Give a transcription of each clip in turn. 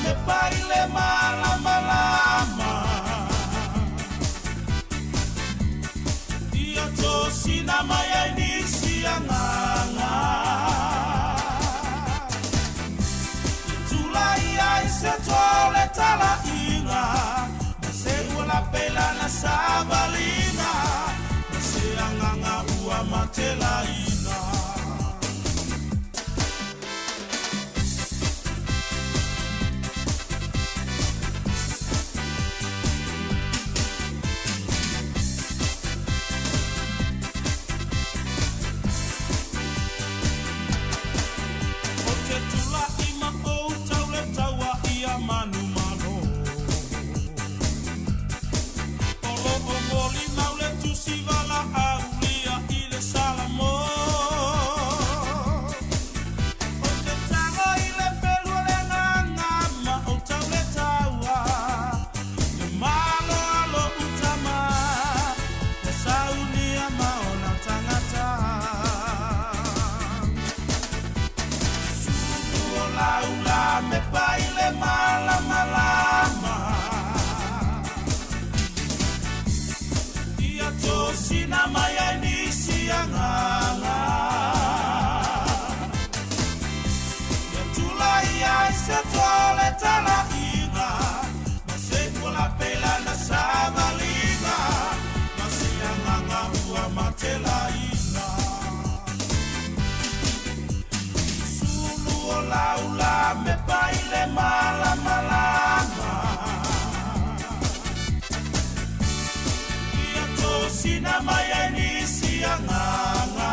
me paile malama lama Ia tosi na maya inisi anganga Tulai ai se tole tala inga Se ula pela na sabalina Se anganga ua matela ina Manu mano Olo omoli naule tu si vala aulia ile salamo O te tango ile pelu le ngama o taule taua Te malo alo utama Te saunia maona tangata Suku o laula me paile malama lama Ia tosi na maya inisi anganga Ia tulai ai se tole tala inga Ma se kula pela na sabalina Ma se anganga ua matela ina Sulu o laula me paile malama lama Ia tosi na maya inisi anganga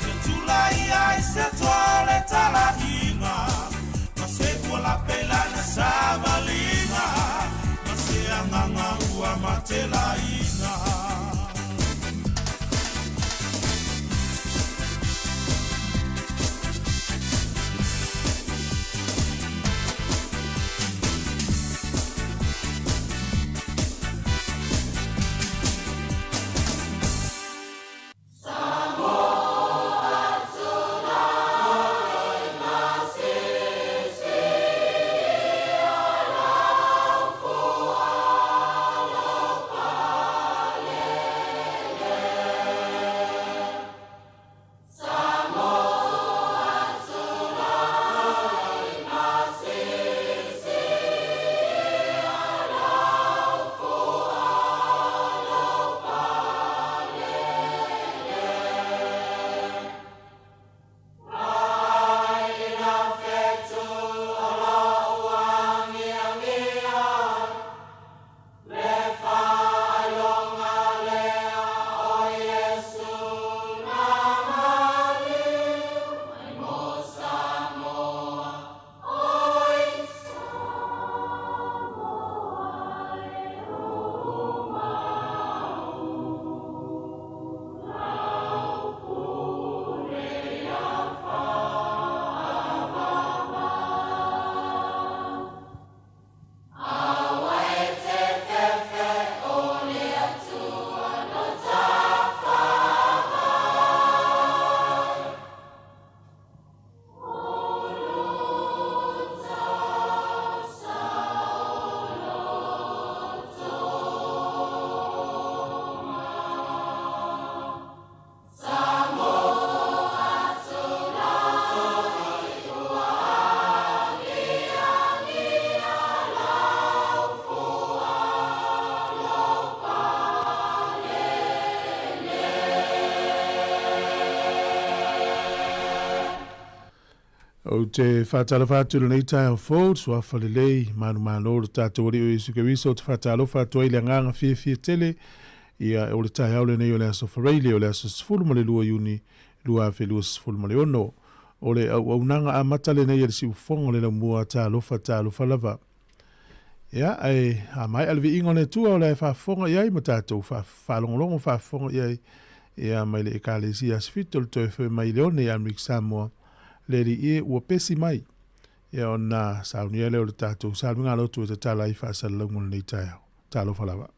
Ia tulai ai se tole tala inga Ma se kula pela na sabalina Ma se anganga ua matela ina O te whātalo whātulu nei tai o fōu, sua whalelei, manu manu o tātou ori o Isu Kewisa o te whātalo whātua i le nganga fie tele, ia o le tai aule nei o le aso whareile, o le aso sifuru ma le lua iuni, lua a whelua sifuru ma le ono, o le au nanga a matale nei le si ufongo le na mua tālo whalava. Ia, a mai alvi ingo ne tua o le whafonga iai ma tātou whalongolongo whafonga iai, ia mai le ekalesi asfito le toi whai mai leone i Amrik Sāmoa, leri e ua pesi mai. Ia ona saunia leo le tātou sālu ngā lotu e te tala i whaasala laungun nei tāiau. Tālo whalawa.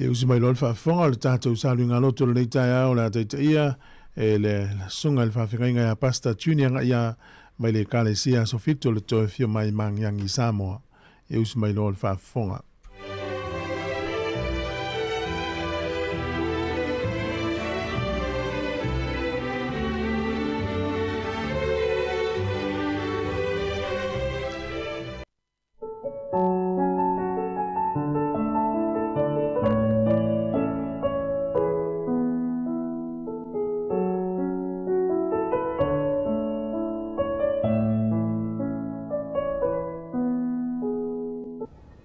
E usi mai lol whaafonga o le tātou saluinga loto le neitai au la taitaia e le sunga le whawhinga ia pasta tunianga ia mai le kalesia sofito le toe fio mai mangiangi Sāmoa. E usi mai lol whaafonga.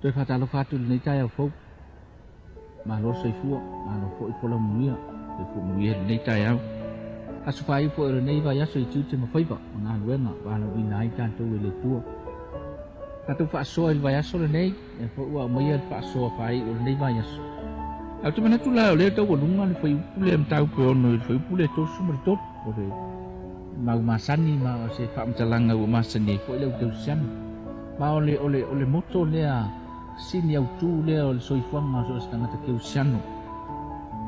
Toi whatalo whātu nei tai au fau. Ma lo soifua, ma lo fo i fola muia. Toi fo muia nei tai au. Asu whai fo i nei vai aso i tūte ma whaipa. O ngā luenga, wāna wina ai tātou i le tua. Tātou whaasoa i vai aso le nei. E fo ua mai al whaasoa whai o nei vai aso. Au te manatu la o leo tau o lunga le whai upule am tau pe ono i whai upule to sumari tot. O le mau masani ma se whaamtalanga ua masani. Fo i leo tau siani. Ma ole moto lea sini au tu lea o le soifuanga so stangata keu siano.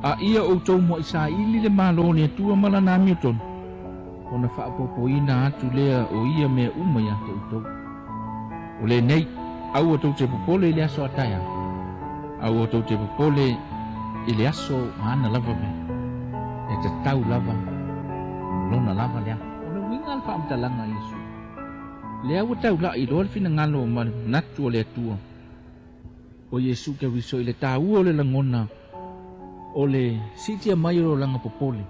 A ia o tau mo isa ili le malo ni atua malana miuton. Ona whaapopo ina atu lea o ia mea umai ate utau. O le nei, au o tau te popole ili aso ataya. Au o tau te popole ili aso maana lava me. E te tau lava, lona lava lea. Ona winga al whaamtalanga Yesu. Lea ua tau la i loa fina ngalo o natu o le atua. O Yesu ke wiso i le tāua o le langona. O le sitia mai o langa popole.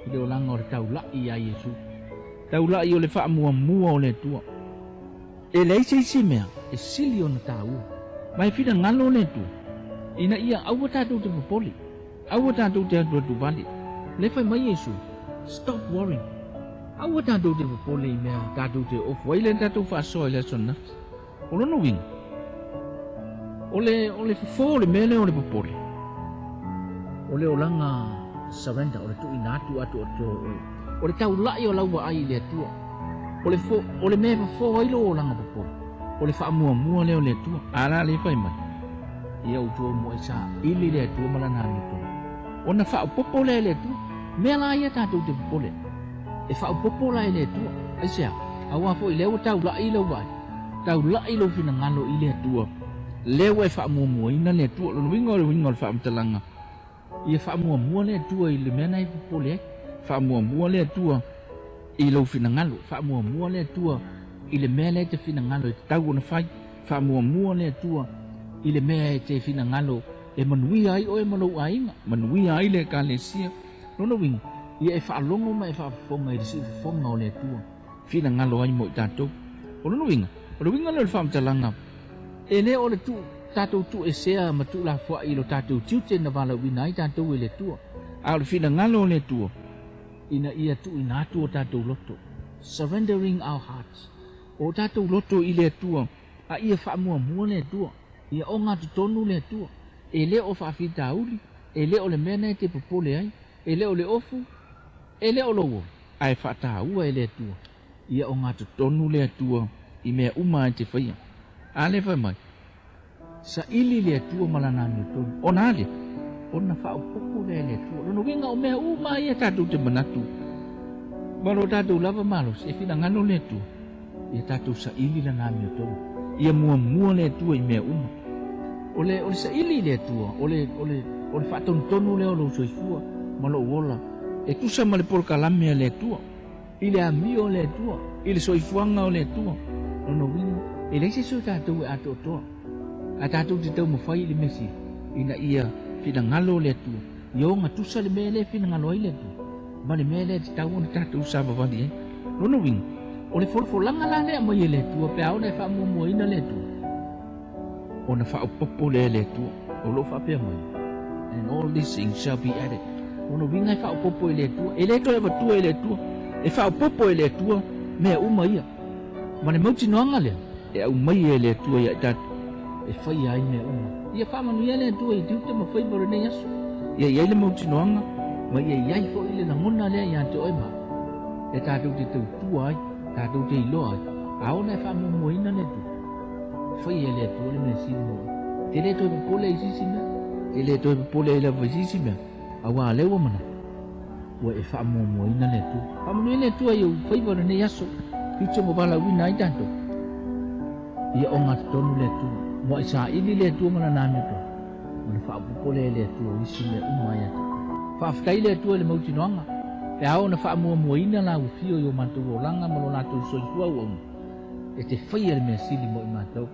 I le o langa o le tau lai a Yesu. Tau lai o le wha mua o le atua. E le isi mea, e sili o na tāua. Mai fina ngalo o le atua. Ina ia aua tātou te popole. Aua tātou te atua tu vali. Le whai mai Yesu. Stop worrying. Aua tātou te popole i mea tātou te ofu. Ai le tātou whaasoa i le aso nafs. O lono winga. Ole fo le mele ole popole. Ole olanga surrender ole tu inatu atu ole tau lai o lau ai le atua. Ole me fo ai lo olanga popole. Ole fa mua le ole atua. Ala le fai mai. Ia utu mo isa ili le atua malana ni to. Ona fa popole le atua. Me la ia tatu te popole. E fa popole le atua. Ai sia. Awa fo ile o tau lai lo vai. Tau lai lo fina ngalo ile atua. Lewa e whaamua ina le tua, lo wingo le whaamtalanga. Ia whaamua le tua i le mena i popole ai. Whaamua le tua i lo fina ngalo. Whaamua le tua i le mea le te fina ngalo i te tau na whai. Whaamua le tua i le mea te fina ngalo e manui ai o e manou ainga. Manui ai le ka le sia. Lono wingo, ia e whaalongo ma e whaafonga i resi fonga o le tua. Fina ngalo ai mo i tātou. O lono wingo le whaamtalanga. E le o le tu, tātou tu e sea ma tu la fua i lo tātou tiute na wala wina i tātou e le tua. A le fina ngalo le tua. Ina ia tu ina atu o tātou loto. Surrendering our hearts. O tātou loto i le tua. A ia whaamua le tua. Ia o ngā tutonu le tua. E le o whaafita uli. E le o le mena e te popole ai. E le o le ofu. E le o lowo. Ai whaata ua e le tua. Ia o ngā tutonu le tua. I mea uma e te whaia. Ale vai mai. Sa ili le tua malana ni to. Ona ale. Ona fa popo le tua. Lono winga o mea uma ia tātou te manatu. Malo tātou lava malos. E fina ngano le tua. Ia tātou sa ili la nami o to. Ia mua le tua i mea uma. Ole sa ili le tua. Ole fa tonu le o lo soifua. Malo wola. E tusa ma le polkalame le tua. Ile amio le tua. Ile soifuanga o le tua. Lono winga. E leise so tātou e ato toa. A tātou te tau mawhai le mesi. Ina ia fina ngalo le atua. Ia o ngā tusa le mele fina ngalo ai le atua. Ma le mele te tau ona tātou sa wawani e. Lono winga. O le forfolanga la le amai le atua. Pe au le wha mua ina le atua. O na wha upopo le atua. O lo wha pia mai. And all these things shall be added. Lono winga e wha upopo le atua. E le to e watua le atua. E wha upopo le atua. Mea uma ia. Ma le mauti noanga lea. E au mai e le tua ia tatu. E whai ai mea uma. Ia whamanu ia le tua i tiute ma whai baro nei aso. Ia iai le mauti noanga. Ma ia iai fo ile na ngona lea ia te oima. E tātou te tau tua ai. Tātou te ilo ai. Aona e whamu ina le tu. Whai e le tua le mea sino. Te le toi popole i sisi mea. Ele to pole ele visi me. Awa lewa mana. Wa e fa mo ina le tu. Pa mo le tu ai favor ne yaso. Picho mo bala wina itanto. Ia onga tonu le tu. Mo isa ili le tu mana nami to. Mo fa pole le tu isi le umaya. Fa ftai le tu le mo tinoanga. E ao na fa mo ina la u fio yo mantu langa mo na tu so tua o. E te faia me sili mo mato.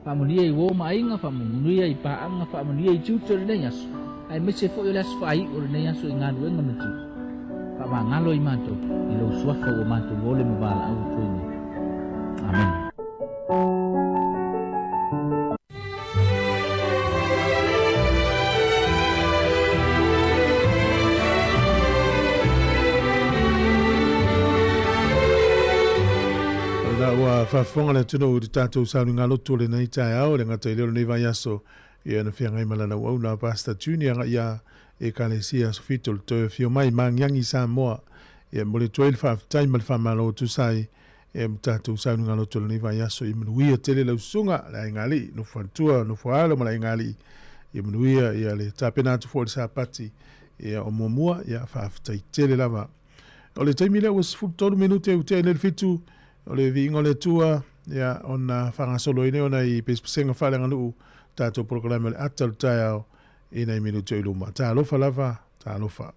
Fa mo lia i wo mainga fa mo lia i pa anga fa mo lia i tutor le yaso. Ai me se fo yo las fai o le yaso ingadu enga mati. Fa ma ngalo i mato. I lo suafa o mato vole mo bala au tuini. Amen. Ua whafonga le tino uri tātou saunu ngā loto le nei tae au le ngata i leo nei vai aso i ana whia ngai malana wau na pasta junior nga ia e kalesia sofito le toi fio mai mangiangi Sāmoa e mole 12 whaftai mal whamalo tu sai e tātou saunu ngā loto le nei vai aso i manuia tele lau sunga la ingali no whantua no whaalo ma la ingali i manuia i ale tāpenatu fo le sāpati e o muamua i a whaftai tele lava o le taimi leo was fultonu minute u te nel fitu o le vingo le tua ya ona whangasolo ine ona i pespesenga whalenga nuu tātou programa le atalu tai au i nei minuto i luma. Tā alofa lava, tā alofa.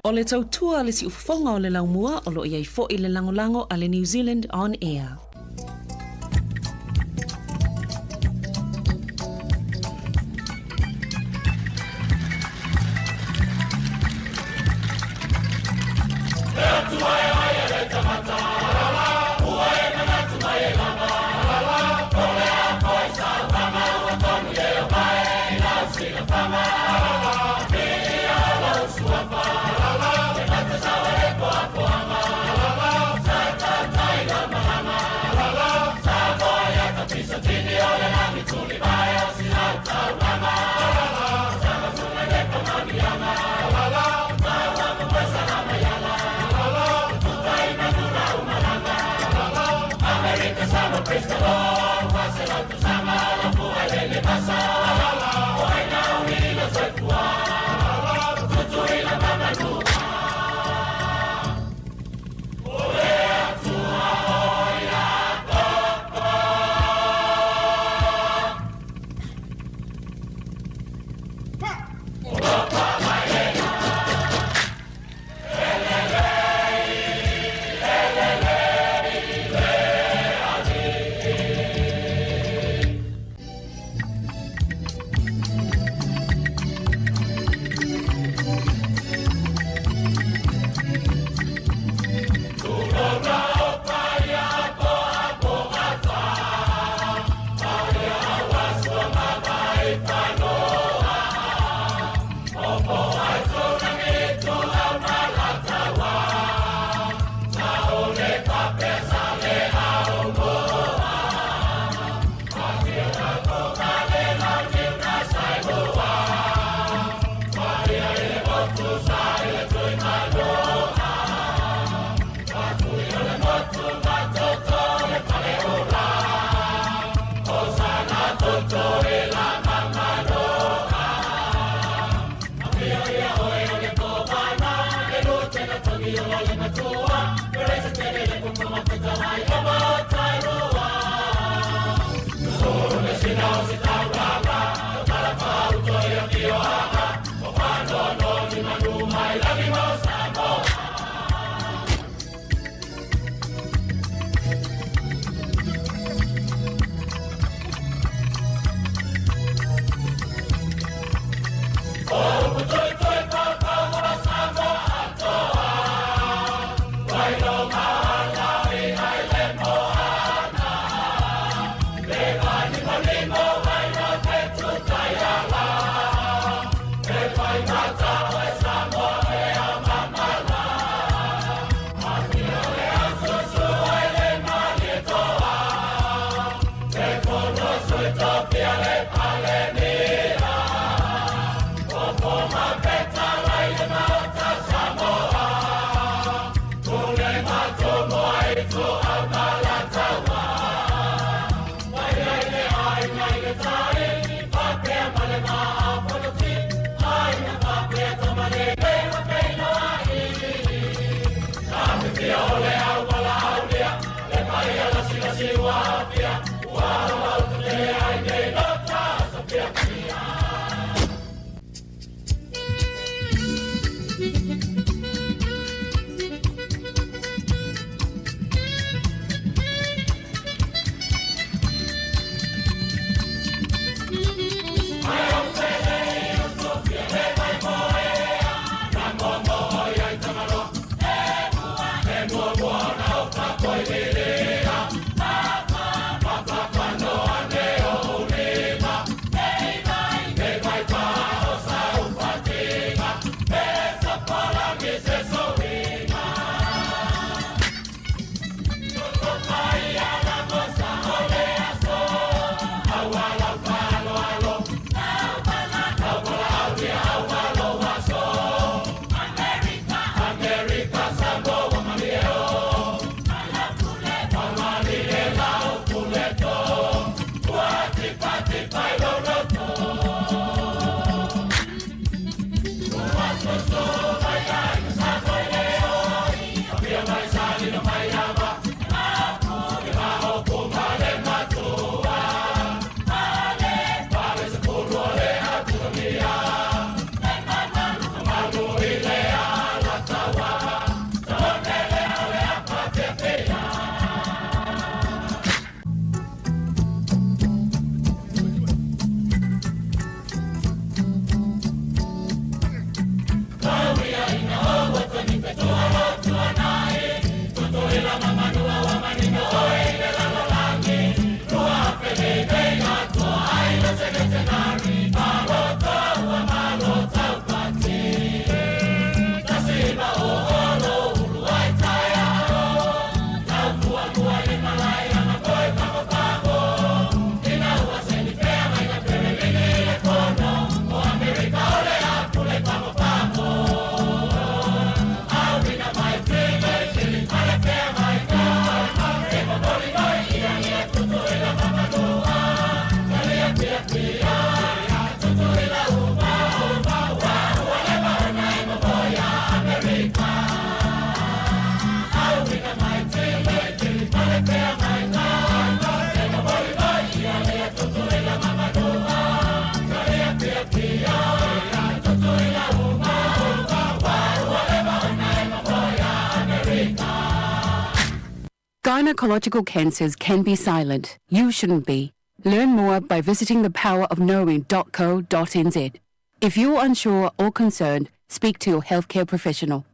O le tautua le si ufafonga o le laumua o lo iai fo i le langolango a le New Zealand On Air. Mama Gynecological cancers can be silent. You shouldn't be. Learn more by visiting thepowerofknowing.co.nz. If you're unsure or concerned, speak to your healthcare professional.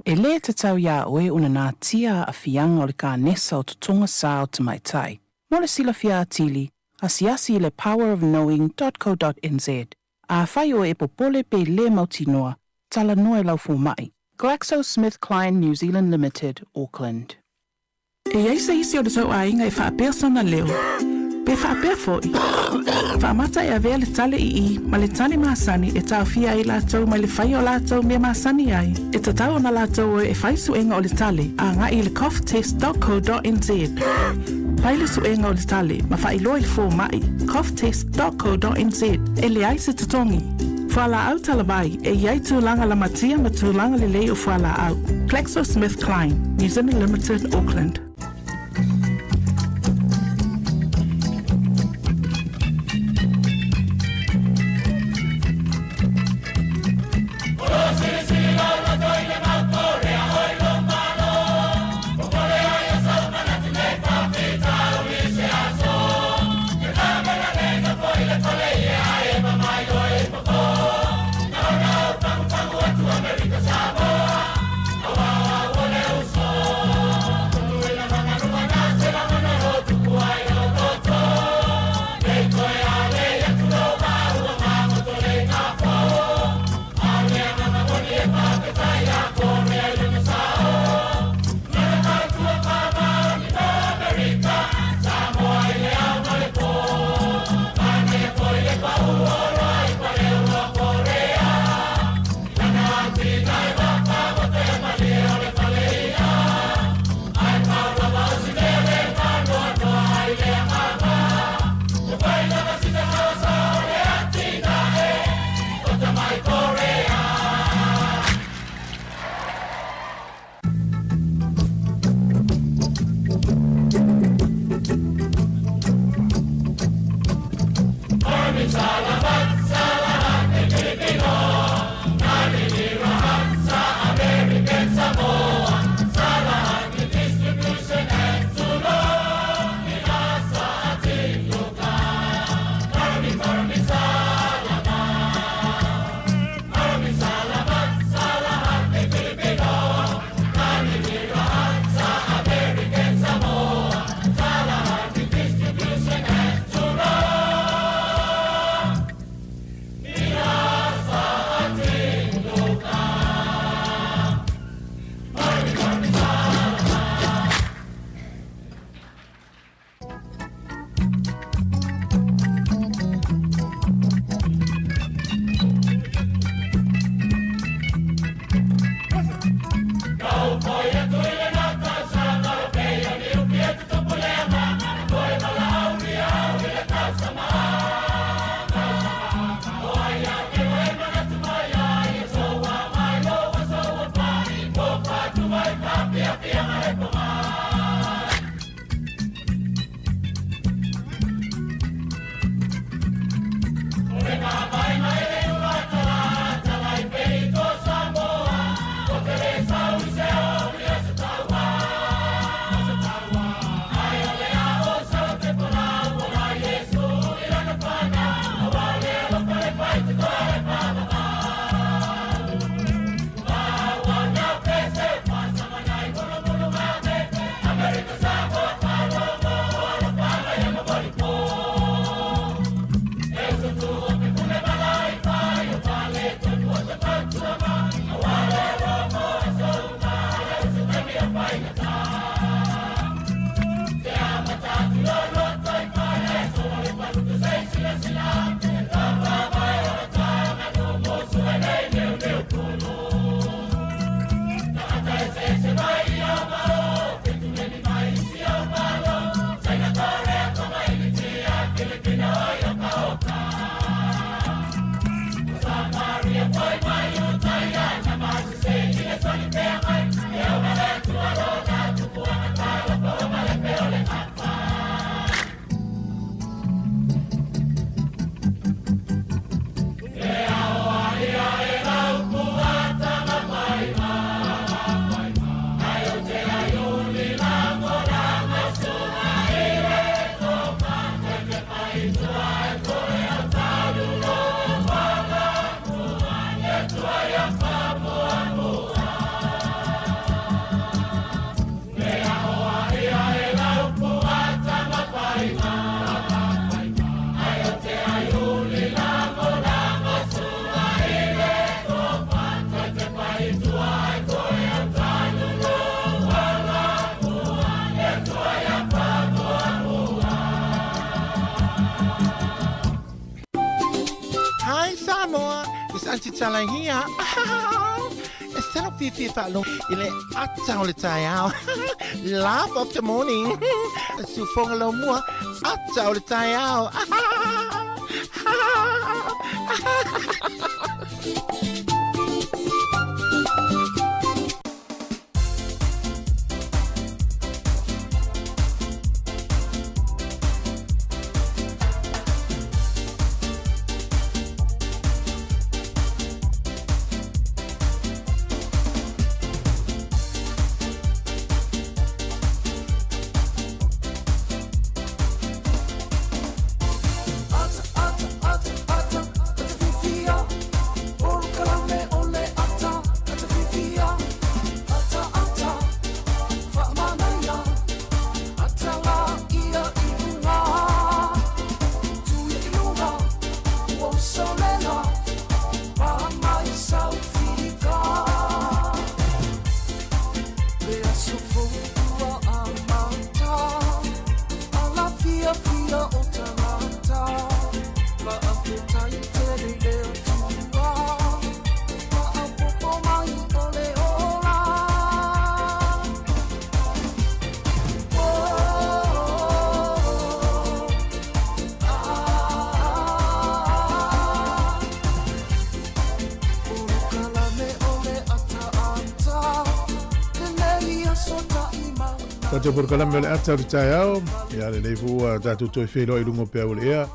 E le te tau ia oe una nā tia a fianga o le ka nesa o tutunga sā o te maitai. Mo le sila fia atili, asiasi le powerofknowing.co.nz. A whai o e popole pe le mautinoa, tala noe lau fu mai. GlaxoSmithKline New Zealand Limited, Auckland. E ai se isi o le tau ainga e whaapea sana leo. Pe whaapea foi. Whaamata e avea le tale i ma le tani maasani e tau fia i lātou ma le whai o lātou mea maasani ai. E tatau na lātou e whai suenga o le tale a ngā i le coughtest.co.nz. Pai le suenga o le tale ma whai loa i fō mai coughtest.co.nz e le ai se tatongi. Whala au talawai e iai tūlanga la matia ma tūlanga le lei o whala au. GlaxoSmithKline, New Zealand Limited, Auckland. Sāmoa, this anti-tala here. Instead of fifi falo, ile ata ole tayao. Laugh of the morning. Sufong lo mua, ata ole tayao. Tato por kalame le ata ritayao, ya le leifu tato toi whelo I lungo pia ule ea,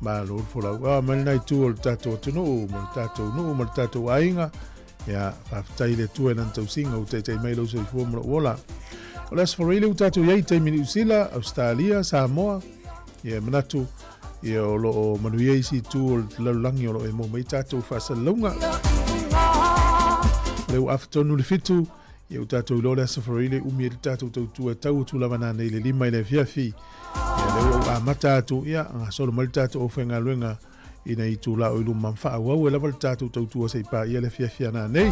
ma lor fola, mali nai tu o tato tunu, ma tato wainga, ya whaftai le tu e nan tau singa, utai tei mai lau sa I fua mula uola. O le asfareile u tato iei tei mini usila, Australia, Sāmoa, ya manatu, ya o lo o manuia isi tu o lalulangi o lo e mo mai tato whasalunga. Leu aftonu le fitu, ia utatou lo le asafareile umi e le tatou tautua tau tu lava na nei le lima I le fiafi. Ia leu o amata atu ia anga solo ma le tatou o whenga luenga ina I tu la o ilu mamfa au e lava le tatou tautua sei pa ia le fiafi ana nei.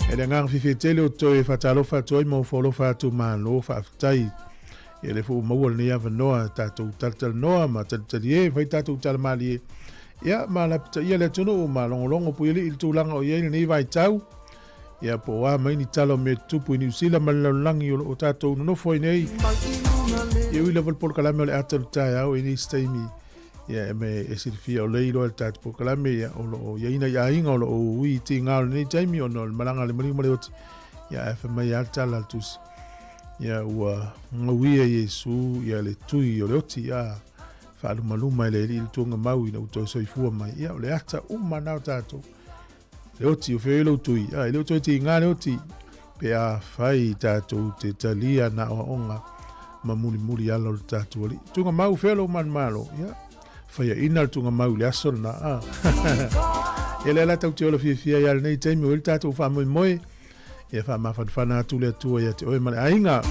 E le ngang fifi tele o toi whatalofa toi mau wholofa atu maa lo whaafitai. Ia le fu maua le nia vanoa tatou taltal noa ma taltali e vai tatou talamali e. Ia ma la pita ia le tunu ma longolongo pu ili il tūlanga o ia ni vai tau. Ia po wa mai ni talo me tupu New Zealand malalangi o tatou no foi nei. Ia ui level por kalame o le atal tai au ini staimi. Ia me esirfia o leilo el tatou por kalame ia o ia ina ia inga o ui ti ngao nei taimi o no malanga le mali mali oti. Ia fa mai atal altus. Ia ua ngui e Yesu ia le tui o le oti ia fa maluma le il tunga mau ina uto soifua mai. Ia o le ata umana o tatou. Le oti o whelo tui, le oti ti ngā le oti, pe a whai tātou te talia na o onga, ma muri ala o tātou ali. Tunga mau whelo man malo, whai a ina tunga mau le asona na, e le ala tau te ola fia ia le nei teimi o il tātou wha moe, e wha mawhanwhana atu le atua ia te oe mane ainga.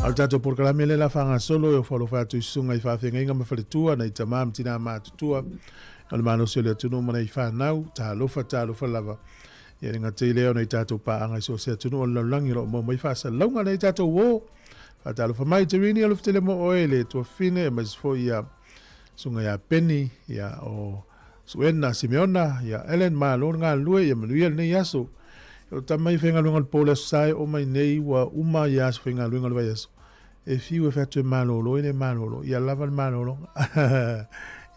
Al tātou por kalame le la whanga solo, e o whalo whātu I sunga I whawhenga inga mawhale tua, na I tamam tina mātutua, Al mano se le tunu mana I whanau, ta lofa lava. Ia ringa te leo nei tātou paanga I so se tunu o langi ro mo mai whasa launga nei tātou wo. Ta lofa mai te rini alof tele mo oele, tua fine e mais fo ia sunga ia Penny, ia o Suena, Simeona, ia Ellen ma lor ngā lue, ia manuia nei yaso. O tamai whenga lunga pola sai o mai nei wa uma yaso whenga lunga lua yaso. E fiu e whatu e malolo, ene malolo, ia lava malolo.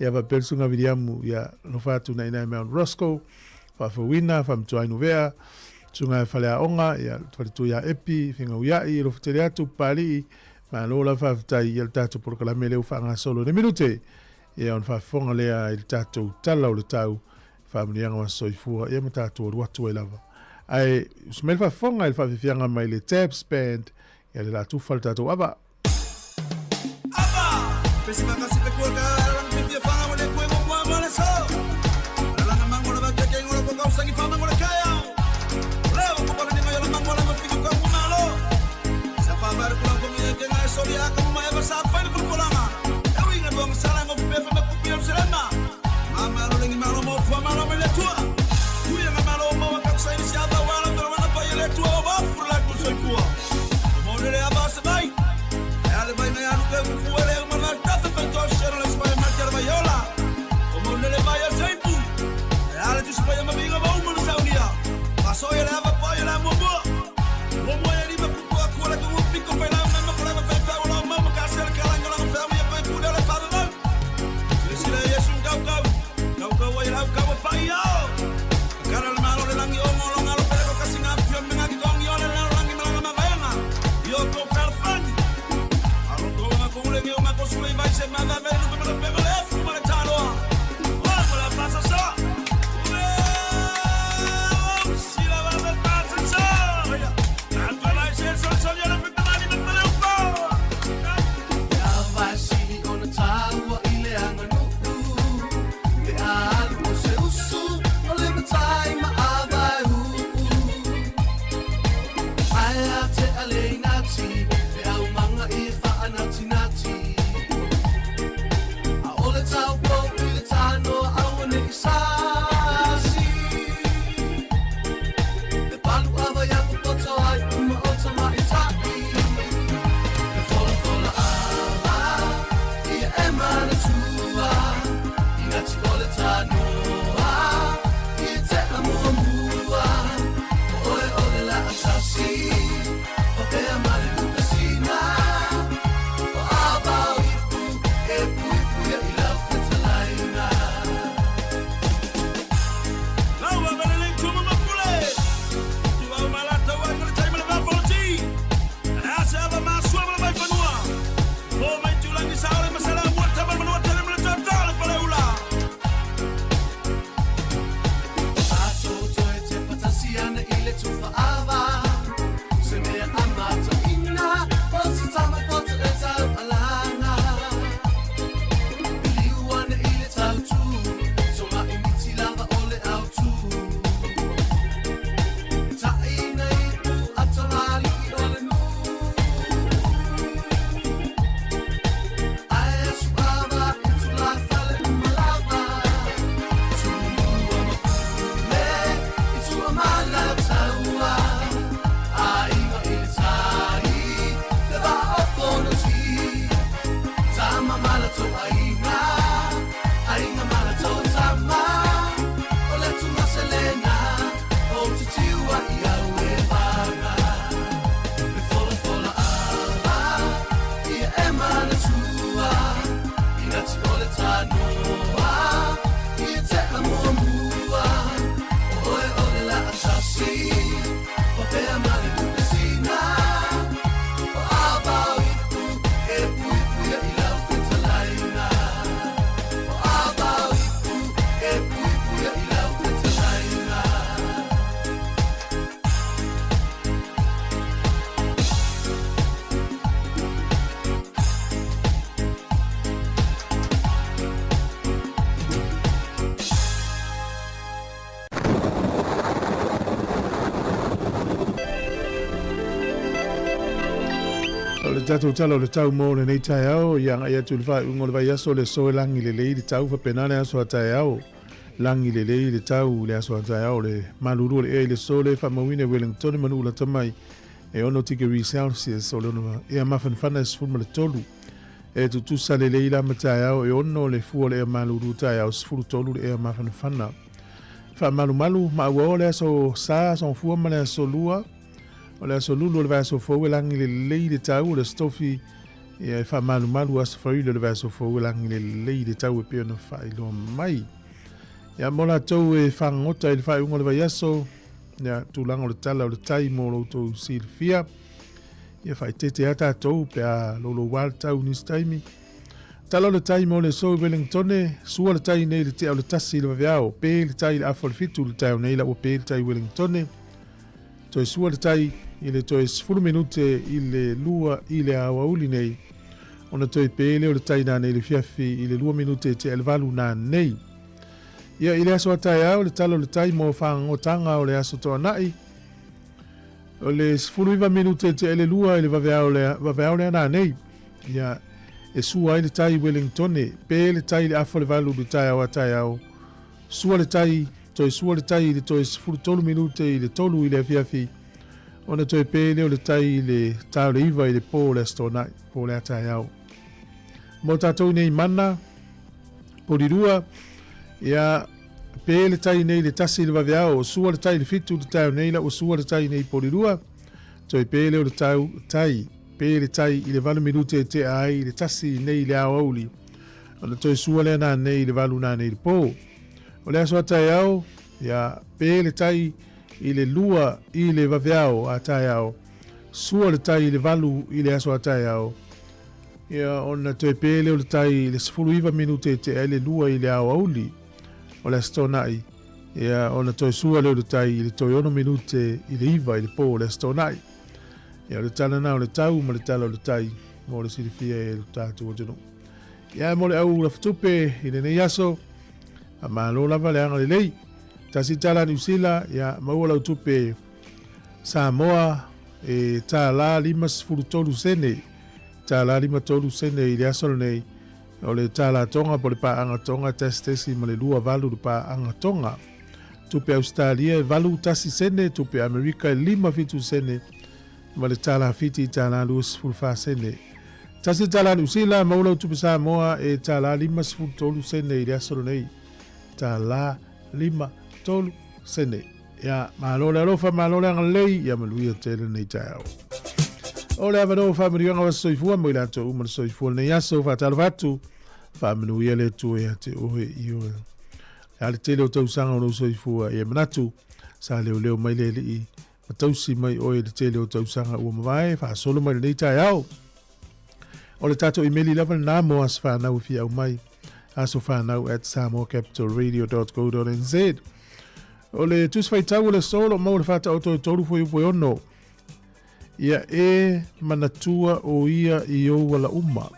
Ia va persunga viriamu ia no fatu na ina Mount Roscoe fa fawina fa mtua inuvea sunga fale onga ia tu ia epi finga uia I lo ftere atu pali ma lola fa tai il tatu por kala mele u fa nga solo ne minute ia on fa fonga le il tatu tala o le tau fa mnianga wa soifua ia mata tu watu e lava ai smel fa fonga il fa fianga mai le tap spend ia le la tu falta tu ava Pesima kasi pe kuoka lang fifi fanga mo le kuego kwa mo le so. La nga mango ba ke ngolo ko kausa ki fama mo le kaya. Leo ko pa ni ngayo mango la fifi kwa mo malo. Sa fa bar ko ko mi ke ngai so ya ko ma e sa fa ni ko lama. E wi nga bo sala ngo pe fa me ku pi selema. Mama lo ngi malo mo fa malo me le tua. Ku ya malo mo ka sa ni sia ba wala pero wala pa ye le tua ba fu la ku so fu. Mo le aba se bai. Ale bai me anu ke fu le ma la ta fa to shero le spa ma ke ba yola. Como le bai mamala to ainga mala to tama. Ole tu maselena, o titiwa ia uebana. Befola fola ala, ia emana tua, ina ti ole tanoa, ia te amua mua, oe ole la asasi, o pe amane dupesina, o abau ipu, e pui pui ia ilau fetalaina, o abau ipu, e pui pui ia ilau fetalaina. O le tatu tala o le tau mo le nei tai au, ianga ia tu le whai ungo le vai aso le soe langi le lei le tau whapena le aso a tai au. Langi le lei le tau le aso a tai au le maluru le e le so le whamawine Wellington manu la tamai. E ono tike Celsius o le ono ea mawhanwhana e sfurma le tolu. E tutusa le lei la ma tai au e ono le fua le ea maluru tai au sfuru tolu le ea mawhanwhana. Wha malu malu ma ua o le aso sa son fua ma le aso lua. O le aso lulu o le vai aso fau e langi le lei le tau o le stofi e wha malu malu aso fau le vai aso fau e langi le lei le tau e peo na wha ilo mai. Ia mola tau e whangota e le whai ungo le vai aso ia tūlanga o le tala o le tai mo lo tau silfia. Ia whai tete ata tau pe a lolo wal tau nis taimi. Tala o le tai mo le so Wellingtone sua le tai nei le te au le tasi le waweao pe le tai le afo le fitu le tai o nei la o pe le tai Wellingtone. Toi sua le tai i le toi 10 minute i le lua i le awauli nei. Ona toi pele o le tai nā nei le fiafi i le 2 minute te elvalu nā nei. Ia i le aso atai au le talo le tai mo whangotanga o le aso toa nai. O le 10 minute te ele lua i le waweao le nā nei. Ia e sua i le tai Wellingtone pe le tai le afo le valu le tai au atai au. Sua le tai toi sua le tai i le toi 10 minute i le tolu i le fiafi. Ona toi pele o le tai i le tau le iwa i le pō le asto nai, pō le atai au. Mo tātou nei mana, porirua, ia pele tai nei le tasi le waweao, o sua le tai le fitu le tau nei la, o sua le tai nei porirua, toi pele o le tau tai, pele tai i le 20 minute te ai, le tasi nei le au auli. Ona toi sua le ana nei le valu nā nei le pō. O le aso atai au, ia pele tai i le lua i le waweao a tai au. Sua le tai i le valu i le aso a tai au. Ia ona toi pele o le tai i le 10 minute te ai le lua i le au auli. O le astonai. Ia ona toi sua le tai i le toi 1 minute i le iwa i le pō o le astonai. Ia o le tala na o le tau ma le tala o le tai. Mo le sirifia e le tātu o tenu. Ia mo le au la fatupe i le nei aso. A malo lava le anga le lei. Tasi tala New Zealand, ia maua lau tupe Sāmoa e tā la 5 sene. Tā la 5 sene i le asolo nei. O le tā la tonga po le pā anga tonga testesi ma le lua valu le pā anga tonga. Tupe Australia e valu tasi sene, tupe Amerika e 5 sene. Ma le tā la fiti tā la 2 sene. Tasi tala New Zealand, maua lau tupe Sāmoa e tā la 5 sene i le asolo nei. Tā la 5 sene. Ia malole alofa malole anga lei ia maluia tele nei tau. O le avano whamirianga wa soifua mo i lato umar soifua nei aso whatalo watu whaminuia le tu e te ohe i oe. Ale tele o tausanga o no soifua ia manatu sa leo leo mai le i matausi mai oe le tele o tausanga ua mawai whaasolo mai nei tau. O le tato imeli lava na mo as whanau fi au mai aso whanau at samoacapitalradio.co.nz. O le tuswai tau le solo mau le whata auto toru fo iupo ono. Ia e manatua o ia i o wala uma.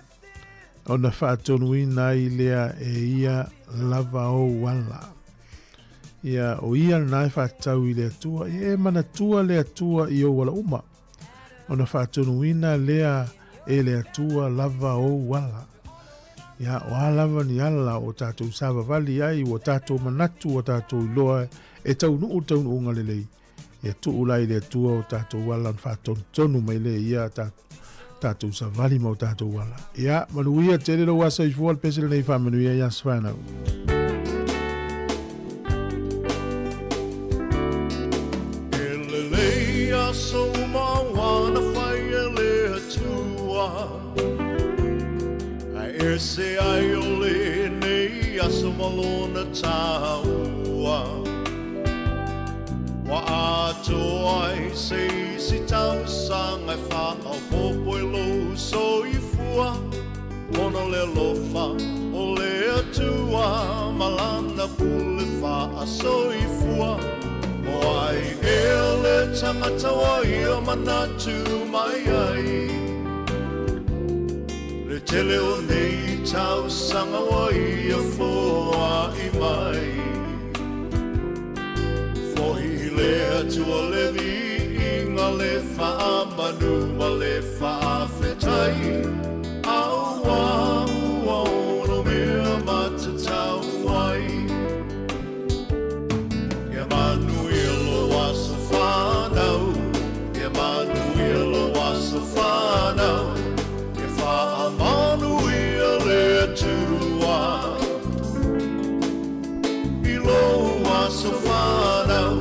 O na whaatonu ina i lea e ia lava o wala. Ia o ia nai whaatau i lea tua. Ia e manatua lea tua i o wala uma. O na whaatonu ina lea e lea tua lava o wala. Ia o alava ni ala o tātou sava vali ai o tātou manatu o tātou loa e tau nuu ngalelei. E tu ulai le tua o tātou wala whaatonu tonu mai le ia tātou sa vali mau tātou wala. Ia, manuia tere lo wasa i fual pesele nei whamanuia ia swanau. Elelea so mawana whaia lea tua. A se ai ole nei aso malona taua. Wa atoai se si tau sanga wha au popo e lo so i fua. Ono le lofa o le atua malana pule wha a so i fua. O ai e le tangata wa i o manatu mai ai. Le tele o nei tau sanga wa i a foa i mai. Le atua le inga le wha manu ma le wha whetai. Au au no mea matatau ai. Ia manu ia lo wasa whanau. Ia manu ia lo wasa whanau. Ia wha manu ia le atua. I lo wasa whanau.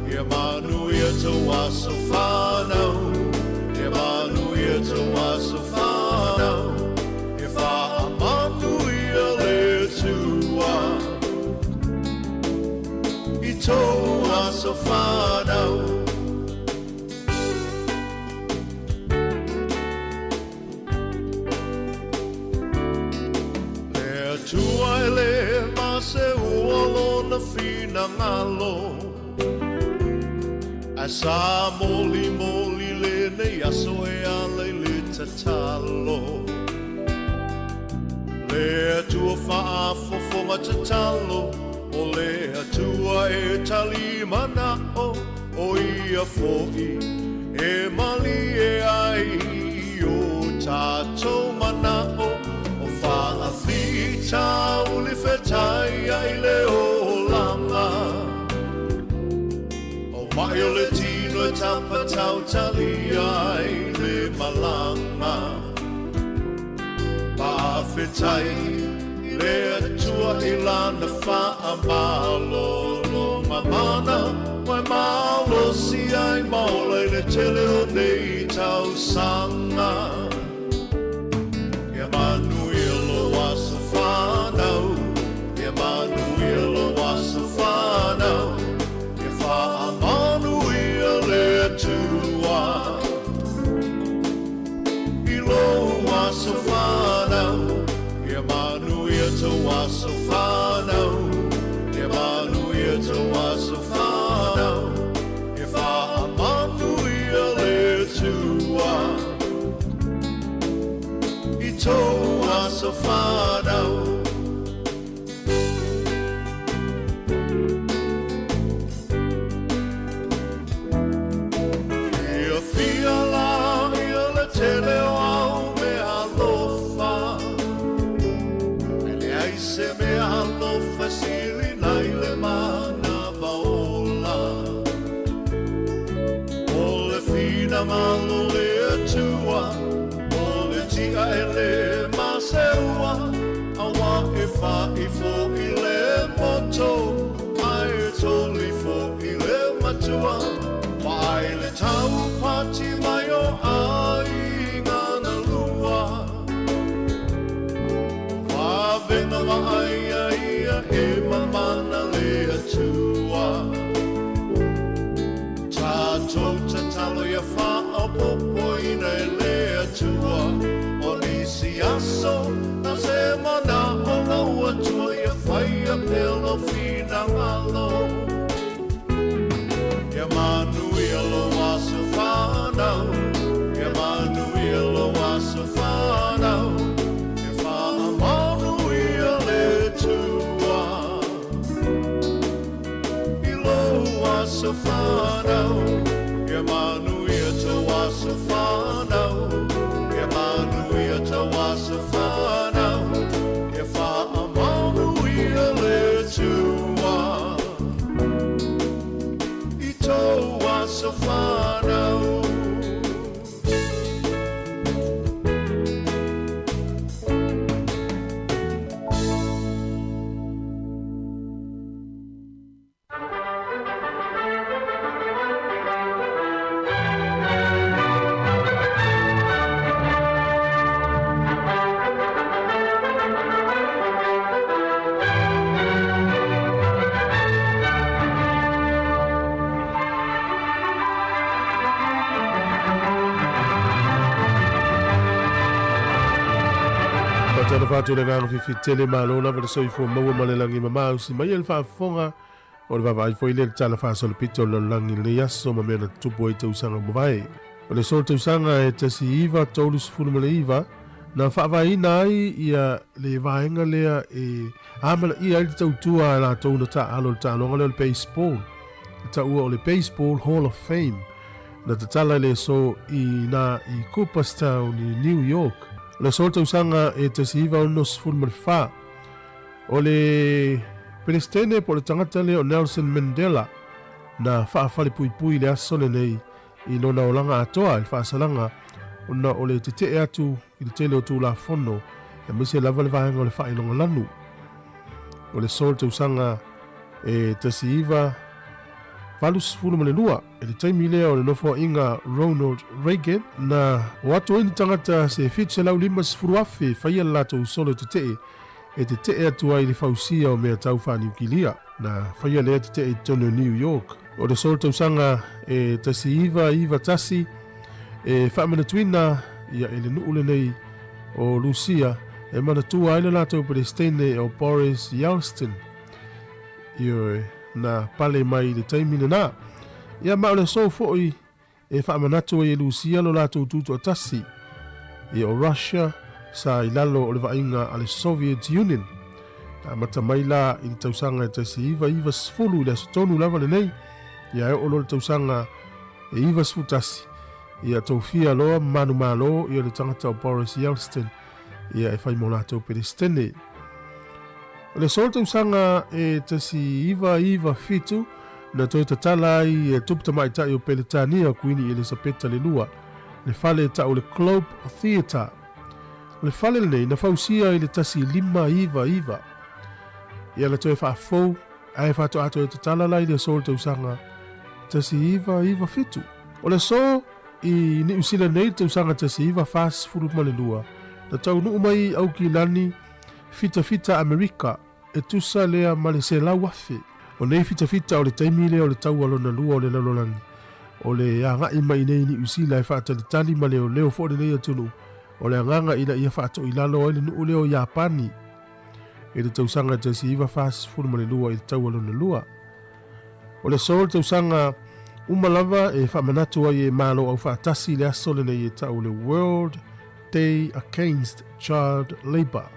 Ia manu ia te wasa whanau. Ia manu ia te wasa whanau. Ia wha manu ia le tua. I tō wasa whanau. Le atua e le mase ualo na fina ngalo. A sa moli moli le nei aso e ale le tatalo. Le atua wha fofonga tatalo. O le atua e tali mana o ia fo'i. E mali e ai o tatou mana o wha a whita o le whetai ai le o langa. Mai o le tino e tapa tau tali ai le malanga. Pa whetai le atua i lana wha a malolo mamana. Mai malo si ai maula i le tele o nei tau sanga. Ia manu i lo wasa whanau. Ia manu i lo wasa whanau. Ia wha tua. I lo wasa whanau. Ia manu ia te wasa whanau. Ia manu ia te wasa whanau. Ia wha manu ia le tua. I tō wasa whanau. Tele o au me alofa. E le aise me alofa sili nai le mana vaola. O le fina malo le atua. O le tia e le maseua. Awa e wha i fo i le moto. Ai e toli fo i le matua. Mai le tau pati mai o ai. Vena wa ai ai e mamana le atua. Tātou te talo ia wha a popo ina e le atua. O nisi aso na se mana o lau atua ia whai a pelo fina ngalo. Ia manu ia lo wasa whanau. Ia manu ia lo wasa whanau. Wasa whanau. Ia manu ia te wasa whanau. Ia manu ia te wasa whanau. Ia wha manu ia le tua. I tō wasa whanau. whātu le ngānga whiwhi tele mālona pa le soifo maua ma le langi mamau si mai el whaafonga o le wawai fo ile le tala whaasolo pito le langi le aso ma mea na tupu e tausanga mawai. O le sol tausanga e tasi iwa tolu sifunu ma le iwa na whaavai ina ai ia le vaenga lea e amala ia ili tautua e la tauna ta alo le tānonga le baseball. Ta ua o le Baseball Hall of Fame na tatala le so i Cooperstown i New York. Le sol tausanga e tasi iwa o no sifunu ma le wha. O le Pelestene po le tangata le o Nelson Mandela na whaafale pui pui le aso le nei i lona o langa atoa i whaasalanga ona o le te atu i le tele o tū la fono e misi lava le vahenga o le whailonga lanu. O le sol tausanga e tasi iwa valus fulu ma le lua e le taimi lea o le nofo inga Ronald Reagan na o atu ni tangata se fitse lau lima sifuru afe whaia lato solo te e te atu ai le fausia o mea tau whaniukilia na whaia lea te tono New York. O le sol tausanga e tasi iwa tasi e whaamana tuina ia e le nuule nei o Lucia e mana tua aile lato Palestine o Boris Yeltsin ia na pale mai le taimina na ia ma o le so foi e whaamanatu e Lucia lo lato tutu o tasi ia o Russia sa i lalo o le vainga a le Soviet Union a mata mai la i le tausanga e tasi iwa sfulu le asotonu lava le nei ia e o lo le tausanga e iwa sfutasi ia taufia loa manu malo ia le tangata o Boris Yeltsin ia e whai mo lato Palestine. O le sol tausanga e tasi iwa fitu na toi tatala i e tupta mai tai o Peletania Queen Elisabetta le lua le fale ta o le Globe Theatre. Le fale nei na fausia i le tasi lima iwa ia le toi whaafou ai whaato ato e tatala lai le sol tausanga tasi iwa fitu. O le so i ni usila nei tausanga tasi iwa fast furu malelua na tau nuu mai au ki lani fita Amerika e tusa lea male se lau afe o nei fita o le taimi lea o le tau alona lua o le lalolani o le angai mai nei ni usila e whaatali tali male o leo fo nei atunu o le anganga ila ia whaato i lalo ele nuu leo Japani e le tausanga tasi iwa fast furu malelua i le tau alona lua o le sol tausanga umalava e whamanatu ai e malo au whaatasi le aso le nei e tau le World Day Against Child Labour.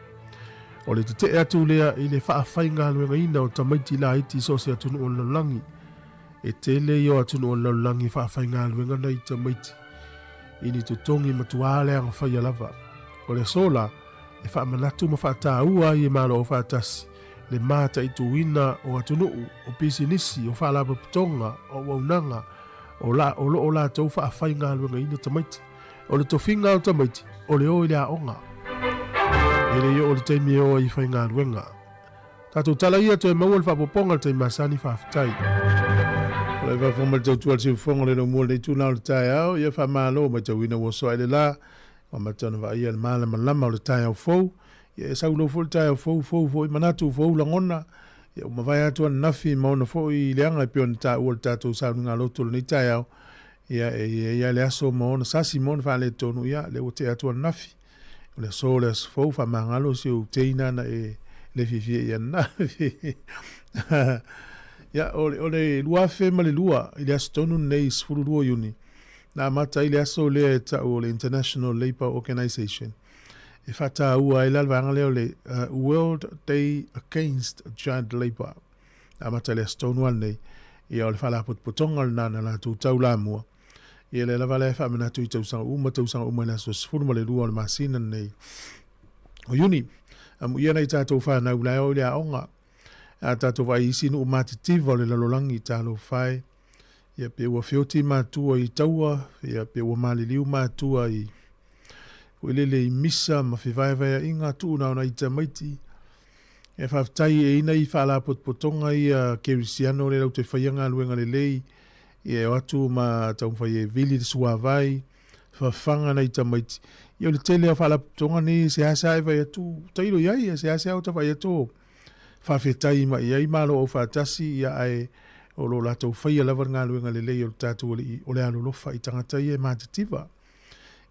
O le te atu lea i le whaawhainga luenga ina o tamaiti la iti so se atunu o lalangi. E te le i o atunu o lalangi whaawhainga luenga nei tamaiti. Ini tutongi matuale ang whaia lava. O le sola e whaamanatu ma whaataua i e malo au whaatasi. Le mata i tuina o atunuu, o pisinisi, o whaalapa putonga, o waunanga, o la tau whaawhainga luenga ina tamaiti. O le tofinga o tamaiti, o le o i lea onga. E le o le teimi o i whainga luenga. Tatou tala ia to e maua le whaapoponga le teimi masani whaafitai. O le whaafonga le tautua le siufonga le no mua le tūna o le tae au, ia whaamalo mai tau ina wasoa ele la, o matana wa ia le maala malama o le tae au fau, ia sau lo fo tai fo i manatu fo langona ia ma vai atu nafi mauna fo i leanga pe on ta o tatu sa nga loto ni tai au ia le aso mauna sasi mon fa le tonu ia le o te atu nafi le soles fo fa mangalo si o teina na e le fifi ia nafi ia o le lua fe ma le lua i le aso tonu nei sfuru lua yuni na mata i le aso le ta o le International Labour Organization e fata ua i lalvanga leo le World Day Against Child Labour. A mata le stonu nei i o le whala putonga le nana la tu tau la mua. I le lava le whamena tu i tausanga uma na so sfuruma le lua o le masina nei. O yuni, ia nei tātou whanau lai o le aonga. A tātou vai isi nu umatitiva le lalolangi tālo whai. Ia pe ua whioti mātua i taua, ia pe ua maliliu mātua i ko lele i misa ma whiwaiwaya i ngā tūna o na i tamaiti. E whaftai e ina i whaala potpotonga i a Kerisiano le lau te whaianga luenga le lei. I e watu ma tau whai e vili te suawai. Whawhanga na i tamaiti. I o le tele a whaala potpotonga ni se hasa e vai atu. Tairo iai se hasa au ta vai atu. Whawhetai ma iai malo o whaatasi i a ai o lo la tau whaia lavar ngā luenga le lei o le tātu o le alo lofa i tangatai e mātitiva.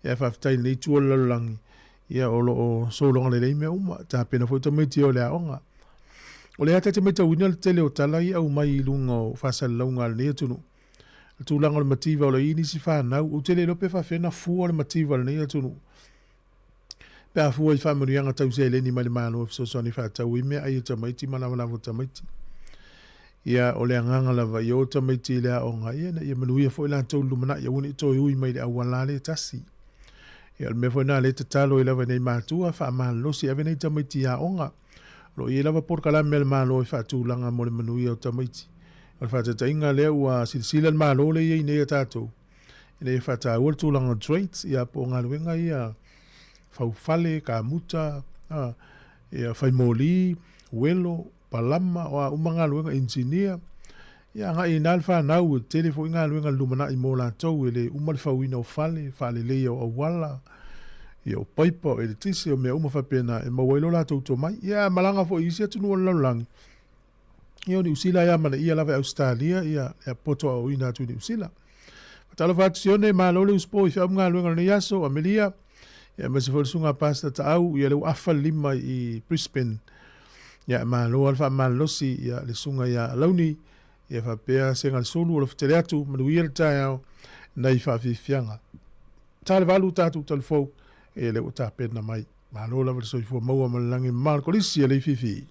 Ia whaftai nei tua lalangi Ia o solonga le me uma ta pena foi to meti o le aonga. O le ata te meta wina le tele o tala ia au mai lunga o fasal launga le tunu. Tu langa le mativa o le ini si fa na o tele lo pe fa fena fu o le mativa le tunu. Pe a fu i fa murianga tau se le ni mali mano so so ni fa tau i me ai ta mai ti mana mana ta mai. Ia o le anganga lava i o ta mai ti le aonga ia na ia manuia foi la tau lumana ia uni to hui mai le awala le tasi. Ia me foi na le te talo i lava nei mātua fa malo si ave nei ta mai ti aonga. Lo i lava por kala mel malo i fa tu langa mo le manuia o ta mai ti. O fa te tainga le ua silsila malo le i nei tatou. Nei fa ta ua tu langa traits ia po ngā luenga ia faufale, ka muta, ia faimoli, welo, palama, o umanga luenga engineer. Ia nga i nalfa nau telefo inga luenga lumana i mo la tau ele umal fauina o fale le o awala. Ia o paipa o elektisi o mea umafa pena e mawailo la tau to mai. Ia malanga fo isi atunu o laulangi. Ia ni usila ia mana ia lava Australia ia poto o ina atu ni usila. Talo fatusione malole uspo i fiamunga luenga ni yaso, Amelia. Ia masi folsunga pasta ta au ia leu afa lima i Brisbane. Ia malo alfa malosi ia le sunga ia launi. Ia fa pea senga solu o le ftere atu manuia le tai au na i fa fianga. Tale valu tatu talfou e le o tapena mai. Malo la verso i fua maua malangi markolisi e le fifi.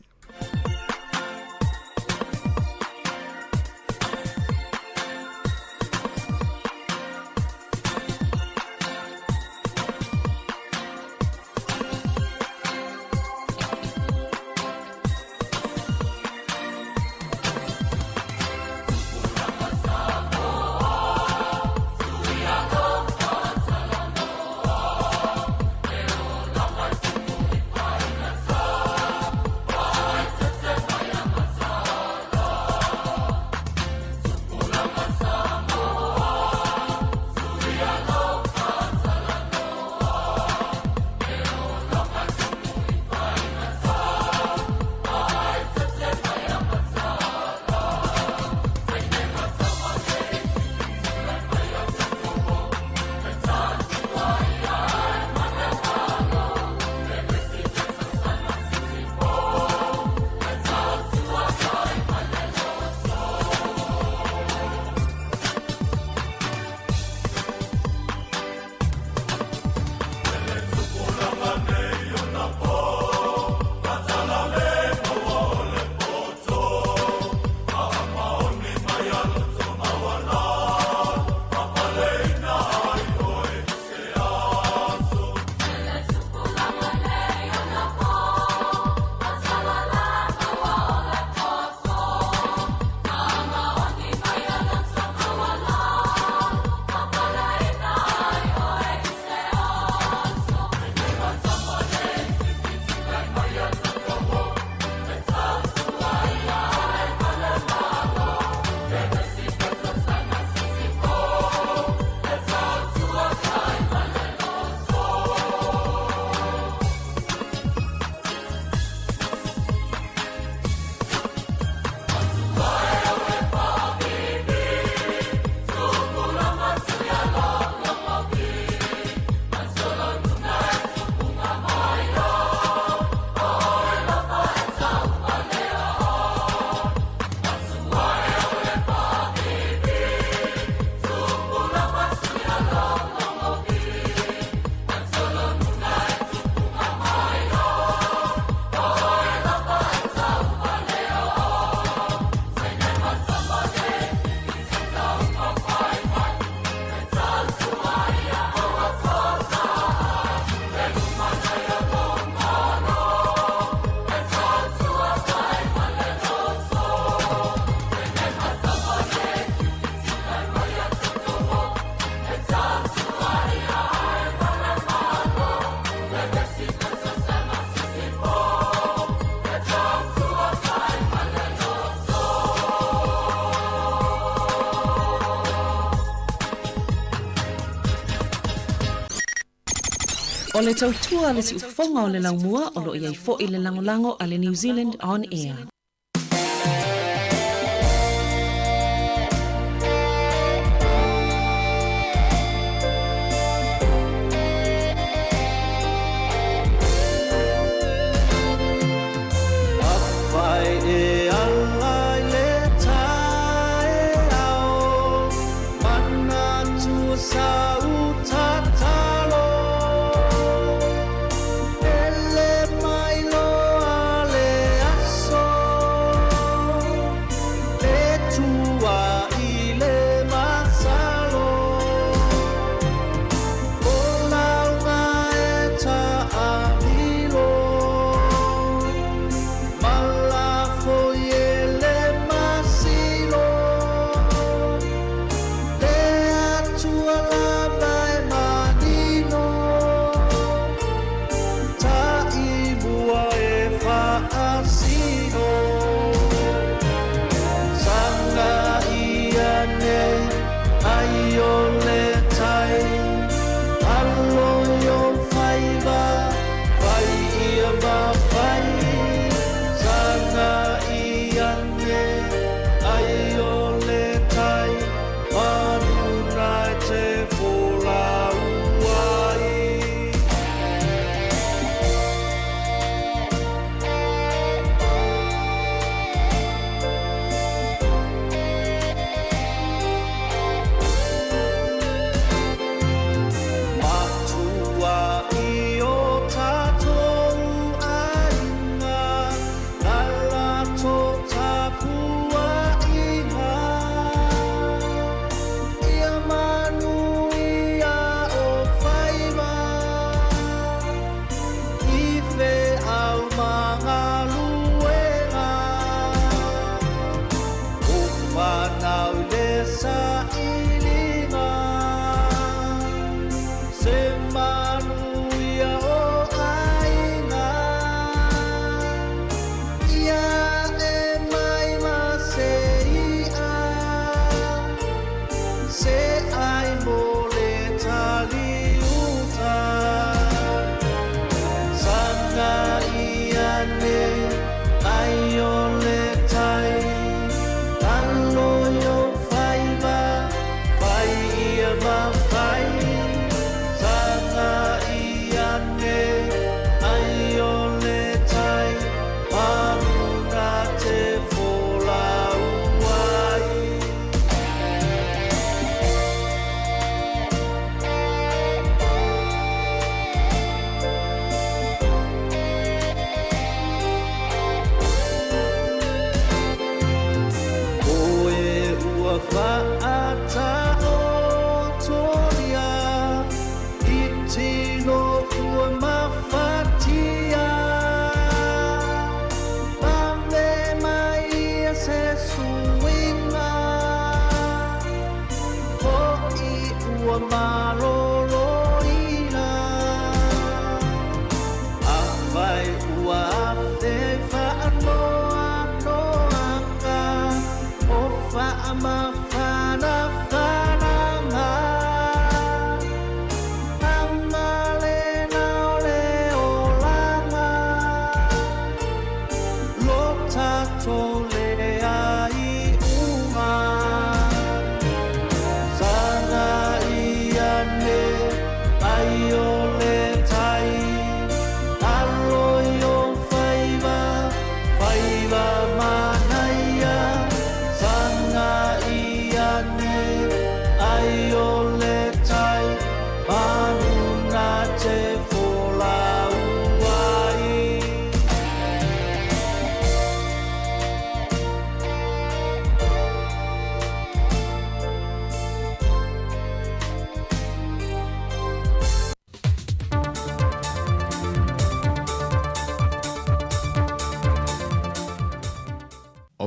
O le tautua le si ufonga o le laumua o lo iai fo i le langolango a le New Zealand On Air.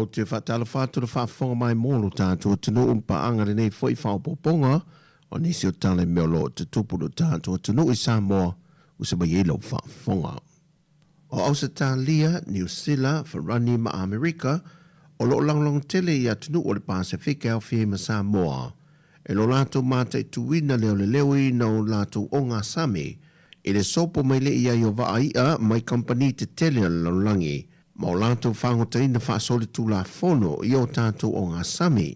o te whatala whātura whaafonga mai mōlo tātua tunu umpa angare nei fwoi whaopoponga o nisi o tale meolo te tupuru tātua tunu I Sāmoa usa mai ilo whaafonga. O Australia, New Zealand, Wharani ma Amerika, o lo langlong tele I atunu o le Pasifika au fie ma Sāmoa. E lo lato mata I tuwina leo le lewi na o lato o ngā Sami, I le sopo mai le ia I o vaaia mai company te tele la langi, ma o lato whangotaina whaasole tu la fono I o tātou o ngā Sami.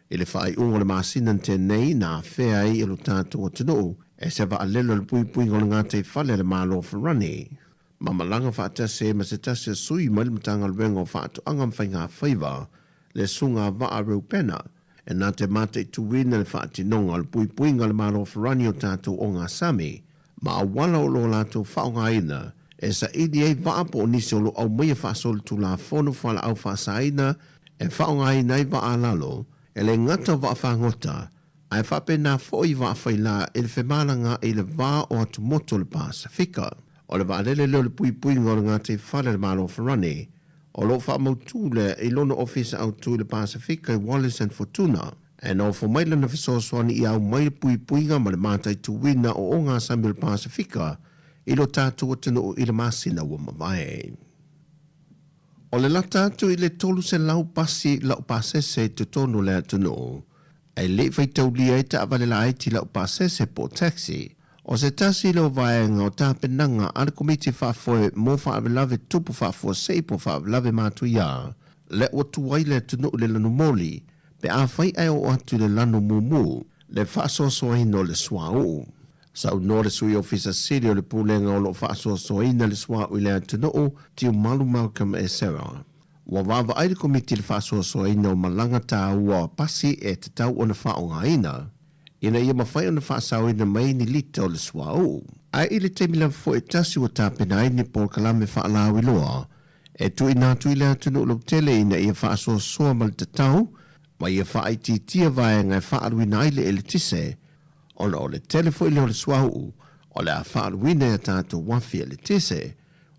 I le whaai ungo le māsinan tēnei nā whea I lo tātou o tunu, e se wa alelo le pui pui ngol ngā te whale le mālo Wharani. Mamalanga whaatase ma se tase sui mai le matanga luenga o whaatu angam whai ngā whaiva, le sunga waa reu pena, e nā te mate I tuwina le whaatinonga le pui pui ngā le mālo Wharani o tātou o ngā Sami, ma a wala o lo lātou whaonga ina, e sa idi ei waa po nisi o lo au mea whaasole tu la fono whala au whaasaina, e whaonga ina I waa lalo, e le ngata waa whangota, ai whape nā fōi waa whaila e le whemalanga I le waa o atu moto le Pasifika. O le waalele leo le pui pui ngō ngā te whare le mālo Wharani, o lo wha mautu le I lono ofisa au tu le Pasifika I Wallace and Fortuna, e no fo maila na whisoswani I au mai pui pui ngā ma le mātai tu wina o ngā Sami le Pasifika, I lo tātua tino o I le masina ua mawai. O le lata atu I le tolu se lau pasi lau pasese te tono le atuno, e le whaitau lia I ta avale la aiti lau pasese po taxi, o se tasi leo vaenga o tāpenanga ala komiti whaafoe mō whaavelave tupu whaafoe seipo whaavelave mātu ia, le o tuwai le tunu le lanu moli, pe a whai ai o atu le lanu mumu, le whaasoasoaina o le swau. Sau no le sui ofisa siri o le pūlenga o lo whaasoasoaina le swau I le tunu o tiu malu Malcolm e Sarah. Wa wawa ai le komiti le whaasoasoaina o malanga tā ua pasi e te tau o na whaongaina, ina ia mawhai o na whaasau ina mai ni lita o le swau. Ai I le teimila fo e tasi o tāpena ai ni Paul Kalame whaalao I loa, e tu ina tu I le atunu o lo tele ina ia whaasoa soa ma le tatau, ma ia whaai titia vaenga e whaaruina ai le ele tise, o le telefo I le o le swau, o le a whaaruina e tātou wafi le tise,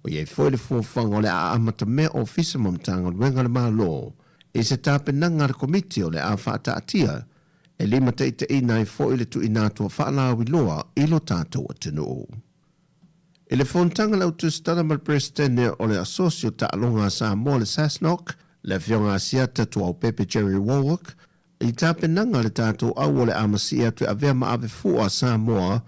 o iei fo le fōwhanga o le a amata mea o fisa mamtanga luenga le malo, e se tāpenanga le komiti o le a whaata atia, e lima teite ina I fo ile tu inatua whaalao I loa I lo tātou atinu. E le whontanga lau tu stana mal presidente o le asosio ta alonga Sāmoa le Sasnok, le whionga asiata tu au Pepe Jerry Warwick, I tāpenanga le tātou au o le amasia tu avea ma ave fua Sāmoa,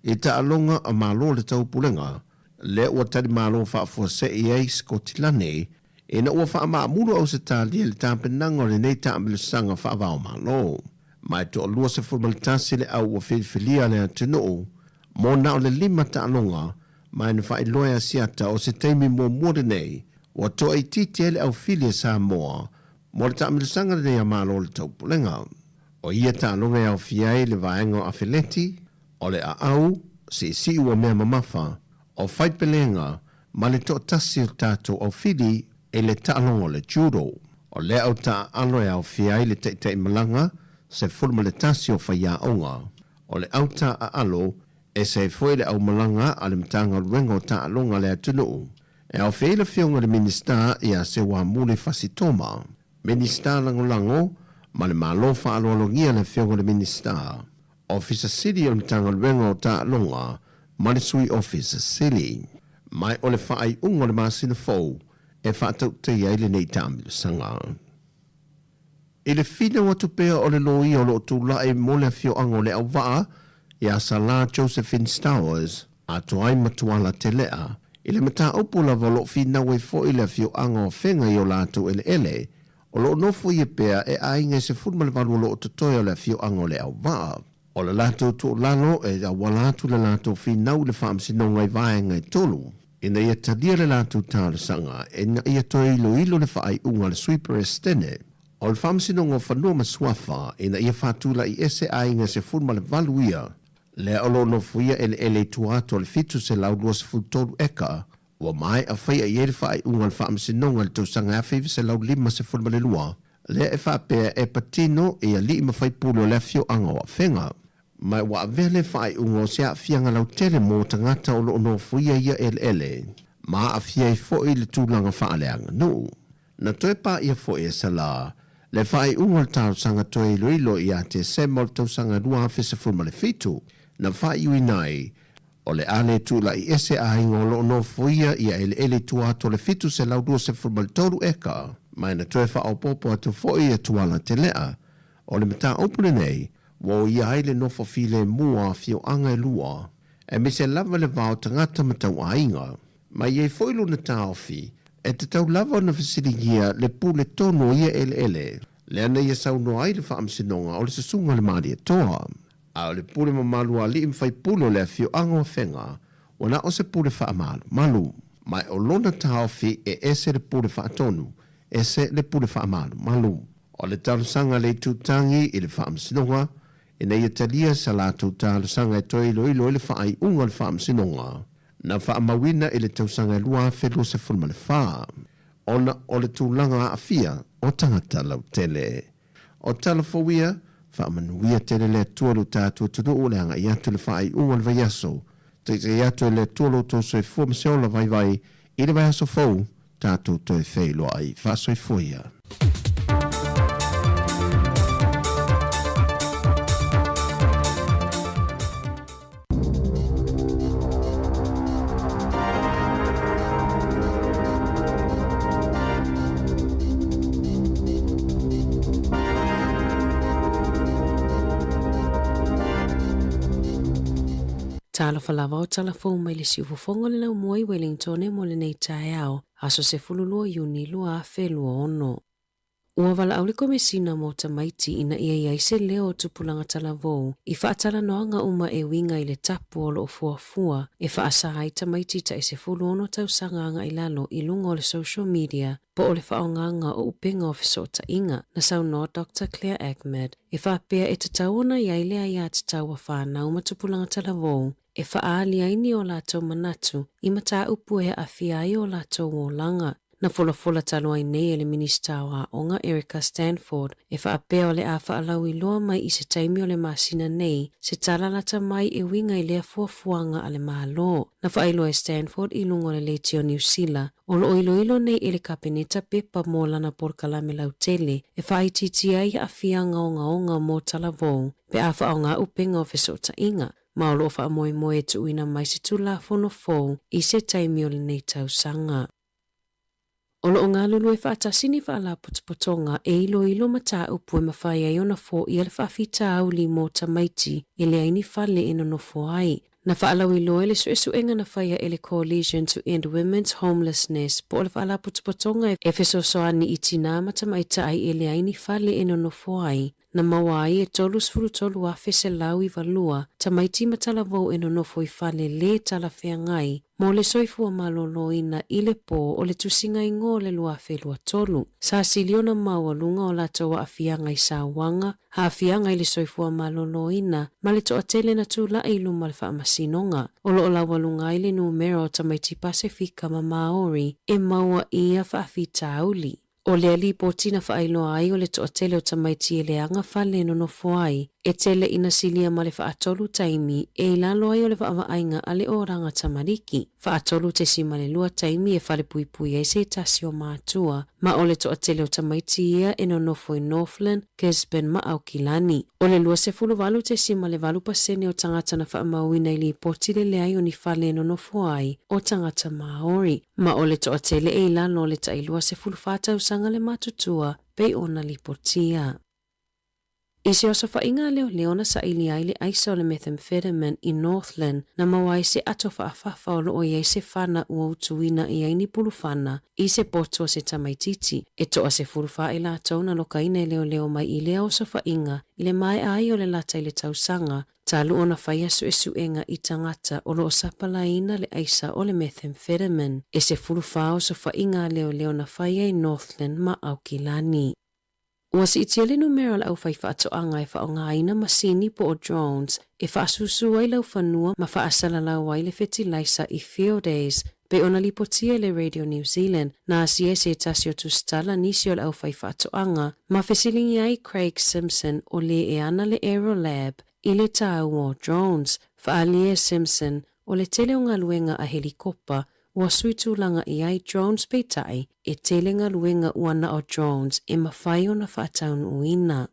I ta alonga a malo le taupulenga, le ua tari malo whaafua se I eis ko tilane, e na ua wha maa muru au se tālia le tāpenanga o le nei tāmilusanga whaavao malo. Mai to lua se formalitasi le au o whiwhilia le atinu, mō na o le lima ta alonga, mai na whai loia siata o se teimi mō mōre nei, o toa I titi ele au filia Sāmoa, mō le tāmilusanga le a malo le taupulenga. O ia ta alonga au fiai le vaenga o awhileti, o le a au, si ua mea mamafa, o whaipelenga, ma le toa tasi o tātou au fili, e le ta alonga le judo, o le au ta aloe au fiai le teitei malanga, se fulma le tasi o whaia onga. O le auta a alo, e se foi le au malanga a le mtanga ruenga o ta alonga le atunu. E au while whionga le minista I a se wā mule fasitoma. Minista lango, ma le malofa aloalongia le whionga le minista. Officer City o le mtanga ruenga o ta alonga, ma le sui Officer City. Mai o le whaai unga le masina fau, e whaatau te iai le nei tāmilu sanga. I le fina watu pea o le loi o lo tula e mole fio ango le au waa, I a sala Josephine Stowers, a toai matuala te lea, I le mata upu la valo fina wei fo I le fio ango whenga I o lato ele, o lo nofo I pea e ainga se furma le valu lo o toia le fio ango le au waa. O le lato to lalo e a walatu le lato fina u le whaamsinonga I vaenga I tolu. Ina ia tadia le lato tāle sanga, e na ia toi ilo le whaai unga le sweeper estene. O le whamsinonga whanua maswafa ina ia whatula I ese ainga se furma le valuia. Le olo no fuia ele tuato le fitu se laudua se fultoru eka. Ua mai a whaia I ele whai unga le whamsinonga le tausanga awhivi se lau lima se furma le lua. Le e whapea e patino e a li ima whai pulo le fio anga wa whenga. Mai wa avele whai unga o sea fianga lau tele mo tangata o lo no fuia ia ele. Ma a fiai fo I le tūlanga whaaleanga no. Na toe pa ia fo e sala, le whae ungol tau sanga toe iloilo i a te semol tau sanga rua fese fulma le fitu, na whae ui nai, o le ale tula i ese a ingo lo no foia ia ele tua to le fitu se laudua se fulma le toru eka, mai na toe wha au popo atu fo ia tuala te lea, o le mata opune nei, wo ia aile no file mua fio anga e lua, e me se lava le vau tangata matau a inga, mai e foilu na taofi, e te tau lava na fasilingia le pule tono ia ele, le ana ia sau no ai le whaamsinonga o le sasunga le maari e toa. A o le pule mamalu a li imwhai pulo le fio anga o whenga, wana o se pule whaamalu, malu, mai o lona taofi e ese le pule whaatonu, ese le pule whaamalu, malu. O le talusanga le tutangi i le whaamsinonga, e nei talia sa la talusanga e toi ilo le whaai unga le whaamsinonga. Na whaamawina i le tausanga lua whelo se fulma le wha. Ona o le tūlanga a fia o tangata lau tele. O talafowia, whaamanuia tele le tualu tātua tunu o le anga i atu le whaai unga le vaiaso. Te i atu le tualu tō soi fua maseola vai i le vaiaso fau tātua toi whelo ai whaasoi foia. Tala falava o tala fau mai le siufofonga le lau mua i Wellington e mo le nei tae ao, aso se fululua iuni lua a whelua ono. Ua wala au le komesina mo tamaiti ina ia iai se leo tupulanga tala vou, i whaatala noanga uma e winga i le tapu o lo fuafua, e whaasahai tamaiti ta e se fulu ono tau sanganga i lalo i lunga o le social media, po o le whaonganga o upenga ofiso o ta inga, na sau no Dr. Claire Ahmed, e whaapea e tatauona iai lea ia tataua whanau ma tupulanga tala vou, e whaali aini o lātou manatu i mata upu e awhiai o lātou o langa. Na fola talo ai nei e le minista wa onga Erica Stanford e whaapea o le a whaalau i loa mai i se taimi o le masina nei se talalata mai e winga i lea fuafuanga a le mahalo. Na whailo e Stanford i lungo le leiti o New Zealand o lo ilo nei e le kapeneta pepa mo lana porkalame lau tele e whaititi ai a whianga onga mo talavou pe a whaonga upenga o fesota inga. Ma o lo wha moe tu uina mai se tula fono fou i se taimi o le nei tau sanga. O lo ngā lulu e whaatasini whaala potopotonga e ilo mata upu e mawhai ai ona fo i al whaafita au li mo tamaiti e le aini whale ino no fo ai. Na whaalau ilo e le suenga na whaia e le Coalition to End Women's Homelessness po o le whaala potopotonga e fesosoani i tina matamaita ai e le aini whale ino no fo ai. Na mawai e tolu a fese lau i valua, tamaiti matalavou e nonofo i whale le tala whengai, mo le soifua malolo ina i le po o le tusinga i ngō le lua whelua tolu. Sa siliona maua lunga o la toa a whianga i sa wanga, ha whianga i le soifua malolo ina, ma le toa tele na tula i luma le whaamasinonga. O lo la walunga i le numero o tamaiti Pasifika ma Maori, e maua ia whaafita auli. O le ali po tina whaailoa ai o le toa tele o tamaiti e le anga whale no nofo ai, e tele ina silia ma le whaatolu taimi e ilalo ai o le whaavaainga a le oranga tamariki. Whaatolu te si ma le lua taimi e whale pui e se tasi o mātua, ma o le toa tele o tamaiti ia e no nofo i Northland, Gisborne ma Aukilani. O le lua se fulu walu te si ma le walu pasene o tangata na whaamauina i li poti le ai o ni whale no nofo ai o tangata Maori. Ma o le toa tele e ilalo o le tailua se fulu whātau sanga le matutua pei ona li potia. I se oso whainga leona sa ili ai le aisa o le methamphetamine i Northland na mawai se ato whaafafa o loo iei se whana ua utuina i aini pulu whana i se poto se tamaititi. E toa se furuwha i la tau na lokaina i leo mai i lea oso whainga i le mai ai o le lata i le tausanga talu ona whaia suenga i tangata o loo sapalaina le aisa o le methamphetamine. E se furuwha oso whainga leona whaia i Northland ma Aukilani. Ua si itia le numero lau whai whaatoanga e whaonga aina masini po o drones e whaasusu ai lau whanua ma whaasala lau ai le fertilizer i field days pe ona lipotia le Radio New Zealand na asia se tasio tu stala nisi o lau whai whaatoanga ma fesilingi ai Craig Simpson o le e ana le Aerolab i le tau o drones. Whaalia Simpson o le tele o ngā luenga a helikopa ua suitulanga I ai drones peitai e telenga luenga uana o drones e mawhai o na whaataunu uina.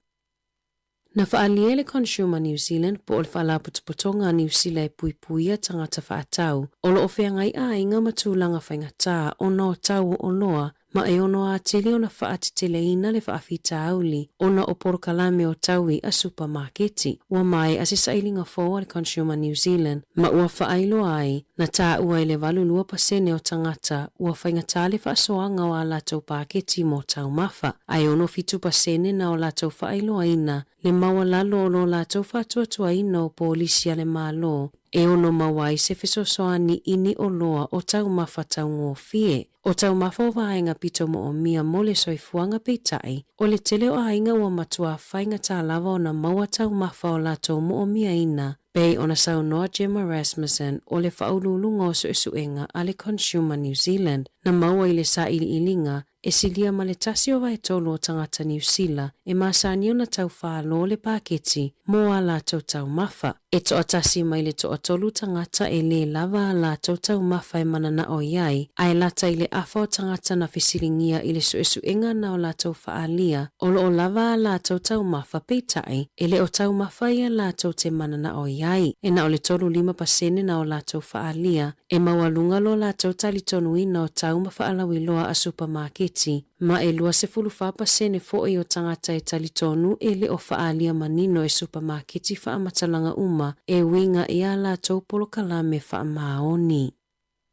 Na whaalia le Consumer New Zealand po o le whaalaputuputonga New Zealand e puipuia tangata whaatau o lo ofeangai a inga matulanga whaingatā o no tau o loa ma e ono a tili o na whaatiteleina le whaafita auli o na o porokalame o taui a supermarketi ua mai a se sailinga fōa le Consumer New Zealand ma ua whaailo ai na tā ua ele valulua pasene o tangata ua whaingatā le whaasoanga o a latou paketi mo tau mafa ai ono fitu pasene na o latou whaailo aina le maua lalo o lo latou whaatuatua ina o polisia le malo e ono mawai se fesosoani ini o loa o tau mafa tau ngōfie. O tau mafa o vaenga pito mo o mia mo le soifuanga peitai, o le tele o ainga ua matua whainga tā lava o na maua tau mafa o latou mo o mia ina, bei ona saunoa Gemma Rasmussen o le whaululunga o suesuenga a le Consumer New Zealand, na maua I le sa ilinga, e silia ma le tasi o vai tolo o tangata New Zealand, e masani o na tau whaalo le paketi, mo a latou tau mafa. E toa tasi mai le toa tolu tangata e le lava a latou tau mafa e manana o iai, ai lata I le afa o tangata na fisilingia I le suesuenga na o latou whaalia, o lo o lava a latou tau mafa peitai, e le o tau mafa I a latou te manana o iai, e na o le tolu 5% na o latou whaalia, e mawalunga lo latou talitonu ina o tau mawhaalawiloa a supermarketi, ma e lua se fuluwhapa sene fo'i o tangata e talitonu e le o whaalia manino e supermarketi whaamatalanga uma e winga I a latou polokalame whaamaoni.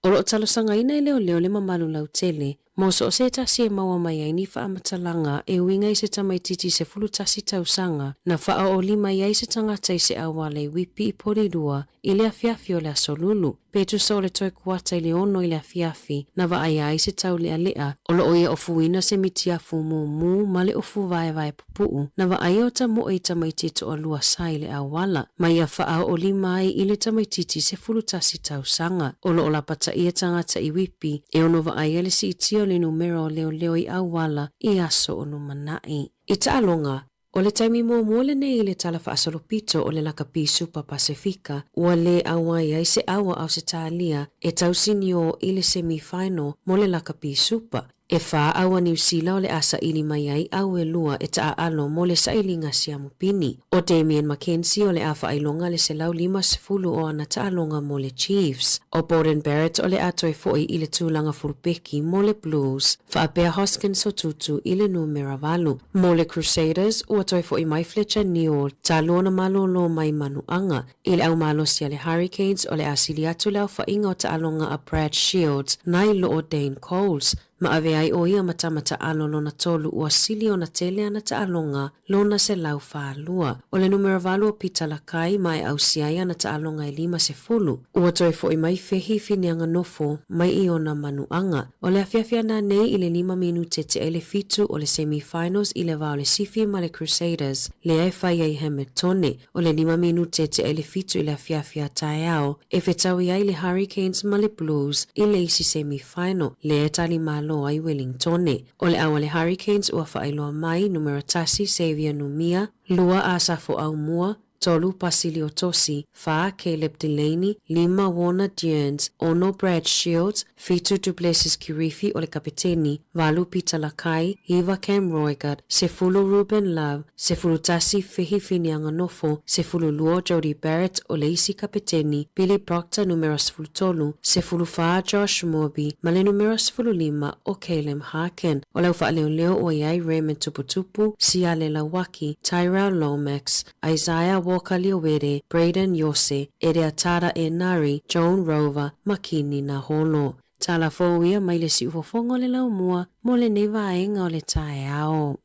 O lo talosanga ina I leo le mamalu lau tele, mo so se tasi e maua mai ai ni whaamatalanga e winga I se tamaititi se fulutasi tausanga na wha o lima I se tangata I se awale wipi I porirua I le afiafi o le asolulu. Petu sa o le toi kuata I le ono I le afiafi na wa ai se tau lea lea o lo oia ofuina se mitiafu mu ma le ofu vai pupuu na wa ai o ta mo I tamaititi o lua sa I le awala ma ia wha o lima ai I le tamaititi se fulutasi tausanga o lo o la pata ia tangata I wipi e ono wa ai le si itio le numero leo I awala I aso o numanai. I taalonga, o le taimi mua le nei le tala whaasolopito o le lakapi Super Pasifika, ua le awai ai se awa au se tālia e tausini o I le semi-final mo le lakapi Super. E wha awa New Zealand o le asa ili mai ai au e lua e taa alo mo le sailinga siamu pini. O Damien Mackenzie o le afa ailonga le se lau 5 o ana taalonga mo le Chiefs. O Borden Barrett o le ato e fo'i I le tūlanga furupeki mo le Blues. Wha Bear Hoskins o tutu I le numera valu. Mo le Crusaders o ato e fo'i mai Fletcher Neal ta luona malo lo mai manuanga. I le au malo sia le Hurricanes o le asili atu lau whainga o taalonga a Brad Shields na I lo o Dane Coles. Ma ave ai o ia matamata alo lona tolu ua sili o na tele ana taalonga lona se lau whaalua. O le numero valu o Pita Lakai mai au siai ana taalonga I 50. Ua toi fo'i mai fehi finianga nofo mai I ona manuanga. O le afiafia na nei I le 5 minute te ele fitu o le semi-finals I le vao le sifi ma le Crusaders. Le ai whai ai Hamiltone. O le 5 minute te ele fitu I le afiafia taeao. E fetawi ai le Hurricanes ma le Blues I le isi semi-final. Le etali malo ai Wellingtone. O le awa le Hurricanes ua whaailoa mai numero tasi Xavier Numia, lua a safo au mua, tolu Pasilio Tosi, fa Caleb Delaney, 5 Warner Dearns, ono Brad Shields, fitu Duplessis Kirifi o le kapiteni, valu Peter Lakai, Eva Cam Roigard, sefulu Ruben Love, sefulu tasi Fehi Finianga Nofo, sefulu luo Jody Barrett o le isi kapiteni, Billy Proctor numero sefulu tolu, sefulu fa Josh Morby, male numero sefulu 5 o Caleb Harkin, o lau fa leo o iai Raymond Tuputupu, Siale Lawaki, Tyrell Lomax, Isaiah Walker Liowere, Braden Yose, Ere Atara e Nari, Joan Rover, Makini na holo. Tala fōia mai le si ufofongo le lau mua, mo le neva ainga o le tae ao.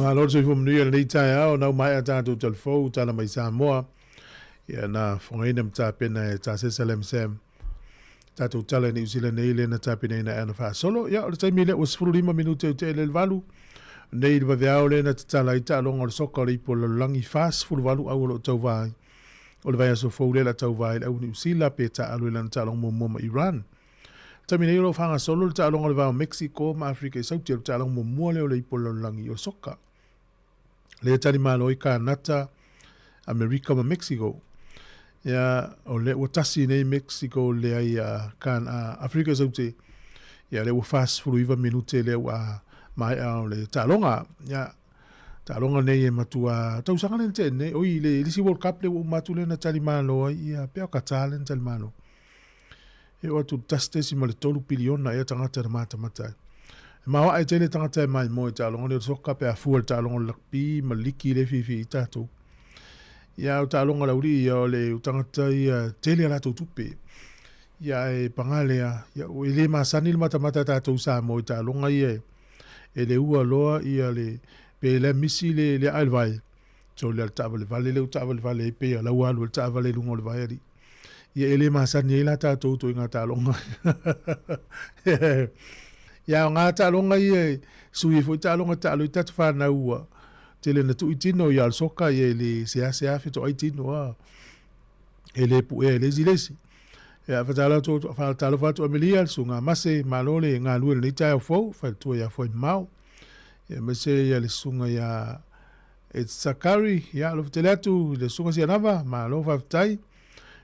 Lord se fumni le tai ao na mai ata tu telefo tala mai Sāmoa ia na fongaina mta pena ta se salem sem ta tu tala New Zealand nei le na ta pena na ana fa solo ia o tai mile was 5 minute te le valu nei va vea le na tala ita longa o sokori po lo langi fast fulu valu au lo tau vai o le vai so fo le la tau vai au New Zealand pe ta alu le na tala mo Iran Tamina ilo fanga solo le talonga le va Mexico ma Africa sau te talonga mo mo le i polo langi o soka. Le tali malo i Kanata America ma Mexico. Ya o le watasi nei Mexico le ai kan Africa sau te ya le fast fruiva minute le wa mai le talonga ya talonga nei e matua tau sanga le tene o i le lisi World Cup le matu le na tali malo ia pe ka talen tali malo. E o tu taste si male tolu piliona e tangata de mata mata. Ma wa e tele tangata mai mo talonga le soka pe a fuel talonga le pi maliki le fifi tato. Ya o talonga la uri ya le tangata ia tele la tupe. Ya e pangale ya o le masani le mata mata tato Sāmoa talonga ia e le ua loa ia le pe le misi le alvai. So le tavale vale le tavale vale pe la ua le tavale lungo le vai. Ia ele masani la tato to inga talonga. Ya nga talonga ia sui foi talonga talo i tatu whana ua. Tele na tu itino ia al soka ia ele sea fito aitino a. Ele pu ele zilesi. Ya fatala to fatala fatu amelia sunga mase malole nga lue ni tai fo fatu ya foi mau. Ya mase ya le sunga ya it's sakari ya lo telatu le sunga sia nava malo fatai.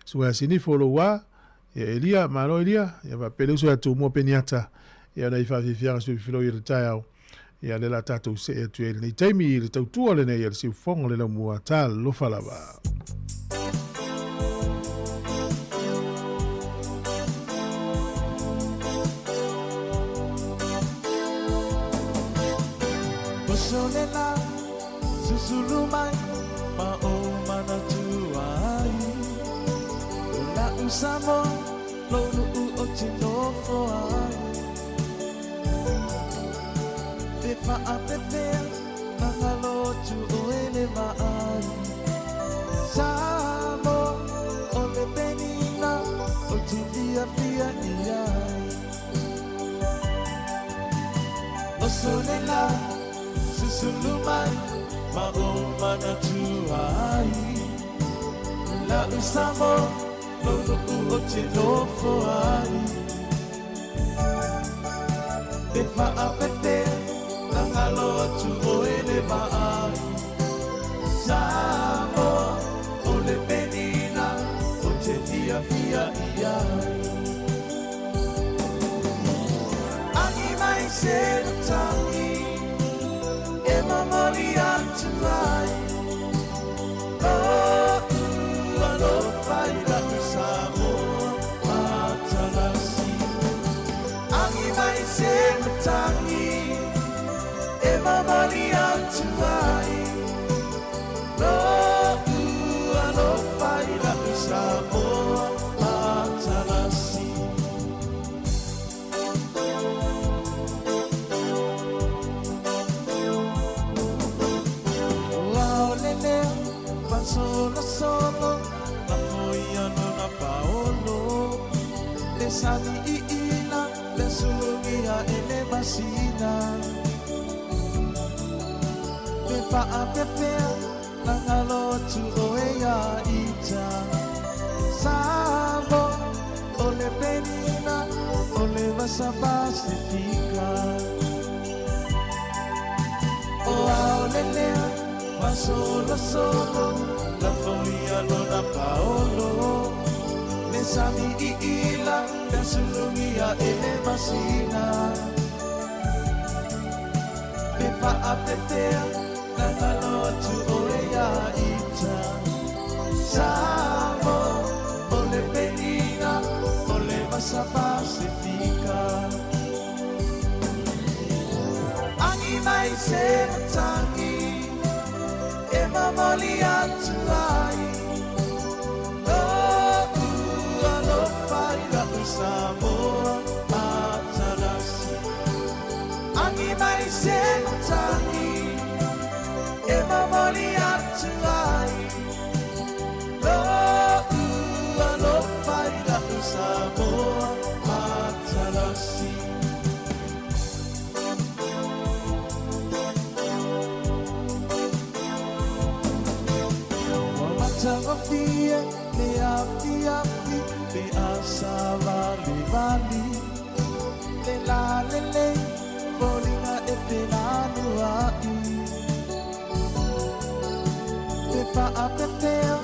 Sunga sini followa ya elia malo elia ya va pele so ya tu mo peniata ya na ifa fifia so filo ya tai ya le la tatu se tu ele ni taimi le tau le ne ya si fonga le mo tal lo falava. Solela susulumai ma o mana tuai la usamo lo o tinofo ai te fa apete na lo tu o ele vai Samo o le benina o tindia fia iai o solela Sulumai ma o mana tuai la usamo lo o te lofo ai te fa apete na ngalo tu o ele mai Samo o le penina o te fia iai Ani mai se tangi Mamali antuai Oh, ano fai la Sāmoa matalasi Angi mai se matangi E mamali antuai Oh, ano fai la Sāmoa matalasi Solo la foia non paolo le sani ina le sugia e le basina me fa a pefea la ngalo tu oea ita Samo o le penina o le vasa pacifica o ao le lea ma solo la folia non ha paolo le sami ila le sulungia e le masina me fa apetea la ngalo tu oea ita Samo o le penina o le masa pacifica Angi mai se tangi Mamali antuai Oh, ano fai la Sāmoa matalasi Angi mai se tangi E mamali antuai Oh, ano fai la Sāmoa matalasi Fia, le a fia, le a sa vali vali lele Folinga e penanua Te paa pepea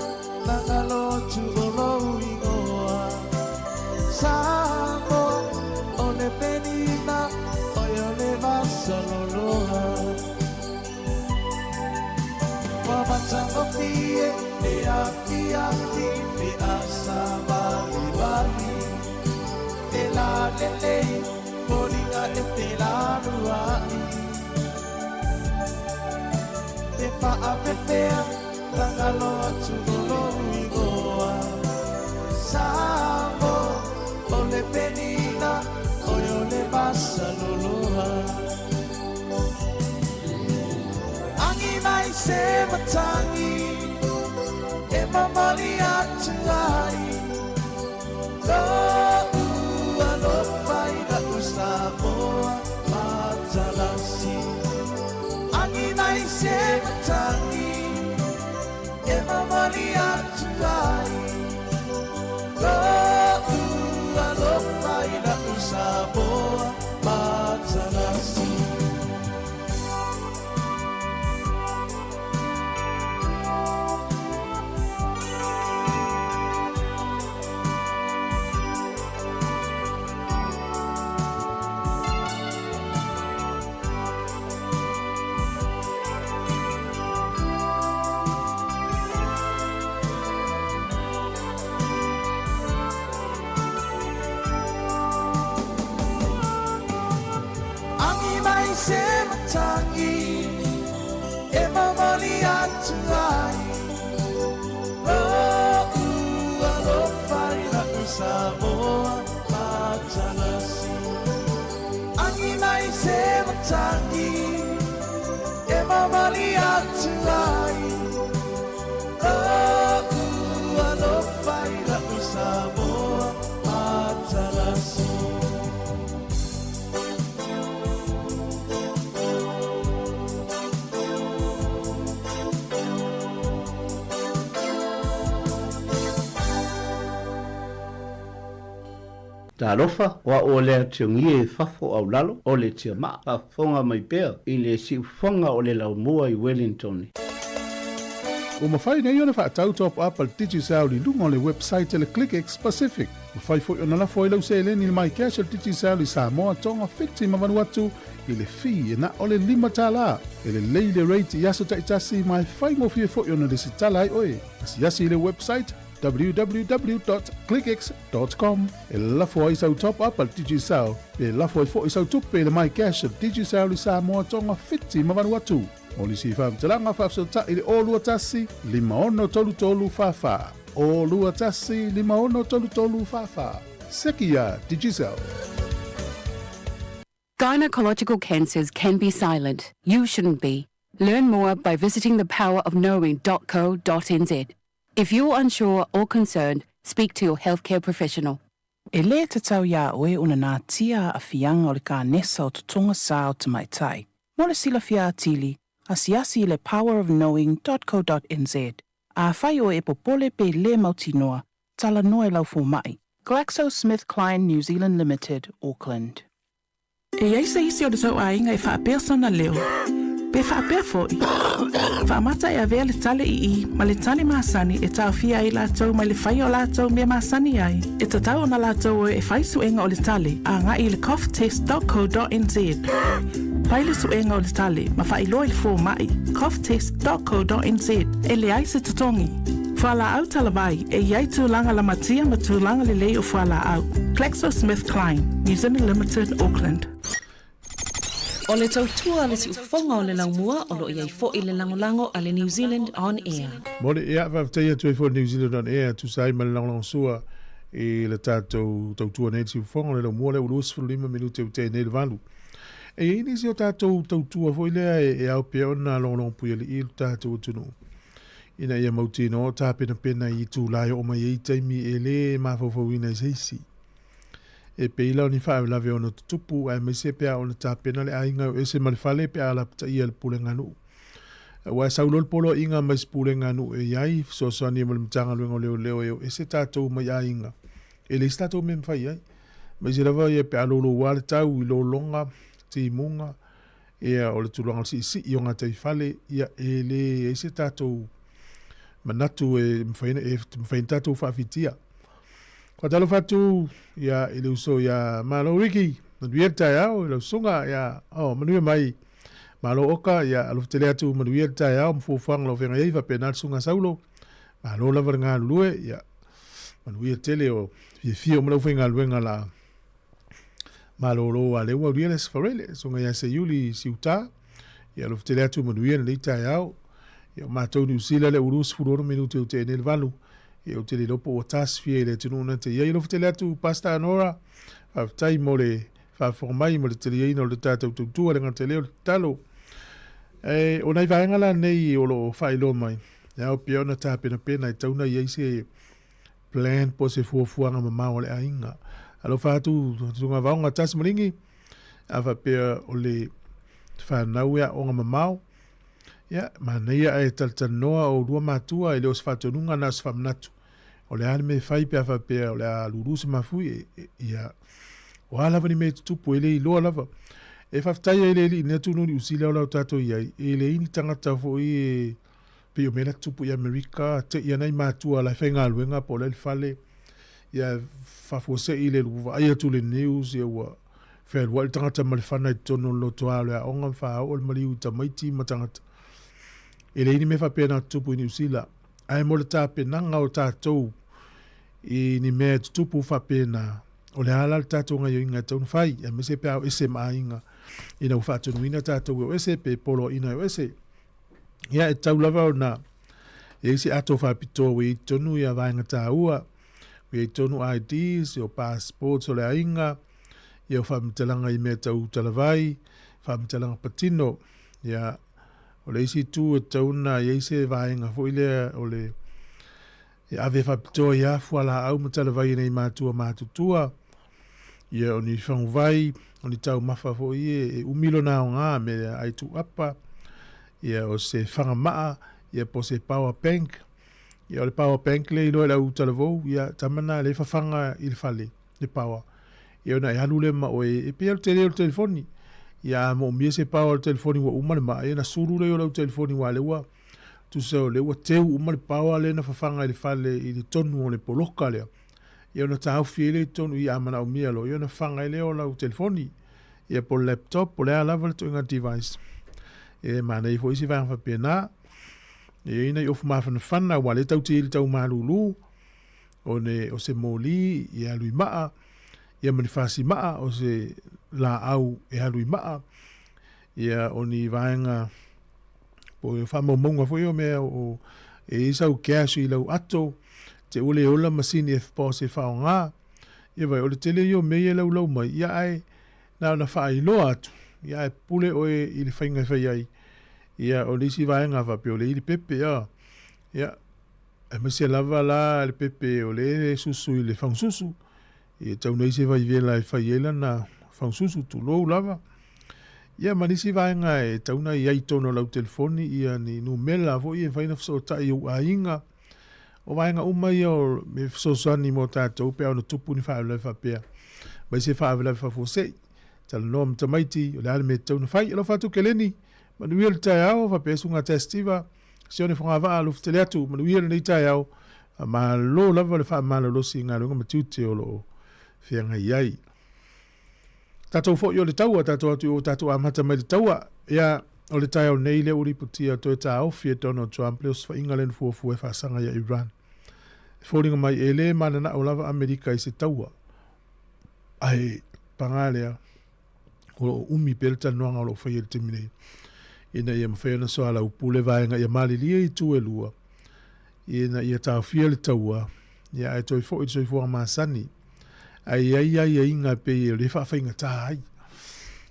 Nangalo tu olo ingoa Sāmoa Ole penina Oyo le masaloloa Mamatanga fie E aki Me asa vali vali E la lele Folinga e te la nuai Te paa pepea Tangalo atu lolo ingoa Sāmoa Ole penina Oyo le masaloloa Angi mai se matangi E mamali atu ai Lo ua lo fai na Sāmoa matalasi Angi mai se matangi E mamali atu ai Lo ua lo fai na Sāmoa matalasi Se matangi E mamali atu ai Lo ua lo fai na Sāmoa matalasi Angi mai se matangi E mamali atu ai Lo ua lo fai na Sāmoa matalasi Talofa wa o le tiongi e fafo au lalo o le tia maa a fonga mai pea I le si fonga o le lau mua I Wellington. O mawhai nei ona whaatau top up al DigiSal li lunga o le website le ClickX Pacific. Mawhai fo ona la fo ilau se eleni le mai cash al DigiSal I Sāmoa tonga whiti mawanu atu I le fi e na o le 5 tala. E le leile rate I aso taitasi mai whai ngofie fo ona le si tala ai oe. Asi le website www.clickx.com e lafo ai sau top up al DigiSal e lafo ai fo i sau tupe le mai cash al DigiSal I Sāmoa tonga whiti mawanu atu o li si whamtalanga whafsota I le olua tasi 533 whawha olua tasi 533 whawha Sekia DigiSal. Gynecological cancers can be silent. You shouldn't be. Learn more by visiting thepowerofknowing.co.nz. If you're unsure or concerned, speak to your healthcare professional. E le te tau ia oe una nā tia a fianga o le ka nesa o tutonga sā o te mai tai. Mo le sila fia atili, asiasi le powerofknowing.co.nz. A whai o e popole pe le mautinoa, tala noe lau fu mai. GlaxoSmithKline New Zealand Limited, Auckland. E ai se isi o le tau ainga e wha persona leo. Pe wha pia foi. Wha mata e avea le tale I, ma le tale maasani e tau fia ai lātou ma le whai o lātou mea maasani ai. E tatau na lātou e whai suenga o le tale, a ngā I le coughtest.co.nz. Pai le suenga o le tale, ma whai loa le fō mai, coughtest.co.nz. E le ai se tutongi. Whala au talawai e iai tūlanga la matia ma tūlanga le lei o whala au. GlaxoSmithKline, New Zealand Limited, Auckland. O le tautua le si ufonga o le laumua o lo iai fo I le langolango a le New Zealand On Air. Mo le ea whafteia tui fo New Zealand On Air tu sai ma le langolango sua e le tātou tautua nei si ufonga o le laumua le ulus 5 minute u te nei le valu. E ini si o tātou tautua fo I lea e au pia ona langolango puia li ilu tātou tunu. Ina ia mautino o tā pena I tū lai o mai e taimi e le mawhawhawina I seisi. E peila o ni whae lawe ono tutupu ai mai se pia ona tā pena le ainga o ese malifale pia ala pita ia le pule nganu. Wa saulol polo inga mai pule nganu e iai so ni mal mtanga luengo leo e ese tātou mai ainga. E le tātou me mwhai ai. mai se lava ia pe alolo wale tau I lo longa ti munga ia o le tulanga si I o ngā taifale ia e le e se tātou manatu e mwhaina tātou whaafitia. Kwa talo whatu ia e le uso ia malo wiki manuia tai au le sunga ia manuia mai malo oka ia alo tele atu manuia tai au mfuafang lo venga iva penal sunga saulo malo lava ngā lue ia manuia tele o fio malo venga luenga la malo lo ale wa rieles farele sunga ia se yuli siuta ia alo tele atu manuia le tai au ia matou ni usila le urus furoro minuto te nel valu ia o tele lopo o tasfia le tununa te ia alo tele atu pasta anora af tai mole fa formai mo le tele ino le tātou tutua le ngā tele o talo o nei vaenga la nei o lo whailo mai ia o pia ona tā pena I tauna I se plan po se fuafuanga mamau le ainga alo whātu tunga vaunga tas maringi awa pia o le whanau ia o ngā mamau ia ma nei e taltanoa o rua mātua I le os whatonunga na os whamnatu o le ane me whai pia awa pia o le a luruse mafui ia o ala vani me tupu ele I loa lava e whaftai ele ili ina tunu ni usile o lau tato iai ele ini tangata fo I pe o mena tupu I Amerika te ia nei mātua la whenga luenga po le fale ia whafose I le luwa ai atu le news ia ua whelua le tangata malifana I tono lo toa le a onga wha o le maliu ta maiti ma tangata ele ini me whapena tupu ni usila ai mo le tā penanga o tātou I ni mea tupu whapena o le ala tātou ngai o inga taunu whai a me se pe au ese maa inga ina u whaatunu ina tātou o ese pe polo ina o ese ia e tau lava o na e isi ato whapito we I tonu ia vaenga tā ua we I tonu IDs o passports o le ainga ia o whamitelanga I mea tau talavai whamitelanga patino ia o le isi tu e tauna ia isi vaenga fo ile o le ia ave whapito ia fuala au matalavai nei mātua mātutua ia o ni whangwai, o ni tau mawha fo e umilo na o ngā me ai tu apa, ia o se whangamaa, ia po se power bank, ia o le power bank le ilo e lau talavou, ia tamana le whawhanga I le whale, le power. Ia o na e halu le ma o e pia o tele o telefoni, ia mo mia se power o telefoni wa umale ma, ia na suru le o lau telefoni wa le ua, tu se o le ua teu umale power le na whawhanga I le whale I le tonu o le poloka lea. Ia na tau fiele tonu I amana o mia lo. Ia na whanga I leo lau telefoni. Ia po laptop, po lea lava le toinga device. E mana I fo isi vanga whapena. Ia ina I ofu mawhana whana, wale tau te ili tau malulu. O se moli, ia lui maa. Ia mani whasi maa, o se la au e halui maa. Ia o ni vanga, po e whama monga fo io mea o e isau cash I lau ato. Te ule ola masini e po se whao ngā. Ia vai, ole tele io mea lau lau mai. Ia ai, nao na whaai loa atu. Ia ai pule oe I le whainga whai ai. Ia o lisi vaenga whape o le ili pepe ia. Ia, e mese lava la le pepe o le susu I le whang susu. Ia tau nei se vai vela e whai ela na whang susu tu lou lava. Ia manisi vaenga e tauna I ai tono lau telefoni. Ia ni numela vo I e whaina fso tai u a inga. O vaenga umai o me sosani mo tātou pia ona tupu ni whaavela whapea. Mai se whaavela whafosei. Tala noa mtamaiti o le ale me tauna whai. Alo whatu keleni. Manuia le tai au whapea sunga testiva. Se one whangawha alufu tele atu. Manuia le tai au. Ma lo lava le wha mana losi ngā runga matiute o lo whianga iai. Tātou fo i o le taua. Tātou atu o tātou amata mai le taua. Ia o le tai au nei le uri putia to e tā au fia Donald Trump le os wha inga len fuafu e whaasanga ia Iran. Fōringa mai e le mana na o lava Amerika I se taua. Ai, pangalea, o umi pelta noanga o lo whai e temine. Ina ia mawhai na soa la upule vaenga ia malilia I tu e lua. Ina ia tau fia le taua. Ia ai toi fo I toi fuanga maasani. Ai inga pe i le whawhainga tā ai.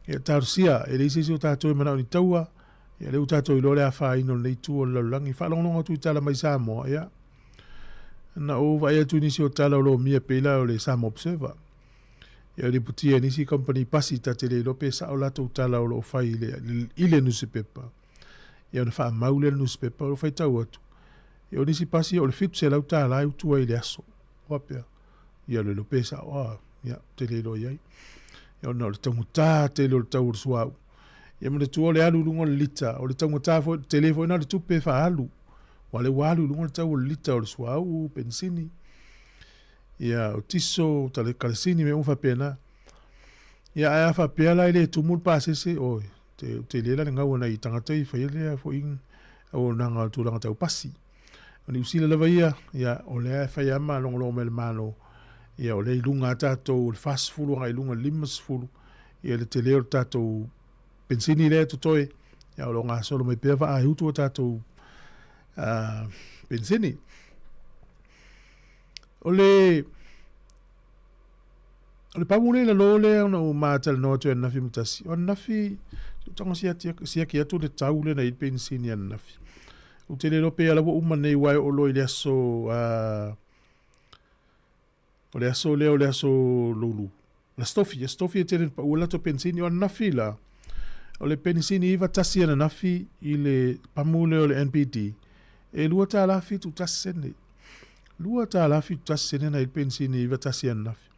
Ia tau sia, e le isi o tātou mana o ni taua. Ia leu tātou I lore a wha ino nei tu o laulangi. Whalongonga tu I tala mai Sāmoa, ia. Na o vai atu nisi o tala o lo mia pela o le Sāmoa Observer. Ia le putia nisi company pasi ta te le lope sa o lato tala o lo fai ile newspaper. Ia na wha maule newspaper o fai tau atu. Ia nisi pasi o le fitu se lau tala ai utua I le aso. Wapea. Ia le lope sa o ia te le lo iai ia ona o le tangutā te lo le tau suau ia mele tua le alu lunga le lita o le tangutā fo te le fo ina le tupe fa alu wa le walu lunga le tau le lita o le suau pensini ia o tiso ta le kalesini me ufa pena ia aia fa pela ile tumul pasese oi te le la ngau na i tangata i fa ile fo in o nanga tu langa tau pasi ni usila lava ia o le fa ia ma longo mel malo ia o le lunga tato le fast fulu ngai lunga limas fulu ia le te leo tato pensini le to toi ia o longa solo me peva a hutu tato pensini o le pamule la lole ona o matal no to na fi mutasi o na fi tonga sia ki atu le taule na i pensini na fi o te le lope ala wo umane wai o lo ile so o le aso lulu la stofi te pa ula to pensini o na fi la o le pensini iva tasi na nafi i le pamule o le NPD e lua ta la fi tu tasene na i pensini iva tasi na nafi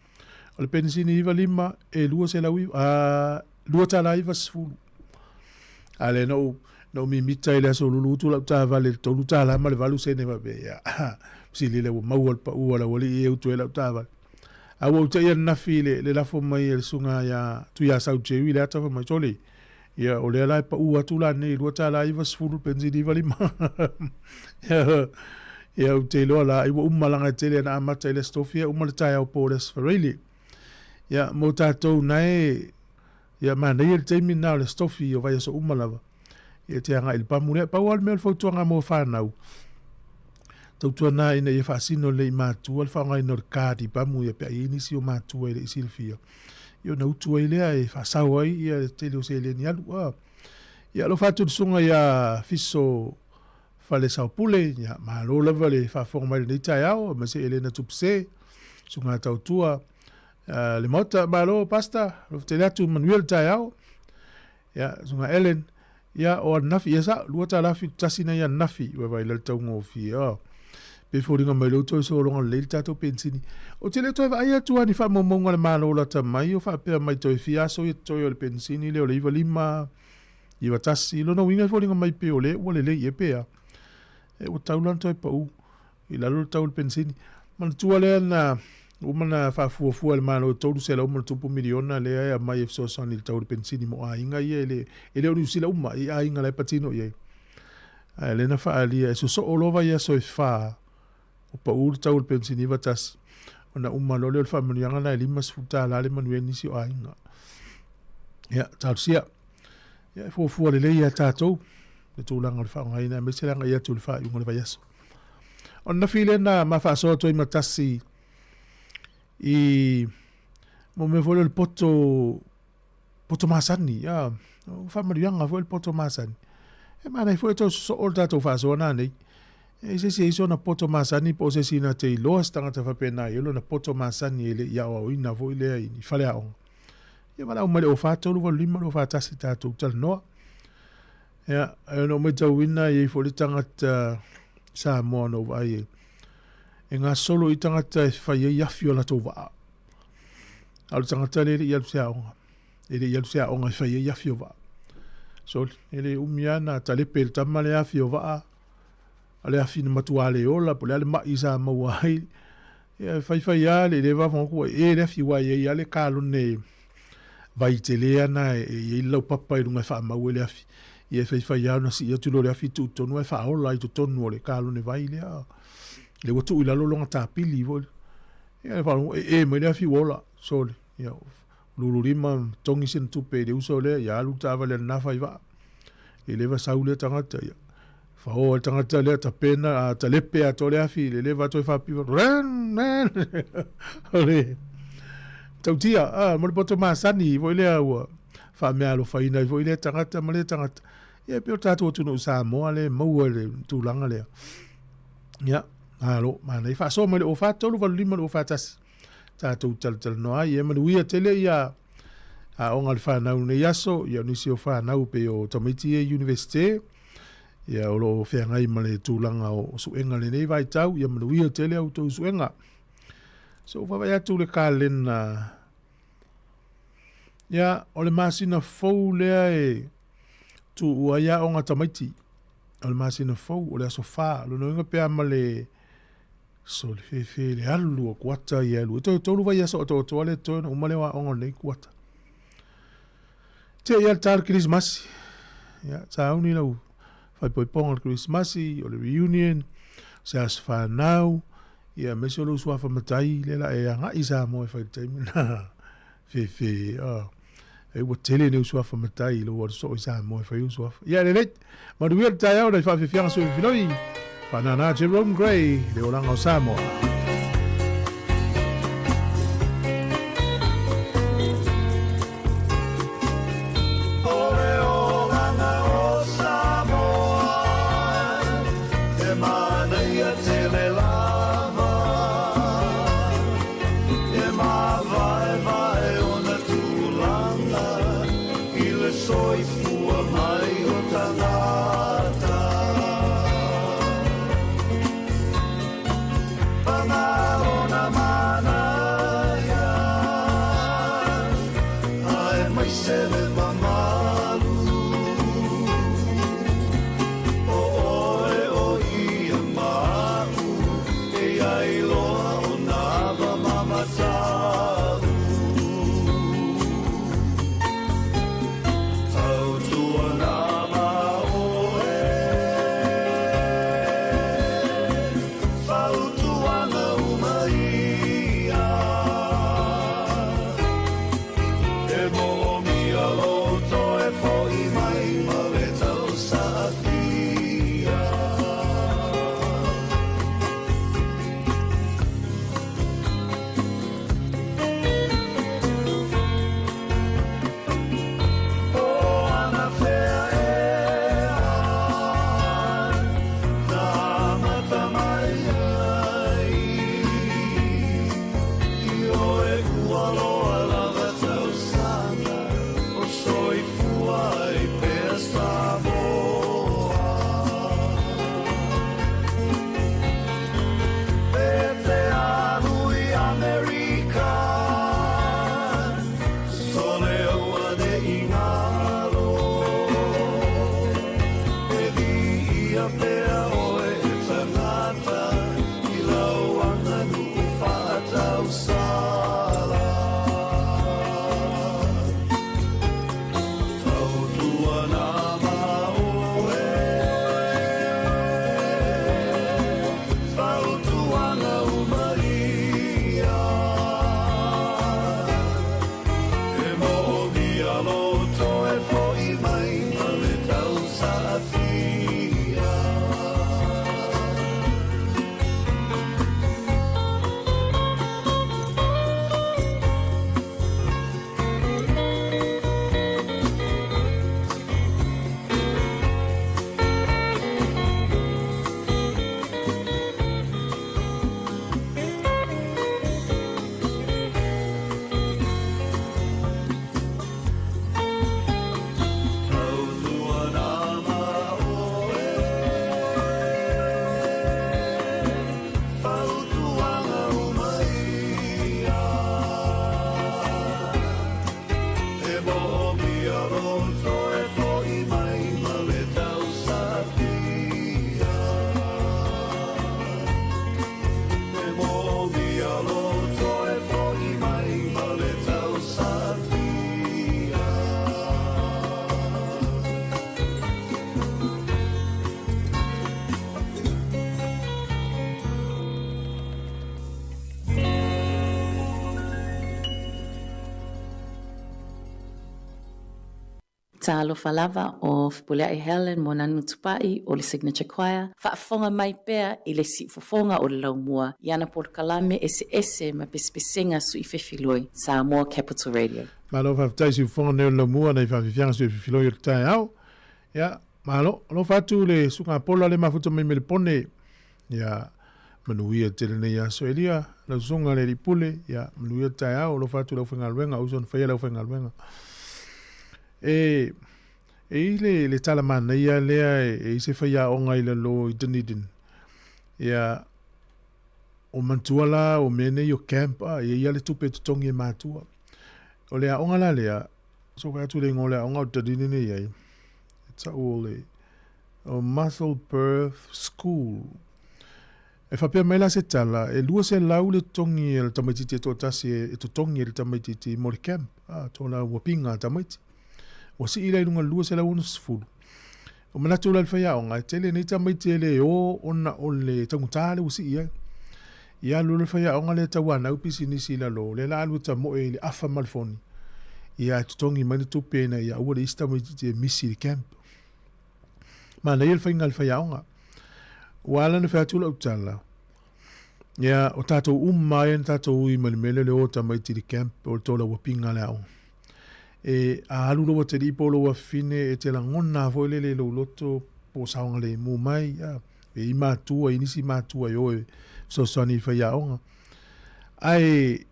o le pensini iva lima e lua se la lua ta la iva sfulu ale no mi mita ile so lulu tu la ta vale to lu ta la ma le valu se ne va be ya si le mau pa u la wali e tu la ta vale a wo te ia na file le la fo mai el sunga ya tu ya sau che wi la ta fo mai tole ya o le la pa u atu la ne lu ta la iva sfulu pensini vale ma ya o te lo la i wo malanga te le na ma te le stofia o mal ta ya o poles for really ya mo ta to nai ya ma nei te mi na le stofi o vai so malava e te anga il pamune pa wal mel fo tuanga mo fa nau tau tuana ina e fasino le matu al fa ngai nor kadi pamu e pe ini si o matu e silfio io na utu ele e fa sawai ia te lo se le ni alu ia lo fatu sunga ya fiso fale sa pule ya ma lo le vale fa formal ni taiao ma se ele na tupse sunga tau tua le mota balo pasta lo te latu manuel taiao ya sunga Ellen ya o nafi ya sa luata la fi tasina ya nafi wa vai le tau ngofi pe foringa mai lo to so longa le tato pensini o te le to va ia tu ani fa momonga le malo la ta mai o fa pe mai to fi aso i to le pensini le o le lima i va tasi lo no winga foringa mai pe o le ye pe e o tau lan to pa u i la lo tau le pensini man tu ale na o mana fa fu al malo to se la o tupu miliona le ai mai so son il tau pensini mo a inga ye ele o sila uma i a inga le patino ye le na fa ali so olova ye so fa o pa ur tau pensini va tas ona uma lo le fa miliona na limas futa la le manuel ni si a inga ya tau sia ya fu le ya tato le tu langa fa ngai na me sela ngai tu fa inga le va yaso ona file na ma fa so to i matasi i mo me vole il poto masani ya fa marianga vo il poto masani e ma nei foi to so olta to fa so na nei e se iso na poto masani po se sina te lo stanga te fa pena yo na poto masani ele ya o ina vo ile ni fale a on e mala o male o fa to lo lima lo fa tasi ta to tal no ya no me tau ina e fo le tanga Sāmoa no vai e ngā solo i tangata e whai e iafio la tō waa. Alu tangata le i alu sea onga. Ele i alu sea onga e whai e iafio waa. So, ele umiana ta lepe le tama le iafio waa. Ale afi na matua le ola, po le ale mai sa mawai. E whai ale le wawongu e le afi wai e ale kālo ne vai te lea na e lau papa i runga wha mau le afi. I e whai ana si i atu lo le afi tu tonu e wha ola i tu tonu o le kālo ne vai lea. Le watu ila longa tapili vol ya fa me le fi wola so ya lulurima tongi sen tupe de uso le ya lu tava le na fa iva ele va saule tangata ya fa o tangata le ta pena ta lepe a tole afi le va to fa pi ren ole tautia mo poto masani vo le wa fa me alo fa ina vo le tangata mo le tangata ya pe ta to tu no Sāmoa le mo le tu langa le ya alo mana fa so mo o fa tolu va lima o fa tas ta tu tal no ai e mo ia tele ia a on al fa na un yaso ia ni si o fa na pe o tomiti university ia o lo fe ngai male tu langa o su enga le nei vai tau ia mo ia tele o tu su enga So fa ya tu le kalena. Ya o le masina fou lea e tu ua ia o ngata maiti. O le masina fou o le asofa. Lo no inga pea ma le so le fefe le alu o kuata i alu. Tolu vai asa o to ale toina umale wa ongo nei kuata. Te ia tal Christmas. Ya tauni lau. Fai poiponga Christmas o le reunion. Se asfa now. Ia meso lo suafa matai le la e anga isa mo e fai taimina. Fefe e wa tele ne suafa matai lo wa so isa mo e fai suafa. Ia le let. Ma duia tai au dai fa fianga so filoi. Fanana Jerome Gray le oranga o Sāmoa. Talofa lava o Fipulea Helen mo nanu tupai o le Signature Choir. Whaafonga mai pea i le sifofonga o le laumua. Iana Porkalame ese ma pespesenga sui fefiloi. Sāmoa Capital Radio. Malo whaftai sifofonga neo laumua na i whawhiwhianga sui fefiloi o tai au. Ia, malo, lo whatu le suka pola le mafuta mai me le pone. Ia, manuia tele nei aso elia. La sunga le ripule. Ia, manuia tai au. Lo whatu lau whengalwenga. Uson whaia lau whengalwenga. E le tala mana ia lea e se whaia o ngai le lo I dunidin. Ia o mantua la o mene yo camp ia le tupe tutongi e matua. O lea onga la lea, so kai atu le ngolea onga o tadini ne iai. It's a ole. O Muscle Birth School. E whapea mai la se tala, e lua se lau le tongi e le tamaititi e tō tasi e to tongi e le tamaititi mo le camp. Tō la wapinga tamaiti. O si ila ilunga lua se lau ono sifuru. O manatu la le whaia onga, e tele nei tamaiti e le o ona o le tangutale o si ia. Ia lua le whaia onga le tawana upisi nisi la lo, le la alu ta mo e le afa malfoni. Ia to tongi mani tupe na ia ua le ista tamaititi e misi le camp. Ma nei le whainga le whaia onga. Wala na whea tula utala. Ia, o tātou umai na tātou ui mele le o tamaiti di camp o le tōla wapinga le au. E a alu loa te ripo loa fine e te la ngona fo le lo loto po saonga le mu mai. E i mātua, inisi mātua i oe so sani whaia onga. Ai,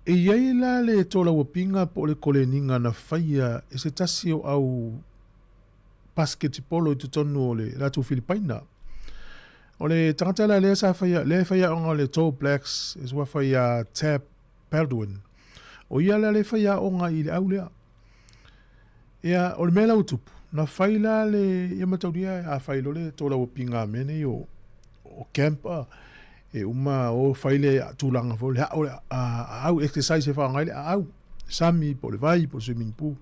e iei la le tōla wapinga po le kole ninga na whaia e se tasi o au basketi polo i tutonu o le ratu Filipaina. O le tangata la le sa whaia, le whaia onga le Tall Blacks, e sua whaia Tab Baldwin. O ia la le whaia onga i le au lea. Ia, o le mea lau tupu, na whaila le ia matauria a whailo le tōla wapinga mene o campa, e uma o whaile tūlanga fo, le au exercise e whaangai le au, sami, po le vai, po swimming pool.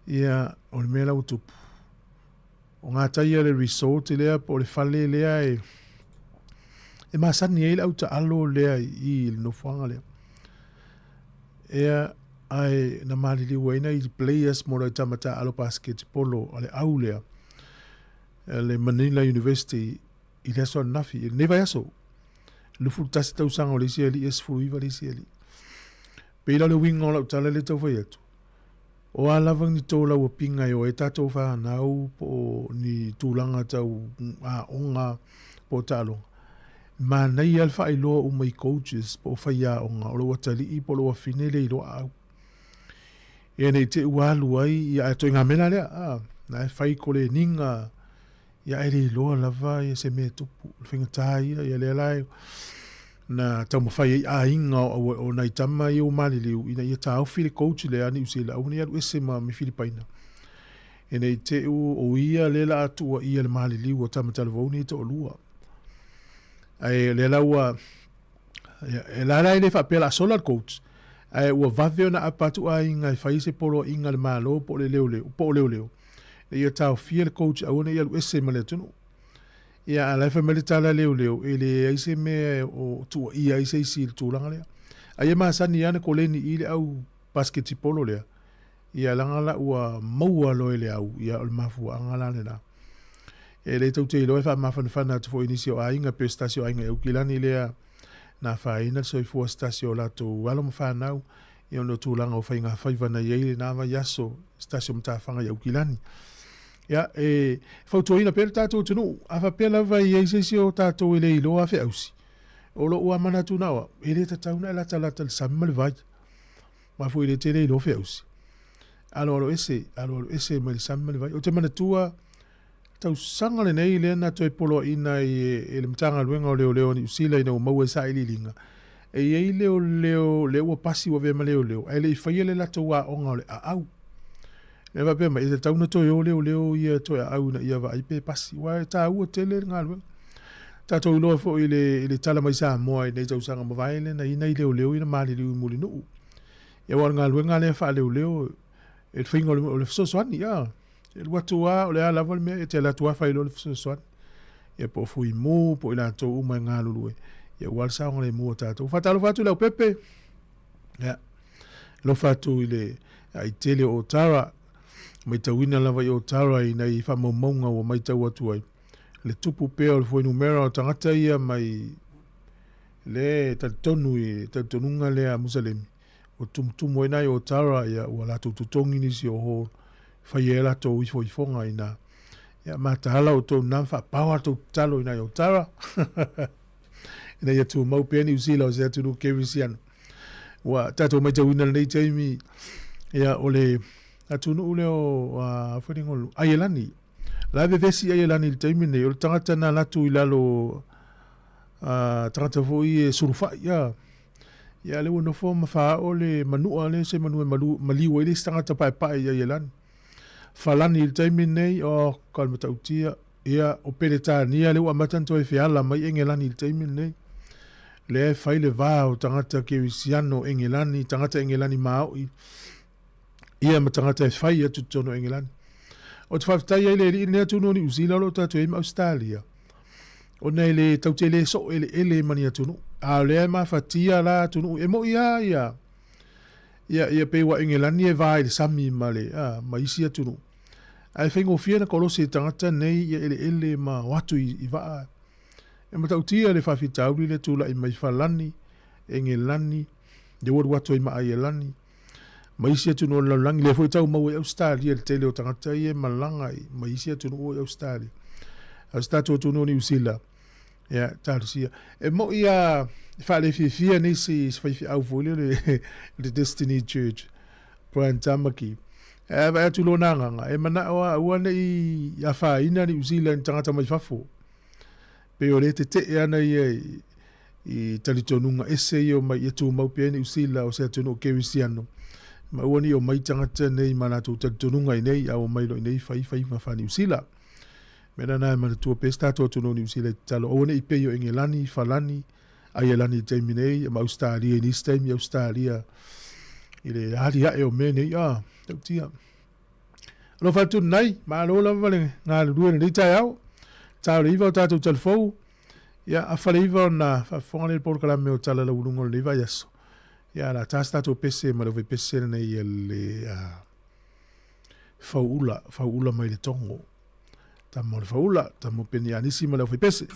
Ia, o le mea lau tupu. O ngā taia le resort lea po le whale lea e masani e le au ta alo lea i le nofuanga lea. Ea ai na malili waina i players mora i tamata alo basket polo ale au lea. Le Manila University i lea soa nafi, i neva yaso. Lufu tasi tau sanga o le isi ali, es furu iwa le isi ali. Peila le winga o lau tala le tau whai atu. O alavang ni tōla ua pinga o e tātou whanau po ni tūlanga tau a onga po tālonga. Ma nei alfa i loa umai coaches po whaia onga o loa tali i po loa finele i loa au. E nei te ualu ai i a toi ngā mena lea, na e whai ko le ninga i a ere i loa lava i se me tupu, whingatai i a lea lai. Na tau mawhai a inga o nei tama i o maliliu ina i a tāo while coach le ani usila au ni alu ese ma mi Filipaina. E nei te o ia le la atua ia le maliliu o tama talivoni i te o lua. Ai le la ua e la lai le whapela solar coach. Ai ua vaveo na apatu a inga i whaise polo inga le malo po le leo leo. E ia tāo while coach au ni alu ese ma le tunu. Ia ala fa mele tala leo ele aise me o tu ia aise isi tūlanga lea. Ai ma sani ana ko leni ile au basketi polo lea. Ia langala ua maua lo ele au ia o mafu angala le na. Ele tau te loe fa mafana tu fo inisio a inga pe stasio a inga e ukilani lea na fa ina so i fo stasio la tu walo mfanau ia no tūlanga o fainga faiva na ile na va yaso stasio mtafanga ia ukilani. Ia, whautuaina pere tātou tunu, a whapea lava i eisesi o tātou ele i loa whi ausi. O lo ua mana tu nawa, ele tatauna e lata le sami male vai. Ma fu ele tere i loa whi ausi. Alo ese ma le sami male vai. O te mana tua, tau sanga le nei le na toi polo ina i le mtanga luenga o leo ni usila ina o maua sa ili linga. E ei leo ua pasi wa vema leo. E le i whaia le lata ua onga o le a au. E va pema, e tauna toi o leo ia toi au na ia va ipe pasi. Wa ta ua tele ngā lue. Ta toi loa fo i le tala mai Sāmoa i nei tau sanga mawaile na ina i leo ina maali liu muli nuu. E wa ngā lue ngā lea wha leo. E whinga o le fsoswani, ia. E lua tua o le ala wale mea, e te ala tua whailo le fsoswani. E po fui mō, po ila tau umai ngā lulue. E wal sao ngā le mua tātou. Whatalo whatu leo pepe. Ia. Lo whatu i le, i tele o Tara. Mai tauina lava i o Tara i nei whamaunga o mai tau atu ai. Le tupu pēo le fwoi numera o tangata ia mai le tatonu i tatonunga lea Musalemi. O tumutumu e nai o Tara ia ua lato tutongi nisi o ho whai e lato i fwoi i nā. Ia matahala o tō namwha pawa tō talo i nai o Tara. Ina ia tū mau pēni usila o se atunu kerisiano. Ua tato mai tauina nei teimi ia o le atunu ule o wharingolu aielani. La vevesi aielani le taimi nei, o le tangata na latu i lalo tangata fo i surufa ia le wono fo mawha o le manua le se manua maliwa ili tangata pai ia ielani. Falani il taimi nei o kalmata utia ia o peletania le ua matanto e fiala mai engelani il taimi nei. Le fai le vao tangata ke wisiano engelani, tangata engelani maoi. Ia ma tangata e fai atu tono engelani. O te whaftai ai le nea tuno ni usila lo tatu e ma Australia. O nei le tautele so ele mani atunu. A le ma fatia la atunu e mo ia pe wa engelani e vai le sami male ma isi atunu. Ai whengo fia na kolose tangata nei ia ele ma watu i waa. E matautia le whawhitauri le tula i mai whalani, engelani, le watu i maa i elani. Maisia tunu o laulangi le foi tau mau e Australia le tele o tangata i e malanga i maisia tunu o Australia. Australia tunu ni usila. Ya, tarisia. E mo ia whale fia ni si whaifi au foli le Destiny Church. Brian Tamaki. E vai atu lo nanganga. E mana ua ne i a whaina ni usila ni tangata mai whafo. Pe o le te ana i talitonunga ese i o mai e tu mau pe ni usila o se tunu o kewisiano. Ma ua ni o mai tangata nei mana tu talitonunga i nei au mai lo i nei whai mawhani usila. Mena nai mana tua pesta to tunu ni usila talo o ne i peio engelani, falani, ai elani teimi nei, ma Australia i nis teimi Australia. I le hali hae o mene i tau tia. Alo whatu nei, ma alo la wale ngā le rua ni tai au. Tau le iwa o tātou talfou. Ia, a whale iwa o nā whafongane le porukala me o tala la urungo le iwa yaso. Ia, la tās tātou pese, ma le vai pese nei le whauula mai le tongo. Ta mo le whaula, ta mo peni anisi ma le vai pese.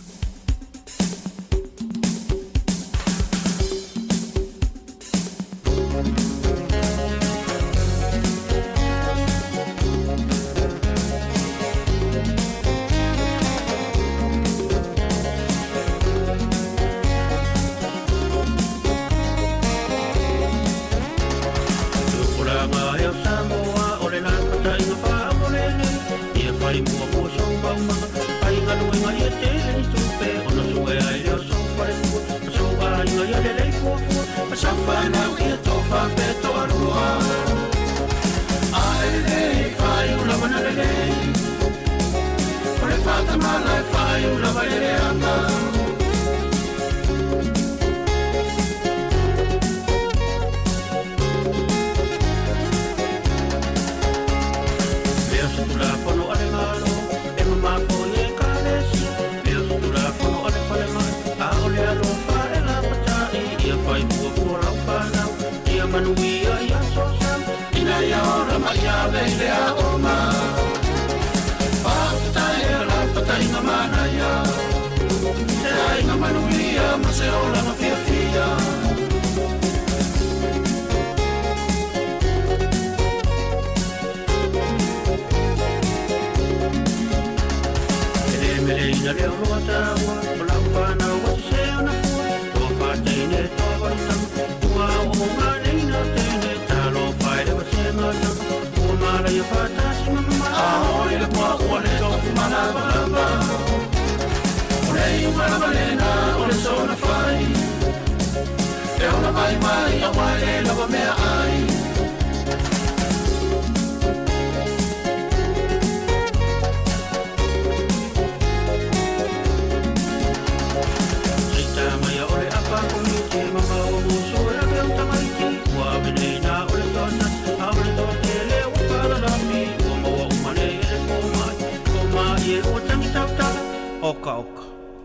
Oka.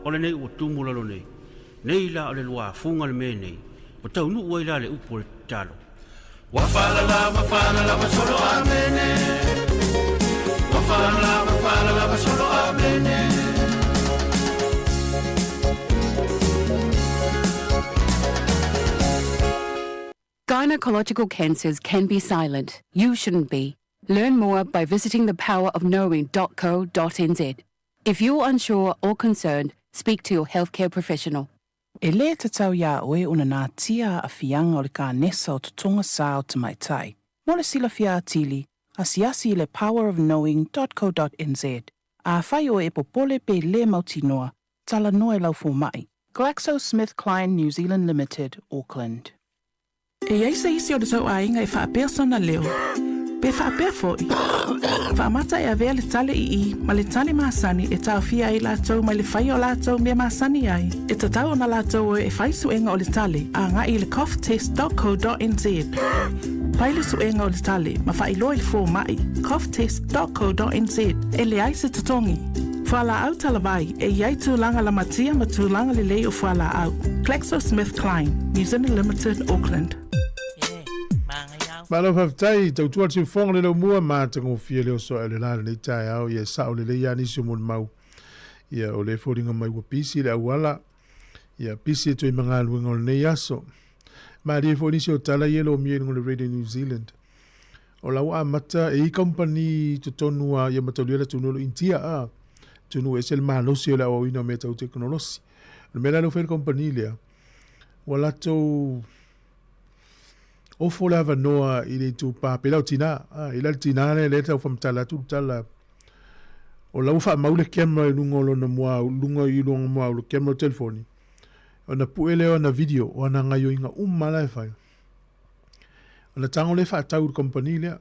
Ole nei ua tumulalo nei. Nei la ole lua funga le me nei. O tau nu ua ila le upo le talo. Wafala la solo amene. Wafala la solo amene. Gynecological cancers can be silent. You shouldn't be. Learn more by visiting thepowerofknowing.co.nz. If you're unsure or concerned, speak to your healthcare professional. E le te tau ia oe una nā tia a fianga o le ka nesa o tutonga sā o te mai tai. Mo le sila fia atili, asiasi le powerofknowing.co.nz. A whai o e popole pe le mautinoa, tala noe lau fō mai. GlaxoSmithKline New Zealand Limited, Auckland. E ai se isi o le tau ainga e whaapea sona leo. Pe whaapea foi. Whaamata e avea le tale i ma le tale maasani e tau fia ai lātou ma le whai o lātou mea maasani ai. E tatau na lātou e whai suenga o le tale a ngā i le coughtest.co.nz. Pai le suenga o le tale ma whai loa le fō mai coughtest.co.nz e le ai se tatongi. Whala au talavai e iai tūlanga la matia ma tūlanga le lei o whala au. GlaxoSmithKline, New Zealand Limited, Auckland. Malo faftai tau tua tu fonga le mua ma tango fia leo so le la le tai au ia sa o le le ia nisi mon mau ia o le foringa mai wa pisi le awala ia pisi tu manga luenga o le yaso ma ri fo nisi o tala yelo mi ngol le Radio New Zealand o la wa mata e company tu tonua ia mata le tu no intia a tu no es el malo si la o ina meta teknolosi le mela lo fer company le wala to o fo lava noa i le tu pa pelau tina i le tina le tau famtala tu tala o la ufa maule camera i lungo lo na mua lungo i lungo mua o camera telefoni o na puele o na video o na ngayo inga umala e fai o na tango le fa tau company le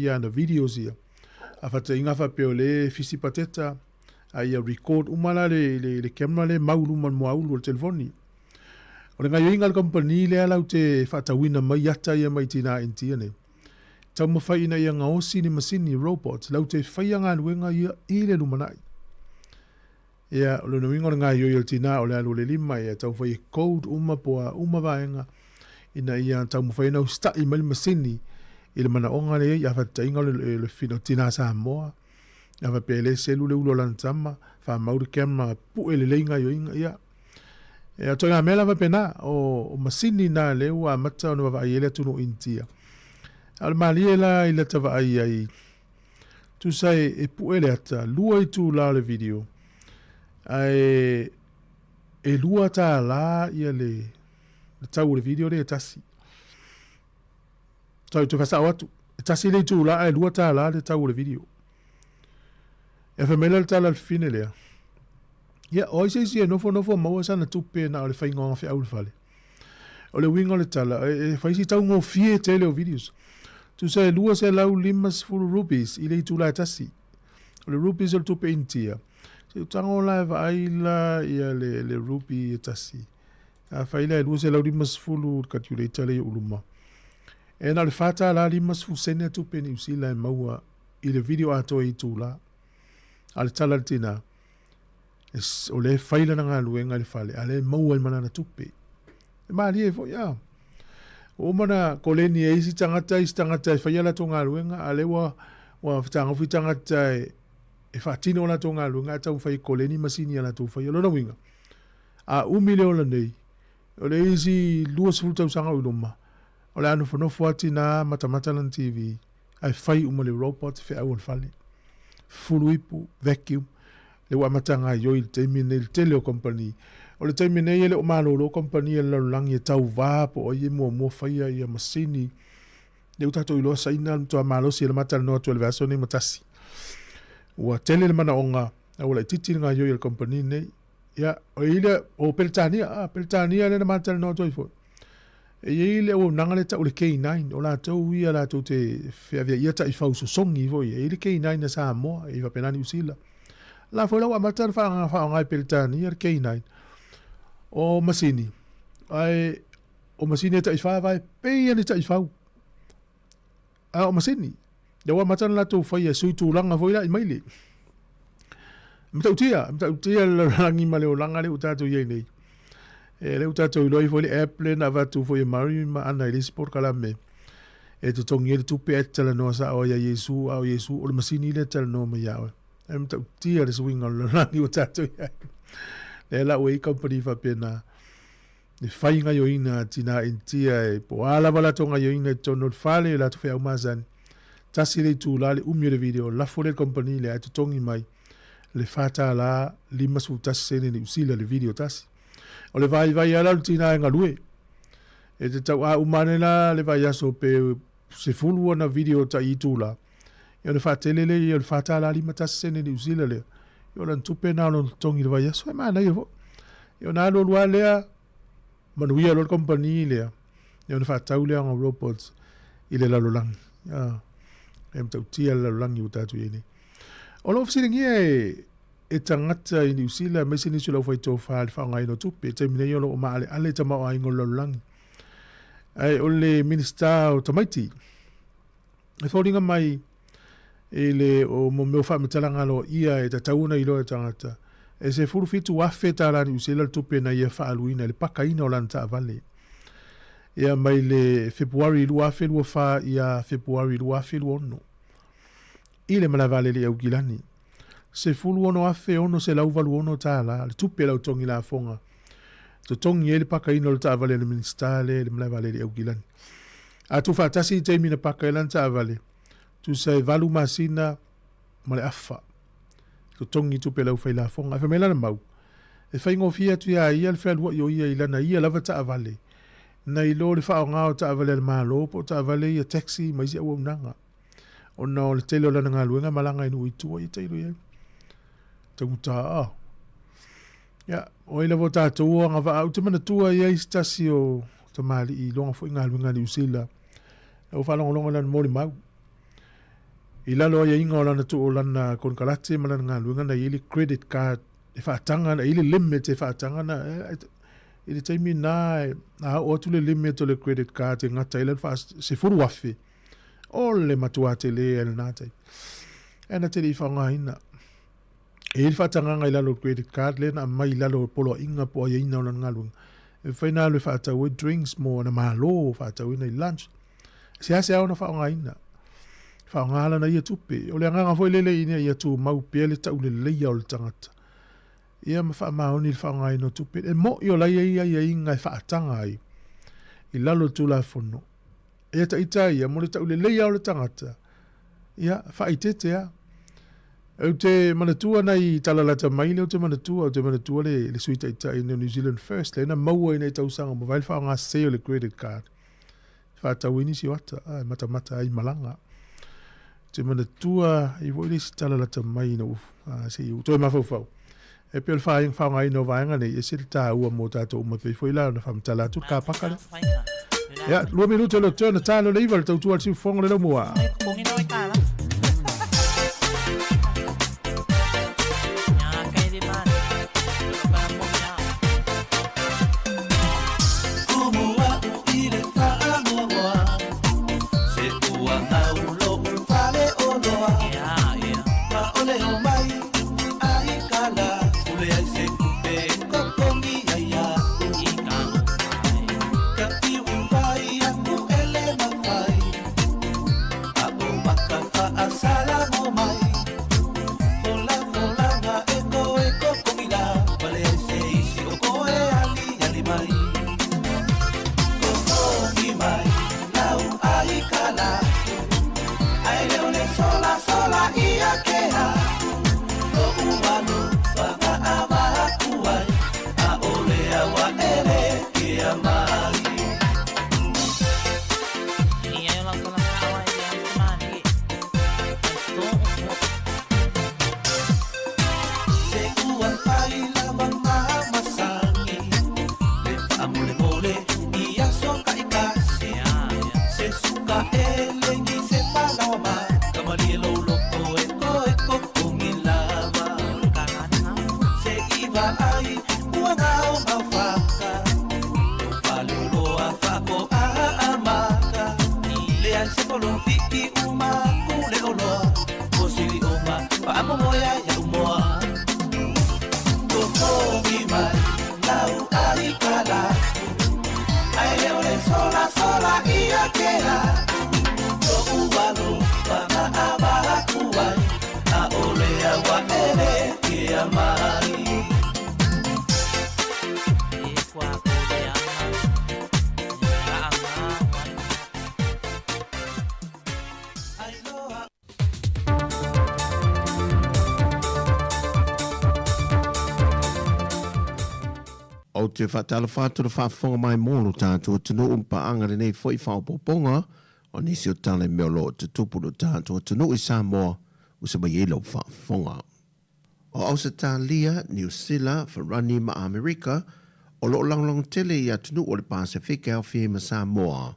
ia na videos ia a fa inga fa peole fisi pateta a ia record umala le camera le maulu man mua o telefoni o le ngai inga company le ala te fatawina mai ata ia mai tina intia ne tau mo fai ina ia ngaosi ni masini robots lau te fai anga luenga ia i le lumanai ia o le nuinga ngai yo tina o le alu le lima ia tau fai code uma poa uma vaenga ina ia tau mo fai na usta i mai masini i le mana onga le ia fata inga le fino tina Sāmoa ia fa pele selu le ulo lantama fa mauri kema pu ele le inga yo inga ia e to nga mela va pena o masini na le wa mata no va ile tu no intia al maliela ile ta va ai tu sai e puele ata lua tu la le video ai e lua ta la ia le tau le video le tasi tu fasa watu tasi le tu la e lua ta la le tau le video e fa mela ta la fine le ia oi se no fo mo sa na tupe na le fai ngonga fe au fale o le winga le tala e fai si tau ngo fie tele o videos tu sai lua se lau limas full rupees ile tu la tasi o le rupees o tupe intia se tango live aila ia le rupee tasi a fai la lua se lau limas full calculator le uluma e na le fata la limas fu sene tupe ni usila e maua ile video ato e tu la al tala tina o le faila na ngā luenga le fale, ale maua i mana na tupe. E maari e fo, ia. O mana koleni e isi tangata e whaiala tō ngā luenga, ale wa whi tangata e whaatino la tō ngā luenga, tau whai koleni masini ala tō whai alona winga. A umile o la nei, o le isi lua sifu tau sanga uloma, o le anu whanofu ati na matamata lan TV, ai whai umale robot whi au al fale. Fulu ipu, vacuum, le wa matanga yo il termine il tele company o le termine ele o malo lo company le langi tau va po o ye mo faia ia masini le utato ilo saina to malo si le matal no to le version matasi wa tele le mana onga o le titi nga yo il company ne ya o ile o peltania le matal no to fo e ile o nangale ta o le K9 o la to ia la to te fe avia ia ta i fauso songi vo ia ile K9 na Sāmoa i va penani usila la foi la matar fa ngai peltani er K9 o masini ai o masini ta ifa vai pe ni ta ifa o masini de wa matar la tu foi su tu langa foi la mai le mta utia la rangi male o langa le uta tu ye nei e le uta tu loi foi le apple na va tu foi mari ma ana le sport kala me e tu tongi tu pe tala no sa o ya Yesu o masini le tala no ma ya em tau tia le swing on le rangi o tato ia. Le la wei company fa pena. Ne whainga yo ina tina intia e po ala wala tonga yo ina tono fale la tu whea umazan. Tasi le tu la le umio le video la fo le company le atu tongi mai. Le fata la lima su tasi sene ni usila le video tasi. O le vai ala tina e ngalue. E te tau a umane la le vai aso pe se fulu na video ta i tu la. Ia le whatelele, ia le whatala lima tasi sene ni usila le. Yo lan tupe na lo tongi le vai so ma na yo. Yo na lo lua lea manuia lo company lea. Yo na fa tau lea ngo robots ile la lo lang. Ya. Em tau tia la lo lang yu tatu yeni. Olo fsiringi e tangata i New Zealand me sini sula fai to fa ngai no tupe te mine yo lo ma ale tama o ai ngolo lang. Ai ole minister o tamaiti. E fodinga mai ele o mo me fa metalanga lo ia e tauna i lo tangata. E se furu fitu afeta la New Zealand tupe na ia fa aluina le pakaina o lanta vale. Ia mai le February lu afe lu fa ia February lu afe lu ono. Ile mala vale le au gilani. Se fulu ono afe ono se lau valu ono tala, le tupe lau tongi la fonga. To tongi ele paka ino le taavale le ministale, le mlai vale le au gilani. A tu fatasi te mina paka ilan taavale. Tu se valu masina male afa. To tongi tupe lau fai la fonga. Efe melana mau. E fai ngofia tu ia ia le fai lua yo ia ilana ia lava taavale. Na ilo le fao ngao taavale le malo, po taavale ia taxi maisi au nanga. Ona le tele o lana ngā luenga malanga inu itua i teilu ia. Taguta ya o ile vota tua nga va au mana tua ia istasio tamali i longa fo inga luenga ni usila. O fa longa lan moli mau. Ila lo ia inga lana tu lana kon kalate malana ngā luenga na ili credit card e fa tanga na ili limit e fa tanga na ili taimi na o tu le limit o le credit card e ngata ila fa se furu wafi. O le matua te le el nate. Ena te li fa ngā ina. E il fatanga ngai lalo credit card le na mai lalo polo inga po ia ina ona ngalung. E final le fata with drinks mo na malo fata with lunch. Se ase ona fa ngai ina. Fa ngala na ia tupe. O le nganga foi lele ina ia tu mau pele ta ule le ia o le tangata. Ia ma fa ma oni fa ngai no tupe. E mo yo la ia inga fa tanga ai. I lalo tu la fono. E ta ita ia mo le ta ule le ia o le tangata. Ia fa itete ia. O te manatua nei talalata mai le o te manatua le suita ita i New Zealand First le na maua i nei tausanga mo vai wha ngā seo le credit card. Wha tawini si wata, mata ai malanga. Te manatua i voi le si talalata mai na ufu, se iu, toi mawhau. E pio le wha ngā ino vaenga nei, e se le tā ua mō tātou umapei fo ila na whamtalatu ka pakale. Ya, 2 minuto le tōna tālo le iwa le tautua le si ufonga le lau mua. O te whatala whātura whaafonga mai mōno tātua tunu umpa angare nei fwoi whaopoponga o nisi o tale meo lo te tupuru tātua tunu i Sāmoa usa mai ilo whaafonga. o Australia, New Zealand, Farani ma Amerika, o lo langlong tele i atunu o le Pasifika au fie ma Sāmoa.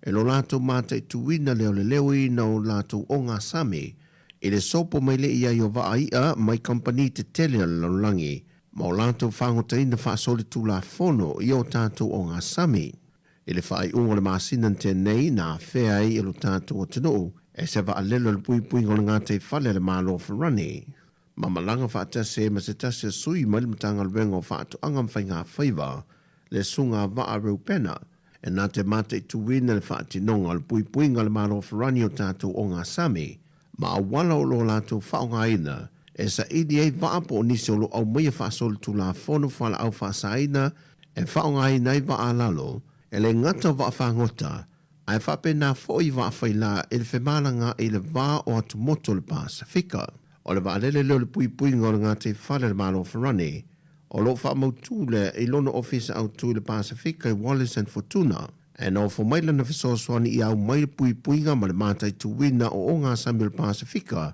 E lo lato mata i tuina leo le lewi na o lato o ngā Sami, i le sopo mai le ia i o Vaaia mai company te tele o laulangi, ma o lato whangota ina whaasoli tu la fono i o tātou o ngā Sami. I le whaai ungo le māsinan tēnei nā whea i lo tātou o tunu, e se wa alelo le pui pui ngona ngā te whale le mālo Farani. Ma malanga whaatase ma se tase sui mai le matanga luenga o whaatu angam whai ngā whaiva, le sunga waa reu pena, e nā te mate i tuwina le whaati nonga le pui pui ngā le mālo Farani o tātou o ngā Sami, ma a wala o lo lātou whaonga ina, e sa idi ei waapo o nisi o lo au maia whaasoli tu la fono whala au whaasaina, e whaonga ina i waa lalo, e le ngata waa whangota, ai whape nā fōi waa whaila e le whemalanga i le waa o atu moto le Pasifika. O le waalele leo le pui pui ngā ngā te whale le mālo Farani, o lo wha mautu le i lono ofisa au tu le Pasifika i Wallace and Fortuna, e no fo maila na whisoswani i au mai le pui pui ngā ma le mātai tu wina o ngā Sami le Pasifika,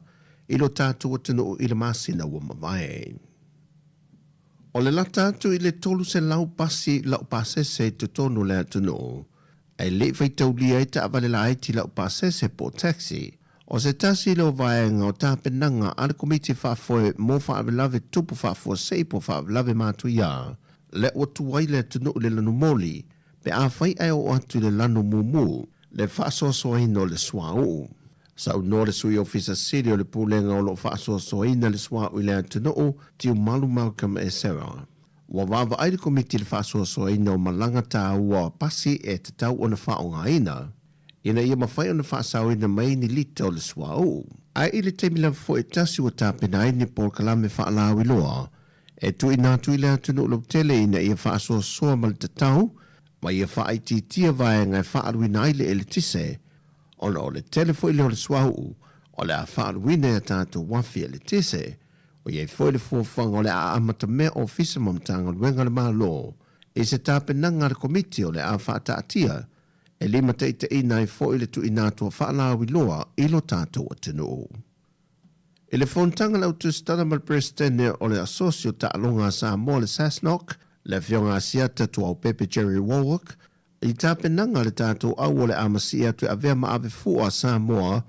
i lo tātou atino i le masina ua mawai. O le lata atu i le tolu se lau pasi lau pasese tu tonu le atino, e le whaitau lia i ta avale la aiti lau pasese po taxi, o se tasi lo vaenga o tāpenanga ala komiti whaafoe mō whaavelave tupu whaafoe seipo whaavelave mātu ia, le o tuwai le tunu le lanu moli, pe a whai ai o atu le lanu mumu, le whaasoasoaina o le swau. Sau no le sui ofisa siri o le pūlenga o lo whaasoasoaina le swau i le tunu tiu malu Malcolm e Sarah. Wa wawa ai le komiti le whaasoasoaina o malanga tā ua pasi e te tau o na whaongaina, ina ia mawhai o na whaasau ina mai ni lita o le swau. Ai i le teimila fo e tasi o tāpena ai ni Paul Kalame whaalau i loa, e tu ina tu i le atunu lo tele ina ia whaasoasoa ma le tatau, ma ia whaititia vai ngai whaaruina ai le ele tise, ona o le telefo i le o le swau, o le a whaaruina e tātou wafi e le tise, o iei fo i le fuafanga o le a amata mea o fisa mamtanga luenga le malo, e se tāpenanga le komiti o le a whaataatia, e lima teite ina i fo i le tu inatua whaalau i loa i lo tātou atinu. I le fontanga lau tu stana mal presidente o le asosio ta alonga Sāmoa le Sasnok, le fionga asiata tu au Pepe Jerry Warwick, i tāpenanga le tātou au o le amasia tu avea ma ave fua Sāmoa,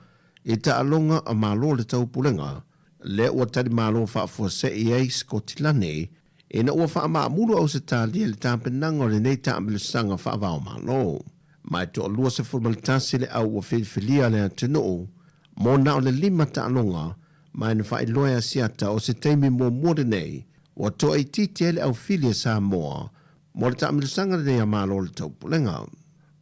i ta alonga a malo le tau pulenga, le ua tari malo whaafua se i eis ko tilane, e na ua wha maa mulu au se tālia le tāpenanga o le nei tāmilusanga whaavao malo. Mai to lua se formalitasi le au o whiwhilia le atinu, mō na o le lima ta alonga, mai na whai loia siata o se teimi mō mōre nei, o to ai titi ele au filia Sāmoa, mō le tāmilusanga le nei a malo le taupulenga.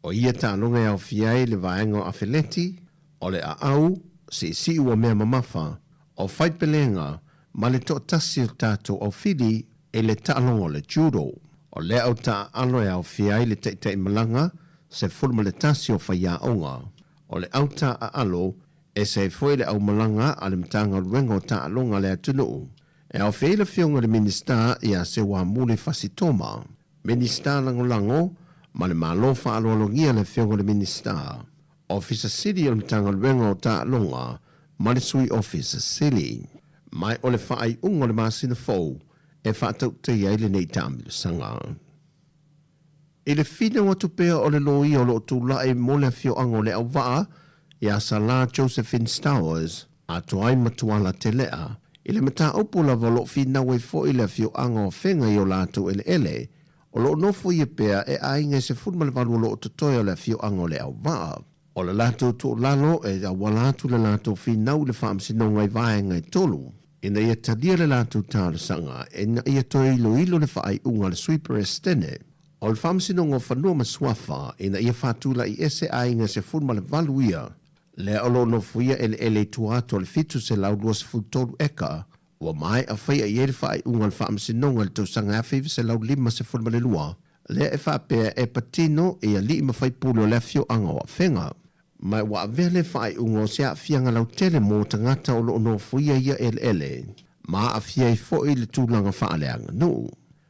O ia ta alonga au fiai le vaenga o awheleti, o le a au, si ua mea mamafa, o whaipelenga, ma le to tasi o tātou au fili e le ta alonga le judo, o le au ta aloe au fiai le teitei malanga, se fulma le tasi o whaia onga. O le auta a alo, e se foi le au malanga a le mtanga ruenga o ta alonga le atunu. E au while fionga le minista i a se wa mule fasitoma. Minista lango, ma le malofa aloalogia le fionga le minista. Officer City o le mtanga ruenga o ta alonga, ma le sui Officer City. Mai o le whaai unga le masina fau, e whaatau te iaile nei tāmilu sanga. I le fina watu pea o le loi o lo tūlae mo le fio ango le au waa, i a sala Josephine Stowers, a toai matuala te lea, i le mata upo la valo fina wei fo i le fio ango whenga i o lato ele, o lo nofo i pea e ainga se funma le valu o lo tutoia le fio ango le au waa. O le lato tu lalo e a walatu le lato fina u le whaamsinonga i vaenga i tolu. Ina ia tadia le lato tālasanga, e na ia toi ilo le whaai unga le sweeper estene. O le whamsinonga o whanua maswafa, ina ia whatula i ese ainga se funma le valuia, le olo no fuia ele tuato le fitu se laudua se futolu eka, ua mai a whaia i ele whaai unga le whamsinonga le tausanga awhivi se lau lima se funma le lua, le e whapea e patino e a li ima whai pulo le fio anga o whenga. Mai wa vele whaai unga o se a fianga lau tele mo tangata o lo no fuia ia ele, ma a fia i fo i le tūlanga whaaleanga no.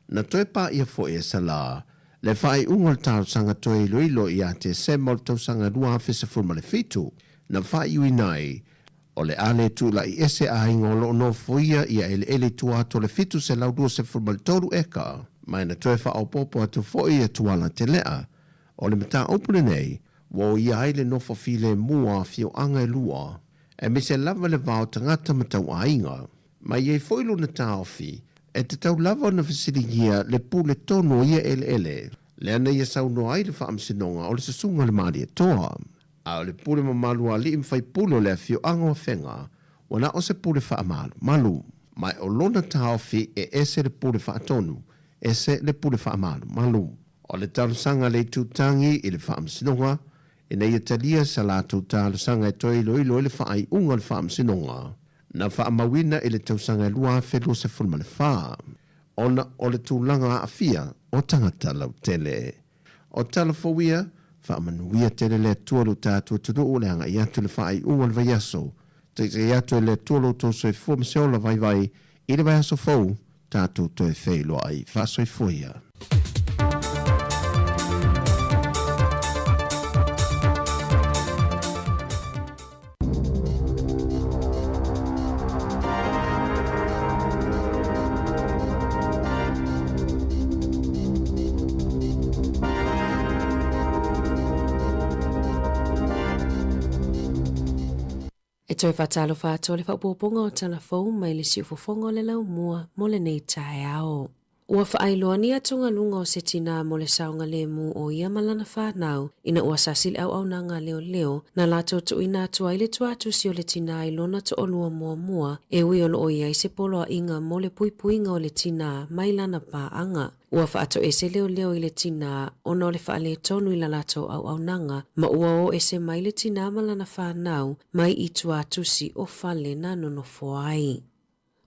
Na toi pa ia fo e sala, le whaai unga le tau sanga toi ilo i a te sema le tau sanga rua awhisa funma le fitu, na whaai ui nai, O le ale tu la I ese a ingo lo no fuia ia ele tua to le fitu se lau dua se fulmal toru eka. Mai na toe wha au popo atu foi e tuala te lea. O le mata opune nei, wo ia aile no file mua fio anga lua. E me se lava le vao tangata matau a inga. Mai e foilo na taofi, e te tau lava na fasiligia le pule tono ia ele. Le ana ia sau no ai le wha amsinonga o le sasunga le maari e toa. A o le pule mamalu a li imwhai pulo le fio anga o whenga, wana o se pule wha amalu, malu. Mai o lona taofi e ese le pule wha atonu, ese le pule wha amalu, malu. O le talusanga le tutangi i le wha amsinonga, e nei italia sa la talusanga e toi ilo le wha ai unga le wha amsinonga. Na wha amawina i le tausanga e lua whelo se fulma le wha. Ona o le tūlanga a fia o tangata lau tele. O talafowia, wha amanuia tele le tualu tātua tunu o le anga i atu le wha ai unga le vaiaso. Te atu le tualu tō soi fua mseo la vai i le vaiaso fau tātua toi whelo ai wha soi fuia. Toi whatalo whato le whapoponga o telefon mai le si ufofonga le lau mua mo le nei tae ao. Ua whaailoa ni atunga lunga o se tina mo le saunga le mu o ia malana whanau ina ua sasil au nanga leo na lato tu ina atua ile tuatu si o le tina i lona to olua mua e ui olo o ia i se polo a inga mo le puipuinga o le tina mai lana pa anga. Ua whaato ese leo i le tina ona o le whaale tonu i la lato au nanga ma ua o ese mai le tina malana whanau mai i tuatu si o whale na nono foai.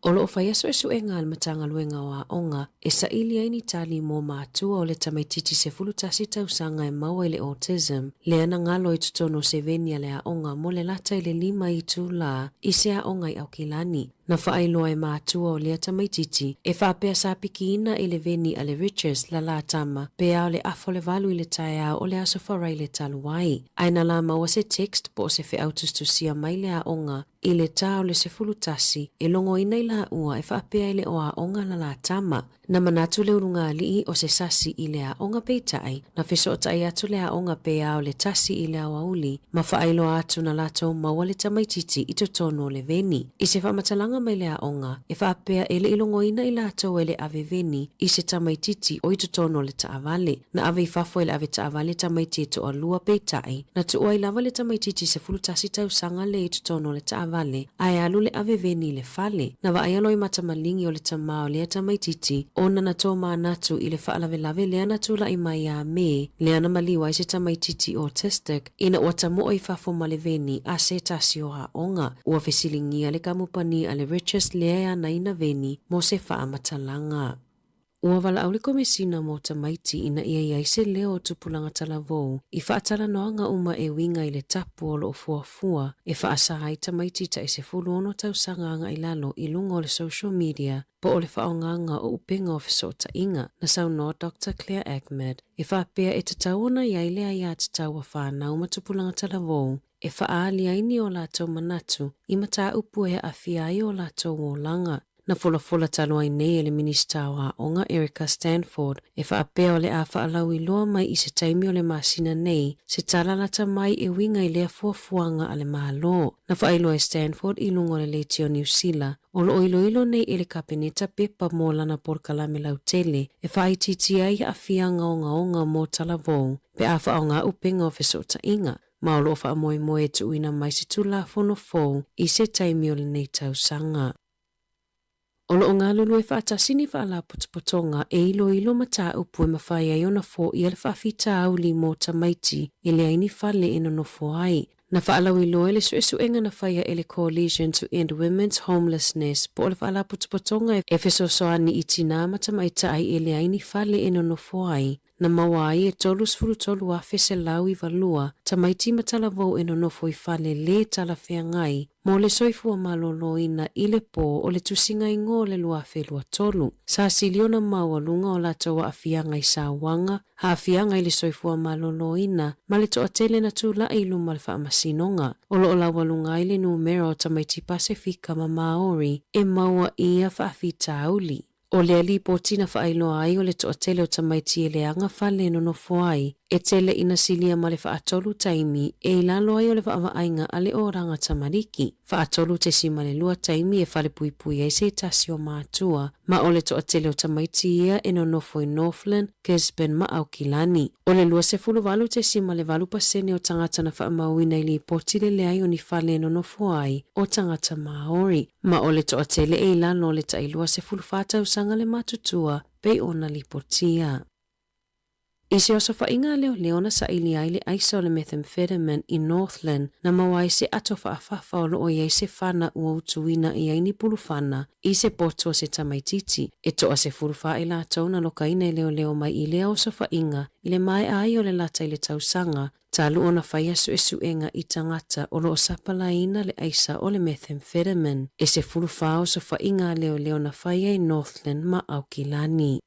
Olo o whaia so esu e ngā matanga luenga o onga e sa ili aini tali mō mātua o le tamaititi se fulutasi tausanga e maua i le autism le ana ngalo i tutono se venia le a onga mo le lata i le 5 i tū la i se a onga i aukilani. Na whaailoa e mātua o lea tamaititi e whapea sa piki ina i le veni a le riches la la tama pea o le afo le valu i le tae au o le aso wharai le talu wai. Aina la maua se text po se whi autustu sia mai le a onga i le tau le se fulutasi e longo ina i la ua e whapea i le o a onga la la tama. Na manatu le urunga lii o se sasi i le a onga peitai na whiso o tai atu le a onga pea o le tasi i le a wauli ma whaailo atu na lato maua le tamaititi i totono le veni. I se whamatalanga mai le a onga e whapea ele ilongo ina i lato ele ave veni i se tamaititi o i totono le taavale. Na ave i fafo ele ave taavale tamaititi to a lua peitai na tu ua i lava le tamaititi se fulutasi tau sanga le i totono le taavale ai alu le ave veni le fale. Na wa aialo i matamalingi o le tamao le tamaititi ona na tō mānatu i le whaalawelawe le ana tula i mai a me le ana maliwa i se tamaititi autistic ina ua tamoa i fafo maleveni a se tasi o a onga ua fesilingia le kamupani a le riches lea ana ina veni mo se whaamatalanga. Ua wala au le komesina mo tamaiti ina ia i se leo tupulanga talavou i whaatala noanga uma e winga i le tapu o lo fuafua e whaasaha i tamaiti ta i se fuluono tausanganga i lalo i lunga o le social media po o le whaonganga o upenga o fisota inga na saunoa Dr. Claire Ahmed e whapea e tatauona i ailea i a tataua whanau matupulanga talavou e whaali aini o lato manatu i mata upu e awhiai o lato o langa. Na fola taloa i nei e le minista wa onga Erica Stanford e whaapea o le a whaalau i loa mai i se taimi o le masina nei se talalata mai e winga i lea fuafuanga a le mahalo. Na whaailoa e Stanford i lungo le leiti o New Zealand o lo ilo nei e le kapeneta pepa mo lana porkalame lau tele e whaititi ai a whianga onga mo talavou pe a whaonga upenga o fesota inga. Ma o lo whaamoe tu uina mai se tula fono fou i se taimi o le nei tausanga. Olo o ngā lulu e whaatasini whaala potopotonga e ilo mata upu e mawhai ai ona fo i ele whaafita au li mo tamaiti i le aini whale ino no fo ai. Na whaalau ilo ele su enga na whaia ele Coalition to End Women's Homelessness po ole whaala potopotonga e feso soani i tina matamaita ai i le aini whale ino no fo ai. na mawai e tolu sfuru tolu afe se lau I valua tamaiti matala vau e nonofo I fale le tala fea ngai mo le soifua malolo ina I le po o le tusinga ingo le lua afe lua tolu. Sa siliona maua lunga o la tawa afianga I Sāwanga, ha afianga I le soifua malolo ina ma le toa tele na tula I luma le wha masinonga. Olo o la walunga I le numero o tamaiti Pasifika ma Maori e maua ia wha afita auli. O le ali po tina whaailoa ai o le toa tele o tamaiti e le anga whale no no foai, e tele ina silia ma le whaatolu taimi e ilalo ai o le whaavainga ale o ranga tamariki. Whaatolu te si ma le lua taimi e whale pui pui e se tasi o mātua, ma o le toa tele o tamaiti ia e no no foi Northland, Gisborne ma Aukilani. O le lua se fulu walu te si ma le walu pasene o tangata na whaamauina I li poti le ai o ni whale no no foai o tangata Maori, ma o le toa tele e ilalo o le tailua se fulu whātau sanga le matutua pei ona lipotia. Ise o sa whainga leo leona sa ili ai le aisa o le methamphetamine I Northland na mawai se ato whaafafa o loo iei se whana ua utuina I aini pulu whana I se poto se tamaititi. E toa se furuwha I la tau na lokaina I leo mai I lea o sa whainga I le mai ai o le lata I le tausanga talu ona whaia su e suenga I tangata o loo sapalaina le aisa o le methamphetamine. E se furuwha o sa whainga leo na whaia I Northland ma Aukilani.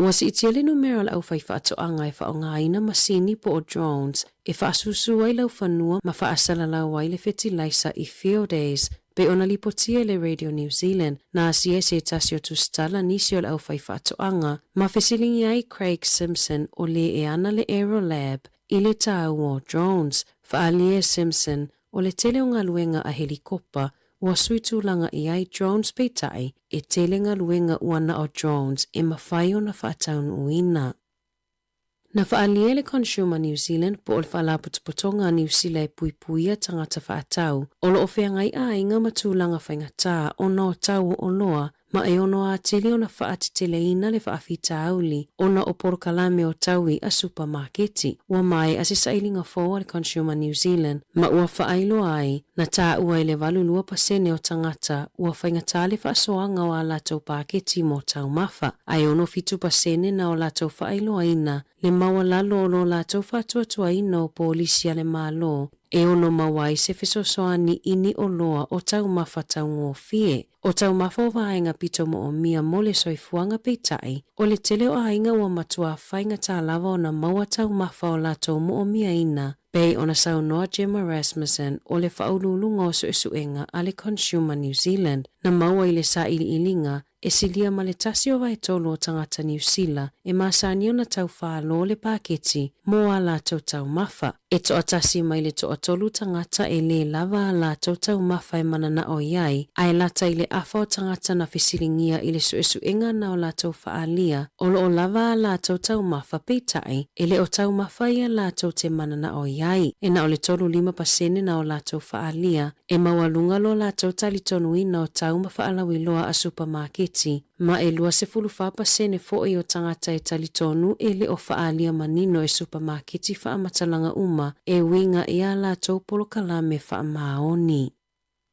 Ua si itia le numero la au whai whaatoanga e whaongaina masini po o drones e whaasusu ai lau whanua ma whaasala lau ai le fertilizer I field days pe ona lipotia le Radio New Zealand na asia se tasio tu stala nisi o la au whai whaatoanga ma fesilingi ai Craig Simpson o le e ana le Aerolab I le tau o drones whaalia Simpson o le tele o ngaluenga a helikopa ua suitulanga I ai drones peitai e telenga luenga uana o drones e mawhai o na whaataun uina. Na whaalia le Consumer New Zealand po o le whaalaputupotonga New Zealand puipuia tangata whaatau o lo ofeangai a inga matulanga whaingata o no tau o loa ma e ono a tili o na whaatiteleina le whaafita auli o na o porokalame o taui a supermarketi. Ua mai a se sailinga fōa le Consumer New Zealand ma ua whaailo ai na tā ua I le valulua pasene o tangata ua whaingata le whaasoanga o a latou paketi mo tau mafa. Ai ono fitu pasene na o latou whaailo aina le maua lalo o lo latou whaatuatua ina o polisia le malo e ono mawai se fesosoani ini o loa o tau mafa tau ngofie. O tau mafa o vaenga pito mo o mia mo le soifuanga peitai o le tele o ainga ua matua whainga tā lava o na maua tau mafa o latou mo o mia ina Pei ona saunoa Gemma Rasmussen o le whaululunga o suenga a le Consumer New Zealand na maua I le sa ilinga e silia ma le tasi o vai tolu o tangata New Zealand e masani o na tau whaalo le paketi mo a la tau mafa. E toa tasi mai le toa tolu tangata e le lava a la tau mafa e manana o iai a e lata I le afa o tangata na fisilingia I le suenga na o la tau whaalia o lo o lava a la tau mafa peitai e le o tau mafa I a la tau te manana o iai e na o le tolu 5% na o la tau whaalia e mawalunga lo la tau talitonu ina o tau mawhaalawiloa a supermarketi ma e lua se fulu whapasene fo'i o tangata e talitonu e le o whaalia manino e supermarketi whaamatalanga uma e winga I a la tau polokalame whaamaoni.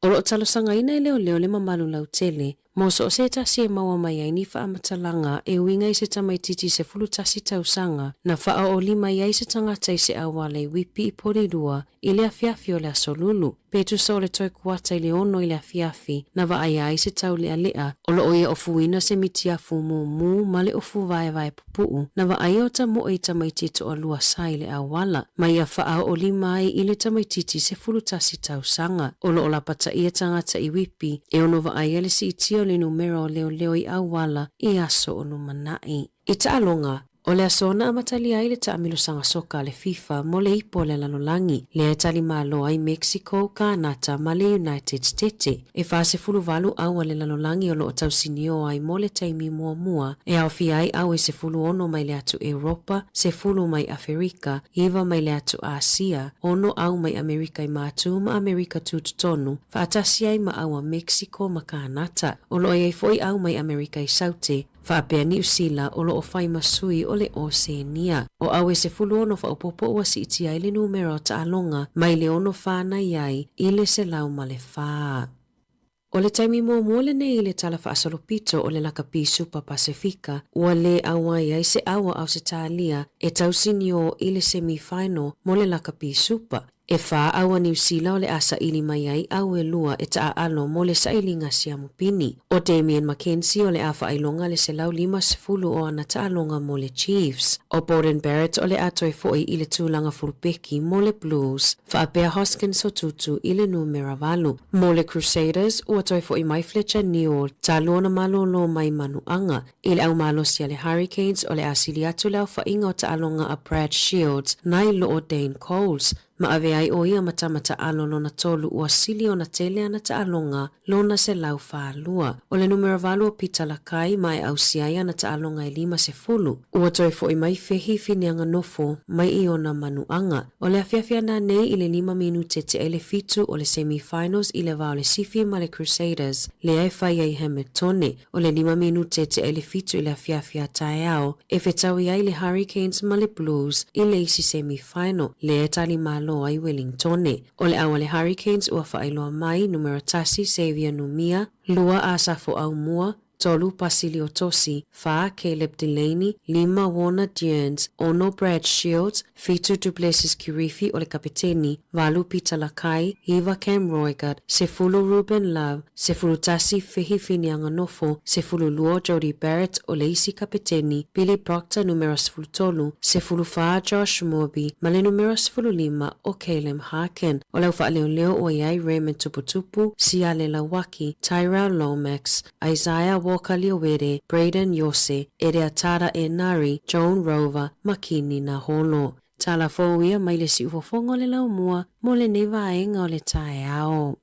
O lo talosanga ina e leo le mamalu lau tele, mo so se tasi e maua mai ai ni whaamatalanga e winga I se tamaititi se fulu tasi tausanga na wha o lima I se tangata I se awale wipi I porirua I le afiafi o le asolulu. Petu sa o le toi kuata I le ono I le afiafi na wa ai se tau lea lea o lo oia ofuina se mitiafu mu ma le ofu vai pupuu na wa ai o ta mo I tamaititi o lua sa I le awala ma ia wha o lima ai I le tamaititi se fulu tasi tausanga o lo la pata ia tangata I wipi e ono wa ai le si itio le numero leo I awala I aso o numanai. I taalonga, o le asona amatali ai le taamilo sanga soka le FIFA mo le ipo le lalolangi, le atali malo ai Mexico, Kanata, ma le United States. E fase fulu valu au le lalolangi o lo tausinio ai mo le taimi mua e au fi ai au e se fulu ono mai le atu Europa, se fulu mai Afrika, iwa mai le atu Asia, ono au mai Amerika I matu ma Amerika tututonu, fa atasi ai ma au a Mexico ma Kanata, o lo ai foi au mai Amerika I saute, Whaapea New Zealand o lo o whai masui o le Oceania. O awe se fulu ono whaupopo ua si iti ai le numero ta alonga mai le ono whana iai I le se lau ma le whaa. O le taimi mua le nei le tala whaasolopito o le lakapi Super Pasifika ua le awai ai se awa au se tālia e tausini o i le semi-final mo le lakapi Super. E wha awa New Zealand o le asa ili mai ai au e lua e taa alo mo le sailinga siamupini. O Damien McKenzie o le afa ailonga le se lau 50 o ana taalonga mo le Chiefs. O Borden Barrett o le ato e foi i le tūlanga fulpeki mo le Blues. Wha Bear Hoskins o tutu i le numera valu. Mo le Crusaders ua toi foi mai Fletcher Neal ta lona malolo mai manuanga. I le au malo sia le Hurricanes o le asili atu lau wha inga o taalonga a Brad Shields nai lo o Dane Coles. Ma ave ai o ia matamata alo lona tolu ua sili o na tele ana ta alonga lona se lau whaalua. O le numero valu o Pita Lakai mai au siai ana ta alonga e 50. Ua toi fo i mai fehi finianga nofo mai i ona manuanga. O le afiafia na nei i le 5 minute te ele fitu o le semi-finals i le vao le sifi ma le Crusaders. Le ai fai ai Hamiltone. O le 5 minute te ele fitu i le afiafia taeao. E fetawi ai le Hurricanes ma le Blues i le isi semi-final. Le etali malo ai Wellingtone. O le awa le Hurricanes ua whaailoa mai numero tasi Xavier Numia, lua a safo au mua, tolu Pasilio Tosi, fa Caleb Delaney, 5 Warner Dearns, ono Brad Shields, fitu Duplessis Kirifi o le kapiteni, valu Pita Lakai, hiva Cam Roigard, sefulu Ruben Love, sefulu tasi Fehi Finianga Nofo, sefulu luo Jody Barrett o le isi kapiteni, Billy Proctor numero sefulu tolu, sefulu fa Josh Morby, male numero sefulu 5 o Caleb Harkin, o lau wha leo o iai Raymond Tuputupu, Siale Lawaki, Tyrell Lomax, Isaiah Walker Liowere, Braden Yose, Ere Atara e Nari, Joan Rover, Makini na holo. Tala fōia mai le si ufofongo le lau mua, mo le neva enga o le tae ao.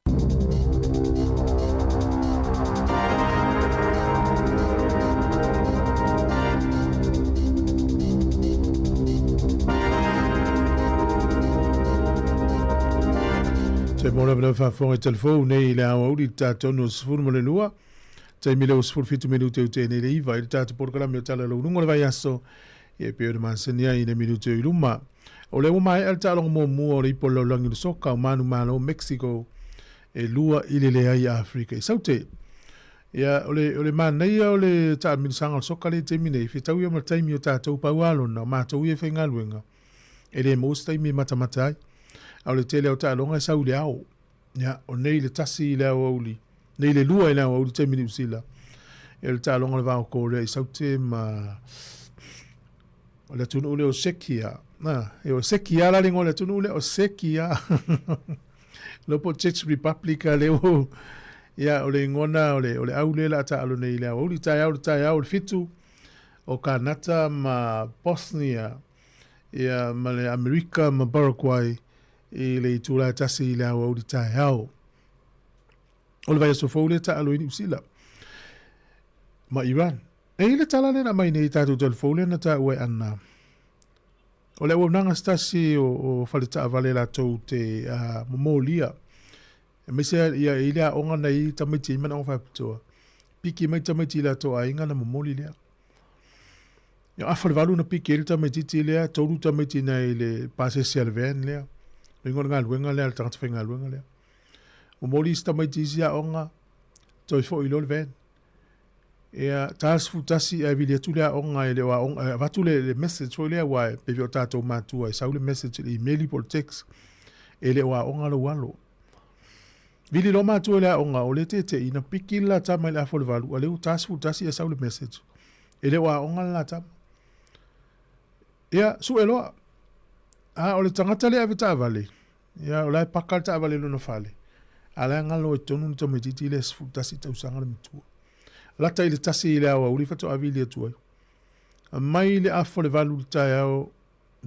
Te mora vana whaafonga i telefou nei le awa uri tātou no sifuru mo le lua. Te mile o sifuru fitu minute u tēne le iwa. I tātou porkalami o tala lau nungo le vai aso. I e peo de mansenia i le minute u iluma. O le umai al tālonga mō mua o le ipo lau langi le soka o manu malo Mexico. E lua i le lea i Afrika. I saute. Ia o le manaia o le tātou minisanga o soka le te mine. I whetau ia ma taimi o tātou paualona o mātou i e whenga luenga. E le mōs taimi matamata ai. Au le tele o tālonga e sau le au. Ia, o nei le tasi i le au auli. Nei le lua i le au auli te mini usila. E le tālonga le vāo kore i sau te ma... O le tunu ule o sekia. E o sekia la ringo le tunu ule o sekia. Lopo Czech Republic le o... Ia, o le ngona o le au le la tālo nei le au auli. Tai au le fitu. O Kanata ma Bosnia. Ia, ma le Amerika ma Paraguay. I le tūla tasi i le au auri tae hao. O le vai aso fau le ta alo ini usila. Ma Iran. E le tala le na mai nei tātou tala fau le na ta ue ana. O le ua nanga stasi o fale ta avale la tau te momolia. E mese ia i lea onga nei tamaiti i mana o whapitoa. Piki mai tamaiti la tau a inga na momoli lea. Ia awhare walu na piki e le tamaiti ti lea, tauru tamaiti nei le pase serven lea. Ngona ngā luenga lea, tangata whainga luenga lea. O mori ista mai tisia onga, toi fo i lor ven. Ea, tās futasi e vili atu lea onga e le wa onga, vatu le message o lea wae, pevi o tātou mātua, e sau le message le emaili por text, e le wa onga lo walo. Vili lo mātua lea onga, o le te ina pikila tama le afo le valu, a leo tās futasi e sau le message, e le wa onga la tama. Ea, su e loa, o le tangata le ave ta avale. Ia, o lai pakal ta avale luna fale. A lai ngalo e tonu nita me titi le sfutasi tau sanga le mitua. Lata i le tasi i le awa, uri fato avili atu ai. A mai le afo le valu le tai au,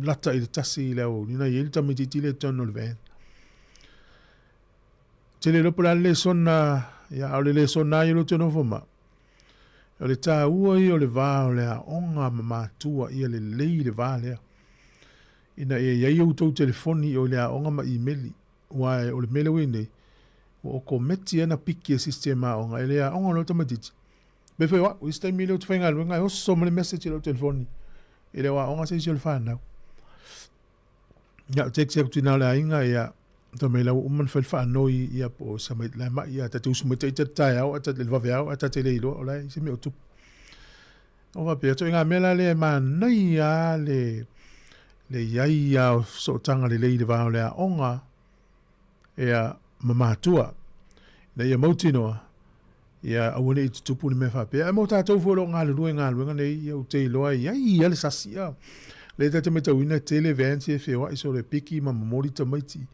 lata i le tasi i le awa, nina i elita me titi le tonu le ven. Te le lopo la le sona, ia, au le sona i lo tonu foma. O le ta ua i o le vā o le a onga ma mātua i le lei le vā lea. Ina e iai au tau telefoni o lea onga ma emaili. Wae o le mele wene. O ko meti ana piki e sistema onga. E lea onga no tamatiti. Befe wa, o istai mele o tawhainga luenga. E oso mele message o telefoni. E lea wa onga se isi o le whanau. Ia o teksi aku tina o lea inga ia. to me la umman fel fa no ia po sa mai la ma ia ta tu sume te tai au ata le va vea ata te le lo ola se me o tu o va pe to nga mela le ma nei ya le ia ia so tanga le va le onga ia mamatua na ia mautinoa ia awone i tupu ni me fa pe mo ta to fo lo nga lu nei ia o te lo ia le sasia le ta te me tawina tele vance fe wa iso le piki ma mori ta maiti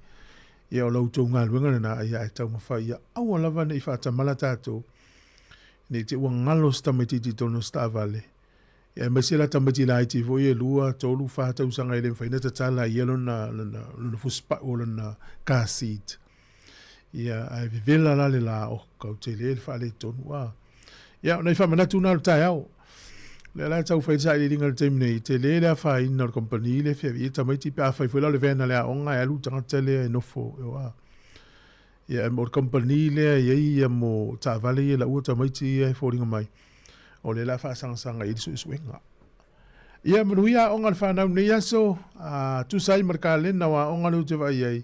ia o lau tau ngā luenga na ia e tau mawhai ia awa lava nei whata malata to nei te ua ngalo sta maiti ti tono sta vale ia masela ta maiti la iti vo ia lua tolu whata usanga ele mwhaina ta tala ia lona fuspa o lona car seat ia ai vivela la le la o kau te le whale tonu wa ia nei whamanatu nā tai au le la tau whai sa i ringa le teimu nei te le la whai ina le kompani le whia i ta maiti pe a whai whai le vena le a onga e alu tangata le e nofo e wa ia mo le kompani le ia mo ta vale ia la ua ta maiti e whoringa mai o le la wha sanga i lisu isuenga ia manuia onga le whanau nei aso tu sai marka le na wa onga le te vai ai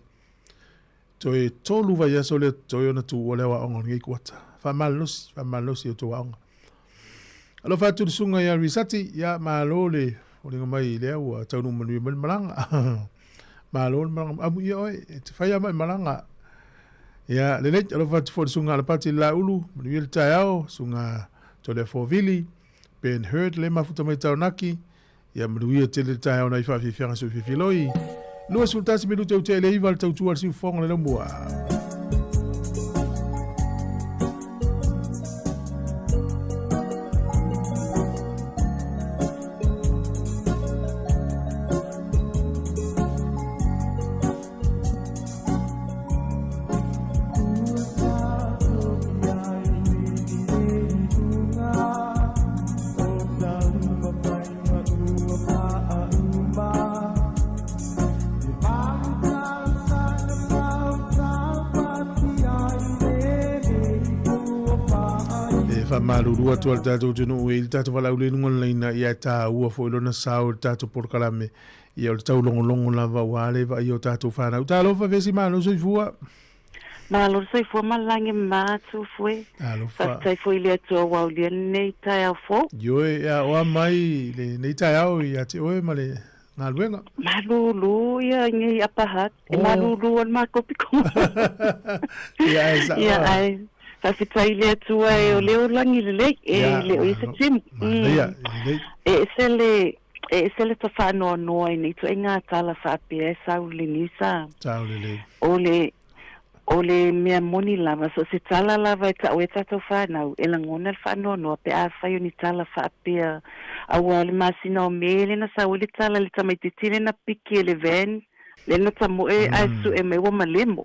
to e tolu vai aso le to e ona tu o le wa onga ngai kuata whamalosi o to wa onga alo fatu sunga ya risati ya malole olinga mai le wa tau no manu malanga malole malanga amu ia oi te fai mai malanga ya le alo fatu for sunga la pati la ulu manu il taiao sunga to le forvili ben hurt le mafuta mai taunaki ya manu ia te le taiao na ifa fianga so fifiloi lo sultasi minu te te le ival tau tu al si fonga le moa malurua tu al tatou tunu i tatou wala ule nunga leina ia ta ua fo ilona sao tatou porkalame ia o tau longo lava wale va i o tatou whanau ta alofa vesi malo soifua malo soifua malange matu fue sa tai fo ile atua wau lia nei tai au fo yoe ia oa mai le nei tai au ia te oe male ngā luenga malulu ia ngai apahat malulu on makopiko ia e sa ai sa fitai le atua e o leo langi le leo i se tim e sele ta whanoa noa i nei tu e ngā tala whapia e saule nisa o le mea moni lava so se tala lava e ta o e tatou whanau e langona le whanoa noa pe a whai o ni tala whapia aua le masina o mele na sa o le tala le tamaititile na piki e le ven le no tamo e asu e me wa malemo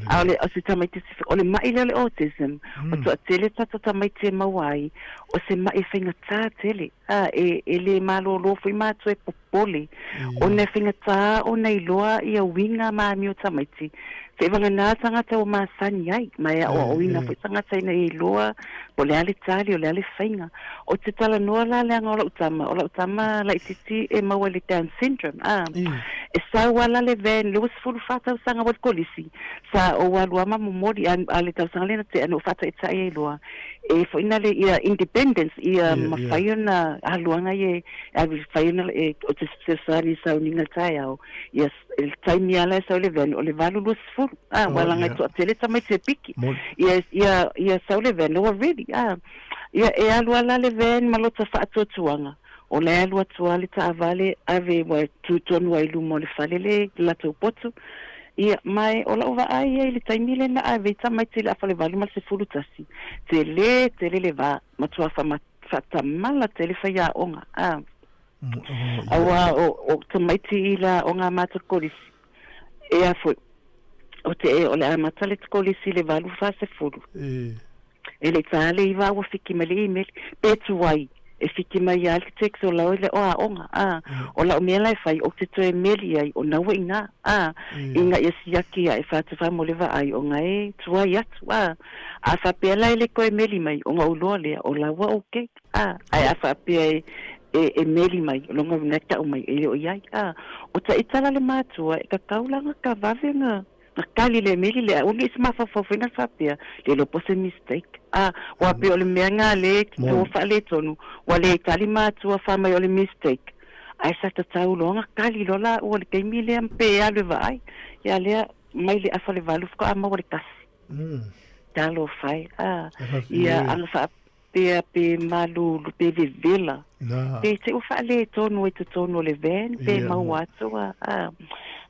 ale o se tamaiti o le mai le autism o to tele tata tamaiti mawai o se mai finga ta tele e le malo lo foi ma to e popole o ne finga ta o nei loa ia winga ma mi o tamaiti te vanga na tanga te o ma sani ai mai o winga foi tanga te nei loa o le ale tali o le ale finga o te tala noa la le anga o la utama la ititi e maua le Down syndrome e sa wala le ven le was full fata sanga wat kolisi sa o walua ma momori ale tau sanga le te ano fata e tai loa e foi na le ia independence ia mafaiona haluanga ye a faiona e o te sesari sa uninga tai au yes el tai mi ala sa le ven o le valu was full wala ngai to tele tamai te piki ia sa le ven lo really ia e alua la le ven malota fa tuanga o le alua tuale ta avale ave wa tutonu ai lu mo le falele la to potu ia mai o la ova ai le taimile na ave tamai te la fale valu mal se fulu tasi tele va matua fa tamala tele fa ya onga awa o tamai te la onga matu kolisi e a foi o te o le amatale kolisi le valu fa se fulu ele tale iva o fiki mali email petuai e fiki mai architects o la o onga o la mela fai o te toe meli ai o na wina inga yaki ai fa te fa moleva ai o ngai tuai atu a fa pela ele ko meli mai o ngau le o la wa okay ai a fa pe e meli mai longa neta o mai e o yai o ta itala le matua e ka kaulanga ka vavenga Kali le meli le uni sma fa fina fapia le lo pose mistake wa pe ole menga le to fa le tonu wa le kali ma tu fa mai ole mistake ai sa ta tau longa kali lola o le ke mile ampe ale vai ya le mai le afa le valu ko ama o le kasi talo fai ia ang fa pe malu pe vela pe se o fa le tonu e tonu le ven pe ma watu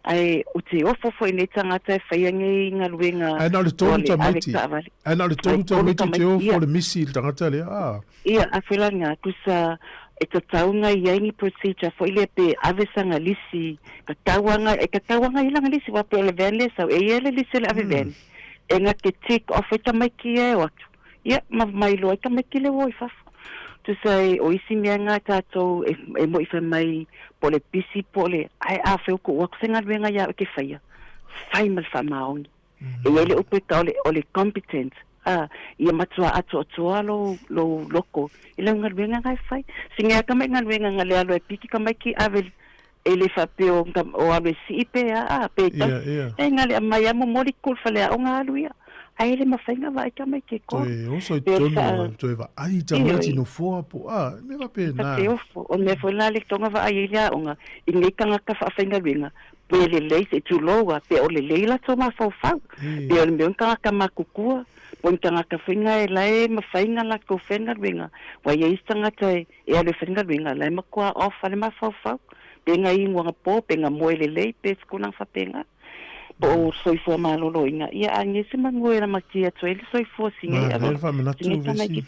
ai o te ofo foi ne tangata e whaiange inga luenga ana le tonu tamaiti te ofo le misi le tangata le ia a whelanga kusa e ta taunga i aingi procedure foi le pe avesanga lisi ka tawanga ilanga lisi wa pe le venle so e ele lisi le ave ven e nga ke tick off e tamaki e watu ia ma mai lo e tamaki le woi fafu tu sai o isi mianga tato e mo ifa mai pole pisi pole ai a feo ko waksenga wenga ya ke faya fai mal fa maong e ele o pe ole competent ia matua ato lo loko ile ngal wenga ngai fai singa ka mai ngal wenga ngale alo e piki ka mai ki avel ele fa peo o ave si pe pe e ngale mai amo mori kul fale o ngalu ia ai le mafainga vai ka mai ke ko o so tono to eva ai tamati no fo po me va pena o me foi la le tonga va ai ia onga inge kanga ka fa fainga winga pe le le se tu loa pe o le leila to ma fo fa pe o me kanga ka makukua pon kanga ka fainga e lai mafainga la ko fainga winga wa ye istanga tai e ale fainga winga lai makua off ale ma fo fa pe nga ingwa po pe nga mo le pe skuna fa penga po soifua malolo inga ia angese mangoera makia twele soifua singe ava fa manatu vesi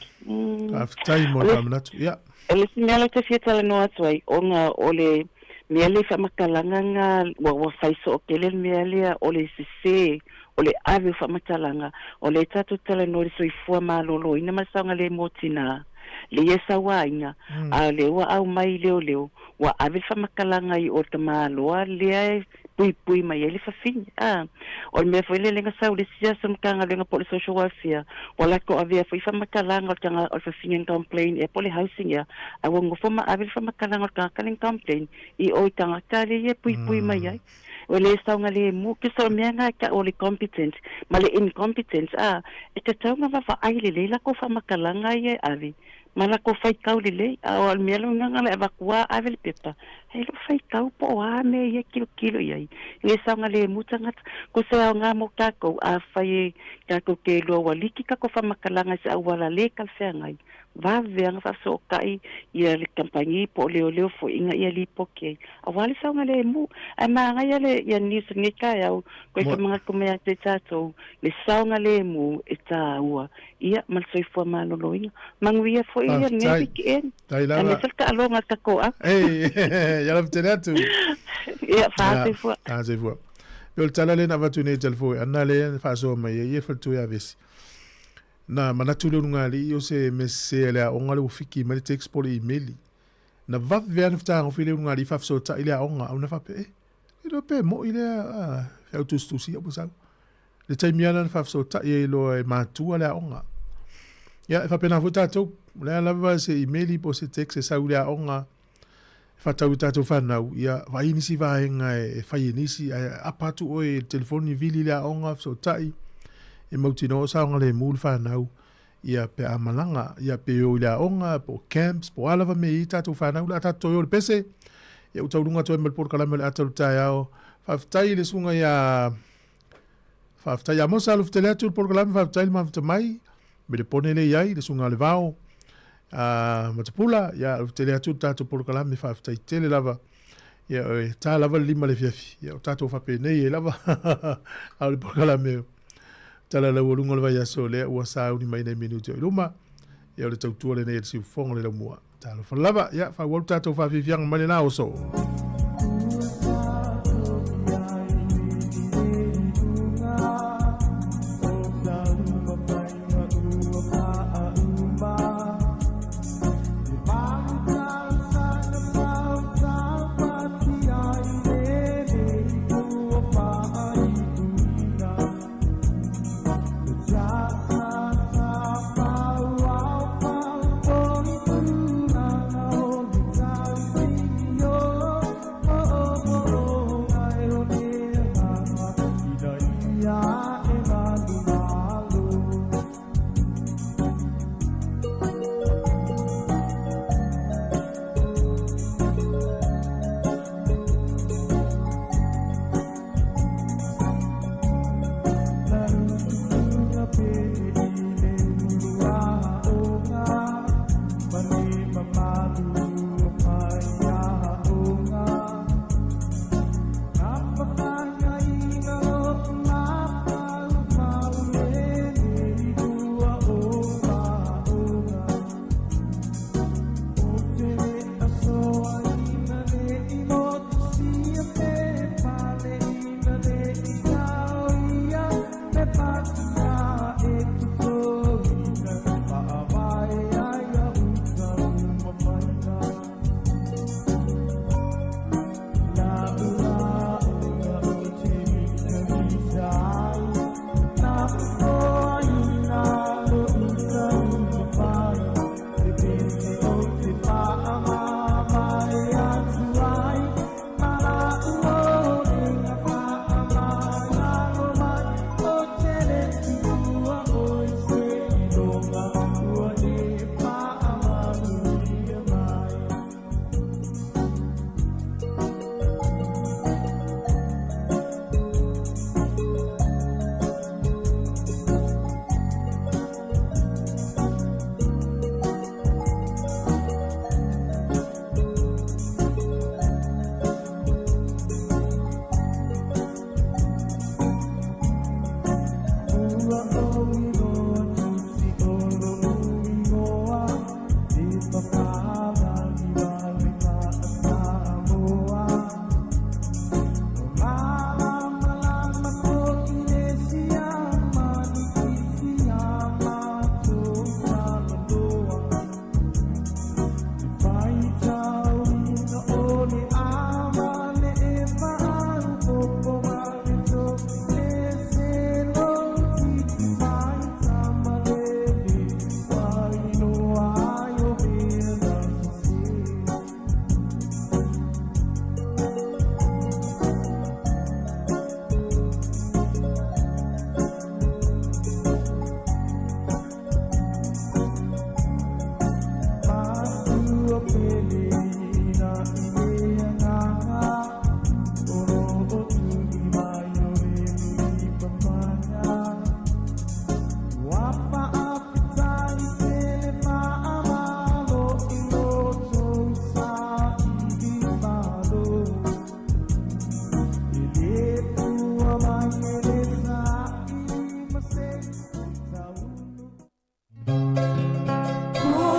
aftai mo fa manatu ia ele sinala te fieta no atwai onga ole miele fa makalanga nga wa faiso okele miele ole sise ole ave fa makalanga ole tatu tele no soifua malolo ina masanga le motina le yesa wainga ale wa au mai leo wa ave fa makalanga I o tamalo le pui mai ele fa fin o me foi le lenga sa ulisia som kanga lenga pole social welfare wala ko avia foi fa makalanga kanga o fa fin complain e pole housing ya a wongo fa ma ave fa makalanga kanga complain I o tanga tali e pui mai ai o le sa ngale mu ke so me nga ka o le competent male incompetent e te tanga va ai le la ko fa makalanga ye ave mala ko fai kau le o al mielo nga le evacua ave pepa e lo fai kau po me ye kilo ye e sa nga le mutanga ko sa nga mo ka ko a fai ka ko ke lo waliki ka ko fa makalanga sa wala le kal fe ngai va ver fa so kai ye le campagne po le fo inga ye li poke a wala sa nga le mu a ma nga ye le ye ni se ngi ka ya ko ka mga ko me te tato le sa nga le mu eta ua ia mal so fo malo lo inga mangwia fo ia ne ki tai la me ka alonga ka ko ya la teatu ia fa se fo se fo yo tala le na va tu ne tel fo ana le fa so me ye fa tu ya vis na manatu le ngali yo se mese le onga le fiki me te export email na va ver nfta on file ngali fa so ta ile onga ona fa pe ile pe mo ile fa tu stu si abu sa le tai miana fa so ta ye lo e matu ala onga ya fa pena vota to le la va se email po se text sa ile onga fa ta uta to fa na ya va inisi va nga e fa inisi apatu o e telefoni vili la onga so tai e mautino sa ngale mul fa nau ia pe amalanga ia pe o la onga po camps po ala va me ita to fa nau la ta to yo pese ia utaurunga to mel por kala mel atal tayao fa tai le sunga ya fa tai ya mo saluf tele tu por kala fa tai ma mai me le pone le yai le sunga le vao matapula ya tele tu ta to por kala me fa tai tele lava ia ta lava lima le fiafi ia ta to fa pe nei lava al por kala me tala la wolunga le vai so le ua sa uni mai nei minuto luma ia le tau tuale nei si fongo le mua talo fa lava ia fa wol tato fa viviang mane na oso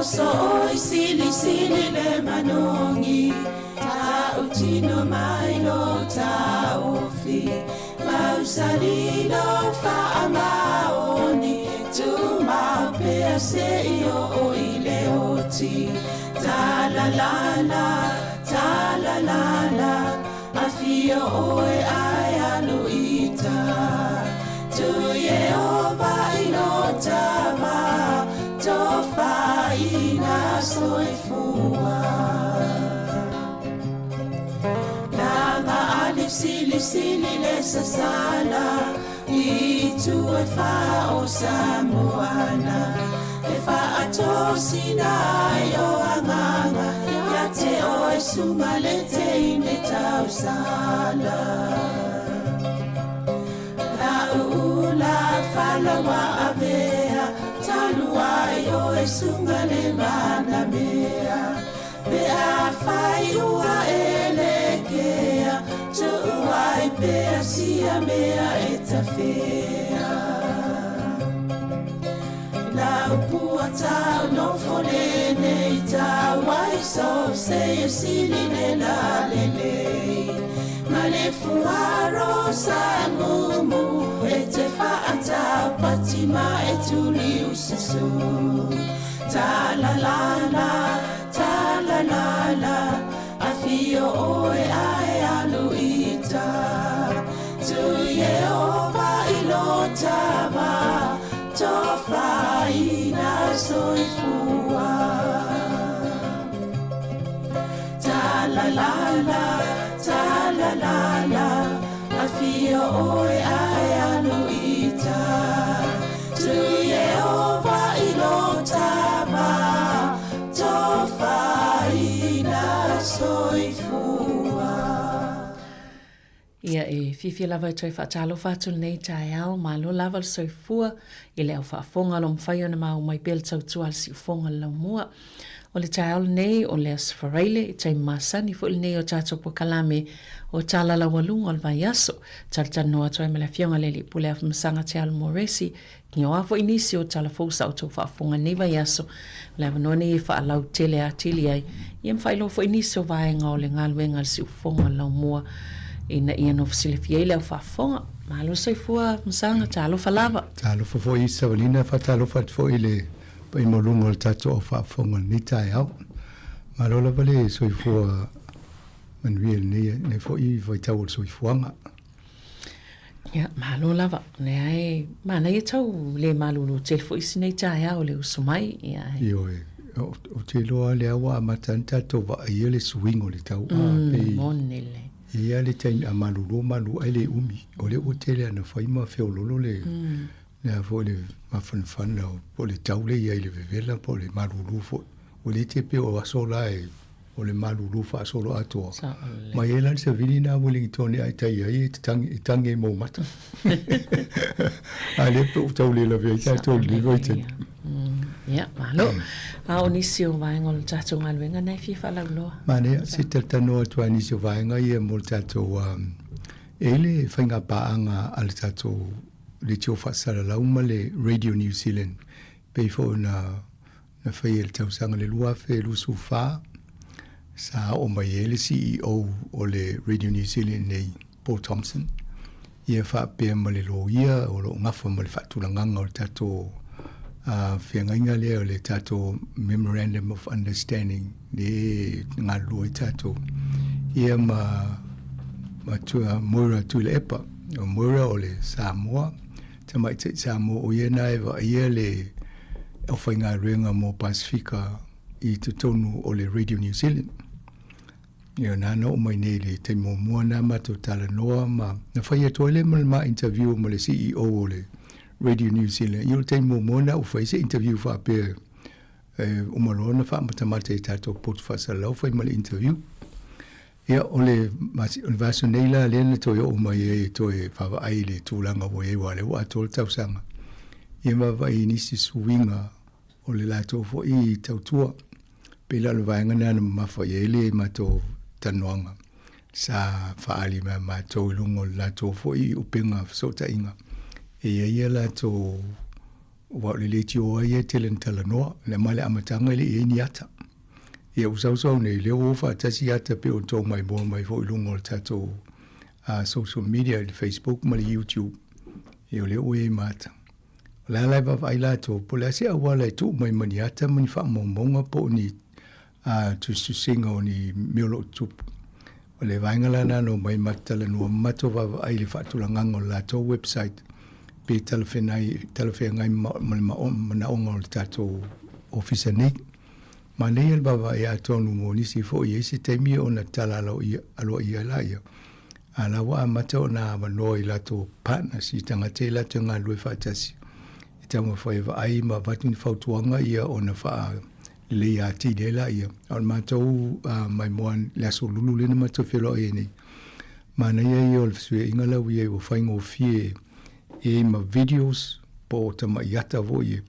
so oi sili le manongi ta utino mai no ta ofi mausalino fa amaoni tu ma pe se io o ile oti ta la la afio oe ai aluita tu Yehova inotama tofa ina soifua lama alif sili le sasana itu e fa o Sāmoana e fa atosina yo anganga ya te o e sumalete ine tausala la ula fala wa avea talua yo e sungale mana mea pe a fai ua elekea tu ai pe sia mea etafea la puata no fonene ita wai so se sili ne la lele male fuaro samumu ete faata patima etuli ususu ta la la afio oe ai aluita tu Yehova ilotama tofa ina soifua ta la la afio oe ai aluita tu Yehova ilotama tofa ina soifua Ia e fifi lava i toi whaatalo whātul nei tae au, ma lo lava le soifua, i leo whaafonga lo mwhai ona mau mai bel tau tual si ufonga lau mua. O le tae au nei o le asfareile, i tai masani fu il nei o tato po kalame o tala la walunga o le vai aso, taritanoa toi me le fionga leli pule af masanga te alu moresi, ki o afo inisi o tala fausa o tau whaafonga nei vai aso, le awanone i whaalau tele a tili ai, i mwhailo fo inisi o vaenga o le ngaluenga si ufonga lau mua, ina ia no fasile fiele au whaafonga, malo soifua masanga talo falava. Talo fo i sawalina fatalo fo ile pai molungo le tato o whaafonga ni tae au. Malo la vale soifua manuel ne fo i tau soifuanga. Ia, malo lava. Ne ai, mana ia tau le malulu te fo isi nei tae au le usumai. Io o te loa le awa matanta to va ia le swingo le tau. Monele. Ia le tain a malu ele umi. O le otele ana whaima whiololo le. Nea fo le mawhanwhana o le taule ia le vevela po le malulu fo. O le te pe o asola o le malulu fa asolo atoa. Ma elan se vini na Wellington ai tai ai tangi mo mata. A le pe o taule la vei tai tolu li voiten. Ia, malo. A o nisi o vaenga o tato ngaluenga nei fifa lauloa. Mane, se te tanoa tua nisi o vaenga ia mo tato ele whainga paanga ale tato le tio whaasara lauma le Radio New Zealand. Peifo na whai ele tausanga le luafe lusu wha. Sa o mai ele CEO o le Radio New Zealand nei Paul Thompson. Ia wha pia ma le lo ia o lo ngafa ma le whaatulanganga o tato whiangainga lea o le tato Memorandum of Understanding ne ngā lua i tato. Ia ma tua moira tu le epa. O moira o le Sāmoa. Tamai te Sāmoa o ia nai wa ia le o whainga ruenga mo Pasifika i tutonu o le Radio New Zealand. Ia nana o mai nei le te mua na mato tala noa ma na whai atua le ma interview ma le CEO o le Radio New Zealand. Io te mona o fai se interview fa pe o malona fa matamata tato pot fa sala fai mal interview. Ia ole vaso neila le to yo mai to fa ai le tulanga wo e wale wa tol tausanga. Ia ma vai ni si swinga o le lato fo i tautua. Pela le vaenga na ma fa ele ma to tanoanga. Sa fa ali ma to lungo lato fo i upenga so ta inga. E ia la to wa le tio ia telen tala noa le male amatanga le e ni ata ia usau nei le o fa tasi ata pe o tō mai mo mai fo ilungo le tato social media le Facebook ma le YouTube ia le o e mata la va vai la to po la se awala tu mai mani ata mani fa monga po ni tu singa ni miolo tu le vaingala na no mai matala no mato va ai le fa tu langango la to website pe telefenai ma ongo tato office ni ma nei baba ya tonu mo ni si fo ye si temi ona tala alo ia la ia ala wa mato na ma no ila to partner si tanga tela tanga lui fa tasi tamo fa eva ai ma vatin fa tuanga ia ona fa le ya ti de la ia on mato mai mon la so lulu le ma to felo ni ma nei ia ol sue ingala wi e fa ngo fie e ma videos po te ma yata voye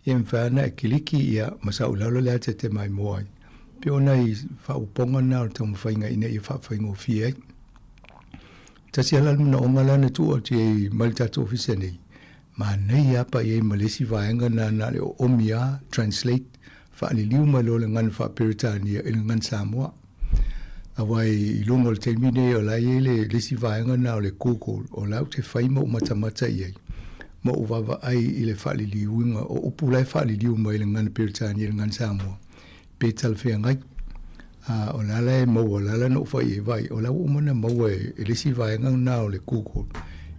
e mfana kiliki ia masa ulalo le te mai moi pe ona I fa uponga na o tamu fainga ina I fa faingo fie tasi ala na ongala na tu o te malta to office nei ma nei apa e malesi vaenga na le omia translate fa ni liu malo le ngan fa peritania il ngan Sāmoa awai ilungo le termine o la ele le si vaenga na le Google o la te faimo matamata ye mo uvava ai ile fali liuinga o upula fali liu mai le ngan peritania ngan Sāmoa pe talfe ngai o la le mo o la no fa ye vai o la umana mo e le si vaenga na le Google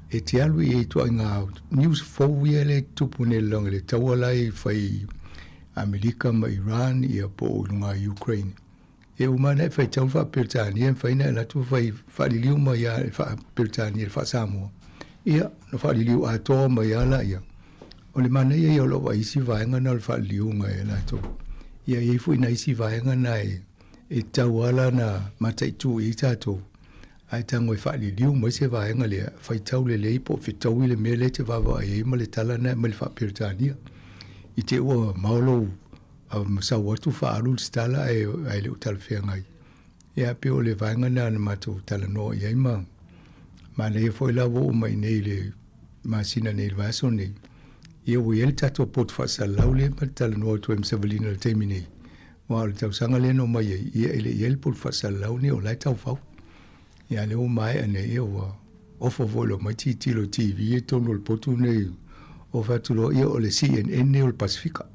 e te alu e tu nga news fo le tupune long le tawalai fai Amerika ma Iran ia po lunga Ukraine e umana fai tau fa Britania fai na la tu fai liu ma ya fa Britania fa Sāmoa ia no fa liu a to ma ya la ia o le mana ia lo wa isi vai nga na fa liu nga la to ia e fu na isi vai nga na e tawala na matai tu I tato ai tango e fa liu mo se vai nga le fai tau le po fi tau le mele te va va e ma le tala na ma le fa Britania I te ua maolo sa watu fa alu stala e le utal fia ngai. Ia pe o le vaenga na mato tala no ia ima. Ma le foi la wo mai nei le masina nei vaso nei. Ia wo el tato pot fa sa laule ma tala no to emsavalina le temi nei. Wa le tau sanga le no mai ia ele el pot fa sa laune o lai tau fau. Ia le o mai ane ia wa ofo volo mai titilo TV e tono le potu nei. O fatulo ia o le CNN ne o le Pasifika.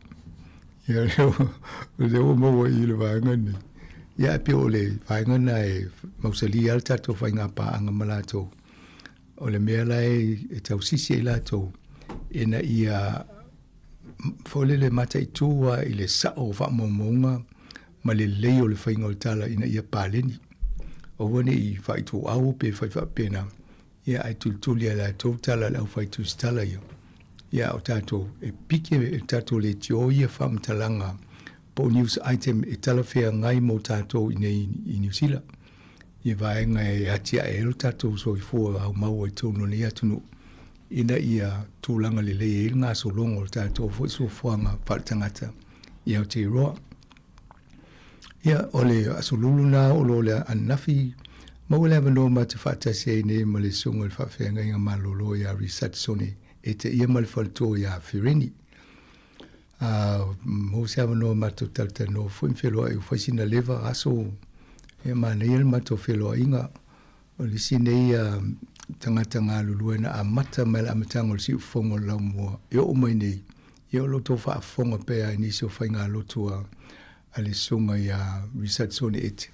Ia leo mo I le vaenga ni. Ia pe o le vaenga na e mausali al tato whainga pa anga malato. O le mea lai e tau sisi e lato. E na ia fole le mata I tua I le sao o wha momonga ma le leo le whainga o tala ina ia paleni. O wane I whaitu au pe whaifa pena. Ia ai tultuli ala tau tala lau whaitu stala ia. Ia o tato e pike e tato le tio ia whamtalanga po news item e talawhea ngai mo tato I New Zealand. Ia vaenga e atia e ero tato so I fua au mau e tono ni atunu. Ina ia tūlanga le lei e ngā solongo tato fo so fuanga whaletangata. Ia o te roa. Ia o le asolulu nā o lo le anafi mau le avano ma te whaatase ne ma le sunga le whawhenga inga malolo ia research sone. E te ia malfalto ia Firini. Mo se avano mato talta no fwim wheloa e whaisina leva aso e mana ia mato wheloa inga o li sine ia tangata ngā luluena a mata mai la amatango le si ufongo lau mua e o mai nei e o loto wha afonga pea inisi o whai ngā loto a le sunga ia research zone ete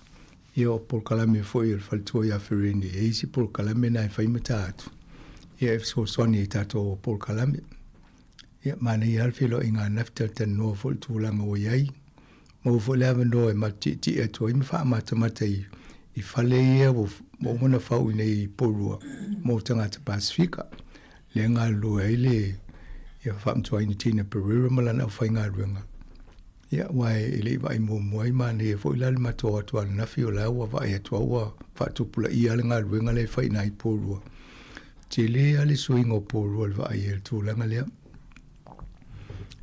e o polkalame fwoi il falto ia Firini e isi polkalame na e whai mata atu ia so soni tato Paul Kalame. Ia mana ia alfilo inga naftal tan no fol tulanga o iai. Mo fol ava no e mati e to ima wha mata I fale ia mo mona whau nei porua mo tangata Pasifika. Le ngā lua ele ia whamtua ini tina Pereira malana au whai ngā ruenga. Ia wai ele vai mo moai mana ia fo ilali matoa atua nafi o laua vai atua ua whaatupula ia le ngā ruenga le whai nai porua. Te le ale suingo pōrua le vai e tūlanga lea.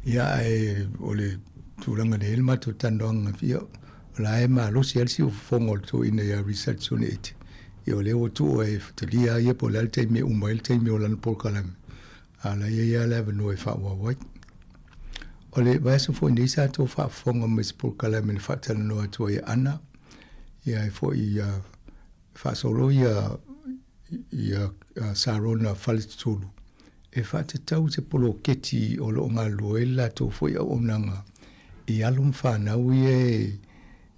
Ia e o le tūlanga le elma to tandoanga fia. O la e maa losi alsi o fongo to ina ia research on ete. Ia o le o tu o e fatalia ia po le alteime uma alteime o lana polkalame. Ala ia le avano e wha wawai. O le vaso fo nei sa to fa fonga mes por kala me fa tala no atua ia ana. Ia fo ia fa solo ia sarona falitulu. E fa te tau te polo keti o lo ngā luela to fo ia onanga. I alum fa na uie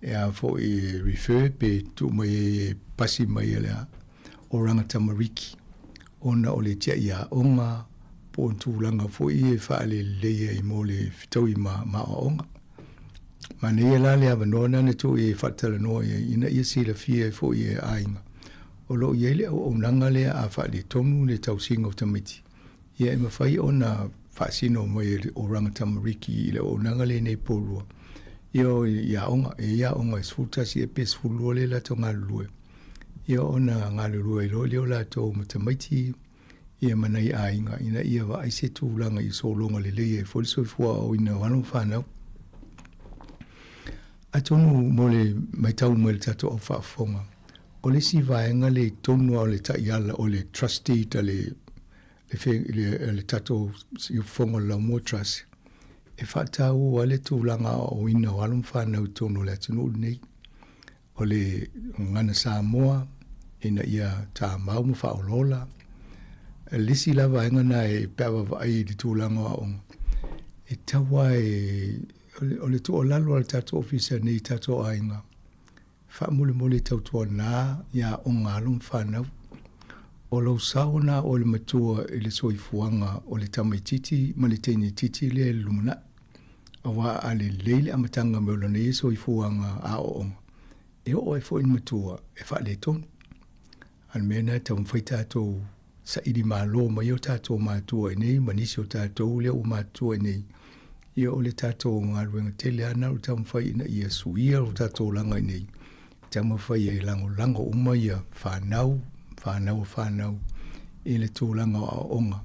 a fo i refer pe tu mai pasi mai lea oranga tamariki. Ona o le tia ia onga po tūlanga fo i fa le leia i mo le fitau i ma onga. Ma nei la le avanona ne tu i fatala no ina ia sila fia fo i ainga. O lo i ele o nanga le a fa le tonu le tausinga o tamiti. Ia e mawhai ona whaasino mai o ranga tamariki i le o nanga le nei porua. Ia onga e sfultasi e pes fulua le la to ngā lue. Ia ona ngā lue i lo leo la to matamaiti ia manai ainga ina ia wa aise tūlanga i so longa le leia e foliso i fua o ina wano whanau. Atonu mo le maitau mo le tato o whaafonga. O le si vaenga le tonu o le taiala o le trustee ta le tato i fonga la mua trust. E whaatau o le tūlanga o ina wano whanau tonu le atunu nei. O le ngana Sāmoa ina ia tā mau mo whaolola. Lisi lava enga na e pewa vai di tūlanga o onga. E tawa o le tu o lalo al tato ofisa nei tato ainga. Wha mule tautua nā ia o ngalum whanau. O lau sauna o le matua i le soifuanga o le tamaititi ma le teini titi le lumuna. Awa a le leile amatanga meula nei soifuanga a o onga. E o e fo in matua e wha le tonu. An mena tau mwhai tātou sa ili malo mai o tātou mātua e nei, manisi o tātou lea o mātua e nei. Ia o le tātou ngā ruenga tele ana o tau mwhai ina ia suia o tātou langa e nei. Tau mwhai e lango uma ia whanau, e le tūlanga o onga.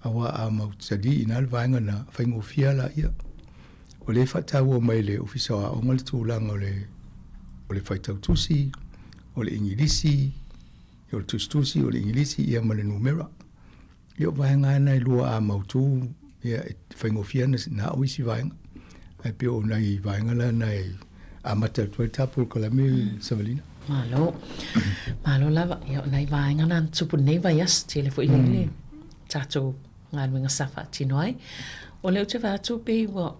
Awa a mautari ina alvaenga na whaingo fiala ia. O le whatau o mai le ofisa a onga le tūlanga o le whaitau tusi, o le ingilisi, o le tustusi, o le ingilisi, ia ma le numera. Ia vaenga ana i lua a mautu, ia whaingo fiana na oisi vaenga. Ai pe o nai vaenga la nai a mata tuai tapul kalame Savalina. Malo lava, ia nai vaenga na tupu nei vai as, tele fo ilele. Tato ngā ruenga safa tino ai. O leo te vātu pe ua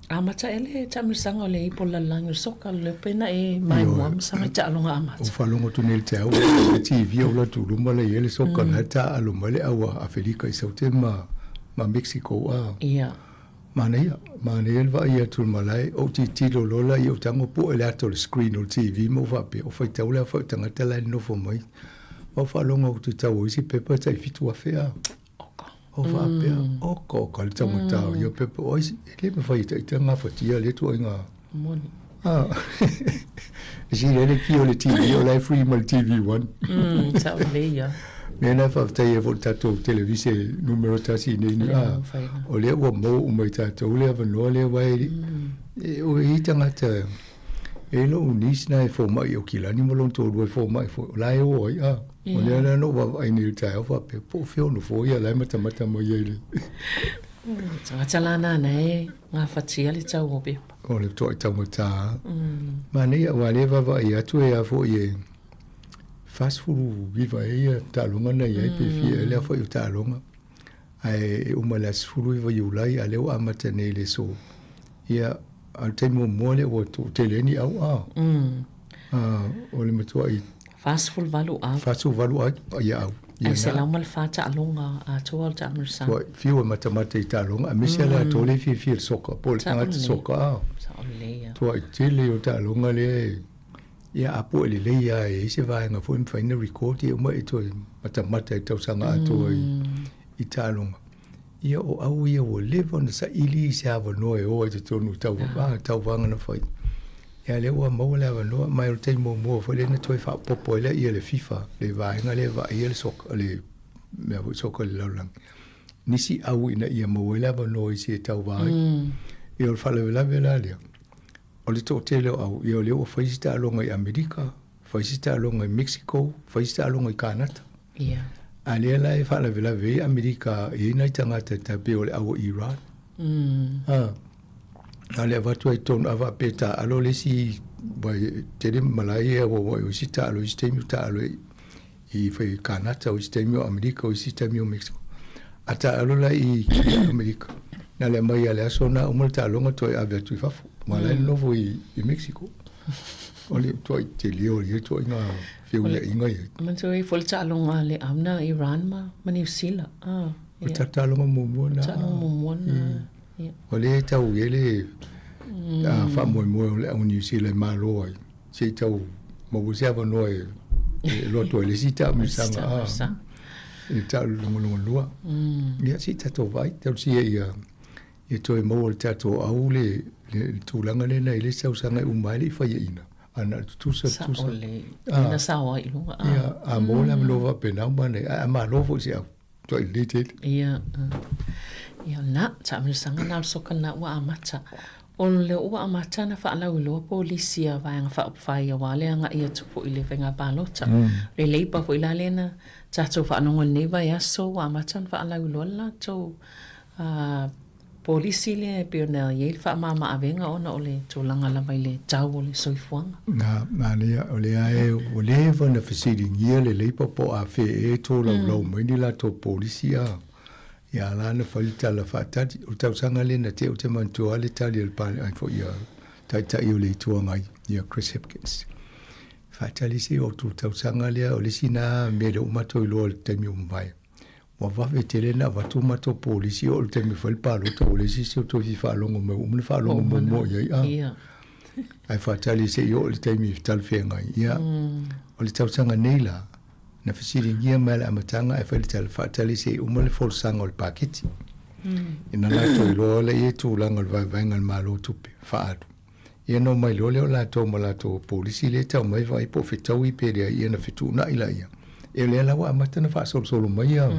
amata ele tamisanga o le ipo lalangi soka le pena e mai mua msanga ta alonga amata. O whalonga tu nel te au, le TV o la tuluma le ele soka na ta aluma le awa Afrika i saute ma Mexico a. Ia. Mana ia va ia tulmalai o ti tilo lola i o tango po ele ato le screen o TV mo vape o fai taula fai tangata la no fo mai. O whalonga o tu tau isi pepa tai fitu a fea. O vape o ka le tamu tau i o pepa o isi ele me fai tai tanga fatia le tu inga. Moni. Si le ki o le TV o la free mal TV1. Tau le ia. Nena whaftai e fot tato televise numero tasi nei o lea ua mo umai tato lea wanoa lea wairi o i tangata e no unis na e fōmai o kilani malon tōru e fōmai lai o oi o lea na no wa ai ni tai o whape po whio no fōi a lai matamata mo iele tangata lana nei ngā whatia le tau o pepa o le toi tau mata ma nei a wale wawa i atu e a fōi e fast food viva ia talonga na ia pe fie le foi talonga ai uma las fulu viva iulai ale o amata nei le so ia al temo mole o to teleni au o le matua i fast food valu a ia au ai se la mal fata alonga a toal ta amsa so fio matamata i talonga a misela to le fie soka pol tanga soka to i tele o talonga le ia apo ele leia e se vai nga foi faina record e uma eto mata e tau sanga ato i talonga ia o au ia o live on sa ili se ava no e o te tonu tau vanga na foi ia le o mo le ava no mai o te mo foi le na toi fa popo ile ia le FIFA le vai nga le vai ia le sok le me vo sok le laulang nisi au ina ia mo le ava no i se tau vai ia o fale la le o le tōtele au i o leo whaisita alonga i Amerika, whaisita alonga i Mexico, whaisita alonga i Kanata. Ia. A lea lai whalawe Amerika i nai tangata tape o le awa Iran. Ale watu ai tonu ava peta alo lesi vai tere malai o sita alo istemi ta alo I fai Kanata o istemi o Amerika o istemi o Mexico. Ata alo la I Amerika. Na le mai ale aso na umalta longa toi avea tui fafu. Malai novo I Mexico. Ole toi te leo I toi nga whiule inga I. Manto I folta longa le amna Iran ma New Zealand. Tata longa mumona. Tata longa mumona. Ole tau ele fa moi moi le New Zealand ma loi. Se tau mo se ava noi lo to le sita mi sanga e tau lungo lua. Ia si tato vai tau si e toi mo tato au le tūlanga le nei le sau sanga umai le whaia ina. Ana tusa. Ina Sāmoa I lunga. Ia, a mo la lova penau mane, a ma lova si au. Toi lited. Ia, ia na, ta mil sanga na soka na ua amata. O le ua amata na whaalau loa polisia vaenga whaupwhai a wale anga ia tupu I le whenga pālota. Le leipa po ila lena, tato whaanonga neva ia so ua amata na whaalau loa la tau polisi le pionel ye fa mama avenga ona ole tūlanga la mai le tau ole soifuanga. Na lea ole ae o le vana fasiri ngia le leipa po a fe e tō lau mai ni la tō polisi a. Ia la na whalita la whaatati o tau sanga le na te o te mantua le tali al pāle ai fo ia tai o le tuangai ia Chris Hipkins. Whaatali se o tau sanga lea o le sina mele umato I loa le taimi umai. Wa wawe te lena watu mato polisi o te me whalipalo ta o le sisi o to fi whalongo me umne whalongo mo iai a. Ai whatali se I o le taimi talwhenga ia. O le tausanga neila na whisiri ngia mele amatanga ai whatali se umale folsanga o le paketi. Ina lato I loa le e tūlanga le vainga le malo tupe whaadu. Ia no mai lole o lato ma lato polisi le tau mai vai po whetau I perea ia na whetu na ila ia. E le la wa mata na fa solo mai ya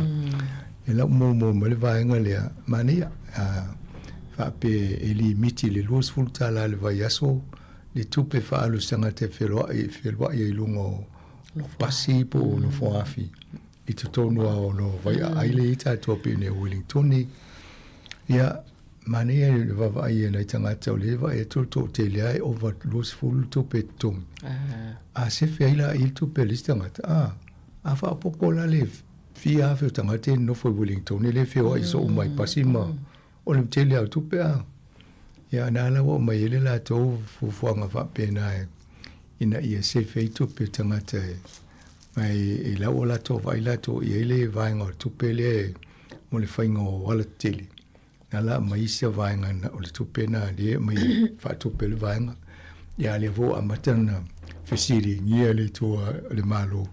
e la mo le vaenga le mania fa pe eli miti le los fulta la le vaiaso le tupe fa alu sanga te felo e lungo pasi po no foafi I tonu o no vai aile ita to pe ne Wellington ya mania le va vai na tanga te le va e to te le over los ful tupe tum a se feila il tupe listanga a wha popola le fia awhi o tangate no foi Wellington le feo I so umai pasima o le mtele au tupe a ia nana wa mai ele la tau fufuanga wha pena ina ia se fei tupe tangate mai e la o la tau vai la tau I ele vaenga o tupe le mo le whainga o wala tele na la mai sia vaenga o le tupe na le mai wha tupe le vaenga ia le vo amatana fesiri ngia le tua le malo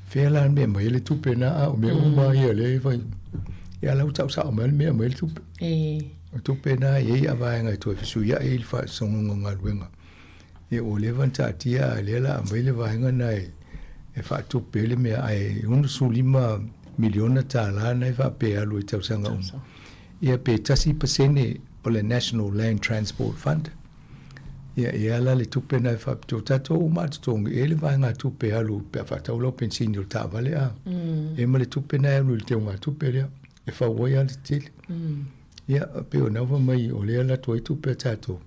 Fela me mai le tupe na o me uma ia le vai. Ia lau tau sa me le tupe. O tupe na ia vaenga to fisu ia il fa songo ngalwenga. E o le vanta tia le la mai le vaenga na e fa tupe le me ai un sulima miliona tala na fa pe alu tau sanga Ia pe tasi pasene o le National Land Transport Fund. Ia la le tupe na fa to tato o matong ele vaenga tupe alu pe fa taulo pensinio ta vale a e ma le tupe na alu te unga tupe le e fa woia le tili ia pe o nava mai o le la to tupe tato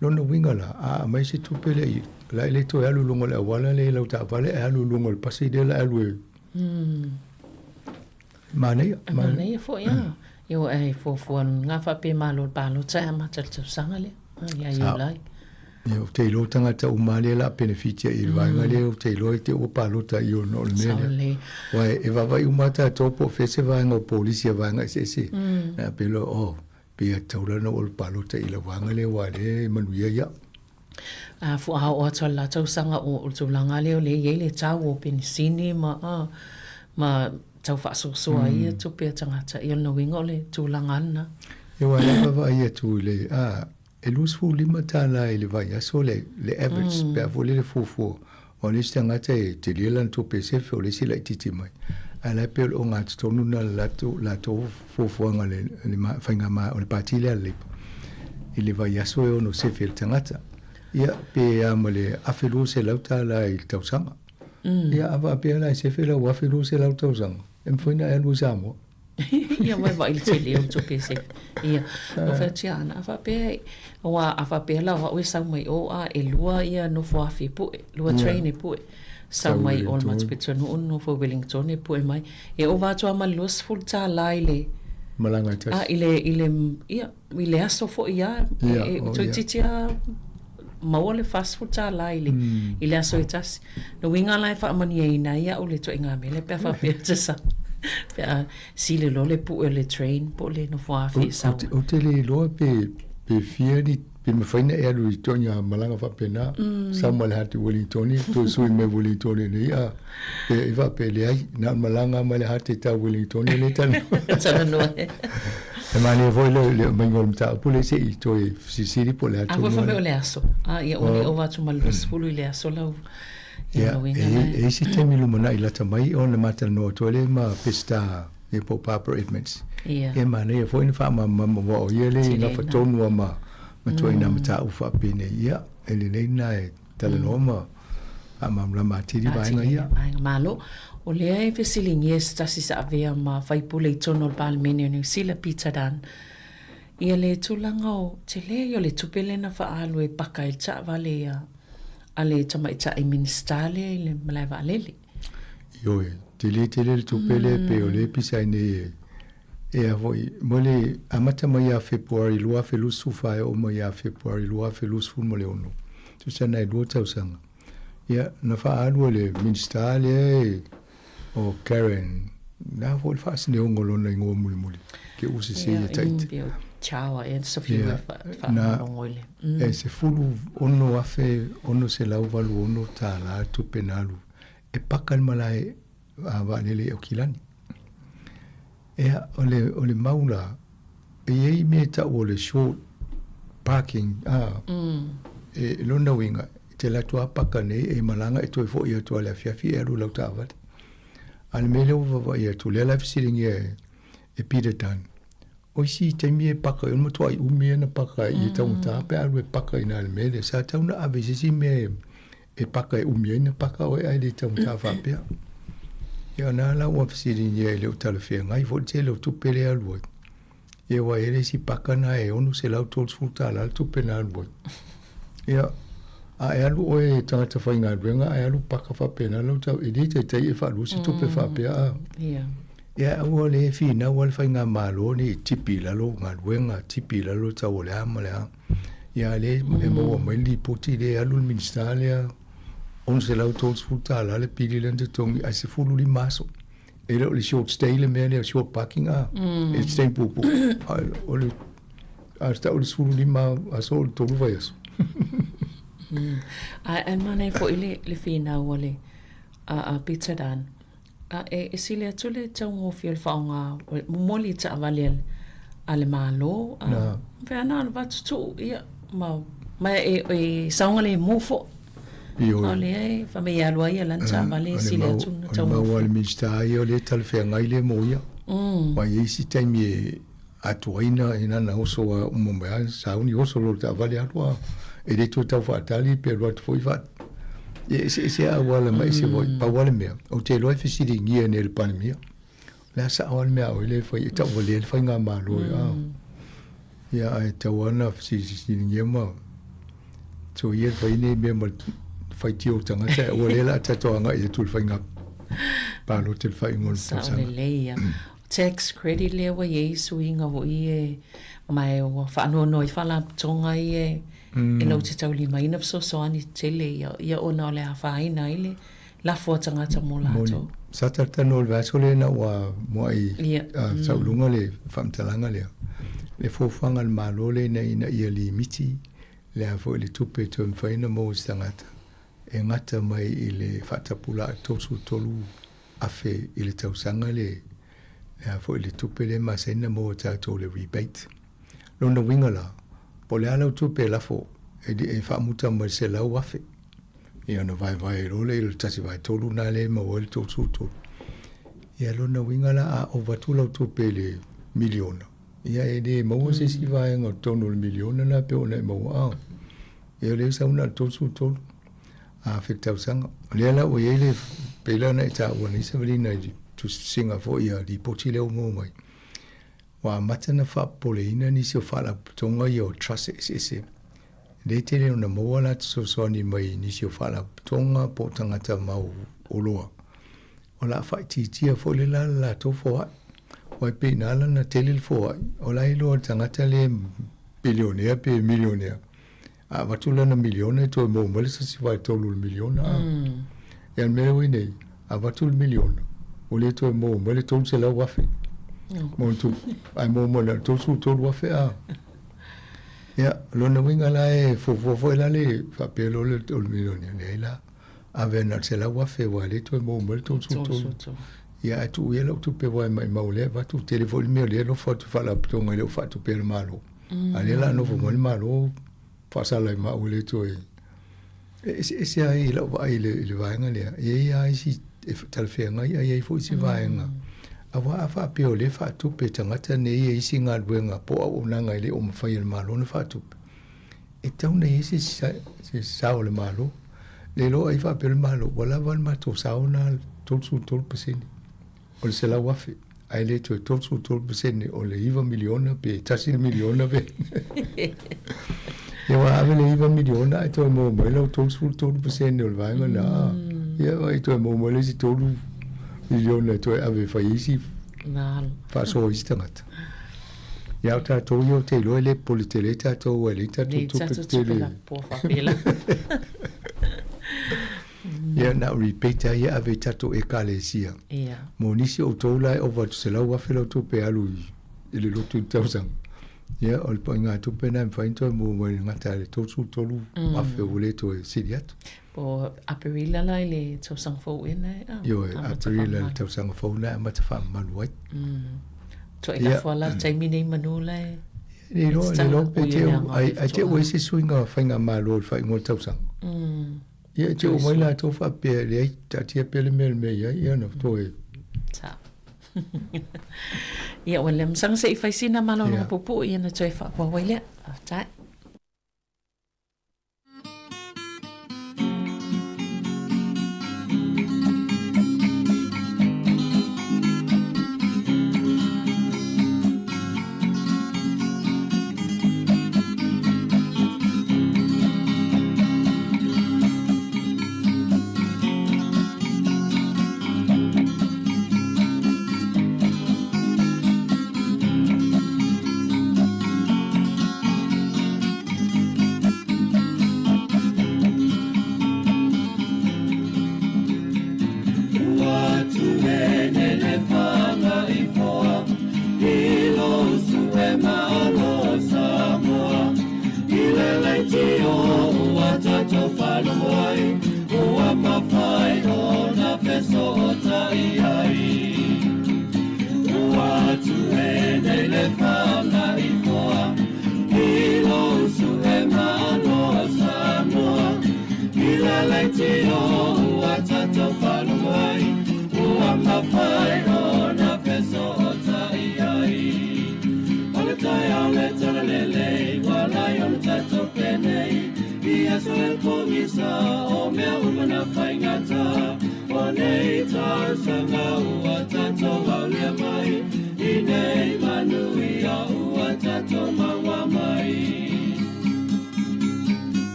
lona winga la a mai se tupe le la le to alu lungo le wala le la ta vale alu lungo le pasi de la alu mane fo ia yo ai fo nga fa pe malo palo tsa ma tsa sanga le ia ia lai Yo te lo tangata umale la beneficia I vaenga le te lo te o palota I o no le. Wai e va vai umata topo fese vaenga polisi vaenga se. Na pelo o pe taula no o palota I la vaenga le wale manuia ya. Fu a o tola tau sanga o tūlanga leo le le tau o penisini ma tau whaasosoa ia tupe tangata I no wingo le tūlanga ana. E wale vai tu le e lus fu lima tala e le vai aso le average pe a vole le fufu o le stangata e te lelan to pese fe o le sila ititi mai a la pe o ngat tonu na la to fufu nga le whainga ma o le pati le alipa e le vai aso e ono se fe le tangata ia pe a male awhiru se lauta la I tausanga ia awa pe la se fe la awhiru se lauta tausanga e mwhina e lu Sāmoa Ia mai vai te leo to pese. Ia. O fa tia ana fa pe o a fa pe la o sa mai o a e lua ia no fo afi pu lua train e pu. Sa mai o ma spitso no fo Wellington e pu mai. E o va to ma los full ta laile. Malanga tas. Ah ile aso fo ia e to titia maole fast food ta laile. Ile aso itas. No winga lai fa mani e na ia o le to inga mele pe fa pe tsa. Si le lo le pu le train po le no fo afi sa o te le lo pe fieri pe me faina e lu tonya malanga fa pena Samuel hati Wellington to sui me Wellington ni a e va pe le ai na malanga male hati ta Wellington le tan no e mani voi le mangol ta po le se i to si po le a fa me le aso ia o va tu mal fulu le aso la e si te milu mana i lata mai o le mata no to le ma pesta e po Papa Edmonds e mani e foi fa ma o ele na fa tonu ma to ina mata u fa pene ia ele nei na e tele no ma ama la matiri ba ia malo o le e fesilingi sta si sa avea ma fai pule tono bal menu ni sila pizza dan ia le tulanga o te le yo le tupele na fa alu e paka il cha vale ia ale tama ita e ministale le malai valele yo te le tupele pe o le pisa ne e a voi mole amata mai a February lua felusu fa o mai a February lua felusu mole ono tu sana e do tausanga ia na fa alu le ministale o Karen na vol fas ne ngolo na ngo muli ke usi se ya tait ciao e so fi fa ngole e se fulu ono afe ono se la uvalu ono ta la tu penalu e pakal malai a vanele o kilani e ole maula e me ta o le short parking e lona winga te la tua pakane e malanga e toi fo ia to la fiafi e lu lauta vat al mele o va ia to le la fisiring e pidetan o si te me paka o mo to ai umi na paka i ta unta pe alu paka ina al mele sa ta una avesi me e paka e umi na paka o ai le ta unta fa pe ia na la o fisiring e le uta le fia ngai fo te le tu pele alu e wa ere si paka na e onu se la to sulta la tu penal bo ia a alu o e tangata whainga ruenga a alu paka whapena lau tau e dita te e whalu si tupe whapea ia au le fi na wal whainga malo ni tipi lalo ngā ruenga tipi lalo tau o le ama le a ia le e maua maili poti le alu minister lea on se lau tōs futa la le pili lente tongi a se fulu li maso e le short stay le mea le short parking a e stay pupu o le a sta o le fulu li ma a so le tolu vai aso a mana fo ile le fina wale a pizza dan e sile tule tau fiel faunga moli ta valel ale malo ve ana va tu ia ma e saunga le mofo ole fa me ya lo ia lancha vale sile tau ma wal mista ia le tal fe ngai le moia wa i si taimi atuina ina na oso mo me sauni oso lo ta vale atwa e le tu tau fatali pe lo foi fat e se a wala mai se voi pa wala me o te lo fi sidi ngia nel panmia la sa wala me o le foi ta wala le foi nga ma lo ya ai ta wana fi sidi ngia ma so ye foi ne me mo fai tio tanga te o le la ta to nga e tu foi nga pa lo te fai ngol sa le tax credit le wa ye suinga wo ye mai o fa no fa la tonga ye e no te tau lima ina so ani tele ia ona le hawhaina ile la fuatanga ta mo lato. Sa tarta no le vasole na wa mo ai saulunga le whamtalanga lea. Le fofanga le malo le na ina ia li miti le hafo le tupe tu mwhaina mo stangata. E ngata mai i le whatapula tosu tolu afe i le tausanga le hafo le tupe le masaina mo tato le rebate. Lona wingala po le ala tupe la fo e fa muta mo se la wafe ia no vai lo le tasi vai tolu na le mo el to tu ia lo na wingala a over tu lo tupe le miliona ia e de mo se si vai ngo tonu le miliona na pe ona mo a ia le sa una to tu a fitau sang le ala o ile pe la na ta o ni se veli na tu singa fo ia di poti leo mo mai. Wa matana fa poleina ni se fa la tonga yo trust ese. Le tele na mo la so ni mai ni se fa la tonga po tangata mau oloa. Ola fa ti fo le la to fo wa pe na la na tele fo ola ilo tangata le bilionaire pe millionaire. A watula na milione to mo mo le si vai to lu miliona. Ya me we nei a watul miliona. O le to mo le to se la wa fe. Mo tu ai mo le to su to wa fe a. Ya lo na winga la e fo la le fa pe lo le to miliona nei la. Ave na se la wa fe wa le to mo le to su to. Ya tu ye lo tu pe wa mai ma le va tu telefone me le lo fa tu fa la to ngai lo fa tu pe malo. Ale la no fo mo malo. Pasal ma ule to e ese ai la vai le vainga le e ai si tal fenga ai fo si vainga awa fa pe ole fa tu pe tangata ne e singa buenga po una ngai le fa il malo ne fa tu e tau ne ese sa ole malo le lo ai fa pe il malo wala van ma to sa una to su to pesen o se la wafe ai le to su to pesen o le iva miliona pe tasil miliona ve ya wa ave le iva miliona to mo lo to su to pesen o va na ya wa to mo le si to miliona to ave fa isi fa so istangat ya ta to yo te lo le politele ta to wa le ta to petele ya na repeat ya ave ta to ekalesia mo ni si o to la over to se la wa felo to pe alu ile lo tu tausan ya ol ponga tu pena fa into mo ngata le to su to lu wa fe vole to sidiat po aperila la ile to sang fo ina yo aperila to sang fo na ma ta fa manuai to ina fo la taimi nei manula ni lo pe te ai te we se swinga fainga malo fa ngo to sang ya te o mai la to fa pe le ta te pe le me ya no to e sa ya walem sang se fa sina malo no popo ina to fa wa wele ta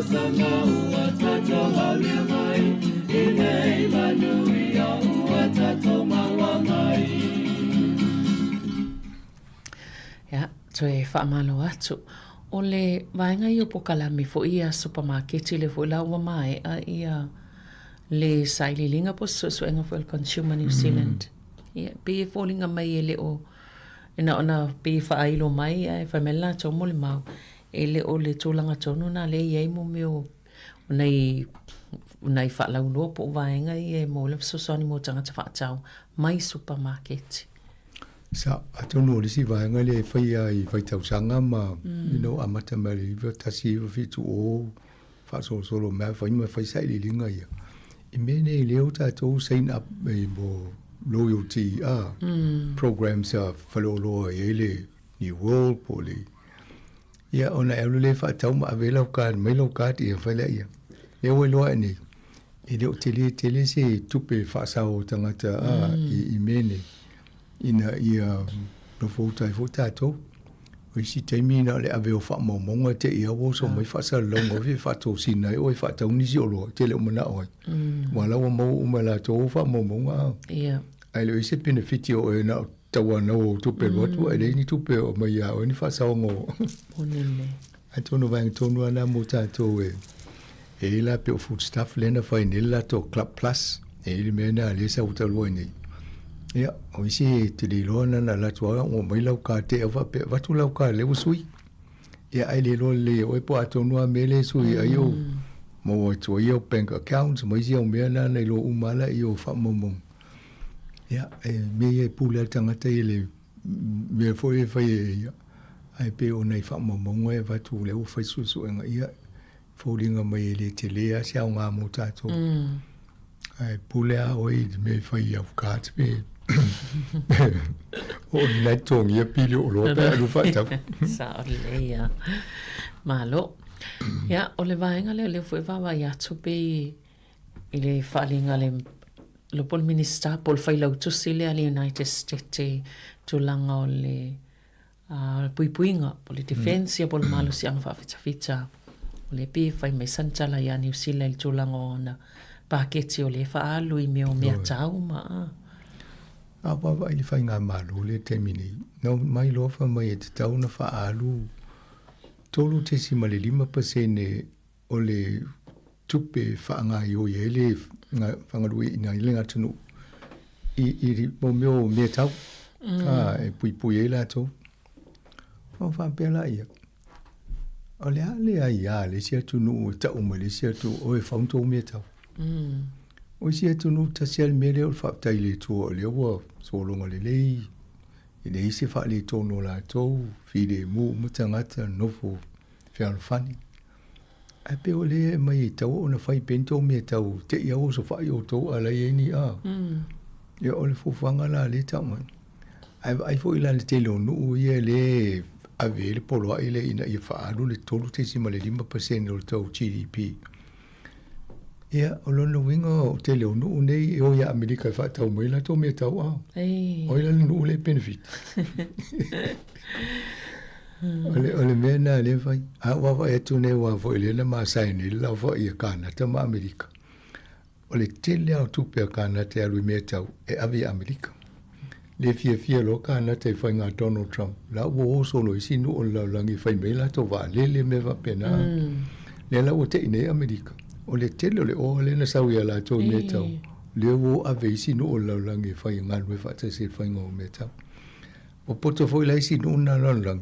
Sāmoa, Toe whaamalo atu. O le vaenga i o pokalami fo ia supermarket le fo la ua mai a ia le saililinga po suenga fo el Consumer New Zealand. Ia pe fallinga mai ele o ina ona pe whaailo mai e whamela tomo le mau ele o le tūlanga tonu na le iei mo meo nei whaalau loa po vaenga i e mo le sosoni mo tangata whaatau mai supermarket. Sa atono le si vaenga le whai ai whaitausanga ma amata mai le tasi fitu o whaasolo mea whai saililinga ia. I mene i leo tātou sign up e mo loyalty programs a whaloloa i ele New World po le. Ia ona elu le whaatau ma avelau ka mailau ka ti e whaila ia. Leo e loa e nei. E leo tele se tupe whaasao tangata i mene. Ina ia no fōtai tātou. O isi teimi na le aveo whaamomonga te ia wo so mai whaasa longa vi whaatou sinai o e whaatau nisi o loa te leo mana oi. Wala wa mau umala tō whaamomonga. Ia. Ai leo isi benefiti o e na tawa na o tupe lotu ai le ni tupe o mai a o ni whaasa o ngō. Onele. Ai tono vang tono ana mo tātou e la pe o food staff lena whainela to Club Plus e li mena le sa utalua nei. Ia, o isi te li loana na la tuara o mai lau ka te awa pe watu lau ka lewa sui. Ia ai le loa le o e po atonua me le sui ai o mo o tua i o bank accounts mo isi au mea na nei lo umala i o wha momong. Ia, me e pule tangata i le me fo e whai e ia. Ai pe o nei wha momong e watu le o whai susu enga ia. Fōringa mai e le te lea se au ngā mo tātou. Ai pule a oi me whai au kāt me. O nei tongi a pili o loa pe alu whaitau. Sa o le ia. Malo. Ia, o le vaenga leo fwe wawa i atu pe i le whaalinga le Lopol Minister Paul Whailau tusi le ali United States tulanga o le puipuinga po le defense ya pol malo si ang whawhita. O le pe whai mai santala ia New Zealand tulanga o na paketi o le whaalu i meo mea tau ma Awa i whai ngā malu le te mini. No mai lofa mai e te tau na whaalu. Tolu te si male 5% o le tupe whaanga i o ele whangarui i ngā ilenga tunu. I mo meo mea tau. E pui e la tau. O whampela ia. O le ale ai a le sia tunu o tau ma le sia tu o e whaunto mea tau. O sia tunu ta sia le mele o whaptai le tu o le ua solonga le lei. I le isi wha le tono la tau, while mutangata nofo whialwhani. Ai pe o le mai tau o na whai pento mea tau, te ia o so whai o tau ala i eni a. Ia o le fufanga la le tau man. Ai fo ila le te leo nuu ia le ave le poloa i le ina i whaalu le tolu te sima le 5% o le tau GDP. Ia, o lona winga o te leo nuu nei e o ia Amerika i whaatau mai la tau mea tau a. O ila le nuu le benefit. O le mea na le whai. A wawa e tu ne wa fo ile na maa saini la wa ia Kanata ma Amerika. O le te leo tupe a Kanata alu mea tau e avi Amerika. Le fia lo Kanata i whai ngā Donald Trump. La ua o solo i sinu o la langi whai mei la tau wa lele me wa pena. Le la ua te ine Amerika. O le tele o le o le na sau ia la tau me tau. Le o ave i sinu o la langi whai nganwe whata se whai ngau me tau. O poto fo ila i sinu na langi.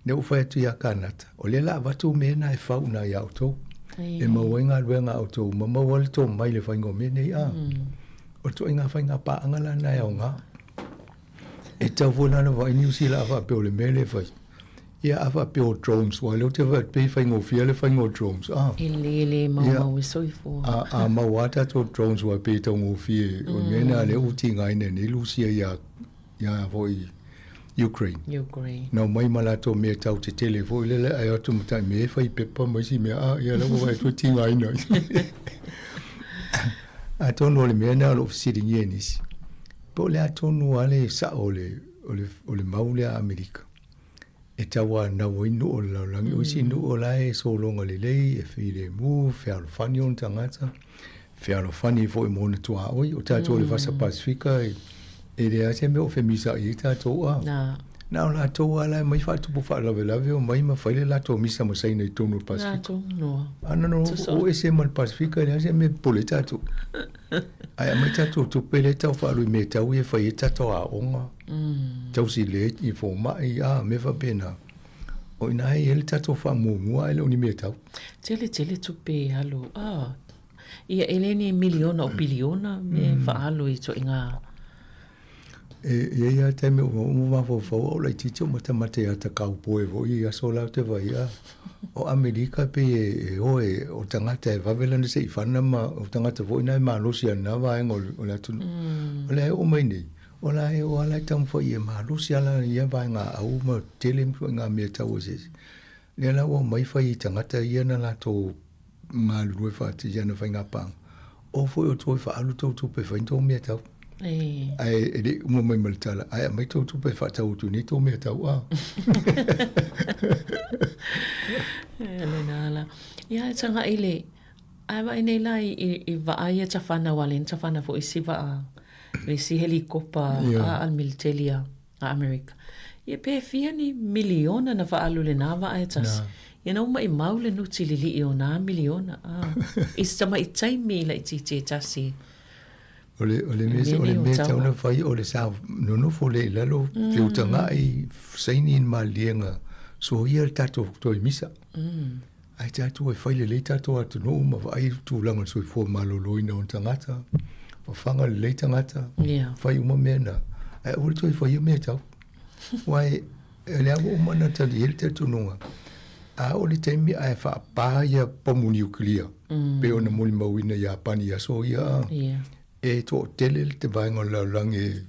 Ne o whai atu ia Kanata. O le la watu me na e whau na ia auto. E mawenga luenga auto. Ma mawale tō mai le whai ngau me nei a. O to inga whai ngā paanga la na iau ngā. E tau whanana wa i New Zealand awa peo le mele whai. Ia awa peo drones wa leo te wai pei whai ngō fia le whai ngō drones. Ele mau e soifo. A mawata to drones wa pei tau ngō fia. O mena le uti ngai ne Lucia ia voi Ukraine. Nau mai malato mea tau te tele voi lele ai atu matai me whai pepa mai si mea a ia lawa wai tu ti ngai nai. A tono le mea na lo fisiri nye nisi. Po le atonu ale sa o le maule a Amerika. E tawa na winu o la langi o si nu o la e so longa le lei e while mu, whialo whani on tangata. Whialo whani fo i mona tua oi, o tato le vasa Pasifika e le ase me o whemisa i tato a. Na la to ala mai fa tu fa la vela ve mai ma fa le la to misa mo sai nei tonu Pacifico. No. No o ese mal Pacifico ne se me poleta tu. Ai mai tu tu pele ta fa lu me ta u fa ta to a onga. Tau si le I fo mai a me va pena. O ina ele ta to fa mo ai le ni me ta. Tele tu pe halo. Ia eleni miliona o biliona me fa halo I to inga. Ia te me o fo o le tito mo te mate ata kau poe vo ia so la te vai o Amerika pe o tangata e vavela ne se ifana ma o tangata vo ina ma Rusia na va ngol o la tu o le o mai nei o la e o la tam fo ia ma Rusia la ia va nga au ma telem fo nga me ta o se le la o mai fa I tangata ia na la to ma lu fa ti ja na fa nga pa o fo o to fa alu to pe fa to me ta ai ele uma mai maltala ai mai tu pe fa tau tu ni to me tau Elena ia tanga ile ai vai nei lai I va ai ta fana walen ta fana fo isi va isi helikopter al militaria a America ia pe fia ni miliona na va alu le na va ai tas ia no mai maule no tilili I ona miliona is tama I taimi la I tasi Ole me tau na fai ole sa no fo le lalo fiutanga I saini in malienga so ia tato to misa ai tato e fai le tato atu no ma vai tu langa so fo malolo ina on tangata fa fanga le tangata fai uma mena ai ole to fai me tau wai ele abo mana ta ele tato no a ole temi ai fa pa ia pomu nuclear pe ona muli mawina ya pani ya so ia e to tele te vai ngol lange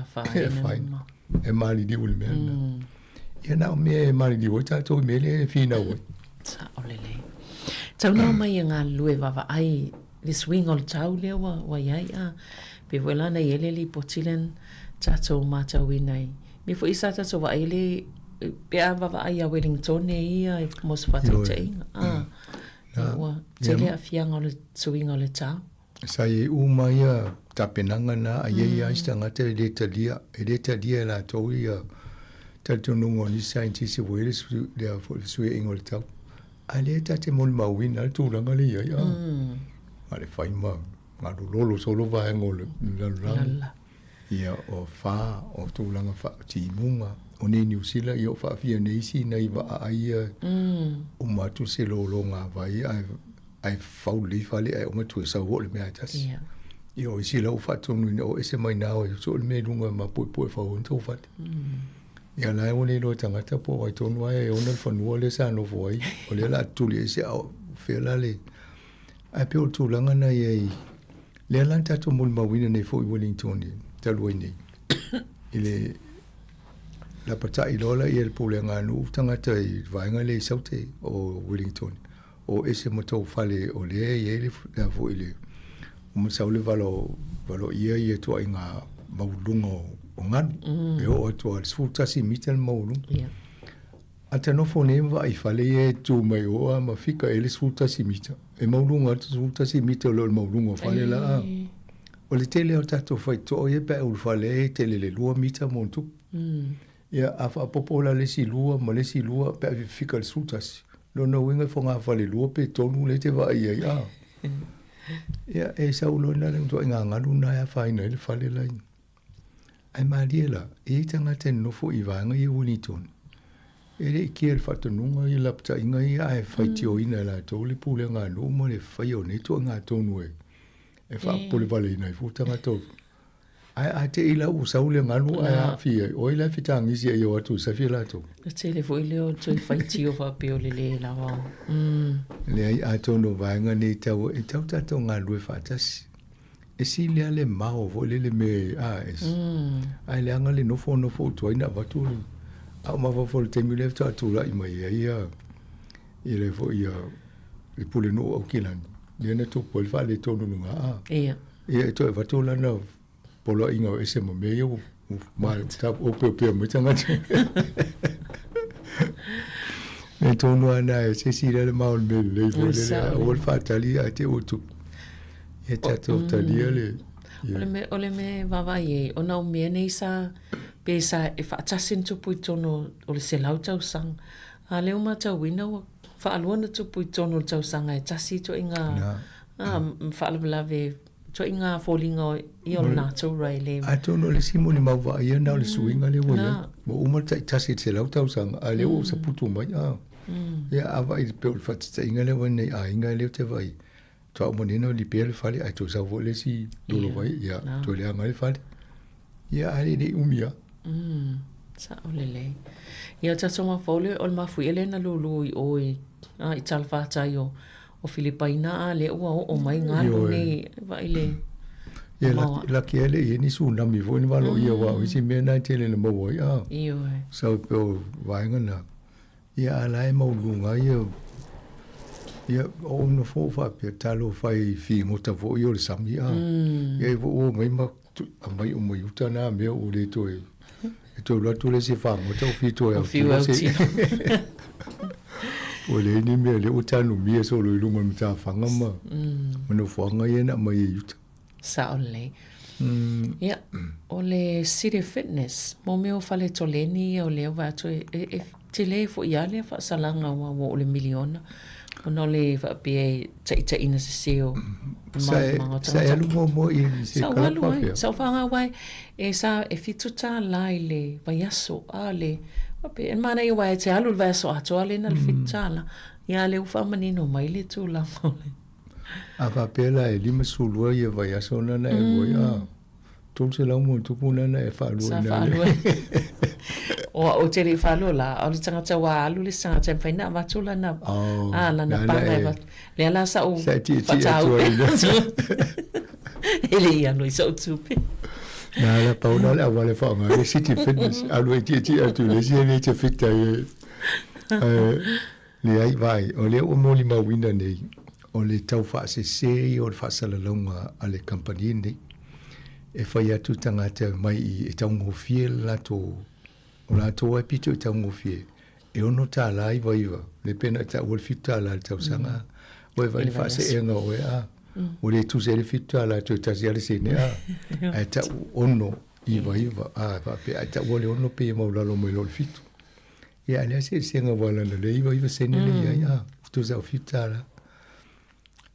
fine e mali di ul men e na me mali di wata to me le fina wo sa olele tau no mai nga lue va ai le swing ol tau le wa yai pe vola na ele li potilen tato mata winai me fo isa tato wa ele pe va ai a Wellington e ia mos fatu te wa tele a fianga le swing ol tau sai umaya tapenanga na ai stanga te le talia la toia tato nungo ni scientist wele le fo sui ingol tau ale tate mol mawina tu langa le ia ale fai ma ngadu lolo solo va ngol la ia o fa o tu langa fa ti munga o ni New Zealand io fa fia nei si nei va ai o matu se lolo nga vai ai fau li fale ai uma tu sa ho le me atas io si lo fa tu no ese mai na o so le me lunga ma po fa on to fa ia la o le lo tanga ta po ai to no ai o na fa no le sa no voi o le la tu le se o fe la le ai pe o tu langa na ai le la ta to mul ma wina nei fo Wellington ni ta lo ni ile la pata I lola I el pulenga nu tanga ta I vainga le saute o Wellington o ese moto fale o le ele la vo ile o saule valo ia to inga maulungo o ngan e o to al sfutasi mitel maulu ata no fone va I fale e tu mai o ma fika ele sfutasi mita e maulungo sfutasi mita lo maulungo fale la o le tele o tato fai to e pe o fale tele le lua mita montu ia afa popola le si lua ma le si lua pe fika el sfutasi lo no winga fonga fale lua pe tonu le te va ia ia e saulo na le to nga ngalu na ya faina le fale la ai mariela e tanga ten no fo I vanga I Wellington ele kiel fatonunga I lapta inga I ai faitio ina la to le pule nga no mo le faio ne to nga tonu e fa pole vale ina fu tanga to ai te ila u saule ngalu ai fia o ila fitangi si yo atu sa fia la to te le vo ile o to faitio fa pe o le la wa le ai ato no vanga ni tau e tau tato ngalu fa tas e si le ale mau vo le me ai le anga le no fo to ina va tu a ma vo te mi le ta tu la I mai ia ile vo ia le pule no o kilan le ne to pol fa le to no nga ia to va tu la no polo inga ese mo meio ma ta o pe mo tanga e to no ana se si le mau le vo le o fa tali a te o tu e ta to tali le Ole me vava ye ona o me nei sa pe sa e fa tasin tu puitono o le selau tau sang. A leo ma tau wina o fa alona tu puitono tau sanga e tasi to inga fa alave to inga fallinga I o na tau rai le. A to no le simo ni mawa ia na le suinga le wo ya. Mo uma tasi selau tau sanga a leo sa putu mai a. Ya ava I pe fa tsinga le wone a inga le te vai. To mo nino li pe le fali a to sa vo le si dolo vai ya to le anga le fali. Ya ali ni umia. Sa olele. Ia tato ma fole o ma fu ele na lulu I oi. I talfata yo o Filipaina a le o mai ngalo ne vai le. Ia la ke ele I ni su na mi vo ni valo ia wa o si me na tele na mo ia. Io. So pe vai ngana. Ia ala e mo lunga ia. Ia o no fo fa pe talo fai fi mo ta vo yo le sami a. Ia vo mai ma mai o mo yuta na me o le to e to la to le se fa mo to fi to e o le ni me le o tanu mi so lo lunga mi ta fanga ma no fo nga ye na mai yuta sa ole ia o le City Fitness mo me o fale to le ni o le va to e te le fo ia le fa salanga o le miliona no le va pe te ina se seo sa elu mo I se kala pa sa fanga wai e sa e fituta lai le vaiaso ale pe en mana I wai te alu vaiaso ato ale na le fitala ia le ufa manino mai le tu la mole a va pe la e lima sulua ia vaiaso na e wo ia tu se la mo tu puna na e fa lu na o te le falo la o le tangata wa alu le sanga te faina va tula na la na panga le ala sa o fatau ele ia no so tupe na la pauna la va le fanga le City Fitness alu e ti atu le si le te fita le ai vai o le o moli ma winda nei o le tau fa se o le fa sala longa ale company nei e fai atu tangata mai e tau ngofie la to o la to e pito tau ngofie e ono ta la iva le pena ta o fita la tau sanga o vai fa se e no e a o le tu se le fita la to ta se se ne a e ta ono iva a va pe a ta o le ono pe mo la lo mo lo fito e ale se nga wala le iva se ne le ya tu za fita la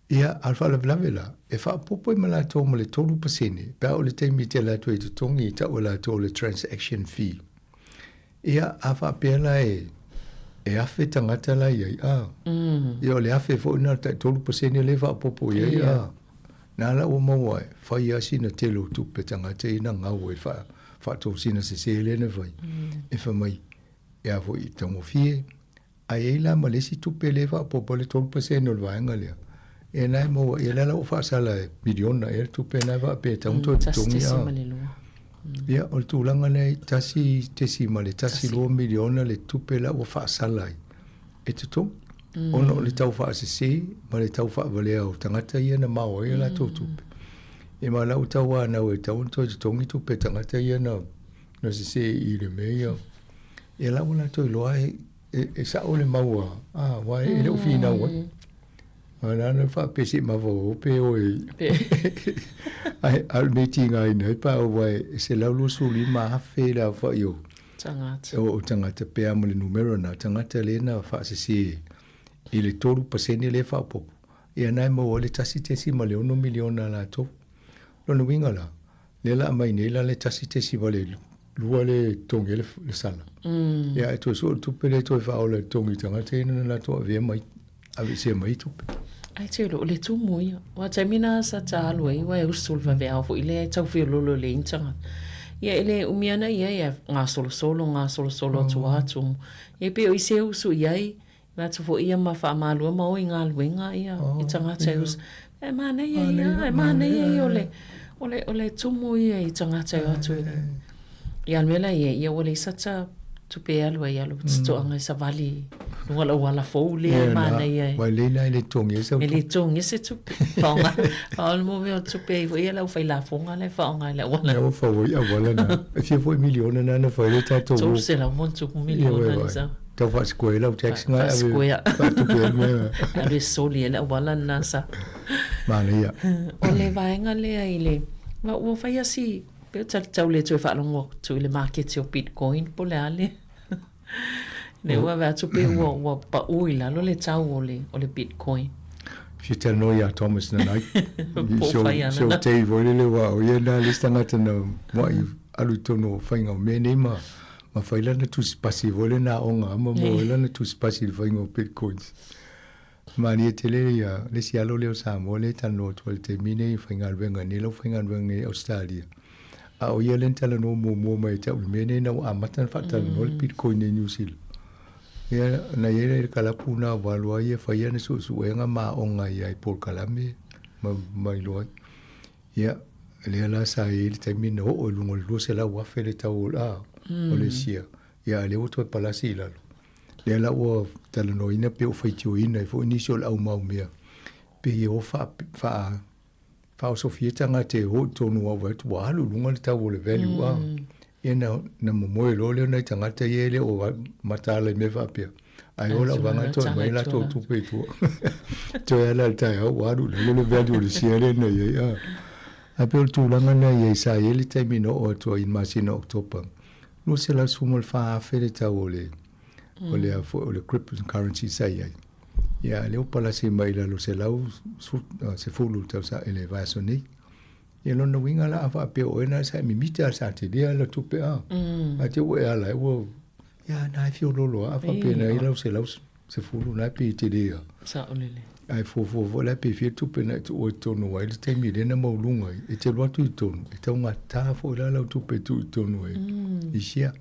ia alfa la vela e fa popo I mala to mo le tolu pasene pa o le temi te la to e tongi ta o la to le transaction fee ia afa pela e afe tangata la ia ia le afe fo na ta tolu pasene le fa popo ia na la o mo fa ia sina telo tu pe tangata ina nga o fa to sina se le ne vai e fa mai e avo I tomo fie ai la ma le si tu pe le fa popo le tolu pasene o va ngale e nai mo e la o fa sala miliona e tu pe na va pe tanto tongi ia o tu langa nei tasi tesi male tasi lo miliona le tu pe la o fa sala e tu ono le tau fa se ma le tau fa vale o tangata ia na mau ia la tu e ma la o tau ana o tau to tongi tu pe tangata ia na no se I le meia e la ona to lo ai e sa o le mau wa e le fina wa ana na fa pesi ma vo pe o ai al meeting ai nei pa o vai se la lu su li ma fe la fa yo tangata pe am le numero na tangata le na fa se ile toru paseni le fa po e na mo le tasi tesi ma le 1 miliona la to lo no winga la le la mai nei la le tasi tesi va le lu le tongele le sala ya e to so tu pe le to fa o le tongi tangata na la to ve mai ave se mai tu ai te le tu moi wa tamina sa talo e wa usul va ve avo ile tau fi lo le intanga ia ele umiana ia nga solo tu atu e pe o ise usu ia na tu fo ia ma fa malu ma o inga luenga ia itanga te us e mana ia ole tu moi ia itanga te atu ia mela ia ole sata tu pe alwa ia lo sto anga sa vali wala fo le mana ia wa le na le tongi sa le tongi se tu fonga al mo me tu pe ia la fa la fonga le fonga la wala ya fa ia wala na se foi miliona na fa le ta to so se la mon tu miliona sa ta fa scuola tax nga fa tu pe me ave soli la wala na sa mana ia ole va nga le ile Ua whai asi, peo tau le tue whaalongo tu le market o Bitcoin po le ale. Ne ua vea tu pe ua pa ui lalo le tau o le Bitcoin. If you tell no ya Thomas na nai, so te voile wa o ye na listanga tana mo I alu tono whainga o me ne ma whaila na tu spasi voile na onga ama mo whaila na tu spasi whainga o Bitcoins. Mani e tele ya le si alo leo Sāmoa le tano tual te mine whainga alwenga ni lau whainga alwenga Australia. A o ye len tala no mo mai tau me ne na wa amatan whatala no le Bitcoin ne New Zealand. Ia na ia le kalapu na walua ia whaia na suenga ma onga ia I Port Kalame mai loa. Ia le la sa i le taimina o lungo lua se la wafe le tau la o le sia. Ia le oto e palasi ilalo. Le la ua talano ina pe o whaitio ina I fo inisio au mau mea. Pe i o wha o sofieta nga te ho tonu au watu wa halu lunga le tau o le value a. Ia na momoe lo leo na tangata ia le o matala me whapea. Ai ola wanga to mai la to tupe tu. To ia la tai au waru le value le sia le na ia. A pe o tūlanga na ia sa ia le taimino o to in masina October. No se la sumol fa fere tau o le cryptocurrency sa ia. Ia le o palasi mai la lo se lau se fulu tau sa ele vaso ni. Ia lona winga la afa pe o ena sa mimita sa te dia la tupe a. A te ue ala ua ia na fio lolo afa pe na ila se lau se fulu na pe te dia. Sa olele. Ai fo la pe fio tupe na tu o tonu ai le temi le na maulunga e te loa tu tonu. E tau ngā tā fo la lau tupe tu tonu e. Isia.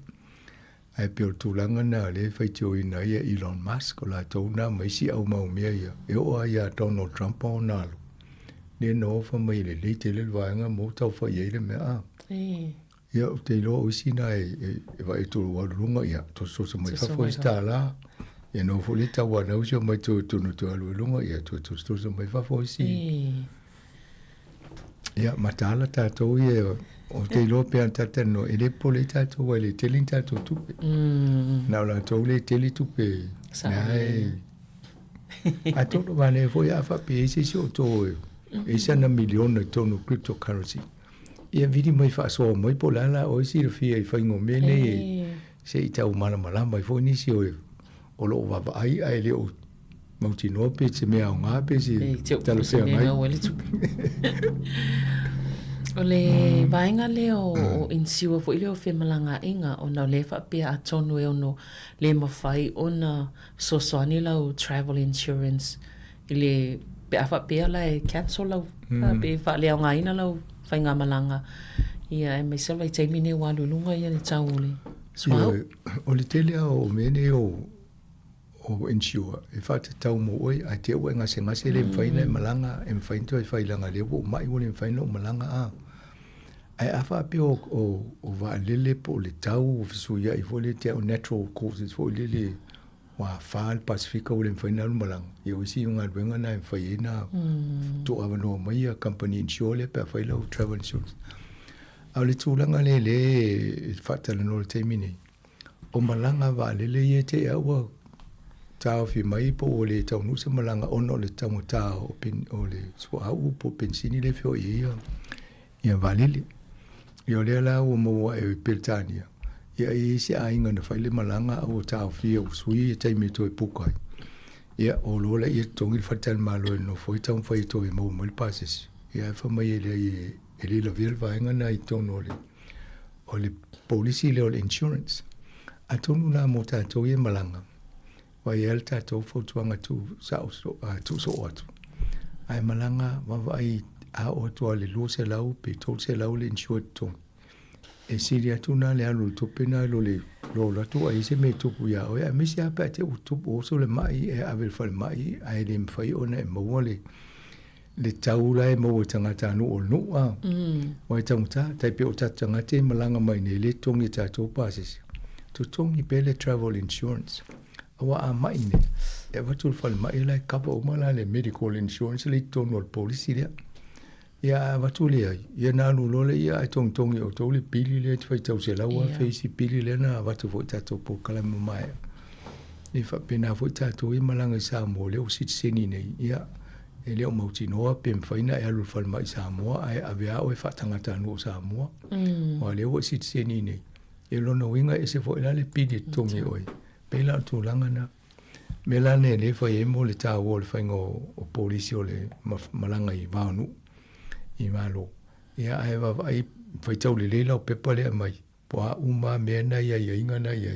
Ai pe o tūlanga na le whaitio ina ia Elon Musk o la tau na maisi au mau mea ia. E o a ia Donald Trump o nalo. Ne no fa mai le te le vanga mo tau fa ye le mea. Ia te lo o sina e vai tu wa lunga ia to so mai fa fo sta la. Ia no fo le tau na uso mai tu no tu alu lunga ia to so mai fa fo si. Ia matala ta to ia o te lo pe anta no ele pole ta to wa le te linta to tu. Na la to le te li tu pe. Na a to va ne fo ia fa pe si so to Esa na miliona tonu cryptocurrency. Ia vidi mai whaasoa mai po lala o isi rafia I whaingo mene se I tau mana malama I fo nisi o lo wawa ai ai leo mauti noa pe te mea o ngā pe si talo pia mai. O le vaenga leo o insiwa fo ileo whemalanga inga o nau le whapea a tonu e ono le mawhai o na sosoani lau travel insurance ile pe afa pe la e cancel lau pe fa le nga ina lau fa nga malanga ia e me se vai te mine wa lunga ia ni taule so o le tele o mene o insure e fa te tau mo oi a te o nga se le faina malanga e fainto e failanga le o mai o le faina malanga a ai afa pe o va lele po le tau o fisu ia I vole te o natural causes fo lele wa fal Pacifica o le faina malanga eu isi unga wenga na faina to avano mai a company insure pe faila o travel insurance au le tulanga le fatala no le temini o malanga va lele ye te au tau fi mai po o le tau nusa malanga ono le tau tau o le so au po pensini le fio ia valile yo le la o mo e Britania ia isi ainga na faile malanga o tau fi o sui te me to pukai ia o lo le ia tongi fatal malo no foi tau fai to e mo mo passes ia fa mai le la vil vainga na I tono le o le policy le o le insurance a tonu na mo ta to e malanga wa ia ta to fo tuanga tu sa so tu so atu ai malanga wa vai a o to le lo se lau pe to se lau le insured to e siria tuna le alu to pena lo la tu ai se me tu ya o ya me sia pa te tu o so le mai e avel fal mai ai le mfai ona e mo le taula e mo tanga tanu o no a o tanga tai pe o tanga te malanga mai ne le tongi ta to pasis to tongi pe le travel insurance awa a mai ne e watu fal mai le kapa o mala le medical insurance le tono al policy le ia watulia ia na lo le ia tong o tole pili le fai tau se lawa face pili le na watu fo tato po kala mai ni fa pena fo tato I malanga Sāmoa le o sit seni nei ia e leo mautinoa pe mfaina e alu fal mai Sāmoa ai avea o e whatangata no Sāmoa. O leo o sitini nei. E lona winga e se fo ila le pidi tongi oi. Pela tu langana. Melane le fa e mo le ta wol fa o polisi o le malanga I vanu. I malo. Ia ai va ai fa tau le lela o pepa le mai. Po a uma mena ia inga na ia.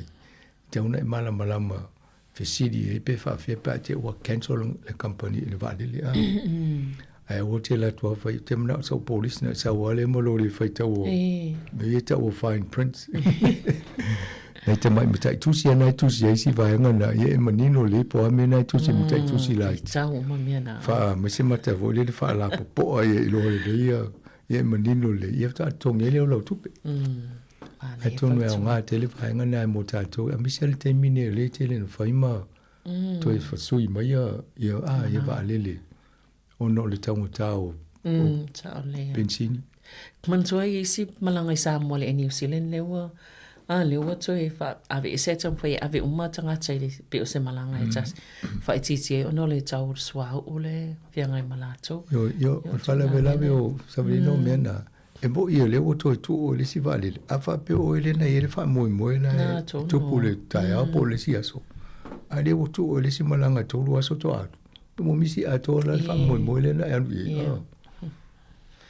Tauna e malama fesidi e pe fa fe pa te wa cancel le company le vale le a. Ai o te la tua fa te mna so polisi na sa wale mo lo le fa tau. Me tau fine prints. Nei te mai mitai tusi ana tusi ai si vai ngana ye manino le po ame nei tusi mitai tusi la. Tau ma mena. Fa me se mata vo le fa la po ai lo le ye manino le ye ta tonge le lo tupe. Ai tonu e nga te le vai ngana mo ta to a misel te mine le te le fa ima. To e fa sui mai ye va le. Ono le tau tau. Tau le. Pensini. Mantua i si malanga Sāmoa le New Zealand lewa. Lewa to e fa ave se tam fa ave uma tanga tsaile pe o se malanga e tas fa ititi ono le tau swa o le fianga malato yo fa la vela o sabino mena e bo io le o to tu o le si vale a fa pe o le na ele fa moi na tu pule tai a po le si aso a le o tu o le si malanga to lo aso to a mo misi a to la fa moi le na ya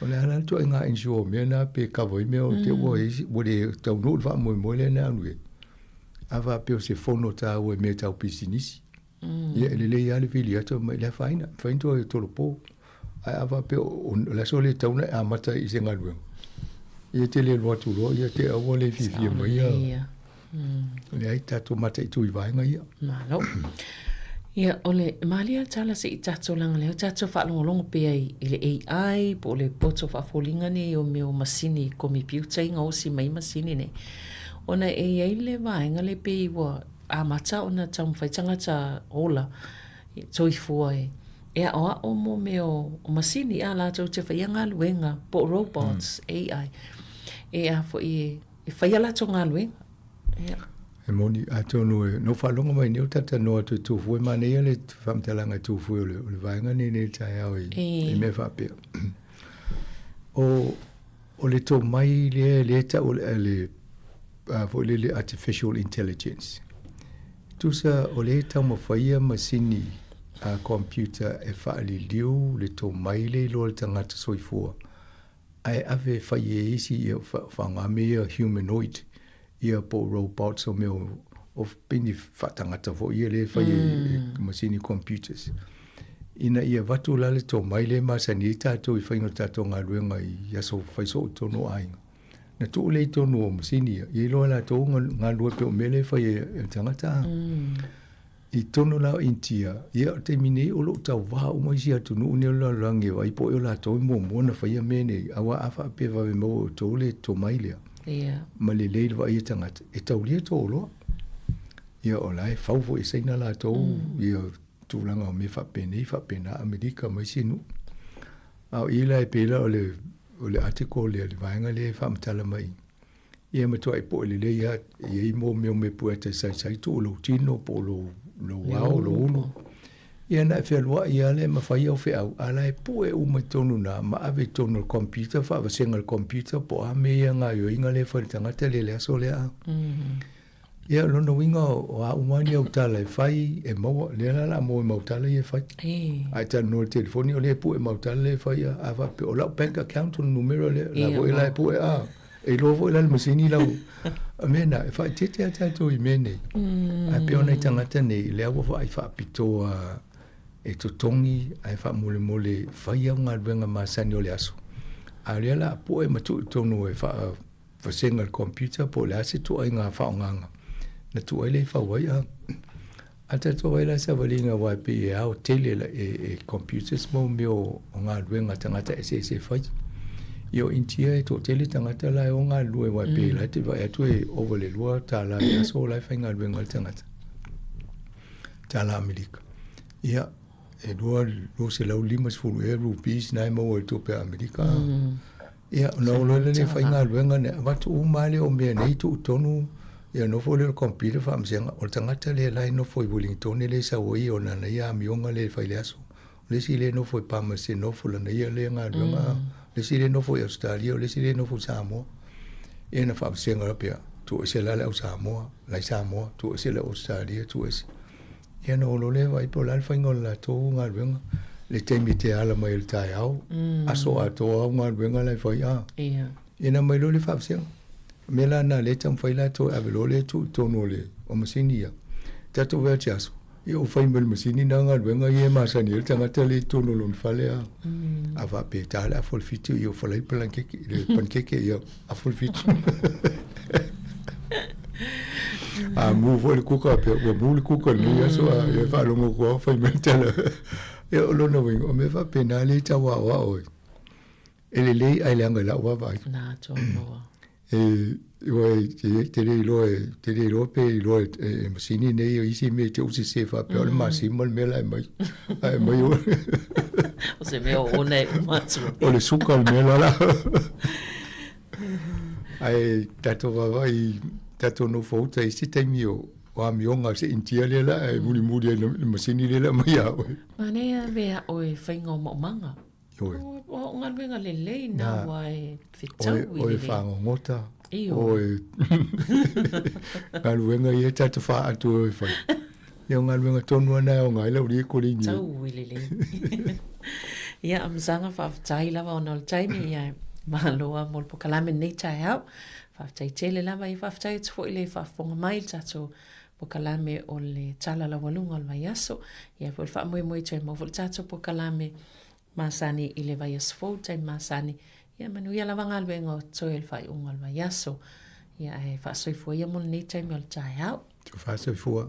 o le ala to nga insure mena pe ka voi me o te wo le tau no va moi le na anu ava pe o se fono ta o me ta pisinisi ye le ya le filia to me la faina to to lo po ava pe o la sole tau na a mata I se ngalu ye te le lo tu lo ye te o le fi mai ya le ai ta to mata tu I vai ngai malo ia ole malia tala se tato langa leo tato whaalongolongo pia I le AI po le poto whaafolinga ne o meo masini computer inga o si mai masini ne ona AI le vaenga le pe iwa a mata ona tamwhaitanga ta ola toi fua ea oa o mo meo masini a la tau te whaianga luenga po robots AI ea fo I whaiala to ngā luenga e moni a tonu no fa longa mai ne tata no tu fu ma ne le fam talanga tu fu le vainga ne tai au I me fa pe o le to mai le ta o le vo le artificial intelligence tu sa o le ta mo faia masini a computer e fa le liu le to mai le lo tanga te soifua ai ave faia isi fa ngame humanoid ia po robots o meu of pini fatangata fo ia le fa masini computers ina ia watu lale to mai le masani tato I whainga tato ngā ruenga I aso whaiso tono ainga na tu le tono o masini I loa la to ngā rue pe o mele whai tangata I tono lao intia ia te mine o lo tau wā o mai si atu nu ne la rangi wa I po o la to mo mona whai mene awa afa pe va mo to le to mai lea ma le leil wa ia tangata e tau lia tō loa ia o lai faufu e seina la tō ia tūlanga o me whapena Amerika mai sinu au ila e pela o le article le vaenga le whamatala mai ia matua e po le le ia I mo meo me pueta sai tō lo tino po lo wao lo uno ia na whelua ia le mawhai au whiau ala e po e umai tonu na ma ave tonu le computer whaavasenga le computer po a me ia ngā yoinga le wharitangata le aso le a ia lono winga o a umani au tala e whai e maua le ala mo e mautala I e whai ai tanu no le telefoni o le po e mautala le whai a wape o lau bank account o numero le la vo e la e po e a e lovo e la le masini lau a mena e whai tete a tato I mene a peona I tangata nei le awa whai whaapitoa e to tongi ai fa mole fai au ngā ruenga masani o le aso. A rea la po e matu tonu e fa senga le computer po le ase tu ai ngā whao nganga. Na tu ai le fa wai a. A ta tu ai la sa walinga wai pe e au tele la e computers mo meo o ngā ruenga tangata e fai. Io intia e to tele tangata la e o ngā lue wai pe la te vai atu e over le lua ta la e aso la fai ngā ruenga tangata. Ta la Amerika. Ia. E lo se lau limas fulu e rupees nai mo e tope Amerika. Ia, na o loa le whai ngā luenga ne, watu umale o mea nei tu tonu, ia no fo le computer wha amsenga, o tangata le lai no fo I Wellington le sa wai o na nei a mionga le whai le aso. Le si le no foi pa ma se no fo la ia le nga nga. Le si le no foi Australia, le si le no foi Samoa. E na fa se nga pia. Tu se la le Samoa, la Samoa, tu se le Australia, tu se. E no lo le vai po la fa ngol la to nga nga. Le te mi te ala mai le tai au. Aso a to nga nga la fa ya. Ia. E na mai lo le fa se. Me la na le tam fa la to ave lo le tu to no le o masinia. Tato ve chaso. Io fai mel masini na nga nga ye masani el tanga tele to no lon fale a. Ava pe tala a fol fitu io fo le pancake le pancake io a fol fitu. A mu vol kuka pe o mu le kuka ni so a ye fa lo mo ko fai mel tala. Io lo no vengo me fa penale ta wa o. Ele lei ai langa la wa vai. Na to no. Te lo pe lo masini ne io isi me te usi se fa pe o massimo me la mai mai o se me o ne matsu o le suka me la ai tato vai tato no fouta isi te mio o amionga se intia le la e muri muri le masini le la mai a mane ve o e faingo mo manga o ngalwenga le na wai fitau o e fango ngota Io. Oi. Ngalwenga ye tatu fa atu e fai. Yo ngalwenga tonu na o ngai la uri ko ri ni. Tau wilele. Ia amsanga fa tai lava ona o tai mi ia maloa mol po kalame nei tai au. Fa tai tele lava i fa tai tu ile fa fonga mai tatu po kalame o le tala la walunga o mai aso. Ia po fa moi moi tai mo fo tatu po kalame masani ile vai asfo tai masani. Ia manu ia lava ngalwenga o toel fai ungal mai aso. Ia e fa soifua ia mon nei tai mi o tai au. Tu fa soifua.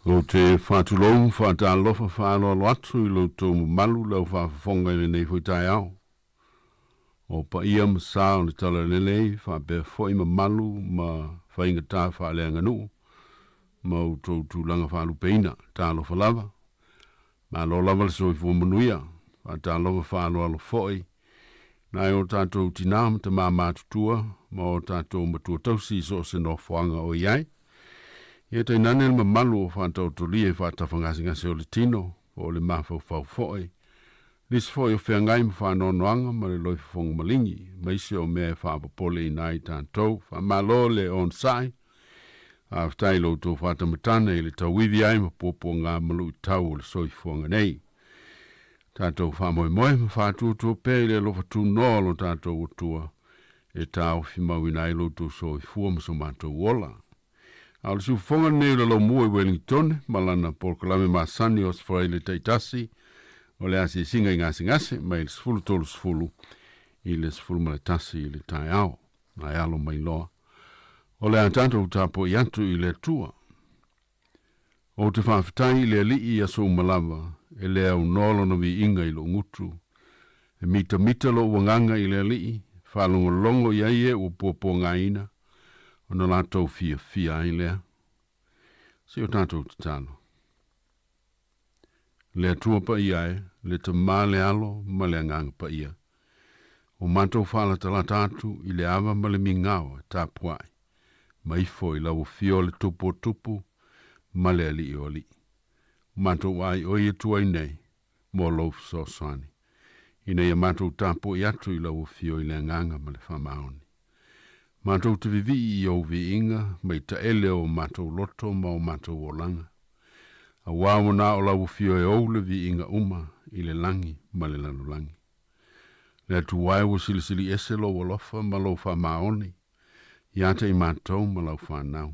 O te whātulou, whātālofa, whāloalo atu I lo tō malu lau whāwhawhonga I nei fwoi tai au. O pa ia masa o le tala lelei, whāpea fwoi ma malu ma whainga tā whāleanga nu. Ma o tō tūlanga whālupeina, tālofa lava. Ma lo lava le soi fua manuia, whātālofa whāloalo fwoi. Nai o tātou tinām te mā mātutua, ma o tātou matua tausi so se no whanga o iai. Ia te nanel ma malu o whātau toli e whātawhangasi o le tino, o le mawhau whau. Lis fwoi o whengai ma whānonoanga ma le loi whonga malingi, ma isi o mea whāpapole I nai tātou, whamalo le on sai, a whtai lo tō whātamatana I le tauivi ai ma pōpō ngā malu I tau o le soi whonga nei. Tātou whamoe moe ma whātua tō pē I le lofa tū nōlo tātou o tua, e tāo whimau I nai lo tō soi whua ma so mātou wola. Al su fonga nei le lo mua I Wellington, malana porkalame masani o sfraile teitasi, o le asi singa I ngasi, mai le sfulu tolu sfulu, I le sfulu maletasi I le tai au, na alo mai loa. O le antanto utapo I atu I le tua. O te whawhitai I le li I aso malava, e le au nolo na vi inga I lo ngutu, e mita lo wanganga I le li, whalongo longo I aie o popo ngaina, o na lātou fia ai lea. Se o tātou te tālo. Lea tua pa ia e, le te mā le alo, ma le nganga pa ia. O mātou whala tala tātu, I le awa ma le mingawa, tā puai. maifo I lau fio le tupu o tupu, ma le ali o ali. Matou ai o ia tuai nei, mo lau fisosani. Ina ia matou tapo I atu I lau fio I le nganga ma le whamaoni. Matou te vivi I au vi inga, mai ta ele o matou loto ma o matou o langa. A wawo na o lau fio e ou le vi inga uma I le langi ma le lanulangi. Le atu wai wo silisili ese lo walofa ma lo whamaoni, ia te I matou ma lau whanau.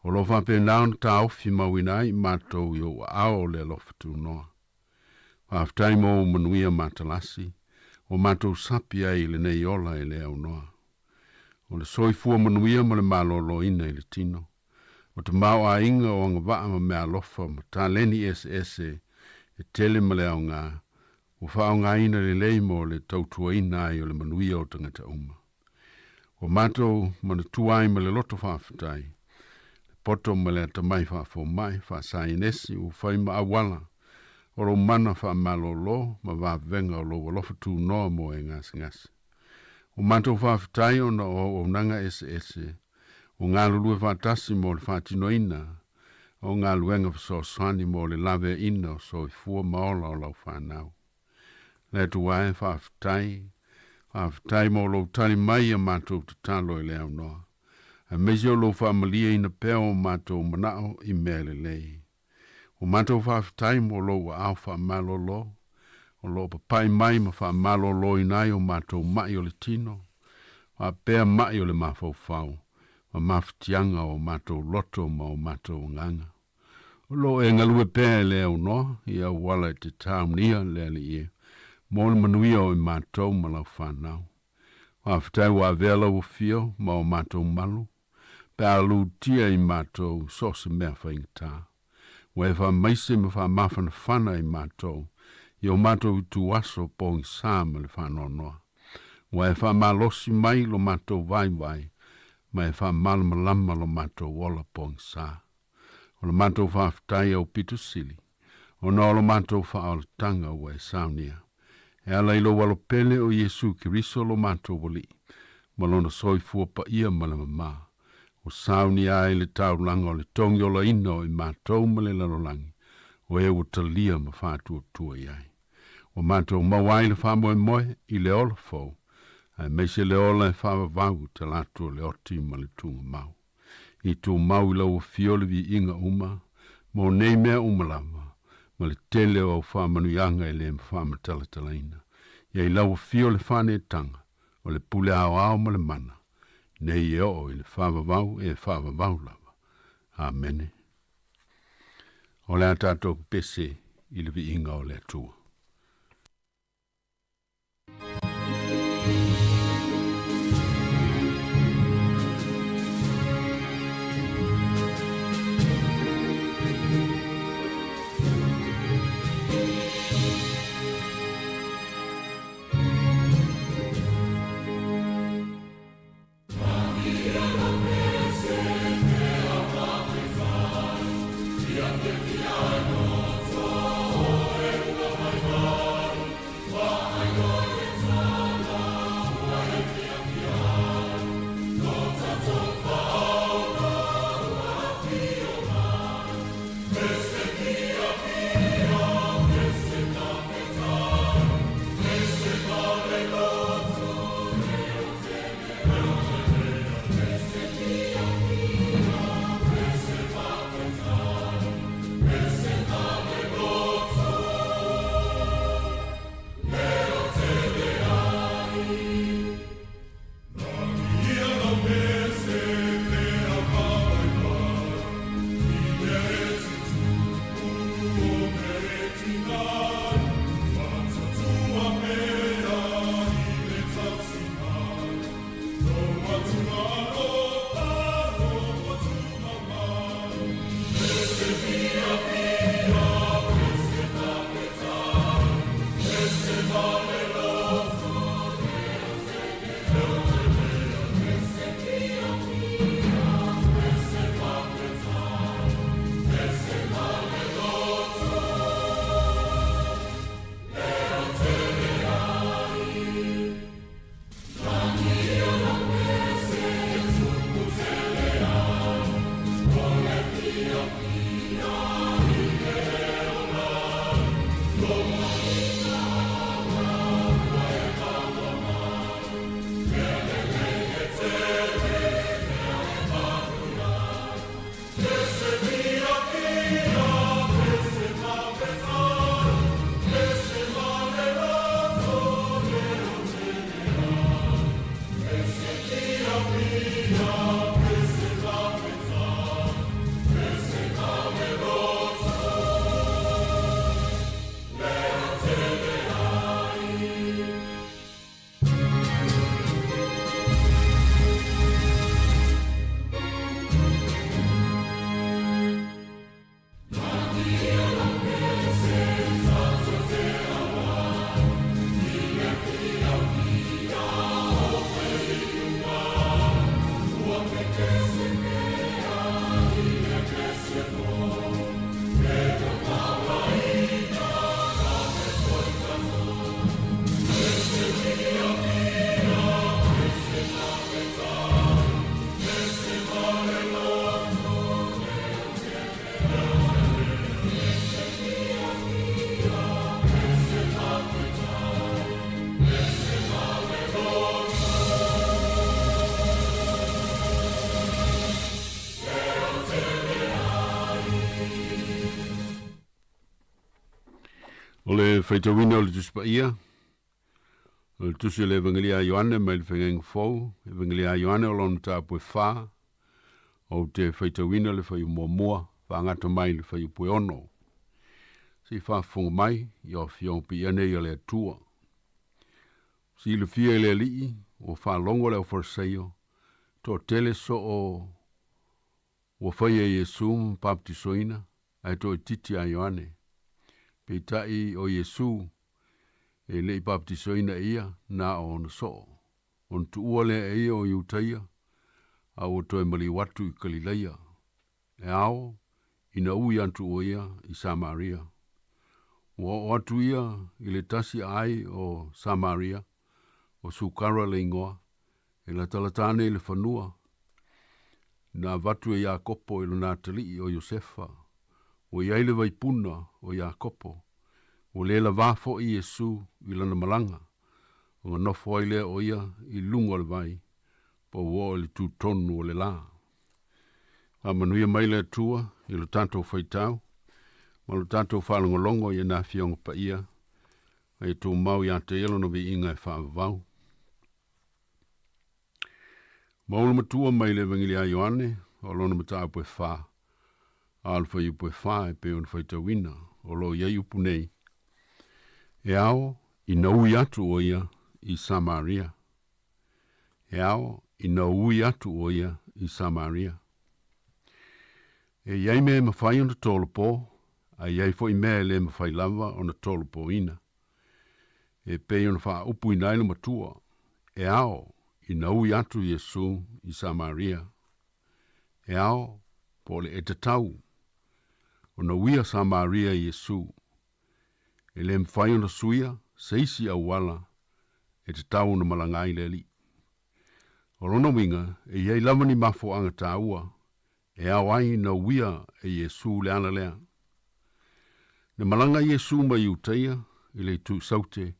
O lo whape nao na ta ofi mawina I matou I o ao le lofa tu noa. Whaftai mo manuia matalasi, o matou sapi ai le nei ola I le au noa. O le soifua manuia ma le malolo ina I le tino. O te mau a inga o anga waa ma mea lofa ma ta leni ese e tele ma le au ngā. O whao ngā ina le leimo le tautua ina ai o le manuia o tangata uma. O matou mana tuai ma le loto whawhatai. Poto ma le atamai whawho mai, whasainesi o whaima awala. O ro mana wha malolo ma wavenga o lo walofa tu noa mo e ngasi. O matou whawhatai o na o nanga ese. O ngā lulue whatasi mo le whatinoina. O ngā luenga whasosani mo le lave ina o so I fua maola o lau whanau. Le tu wae whawhatai mo lo tali mai a matou te talo I le au noa. A mezi o lo whamalia ina peo o matou manao I mea le lei. O matou whawhatai mo lo wa au whamalolo. O lo papai mai ma whamalolo inai o matou mai o le tino. Wa pea mai o le mawhau. Ma mawhitianga o matou loto ma o matou nganga. O lo e ngalue pea le au noa. Ia wala te taunia le li e. Mo le manuia o I matou ma lau whanau. Whawhatai wa vela o fio ma o matou malu. Pe alu tia I matou sose mea whaingata. Wa e wha maise ma wha mawhana whana I matou. I o matou tu aso pōngi sā ma le whanonoa. Wa e wha malosi mai lo matou vai. Ma e wha malamalama lo matou wola pōngi sā. O lo matou whawhatai au pitu sili. O no lo matou whaalatanga wa e saunia. E ala ilo walo pele o Yesu Kiriso lo matou wali. Malona soifua pa ia malamama. O sauni ai le taulanga o le tongi o la ino I matou male lanolangi. O e o talia ma whātua tua iai. O matou mawai le whamoe moe I le ola fau. Ai meise le ola e whawavau te latua le oti ma le tunga mau. I tū mau I lau fiole vi inga uma. Mo nei mea umalama. Ma le tele o whamanuianga I le whamatalataina. Ia I lau fio le whane tanga. O le pule ao ma le mana. Nei e o I le whavavau e whavavau lava. Amene. O le atatou pese I le vi inga o le atua. Yeah. O le whaitawina o le tuspa ia, o le tusi le evangelia Ioane mai le whengeng fau, evangelia Ioane o lona tāpue whā, o te whaitawina le whai mua, whangata mai le whai pue ono. Si whafunga mai, i o whiong pi anei o le atua. Si le fia le alii, o whalongo le o wharseio, to tele so o whai e Yesu baptisoina, ai to titi a Ioane. Peitai o Yesu e le baptisoina ia na o na so. On tuua le e ia o Iutaia, a o toi mali watu i Galileia. E ao, ina ui antu o ia i Samaria. O atu ia i le tasi ai o Samaria, o sukara le ingoa, e la talatane i le whanua. Na watu e Iakopo i lo Natali o Josefa, o iaile vaipuna o Iakopo, o lela wafo i Yesu i lana malanga, o ngā nofo aile o ia i lungo le vai, po wo le tu tonu o le la. A manuia mai le tua, i lo tanto whaitau, ma lo tanto whalongolongo i na fionga pa ia, ai tu mau i ate elo no vi inga e whaavavau. Maula matua mai le evangelia Ioane, o lona mata apue wha, alfa i pue wha e pe on whaitawina, o lo iei upu nei. E ao, i na ui atu o ia i Samaria. E ao, i na ui atu o ia i Samaria. E iei me mawhai ona tolo po, a iei fo i mea le mawhai lava ona tolo po ina. E pe ona wha upu i nailo matua. E ao, i na ui atu Yesu i Samaria. E ao, po le e tatau. Ona uia Samaria Yesu. E le mwhai ona suia, seisi au wala, e te tau na malangai le li. O lona winga, e iei lamani mafo anga taua, e awai na uia e Yesu le ana lea. Ne malanga Yesu ma Iutaia, i le tu saute,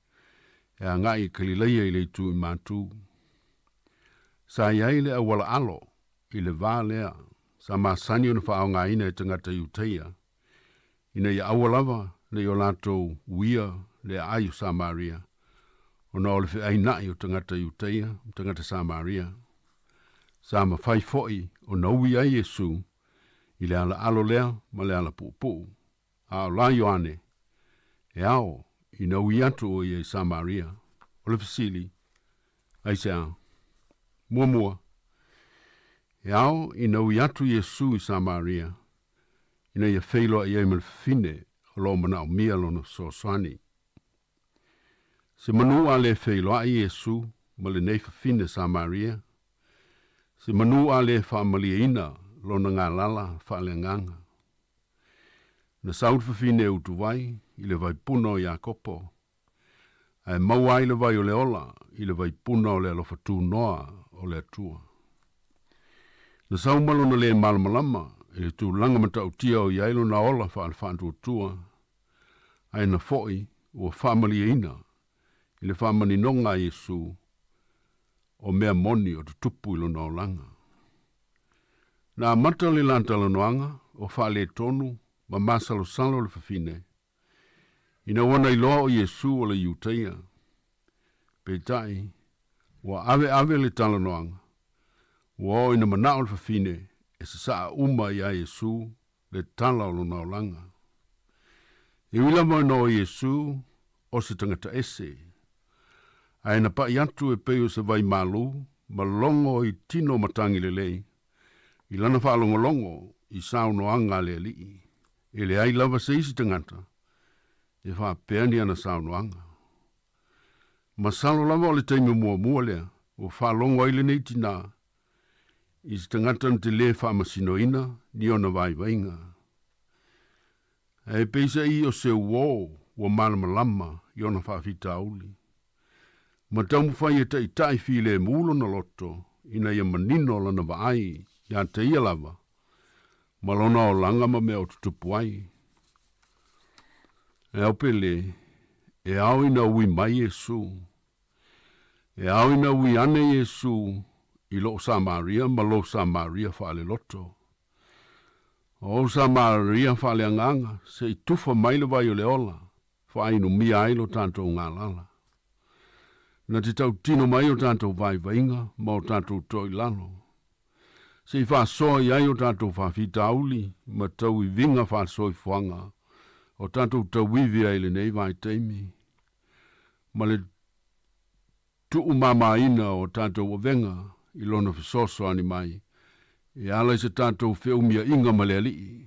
e a ngai Galileia i le tu i matu. Sa iai le awala alo, i le vā lea, sa masani ona wha au ngaina e tangata Iutaia, ina ia awalava, le o lato uia le ayu Samaria. O na ole fe ainai o tangata Iutaia, tangata Samaria. Sa ma fai foi o na ui ai Yesu, i le ala alo lea, ma le ala pupu. A o la Ioane, e ao, i na ui atu o i Samaria. O le fasili, ai se a, mua. E ao, i na ui atu Yesu i Samaria, ina ia feilo a iei malfine, lo mana o mia lona soasani. Se manu a le feilo a Yesu, ma le neifa fine Samaria. Se manu a le whaamalia ina, lona ngā lala whaale nganga. Na saud fine utu vai, i le vai puna o Iakopo. Ai maua i le vai o le ola, i le vai puna o le alofatu noa o le atua. Na sau malona le malamalama, e le tūlanga matau tia o iailo na ola whaantua tua, ai na foi o whamali ina, i le whamani nonga Yesu, o mea moni o te tupu ilo na olanga. Na mata le lantala noanga, o whale tonu, ma masalo salo le whawhine, ina wana iloa o Yesu o le iuteia, pe tai, wa ave le tala noanga, wa ina manao le whawhine, e se saa uma ia Yesu, le tala o na olanga. E wila mo no Yesu, o se tangata ese, ai na pa iatu e peo se vai malu, ma longo i tino matangi le lei, i lana wha longo i sao noanga le li, e le ai lava se isi tangata, e wha peani ana sao noanga. Ma salo lava o le teime mua lea, o wha longo i le nei tina, i se tangata na te le wha masinoina, ni ona vai vainga. E peisa i o se uo, wa malama i ona wha fita auli. Ma taumu whai e tai file e mulo na loto, ina ia manino lana vaai, ia te ia lava, ma lona o langa ma mea o tutupu ai. E au pele, e au ina ui mai Yesu, e au ina ui ane Yesu, i lo Samaria, ma lo Samaria whaale loto. O Samaria whaale anganga, se i tufa maile vai o le ola, whainu mia ailo tanto ngā lala. Na te tau tino mai o tanto vai vainga, ma o tanto toi lalo. Se i wha soa i ai o tanto wha fita auli, ma tau i vinga wha soi fuanga, o tanto tau wivi ai le nei vai teimi. Ma le tuu mama ina o tanto o venga, i lona fisoso ani mai, e ala se tanto feumia inga ma le li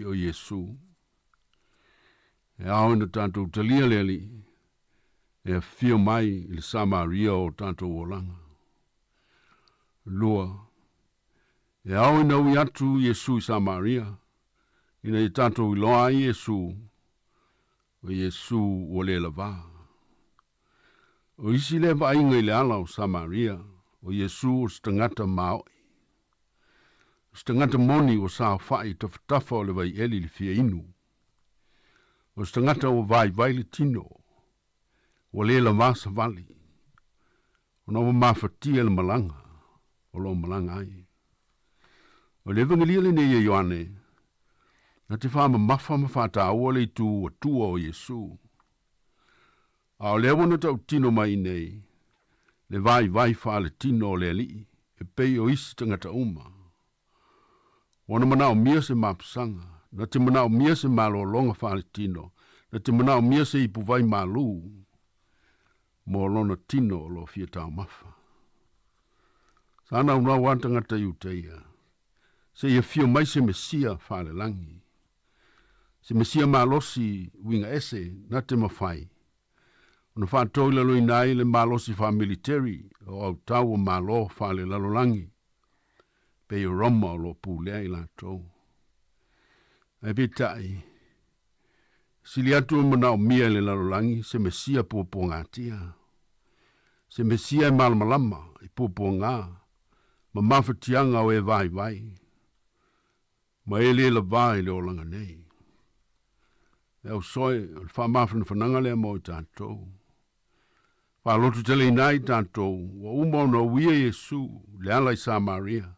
o Yesu. E au ina tanto talia le li, e fio mai il Samaria o tanto o langa. Lua, e au ina ui atu Yesu i Samaria, ina i tanto i loa Yesu, o Yesu o le lava. O isi le va inga i le ala o Samaria, o Yesu o stangata maoi. Stangata moni o sao fai tafatafa o le vai eli le fia inu. O stangata o vai le tino, o le lava sa vali. O na o mafatia le malanga, o lo malanga ai. O le vangelia le ne Ioane, na te wha mafa mawhata aua le tu o tua o Yesu. A o lea wana tau tino mai nei, le vai wha le tino o le li, e pei o isi tangata uma. Wana mana o mia se mapsanga, na te mana o mia se malo longa wha le tino, na te mana o mia se ipu vai malu, mo lona tino o lo fia tau mafa. Sana una wantangata iuteia, se ia fio mai se mesia wha le langi. Se mesia malosi winga ese, na te mawhai. Ona wha toila loi nai le malosi wha military, o au tau o malo wha le lalolangi. Pe i roma o lo pūlea i la tau. E pitai, sili atu o mana o mia le lalolangi, se mesia pōpō ngātia. Se mesia e malamalama, i pōpō ngā, ma mawhatianga o e vai. Ma e le la vai le o langa nei. E au soe, o le wha mawhana whananga lea mo i tātou. Wha lotu tele nai tātou, wa umau na uia Yesu, le ala i Samaria.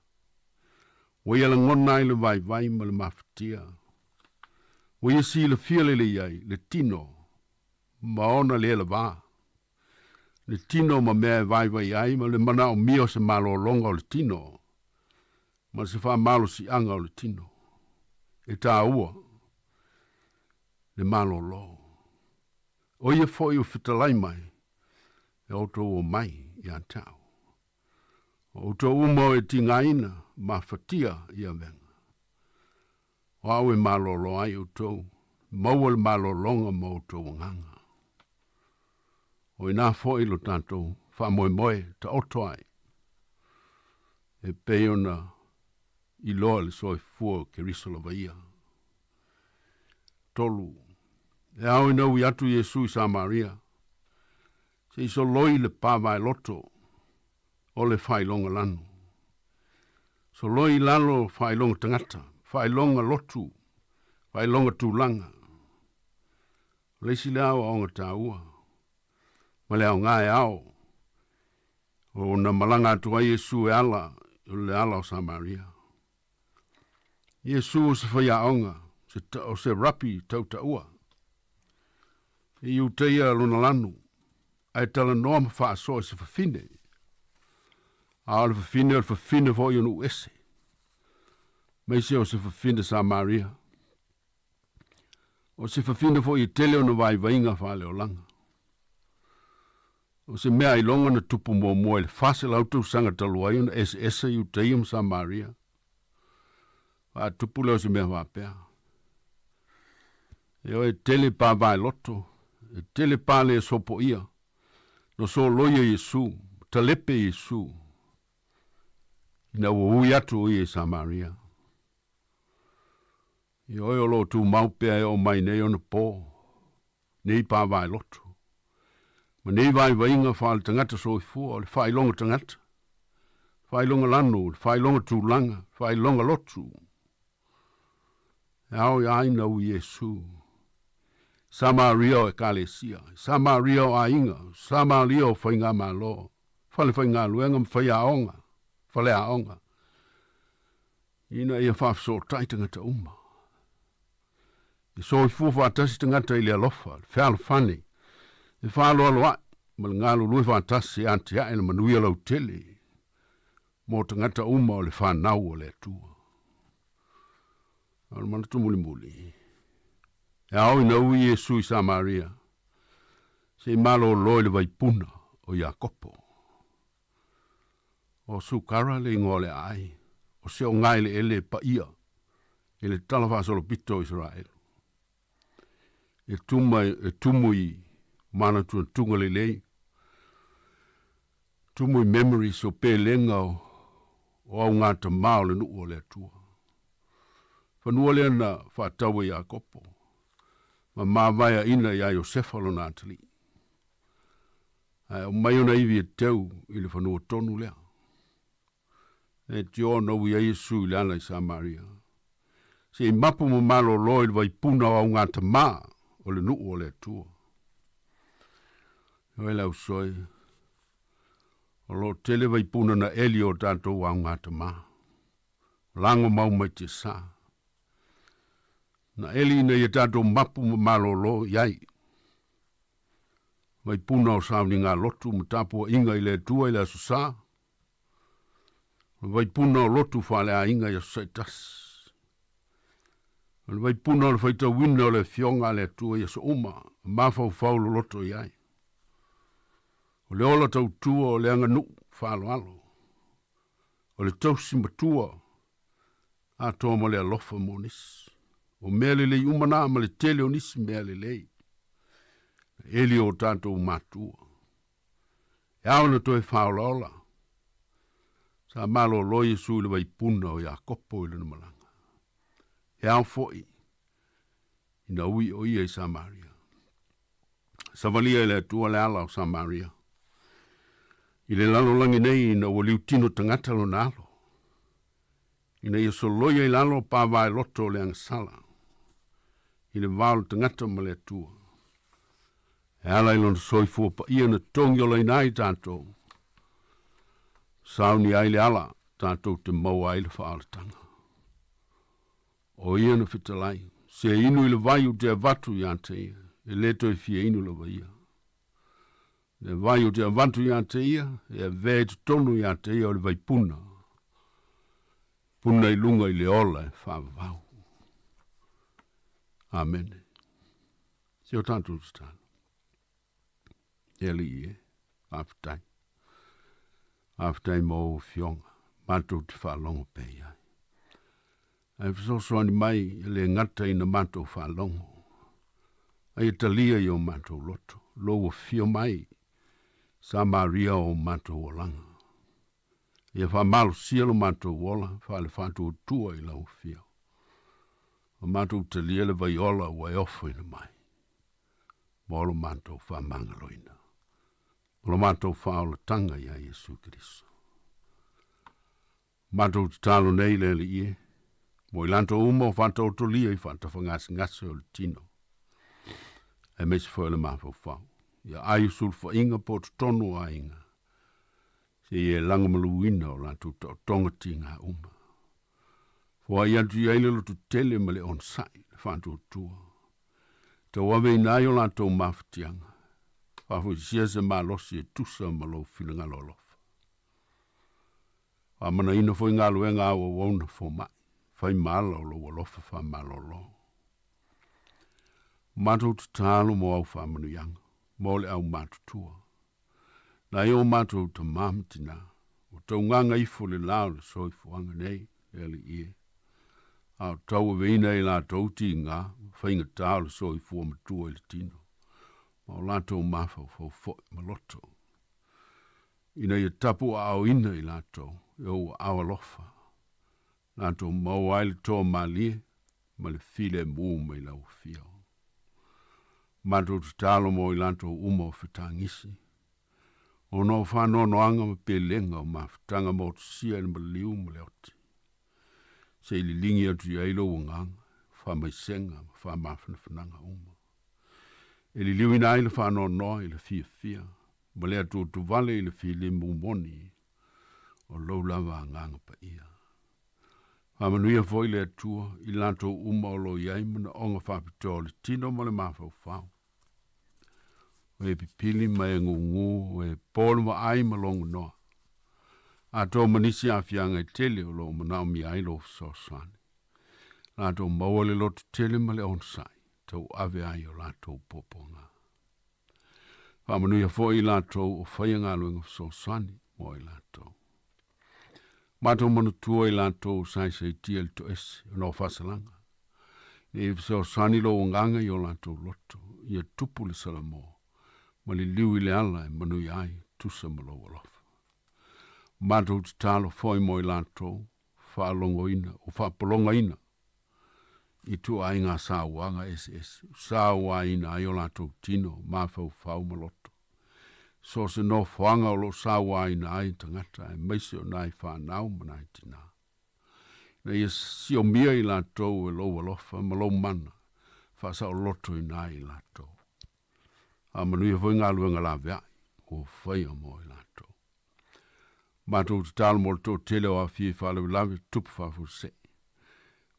Wa ia la ngona i le vai ma le mawhatia. Wa ia si le fia le iai, le tino, ma ona le la va. Le tino ma mea vai ai, ma le mana o mio se malo longa o le tino. Ma se wha malo si anga o le tino. E tā ua, le malo lo. O ia foi o fitalai mai, e auto o mai i a tau. O to umo e tingaina, ma fatia i a venga. O au e malo lo ai o to, mau le malo longa ma o to nganga. O ina foi lo tanto, fa moe ta oto ai. E peona i loa le soi fua ke risola vaia. Tolu, e au ina ui atu Yesu i Samaria, se iso loi le pāwai loto, o le whai longa lanu. So loi lalo whailonga tangata, whailonga lotu, whailonga tūlanga. Leisi leo aonga tāua. Ma leo ngai ao. O na malanga atua Yesu e ala, le ala o Samaria. Yesu o se whaia aonga, o se rapi tauta ua. I uteia luna lanu, ai tala noa ma wha so se whawhine. A ole whawhine fo i anu ese. Mai se o se whawhine Samaria. O se whawhine fo i tele o na vai vainga wha leo langa. O se mea ilonga na tupu mua le whase lautu sanga taluai na ese i uteia ma Samaria. Wa tupu leo se mea wapea. E o e tele pa vai loto. E tele pa le sopo ia. No so loia Yesu. Talepe Yesu. Ina ui atu o i Samaria. I oi o lo tu maupea e o mai nei o na pō. Nei pa vai loto. Ma nei vai vainga whaal tangata so i fua. O le whailonga tangata. Whailonga lanu. Whailonga tūlanga. Whailonga lotu. E au i aina u Yesu. Samaria o e kalesia. Samaria o ainga. Samaria o whainga malo. Whale whainga luenga mwhaia aonga. Whale aonga. Ina ia whafso tai tangata uma. I so i fuwa atasi tangata ili alofa. Whialo whane. I whalo aloa. Ma ngalo lue whatasi anti hae na manuia lau tele. Mo tangata uma o le whanau o le atua. Ano mana tu muli muli. E au ina ui Yesu i Samaria. Se malo loi le vaipuna o Iakopo. O sukara le ngole ai. O se o ngai le ele pa ia. Ele talawa solo pito Israel. E tumui mana tunga le lei. Tumui memories o pe lenga o au ngata mao le nu o le atua. Whanua le na whatawa Iakopo. Ma mawaya ina ia Iosefa lo nātali. O mai ona iwi e teu i le whanua tonu lea. E tio na ui a Yesu i le ana i Samaria. Se i mapu mo malo loi le waipuna o au ngata maa o le nuu o le atua. O e lau soi. O lo tele waipuna na eli o tātou au ngata maa. Lango mau mai te saa. Na eli na ia tātou mapu mo malo lo iai. Waipuna o sauni ngā lotu mo tāpua inga i le atua i le asusaa. Waipuna o lotu whale a inga i asaitas. Waipuna o le whaita wina o le fionga le atua i aso uma. Mawhau whaulo loto i ai. O le ola tau tua o le anga nu whalo alo. O le tausi matua a toa mo le alofa monis. O mea le lei umana ma le tele o nisi mea le lei. Eli o tātou matua. E au na toi whaola ola. Sa malo lo Yesu le waipuna o Iakopo i le malanga. E au foi. Ina ui o ia i Samaria. Savalia i le atua le ala o Samaria. I le lalo langi nei ina o liu tino tangata lo nalo. Ina ia soloia i lalo pa vai loto le angasala. I le valo tangata ma le atua. E ala i lona soifua pa ia na tongi o leinai tātou. Sauni ai le ala tātou te mau ai le whaalatanga. O ia na whitalai. Se inu i le vai o te avatu i ante ia. E leto i fia inu le vai ia. Le vai o te avatu i ante ia. E vei te tonu i ante ia o le vai puna. Puna i lunga i le ola e whaavau. Amen. Se o tātou stana. Eli e. Aftai. Aftai mo fionga. Matou te whaalongo pe iai. Ai fisoso ani mai le ngata ina matou whaalongo. Ai talia i o matou loto. Lo o fio mai. Samaria o matou o langa. Ia whamalo sielo matou ola. Whale whantou tua i lau fio. O matou talia le vai ola ua e ofo ina mai. Molo matou whamangaloina. Molo matou whaola tanga ia Yesu Kristo. Mātou te talo nei le ie. Mo I lanto uma o whantou to lia I whanta whangasi o le tino. E mesi fo le mafau fau. Ia ai sulfa inga po te tonu a inga. Se ie langa maluina o lanto to tonga tinga uma. Fua ia tu ia ilelo tu tele ma le on sai, le whantou tua. Te wawe inai o lanto mafutianga. Wafu sia se malosi e tusa malo whilinga lolofa. Amana ina fo inga luenga awa wona fo mai. Fai mala o lo walofa fa malolo. Matou te talo mo au whamanu yanga. Mo le au matutua. Na eo matou te mamatina. O tau nganga ifo le lao le soifuanga nei. Ele ie. Au tau veina I la tauti ngā. Whainga tau le soifua matua le tino. Ma o lato mafau fau foi maloto. Ina ia tapu au ina I lato. Eo awa lofa. Lato mau ai le toa malie. Ma le file muu mai lau fio. Matou te talo mo I lato uma o whetangisi. O no whanono anga ma pelenga o mawhetanga mo te sia ni maliu ma leoti. Se ili lingi atu I ailo o nganga. Whamaisenga ma whamawhanawhananga uma. Ili liu ina ile whanono I le fia. Ma lea tu vale I le file mumoni. O lau lava nganga pa ia. Amanuia foi le atua I lato uma o lo iai mana onga whapitoa le tino ma le mawhau whau. O e pipili ma e ngungu, o e polo ma ai ma longu noa. A tō manisi a fianga I tele o lo manao mi ai lo sosani. Lato maua le lotu tele ma le onsai, tau ave ai o lato poponga. Amanuia foi I lato o whaianga luenga sosani mo I lato. Mato manu tua I lato sai se tia le to esi, no fasalanga. Ne so sani lo nganga I o lato loto, ia tupu le salamo. Ma le liu I le ala e manu I ai, tusa ma lo walofa. Mato te talo foi mo I lato, whaalongo ina, o whaapolonga ina. I tu ai ngā sāwanga SS, sāwa ina ai o lato tino, mawhau whau maloto. So se no whanga o lo sāwa ina ai tangata, e meise o nai whanau manai tina. Na ia sio mia I lato e lo walofa, ma lo mana, whasa o loto ina ai lato. A manuia foi ngā luenga la vea, o whaia mo I lato. Matou te talo mo to tele o a fie whalewi lawe tupu whafu se.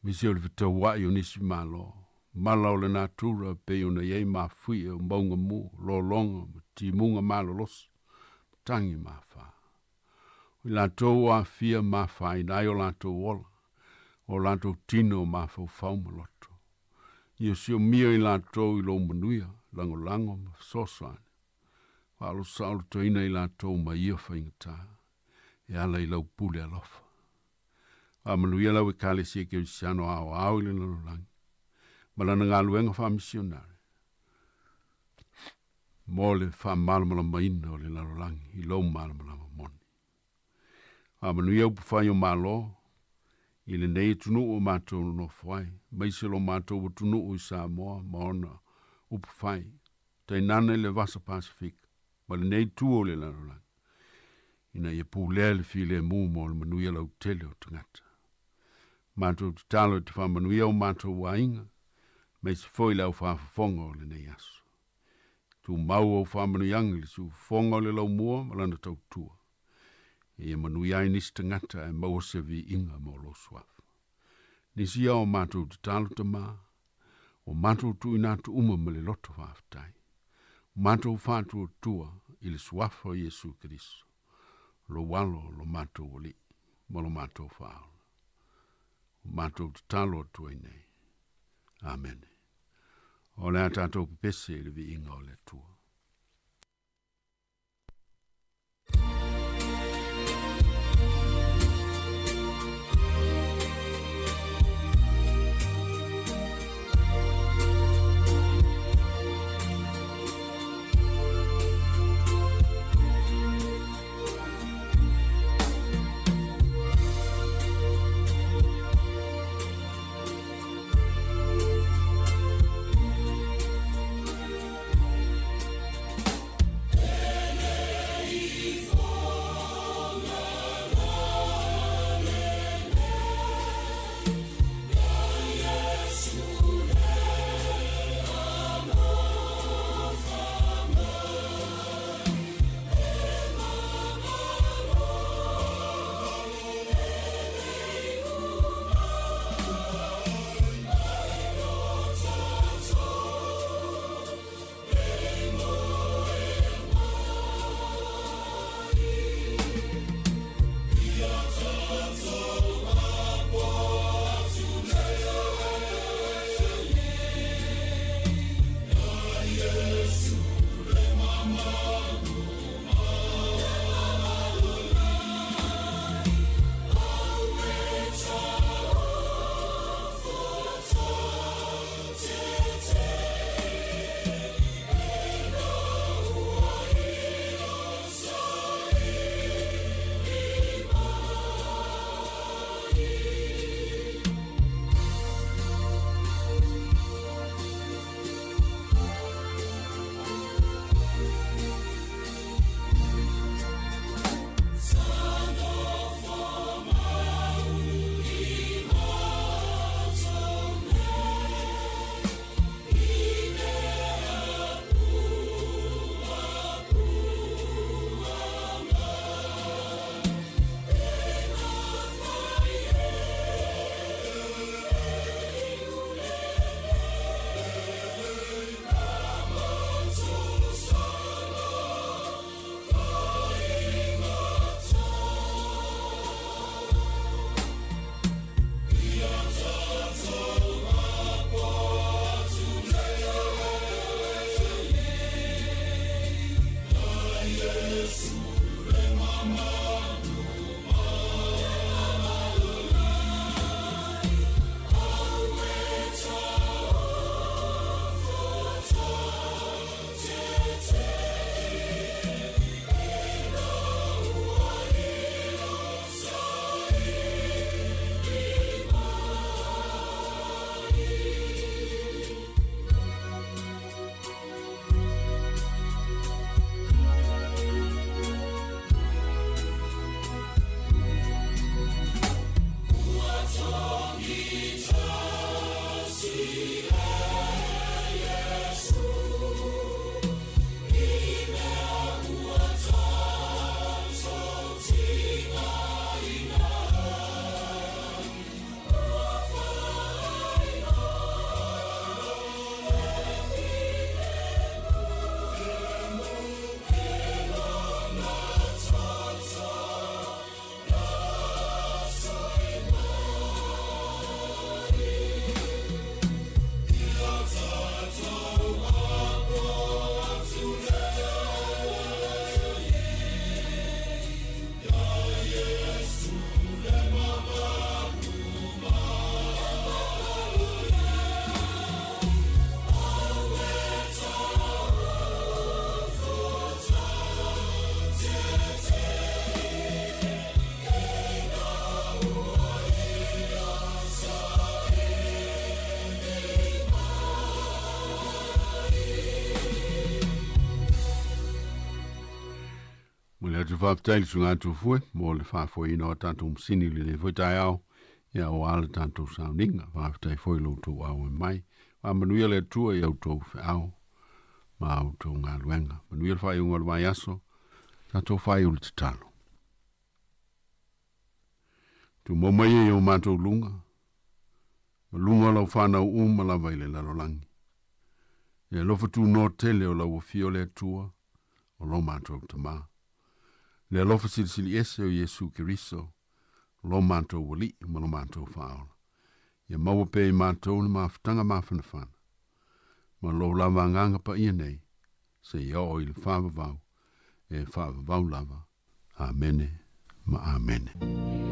Misi o le vita wai o nisi malo. Mala o le natura pe o na iei ma fui e o maunga mu, lo longa, ti munga malo los. Tangi ma wha. O lato o a fia ma wha inai o lato wola. O lato tino ma whau whau maloto. Ia sio mia I lato I lo manuia, lango ma sosane. Walo saolo to ina I lato ma ia whaingata. E ala I lau pule alofa. A manuia lau e kale sia ke siano au le lalo langi. Malana ngā luenga wha misionare. Mo le wha malamala maina o le lalo langi, I lau malamala moni. A manuia upu whai o malo, I le nei tunu o mātou no whai, maise lo mātou o tunu o I Sāmoa, maona upu whai, tai nana I le vasa Pasifika, ma le nei tu o le lalo langi. Ina ia pūlea le file mū mo le manuia lau tele o tangata. Mātou te talo te wha manuia o mātou wainga, mai se foi lau whaafafonga o le nei aso. Tu mau o whamanuianga le su fonga o le lau mua malana tau tua. E manuia I nisi tangata e maua se vi inga mo lo suafa. Nisi o mātou te talo te mā, o mātou tu inatu uma ma le loto whaafatai. Mātou whātua tua I le suafa o Jesu Kristo. Lo walo lo mātou oli, ma lo mātou whaala. O mātou te talo tua I nei. Amen. O le atatou pese le vi inga o le tua. te whaptaili sunga atu fue, mo le whafo ina o tātou msini le ne whaitai au, ia o ala tātou sauninga, whaptai fwoi lo tō au e mai, manuia le tua i au tō whi au, ma au tō ngā luenga, manuia le whai unga le mai aso, tātou whai uli te talo. Tu momai e o mātou lunga, lunga lau whanau uma la vaile lalolangi. E lofa tu no tele o lau o fio le tua, o lo mātou tamā. Le lofa silisili ese o Yesu Kiriso, lo mātou wali, ma lo mātou whaola. Ia maua pe i mātou na mawhatanga mawhanawhana. Ma lo lava nganga pa ia nei, se ia o ili whawavau, e whawavau lava. Amene, ma amene.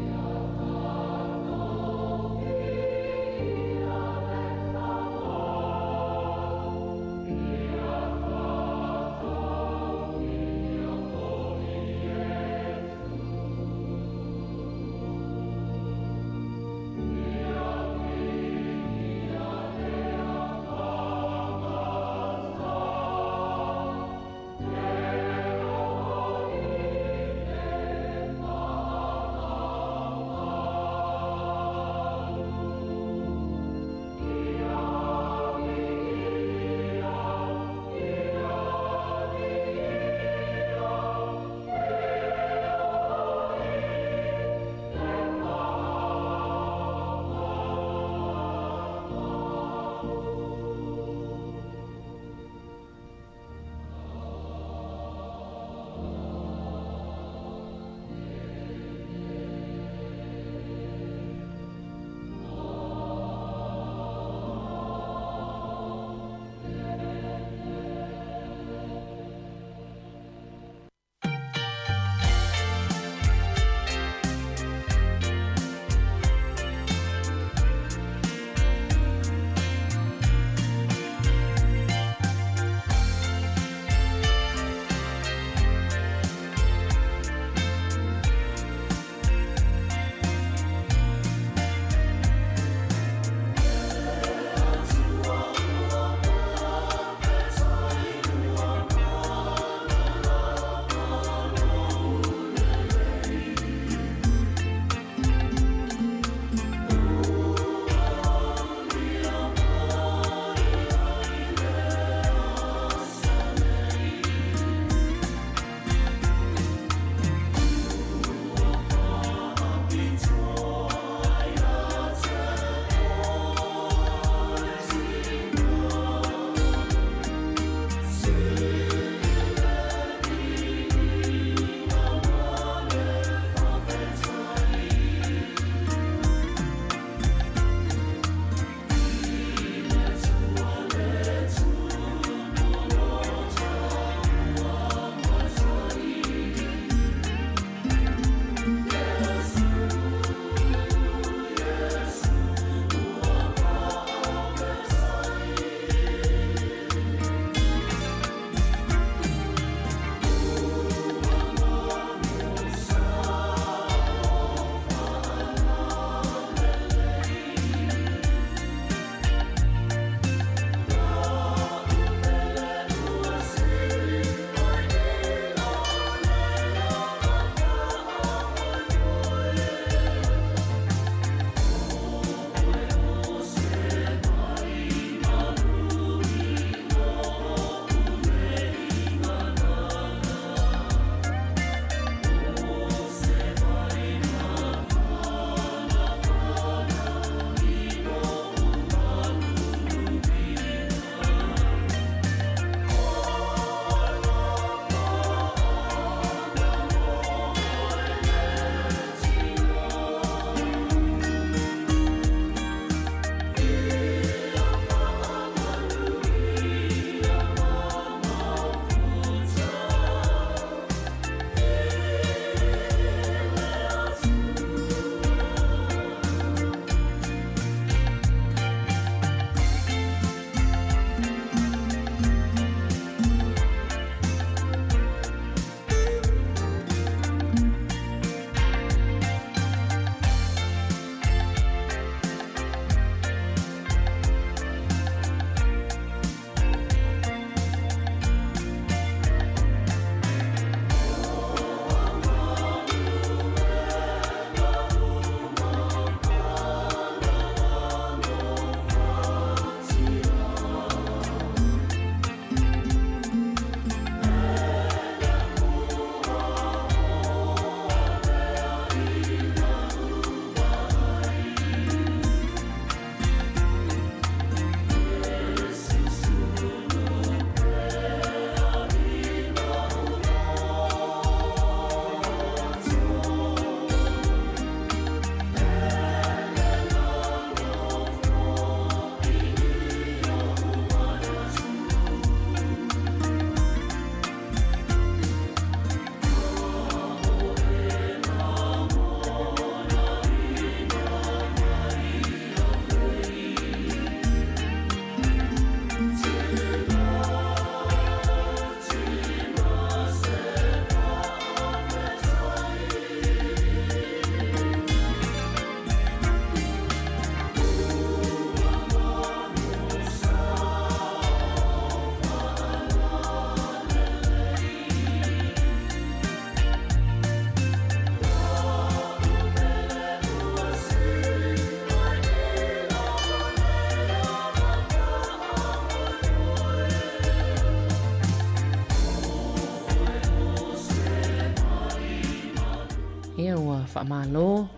whaamalo.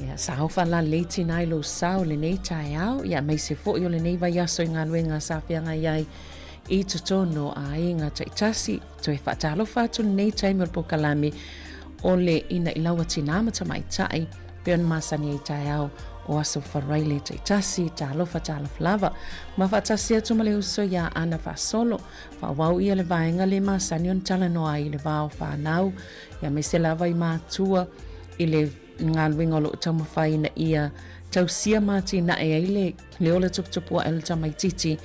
Ia sao whala leiti nai lo sao le nei tai au. Ia mai se fo yo le nei vai aso i ngā luenga sa whianga iai I tutono a inga taitasi. Toi whaatalo whātu nei tai mil po kalame o le ina I laua tinama ta mai tai. Peon masani I tai au o aso wharaile taitasi, talofa lava. Ma whaatasi atu ma le uso ia ana whaasolo. Whawau ia le vaenga le masani on tala noa I le vāo whanau. Ia me se lava I mātua I le ngā luenga o lo tamawhai na ia tausia mati na e aile le ole tuptupua ele tamai titi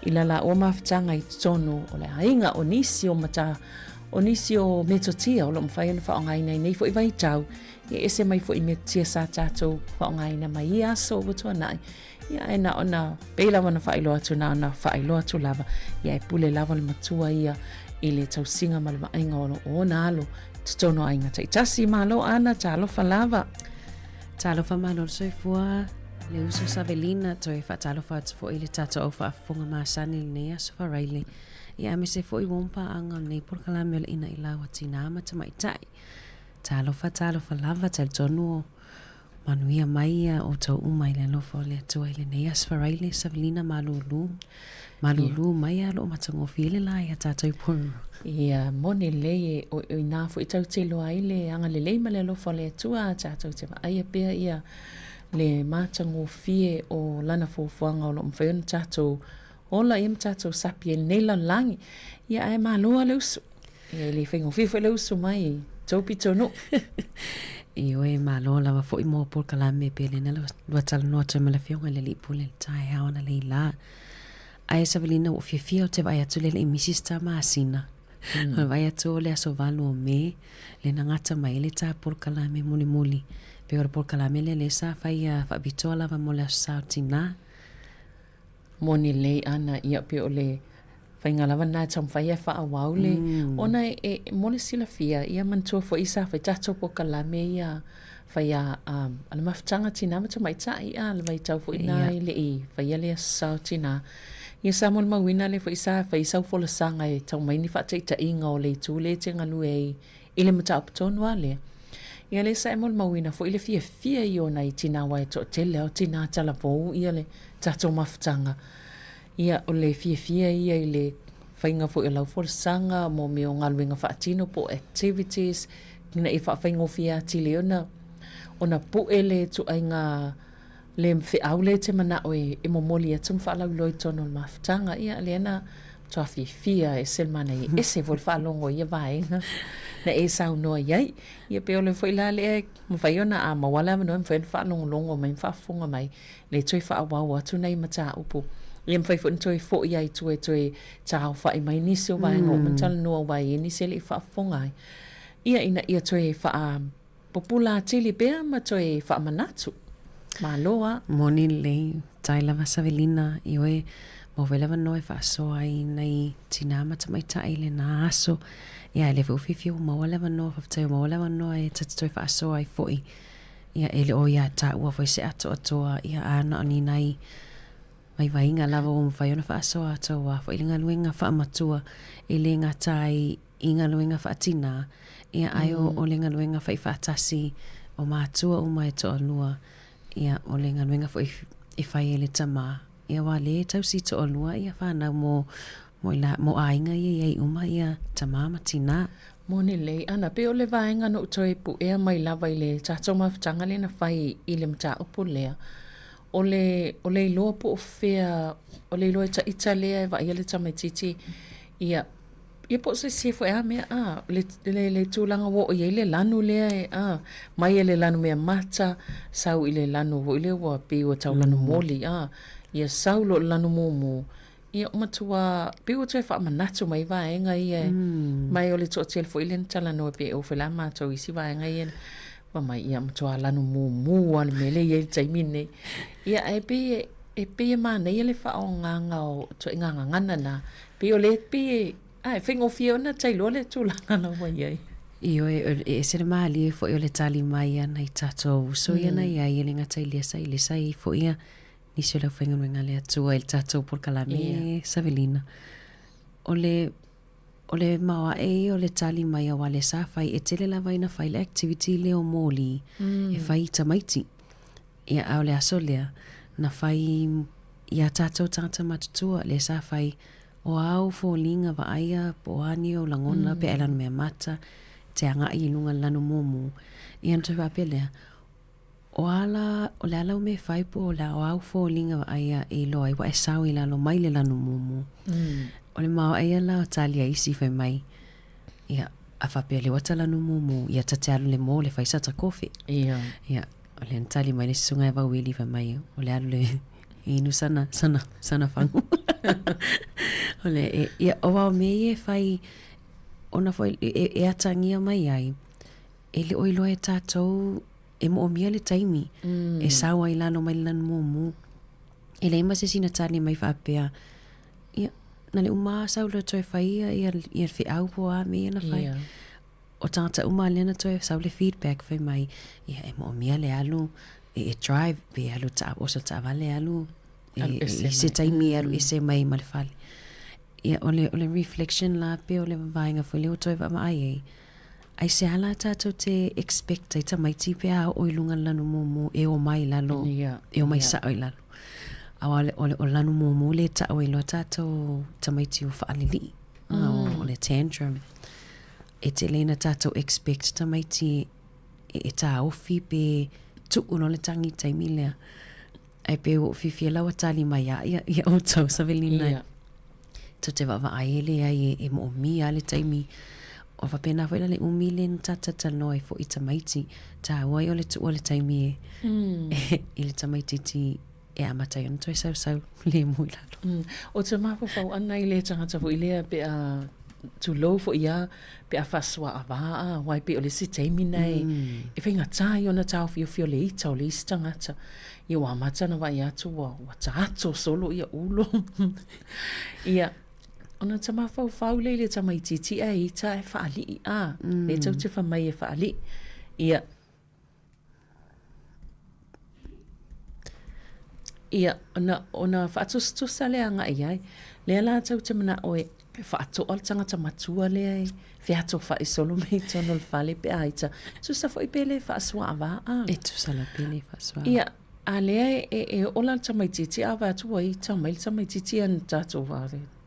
I la o mawhitanga I tono o le hainga o nisi o mata o nisi o metotia o lo mwhai ana whaongaina nei fo I vai tau I ese mai fo I metotia sa tatou whaongaina mai I aso o tua nai ia e na ona peila wana whailo atu na ona whailo atu lava ia e pule lava le matua ia I le tausinga ma le mainga o na alo tono ainga taitasi malo ana talofa lava. Talofa malo soifua le uso Savelina toi fa talofa fo ile tata o fa fonga masani nei aso fa raile. Ia me se fo I wompa anga nei por kalame le ina ilawa tinama tamai tai. Talofa lava tal tono manuia maia o tau umai le lofo le atua ile nei aso fa raile Savelina malulu. Malulu maia lo matango file la ia tata I puru. Ia mone le o ina fo I tau te loa I le anga le leima le lofo le atua tata te ma aia pia ia le matango fie o lana fuafuanga o lo mwhaiona tatou ola ia tatou sapi e nei langi ia ai maloa le usu ia le whaingo fifo le usu mai taupi tono Io e maloa lava fo I mo por kalame pele na lua tala noa tau mala fionga le li pule le tai hao na le la ai Savelina o fia o te vai atu le misista maasina vai atu le aso valo o me le nangata mai le ta por kalame muli pe ora por kalame le sa fai fa bitoa lava mo le sa tina moni le ana ia pe o le whainga lava nā tam whai e wha awau le ona e mole sila fia ia mantua fo isa whai tato por kalame ia whai ala mawhitanga tina mata mai tai ala vai tau fo ina le I whai le sa tina ia Samuel mawina le fo isa whai sau fola sanga e tau mai ni whateita inga o le tu le te nganu e ile mata aptono ale ia le Samuel mawina fo ile fia I ona I tina wai to tele o tina tala vou ia le tato mawhitanga ia o le fia ia I le whainga fo I lau fola sanga mo me o ngaluenga whaatino po activities na I whaingo fia tili ona po ele tu ainga le mfe au le te mana o e momoli atu mwhaalau loi tono le mawhitanga ia le ana toa fia e selmana I ese vol whaalongo ia vaenga na e sau noa iai ia pe ole fo ila le mwhaiona a mawala manoe mwhaina whaalongo longo mai mwhaafunga mai le toi whaawau atu nei mata upu ia mwhai fo toi fo iai toe tau whai mai nisi o vaenga o mantala noa wai e nisi le whaafunga ia ina ia toe wha popula tili bea ma toe wha manatu Maloa. Moni le tai lava Savelina I oe mo velava noe whaasoa I nei tinama tamai tai le na aso ia ele fufifio maua lava noa whaftaio maua lava noa e tatatoi whaasoa I foi ia ele o ia ta ua foi se ato atoa ia ana ani nai mai vainga lava o mwhaiona whaasoa atoa foi le ngaluenga whaamatua e le ngatai I ngaluenga whaatina ia aio o le ngaluenga whaatasi o mātua o mai toa lua ia o le ngaluenga fo I whai ele tama ia wale tau si to olua ia whanau mo ainga ia uma ia tama matina Mone le ana pe o le vaenga no toi pu ea mai lava I le tato mawhitanga le na whai I le mta upu lea o le loa po o fea o le loa ita lea e vai ele tama titi ia po se fo ea mea le tūlanga wo ia le lanu lea e mai ele lanu mea mata sau I le lanu wo ile wa pe o tau lanu moli ia sau lo lanu momo ia matua pe o toi wha manatu mai vaenga ia mai o le toa tel fo ile tala no pe o whela matou isi vaenga ia mai ia matua lanu momo ale mele ia il taimine ia e pe mana ia le wha o nganga o toi nganga ngana na pe o le pe ai whingo fiona tai lo le tūlanga na wai ai Io e sere maali fo io le tali mai ana I tatou so ia na ia I le ngatai le sai fo ia nisi o le whainga le atua il tatou por kalame Savelina o le o le mawa o le tali mai a wale sa fai e tele lava ina fai le activity leo moli e fai tamaiti ia au le aso lea na fai ia tātou tangata matutua le sa fai o au fōlinga wa aia po ani o langona pe elanu mea mata te anga i lunga lanu momu ia ntu wape lea o le ala me fai po la o au fōlinga wa aia i loa i wa e sau i lalo mai le lanu momu o le mau aia la o talia isi fai mai ia a whapea le wata lanu momu ia tate alu le mo le fai sata kofi ia o le antali mai le sunga e wau wili fai mai o le alu le inu sana whangu o le ia o wau me e fai ona fai e atangia mai ai e le oiloa e tātou e mo omia le taimi e sawa i lano mai lano momu e le ima se sina tali mai whapea ia na le uma sau le toi whaia ia fi au po a me na fai o tangata uma lena toi sau le feedback fai mai ia e mo omia le alu e drive pe alu ta oso ta vale alu e se taimi alu e se mai ma le fale ia o le reflection la pe o le vainga foi le o toi va mai ai se ala tātou te expect ai tamaiti pe a o ilunga lanu momo e o mai lalo e o mai sa o lalo awa o lanu momo le ta o ilo tātou tamaiti o whaalili o le tantrum e te leina tātou expect tamaiti e tā ofi pe tuku no le tangi taimi lea ai pe o fifia lawa tali mai ia o tau savelina to te wawa aele ai e mo mi ale taimi o fa pena foi le umile tata noi fo ita maiti ta wai ole tu ole taimi ile tamaiti ti e amata yon toi sau le muila o te mapo fa ana ile tanga fo ile pe a tu lo fo ia pe a faswa ava wai pe ole si taimi nei e finga tai ona tau fio le ita ole istanga ta ia wa mata na vai atu wa tato solo ia ulo ia ona tama fau le tama ititi ai ta e faali le tau te famai e faali ia ona faatu sale anga ai le la tau te mana oe pe faatu al tanga tama tua le ai fiato fa isolo me tono fale pe ai ta tu sa foi pele fa swa va e tu sala pele fa swa ia ale e ola tama ititi ava tu ai tama ititi an tato va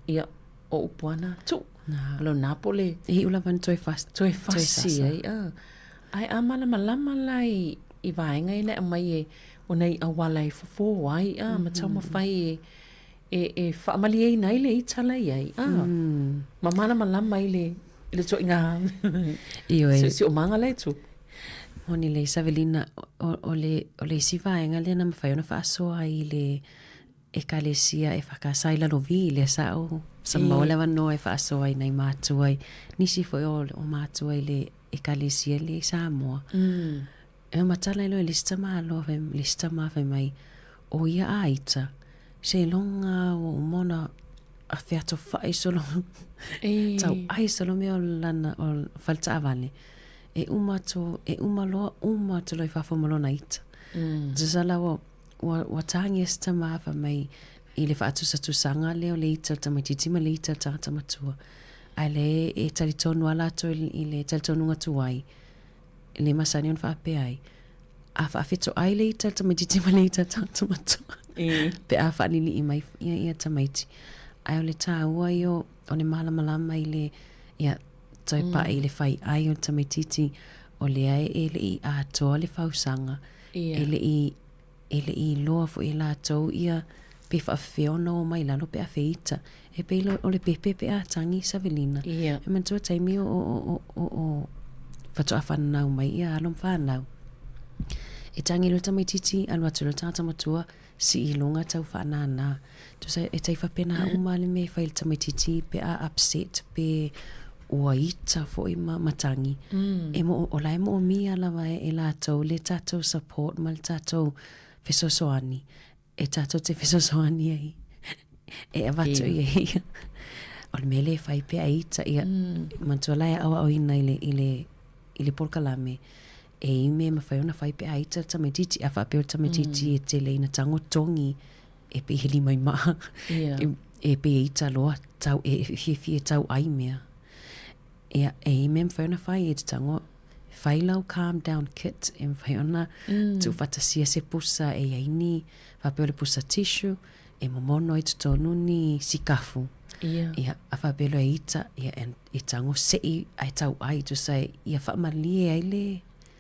ia o upuana tu lo Napoli e ula van toi fasi ai amana malama lai i vaenga ina mai e ona i awala i fofo ai ma tama fai e famali ai nai le itala ai mamana malama i le to inga si o manga le tu oni le Savelina o le si vaenga le na mafai ona fa so ai le e kalesia e whakasai la novi le sao sa maula wano e whaasoai nei mātuai nisi foi o mātuai le e kalesia le Sāmoa e matala ilo e lista maa fai mai o ia aita se longa o mona a fiato whai solo tau ai solo me o lana o falta avane e umaloa lo i whafomalona ita zazala wa tangi esta mafa mai i le whaatu sa tusanga leo le ita tamatitima le ita tamatua ai le e talitonu ala to i le talitonu ngatuai le masani on whaape ai a whaafeto ai le ita tamatitima le ita tamatua pe a whaanili i mai ia tamaiti ai o le tāua i o ne malama i le ia toi pa i le whai ai o tamatiti o le ai e le i atoa le whausanga e le i loa fo i la tau ia pe whaafeona o mai lalo pe a feita e pe o le pepe pe a tangi Savelina e mantua taimi o whatoa whanau mai ia alom whanau e tangi lo tamaititi anu atu lo tata matua si i longa tau whanana tu sa e tai whapena umale me whail tamaititi pe a upset pe ua ita fo i matangi e mo o lai mo o mia lawa e la tau le tatou support ma le tatou fesosoani e tatou te fesosoani ai e avatu i o le mele fai pe a ita ia mantua lai awa o ina i le polkalame e ime ma fai ona fai pe a ita tamatiti a whapeo tamatiti e te leina tango tongi e pe hili mai maa e pe ita loa tau e fie tau ai mea Ia e mem whaona whai e te tango whai lau calm down kit e whaona tu whatasia se pusa e aini whapeo le pusa tissue e momono i tutonu ni sikafu. Ia a whapelo e ita ia e tango sei ai tau ai tu sai ia whaamalie ai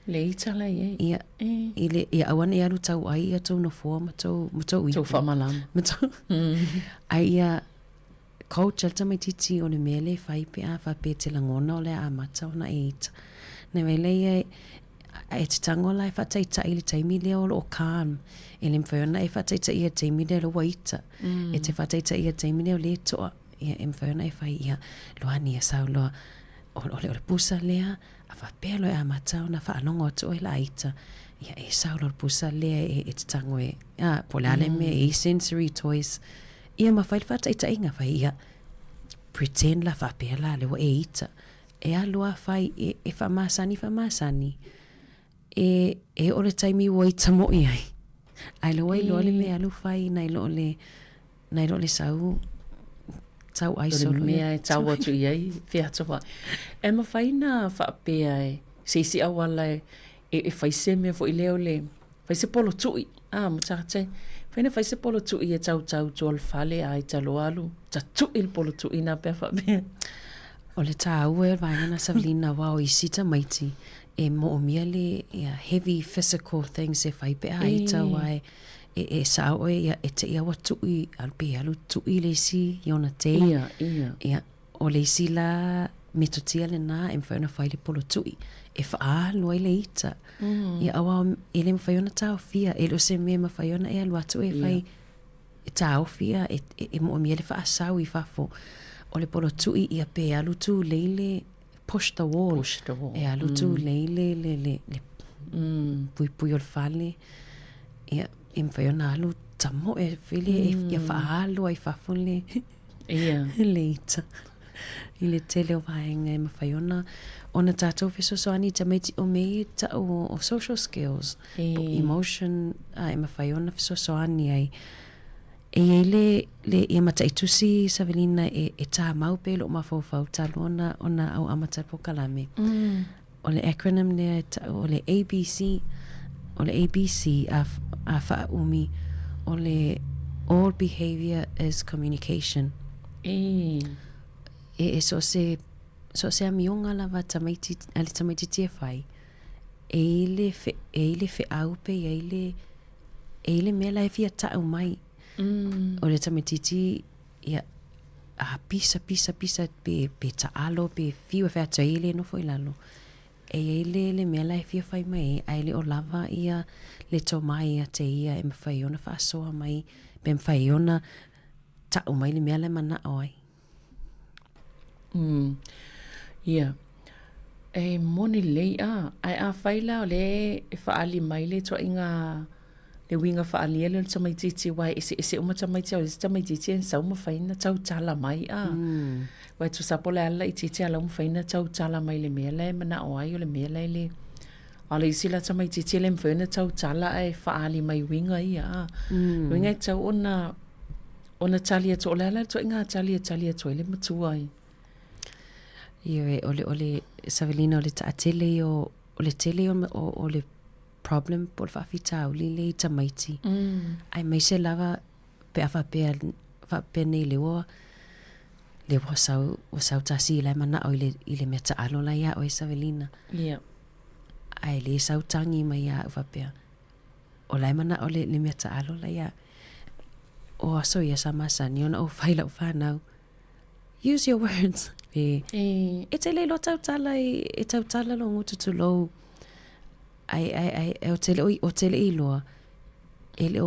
le ita la ye. Ia ia awana ia lu tau ai ia tau no fua ma tau i. Tau whaamalama. Ma tau. Ai ia culture tamai titi o le mele whai pe a whape te langona o le a mata o na e ita. Nei wele ia e te tango lai whataita i le taimi leo o calm. E le mwhaiona e whataita i le taimi leo lo waita. E te whataita i le taimi leo le toa. Ia e mwhaiona e whai ia loani e sau loa o le pusa lea a whapea loa a mata o na whaanonga o to e la ita. Ia e sau lo le pusa lea e te tango e pole ale me e sensory toys. Ia ma whai whataita inga whai ia pretend la whapea la le wa e ita. E alua whai e whamasani. E o le taimi wa ita mo i ai. Ai lo wai lo le me alu whai nai lo le sau tau ai solo mea e tau atu i ai fia toa. E ma whaina whaapea e si awala e whaise mea fo i leo le whaise polo tui. Mo takate. Whaina whaise polo tui e tau tuol fale ai talo alu. Ta tui il polo tui na pia whaapea. O le tau e vaina Savelina wao i sita maiti e mo o mia le heavy physical things e whaipe ai tau ai e sao e te ia watui alpe alu tui le si iona te ia o le si la metotia le na e mwhaona whai le polo tui e wha loi le ita ia awa e le mwhaona tau fia e lo se me mwhaona e alu atu e whai tau fia e mo o mia le wha asau i whafo o le polo tui ia pe alu tu leile push the wall e alu tu leile le pui o le fale ia e mwhaiona alu tamo e while ia whaalu ai whafole le ita i le tele o vaenga e mwhaiona ona tātou whesosoani tamaiti o mei ta o social skills emotion e mwhaiona whesosoani ai e le ia mata i tusi Savelina e tā mau pe lo mawhauwhau talona ona au amata pokalame o le acronym lea o le ABC a whaumi o le all behavior is communication e so se a mionga lava ale tamaiti tia whai e le fe au pe e le mea lai fia tau mai o le tamatiti ia a pisa pe taalo pe fiu fe ata ile no foi lalo e le mea lai fia fai mai ai le o lava ia le to mai a te ia e mwhai ona whaasoa mai pe mwhai ona tau mai le mea lai mana oi ia e moni lei ai a whaila o le e whaali mai le toa inga le winga whaali le tamaititi wai ese uma tamaiti au ese tamaititi en sauma whaina tau tala mai wai tu sapole ala i titi ala whaina tau tala mai le mea lai mana oai o le mea lai le ala isi la tamaititi le mwhaina tau tala ai whaali mai winga ia winga i tau ona talia to le ala to inga talia to le matua ai ia ole Savelina ole taatele o le tele o le problem por whawhitau li le tamaiti. Ai mai se lava pe a whape nei lewa sau tasi lai mana o i le mea taalo lai a o e Savelina. Ai le sau tangi mai a whapea. O lai mana o le mea taalo lai a. O aso ia samasani ona o whaila o whanau. Use your words. E te leilo tautala lo ngututu lou. Ai o tele iloa ele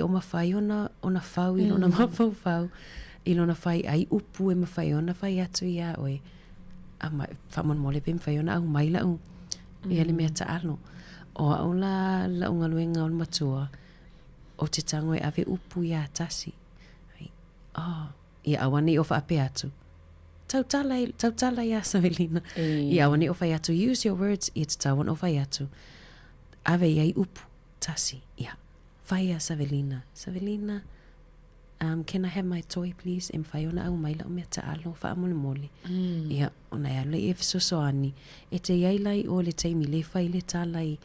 o mawhai ona whau ilo na mawhau ilo na whai ai upu e mawhai ona whai atu ia oe a whamon mole pe mawhai ona au mai lau i ale mea taalo o au la unga luenga o matua o te tango e ave upu ia tasi ia awani o whaape atu tautala ia Savelina ia awani o whai atu use your words i te tawan o whai atu ave iai upu tasi ia whaia Savelina can I have my toy please? E mwhai ona au maila o mea ta alo, wha amole mole. Ia, ona ea le e fisosoani. E te iailai o le teimi le whai le tālai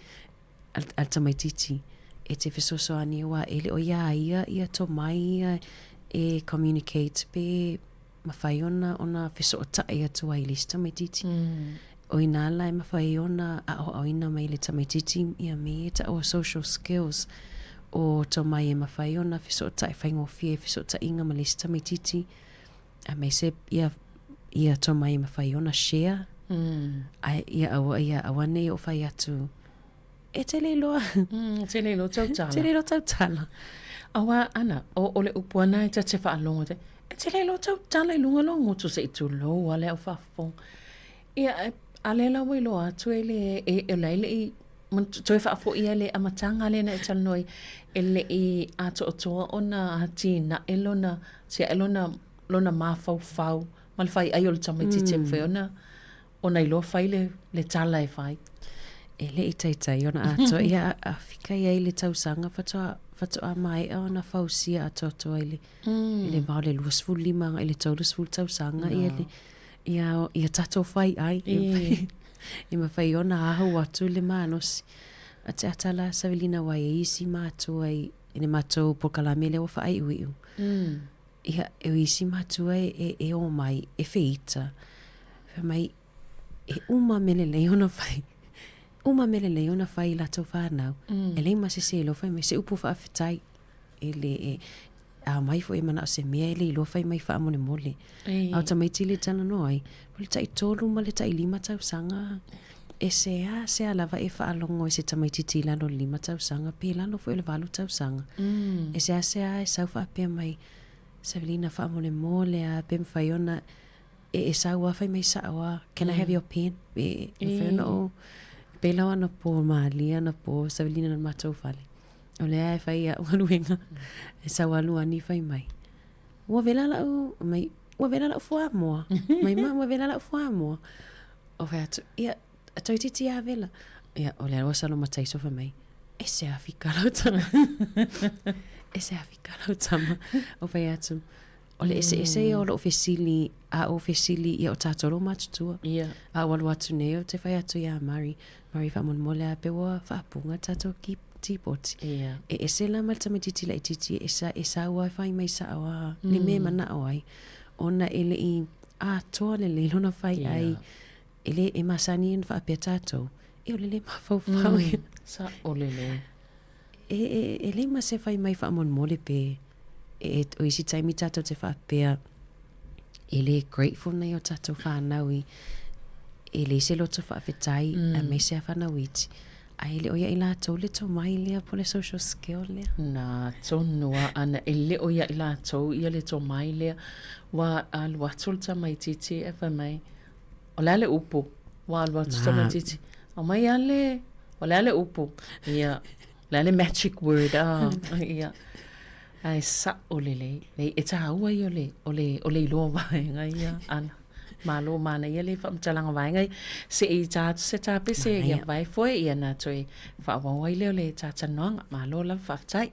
al tamaititi. E te fisosoani wa ele o ia to mai ia e communicate pe mawhai ona fiso o tae atua i le tamaititi. O ina ala e mawhai ona a o ina mai le tamaititi ia me ta o social skills. O to mai e mawhai ona fiso o tae whaingo fie fiso o tae inga ma le tamaititi. A me se ia to mai e mawhai ona share. Ia awane o whai atu. E te le loa. Te le lo tau tala. Te le lo tau tala. Awa ana, o le upuana e te whaalongo te. E te le lo tau tala i lunga longo tu se i tu lo wale au whafong. Ia, ale la wai lo atu e le e leile i toi whaafo ia le amatanga le na e tanoi e le i ato o toa ona hati na elona, tia elona lona mawhau whau. Mal whai ai o le tamaititi mwhi ona i lo whai le tala e whai. E le i taitai ona ato ia a whika ia i le tausanga whatoa mai a ona whausia a toto i le vau le luasful lima i le taulusful tausanga ia tato whai ai i ma whai ona ahu atu le maanosi a te atala Savelina wai e isi mātua i le mātou pokalame le o whaai uiu ia e isi mātua e o mai e whiita wha mai e uma mele le ona whai uma mele le ona whai lato whanau. E le mase se lo whai me se upu whaafetai. E le a mai fo e mana o se mea e le lo whai mai wha amone mole. Au ta mai tili tana noi. Pole tai tolu ma le tai lima tau sanga. E se a lava e wha alongo e se ta mai titi lano lima tau sanga. Pe lano fo e le valu tau sanga. E se a e sau wha apea mai Savelina wha amone mole a pe mwhai ona e sau a whai mai sawa. Can I have your pen? E mwhai ona o pela ana po malia na po Savelina na matou fale. O le e fai a ualuenga. E sawalu ani fai mai. Ua vela la mai ua vela la fua moa. Mai ma ua vela la fua moa. O fai atu ia atoi titi a vela. Ia o le awa salo matai sofa mai. E se a fikala utama. E se a fikala utama. O fai atu. O le ese o lo ofesili a ofesili ia o tatoro matutua. A walu atu neo te fai atu ia Mari whamon mole a pewa whaapunga tato ki tipoti. E ese la malta me titi la i titi e sa ua whai mai sa awa ni me mana awai. Ona ele i a toa le le lona whai ai ele e masani en whaapea tato. E o le mawhau whau. Sa o le. E le ma se whai mai whamon mole pe e o isi taimi tato te whaapea e le grateful nei o tato whanaui e le se loto whaafetai a me se a whanauiti a ele oia i lātou le to mai lea po le social skill lea na tonua ana e le oia i lātou ia le to mai lea wa aluatul ta mai titi e wha mai o le ale upo wa aluatul ta mai titi o mai ale o le ale upo ia le ale magic word ia ai sa o le e ta ua i o le ilo vaenga ia ana malo mana ia le whamtalanga vaenga se i tātu se tāpe se ia vai foi ia na toi whaawawai leo le tāta noanga malo la whaftai.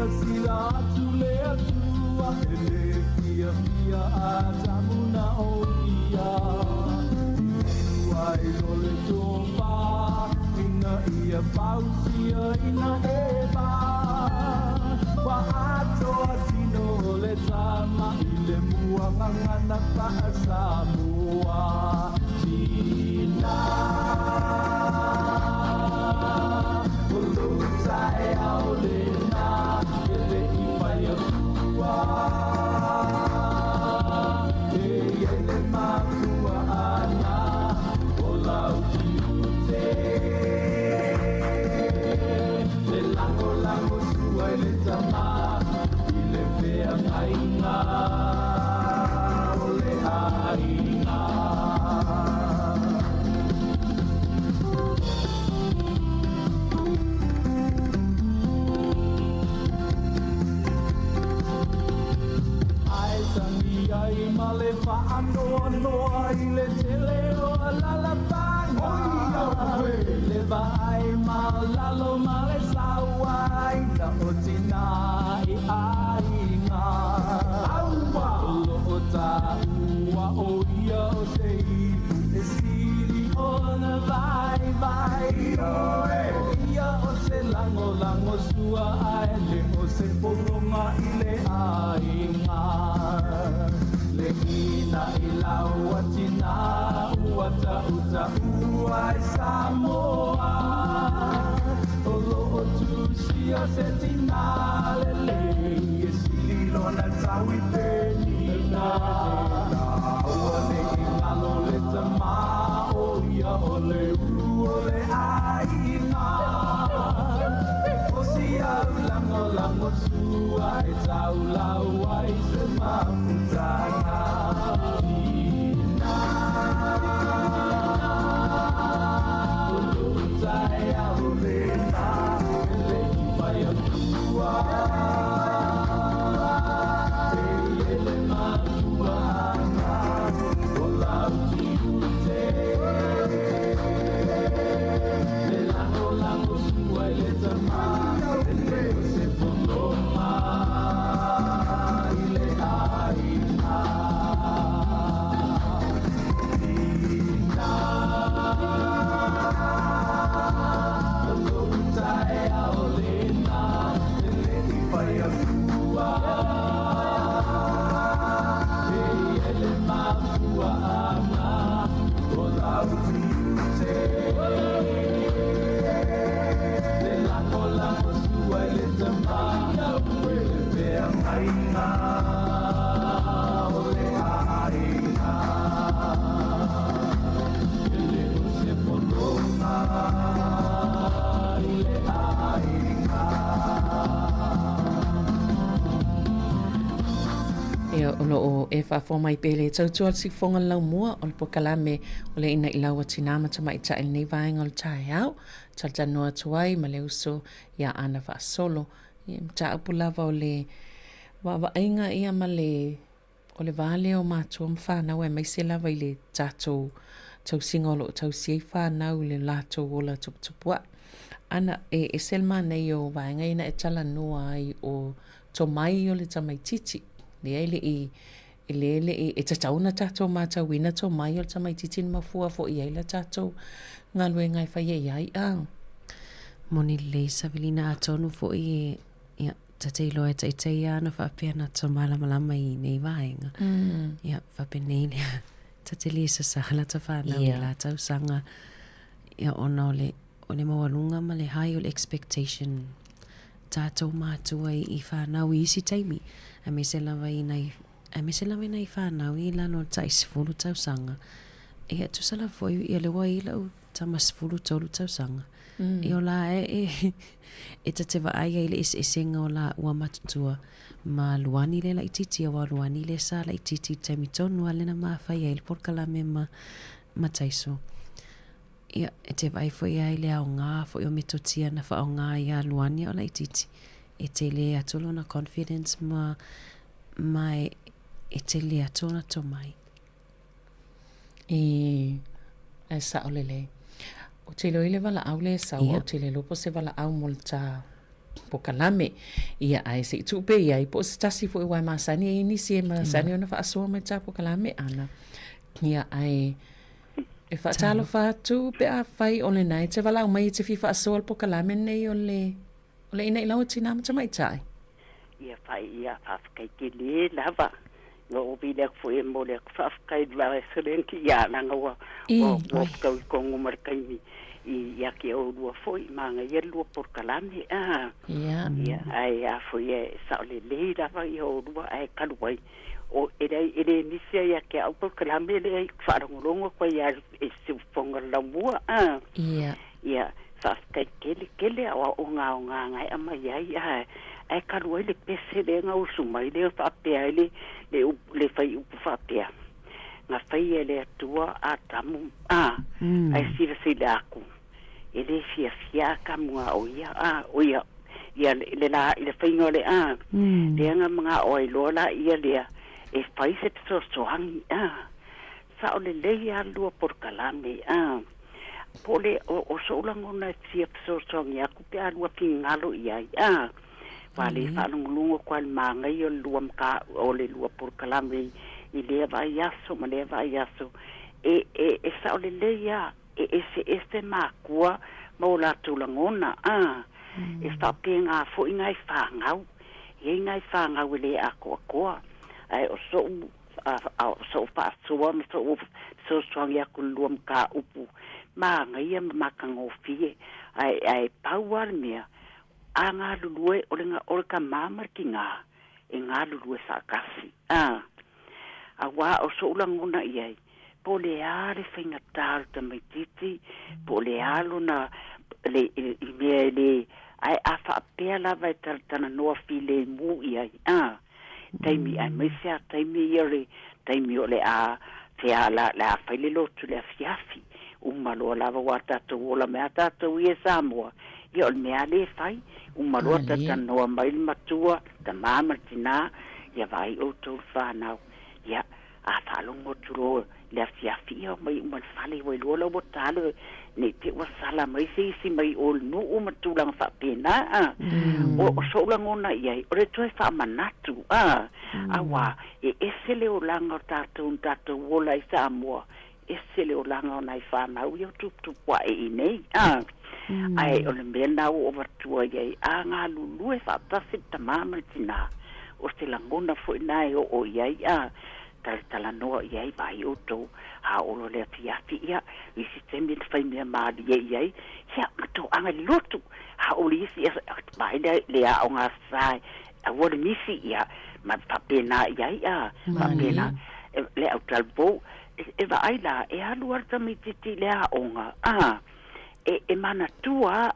Sila tu le atua, ele fia fia a tamuna o ia pausia ina eba wa atoa tino le tama i le muangangana pa Sāmoa tina ulutai au le na ele i whai a kua e ele makua ana o lau ki ute le lango sua i le tama i le whea ngainga o le hainga ai male whaanoa noa i le tele o lalapanga le vai ma lalo male sawai na o tina i ainga aua lo o ta ua o ia o te ipu e sili o na vai ia o se lango sua ai le o se poronga i le ainga le ina i laua tina ua uta ua i Sāmoa o loo tusi o se tina le e sililo na tau i penina ua le ingalo le tama o ia o le ulu o le aina o si au lango sua e tau laua i se maputanga o e whawha mai pele tautua si whonga lau mua o le pokalame o le ina i laua tinama ta mai ta il nei vaenga o le tae au tal janua tuai ma le uso ia ana wha solo i ta apu lava o le wawa ainga ia ma le o le vale o mātua mwhanau e maise lava i le tātou tau singolo tau siei whanau le lātou o la tupua ana e selma nei o vaenga ina e tala noa ai o to mai o le tamai titi le e tatauna tātou mātou wina tō mai o le tamai titi ni mafua fo i eila tātou ngā lue ngai whai e iai Moni le savilina atonu fo i tatei loa e taitei ana whapea na tō malamalama i nei vaenga. Ia whape nei lea tatei li sa sahala ta whanau i la tau sanga ia ona o le mawalunga ma le high o le expectation tātou mātua i whanau i isi taimi a me se lawa i nei whanau i lano tai sifuru tau sanga e atu sala foi i lewa i lau tama sifuru tolu tau sanga i o la e ta te ai le esenga o la ua matutua ma luani le la ititi wa luani le sa la ititi taimi tonu ale na mawhai e le porkalame ma taiso ia e te vai foi ai le au ngā foi o metotia na wha au ngā i a luani o la ititi e te le atolo na confidence mai e te le atona to mai e sa o lele o te lo ile wala au le sa o te le lopo se wala au molta pokalame ia ai se tupe ia i po se tasi fo i wai masani e inisi e masani ona wha asua mai ta pokalame ana ia ai E whaatalo whātu pe a whai o le nai te walau mai te whiwha asoal po kalame nei o le ina i lawa tina mata mai tai. Ia whai ia whawhkai ki le lava. Ngā obi lea kufo e mo lea whawhkai dwa e serenki ia nanga wa kau kongo marakaimi i ia ki o lua foi manga ia lua por kalame. Ia. Ai a foi e sao le lava i o lua ai kaluai. O ere nisia ia ke au por kalame le ai whaarongolongo kwa ia e siufonga laumua. Ia. Ia, whawhkai kele o ngā ngai ama iai ai kaluai le pese le ngā usumai le whapea le whai upu whapea. Ngā whai e le atua a tamu ai sira aku. E le fia kamunga o ia le la i le whainga le le anga mga oi lola ia lea e whai se te soangi sa o le leia lua por kalame pole o soulangona tia soangi aku pe alua pingalo iai Wale whanungulungo kwa mangai o lua mka o le lua por kalame i lea vai aso ma lea vai aso e sa o le leia e se makua ma o la tulangona e whape ngā fo i ngai whangau e ngai whangau le a koa ai o so whaasua ma so soangi aku lua mka upu mangai ma makangofie ai pauar mea a ngā lulue o le ka mamar ki ngā e ngā lulue whakasi a wā o so ulangona iai po le are whainga tāru ta mai titi po le alo na le i mea le ai a whaapea lava e tana noa file mu iai taimi ai meisea taimi iare taimi o le a fea la a whaile lotu le a fiafi umaloa lava wa tātou ola mea tātou i e Sāmoa ia o le mea le whai umaloa tata noa mai matua ta mama tina ia vai o tō whanau ia a whalongo turo le a fiafi ia mai uman whale wai lola o talo ne te wasala mai se isi mai o nu o matulang whapena o soulangona iai o le toi whamanatu awa e esele o langa o tātou wola i Sāmoa esele o langa o nai whanau iau tupua e inei ai o le mea nau o watua iai a ngā lulue whapasi tamama tina o se langona fo inai o iai tala noa iai vai o tō ha olo le fiafi ia i si temi whai mea maari iai ia mato anga lotu ha oli isi vai le a o ngā sai a wole misi ia ma papena iai papena le au talbo e vai la e alu arta mititi le a onga e mana tua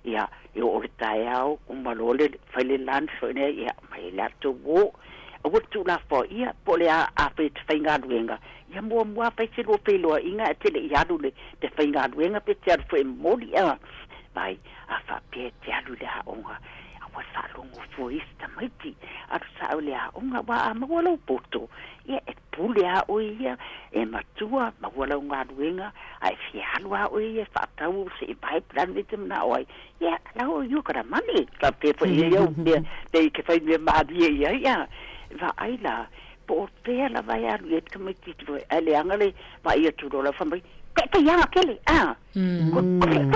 ia e o le tai au umalole whaile lan soine ia mai la to wo o tu la fo ia po le a fait whainga luenga ia mua whai se lo wheloa inga e tele i alu le te whainga luenga pe te alu fwe mori vai a whape te alu le a onga a wa sa longo fuista maiti a sa le a onga wa a mawala poto ia e pule a o ia e matua mawala unga luenga ai fialu a o ia whatau se i pai plan de te mna oi ia lau yu kara mani ka pe po ia ia pe ke whai mea maadi ia va aila po te la vai a luet ka mai titu ale angale va ia tu rola fa mai pe ia kele ko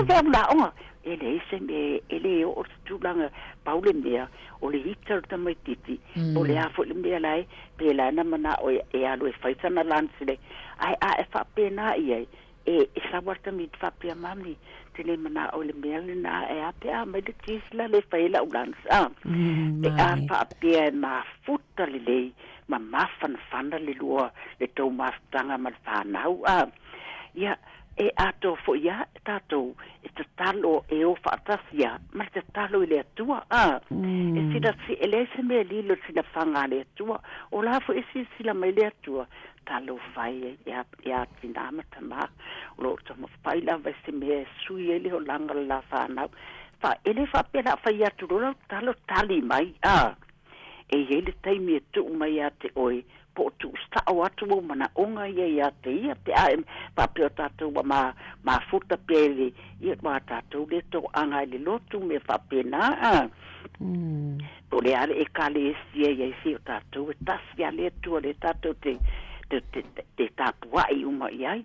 te la onga ele se me ele o tu langa paule mea o le hitar ta mai titi o le afo le mea lai pe la na mana o e alu e faisa na lansile ai a e fa pena ia e sa warta mit fa pe mami tele mana o le mea na e a pe a mai de tisla le faila ulans e a fa pe ma futa le ma mafan fanda le lua le tau mastanga ma whanau ia e ato fo ia tato e te talo e o whaatasia ma te talo i le atua e sila si ele se me lilo sila whanga le atua o la fo e sila mai le atua talo whai e a tinama tama o lo tamo whai la vai se me sui ele o langa la whanau fa ele whapela whai atu rola talo tali mai e ele taimi e tu mai a te oi po tu sta o atu o mana onga ia te ia te a pa pe tatu ma futa pele ia ma tatu le to anga le lotu me fa pena po le ale e kale ia si o tatu tas ia le tu le tatu te tatu ai uma ia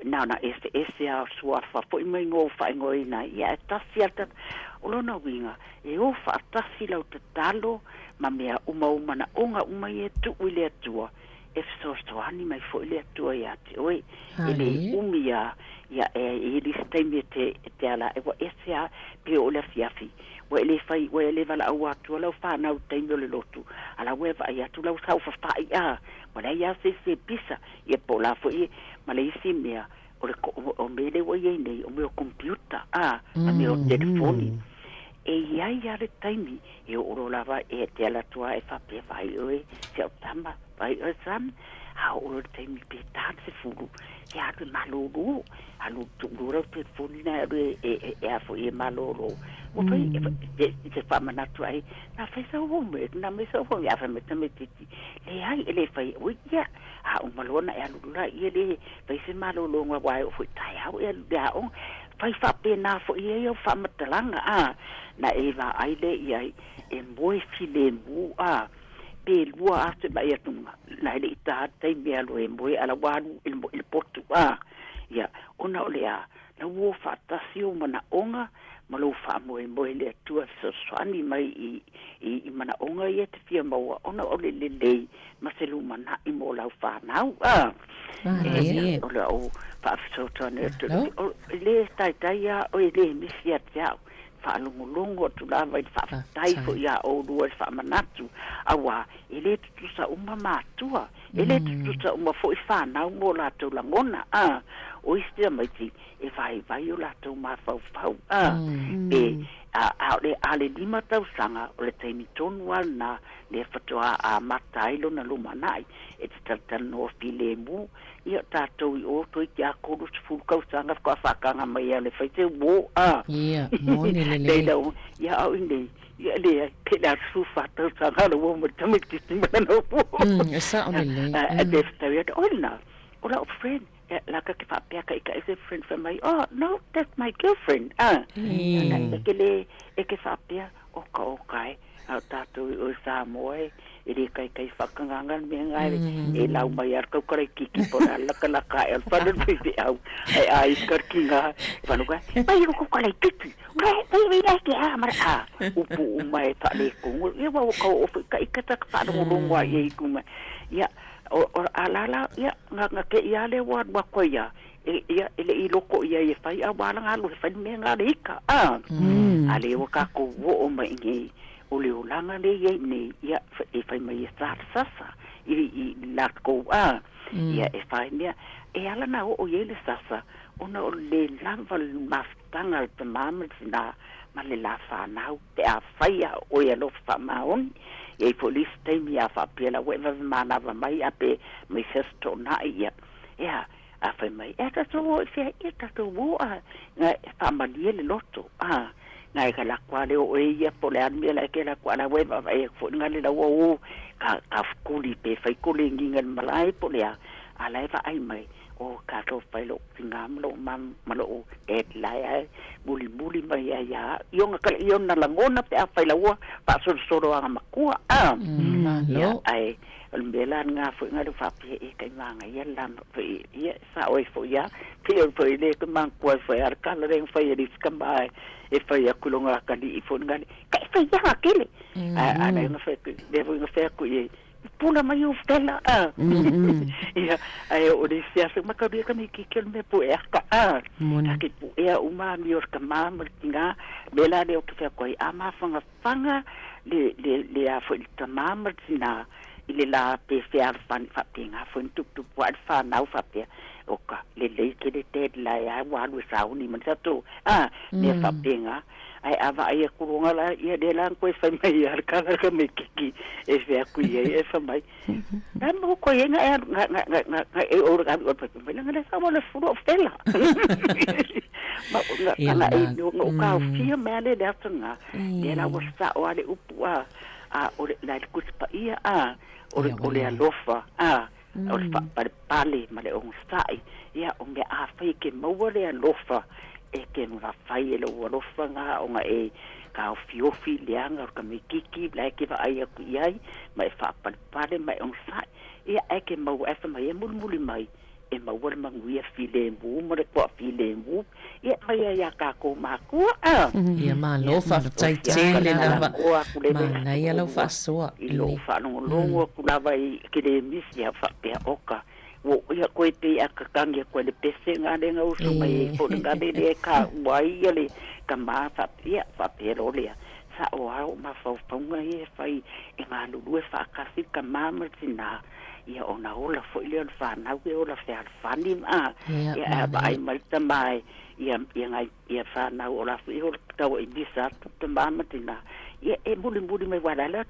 na ese a suafa po I mai ngō whai ngoi na ia e tasi ata olona winga e o wha tasi lau te talo ma mea uma na onga uma I e tu uile atua e fisoani mai fo ile atua ia te oi ele umia ia e ristaimi te ala e wa ese a pe o le fiafi wa ele fai wa ele vala au atua lau whanau teimi o le lotu ala wewa ai atu lau sau whawhai a wala ia se pisa ia po la fo I ma le isi mea o mele wa iei nei o meo computer me o telefoni e iai ale taimi e oro lava e te ala tua e whape vai oe se au tama vai oe san a oro taimi pe taan se furu e atu maloro alu tukura o telefoni na e afo e maloro o pai e whamana tua e na whaisa o me na mesa o me afa me tame titi le ai ele whai o ia a o malona e alula I ele vai se malolo ngwa wai o fui tai au e alu dea o fai whape na fo I e o whamatalanga na eva aile iai e moe file mu pe lua ate mai atunga na ele ita tai mea lo e moe ala waru il potu ia ona o lea na uo whaatasi o mana onga malo wha moe le atua swani mai I mana onga I te fia maua ona o le lei ma se lumana I mo lau whanau o le o whaafisotone o le tai o le misi ati au whaalongolongo tu la vai whaafatai fo ia o rua whaamanatu awa ele tutusa uma matua ele tutusa uma fo I whanau mo la tau langona o istia maiti e vai o la tau mawhau ale lima tau sanga o le taimi tonu na le whatoa a matailo na lumanai e te tatano o file mu ia tātou I o toi kia koro sifuru kausanga kwa whakanga mai ale whaite wo ia moni lele ia au inei ia le pela sufa tau sanga lo wo matamiti mana po esa onele a te whatawe oina ola o friend laka ke whapeaka ika is a friend for my no that's my girlfriend eke whapea oka au tātou o Sāmoa e re kai whakangangan me ngai e lau mai ar kaukarai kiki pora laka e whanau pipi au ai karkinga whanuka mai o kaukarai kiki mai ke mara upu umai pale kungu e wa kau ofu ka ikata whanau longwa e kunga ia o alala ia nga ke ia le wa ko ia ia ele I loko ia e fai a wala nga lo fai me nga rika ale o ka ko o mai ngi o le ulanga le ia nei ia e fai mai sasa I la ko ia e fai mea e ala na o ele sasa ona o le lava mastanga te mamina ma le la whanau te a whaia o ia lo whamaon e police time ia whapela wewa manava mai ape mai sesto na ia ia a whai mai e tato o fea e tato o ngai whamalie le loto ngai ka la kwale o ia pole anmia la ke la kwala wewa vai fo ngali la o ka fkuli pe fai kuli ngingan malai pole a lai va ai mai o ka to failo pingam lo malo et lai buli mai ya yonga ka yona langona pe a faila wa pa so anga makua ya ai mbela nga fu nga fa pe e kai manga ya lan pe ya sa oi fo ya pe fo ile ke man ko fo ar ka le fa ya dis kamba e fa ya kulonga ka di fo nga ka fa ya kele ana nga fa de nga fa ku ye pula mai o stella ia ai o de sia se makaria ka mi ki kel me pu e ka ki pu e uma mi or ka ma martinga bela de o ke fa koi ama fanga le a fo ta ma martina ile la pe fer fan fa pinga fo tuk wa fa na fa pe o ka le ke de te la ya wa lu sa uni man sa to me fa pinga ai ava ai kurunga la ia de la ko fa mai ar ka me kiki e fe ku ye e fa mai mo ko ye nga e o ga o pa me nga sa mo le fu of tela ma nga e no ka fi me le de tanga de la was sa o ale upu o la ku pa ia o le alofa o le pa pale ma le on sai ia o me a fa ke mo le alofa e ke nga fai ele o alofa nga o nga e ka fiofi leanga ka me kiki la ke va ai ku ai mai fa pale mai on sai ia e ke mo e fa mai mul mai e maua manguia filembu mo le kwa filembu ia mai ia ka ko makua ia malo fa tai tele lava mana ia lo fa so lo fa no longo kula vai ke le misia fa pe oka wo ia ko te akakangi ko le pese ngale nga usu mai ko nga le ka wai ile ka ma fa pe lo le sa o au ma fa fonga e fai e nga lu fa ka si ka ma martina ia ona ola fo ile fa na we ola fa fani ma ia ai mai tamai ia ngai ia fa na ola fo ile ka o ibisa te ma martina ia e buli mai wala la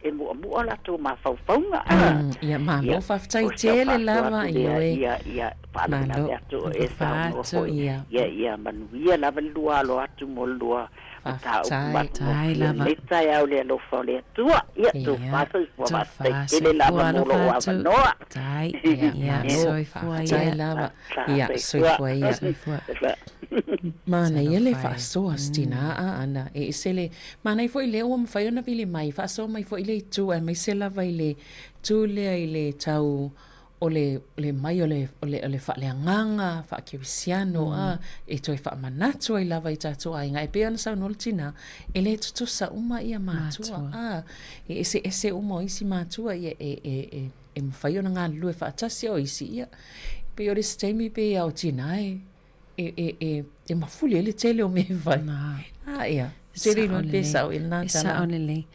e mo ola to ma fa fonga ia ma lo fa tai tele lava ia pa na to e sa no ia manuia lava lua lo atu mo lua tai lava leta ya le lo fa le tua ia tu fa so ele lava mo lo wa no tai ia so fa tai lava ia so fa ia mana ia le fa so astina ana e sele mana foi le o fai ona vile mai fa so mai foi le tu e mai se lava ile tu le ile tau ole mai ole fa le nganga fa ke visiano e toi fa manatu ai lava i tatu ai ngai pe ona sa no tina ele tu sa uma ia matua e ese uma isi matua ia e fai ona nga lu fa tasi o isi ia pe ore stemi pe au tina e mafuli ele tele o me vai ia seri no pesa o ina sa onele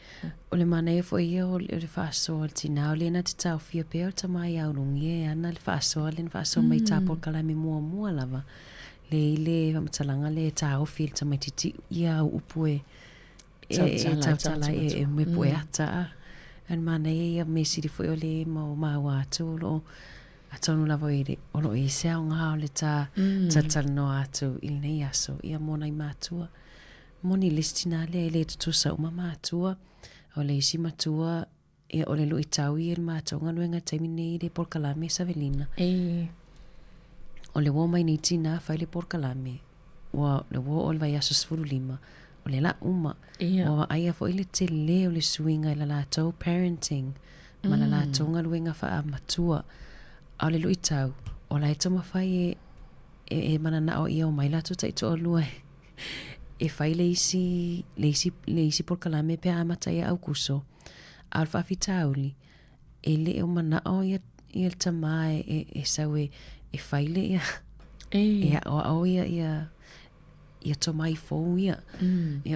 o le mana e fo ia o le faso o tina o le na te tau fia pe o tamai au lungi ana le faso mai tapo kala me mua lava le ile matalanga le tau fil tamai titi ia upue tala e me pue ata an mana ia me siri fo o le ma watu lo atonu lava ile o lo i se nga o le ta no atu il nei aso ia mona i matua moni listina le tutusa uma matua o le isi matua e o le lui tau i el matonga nuenga taimine i le porkalame savelina o le wo mai ni tina fai le porkalame wa le wo o le vai aso sfurulima o le la uma wa aia fo ile te le o le suinga i la latou parenting ma la latonga nuenga fa matua o le lui tau o la etoma fai e manana o ia o mai latu taito o lua e fai le isi porkalame pe amatai au kuso al fafitauli e le o mana o ia tamae e sawe e fai le ia o ia tomai fo ia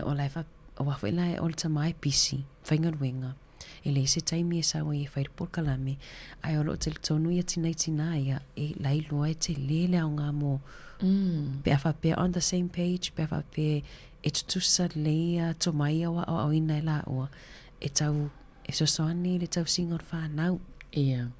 o laifa o wafai lai o tamae pisi fainga ruenga e le se taimi e sawe e fai porkalame ai o lo te tonu ia tina ia e lai loa e te lele au ngā mo pe afa pe on the same page pe afa pe e tutusa leia to mai awa o ina e la oa e tau e sosoani le tau singor whanau ia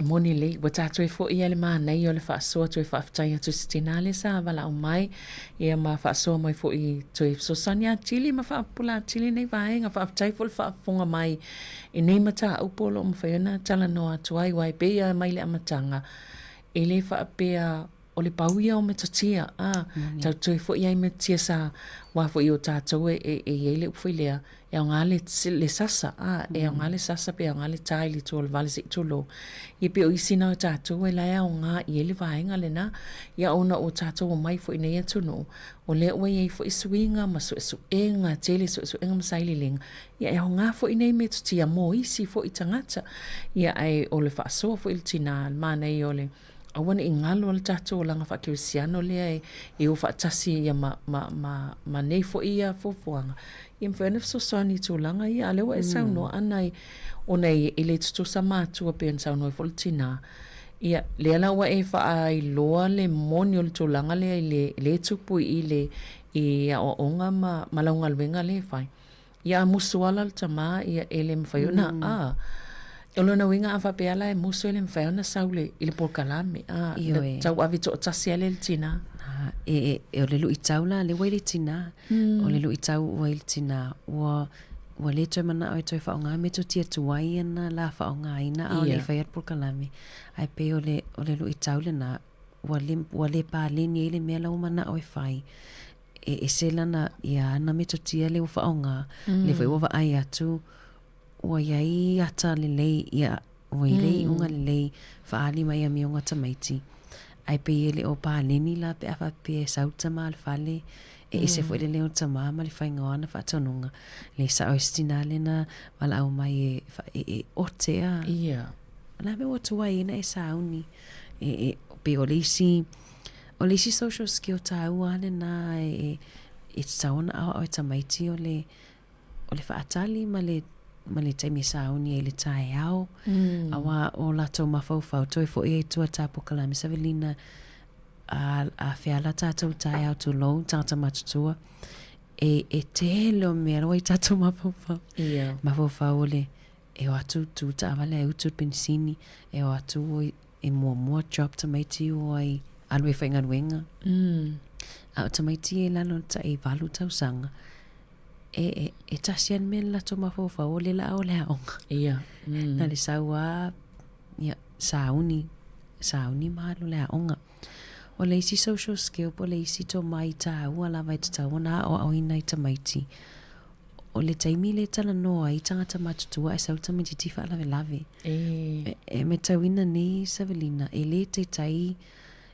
moni le wa tatu e fo ia le mana i o le whaasoa tu e whaafitai atu sitinale sa wala o mai ia ma whaasoa mai fo i tu e sosoani a chili ma whaapula chili nei vaenga whaafitai fo le whaafonga mai i nei mata upolo o mwhaiona tala noa tuai wai pe ia mai le amatanga e le whaapea o le pauia o me tatia tau tui fo iai me tia sa wa fo i o tātou e le ufoi lea e o ngale le sasa e o ngale sasa pe o ngale tai li tō le vale se tulo i pe o isina o tātou e lai o ngā i ele vaenga le na ia ona o tātou o mai fo i nei atuno o le ue iei fo i suinga ma su e ngā tele su enga masaili lenga ia e o ngā fo i nei me tatia mo isi fo i tangata ia ai o le whaasoa fo i le tina mana i o le awana i ngalo al tato o langa whakiwisiano lea e o whaatasi ia ma nei fo ia fofuanga. Ia mwhena fsosani tō langa ia alewa e sauno anai o nei e le tuto sa mātua pe an sauno e foltina. Ia lea lawa e wha ai loa le moni o le tō langa lea le tupu i le i a o onga ma launga luenga le whai. Ia musuala le tama ia e le mwhaiona e lona winga a whapeala e muso ele mwhaiona saule i le porkalame. Tau avi tō tasi ale le tina. E o le lu i tau la le wai le tina. O le lu i tau wai le tina. Wa le toi mana o e toi whaonga me to tia tuai ana la whaonga ina o le whaiat porkalame. Ai pe o le lu i tau le na wa le pa lini ele mea lau mana o e whai. E se lana ia ana me to tia le whaonga. Le whai wa ai atu wa iai ata le lei ia Wele unga le faali mai a mionga tamaiti. Ai pe ele o pa leni la pe afa pe sauta ma al fale e se foi le o tama ma le fainga ana fa tonunga le sa ostina le na wala au mai e otea. Ia. La me o tua ina e sauni e pe o lesi social skill ta uane na e sauna au o tamaiti o le fa atali ma le taimi sauni e le tae au awa o lato mafau toi fo e tua tapo kalami savelina a feala tatou tae au tu lou tangata matutua e te lo mea roi tatou mafau mafau ole e o atu tu ta avale e utu pensini e o atu e mua job tamaiti o ai alwe whainga nuenga a o tamaiti e lalo ta e valu tau sanga e tasian me la to mafaufa o le la o le aonga na le saua sauni mahalo le aonga o le isi social skill po le isi to mai ta ua la vai ta wana o ina i tamaiti o le taimi le tala noa i tangata matutua e sau tamiti tifa lave e me tawina ni Savelina e le te tai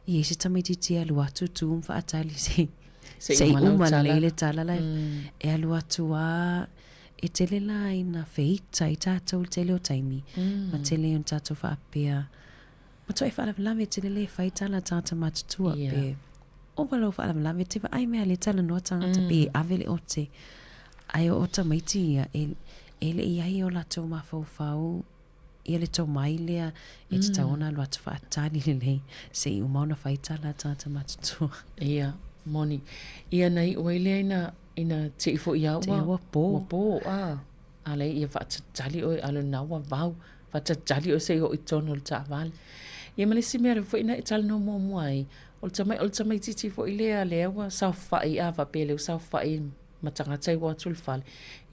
i ese tamiti ti alu atu tu umfa atali se umana le tala la e alu atu a e tele la ina feita i tatou tele o taimi ma tele on tatou fa apea ma toi fa lave tele le feita la tangata matutua pe o walo fa lave te ai mea le tala noa tangata pe avele o te ai o tamaiti ia ele ia i o la tau mafau ia le tau mai lea e te taona lo atu whaatani le se i umauna whaita la tata matutua. Ia, moni. Ia nei oi lea ina te ifo ia ua. Te ua pō. Ua pō, a lei ia whaatatali oi alo naua vau. Whaatatali oi se i o i tono le taa vale. Ia malesi mea re fo ina i tala no mua ai. O le tamai titi fo i lea lea ua sau whai a wapele o sau whai matangata i watu le fale.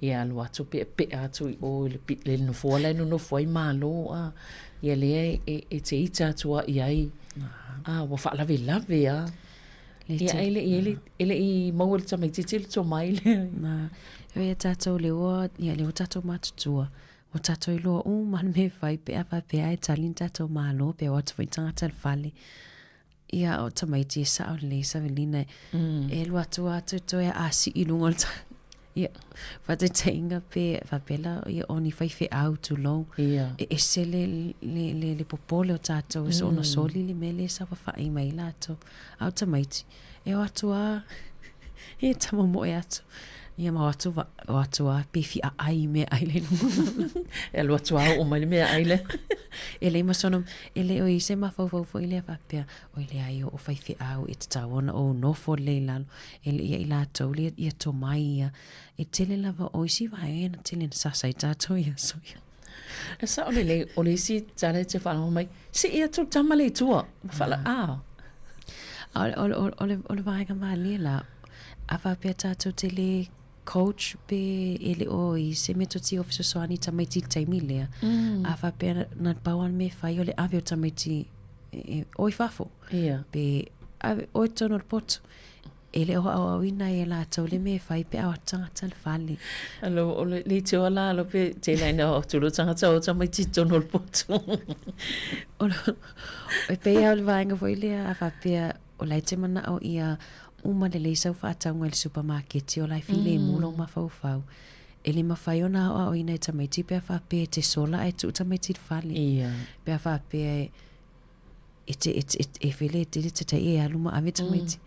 Ia alu atu pe atu i o le nufua lai no fuai malo a. Ia lea e te ita atua i ai. Wa wha lave a. Ia ele i maua le tamai titi le to mai le. Ia tatou leo, ia leo tatou matutua. O tatou i loa man me fai pe a e talin tatou malo pe watu fai tangata le fale. Ia o tamaiti e sao le Savelina e lua tua toi a si i lunga ta ia fate tainga pe fapela ia oni fai fe au tu lo e se le popole o tato e so ona soli le mele sa fa i mai lato au tamaiti e o atua e tamo mo e atu ia ma atua pe fi a ai me ai le e lua tua o mai me ai le ele masono ele o ise ma fo ile fapea o ile ai o fai fi au e tawana o no fo le lalo ele ia ila to le ia to mai e tele lava o isi vai na tele sa sai tato ia so ia e sa o le si tale te fa mai si ia to tamale tua fala o le vai ga mali la ava pe tato tele coach pe ele o i se metoti officer soani tamaiti taimilea afa pe na pawan me fai ole avio tamaiti oi fafo pe oi tono pot ele o ina e la tole me fai pe a tanga tal fali alo o le te ola lo pe te la ina o tulo tanga o tamaiti tono pot o pe ia le vanga foi le afa pe o lai te mana o ia uma le leisa fa tanga le supermarket o lai file mulo ma fau ele ma fai ona o ina e tamaiti pe fa pe te sola e tu tamaiti fali pe fa pe e file te e aluma ave tamaiti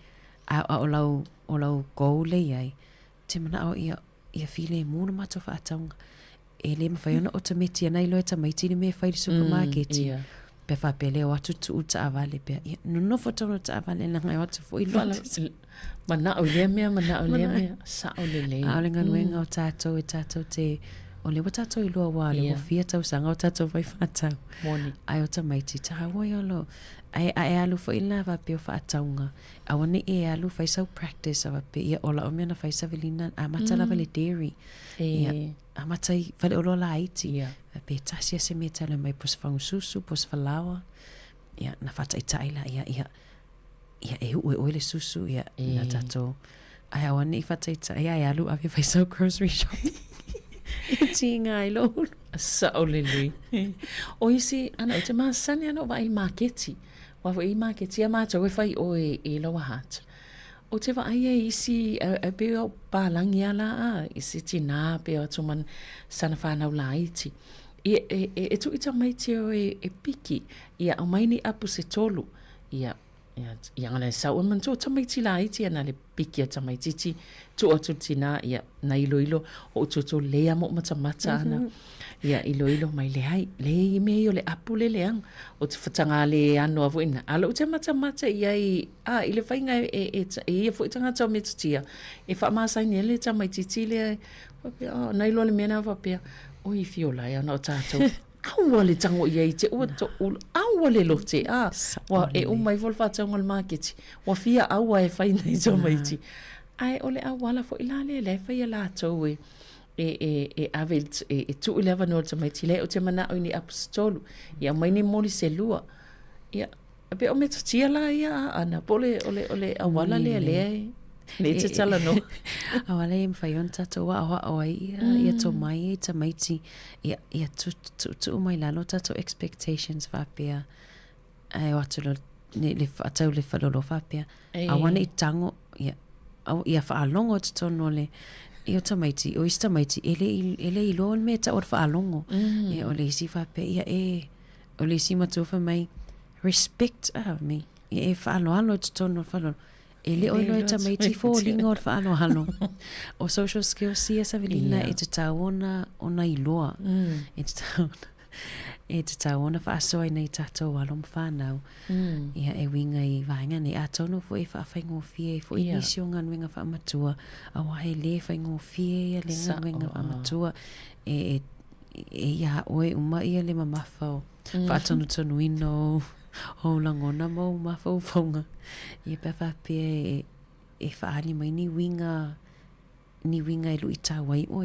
a o lau go le ai te mana o ia file mulo ma to fa tanga ele ma fai ona o tamaiti na ilo e tamaiti ni me fai supermarket pe fa pele o atu tu ta avale pe no foto ta avale na ngai atu foi lo mana o le mea sa o le a le nganuenga o tatou e tatou te o le tatou i loa wa le fia tau sanga o tatou vai fatau moni ai o tamaiti ta wai alo ai alu foi la va pe fa taunga a woni e alu fai sau practice ava pe ia ola o mena fai Savelina a mata lava le dairy a mata vale o la iti pe tasia se meta le mai pos fang susu pos falawa ia na fata itaila ia e o le susu ia na tato ai woni fata ita ia alu ave fai sau grocery shop Ti ngai lo. Sa o le lui. O isi, ana o te masani ana o wa il marketi. Wa i marketi a mata we fai o e loa hat. O te wa aia isi a be o palangi ala a isi tina pe o tuman sana whanau la iti. E tu ita maiti o e piki. Ia o maini apu se tolu. Ia ngana sa o man tu tamaiti la iti ana le piki a tamaiti ti tu o tu tina ia na ilo o tu lea mo matamata ana. Ia ilo mai le hai le me o le apu le leang o te whatanga le ano avu ina. Ala o te matamata ia i le whainga e fu itanga tau me tutia. E wha maasai ni le tamaiti ti le na ilo le mena wapea. O i fiola ia na o tātou. Aua le tango ia i te ua to aua le lote wa e umai vol whatanga le marketi wa fia aua e whaina i tamaiti. Ai ole awala fo ilale le whaia la tau e ave e tu ileva no tamaiti le o te mana o ni apostolu ia mai ni moli se lua ia be o metatia la ia ana pole ole awala le ne te tala no awala im fayon tato wa o ia to mai tamaiti ia tu mai la no tato expectations va pia ai watu le fatau le falolo va pia awana I tango ia fa longo to no le Io tamaiti, o ista maiti, ele ilo me ta or fa longo. E o le si fa pe ia o le si matofa mai respect me. E fa alo to no fa lo. Ele o lo tamaiti fo lingo or fa alo. O social skills si esa velina e te taona ona iloa. E te taona fa so nei tato alom fa now. Ia e winga I vainga nei atono fo e fa faingo fie fo inisio ngan winga fa matua. Awa he le faingo fie ia le ngan winga fa matua. E ia oe uma ia le mamafao. Fa atono tonu ino. Ho langona mo mafao fonga. Ia pe fa pe e fa ali mai ni winga I lui tawai o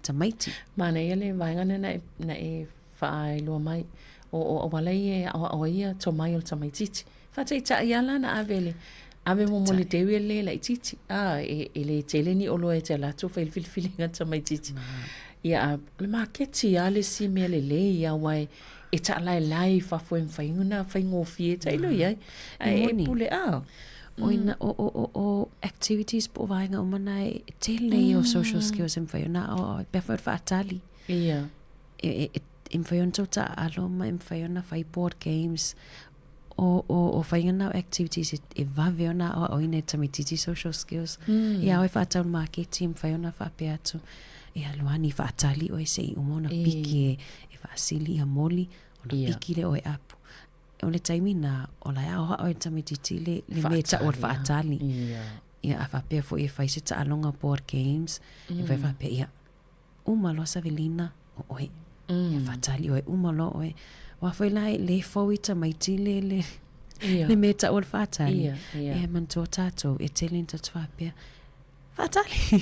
tamaiti. Mana ia le vainga na e whaai lua mai o walai o ia to mai o tamaititi. Whatai ta iala na avele. Ave mo mole dewe le la ititi. E le tele ni olo e te latu whail filfilinga tamaititi. Ia le maketi ale si mea le ia wai e ta lai whafuen whainguna whaingo fie ta ilo ia. E pule O activities po vainga o mana tele o social skills whaiona o befod whaatali. Ia. Im whaiona ta aloma im whaiona whai board games o whaiona activities e vaveona o ine tamititi social skills. Ia oi whaatau marketi im whaiona whape atu. Ia luani whaatali o se I umona piki e whaasili a moli o na piki le o e apu. O le taimina o la ao o tamititi le me ta o whaatali. Ia a whapea fo e whaise ta alonga board games e whapea ia umalo savelina o oe. Ia whaatali o e umalo o e wafoi lai le fau tamaiti le me ta o whaatali. Ia man tō tātou e telin ta whapea whaatali.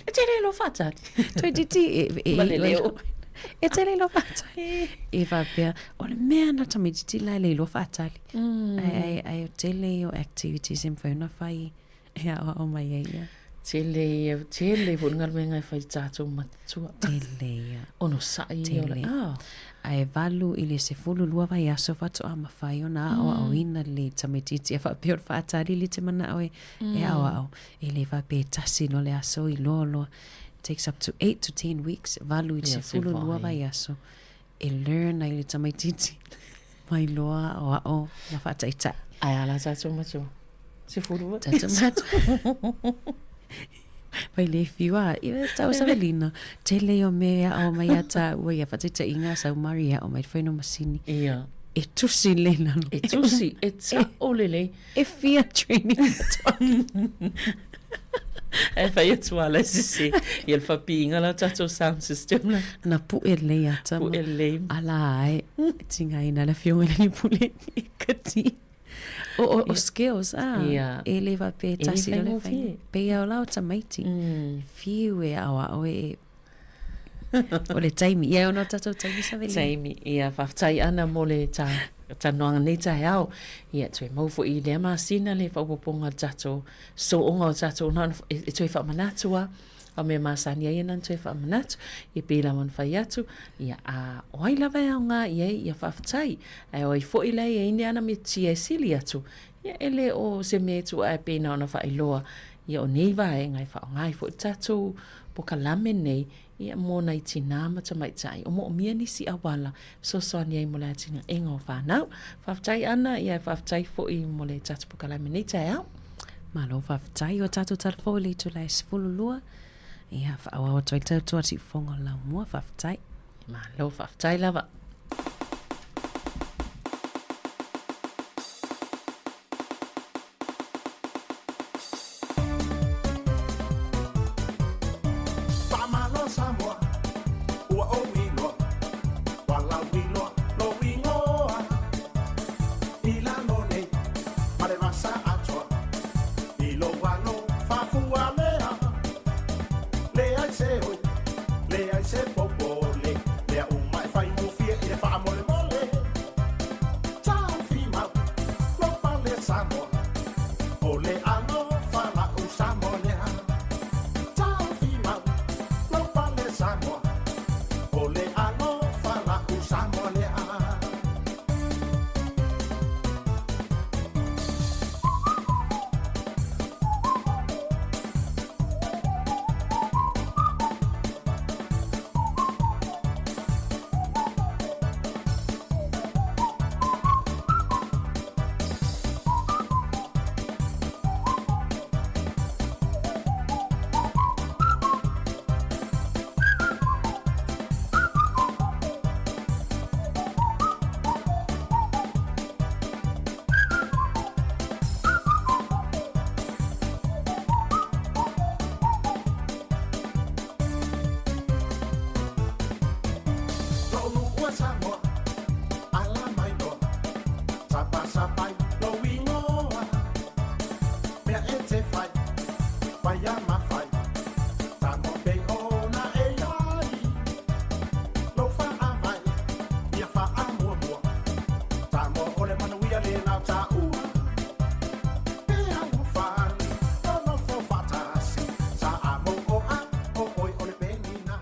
E tele lo whaatali. Toi titi Mane leo. E tele lo whaatali. E whapea, o le mea na tamititi lai le lo whaatali. Ai o tele o activities im whauna whai. Ia o mai ia. Tele wungar menga whai tātou matua. Tele ia. Ono sai tele. Ai valu I le se fulu lua vai aso whatu ama whai o na o ina le tamititi e whapea o whaatali li te mana o e au. E le whapea tasi no le aso I lolo. Takes up to 8 to 10 weeks. Valu I se fulu lua vai aso. E learn ai le tamaititi. Mai loa o na whataita. Ai ala tātou matua. Se fulu. Tātou matua. Vai le fiwa. Iwa tau savelina. Tele o mea o mai ata ua ia whataita inga sau maria o mai whaino masini. Ia. E tusi le nano. E tusi. E ta o lele. E fear training. E whai atua la sisi. I al whapinga la tātou sound system la. Na pu e le ata. Pu e le. Ala ai. Tinga ina la fionga ni pule ni kati. O skills, e le va pe tasi le fai. Pe au lau tamaiti. Fiu e awa o e o le taimi. Ia ono tatou taimi sa veli. Taimi. Ia whaftai ana mo le ta noanga nei ta hao. Ia tue maufo I le masina le whaupoponga tatou. So onga o tatou nana e tue whamanatua. fa me masani ai nan te fa manat e pila man fa yatu ia a oi lava nga ia fa fatai ai oi fo ile e ina ana me tia siliatu ia ele o se me tu ai pena ona fa iloa ia o nei vai ngai fa ngai fo tatu po kalame nei ia mo nai tina ma ta mai tai o mo mia ni si awala so ni ai mo la tina engo fa nau fa fatai ana ia fa fatai fo i mo le tatu po kalame nei tai au malo fa fatai o tatu talfo le tu lai sfululua ia fa awa toi tatu ati fonga la mo fa fatai malo fa fatai lava Sāmoa, ua o wino, wala wino, lo wingoa. Ila no nei, mare masa atua. Ilo wano, fafua lea. Lea i se popole. Lea umai fai mufia, ile fa mole mole. Tau fima, lo pale Sāmoa. Ole ano, fala u Sāmoa lea. Sāmoa, ole ano fala u Sāmoa lea. Sāmoa, ala mai no, sapai, lo wingoa. Mea e te whai, wai a mawhai, Sāmoa pei ona e ai. Lo wha a vai, ia wha a mua mua, Sāmoa ole manuia le nau tā ua. Pea u whani, ono fo whatasi, sa a mo o a, o oi ole penina.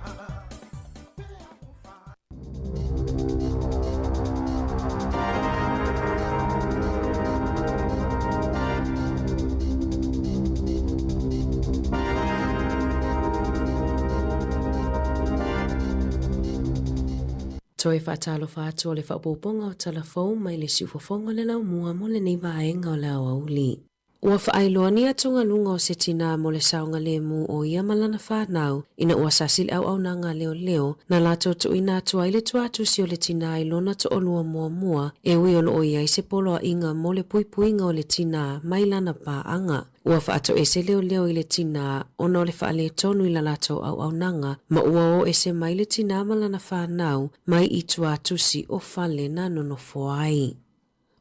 Toi whaatalo whaatu o le whapoponga o talafou mai le siufofonga le lau mua mo le nei vaenga o le auli. Ua whaailoa ni atunga lunga o se tina mo le saunga le mu o ia malana whanau ina ua sasil au nanga leo leo na lato tu ina atua ile tuatu si o le tina i lona to olua mua e ui olo o ia i se polo a inga mo le puipuinga o le tina mai lana pa anga. Ua whaato ese leo i le tina ona o le whaale tonu i la lato au nanga ma ua o ese mai le tina malana whanau mai i tuatu si o whale na nono foai.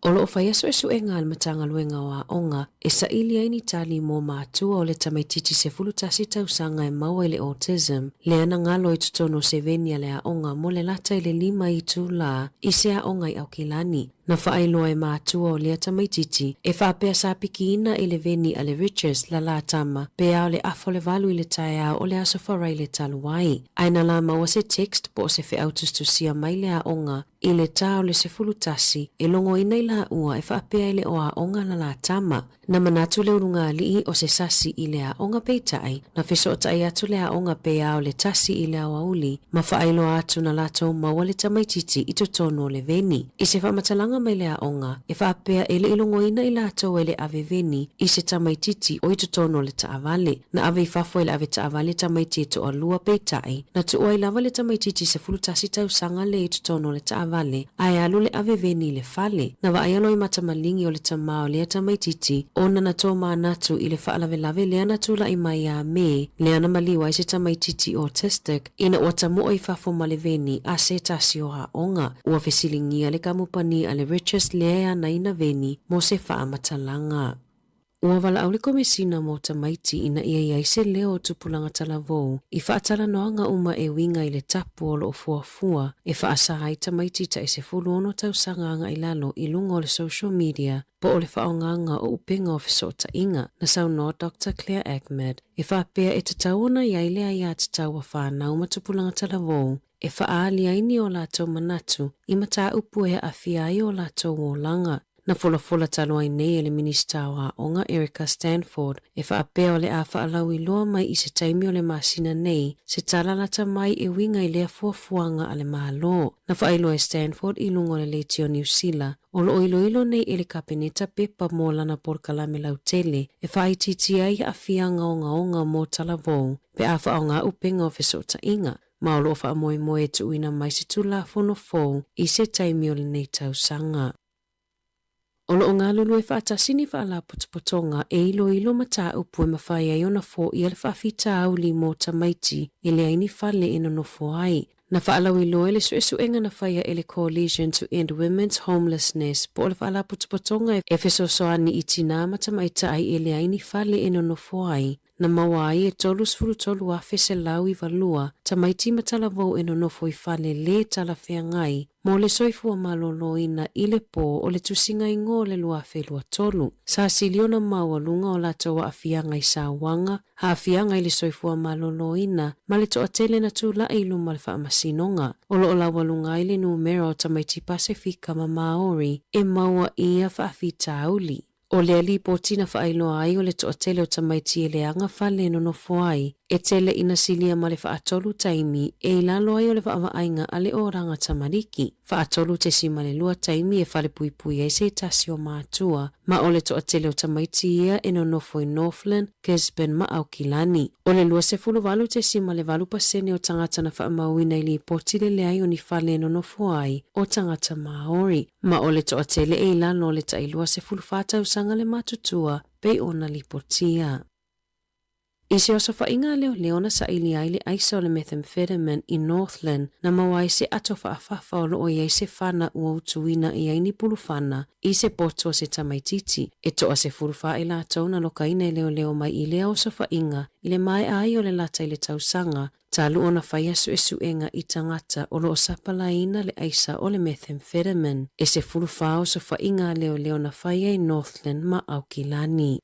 Olo o whai aso esu e ngā matanga luenga wa onga e sa ili aini tali mō mātua o le tamaititi se fulutasi tausanga e maua i le autism le ana ngalo i tutono se venia le a onga mo le lata i le 5 i tū la i se a onga i aukilani. Na whaailoa e mātua o lea tamaititi e whapea sa piki ina i le veni a le riches la la tama pea o le afo le valu i le tae o le aso wharai le taluai. Aina la maua se text po se fe autustu sia mai le a onga i le tā o le se fulutasi e longo ina i la ua e whapea i le o a onga la la tama. Na manatu le urunga li o se sasi i le a onga peitai na fiso tai atu le a onga pea o le tasi i le a wauli ma whaailoa atu na lato maua le tamaititi i totono le veni. I se whamatalanga mai le a onga e whapea ele ilongo ina i lato ele ave veni i se tamaititi o i totono le taavale na ave i fafo ele ave taavale tamaiti to a lua peitai na tu o i lava le tamaititi se fulutasi tau sanga le i totono le taavale ai alu le ave veni le fale na wa aialo i matamalingi o le tamao le tamaititi ona na tō mānatu i le whaalawelave le ana tula i mai a me le ana maliwa i se tamaititi autistic ina ua tamu o i fafo ma le veni a se tasi o a onga ua fesilingia le kamupani a le riches lea na ina veni mo se whaamatalanga. Ua wala au le komesina mo tamaiti ina ia iai se leo tupulanga talavou I whaatala noanga uma e winga I le tapu o lo fuafua e whaasa hai tamaiti ta se fulu ono tau sanganga I lalo I lunga o le social media po o le whaonganga o upenga o fisota inga na sau no Dr. Claire Ahmed e whaapea e tatauna iai lea ia tatau wa whanau matupulanga talavou e whaali aini o lato manatu I mata upu e awhia ai o lato o langa. Na fola talo ai nei ele minista wa onga Erica Stanford e whaapea o le a whaalau I loa mai I se taimi o le masina nei se talalata mai e winga I lea fuafuanga ale mahalo. Na whaelo e Stanford I lungo le leiti o New Zealand o lo ilo nei ele kapeneta pepa mo lana porkalame lautele e whaititi ai a whianga onga mo talavou pe a whaonga upenga o fesota inga. Ma o lo whaamoe tu uina mai se tula fono fou I se taimi o le nei tausanga. O lo ngā lulu e whaatasini whaala putupotonga e ilo mata upu e mawhai ai ona fo I ale whaafita au li mo tamaiti e le aini whale ino no fo ai. Na whaalau ilo ele suenga na whaia ele Coalition to End Women's Homelessness po le whaala putupotonga e fesosoani I tina matamaita ai e le aini whale ino no fo ai. Na mawai e tolu a fese lau I valua tamaiti matalavou ino no fo I whale le tala whengai. Mo le soifua malolo ina I le po o le tusinga I ngō le lua whelua tolu. Sa siliona maua lunga o lato wa awhianga I Sāwanga, ha awhianga I le soifua malolo ina, ma le toa tele na tūla I luma le whaamasinonga. O lo lawa lunga I le numero o tamaiti Pasifika ma Maori, e maua ia whaafita auli. O le ali po tina whaailoa ai o le toa tele o tamaiti e le anga whale no nofo ai, e tele ina silia ma le whaatolu taimi e ilalo ai o le whaamaainga a le oranga tamariki. Whaatolu te si ma le lua taimi e whale pui e se tasi o mātua, ma o le toa tele o tamaiti ia e no nofo I Northland, Gisborne ma Aukilani. O le lua se fulu walu te si ma le walu pasene o tangata na whaamauina I li poti le ai o ni whale no nofo ai o tangata Maori. Ma o le toa tele e ilalo o le tailua se fulu whātau sanga le matutua pei ona li potia. Ise o sa whainga leona sa ili ai le aisa o le methamphetamine I Northland na mawai se ato whaafafa o loo iai se whana ua utuina I aini pulu whana I se poto se tamaititi. E toa se furuwha I la tau na lokaina I leo mai I lea o sa whainga I le mai ai o le lata I le tausanga talu ona whaia suenga I tangata o loo sapalaina le aisa o le methamphetamine. E se furuwha o sa whainga leo na whaia I Northland ma Aukilani.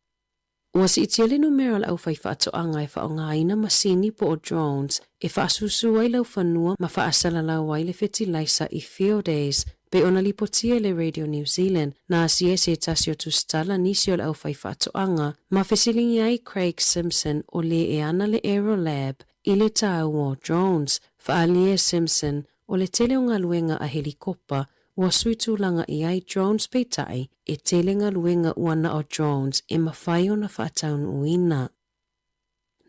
Ua si itiele numero au whai whaatoanga e whaonga ina masini po o drones e whaasusu ai lau whanua ma whaasala lau ai le fertilizer I field days pe ona lipotia le Radio New Zealand na asie se tasio tu stala nisi o le au whai whaatoanga ma fesilingi ai Craig Simpson o le e ana le Aerolab I le tau o drones whaalie Simpson o le tele o ngā luenga a helikopa ua suitulanga I ai drones peitai e telenga luenga uana o drones e mawhai o na whaataun uina.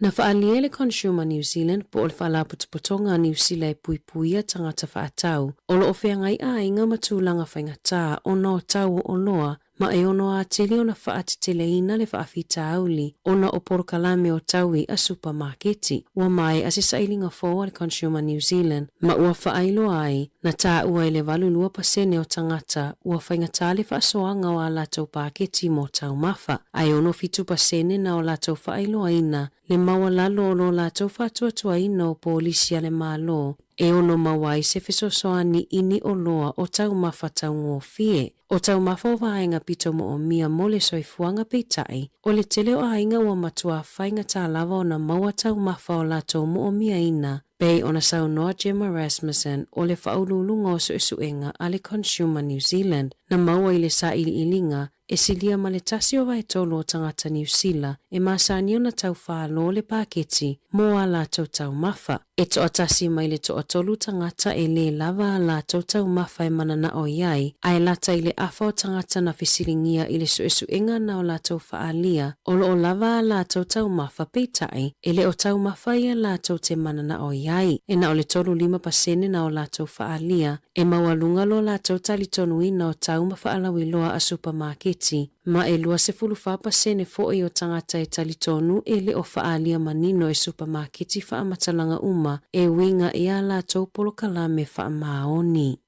Na whaalie le Consumer New Zealand po o le whaalaputupotonga New Zealand puipuia tangata whaatau o lo ofeangai a inga matulanga whaingata o no tau o loa ma e ono a tili o na whaatiteleina le whaafita auli o na o porokalame o taui a supermarketi. Ua mai a se sailinga fōa le Consumer New Zealand ma ua whaailo ai na tā ua ele valulua pasene o tangata ua whaingata le whaasoanga o a latou paketi mo tau mafa. Ai ono fitu pasene na o latou whaailo aina le maua lalo o lo latou whaatuatua ina o polisia le malo e ono mawai se fesosoani ini o loa o tau mafa tau ngōfie. O tau mafa o vaenga pito mo o mia mole soifuanga peitai, o le tele o ainga ua matua whainga tā lava o na maua tau mafa o lato mo o mia ina, pei o na saunoa Gemma Rasmussen o le whaululunga o suenga a le Consumer New Zealand, na maua I le sa ilinga, e silia ma le tasi o vai tolo o tangata New Zealand, e masani o na tau whaalo le paketi, mo a lato tau mafa. E toa tasi mai le toa tolu tangata e le lava a lato tau mafa e manana o iai, a e lata I le afa o tangata na fisilingia I le suenga na o lato whaalia, o lo o lava a lato tau mafa peitai, e le o tau mafa I a lato te manana o iai, e na o le tolu 5% na o lato whaalia, e mawalunga lo lato talitonu ina o tau mawhaalawiloa a supermarketi, ma e lua se fulu whapasene fo'i o tangata e talitonu e le o whaalia manino e supermarketi whaamatalanga uma e winga I a lato polo kalame whaamaoni.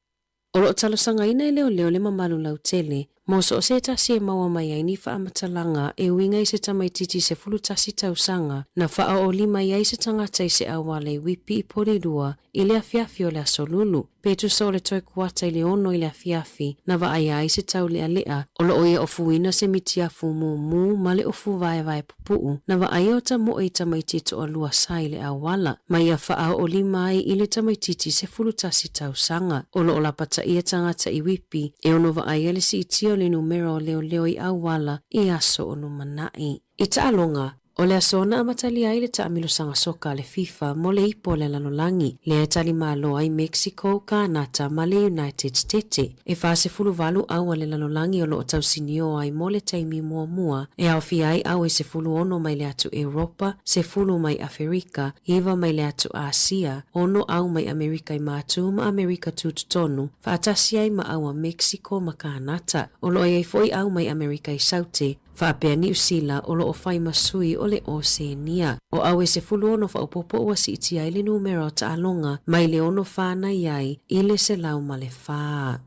O lo talosanga ina I leo le mamalu lau tele, Mo so se tasi e maua mai ai ni whaamatalaga e winga i se tamaititi se fulutasi tausanga na whaaoli mai ai se tangata i se awale wipi i porirua i le afiafi o le asolulu. Petu sa o le toi kuata i le ono i le afiafi na wa ai ai se tau lea lea o lo oia ofuina se mitiafu mu ma le ofu vai pupuu na wa ai o ta mo i tamaititi o lua sa i le awala mai a whaaoli mai i le tamaititi se fulutasi tausanga o lo ola pata ia tangata i wipi e ono wa ai le si itio le numero leo i awala i aso o numanai. I taalonga, o le asona a matali ai le taamilo sanga soka le FIFA mo le ipo le lanolangi le tali malo ai Mexico, Kanata, ma le United States. E fase fulu valu au le lanolangi o lo tausinio ai mo le taimi mua e au fi ai au e se fulu ono mai le atu Europa, se fulu mai Afrika, iwa mai le atu Asia, ono au mai Amerika i matu ma Amerika tututonu, faatasi ai ma au a Mexico ma Kanata, o lo ai foi au mai Amerika i saute, Whaapea New Zealand o lo o whai masui o le Oceania. O awe se fulu ono whaupopo ua si iti ai le numero ta alonga mai le ono whana iai i le se lau ma le whaa.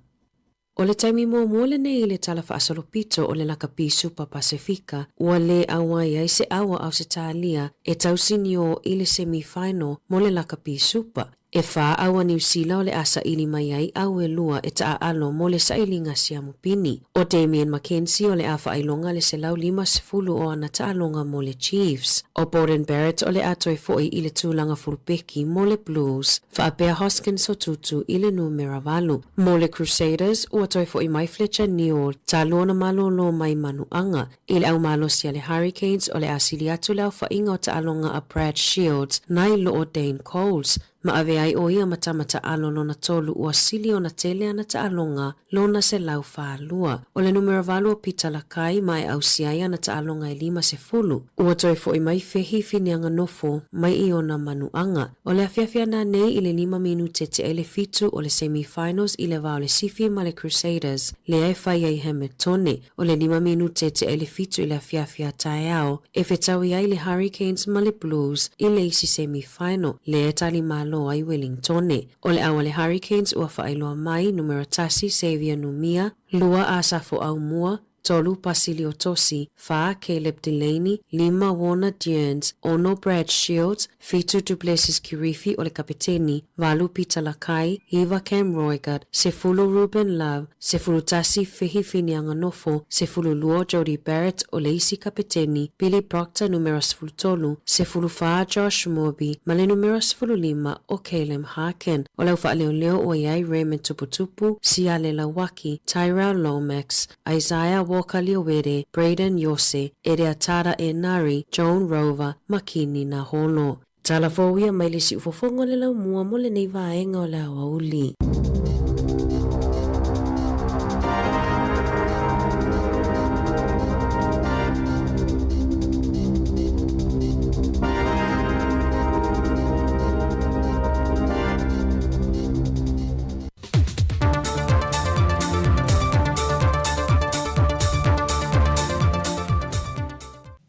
O le taimi mua le nei le tala whaasolopito o le lakapi Super Pasifika ua le awa iai se awa au se tālia e tausinio i le semi-final mo le lakapi Super. E wha awa New Zealand o le asa ili mai ai au e lua e taa alo mo le sailinga siamu pini. O Damien Mackenzie o le afa ailonga le se lau 50 o ana taalonga mo le Chiefs. O Borden Barrett o le ato e foi i le tūlanga fulpeki mo le Blues. Whaapea Hoskins o tutu i le numera valu. Mo le Crusaders o ato e foi mai Fletcher Newell ta luona malolo mai manuanga. I le au malo sia le Hurricanes o le asili atu le au whainga o taalonga a Brad Shields na i lo o Dane Coles. Ma ave ai o ia matamata alo lona tolu ua sili o na tele ana ta alonga lona se lau whaalua. O le numero valu o Pita Lakai mai au siai ana ta alonga e 50. Ua toi fo i mai fehi finianga nofo mai i ona manuanga. O le afiafia na nei i le 5 minute te ele fitu o le semi-finals i le vao le Sifi ma le Crusaders le e whai ai Hamiltone. O le 5 minute te ele fitu i le afiafia taeao e fetawi ai le Hurricanes ma le Blues i le isi semi-final le e tali malo ai Wellingtone. O le awa le Hurricanes ua whaailoa mai numero tasi Xavier Numia, lua asafo au mua, tolu Pasilio Tosi, fa Caleb Delaney, 5 Warner Dearns, ono Brad Shields, fitu Duplessis Kirifi o le kapiteni, valu Pita Lakai, iwa Cam Roigard, sefulu Ruben Love, sefulu tasi Fehi Finianga Nofo, sefulu luo Jody Barrett o le isi kapiteni, Billy Proctor numero sefulu sefulu fa Josh Morby, male numero sefulu 5 o Caleb Harkin, o lau wha leo o iai Raymond Tuputupu, Siale Lawaki, Tyrell Lomax, Isaiah Walker Liowere, Braden Yose, Erea Tara e Nari, Joan Rover, Makini na Holo. Tala fōwia mai le si ufofonga le lau mua mo le nei vaenga o la wauli.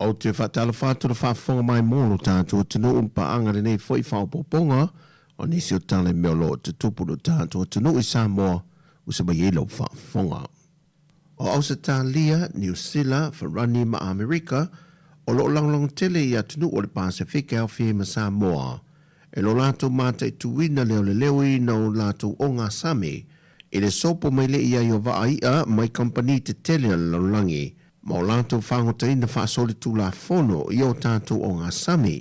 O te whatala whātua na whaafonga mai mōlo tātua tino umpa angare nei fwoi whaopoponga o nisi o tale meolo te tupuru tātua tino i Sāmoa usa mai ilo whaafonga. O Australia, New Zealand, Wharani ma Amerika o lo langlong tele i atunu o le Pasifika au whie ma Sāmoa e lo lātou mātai tuina leo le leo i na o lātou o ngā Sami i le sopo mai le ia i o Vaaia mai company te tele la laulangi ma o lātou whangotaina whaasoli tū la whono i o tātou o ngā Sami.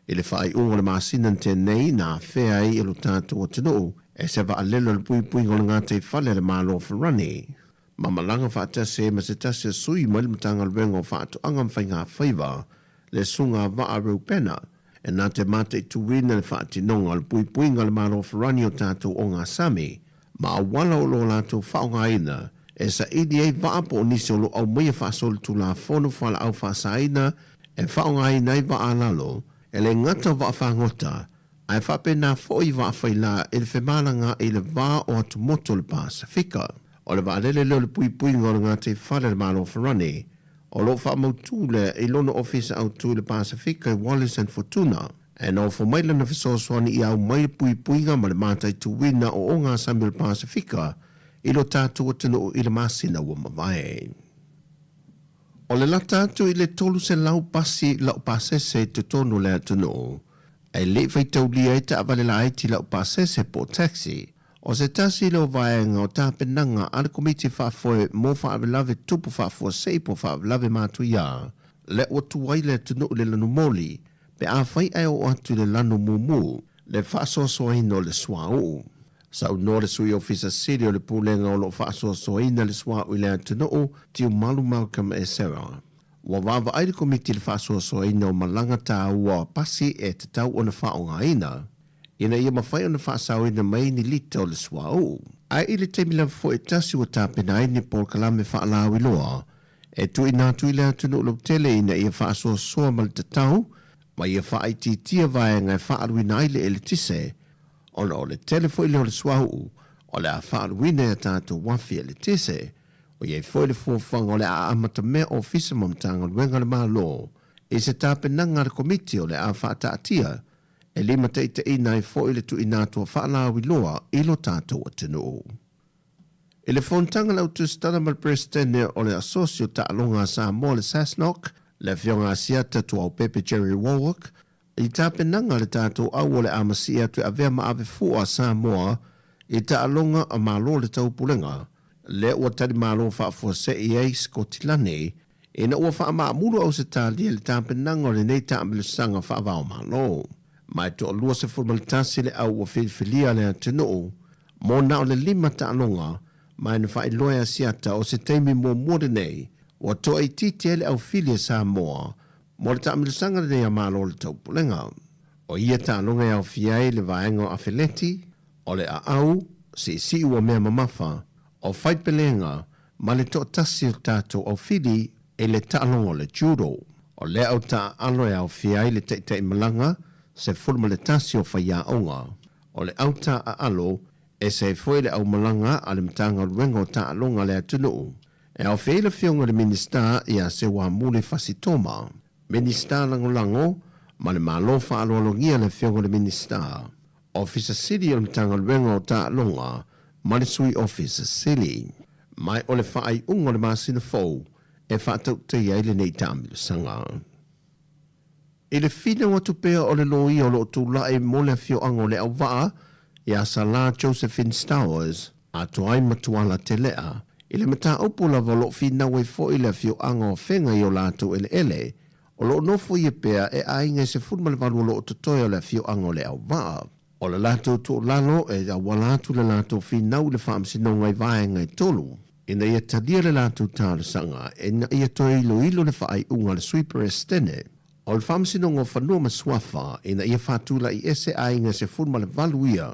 I le whaai unga le māsinan tēnei nā whea i lo tātou o tino e se wa alelo le pui ngona ngā te whale le mālo Wharani. Ma malanga whaatase ma se tase sui mai le matanga lwengo whaatu angam whainga whaiva le sunga waa reupena e nā te mate tuwina le whaatinonga le pui ngā le mālo Wharani o tātou o ngā Sami. Ma awala o lo lātou whaonga ina e sa idi ei vaapo o nisi o lo au mai whaasoli tu la whono whala au whaasaina e whaonga ina ei vaalalo e le ngata waafangota ai whape nā fhoi waafeila e le whemalanga i le vā o atu moto le Pasifika. O le waalele leo le pui ngora ngā te whare le mālo Wharani o lo whaamautule i lono office au tu le Pasifika i Wallis and Fortuna e no fomaila na whisoswani i au mai pui ngā ma le mātai tuwina o ngā Sami le Pasifika ilo tātou atunu i le masina ua mawai. O le lata atu i le tolu se lau pasi lau pasese te tonu le atunu, ai le whaitau lia e ta avale la aiti lau pasese po taxi, o se tasi leo vaenga o tāpenanga ala komiti whaafoe mō whaavelawe tupu whaafua seipo whaavelawe mātu ia, le o tuwai le atunu le lanu moli, pe a whai ai o atu le lanu mumu, le whaasoasoaina o le swau. Sa no le sui officer city o le pulenga o lo whaasoasoaina le swau i le atunu tiu malu Malcolm e Sarah. Wa wawa ai le komiti le whaasoasoaina o malanga tā ua pasi e te tau o na whaongaina, ina ia mawhai o na whaasauina mai ni lita o le swau. Ai i le teimila fo e tasi o tāpenai ni Paul Kalame whaalawi loa, e tu ina tu i le atunu lo tele ina ia whaasoasoa mal te tau, ma ia whaititia vaenga e whaaruina ai le elitise, ona o le telefoi le o le swau, o le a whaaruina e tātou wafi elitise, o iei foi le fuafanga o le a amata mea o fisa mamtanga luenga le malo, e se tāpenanga le komiti o le a whaataatia, e lima teita ina e foi le tu inatua whaalawi loa ilo tātou atinu. E le fontanga lau tu stana mal presidente o le asosio taalonga Sāmoa le Sasnok, le fionga asiata tu au Pepe Jerry Warwick, i tāpenanga le tātou au o le amasia tu avea maave fua Sāmoa, i taalonga a malo le taupulenga, le ua tari malo whaafua se i eis ko tilane, e na ua wha maamuru au se tālia le tāpenanga o le nei tāmilusanga whaavao malo. Mai to lua se formalitasi le au o whiwhilia le atinu, mo na o le lima taalonga, mai na whai loa asiata o se teimi mo morde nei, wa to ai titi ele au filia Sāmoa, mo le tāmilusanga le nei a malo le taupulenga. O ia taalonga e au fiai le vaenga o awheleti, o le a au, si ua mea mamafa, o whaipelenga, ma le to tasi o tātou au fili e le taalonga le judo. O le au ta alo e au fiai le teitei malanga, se fulma le tasi o whaia onga. O le au ta alo, e se foi le au malanga a le mtanga ruenga o ta alonga le atunu. E au fiai le fionga le minista ia se wa mule fasitoma. Minista lango, ma le malofa alo-alongia le fionga le minista. Officer City o le mtanga ruenga o ta alonga, ma le sui Officer City. Mai o le whaai unga le masina fau, e whaatau te iai le nei tāmilu sanga. I le whina watu pēr o le loi o lo tūla e mo le fio ango le au waa, ia sa la Josephine Stowers, a toai matuala te lea, i le mata opula valo whina wei fo i le fio ango whenga i o lato ele, o lo nofo i pēr e ainga se funma le valu o lo tutoi o le fio ango le au waa. O le lato tu lalo e a walatu le lato whina u le whaamsinonga i vaenga i tolu. Ina ia tadia le lato tāra sanga, e na ia toi ilo le whaai unga le sweeper estene. O le whamsinonga o whanua maswafa, ina ia whatula i ese ainga se funma le valuia,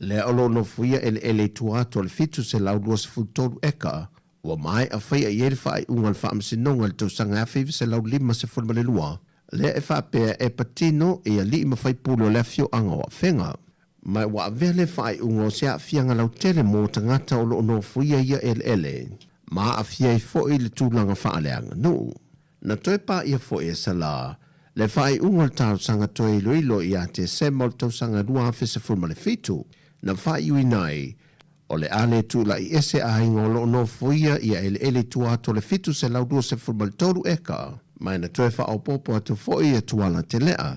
le alo no fuia ele tuato le fitu se laudua se futolu eka, ua mai a whaia i ele whaai unga le whamsinonga le tausanga awhivi se lau lima se funma le lua, le e whapea e patino e a li ma whai pulo le fio anga o whenga. Mai wa vele whaai unga o se a fianga lau tele mo tangata o lo no fuia ia ele, ma a fia i foi le tūlanga whaaleanga no. Na toi pa ia foi e sala, le whaai unga le tau sanga toi ilo i a te sema o le tau sanga rua awhisa furma le fitu, na whaai ui nai, o le ale tūla i ese a inga o lo no fuia ia ele tuato le fitu se laudua se furma le toru eka, mai na toi wha o popo atu foi e tuala te lea,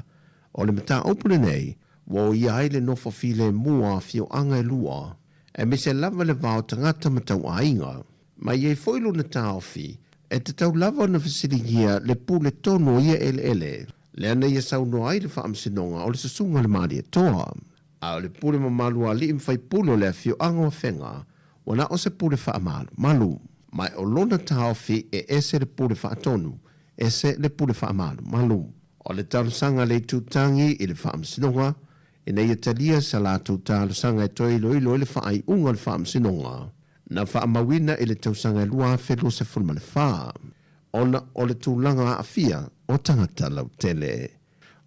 o le mata opune nei, wo ia haile no file mua fio anga e lua, e me se lava le vao tangata matau a inga, mai e foilo na taofi, e te tau lava na fasiligia le pule tono ia ele, le ana ia sauno ai le whaamsinonga o le sasunga le maari e toa. A o le pule mamalu a li imwhai pulo le fio anga o whenga, wana o se pule whaamalu, malu, mai o lona taofi e ese le pule whaatonu, ese le pule whaamalu, malu. O le talusanga le tutangi i le whaamsinonga, e nei talia sa la talusanga e toi ilo le whaai unga le whaamsinonga, na whaamawina i le tausanga e lua whelo se fulma le wha. Ona o le tūlanga a fia o tangata lau tele.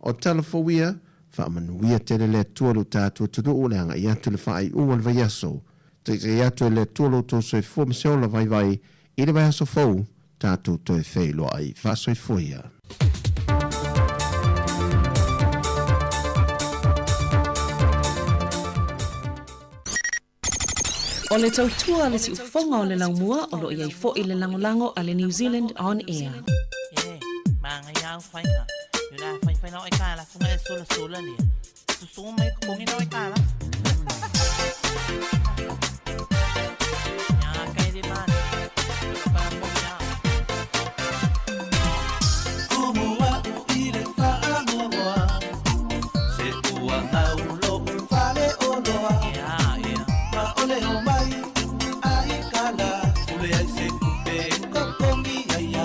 O talafowia, whaamanuia tele le tualu tātua tunu o le anga i atu le whaai unga le vaiaso, te i atu le tualu tō soi fua mseola vai i le vaiaso fau, tātua toi wheilo ai whaasoi foia. O le tautua le si ufonga o le laumua o lo iai fo i le langolango a le New Zealand On Air. Mga yaw whainga. Yura whainga o ikala funga e sula lia. Susunga mai kupungi no ikala. Nga kaya di man. Kumua uile whaangoa. Se ua ngau lo whale oloa. Ma ole o mai. Ai kala. Fule ai se kupe. Kokongi ai a.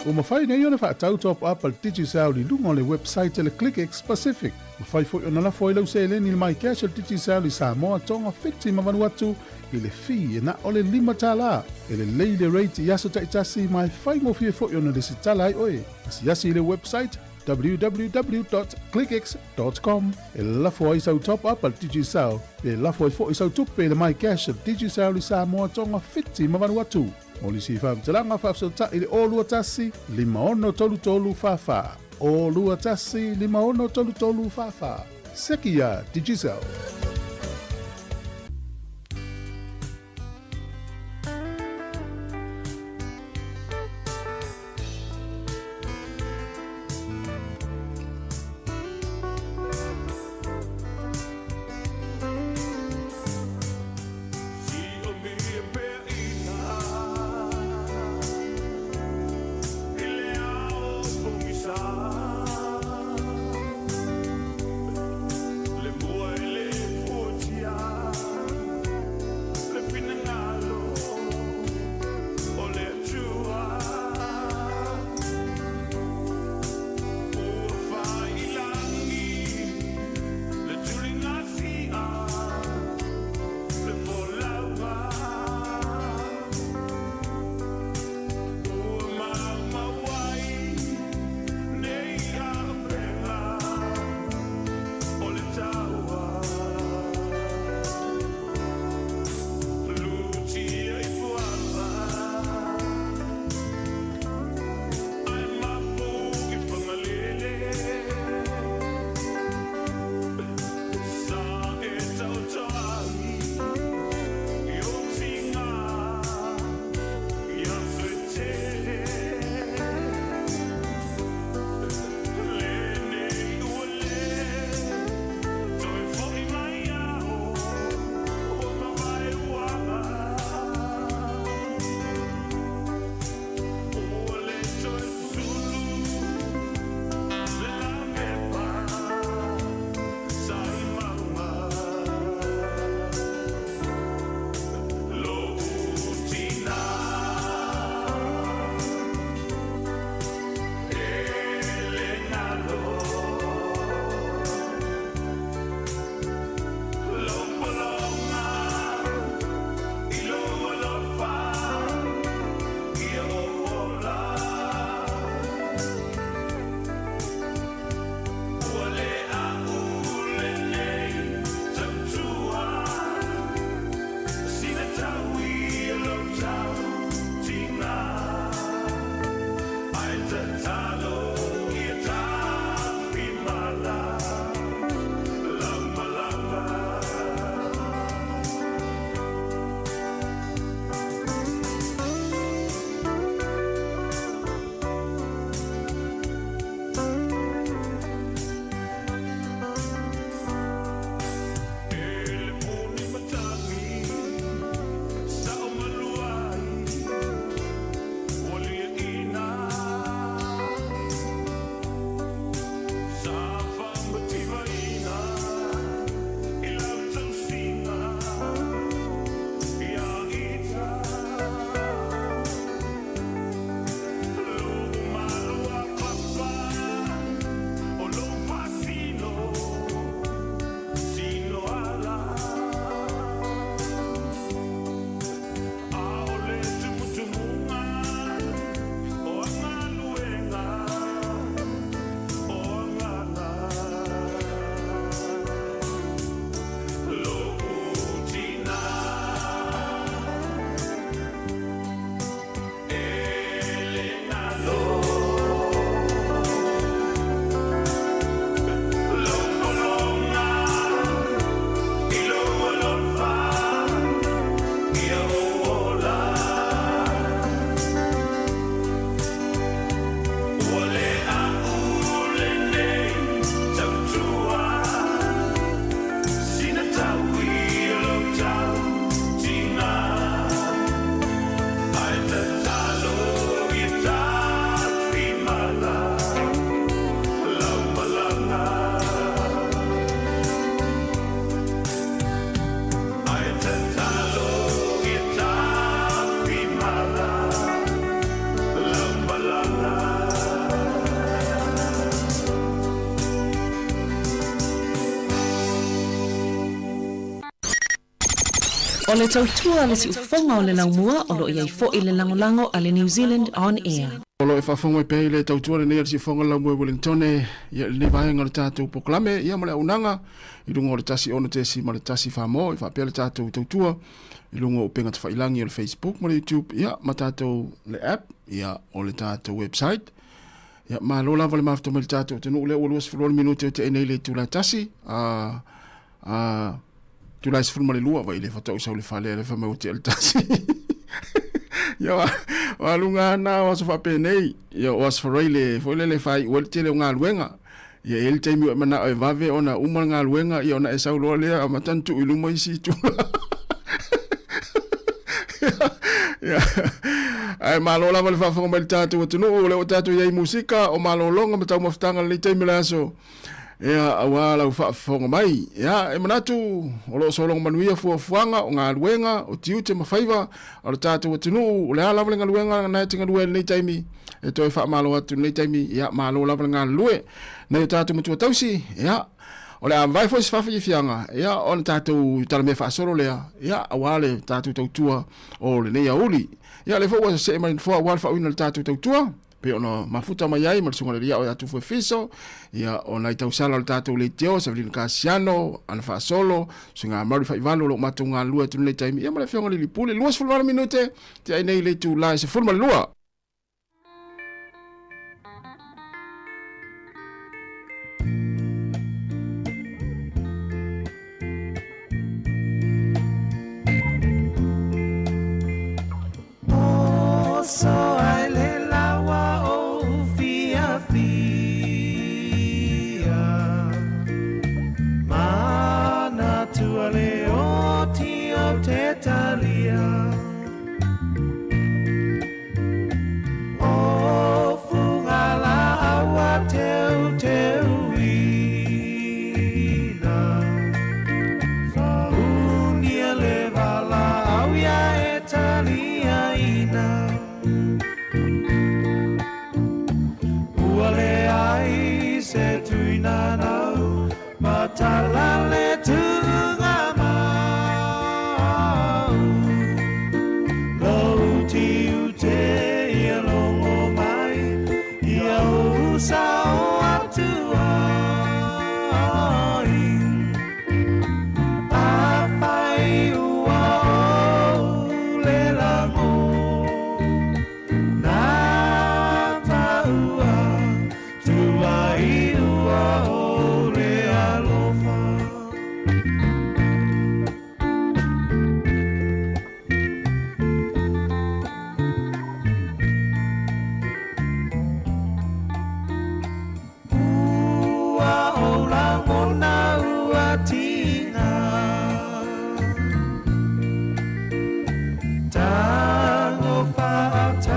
O mawhai nei ona whaatau top up al Digicel li lunga le website le ClickX Pacific. Mawhai fo ona la foi lau se leni le mai cash al Digicel li Sāmoa tonga whiti mawanu atu i le fi e na ole lima tala. E le leile rate i aso taitasi mai whai ngofie fo ona le sitala ai oe. Asi le website www.clickx.com. E la foi sau top up al Digicel. E la foi fo i sau tupe le mai cash al Digicel li Sāmoa tonga whiti mawanu atu. O li si whaamtalanga whaafsota i le olua tasi, 533 whawha. Olua tasi, 533 whawha. Sekia Digicel. O le tautua le si ufonga o le laumua o lo iai fo i le langolango a le New Zealand On Air. Olo e whafonga i pei le tautua le nea si fonga laumua i Wellington ia le vaenga le tātou poklame ia mo le unanga i lungo o le tasi ono te si ma le tasi Sāmoa i whapea le tātou tautua i lungo o penga tawhailangi o le Facebook mo le YouTube ia ma tātou le app ia o le tātou website ia ma lo lava le mafto me le tātou tenu le ualuas fulon minute o te enei le tula tasi tula is fulma le lua vai le fatau sau le fale le fama o te el tasi ia wa lunga na wa so fa penei ia was for le fai wel te le nga luenga ia el te mi mana e vave ona uma nga luenga ia ona e sau lo le a matantu i lumo isi tu ia ai malo la vale fa fa me tatu o tunu le tatu ia musika o malo longa matau maftanga le te mi laso ia awala fa fonga mai ia e manatu o lo solong manuia fuanga o nga luenga o tiute mafaiva o le tatu o tunu le ala vale nga luenga na tinga luenga nei taimi e toi fa malo atu nei taimi ia malo la vale nga lue nei tatu mutu tausi ia o le vai fo fa fianga ia on tatu tala me fa solo le ia awale tatu tautua o le nei auli ia le fo wa se mai fo wa fa wina tatu tautua pe ona mafuta mai ai malsunga le ia o atu fo fiso ia ona i tausala le tatu le teo sa vin kasiano ana fa solo singa mari fa ivalo lo matunga lua tu le taimi ia male fionga li pule luas fo minute ti ai nei le tu la se forma lua so ai le lawa o fia mana tua le o ti o te talia o fungala awa teu ina sa unia le vala au ya e talia ina Uale ai se tuina nau matala le tunga mau Lo ti ute ia longo mai ia usa o atua A fai ua o le lango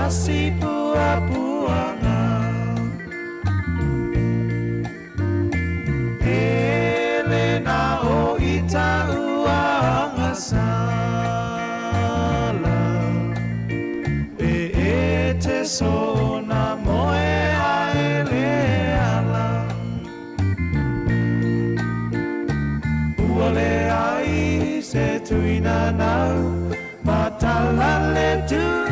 Si pua-puanga Elena o ita uanga sala E te sona moe aele ala Uale ai se tuina nau Matala le tunga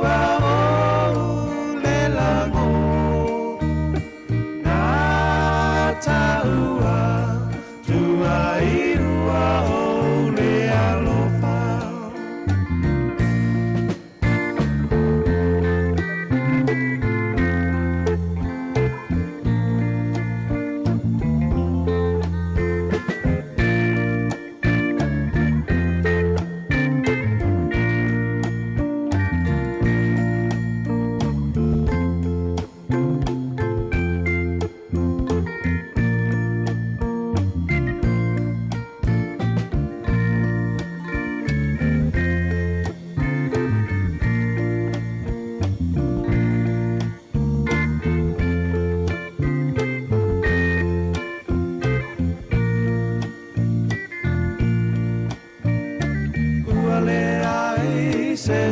Wow.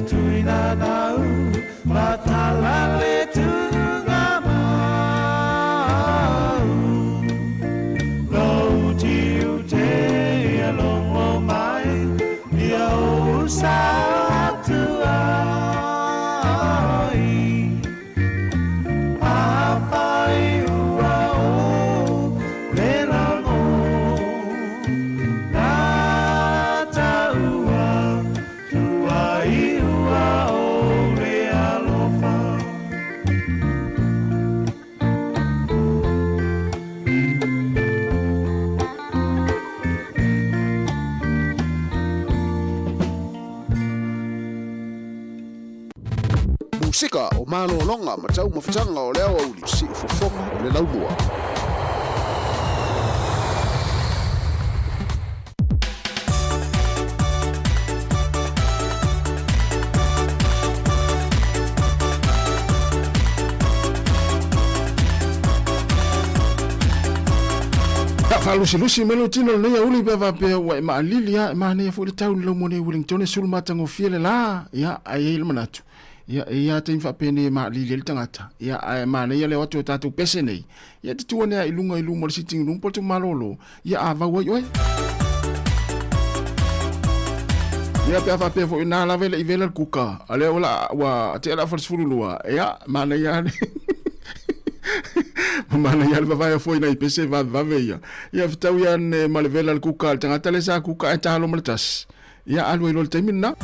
tuina nau matala le tunga mau no tiu te alongo mai ia usa tu ai apai ua o le lango na taua tua iua o le alofa Musika o malo longa ma tau mawhitanga o leo au si fofonga o le laumua. Falusi melo tino le uli beva pe wa ma lilia ma ne fu le tau lo mo ne Wellington e sul matango fiele la ya ai le manatu ya te fa pe ne ma lilia le tangata ya ma ne le watu tatu pese nei ya te tuone ai lunga le sitting room po te malolo ya ava wa yo ya pe fa pe fo na la vele i vele kuka ale ola wa te la falsfulua ya ma ne ya mana ya le vai foi na IPC va veia ia fitau ia ne malevela le kuka tanga le sa kuka e talo maltas ia alu ilo te minna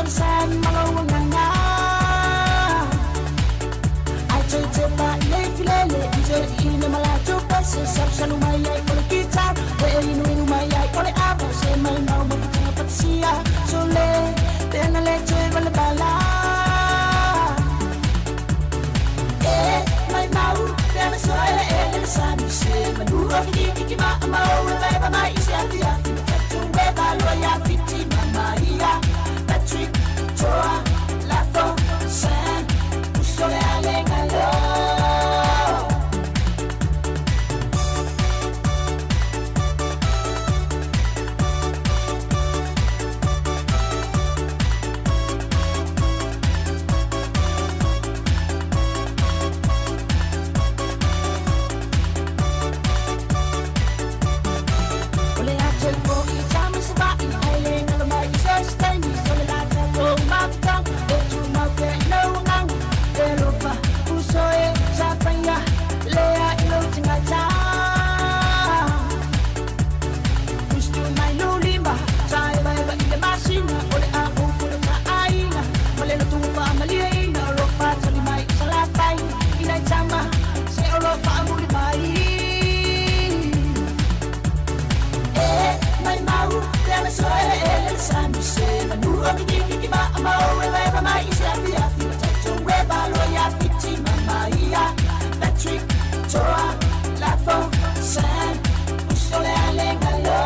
San malawanganga I take it back lele Injeri ina malacho pase Sarsalu mayay kole kita We'eli nuinu mayay kole abo Se may mau mabutunga patsia Sole Tena leche wale bala May mau Tena soele ele sami Se maduro kiki ma Amao weba mai isi afi afi Fatu weba loya fiti Mamaia Patrick, Toa, Lafo, San, Usole Alengalo. Ole ate po itami sabai, Alengalo mai sustain. Patrick, Toa, Lafo, San, Usole Alengalo.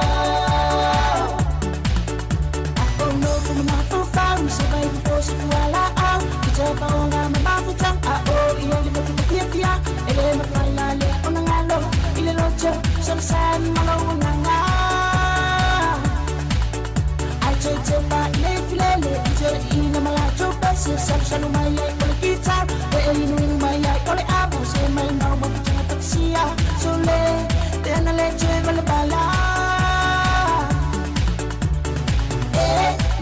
Ako no kumamafu fau, sabay ko si kuala au. Kita paonga mamafutang ao, iya libo tumakiafia. Ele mafailale o nangalo, ile locho, sarsan malawanganga. I take it back lele, injeri ina malacho pase, sarsalu mayay kole kita, we'eli nuinu mayay kole abo, se may mau mabutunga patsia, sole, tena leche wale bala.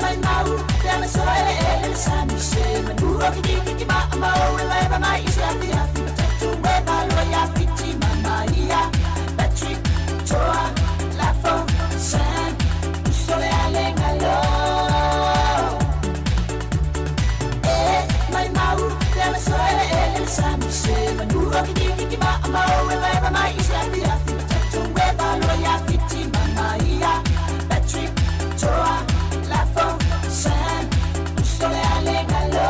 May mau, tena soele ele sami se, maduro kiki ma amao weba mai isi afi afi, matatu weba loya fiti Mamaia, Patrick, Toa, Lafo, San, Usole Alengalo. May mau, tena soele ele sami se, maduro kiki ma amao weba mai isi afi afi, matatu weba loya fiti Mamaia, Patrick, Toa, Lafo, San, Usole Alengalo.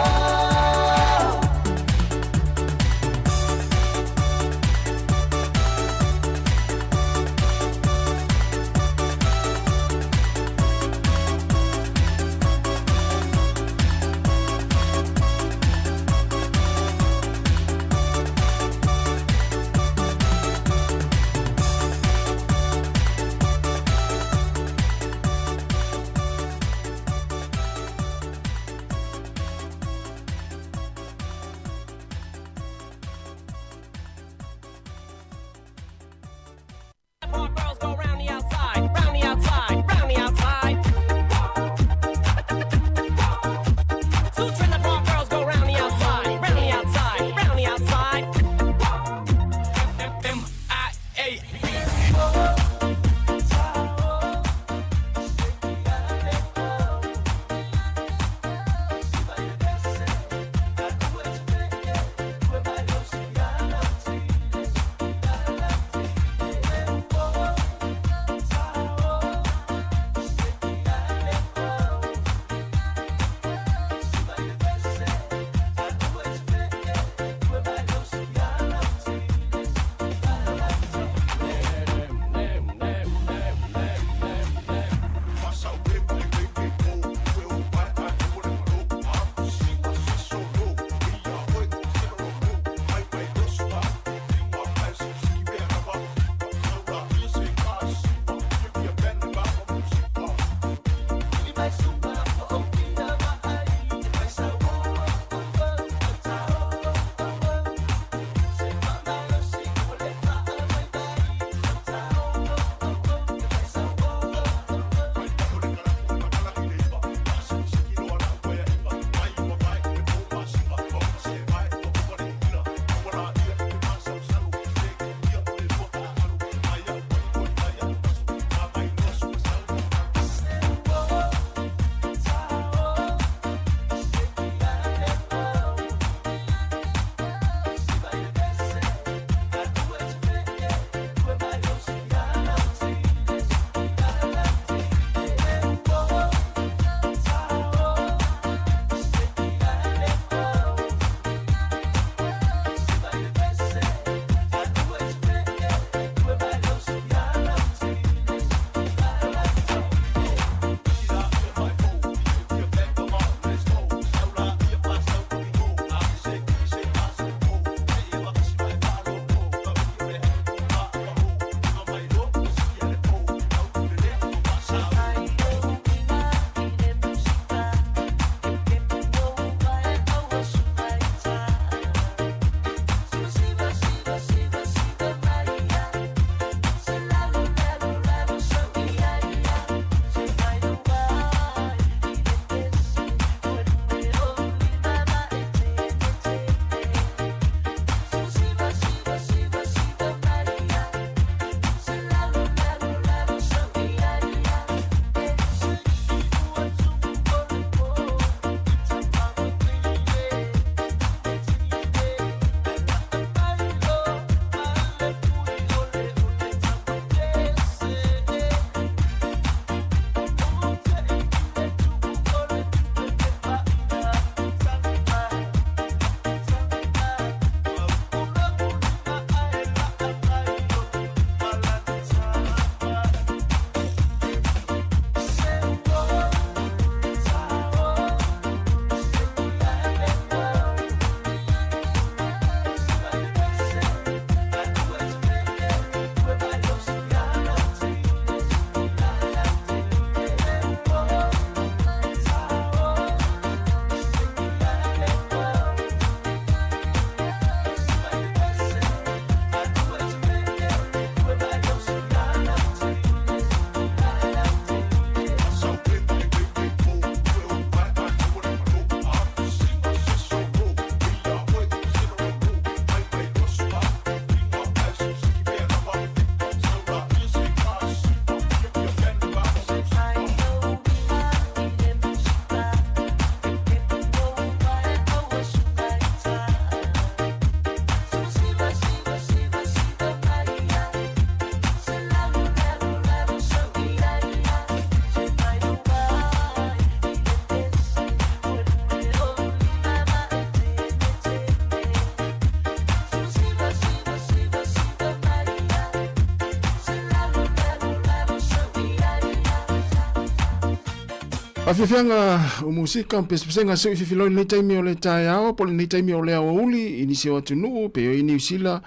Afianga o musika pespenga so ifiloi nei taimi o le taiao pole nei taimi o le auli inisi o tunu pe o New Zealand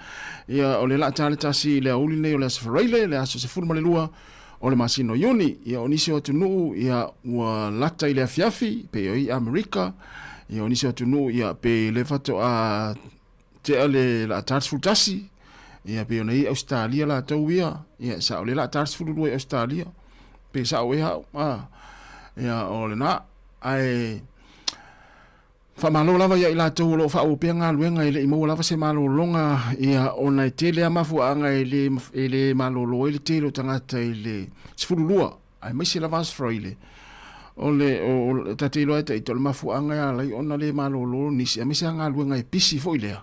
ia o le la tale tasi le auli nei o le asfaraile le aso se furma le lua o le masino yoni ia onisi o tunu ia ua lata i le afiafi pe o i Amerika ia onisi o tunu ia pe le fato a te ale la tarsfutasi ia pe o nei Australia la tau ia sa o le la tarsfulu lua Australia pe sa o ia ia o le na ai fa malo lava ia ila tu lo fa o penga luenga ile mo lava se malo longa ia ona tele amafu anga ile malo lo ile tele tangata ile sfululua ai mai se lava sfroile ole o tatilo eta i tol mafu anga ia lai ona le malo lo ni se amisa anga luenga e pisi fo ile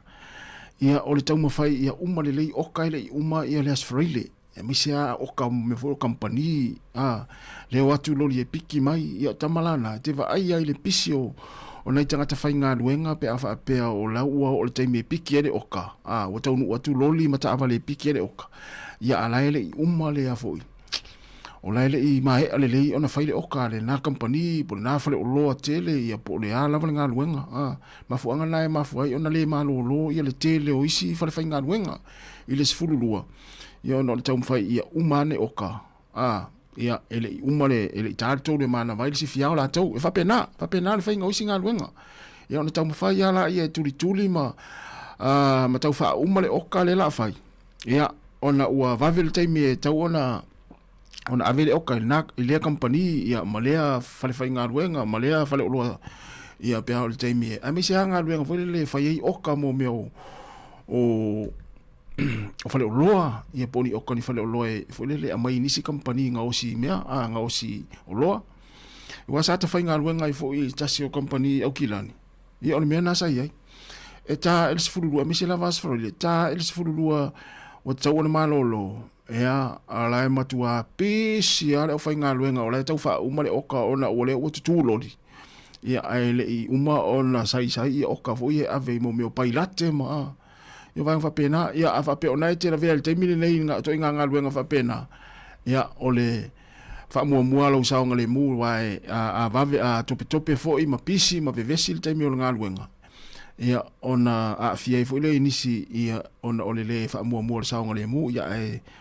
ia ole tau mafai ia uma le lei oka ile uma ia le sfroile misia o me fo company le watu lo le piki mai ia tamalana te va ai le pisio o nei tanga fainga luenga pe afa pe o la o le taimi piki ele oka o tau watu loli mata ava le piki ele oka ia ala ele umma le afoi o la ele i mai ale le ona faile oka le na company po na fale o lo tele ia po le ala nga luenga mafu anga nai mafu ai ona le malo lo ia le tele o isi fale fainga luenga ile sfululua ia no tau fai ia umane oka ia ele umale ele tarto le mana vai si fiao la tau fa pena le fai ngau singa luenga ia no tau fai ala ia tuli ma ma tau fa umale oka le la fai ia ona ua vavel taimi tau ona avele oka na ile company ia malea fale fai ngā luenga malea fale ulua ia pe au taimi a mi se hanga luenga foi le fai oka mo meu o fale loa ia poni o kani fale loa foi le amai nisi company nga osi mea nga osi loa wa sa ta fainga luenga i foi tasi o company au kilani ia o mea nasa ia eta el sfulu mi se lavas froile ta el sfulu o tau na malolo ia ala matua pisi ala o fainga luenga o la tau fa umale oka ona ole o tutulori ia ele i uma ona sai oka foi ave mo meu pailate ma ia vai fa pena ia afa pe ona te la vel te mili nei nga to inga luenga fa pena ia ole fa mua lo sa ngale mu vai a vave a tope fo i ma pisi ma vevesil te mi o nga luenga ia ona a fia fo le inisi ia ona ole le fa mua sa ngale mu ia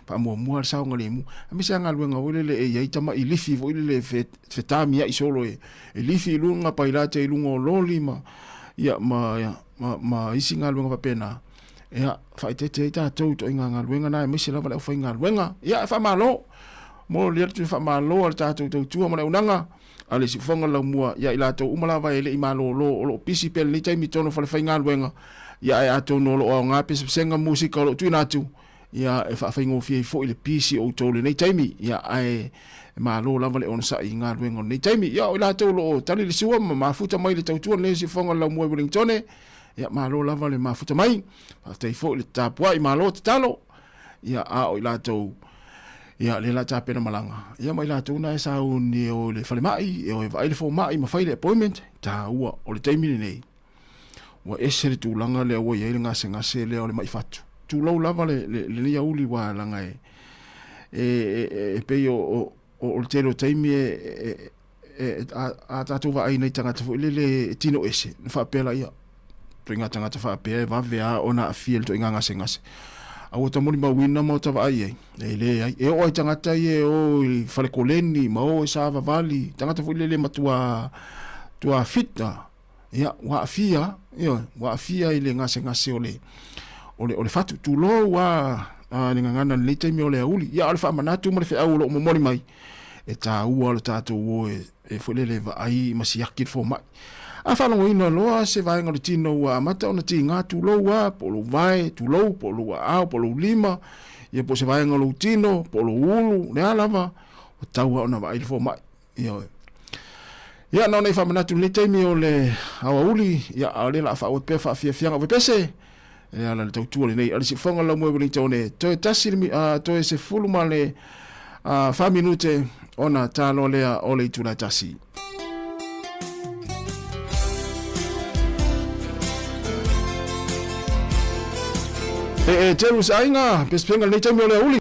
fa mua sa ngale mu mi sa nga luenga ole le ia tama i lifi fo le fetami ia isolo e lifi lunga pailate lungo lolima ia ma isi nga luenga fa pena ia fa te ta to inga luenga na mi se lava le fa inga luenga ia fa malo mo le tu fa malo ta to tu mo unanga ale si fonga la mua ia ila to umala va ele i malo lo pisi pel ni tai mi tono fa inga luenga ia e ato no lo nga pisi senga musika lo tu na tu ia e fa ingo fi fo ile pisi o to le nei tai mi ia ai malo lava le on sa inga luenga nei tai mi ia ila to lo tali le suwa ma futa mai le tu le si fonga la mua Wellington ia malo lava le mafuta mai te fo le tapua i malo te talo ia a o ila to ia le la tapena malanga ia mai la to na sa uni o le fale mai o vai le fo mai ma fai le appointment ta ua o le taimi nei wa esere tu langa le o ia nga se le o le mai fatu tu lo lava le ia uli wa langa e pe o te lo taimi a tatu va ai nei tanga fo le tino ese fa pela ia to inga tanga fa pe va vea ona fiel to inga ngase a o tamoni ma wina mo ta vai le e o tanga ta e o fale koleni ma o sa va vali tanga ta le matua tua fita ia wa fia ile ngase ole fatu tu lo wa ninga ngana le te mi ole uli ia ole fa manatu mo le fa o mo moni mai e ta u ole ta to o e fo le va ai masiaki fo mai a whanongo ina loa se vai ngore tino wa mata ona ti ngā tu lo wa polo vai tu lo polo au polo lima ia po se vai ngolo tino polo ulu le alava o taua ona vai fo mai ia no nei fa manatu ni teimi o le awa uli ia ale la fa o pe fa fia fia o pese ia la tau tu nei ali se fonga la mo boni tone to tasi to se fulu male fa minute ona talo le ole tu la tasi Terus ainga pespenga nei taimi o le uli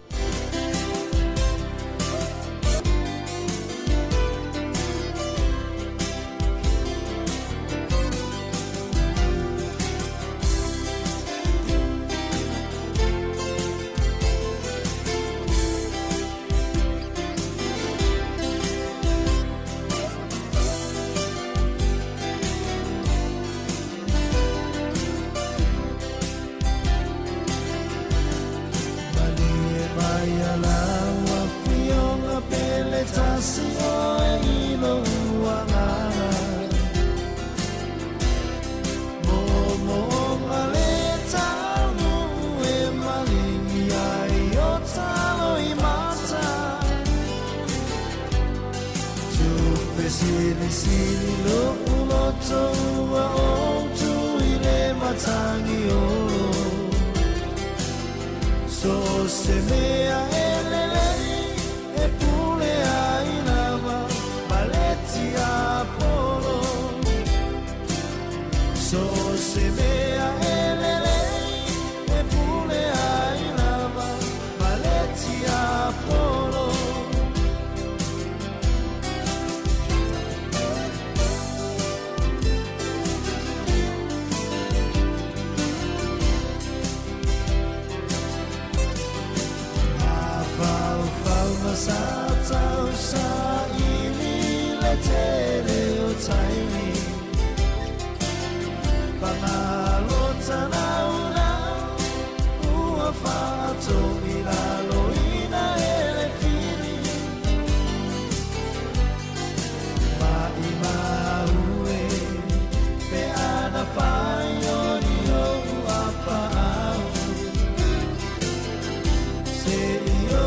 tasi o e ino uangana Mo ngale tanu e malingi ai o talo i mata Tupe sili lo uloto ua o tu i le matangi o So se mea elelei e pule ai lava Maleti Apollo So se mea elelei e pule ai lava Maleti Apollo Sa tau sa ini le tele o taimi Pangalo tanau na ua whaato i lalo ina ele fini Mai maue pe ana pai o ni o apa au Se i o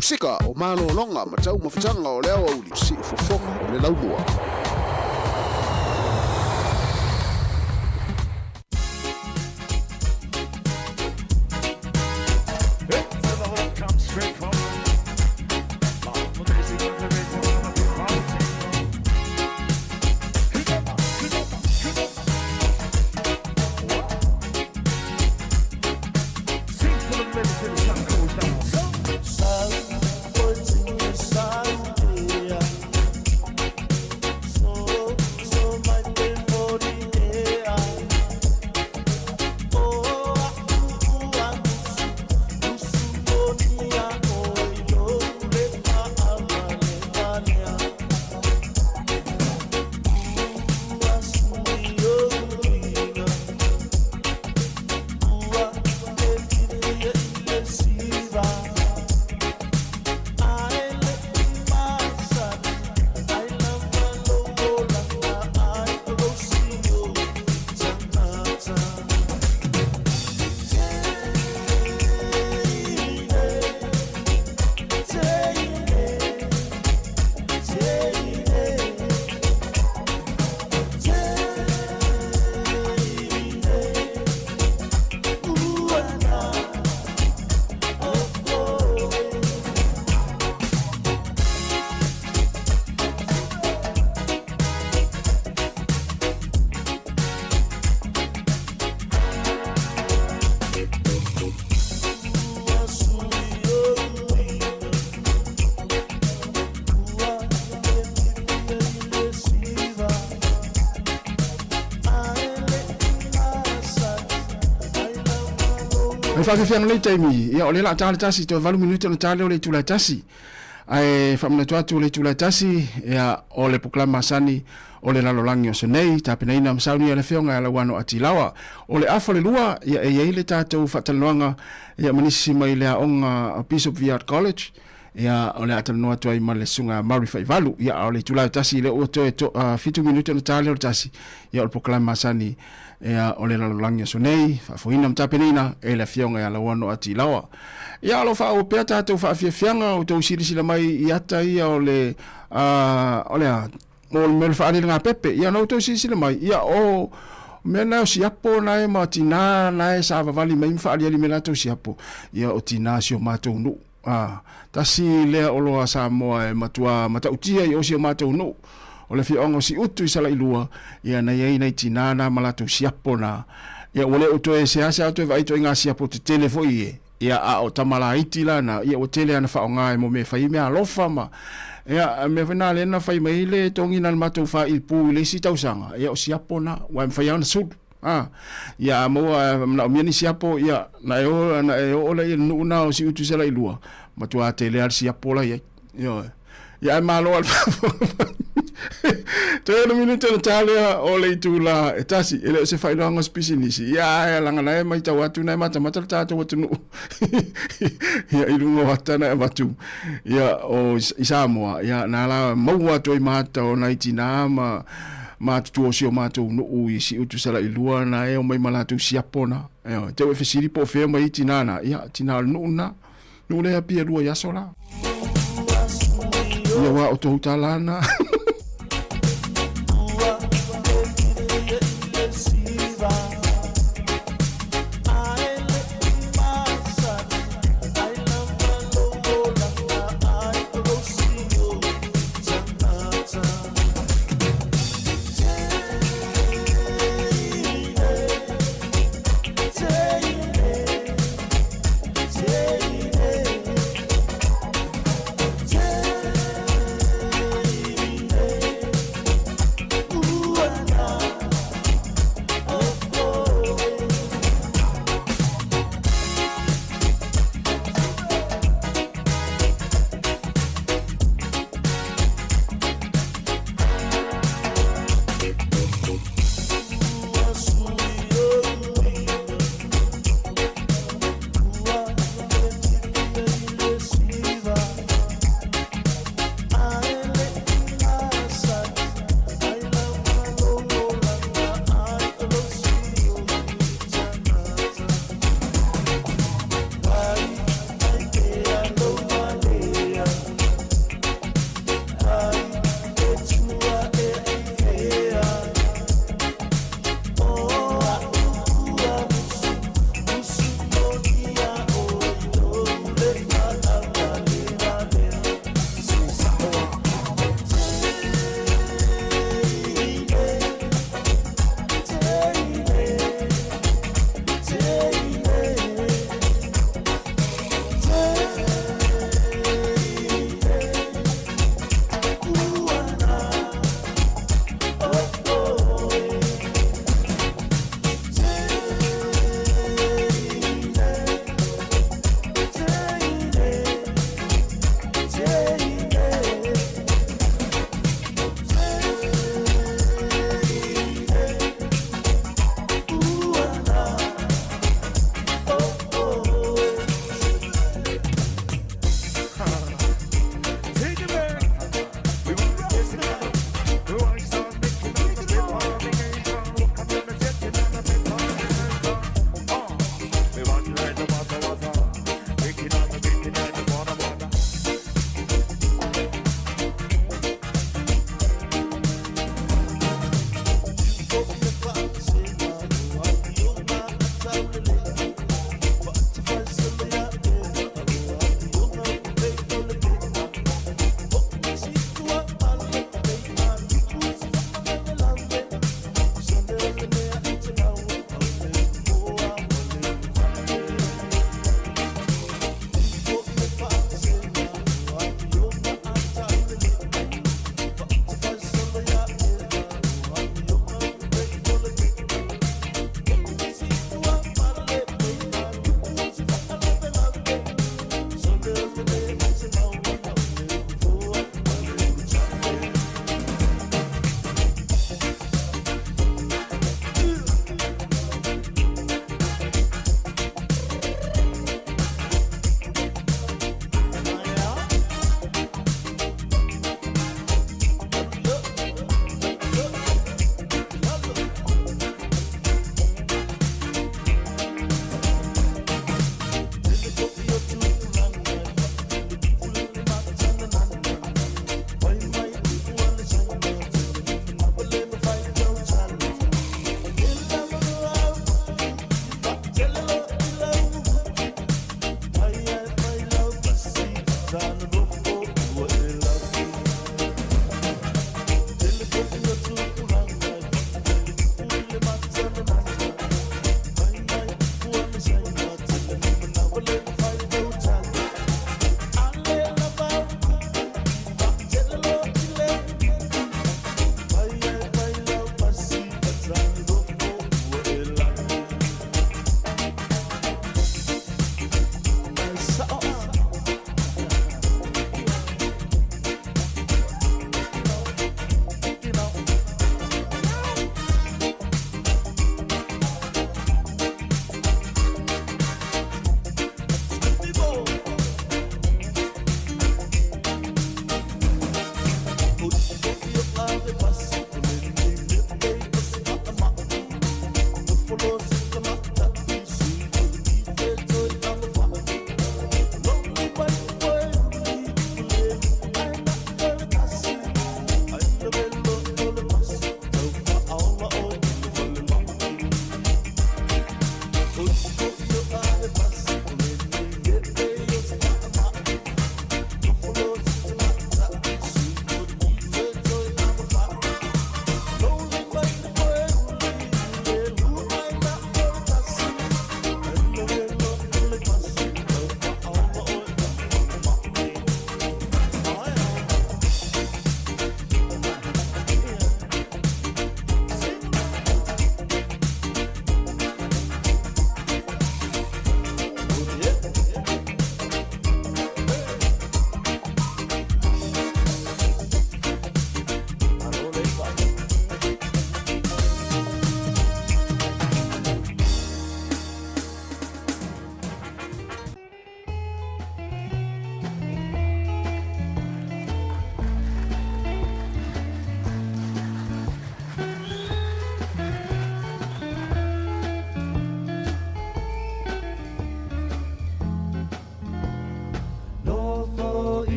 Musika o malolonga ma tau mawhitanga o leo auli si fofonga o le laumua. Le fa fianga le taimi ia o le la tala tasi to 20 minuti na tala o le tula tasi. Ai fa mna tu le tula tasi ia o le proklama sani o le lalolangi o senei tapena ina msauni le feonga ala wano atilawa o le afa le lua ia e ile tatou fataloanga ia manisi mai le onga Bishop Viard College ia o le atanoa toi ma le sunga Mari Faivalu ia o le tula tasi le o to fitu minuti na tala o tasi ia o le proklama sani ia o le lalolangi o senei fa foina mtapenina e le feonga ala wano atilawa ia lo fa o pe tatou fa fianga o to sila mai iata ia o le o me fa ale nga pepe ia no to sila mai ia o mena si apo na e matina na e sa vali mai fa ale mena to si apo ia o tina si o mato no ta si le o lo Sāmoa e matua mata utia i o si o mato no o le fionga si utu sala ilua ia na ia ina tina na malato si apo na ia ole o to e se asa to vai to nga si apo te telefoi ia a o tamala itila na ia o tele ana fa nga e mo me fa i me alofa ma ia me vena le na fai mai le tongi na matou fa il pu le si tausanga ia o siapo na wa me fai ana sud ia mo na mi ni siapo ia na e o le no na o si utu sala ilua matua tele ar siapo la ia malo al Tēnā minuta na tālea o le tūla e tasi, ele o se whailoanga spisi nisi. Ia langa nai mai tau atu nai mata tātou atu nuu. Ia i rungo hatana e watu. Ia o i Sāmoa. Ia nā la maua toi mata o nai tina ma tutu o si o mātou nuu i si utu sala i lua na e o mai malatu siapona. Te o e whesiri po whea mai tinana. Ia tina nuu na. Nuu lea pia lua yasola. Ia wa o tohu tālana.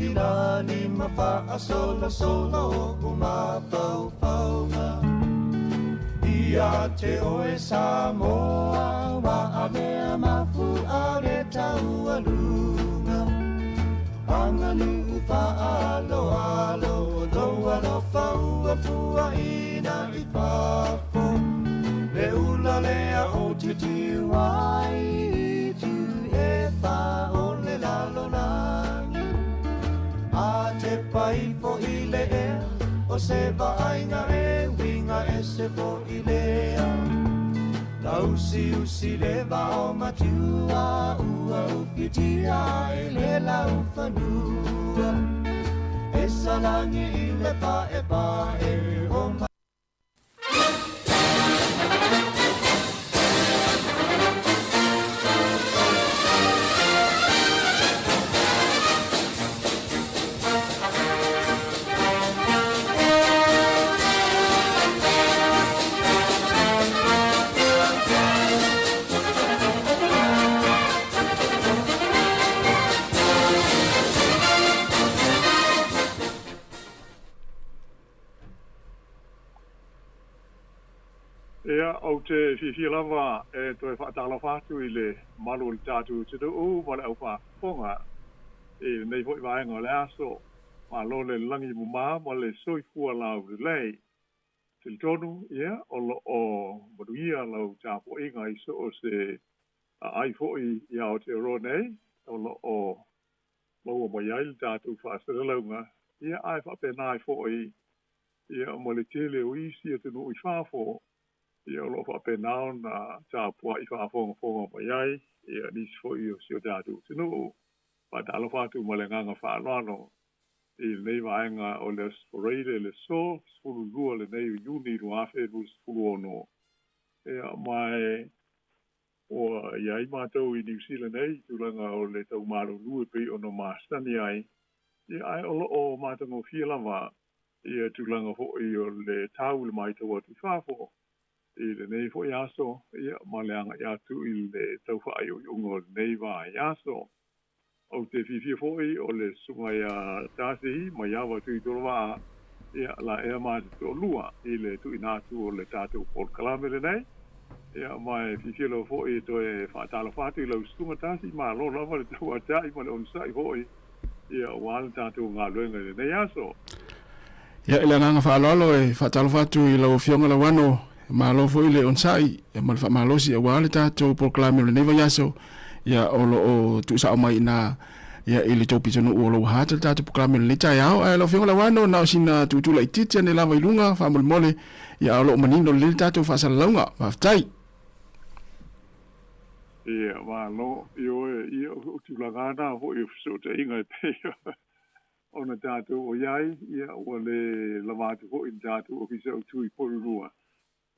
ina ni mawha solo solo kuma pau pau nga. Ia te oe Sāmoa wa a mea mafu a re tau alunga. Anganu pa alo alo loa no fau a pua ina I whafo. Le ula lea o te tiwai tu e wha o le lalo nangi. A te pai fo I le ea o se vainga e winga e se fo I lea. Na usi le va o matua ua upitia I le lau whanua. E salangi I le pa e o ma. Ea, au te whiwhia lava e toi whaatala whātu I le malu le tātu te tu o wale au whafonga e nei hoi vaenga le aso ma lo le langi mu mā ma le soi fua lau le lei te tonu ia o lo o maruia lau tāpo inga I so o se ai hoi ia o te ro nei o lo o maua mai ai le tātu whaasara launga ia ai whapenai hoi ia o le tele o isi e tunu I whafo ia lo fa penao na ta pua I fa fonga mai ai ia ni fo I o sio datu tino pa dalo fa tu malanga fa lano I nei vaenga o le sporade le so fulu lua le nei uni lo afe bus fulu ono ia mai o ia I mato I New Zealand nei tu langa o le tau malu lua pe ono mastani ai ia ai o mato no fila va ia tu langa ho I o le tau le mai to tu fa fo I le nei fo iaso, ia maleanga ia tu I le tau whaai o ungo nei wā iaso. O te whiwhia fo I o le sunga ia tāsihi, mai awa tu I tolo wā, ia la ea maa te tō lua, I le tu I nātu o le tātou Paul Kalamere nei. Ia mai whiwhia lo fo I to e whaatala whātu I lau sunga tāsihi, maa lo lava le tau atai, ma le onsai fo I, ia wāle tātou ngā luenga le nei iaso. Ia ila nganga whaalolo e whaatala whātu I lau fionga la wano, malo fo ile onsai e mal fa malosi e wale tatou proclame le neva yaso ya olo o tu sa mai na ya ile topi tonu o lo hata tatou proclame le tai ao e lo fingola wano na sina tu la ititi ne lava ilunga fa mol mole ya olo manino le tatou fa sa longa fa tai ia wa lo io tu la gana ho io so te inga pe ona tatou o yai ia o le lavatu ho in tatou o fiso tu I porua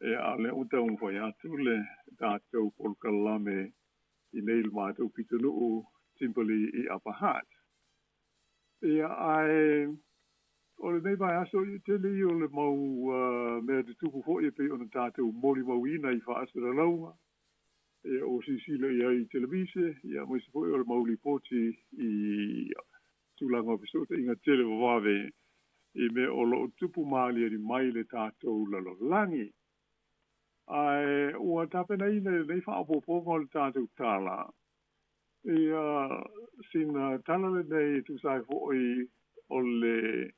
e ale o tau fo ya tu le tātou Paul Kalame I nei le mātou pitunu o simply I apahat. E ai o le nei vai aso I te li o le mau mea te tupu fo I pe o na tātou mori mau ina I whaasara launga. E o sisila I televise, ia mo se fo o le mau lipoti I tulanga pisota inga tele wawe I me o lo tupu maali ari mai le tātou lalolangi. Ai ua tapena ina nei whaapoponga o le tātou tāla. Ia sina tala le nei tu sai fo'i o le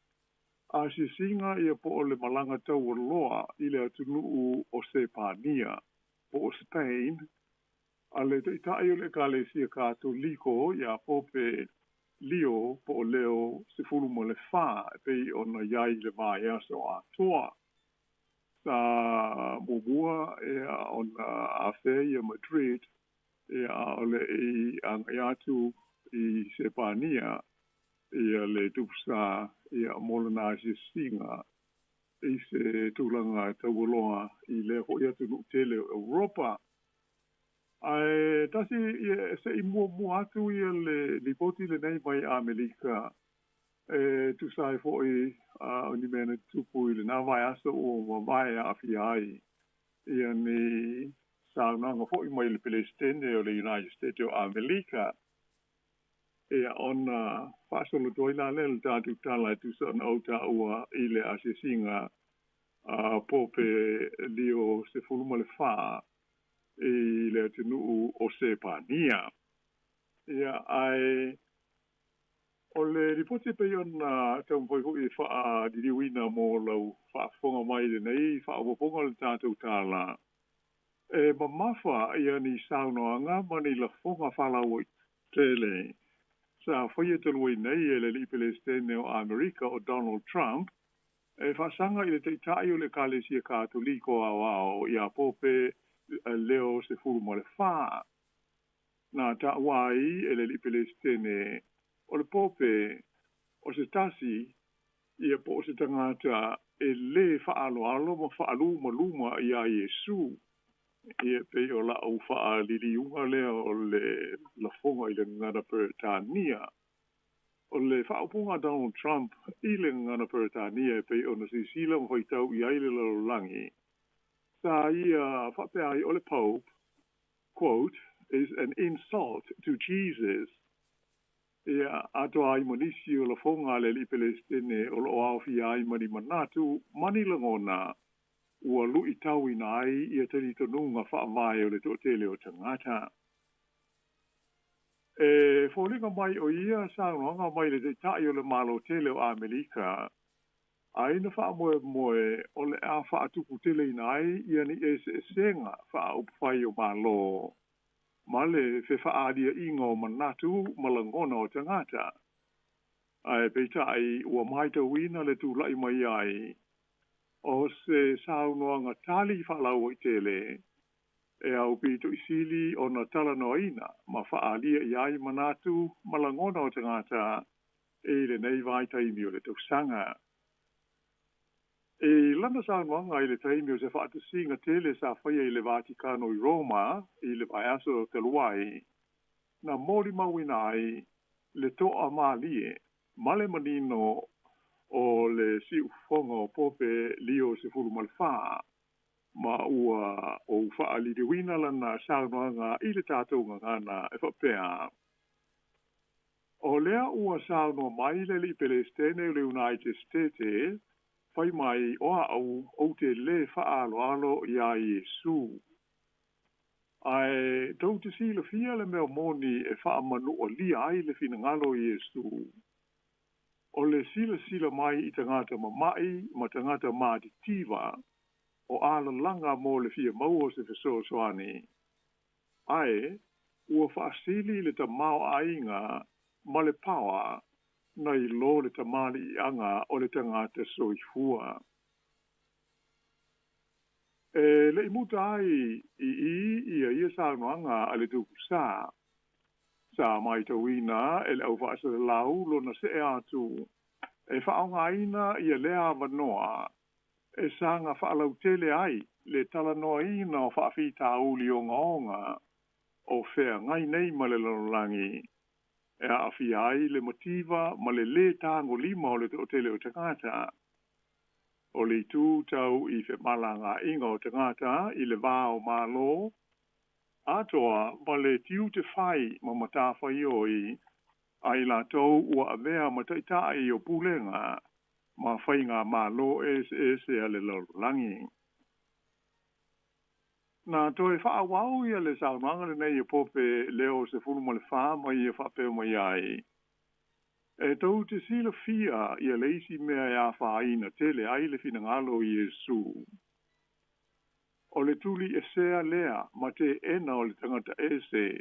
asisinga ia po o le malanga tau o loa I le atunuu o Sepania po o Spain. A le te itai o le kalesia katoliko ia pope lio po o leo se fulu mo le wha pe o na iai le mai aso a toa. Sa mumua ea on afe ia Madrid ea ole I angayatu I Sepania ia le tupsa ia molana singa I se tulanga tauloa I le ho ia tu tele Europa. Ai tasi ia se I mua atu ia le lipoti le nei mai Amerika tu sai foi ni mena tupu I le navai aso o vai a fiai ia ni sa nanga foi mai le Palestine o le United States of America e ona fasolo toila le tatu tala tu son ota ua ile asisinga pope lio se fuluma le fa e le tenu o se pania ia ai o le ripote pe ona tau foi hui fa di wina mo lau fa fonga mai le nei fa o ponga le tatu tala e mamafa ia ni saunoanga mani la fonga fa la oi tele sa foi te lui nei e le Palestine o America o Donald Trump e fa sanga ile te tai o le kalesia katoliko ao ia pope leo se fulmo le fa na ta wai e le Palestine o le pope o se tasi ia po se tangata e le fa alo ma fa alu ma luma ia Yesu ia pe o la o fa lili unga le o le la fonga ile ngana Britania o le fa upunga Donald Trump ile ngana Britania pe o na sisila mo i tau i aile la langi sa ia fa pe ai o le Pope quote is an insult to Jesus ia ato ai monisi o la fonga le li Palestine o lo au fi ai mani manatu mani langona ua lui tau ina ai ia tari tonunga wha mai o le tōtele o tangata. E fōlinga mai o ia sāngonga mai le te tai o le malo tele o Amerika, a ina wha moe o le a wha atuku tele ina ai ia ni senga wha upwhai o malo. Ma le fe wha adia inga o manatu malangona o tangata. Ai peitai ua maita wina le tu lai mai ai, o se saunoanga tali whalau i tele, e au pito isili o na tala noina, ma whaalia i ai manatu malangona o tangata, e le nei vai taimi o le tausanga. E lana saunoanga i le taimi o se whaatasinga tele sa whaia i le Vaticano i Roma, i le Paiaso o Teluai, na mori mawina ai le toa malie, male manino o le siu fonga o pope lio se fulu malfa ma ua o faa li de wina lana saunoanga i le tātou ngana e whapea. O lea ua sauno mai le li Palestine o le United States fai mai oa au te le faa alo i a Yesu. Ai tau te sila fia le mea moni e faa manu o li ai le fina ngalo Yesu. O le sila mai i tangata mamai, ma tangata maaditiva, o ala langa mo le fia mau o se feso soani. Ai, ua whaasili le ta mao ainga, ma le pawa, na i lo le ta mali i anga o le tangata soifua. E le imuta ai i ia saunoanga a le tuku sa mai tawina e le au whaasa le lau lo na se e atu. E whaonga ina ia lea wanoa e sanga whaalau tele ai le tala noa ina o whaafi tauli o ngaonga o whea ngai nei ma le lalolangi. E awhi ai le motiva ma le tango lima o le tele o tangata. O le tu tau i whe malanga inga o tangata i le vāo malo. Atoa ma le tiu te whai ma matawhai oi ai la tau ua avea mataitai o pulenga ma whainga malo ese ale laulangi. Nā toi whaawau ia le saunanga le nei pope leo se fuluma le wha mai ia whapeo mai ai. E tau te sila fia ia leisi mea ia whaina tele ai le fina ngalo Yesu. O le tuli e sea lea ma te ena o le tangata ese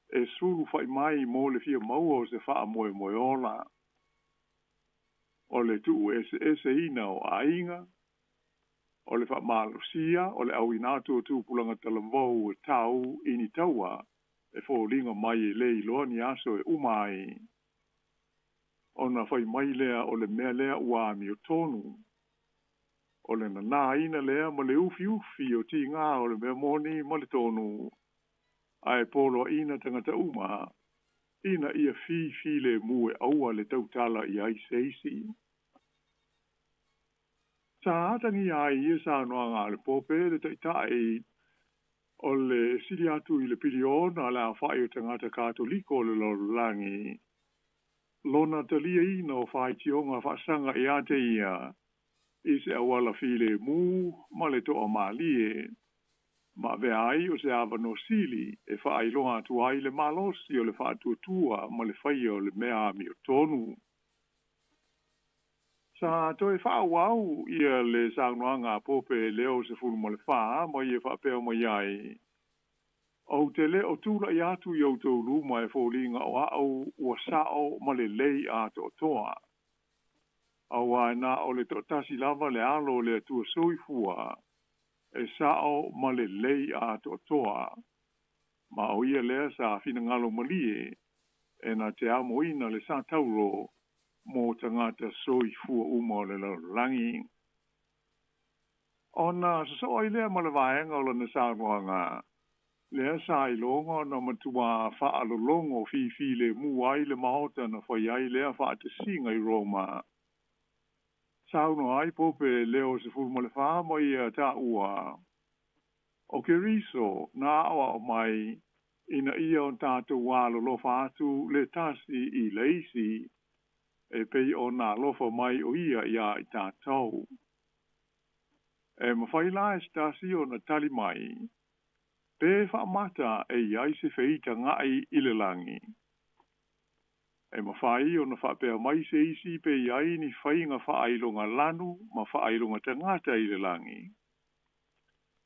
e suru fai mai mo le fia maua o se wha moe moe ola. O le tu ese ina o ainga, o le wha malusia, o le au inatu o tu pulanga talamvau e tau ini taua, e fo linga mai e lei loa ni aso e umai. O na fai mai lea o le mea lea uami o tonu. O le na ina lea ma le ufi o ti ngā o le mea moni ma le tonu. Ai polo ina tangata uma, ina ia fi le mue aua le tautala i ai seisi. Sa atangi ai ia sa noa ngā le pope le taitai o le siri atu i le piliona la whai o tangata katoliko le lorolangi lona talia ina o whai tionga whaasanga e ate ia i se awala file mu ma le toa malie ma ve ai o se ava no sili e whai loa tu ai le malosi o le whaatuatua ma le whai o le mea mi o tonu. Sa toi whaawau ia le saunoanga pope leo se fulu ma le wha ma ia whapeo ma iai. O te le o tūra i atu i au tau luma e fōlinga o au ua sao ma le lei a to toa. Awa na o le totasi lava le alo le atua soifua e sao ma le lei a to toa. Ma o ia lea sa fina ngalo malie e na te amo ina le sa tauro mo tangata soifua uma le langi. Ona so ai lea ma le vaenga o le nasanuanga. Lea sa i longa na matua wha longo fi le muai le mahota na whai ai lea wha te singa i Roma. Sauno ai pope leo se fulma le wha mo ia ta ua. O ke riso na awa o mai ina ia o tātou walo lofa atu le tasi i leisi e pei o na lofa mai o ia ia i tātou. E mawhai la e stasi o na tali mai. Pe whaamata e iai se feita ngai i le langi. E mawhai o na whapea mai se isi pe iai ni whainga whaailonga lanu ma whaailonga tangata i le langi.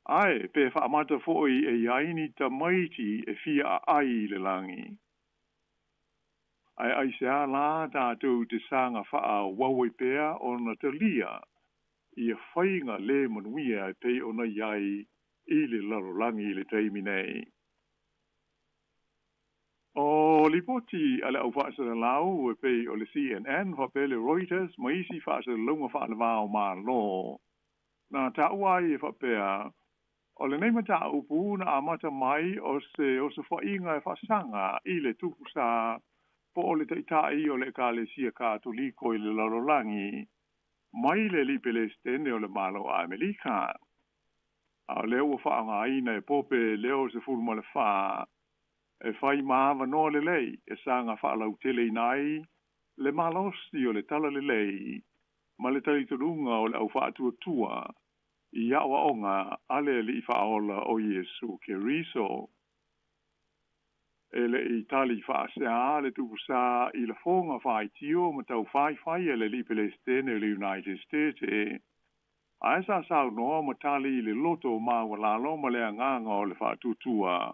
Ai, pe whaamata foi e iai ni tamaiti e fia ai i le langi. Ai se a la tātou te sanga wha wawai pea o na talia i a whainga le manuia e pe o na iai i le larolangi i le teimi nei. O lipoti ale au whaasara lau e pei o le CNN, whapele Reuters, ma isi whaasara lunga whaanawao mā lo. Nā tauai e whapea, o le neima ta upu na amata mai o se whainga e whaasanga i le tupusa po o le taitai o le kāle sia kātoliko i le larolangi, mai le lipele stene o le malo a Amerika. A leo wa whaanga aina e pope leo se fulma le wha. E whai maawa no le lei, e sanga whaalau tele nai, le malosi o le tala le lei, ma le taliturunga o le au whaatua tua, i awa onga ale li i whaola o Yesu ke riso. E le i tali whaasea le tupusa i le whonga whai tio ma tau whai e le li Palestine le United States e. A esa sao noa matali le loto ma walalo ma le anganga o le whaatutua.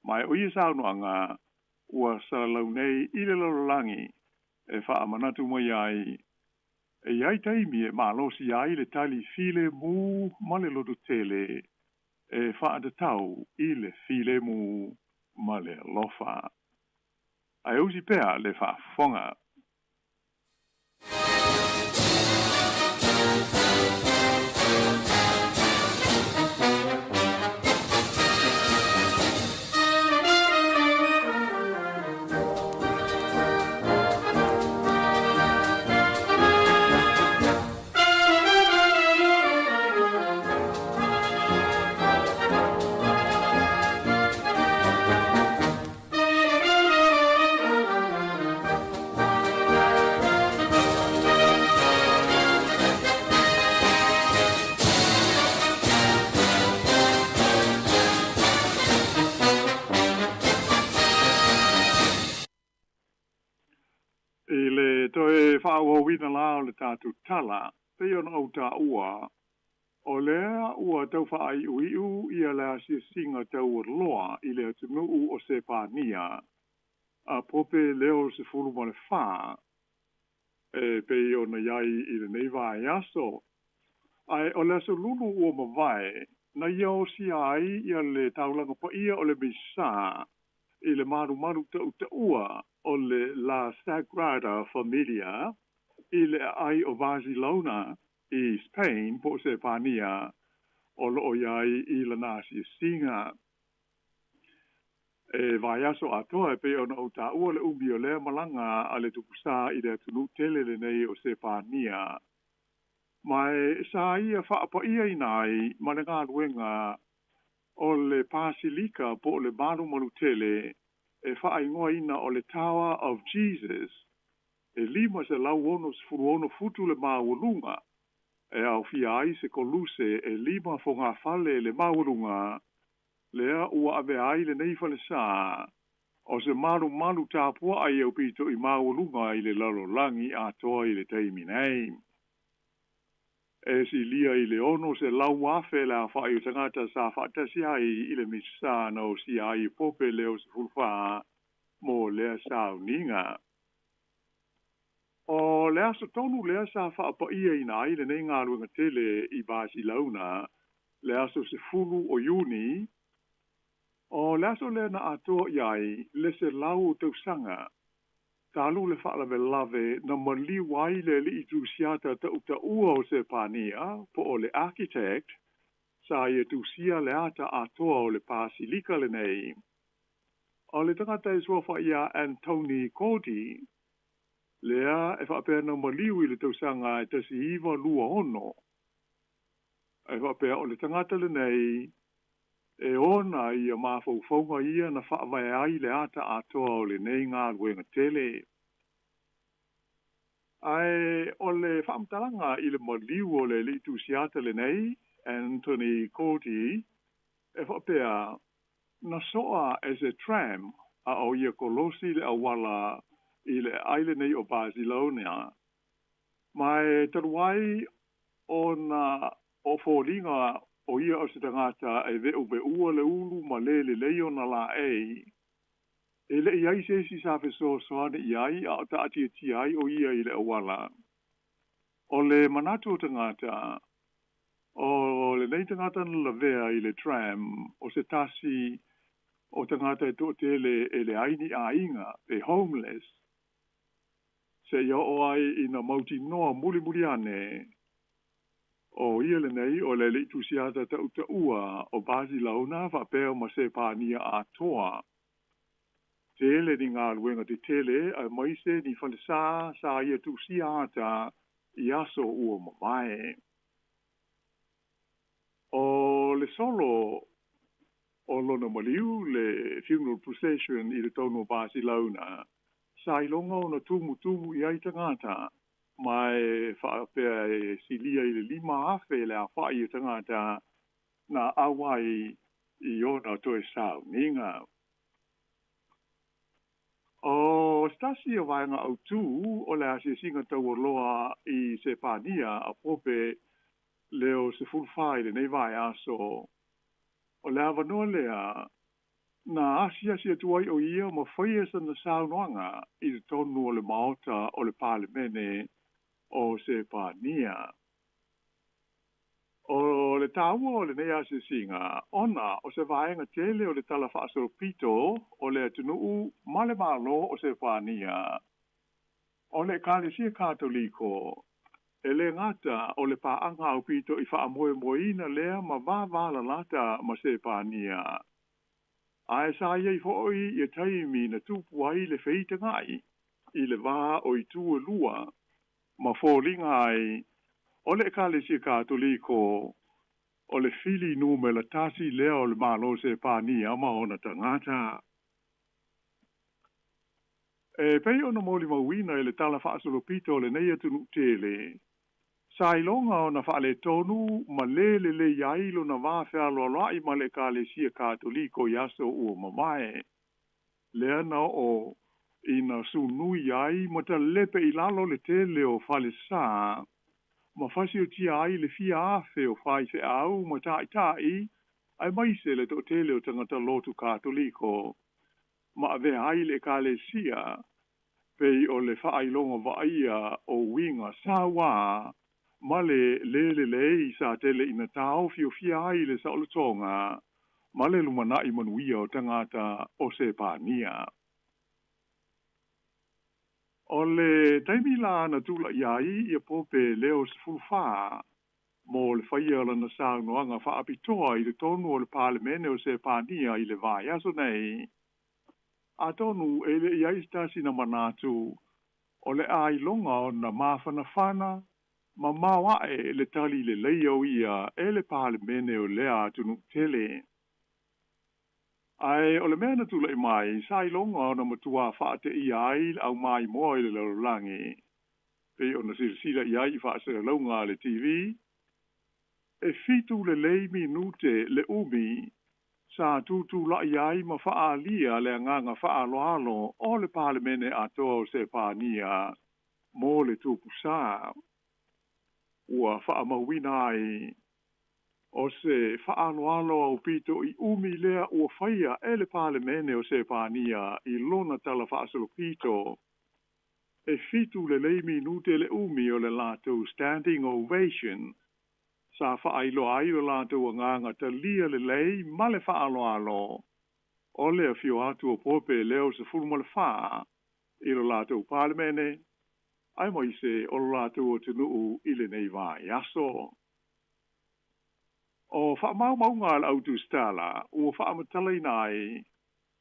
Mai o ia sao noa ngā ua saralau nei i le lorolangi e whaamanatu mai ai. E iai taimi e malosi ai le tali file mu ma le loto tele e whaatatau i le file mu ma le lofa. Ai usi pea le whaafonga. Whaua wina lao le tātou tala, te ona au tā ua, o lea ua tau whaai uiu ia lea sia singa tau loa i lea tunuu o se pānia, a pope leo se fulu ma le wha, e pe ona iai i le neiva e aso. Ai o lea se lulu ua mawai, na iau si ai ia le taulanga pa ia o le misa, i le maru tau ua, o le La Sagrada Familia, i le ai o Barcelona, i Spain, po se pania, o lo iai i la nasi singa. E vai aso atoa e pe ona o ta ua le ubi o lea malanga a le tupusa i le tunu tele le nei o se pania. Mai sa ia whaapa ia inai, ma le ngā ruenga o le Pasilika po le maru tele, e whaingoa ina o le Tower of Jesus, e lima se lau ono se furu ono futu le maulunga, e au fia ai se koluse e lima fonga fale le maulunga, lea ua ave ai le neifale sa, o se malu tāpua ai au pito i maulunga i le lalo langi a toa i le teimi nei. E si lia i le ono se lau afe la whai o tangata sa whaatasi ai i le misa no si ai pope leo se fulwha mo lea sa uninga. O lea sa tonu lea sa whaapa ia ina ai le nei ngā ruenga tele i basi launa, lea so se fulu o Juni, o lea so lea na atoa iai le se lau tau sanga, talu le whaalawe lave na mali wai le li itu siata ta uta ua o se pānia po o le architect sa ia tu sia le ata atoa o le pasilika le nei. O le tangata e suafa ia Anthony Cody, lea e whaapea na mali ui le tausanga e tasi iwa lua ono. E whaapea o le tangata le nei e ona ia mawhauwhaunga ia na whaawai ai le ata atoa o le nei ngā ruenga tele. Ai o le whaamtalanga i le maliu o le litu siata le nei, Anthony Cody, e whaapea na soa as a tram a o ia kolosi le awala i le aile nei o Barcelona. Mai taruai o na o fōringa o ia o se tangata e veo be ua le ulu ma le leo na la e. E le iai se si safe so soane iai a ta ati ti ai o ia i le awala. O le manatu o tangata, o le nei tangata na la vea i le tram, o se tasi o tangata e to tele e le aini a inga, e homeless. Se ia o ai ina mauti noa muli ane, o ia le nei o le litu siata ta uta ua o basi launa va peo ma se pānia a toa. Tele ni ngā luenga te tele a maise ni whale sa ia tu siata i aso ua mamae. O le solo o lona maliu le funeral procession i le tono basi launa, sa ilonga o na tumu i ai tangata, mai whaapea e silia i le lima afe le a whai i tangata na awai i ona toe sao ninga. O stasi a vaenga au tū o le ase singa tau loa i se pānia a pope leo se fulfai le nei vai aso. O le avanoa lea na asia tuai o ia ma whaia sa na saunoanga i le tonu o le maota o le parlemene o se pānia. O le tāua o le nei ase singa, ona o se vaenga tele o le tala whaasoro pito o le atunuu male malo o se pānia. O le kālesia kātoliko, e le ngata o le pāanga au pito i whaamoe moina lea ma vāvala lata ma se pānia. Ae sa iei fo'i i taimi na tupu ai le feita ngai, i le vā o i tua lua, ma fōlinga ai, o le kālesia kātoliko, o le fili nume la tasi lea o le malo se pānia ma ona tangata. E pei ona moli mawina i le tala whaasolo pito o le nei atunu tele. Sailonga o na whaale tonu ma le iailo na wāwhea loalai ma le kālesia kātoliko i aso ua mamae. Lea na o ina sunui ai ma ta lepe i lalo le tele o whale saa, ma whasi o tia ai le fia afe o whai fe au ma tai, ai maise le to tele o tangata lotu kātoliko. Ma ave ai le kālesia, pei o le whaailonga vaia o winga Sāmoa, ma le sa tele ina tau fio fia ai le saolotonga, ma le lumanai manuia o tangata o se pānia. O le taimila na tula iai i pope leo se fulfā, mo le whaia lana saunoanga whaapitoa i le tonu o le parlemene o se pānia i le vai aso nei. A tonu e le iai stasi na manatu, o le ailonga o na mawhanawhana, ma mawae le tali le leio ia e le parlemene o lea atunu tele. Ai o le mea na tula I mai, sai longa o na matua wha te I ai au mai moa I le laulangi. Pei o na sila I ai I wha se launga le TV. E fitu le leimi nute le umi, sa tutu la I ai ma wha alia le nganga wha aloalo o le palemene atoa o se pānia mo le tupu sā. Ua wha mawina ai o se whaaloalo au pito I umi lea ua whaia e le palemene o se pānia I lona tala whaasalo pito. E fitu le leimi nute le umi o le lato standing ovation. Sa whailo ai o lato o nganga ta lia le lei ma le whaaloalo. O le fio atu o pope leo se furuma le wha I lo lato palemene. Ai mo I se o lato o tenuu I le nei vai aso. O whaamau le autu stala, ua whaamatala nai,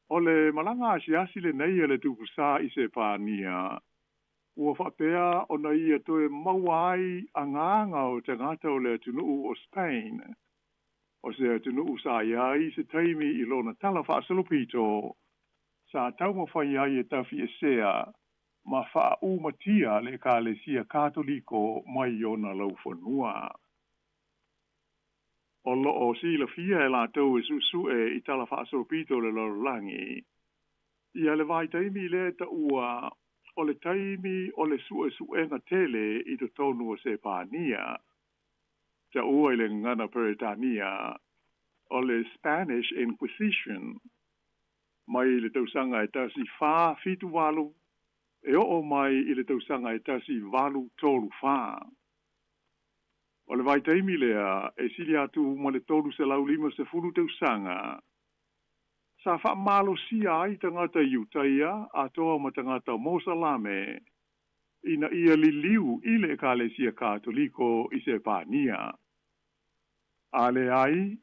o le malanga asiasi le nei le tupusa I se pānia, ua whapea o na ia toe mauai a nganga o te ngata o le tunuu o Spain, o se tunuu sa iai se taimi I lona tala whaasalopito, sa tauma whai ai e tafi e sea, ma wha umatia le kālesia katoliko mai o na lauwhanua. O loo sila fia e la tau e susu e I tala whaasopito le laulangi. Ia le vai taimi le ta ua, o le taimi o le suenga tele I to tonu o se pānia. Ta ua I le ngana Peretania, o le Spanish Inquisition. Mai le tausanga e tasi wha fitu walu, e o mai I le tausanga e tasi walu tolu wha. O le vai taimi lea, e sili atu mo le tolu se lau lima se fulu teu sanga. Sa wha malo sia ai tangata iutaia, a toa ma tangata Mosalame, ina ia li liu I le ekalesia katoliko I se pānia. Ale ai,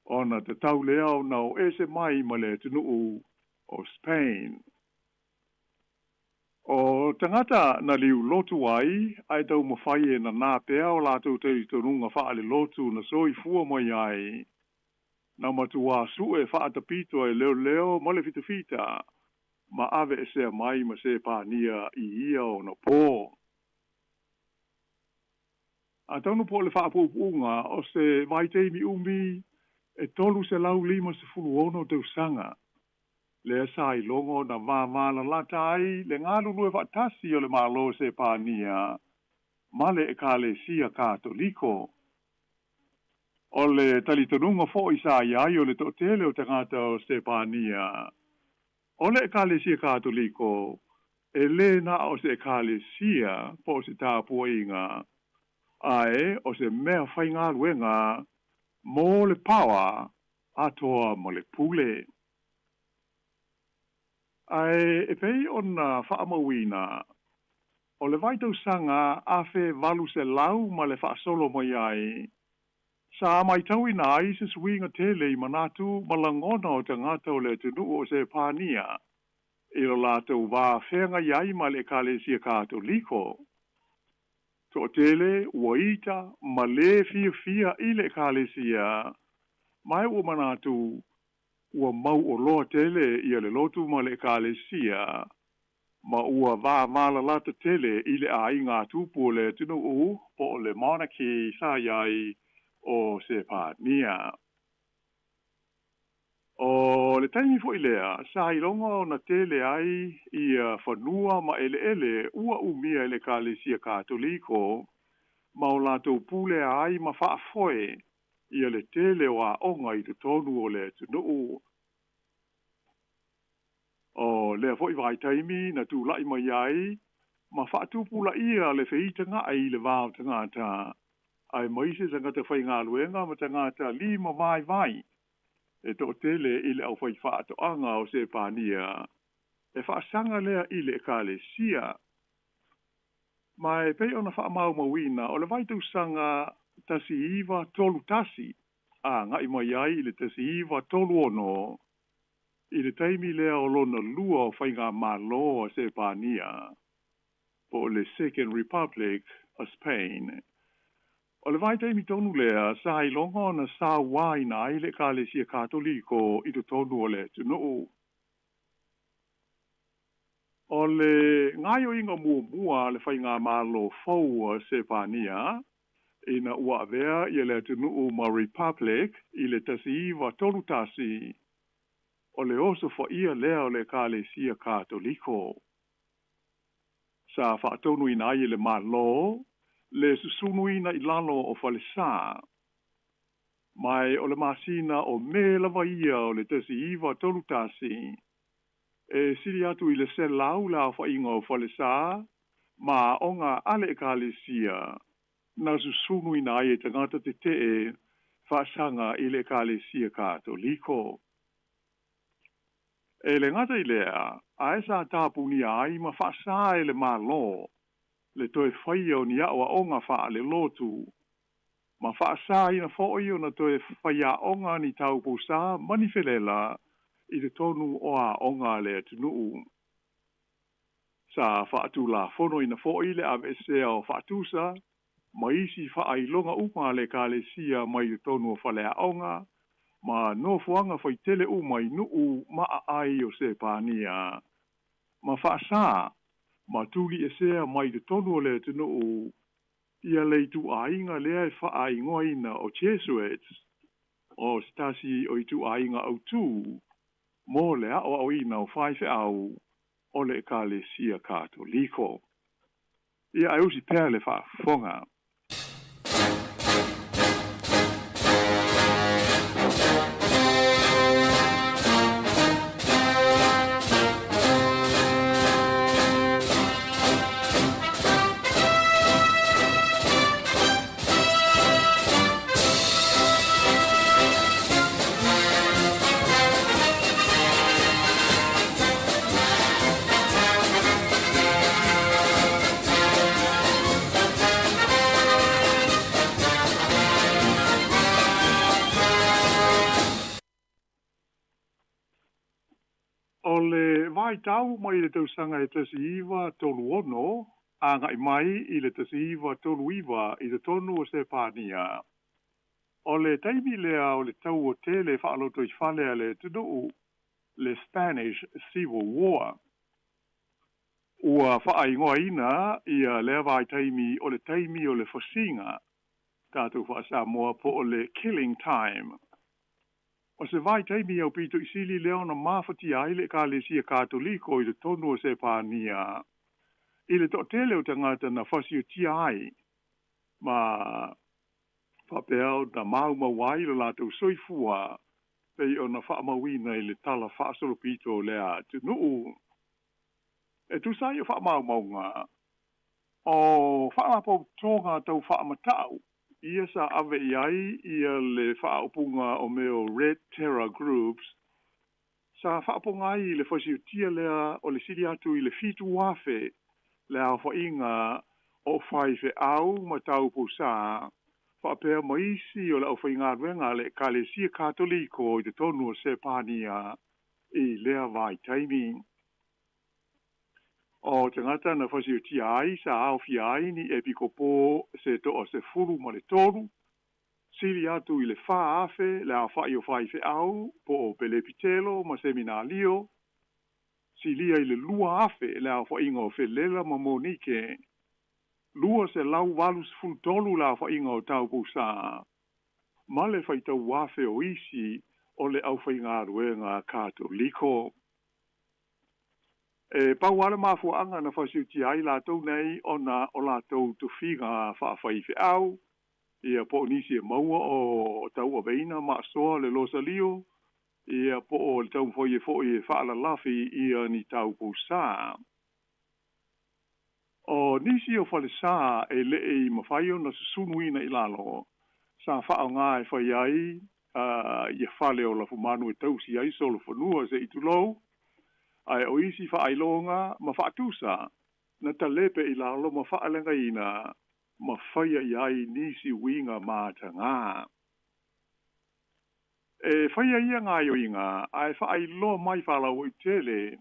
ona te tau lea o nao ese mai ma le tunuu o Spain. O tangata na liu lotu ai, ai tau mawhai e na nā pea o lātou te tonunga whaale lotu na soi fua mai ai. Na matua su e whaatapito e leo mole fita, ma ave e sea mai ma se pānia I ia o na pō. A taunu po le whaapupunga o se vaiteimi umi e tolu se lau lima se fulu ono teu sanga. Le sai longo na vāvāla latai le ngālu lue whaatasi o le malo se pānia, male e kāle sia kātoliko. O le talitonunga fo I sa iai o le totele o te ngata o se pānia. O le e kāle sia kātoliko, e le na o se kāle sia po se tāpua inga. Ae o se mea whai ngā luenga, mō le pawa atoa mo le pule. Ai e pei ona whaamawina, o le vaitau sanga afe valu se lau ma le whaasolo mai ai. Sa mai tau ina ai se suinga tele I manatu malangona o te ngata o le tunu o se pānia. I lo lātou wā whenga iai ma le kālesia kātoliko. To tele, waita, ma le fia I le kālesia, mai o manatu ua mau o loa tele I le lotu ma le kālesia, ma ua vā mala lata tele I le ai ngā tupu le tunu u po le monarchy sa iai o se pānia. O le taimi fo ilea, sa ilonga na tele ai I whanua ma ele ua umia I le kālesia kātoliko, ma o lātou pule ai ma whaafoe I le tele o a onga I te tonu o le tunu. O le foi vai taimi na tu lai mai ai, ma whaatupu la ia le whiitanga ai le vāo tangata. Ai moise zanga te whai ngā luenga ma tangata lima vai. E to tele I le au whai whaatoanga o se pānia. E whaasanga lea I le kāle sia. Mai pei ona whaamau mawina o le vaitu sanga tasi iwa tolu tasi. Ngai mai ai le tasi iwa tolu ono. I le taimi lea o lona lua o whai ngā malo o se pānia. Po le Second Republic of Spain. O le vai taimi tonu lea, sa i longa na Sāmoa ina ai le Kalesia Katoliko i to tonu o le tunu. O le ngaio inga mua le whai ngā malo fau se pānia, ina ua avea i le tunu ma Republic i le tasi iwa tolu tasi, o le oso fa ia lea o le Kalesia Katoliko. Sa whaatonu ina ai le malo, le susunu ina i lalo o falesa. Mai o le masina o me lava ia o le tasi iwa tolu tasi, e siri atu i le se lau la fa inga o falesa, ma onga ale Kalesia, na susunu ina ai e tangata te te whaasanga i le Kalesia Katoliko. E le ngata i lea, a esa tāpuni ai ma whaasa e le malo, le toe whaia o ni awa onga wha le lotu. Ma whaasa ina whoi o na toe whaia onga ni tau posa manifelela i te tonu o a onga le atunuu. Sa whaatu la whono ina whoi le avesea o whaatusa, ma isi whaailonga upa le Kalesia mai te tonu o whalea onga, ma no fuanga fai tele umai nuu maa ai o se pānia. Ma whaasa, ma tuli e sea mai te tonu o le tunu ia leitu ainga lea e wha ingoina o Jesuits o stasi o itu ainga au tū mo lea o au ina o whaife au o le Kalesia Katoliko. Ia ai usi pēr le whaafonga. O le vai tau mai le tausanga e tasi iwa tolu ono, a ngai mai i le tasi iwa tolu iwa i le tonu o se pānia. O le taimi lea o le tau o tele whaaloto i whalea le tunu le Spanish Civil War. Ua whaingoa ina ia lea vai taimi o le fosinga, tātou wha Sāmoa po o le killing time. O se vai taimi au pito isili leo na mawhati ai le Kalesia Katoliko i le tonu o se pānia. I le tele o tangata na whasi o tia ai. Ma whapeau na maumawai le lātou soifua pei o na whaamawina i le tala whaasolo pito lea tunu. E tu sai o whaamaumaunga. O whaamapau tonga tau whaamatau. Ia sa ave iai ia le whaopunga o meo Red Terror Groups. Sa whaopunga ai le whasiutia lea o le siri atu i le fitu wafe lea o whainga o whaife au ma tau posa. Whaapea maisi o le au whainga ruenga le Kalesia Katoliko i te tonu o se pānia i lea vai taimi. O tangata na whasiutia ai sa au fi ai ni epikopo se to o se furu ma le toru. Siri atu i le wha afe le a whai o whaife au po o pelepitelo ma seminalio. Silia i le lua afe le a whainga o whelela ma monike. Lua se lau walus fultolu la whainga o tau pusa. Ma le whaitau wafe o isi o le au whainga ruenga Katoliko. E pau ala mafuanga na whasiuti ai lātou nei ona o lātou tuwhinga whaawhaife au. Ia po nisi e maua o tau abeina ma soa le losalio. Ia po o le tau mwhoi e whaala lafi ia ni tau pousa. O nisi o whalesa e le e mawhaio na susunuina i lalo. Sa whao ngā e whai ai ia whale o la fumanu e tausi ai solo whanua se itulou. Ai o isi whailonga ma whaatusa na talepe i lalo ma whaalenga ina ma whaia iai nisi winga mātanga. E whaia ia ngā ioinga ai whailo mai whalau i tele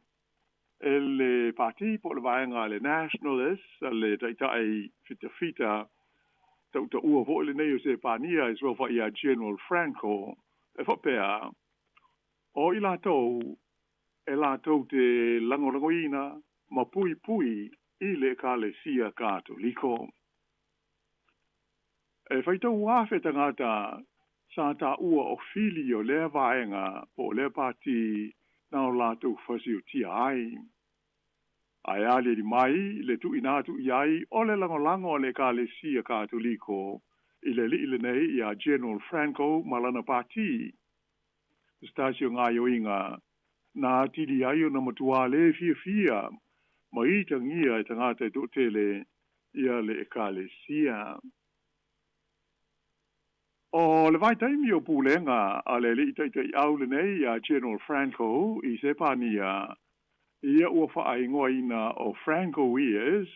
e le pati po le vaenga le Nationalists le taitai fita tau ta ua fo le nei o se pania is wa ia General Franco e fa pea o i lātou e lātou te langorangoina ma pui pui i le kalesia katoliko. E whaitau wafe tangata sa ta ua o fili o lea vaenga po lea pati na o lātou whasi o tia ai. Ai ale di mai le tu inatu iai o le langolango le kalesia katoliko i le li nei ia General Franco malana pati. Stasio ngayo inga na tidi ayo na matua le fia ma i tangia e tangata e tele ia le ekalesia. O le vai taimi o pulenga a le li taitai au le nei a General Franco i se pania ia ua wha ingoa ina o Franco years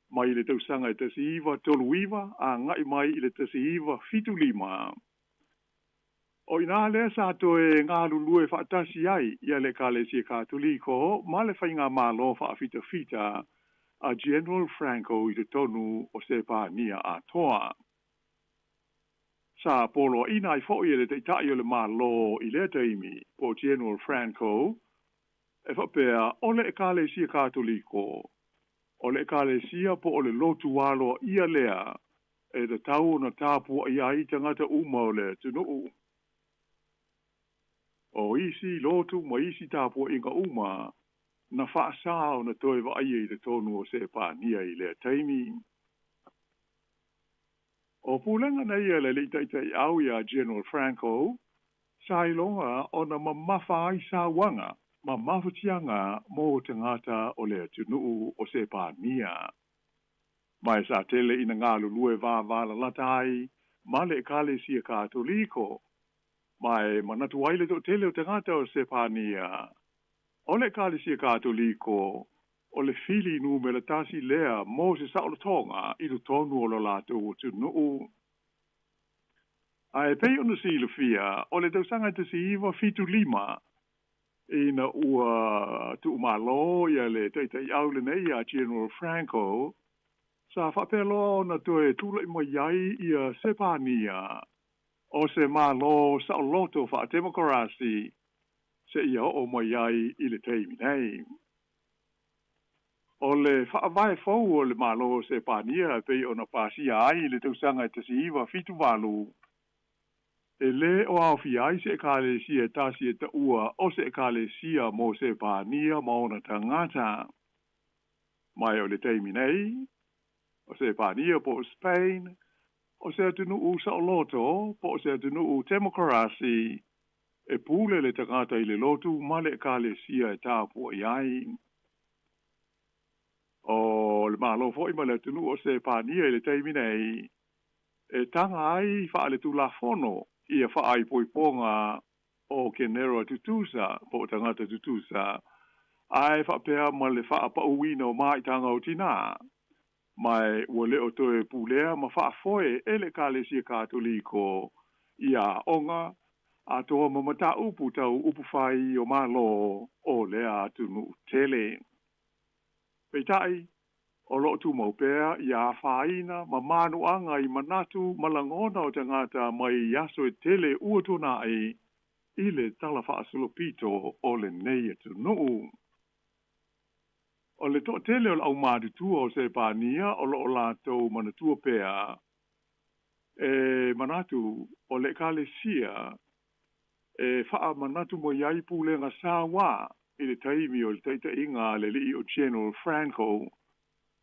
mai le tausanga e tasi iwa toluiva a ngai mai i le tasi iwa fitulima. O ina le sa to e ngā lulu e whaatasi ai ia le kalesia katoliko ma le whainga malo whaafita fita a General Franco i te tonu o se pānia a toa. Sa polo ina i fo i le te tai o le malo i le teimi po General Franco e whapea o le kalesia katoliko o le kalesia po o le lotu walo ia lea e te tau na tāpua ia i tangata umau le tunu. O isi lotu ma isi tāpua inga uma na whaasao na toi wa aia i te tonu o se pānia i le taimi. O pūlenga na ia le taitai au ia General Franco, sa ilonga o na mamafa ai sa wanga, mamafutianga mō tangata o le tunu o se pānia. Mai sa tele ina ngā lulue vāvala latai, ma le kalesia katoliko, mai manatu aile to tele o tangata o se pānia. O le kalesia katoliko, o le fili nu me le tasi lea mō se saolotonga i lo tonu o lo lātou o tunu. Ai pei ona silufia, o le tausanga te si iwa fitu lima, ina ua tu umalo ia le teitai au le nei a General Franco, sa whapelo na toe tula i iai ia se pānia, o se malo sa o loto wha demokrasi, se ia o iai i le teimi nei. O le whaavai fau o le malo se pānia pei ona pāsia ai le tausanga te si iwa fitu walu. E le o awhi ai se ekalesia tasi e ta ua o se ekalesia mo se pānia ma ona tangata. Mai o le teimi nei, o se pānia po Spain, o se atunu u sa o loto, po o se atunu u demokrasi, e pule le tangata i le lotu ma le ekalesia e tāpua iai. O le malo fo ima le atunu o se pānia i le teimi nei, e tanga ai wha le tu la fono, ia wha ai poiponga o Kenera Tutusa, po tangata Tutusa, ai wha pēr ma le wha pa uina o mai tanga o tina, mai ua leo toe pulea ma wha foe e le kalesia katoliko, ia onga, a toa mamata upu tau upu whai o malo o lea atunu tele. Peitai, o lo tu mau pea, ia whaina, ma manu anga i manatu, malangona o tangata mai yaso e tele uatuna i le tala whaasolopito o le nei atu nuu. O le to tele o la aumadutua o se pānia, o lo o lātou manatua pea, e manatu o le kalesia, e wha manatu mo iai pūlenga Sāmoa, i le taimi o le taita inga le li o General Franco,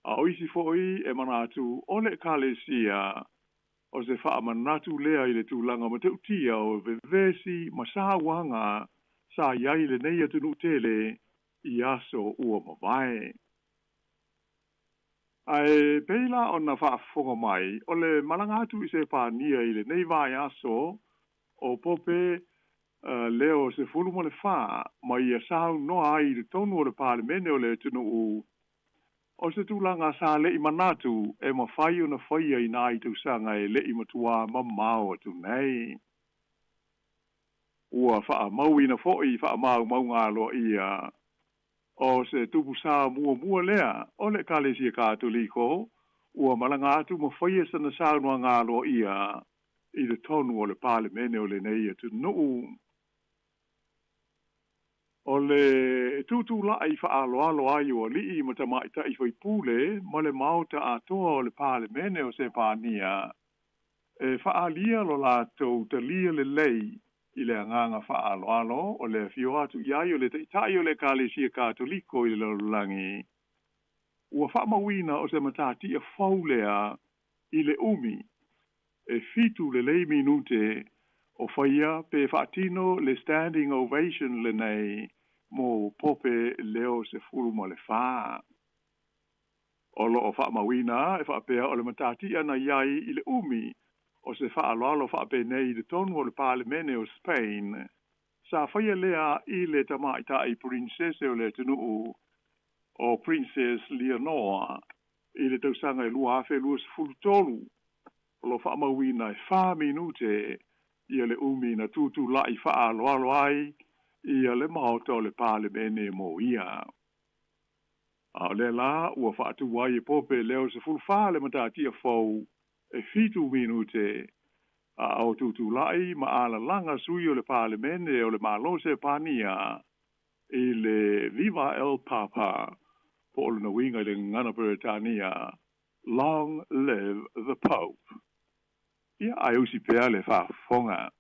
a oisi foi e manatu o le kalesia o se wha manatu lea i le tūlanga matautia o vevesi ma Sāwanga sa iai le nei atunu tele i aso ua mawai. Ai peila o na whaafonga mai o le malangatu i se pānia i le nei vai aso o pope leo se fulu mo le wha ma ia sau noa ai le tonu o le pārimene o le tunu o se tūlanga sa le i manatu e ma whai o na whaia i nā i tausanga e le i matua mamao atu nei. Ua wha mau ina fhoi wha mau ngā loa ia o se tupu sā mua lea o le kalesia katoliko ua malanga atu mo whaia sana saunua ngā loa ia i le tonu o le pāle mene o le nei atu nuu. O le tutu la i wha alo ai o li i mata mai ta i whai pule ma le mauta atoa o le pāle mene o se pānia. E wha alia lo la tau ta lia le lei i le anganga wha alo o le fio atu iai o le taitai o le kālesia kātoliko i le lalulangi. Ua wha mawina o se matati a whaulea i le umi e fitu le lei minute o whaia pe whaatino le standing ovation le nei mo pope leo se furu mo le wha. O lo o wha mawina e wha pea o le matati ana iai i le umi o se wha aloalo wha pe nei le tonu o le Parlemene o Spain. Sa whaia lea i le tamaita i princese o le tunu o Princess Leonor i le tausanga i lua hafe lua se furu tolu. O lo wha mawina e wha minute i le umi na tutu la i wha aloalo ai i le maota o le Parlemene mo ia. A le la ua wha atu wai e pope leo se fulu wha le matati a fau e fitu minute a au tutu lai ma ala langa sui o le Parlemene o le malose pania i le Viva el Papa po o le na winga i le ngana Britania. Long live the Pope. Ia ai usi pea le wha fonga.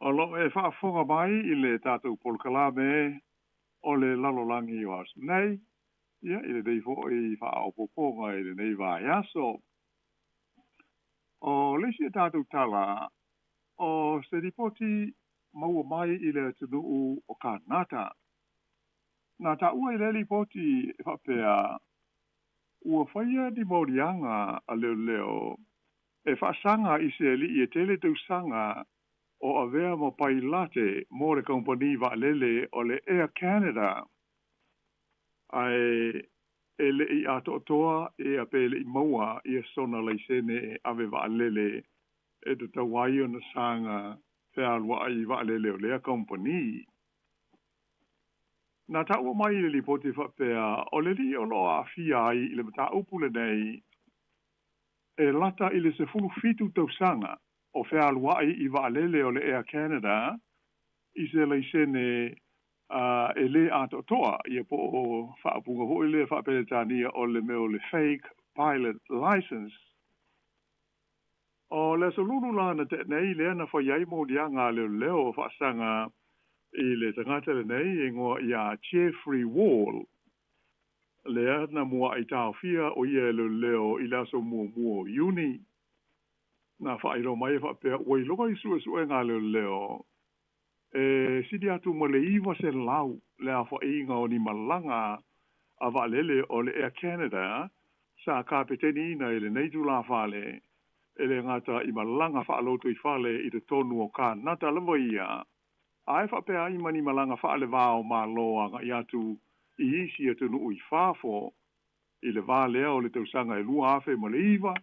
Alo e whaafonga mai i le tātou polkalame o le lalolangi o asu nei. Ia, i le deifo i whaopoponga i le nei vai aso. O lesi e tātou tala, o se ripoti maua mai i le tunu o Kanata. Nā tā ua i le ripoti e whapea, ua whaia di Maurianga a leo e whaasanga i se li i e tele tausanga o avea mo pai late mo le kompani waalele o le Air Canada. Ai e le i ato toa e a pele i maua i a sona leisene e ave waalele e te tawai o na sanga whealua i waalele o lea kompani. Nā taua mai le lipoti whapea o le li o loa fia ai i le mata upule nei e lata i le se fulu fitu tausanga o whealuai i waalele o le Air Canada, i se leisene e le ato toa, i a po o whaapunga hoi le whapeletania o le meo le fake pilot license. O le solulu lana te nei le ana whaiai mo dianga leo whaasanga i le tangata le nei e ngoa i a Jeffrey Wall. Le ana mua i tau fia o ia leo i laso mua uni. Na whaero mai whapea, oi loka i sua ngā leo. E sidi atu mo le iwa se lau, le a whainga o ni malanga a waalele o le Air Canada, sa kapeteni ina i le neitu la whale, e le ngata i malanga whaaloto i whale i te tonu o ka nata lawa ia. Ai whapea i mani malanga whaale wāo mā loa nga i atu i isi atu nu ui whāfo, i le wālea o le tausanga e lua awhe mo le iwa,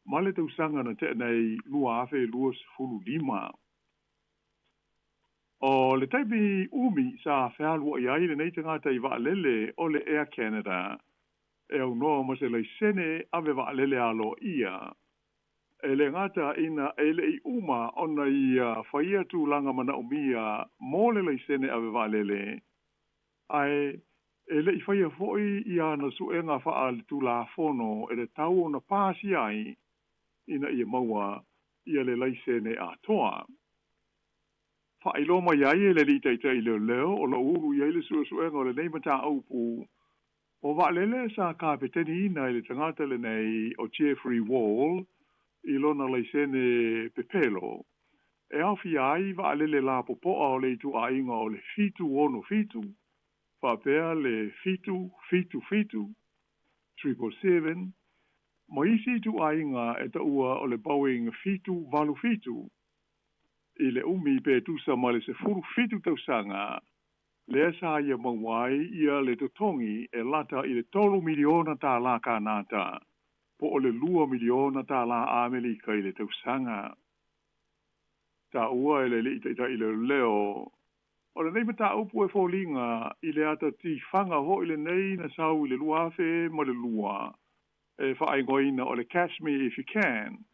ma le tausanga na te nei lua awhe lua sifuru lima. O le taipi umi sa whealua i aile nei tangata i waalele o le Air Canada, e au noa ma se leisene ave waalele alo ia. E le ngata ina ele i uma ona i whaia tu langa mana umia mo le leisene ave waalele. Ai, ele i whaia foi i ana suenga whaal tu la fono e le tau ona pāsi ai, ina ia maua ia le leisene a toa. Whailo mai ai e le li teitai leo o la uru i le suenga o le neimata aupu. O waalele sa kapeteni ina i le tangata le nei o Jeffrey Wall, i lona leisene pepelo. E au fi ai va le la po o le tu a inga o le fitu ono fitu. Fa pea le fitu, 777. Mo isi tu a inga e ta ua o le Boeing fitu valu fitu. I le umi pe tu sa ma le se furu fitu tau sanga. Le sa ia mawai ia le totongi e lata i le 3 miliona ta la kanata. Po o le 2 miliona ta la Amerika i le tau sanga. Ta ua ele li ta i le leo. O le nei mata upu e fōlinga i le ata ti whanga ho i le nei na sau i le luafe mo le lua. E whaingoina o le Catch Me If You Can.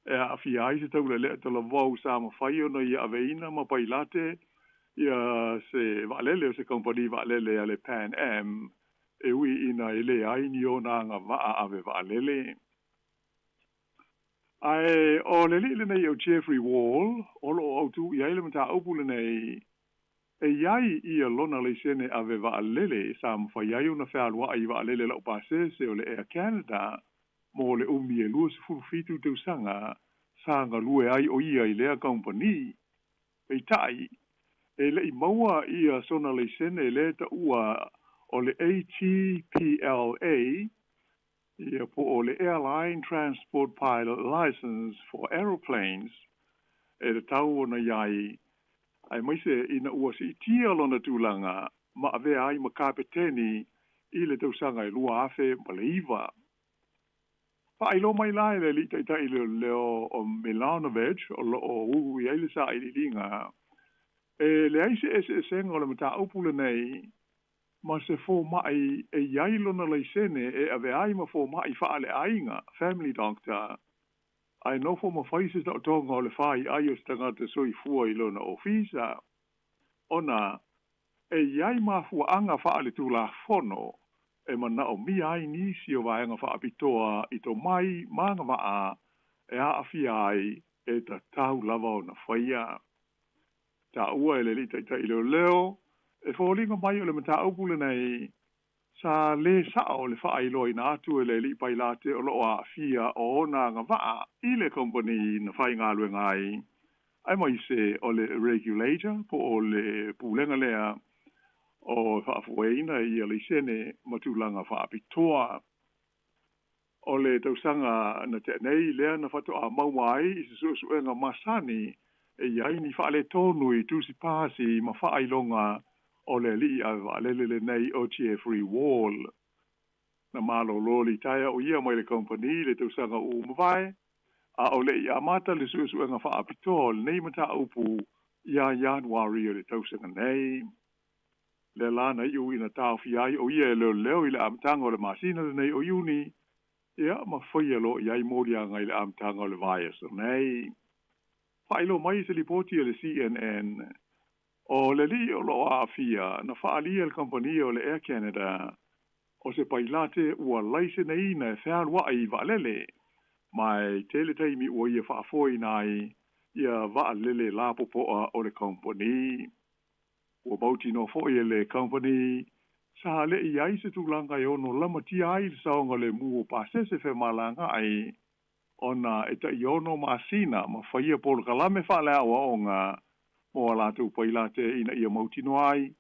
E a fi ai se tau le lea ta la vau Sāmoa whai ona i aveina ma pailate. Ia se vaalele o se kompani vaalele a le Pan Am. E ui ina i le aini o na nga waa ave vaalele. Ai o le li le nei o Jeffrey Wall, o lo o tu i aile mata upu le nei, e iai ia lona le sene ave vaalele, sa mwha iai una whaalua i vaalele lau pasese o le Air Canada, mo le umi e lua se furufitu teu sanga, sa nga lue ai o ia i lea kompani. E tai, e le i maua ia sona le sene le ta ua o le ATPLA, ia po o le Airline Transport Pilot License for Aeroplanes, e le tau o na iai, ai maise ina ua si tia lona tūlanga, ma ave ai ma kapeteni i le tausanga i lua afe ma le iwa. Pa ilo mai lai le li tai leo o Milanovic, o lo o uu i aile sa i linga, e le aise senga o le mata upule nei, ma se fō mai e iailona lei sene e ave ai ma fō mai whaale ainga, family doctor. Ai no fō ma whaise ta o tonga o le whai ai o stangata soi fua i lona ofisa. Ona, e iai ma fua anga whaale tū la whono, e mana o mi ai nisi o vaenga whaapitoa i to mai manga maa e haafi ai e ta tau lava o na whaia. Ta ua e le li tai leo, e fōlinga mai o le mata upule nei, sa le sao le whaelo i nā atu e le li pailate o loa fia o na ngā waa i le company na whai ngā lue ngai. Ai mai se o le regulator po o le pūlenga lea o whaafueina i a le sene matulanga whaapitoa. O le tausanga na te nei lea na whatoa maumai i se suenga masani e iai ni whaale tonu i tusi pāsi ma whaelonga o le li a valele nei o Jeffrey Wall. Na malo loli taia o ia mai le company le tausanga o mawai, a o le i amata le suenga whaapitoa le nei mata upu ia Januari o le tausanga nei. Le lana i uina tau fiai o ia leo i le amtanga o le masina le nei o Juni, ia ma whaia lo iai morianga i le amtanga o le vaias o nei. Whailo mai se lipoti o le CNN, o le li o lo afia na whaalia le company o le Air Canada o se pailate ua laise nei na e whaalua i vaalele mai tele taimi ua ia whaafoi nai ia vaalele la popoa o le company. Ua bauti no foi le company sa le i aise tūlanga i ono lama ti ai le saonga le mua pasese fe malanga ai ona e ta i ono masina ma whaia polo kalame whaale awa o ngā mo la tu pailate ina ia mautino ai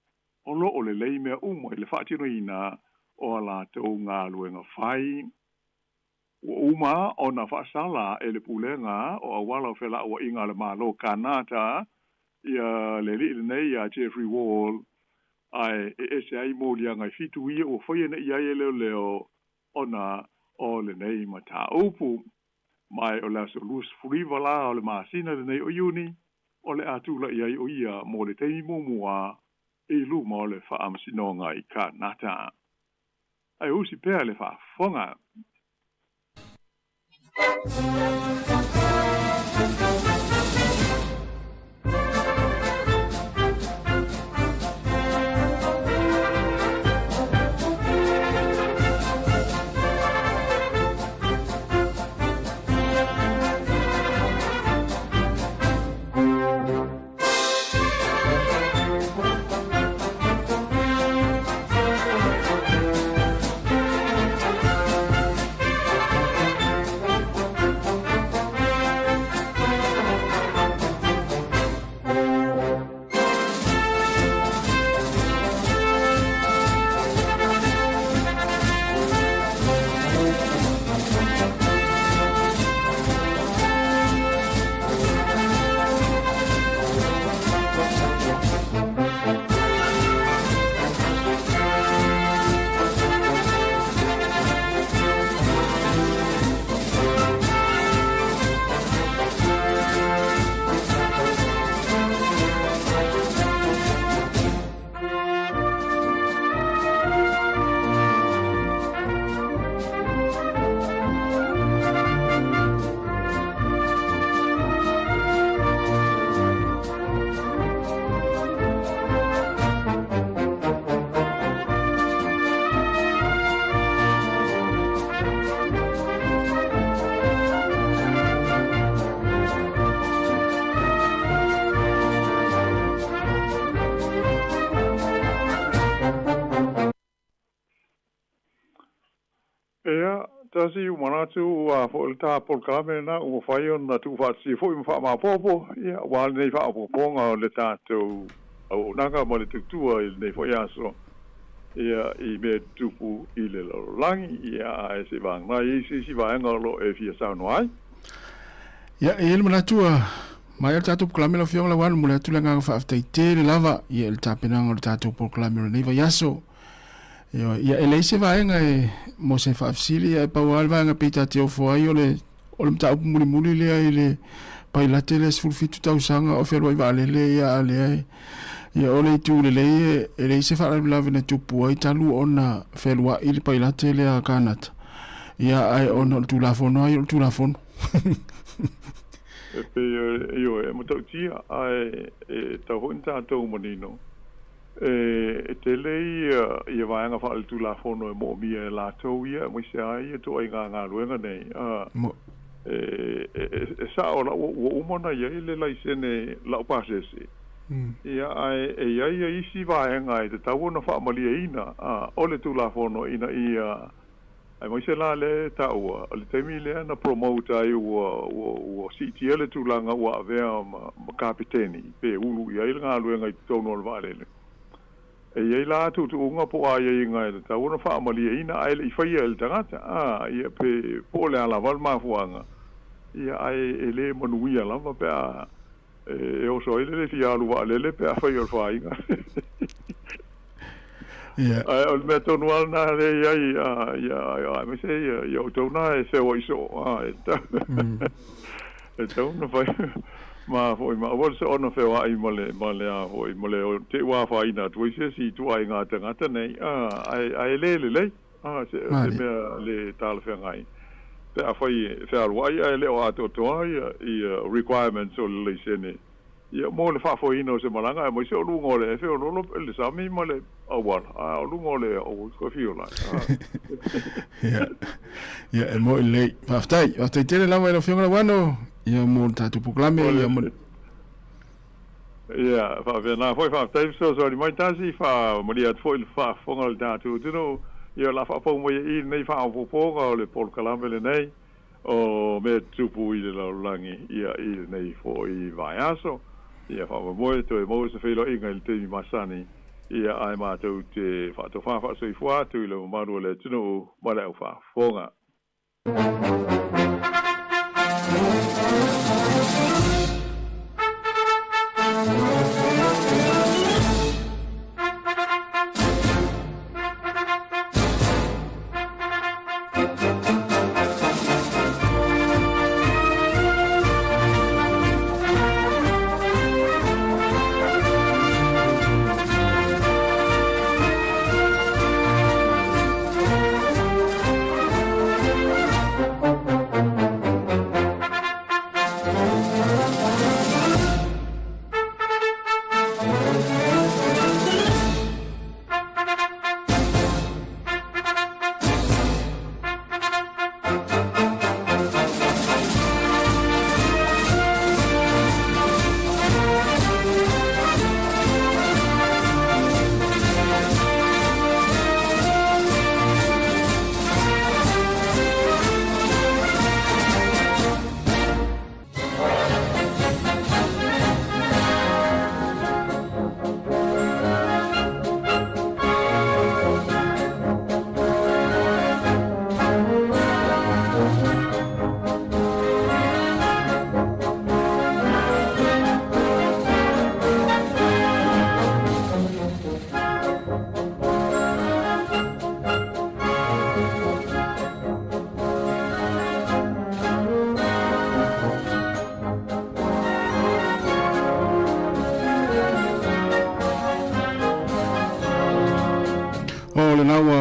o lo o le leimea umo i le whaatino ina o la tu ngā luenga whai. Ua uma o na whaasala e le pulenga o awala o whela ua inga le malo kanata ia le li nei a Jeffrey Wall ai e ese ai mōlianga i fitu ia o whaia na ia e leo ona o le nei mata upu mai o la so lus furiva la o le masina le nei o Juni o le atula iai o ia mo le teimi mumua e luma o le whaamsinonga i ka nata. Ai usi pēr le whaafonga. Ea, tasi umanatu fo ta por kame na o fai on na tu fa si fo im fa ma popo ia wal nei fa popo nga le tato o nanga mo le tu nei fo ia so ia I me tupu I le langi ia e se vang na I si va nga lo e fia sa no ai ia e le manatua mai el tato klame la fiong la wan mo le tu la nga fa te le lava ia el tapena ngo le tato por klame nei va ia so ia ele se va nga e mo se fa fsili e pa wal va nga pita te o fo ai ole mta muli le ile pa la tele sul fitu tau sanga o fer va le ia le ia ole tu le ele se fa la vena tu po ai talu ona felwa ile pa la tele a kanat ia ai on tu la fono ai tu la fono e pe io e mo tau tia ai e tau honta tau monino e te lei ia vai nga fa tu la fono e mo mia la tau ia mo se ai to ai nga luenga nei sa ora o mona ia le lai sene la pasese ia ai isi vai nga te tau no fa malia ina ole tu la fono ina ia ai mo se la le tau le temi le na promote ai o CTL tu la nga wa ve ma kapiteni pe ulu ia nga luenga I tono vale e ia la tu unga po ai nga ta una fa mali ina ai I fai el tangata ia pe po le ala val ma fuanga ia ai ele monuia la va pe e o so ele fia lu va le pe fai el fai nga ia ai ol meto no na le ia me se ia o to na se o iso e to no fai ma foi ma o se ono fe ai mole a foi mole o te wa fa ina tu se si tu ai nga tanga nei ai le se me le tal fe ngai pe a foi fe al wai ai le o ato to ai requirements o le sene ia mo le fa foi ino se malanga mo se o lungo le fe o lo le sami mole o wal o lungo le o ko fio la ia mo le aftai te la wa lo fio la wano ia mo tatu proclame ia mo ia fa vena foi fa tei so mai tasi fa mo dia foi fa fongal tatu tu no ia la fa po mo I nei fa o po le por calame le nei o me tupu I le langi ia I nei foi vai aso ia fa mo to mo se felo inga il te masani ia ai ma to te fa to fa so I fua tu le maru le tu no ma le fa fonga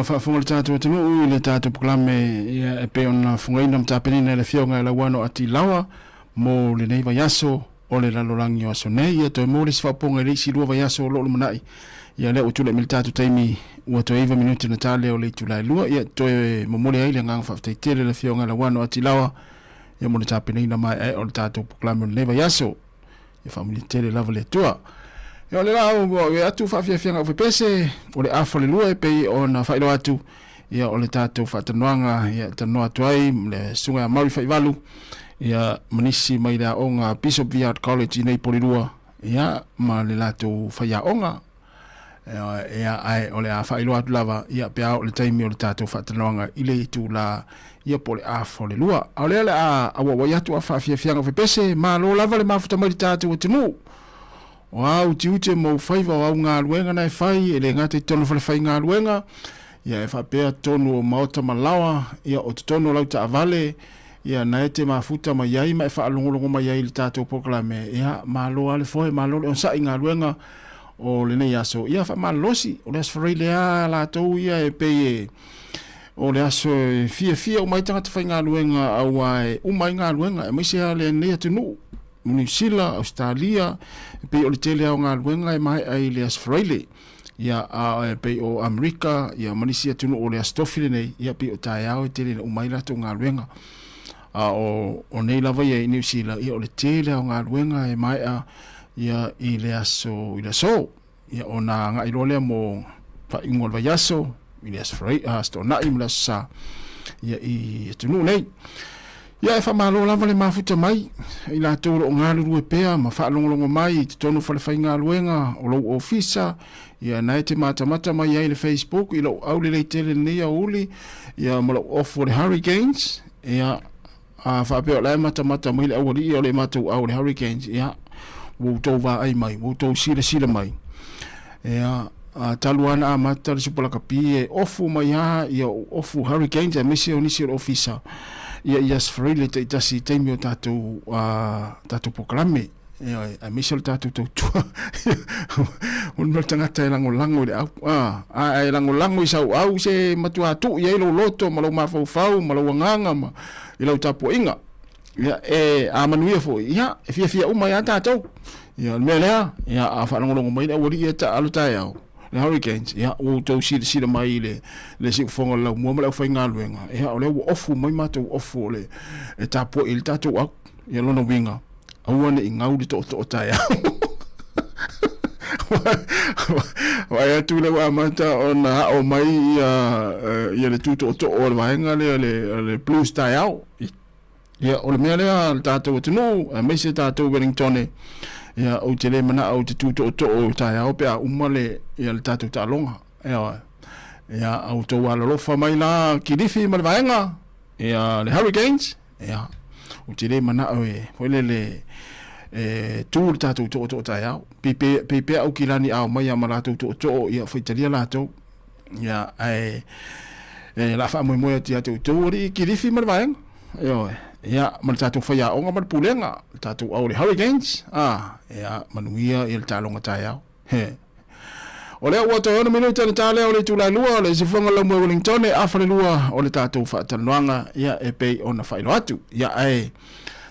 fa fonga tatu te mo le tatu proclame ia e pe ona fonga ina mta penina le fionga la wano ati lawa mo le nei va yaso o le lalolangi o so nei ia to mo le fa ponga le si lua yaso lo manai ia le utule mil tatu taimi ua to eva minuti natale o le tula lua ia to mo mo le ile ngang fa te le fionga la wano ati lawa ia mo le tatu penina mai o le tatu proclame le nei va yaso ia fa mo le tele lava le tua yo le la o atu fa fia fia o pese o le afa le lua pe ona fa ilo atu ia o le tātou whaatanoanga ia tanoa tuai le sunga Mauri Whaivalu ia manisi mai rea onga Bishop Viard College i nei Porirua ia ma le lātou whaiaonga ia ai o le a whailo atu lava ia pia o le taimi o le tātou whaatanoanga i le itu la ia po le a fo le lua o le ale a wawai atu a whaafiafianga whepese ma lo lava le mafuta mai le tātou atinu o au tiute mo whaiva o au ngā luenga nei whai e le ngata i tono whale whai ngā luenga ia e whapea tonu o maota malawa ia o te tono lau ta avale ia na e te mafuta mai iai ma e whaalongolongo mai iai le tātou poklame ia ma lo ale fohe ma lo le onsa i ngā luenga o le nei aso ia wha ma losi o le asfarai le a la tau ia e pei o le aso fia o mai tangata whai ngā luenga au ai umai ngā luenga e maise a le nei atunu New Zealand, Australia, pe o le tele au ngā luenga e mai ai le asfarai ia a pe o Amerika ia manisi atunu o le astofile nei ia pe o tae au e tele umai lato ngā luenga o nei lava ia i New Zealand ia o le tele au ngā luenga e mai a ia i le aso ia o nā ngā ilolea mo whaingo le vaiaso i le asfarai sto na i mla sa ia i atunu nei ia e whamalo lava le mafuta mai i la tōro o ngā luru e pēa ma whaalongolongo mai te tonu whalewhai ngā luenga o lau ofisa ia nai te matamata mai ai le Facebook i lau au le tele nei a uli ia ma lau off o le Hurricanes ia a whapeo lai matamata mai le awari i o le matau au le Hurricanes ia woutou wā ai mai woutou sila mai ia taluana a mata le supalaka pi e ofu mai ha ia ofu Hurricanes e mese o nisi o ofisa ia sfrele te tasi teimi o tātou poklame a mese o tātou tautua unma tangata e lango le au e lango i sau au se matua atu ia ilo loto ma lau mawhau ma lau anganga ma ilo tapo inga ia e a manuia fo ia e fia uma ia tātou ia mea lea ia a whanangolongo mai a wari ia ta alutai au le Hurricanes ia o tau sila mai le siufonga lau mua ma lau whai ngā luenga ia o leo ofu mai matou ofu le e tapo il tatou au ia lona winga auane i ngau le to tai au wai atu le wa mata o na o mai ia le tuto o le vaenga le blues tai au ia o le mea lea le tatou atunu a meise tatou Wellington ia o te le mana au te tuto o tai au pe a umale ia le tātou tālonga ia au tau alalofa mai la kirifi ma le vaenga ia le Hurricanes ia o te le mana au e hoile le tū le tātou to tai au pepe au ki lani au mai a ma lātou to ia whaitaria lātou ia la wha moe ti atu tūri kirifi ma le vaenga ia ma le tātou whaia onga ma le pulenga tātou au le Hurricanes ia manuia i le tālonga tai au o lea ua toi ona minuta le tālea o le tūlai lua o le sifonga lau mua Wellington e awhare lua o le tātou whaatanoanga ia e pei ona whailo atu ia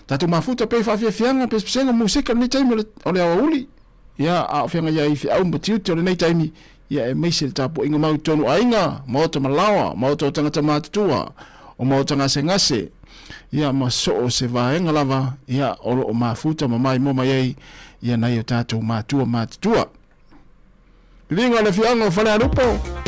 tātou mafuta pei whaafiafianga pespesenga musika nei taimi o le awa uli ia a whianga ia i fi au matiuti o le nei taimi ia e meise le tāpo inga mau tonu ainga maota malawa maota o tangata mātutua o maota ngase ia ma so se vaenga lava ia o mafuta ma mai mo mai ia nei o tātou mātua Vinga le fianga o whale arupo.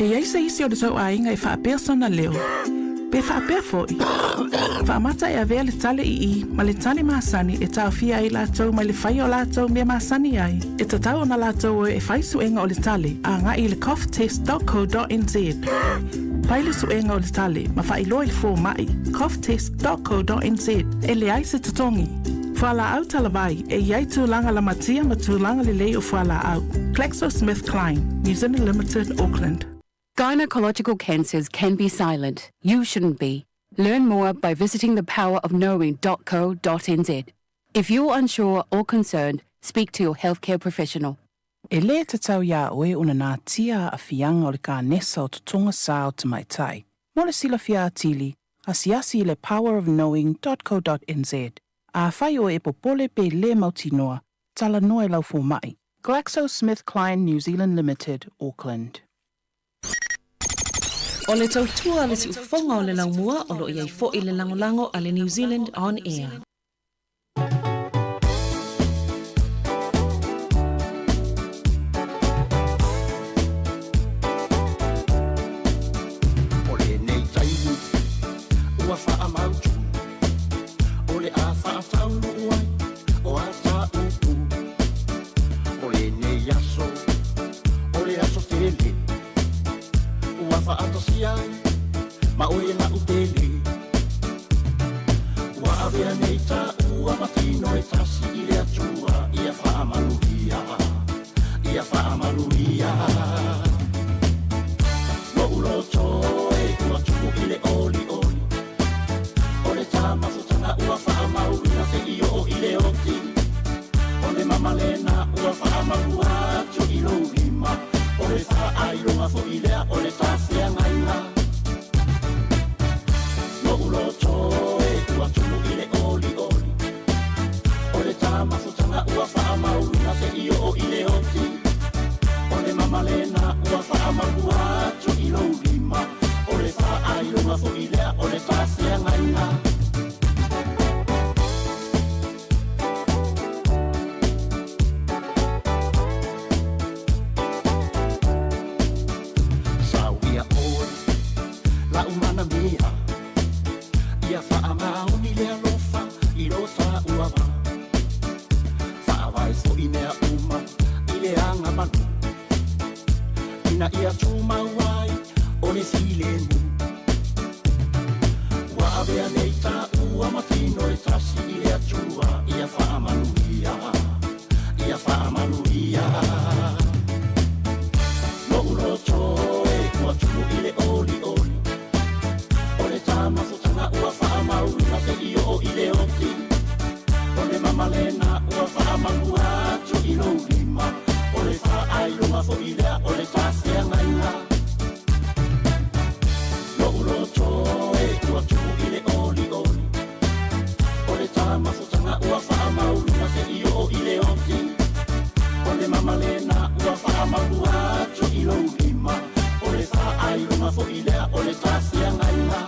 E ai se isi o le tau ainga e whaapea sona leo. Pe whaapea foi. Whaamata e avea le tale I, ma le tale maasani e tau fia ai lātou mai le whai o lātou mea maasani ai. E tatau o na lātou e whai suenga o le tale, a ngā I le coughtest.co.nz. Pai le suenga o le tale, ma whai loa le fō mai, coughtest.co.nz, e le ai se tatongi. Whala au talawai, e iai tūlanga la matia ma tūlanga le lei o whala au. GlaxoSmithKline, New Zealand Limited, Auckland. Gynecological cancers can be silent. You shouldn't be. Learn more by visiting thepowerofknowing.co.nz. If you're unsure or concerned, speak to your healthcare professional. E le te tau ia oe una nā tia a fianga o le ka nesa o tutunga sā o te mai tai. Mo le sila fia atili, asiasi le powerofknowing.co.nz. A whai o e popole pe le mautinoa, tala noe lau fō mai. GlaxoSmithKline New Zealand Limited, Auckland. O le tautua le si ufonga o le laumua o lo iai fo i le langolango a le New Zealand On Air. O le nei taimu, ua wha mautu. O le a wha taunu uai, o a ta upu. O le nei aso, o le aso tele. Ua wha atosi ai, ma o e na utele. Ua awea nei ta ua matino e tasi I le atua, ia wha manuia, ia wha manuia. No uloto e ua tuku I le oli oli. O le tama futanga ua wha maurina se I o I le oti. O le mamalena ua wha maua atu I lo lima. O le wha ailonga fo I lea o le tawhia ngaina. No uloto e ua tuku I le oli oli. O le tama futanga ua wha maurina se I o I le oti. O le mamalena ua wha maua atu I lo lima. O le wha ailonga fo I lea o le tawhia ngaina. La umana mia ia wha maoni le alofa I lo ta uawa. Wha vai fo I mea uma I le anga manu. Ina ia tūma wai o le filemu. Wa avea nei ta ua matino e tasi I le atua. Ia wha manuia, ia wha manuia. No uloto e kua tuku I le oli oli. O le tama futanga ua wha maurina se I o I le oti. O le mamalena ua wha maua atu I lo lima. O le wha ailunga fo I lea o le tawhia ngaina. No uloto e ua tuku I le oli oli. O le tama futanga ua wha maurina se I o I le oti. O le mamalena ua wha maua atu I lo lima. O le wha ailunga fo I lea o le tawhia ngaina.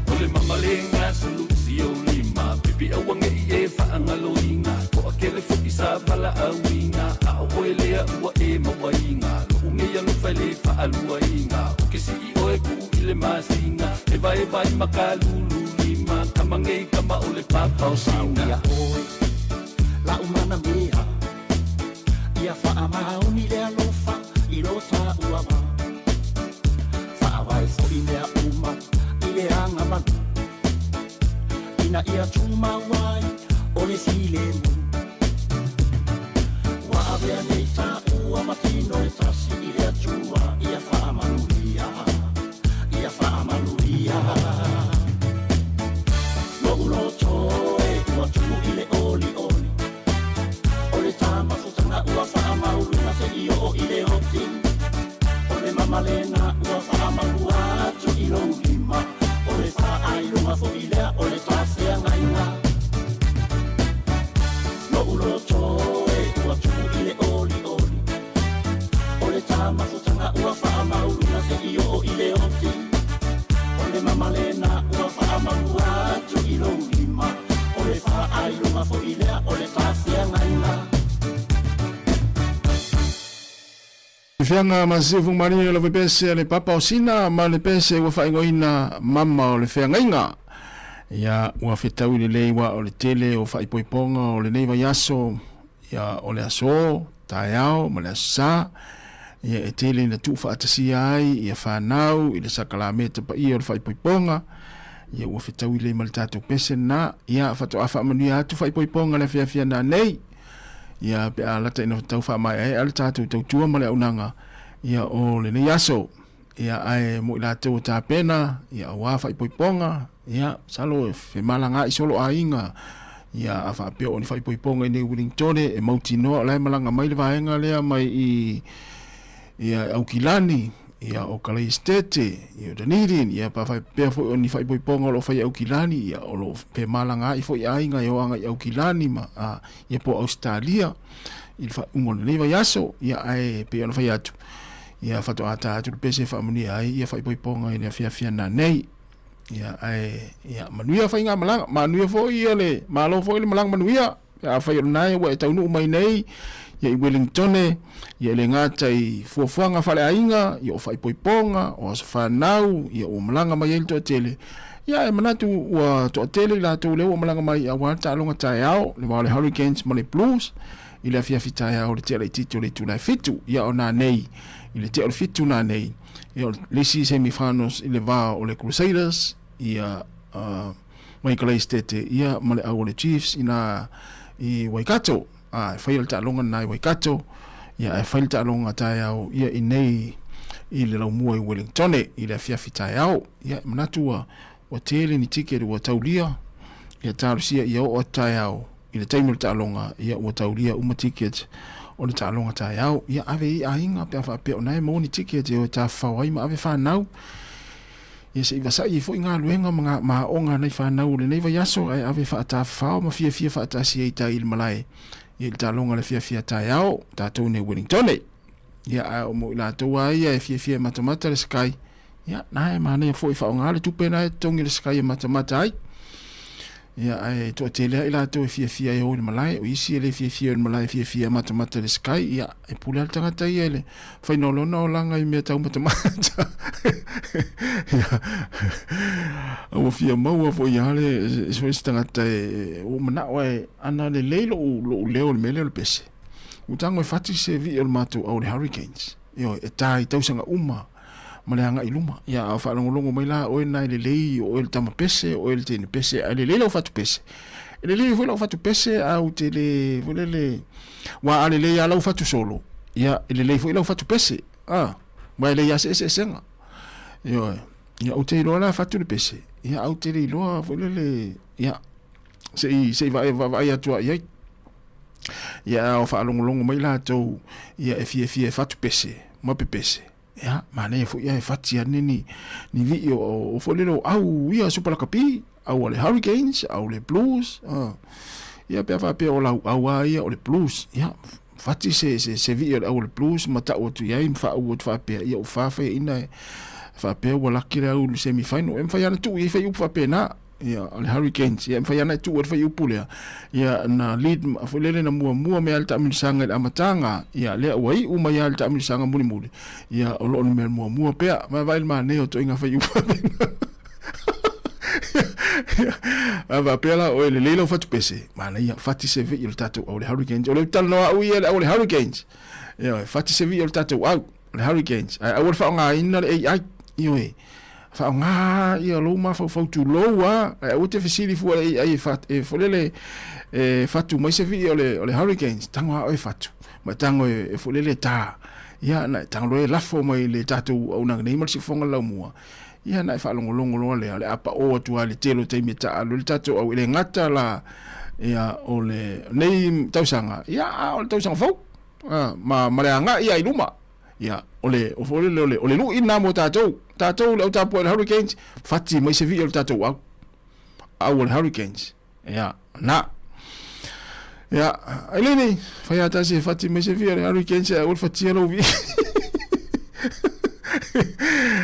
O le mamalenga sulusi o lima Pipi awange I e whaangaloinga Ko a kele fuki sa wala awinga A oe lea ua e mawainga Lo unge ya lufa le whaaluainga O ke si I oe ku I le masinga E vai makalulu lima Kamange I kama o le papa o singa La umana mea ia wha maoni le alofa I lo ta uawa. Wha vai fo I mea uma I le anga manu. Ina ia tūma wai o le filemu. Wa avea nei ta ua matino e tasi I le atua. Ia wha manuia, ia wha manuia. No uloto e ua tuku I le oli oli. O le tama futanga ua wha maurina se I o I le oti. O le mamalena ua wha maua atu I lo lima. O le wha ailunga fo I lea o le tawhia ngaina. Fianga masifu mari le pese le papa osina ma le pese wa faingoina mama o le fianga ya wa fetau le wa o le tele o fai poiponga o le neiva yaso ya o le aso taiao ma le sa ya e tele na tu fa atasia ai ya fanau i le sakalameta pa i o le fai poiponga ya wa fetau le maltato pese na ya fato afa manu ya tu fai poiponga le fia na nei ya pe ala ta ino tau fa mai ai al tatu tau tua male unanga ya o le ne yaso ya ai mo la tau ta pena ya wa fa poiponga ya salo fe malanga i solo ainga ya afa pe on fa poiponga ni Wellington e mautino la malanga mai le vaenga le mai i ya au kilani ya o kala estete ya danirin ya pa fa pe fo on fa poiponga lo fa au kilani ya o lo pe malanga i fo ainga yo anga au kilani ma ya po Australia il fa un leva yaso ya ai pe on fa yatu ya fa to ata tu pese fa muni ai ya fa poiponga ina fia na nei ya ai ya manuia fa inga malanga manuia fo ia le malo fo le malanga manuia ya fa yo nai wa tau nu mai nei ya i Wellington ya le ngata i fuafuanga fale ainga ya o fai poiponga o fa nau ya o malanga mai el to tele ya e manatu wa to tele la to le o malanga mai a wa ta longa tai au le wa le Hurricanes ma le Blues i le fia fita ya o le tele tito le tuna fitu ya ona nei i le tele fitu na nei ya le si semifinals i le va o le Crusaders ya Michael Estete ya ma le au le Chiefs i Waikato fail ta longa nai Waikato ya fail ta longa tai au ia inei i le lau mua i Wellington i le fia fitai au ia manatua wa tele ni ticket wa taulia ia tarusia ia o tai au i le taimul ta longa ia wa taulia uma ticket o le ta longa tai au ia ave i ainga pe fa pe onai mo ni ticket o ta fawai ma ave fa nau ia se iwa sai fo inga luenga ma onga nei fa nau le nei va yaso ai ave fa ta fa ma fia fa ta si i ta il malai il talonga le fia tai au tatou ne Wellington ya o mo la to ai e fia matamata le sky ya na e mane foi fa nga le tupe na tongi le sky matamata ai ya ai to tele ila to fia e o le malai o isi le fia le malai fia matamata le sky ya e pula tanga tai ele fa no no langa i me tau matamata ya o fia mau fo ya le so tanga tai o mana wai ana le lelo o leo le mele le pese o tango fati se vi el mato o le Hurricanes yo e tai tau sanga uma maleanga iluma ya fa longo mai la o na le lei o el tama pese o el tene pese ale le lo fatu pese ele le foi lo fatu pese au tele volele wa ale le ya lo fatu solo ya ele le foi lo fatu pese wa le ya se senga yo ya o te lo la fatu le pese ya au tele lo volele ya se va ya tua ya o fa longo mai la to ya fie fatu pese mo pese ya mane fu ya fatia ni vi o folelo au ia super kapi au le Hurricanes au le Blues ya pe fa pe o la au ia o le Blues ya fati se vi o le Blues mata o tu ya im fa o fa pe ia o fa fe ina fa pe o la kira o semifinal em fa ya tu i fe u fa pe na ya le Hurricanes ya fa ya na tu o fa u pule ya na lead folele na mua me alta milisanga le amatanga ya le wai uma ya alta milisanga muli ya o lo me mua pe ma vai ma ne o to inga fa u ava pela o le lelo fatu pese mana ya fati se vi il tatu o le Hurricanes o le tal no au ia o le Hurricanes ya fati se vi il tatu au le Hurricanes ai o fa nga ina le ai yo fa nga ia lo ma fa tu lo wa o te fesili fu ai fat e folele fatu mai se vi o le Hurricanes tango o fatu ma tango e folele ta ya na tango e la fo mai le tatu o na nei mal si fonga la mua ya na fa longo le apa o tu ale telo te meta le tatu o le ngata la ya o le nei tausanga ya o tausanga fo ma le anga ia iluma ya ole o folele ole lu ina mo tatu le o tapu le Hurricanes fati mai se vi le tatu au le Hurricanes ya na ya eleni fa ya ta se fati mai se vi le Hurricanes o fati lo vi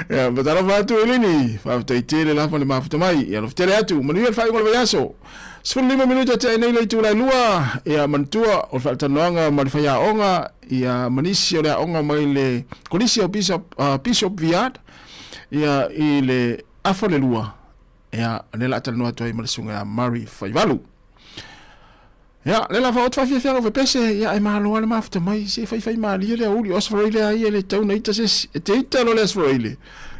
Ya, batalo fatu ini. Fatu itele la fa le mafuta mai. Ya lo tele atu, manu fa ngol bayaso. 5 minuta te nei le tula lua ya mantua o fa tanoanga malfaya onga ya manisi o le onga mai le kolisi o bishop viad ya ile afole lua ya le la tanoa toi malsunga ya Mary Faivalu. Ya, le la fa otfa fia fia pese ya e malo le mafuta mai se fai mali le uli osfroile ai le tau nei tase te ita lo le osfroile.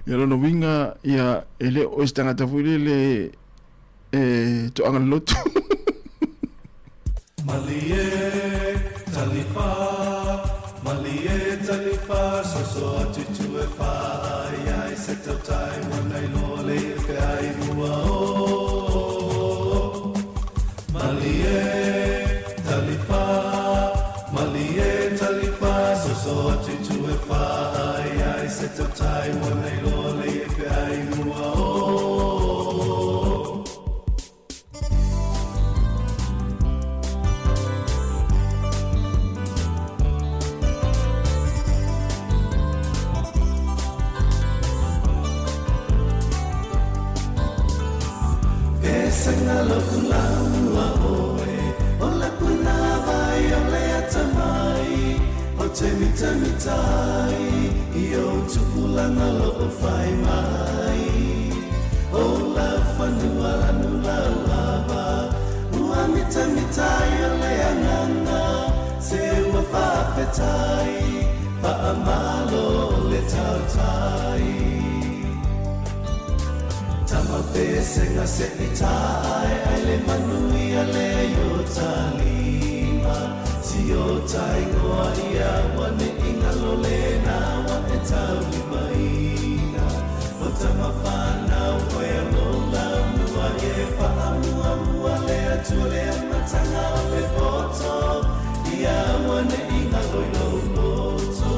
Ya lo no winga ya ele o stanga tafuile le to angan lotu. Malie talifa, so atu e fa ai set of time when I know le fe ai mua o. Malie talifa, so atu e fa ai set of time when I know le fe ai mua o. Sangalo kulangua oe, o la punavai o le atamai, o te mitai, i o tupulanga lo o whai mai. O la whanua anu lau lava, ua mitai o le anganga, se ua whawhetai, whaamalo o le tautai. Tama pesenga se itai ai le manui a le yo talima si yo tai ngoa ia wane inga lo le na wa e tau lima ina o tama whana ue lo la mua e wha mua le atu le amatanga o le poto ia wane inga lo loto.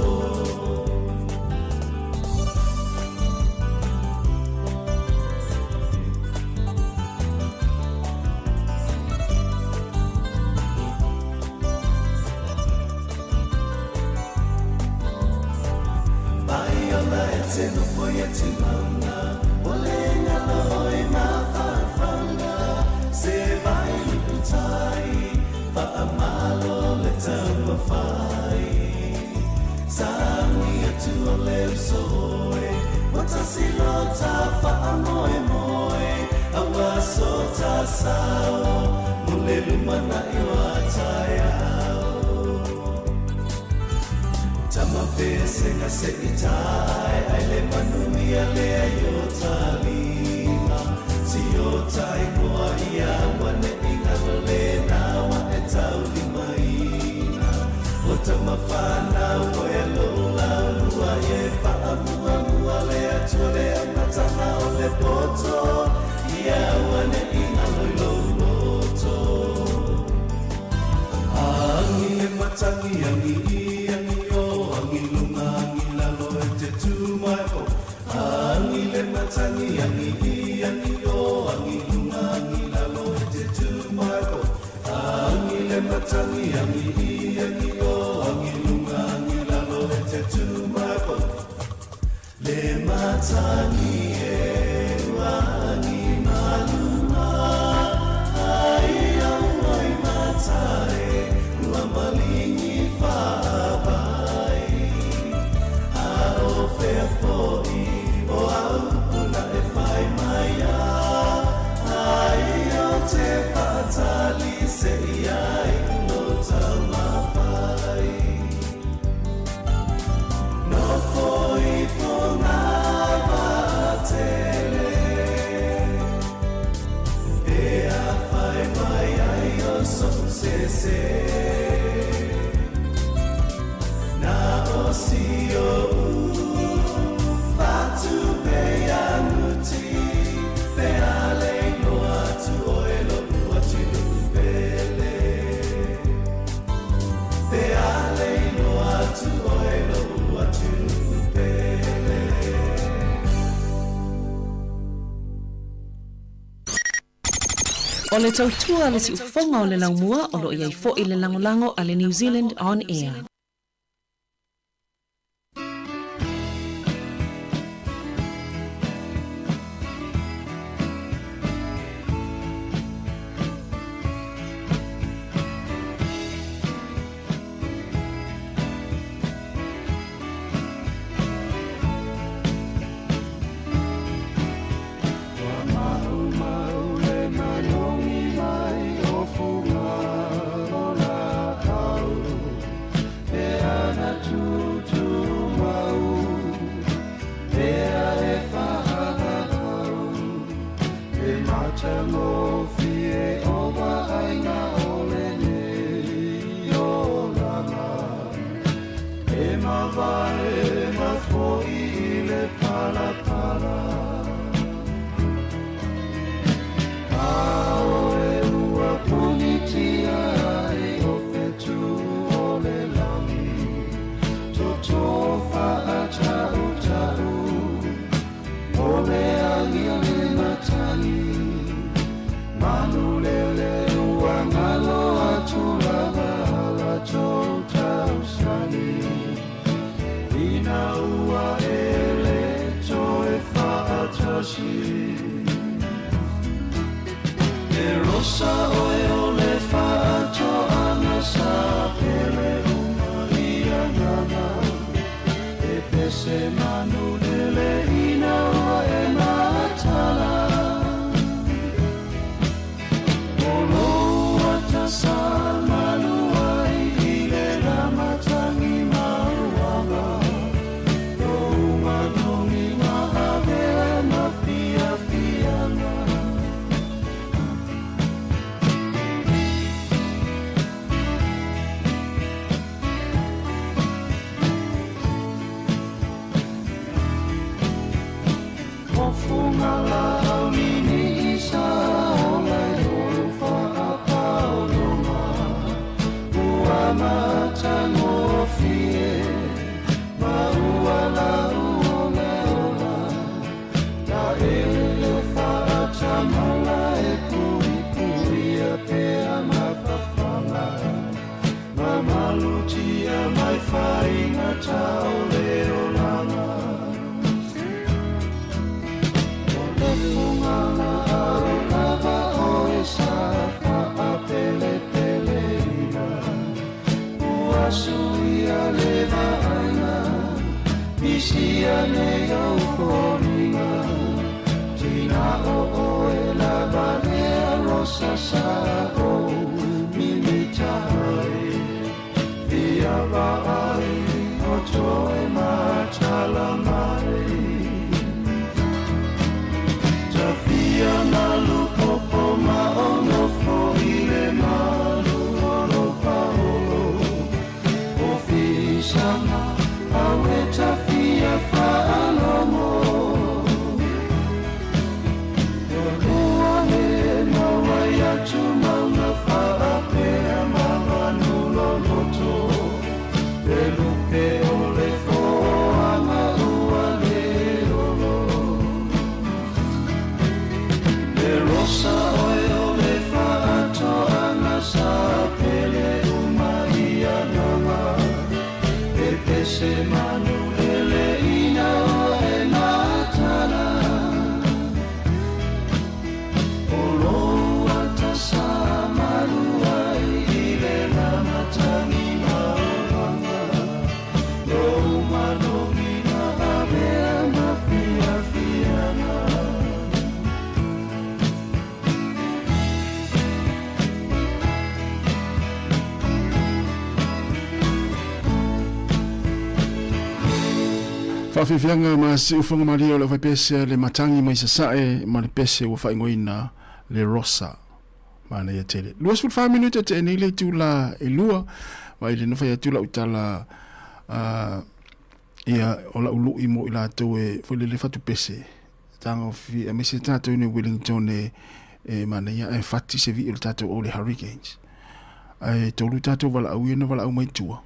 Se no foi a timanga, olenga loi mafafanga, se vai lutai, fa amalo le tama fai. Sami atu ole soe, wata silota fa amoe moe, awa sota sao, mule lumana iwataya. Tama pesenga se itai ai le manui a le yo talima si yo tai koa ia wane inga lo le na wa e tau lima ina o tama whana ue lo la lua e wha mua le atu le amatanga o le poto ia wane inga lo loto. Angi le matangi angi matangi angi yo angi lunga angi la lo te tu marco angi le matangi angi yo angi lunga angi la lo te tu marco le matangi e wangi maluma ai ai matai la malingi fa bai a o fe foi o au te fatali se ai no tamafai no foi fonava tele e a fai mai ai o se na o si o fatu be anuti pe ale no atu O le tautua le si ufonga o le laumua o lo iai fo i le langolango a le New Zealand On Air. E mawai mafoi le pala pala Ao e ua punitia e o fetu o le lami Totofa a tau tau O le angia le matani Manu lele ua ngalo atu lava la tau tau sani Ina ua ele to e whaatasi E rosa oe o le whaato ana sa pele uma ia ngana E pese manu lele ina ua e matala Olo ata sa manu ai i le ramatangi mauanga O uma nongi maha vea ma fia fianga Funga la mini isa ola yo fa paoloma ua mata no fie ma ua la ola la ele fa tamala e puri a pe ama pafanga ma malutia mai fai na taole olanga Fungala aulava oe safa a pele pele ina Ua suia leva aina Isia ne au koringa Tina o oe lava lea rosa sa o Mimita ai Via va ai O toe matala mai Tafia malu popo ma ono foile malu ono paolo O fisama awe tafia whaalomo O lua he mawai atu mauna whaapea mawa nulo loto E lupe o le foanga ua le olo E rosa oe o le whaato ana sa pele uma ia nama E pese manu lele ina oe matana O loa ta sa manu ai i le ramatangi mauanga No manongi na avea ma fia fiana Whawhiwhianga ma si uwhanga maria o le whaipese le matangi mai sa sae ma le pese ua whaingoina le rosa ma na ia tele. 2 minute te enei le tūla e lua wa ile nuwhai a tūla utala ia o la ulu imo i la tau e while le whatu pese tanga o fi a mese tātou ne Wellington e ma na ia e whati se vi il tātou o le Hurricanes ai tolu tātou wala au ina wala au mai tua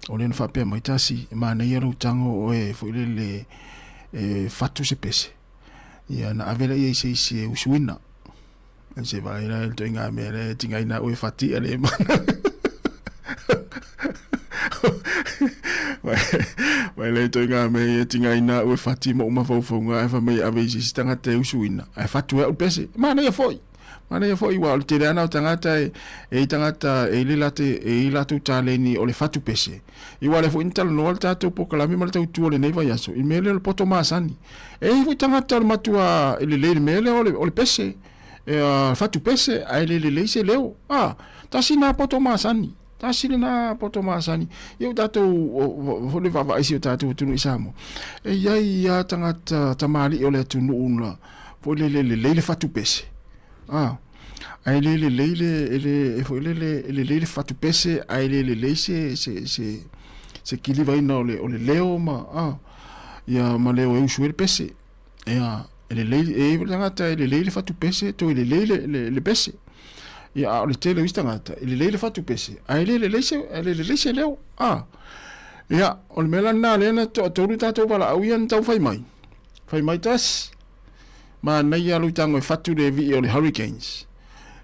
o le na whapea mai tasi ma na ia tango o e while le whatu se pese ia na avela ia se usuina se vai la el toinga mere tinga ina o fati ale mana vai le toinga me tinga ina o fati mo ma fo nga fa me ave si tanga te usuina ai fatu o pese mana ia foi wa te ana tangata e tangata e le late e la tu taleni o le fatu pese i wale fo intal no alta to poka mi mal tu le neva yaso i mele le poto masani e fo tangata matua e le mele o le pese e fatu pese ai le se leo tasina poto masani eu tato o le vava isi o tato tunu isamo e yai ya tangata tamali o le tunu unla fo le fatu pese ai le fatu pese ai le se kili vai na ole leo ma ia ma leo e usuel pese ia ele le ngata ele le fatu pese to ele le pese ia ole tele vista ngata ele le fatu pese ai le le leo ia ole mela na le na to ruta to bala au ia tau fai mai tas ma na ia lu tango fatu de vi ole hurricanes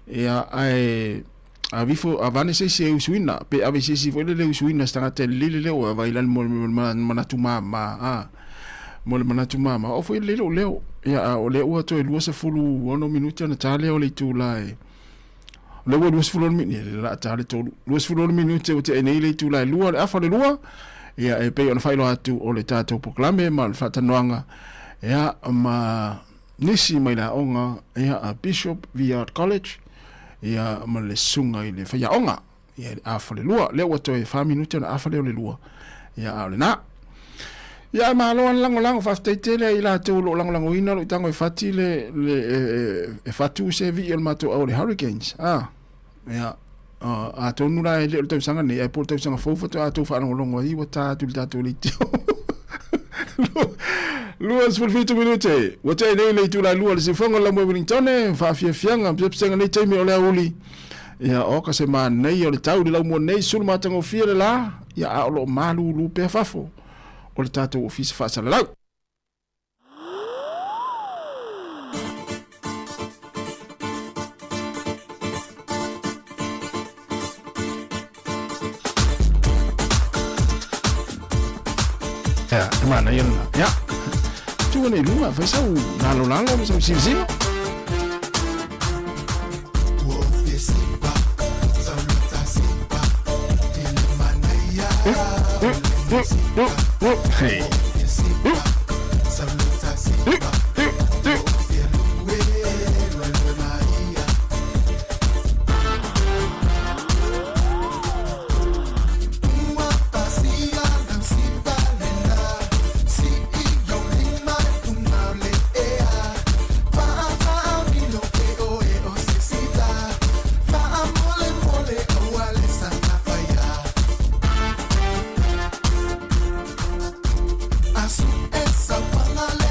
ia ai a vifo avane se usuina pe ave se le usuina sta ngata le leo vai lan manatu mama mole manatu mama o foi leo ia o le ua to e lua se fulu ono minuti ana tale o le tūlai le ua lua se fulu ono minuti la tale to lua se fulu ono minuti o te enei le tūlai lua le afa le lua ia e pei ona whailo atu o le tātou poklame ma le whatanoanga ia ma nisi mai la onga ia a Bishop Viard College ia ma le sunga i le whaia onga ia afa le lua le ua to e 5 minuti ana afa le o le lua ia au le na ia malo an lango faafetaitele ai latou loo langolangoina lo tango e fati le fatu se vi el matou au le hurricanes ia a tonu la le tausaga nei ai po tausaga foufa to atou faalogologo ai ua tatu le tatou leitio lua sefulufitu minute ua taʻi nei le itulalua le sefoga lau mai Wellingtone faafiafiaga pesepesega nei taimi o le auli ia o ka se manei o le tau le lau mua nei sulu matagofia le la ia a o loo malulu pea fafo o le tātou ofisi whaasalalau. Ia, mana iona. Ia, tua nei lua, fai sau lalo, sau sino. Hey. Esa pangale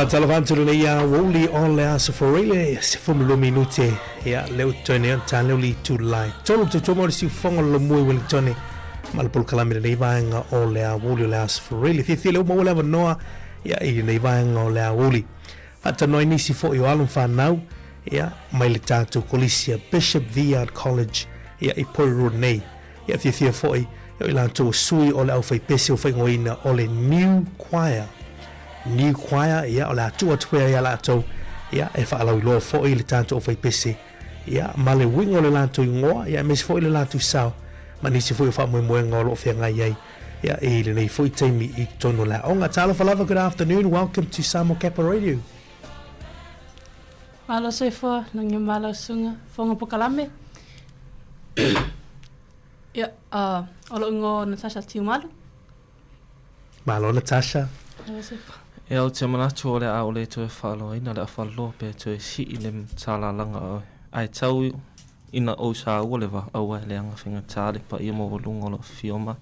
Fatalavantu le ia woli on le asaforile se fumulu minute ia leo tone ta leo li tu lai tolu te tomo si fongo lo mui Wellington malpul kalame le vanga o le woli le asaforile thi leo mo le noa ia i le vanga o le woli ata no ni si fo yo alun fa now ia mai le tatu kolisia Bishop Viard College ia i poru nei ia thi fo i la tu sui o le au fai pesi o fai ngoina o le new choir ia o la tua tuea ia la tau ia e whaalau i loa fo i le tanto o fai pese ia ma le wingo le lanto i ngoa ia me se fo i le lanto i sao ma nisi fo i wha moe moe ngā lo fia ngai iai ia e le nei fo i teimi i tono la onga talo falava. Good afternoon, welcome to Sāmoa Kappa Radio. Malo se fo nangi malo sunga fonga pokalame ia olo ngo Natasha Tiumalu malo Natasha e au te manatu o le a o le toe whaalo ina le a whaalo pe toe si i le tāla langa o ai tau ina o sa ua le wa au ai le anga whinga tāle pa i mo walunga lo fioma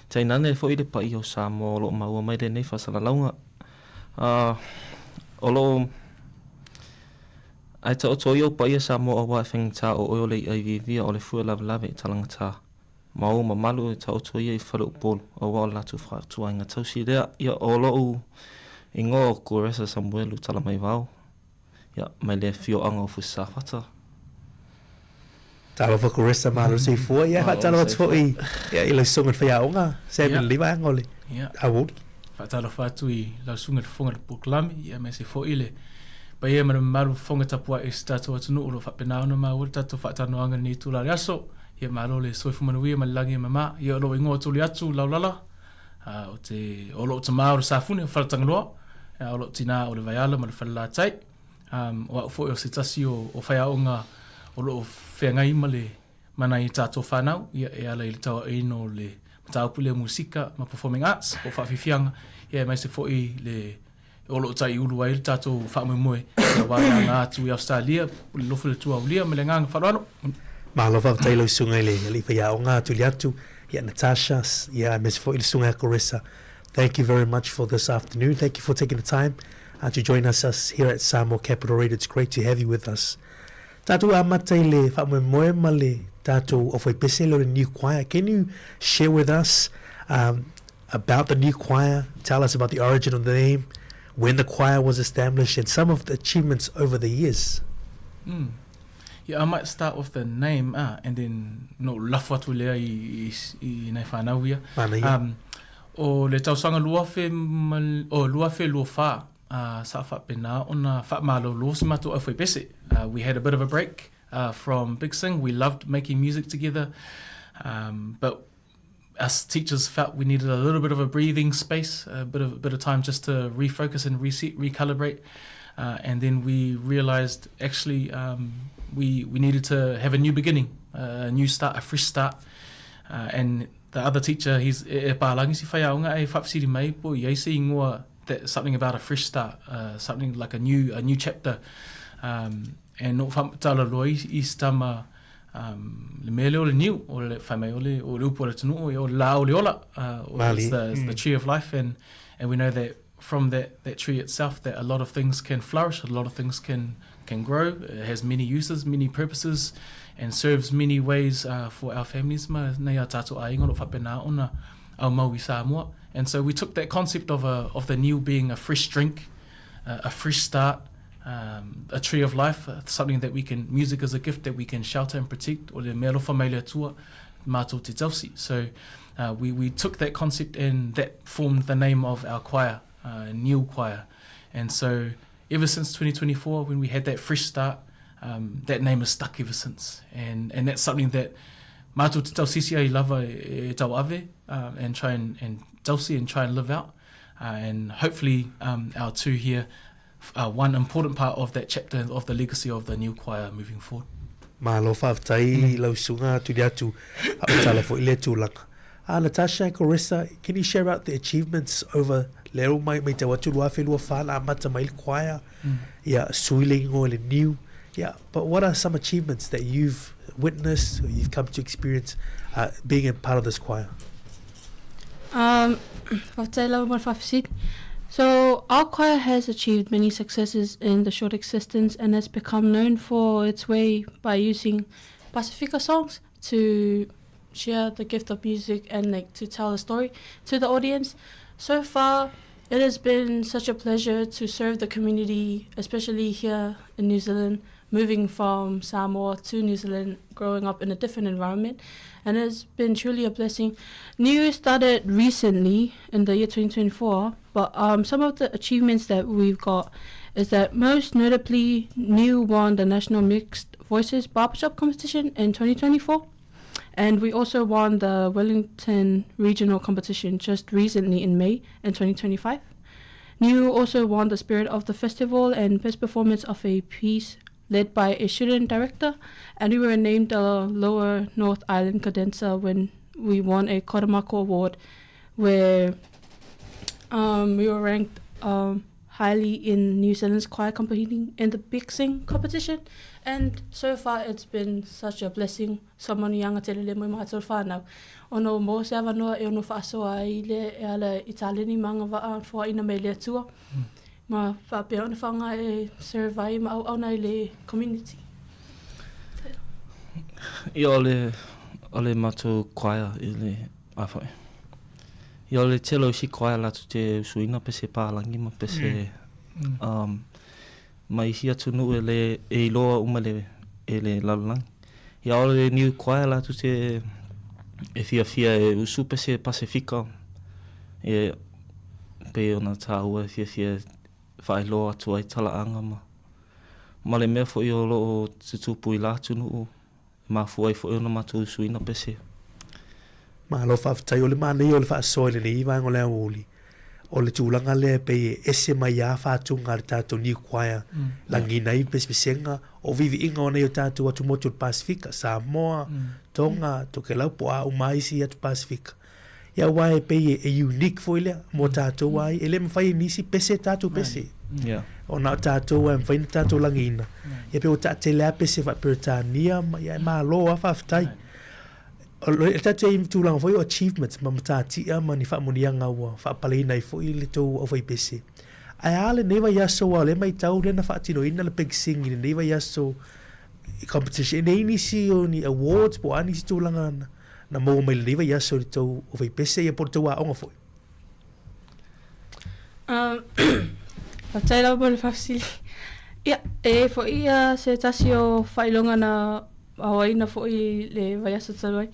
tai nane fo i le pa i o Sāmoa o lo maua mai le nei whasala launga o lo ai tau to i o pa i a Sāmoa o wa whinga tā o o le i vivia o le fua lava lava i talanga tā mau ma malu e tau to i whalu polo o wa la tu wha tu ainga tau si rea ia o lo ingo Kuresa Samuelu tala mai wau. Ia, mai le fio anga o fusa whata. Talo fa Kuresa malu si fua, ia, talo watu fo i, ia, i lau sungat whaya onga, seven lima anga ole. Ia. Awod. Talo whatu i lau sungat whonga le puklami, ia, me se fo i le. Pa ia mana malu whonga tapua e stato atunu ulo whapenauna ma ule tato whatano anga ni tūlari aso, ia malo le soifu manuia ma langi mama, ia lo ingoa tuli atu laulala, o te olo te maa o safune o wharatanga loa, o lo tina o le vaiala ma le whalala tai, o au fo o se tasi o whaiaonga o lo whengai ma le mana i tātou whanau, ia e ala i le taua eino le mataupu le musika ma performing arts, o whawhiwhianga, ia mai se fo i le o lo tai ulu ai le tātou whaamui ia wāia ngā atu i Australia, le lofu le tua ulia ma le nganga wharoano. Mahalo whawtailo i sunga le li whaiaonga atu li atu, ia Natasha, ia me se fo i le sunga Kuresa. Thank you very much for this afternoon. Thank you for taking the time to join us here at Sāmoa Capital Radio. It's great to have you with us. Tātou amatai le whamoe ma le tātou o whai pese le new choir. Can you share with us about the new choir? Tell us about the origin of the name, when the choir was established, and some of the achievements over the years. Yeah, I might start with the name and then no lafatu lea I nei whanauia. O le tausanga luafe lua wha sa wha pena ona wha malo lo si matu au whai pese. We had a bit of a break from Big Sing. We loved making music together, but us teachers felt we needed a little bit of a breathing space, a bit of time just to refocus and reset, recalibrate, and then we realized actually we needed to have a new beginning, a new start, a fresh start, and the other teacher, he's e pālangi si whaiaonga e whapsiri mai po i eise ingoa that something about a fresh start, something like a new chapter, and no whamatala loa I stama le mea leo le niu o le whaimai o le upo le tunu o le la o le ola, it's the tree of life, and we know that from that tree itself that a lot of things can flourish, a lot of things can grow. It has many uses, many purposes, and serves many ways for our families. Ma nei a tātou ainga no whapena ona au mau I Samoa. And so we took that concept of the new being a fresh drink, a fresh start, a tree of life, something that we can, music is a gift that we can shelter and protect, o le mea lofa mai le atua, mātou te tausi. So we took that concept and that formed the name of our choir, New Choir. And so ever since 2024, when we had that fresh start, that name has stuck ever since. And that's something that mātou te tausisi ai lava e tau ave, and try and tausi and try and live out. And hopefully our two here one important part of that chapter of the legacy of the new choir moving forward. Malo whaftai lau sunga tuli atu apatala fo ile tūlanga. Natasha and Kuresa, can you share about the achievements over lero mai te watu lua whelua whana mata mai le choir? Suiling o le new. But what are some achievements that you've witnessed or you've come to experience being a part of this choir? Whaftai lau mai whawhisit. So our choir has achieved many successes in the short existence and has become known for its way by using Pacifica songs to share the gift of music and like to tell a story to the audience. So far, it has been such a pleasure to serve the community, especially here in New Zealand, moving from Samoa to New Zealand, growing up in a different environment, and it's been truly a blessing. New started recently in the year 2024, but some of the achievements that we've got is that most notably, New won the National Mixed Voices Barbershop Competition in 2024, and we also won the Wellington Regional Competition just recently in May in 2025. New also won the Spirit of the Festival and Best Performance of a Piece led by a student director, and we were named the Lower North Island Cadenza when we won a Kotamako Award, where we were ranked highly in New Zealand's choir competing in the Big Sing competition, and so far it's been such a blessing. Someone young at le mo matur whanau. Ono mo se avanoa e ono whaasoa I le e ala Italiani manga wa fo ina me le tua. Ma whapea ona whanga e survey ma au nei le community. I ole matu choir I le awhai. I ole telo si choir latu te usuina pese pālangi ma pese mai hi atu nu ele e loa umale ele lalang. I ole new choir latu te e fia e usu pese Pacifica e pe ona tāua e fia whai loa atu ai talaanga ma le mea fo I o loo tutupu I lātu nuu ma fuai fo ona matu usuina pese. Ma lo whawhatai o le mānei o le whaasoa le nei vang o le auli. O le tūlanga le pe ese mai a whātunga le tātou ni kwaia. Langi nei pesenga o vivi inga o nei o tātou atu motu Pacifica, Sāmoa, Tonga, toke lau po a umaisi atu Pacifica. Ia wae pe e unique fo ilea mo tātou wai, ele mwhai nisi pese tātou pese. O na tātou e mwhai na tātou langina. Ia pe o tātou lea pese wa Peritania, ia maa loa whawhatai. E tātou e tūlanga foi o achievements ma tātia ma ni whamunianga ua, whapalei nei foi le tau au whai pese. Ai ale newa yaso wa le mai tau le na whaatino ina le Big Sing ina newa yaso competition. Nei nisi o ni awards po anisi tūlanga ana. Na mo mai leva ya so to o vai pese e por tua onga foi. Patai la bol facile. Ia e fo ia se tasio failonga na awaina fo I le vai sa tsaloi.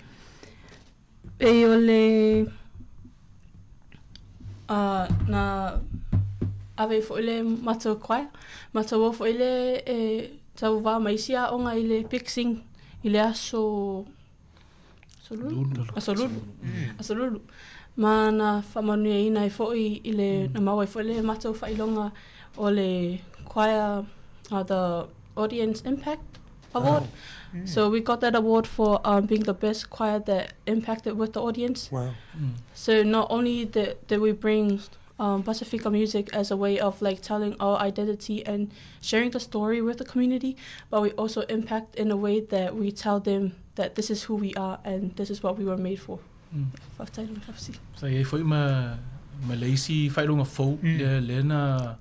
E o le na ave fo le mato kwai. Mato fo le e tau va mai sia onga I le Big Sing I le aso Asolulu. Mana whamanuia ina I foi I le na maua I foi le matau whailonga o le choir the Audience Impact Award. So we got that award for being the best choir that impacted with the audience. Wow. So not only did we bring Pacifica music as a way of like telling our identity and sharing the story with the community, but we also impact in a way that we tell them that this is who we are and this is what we were made for. So ye foi ma Malaysia whailonga fau le na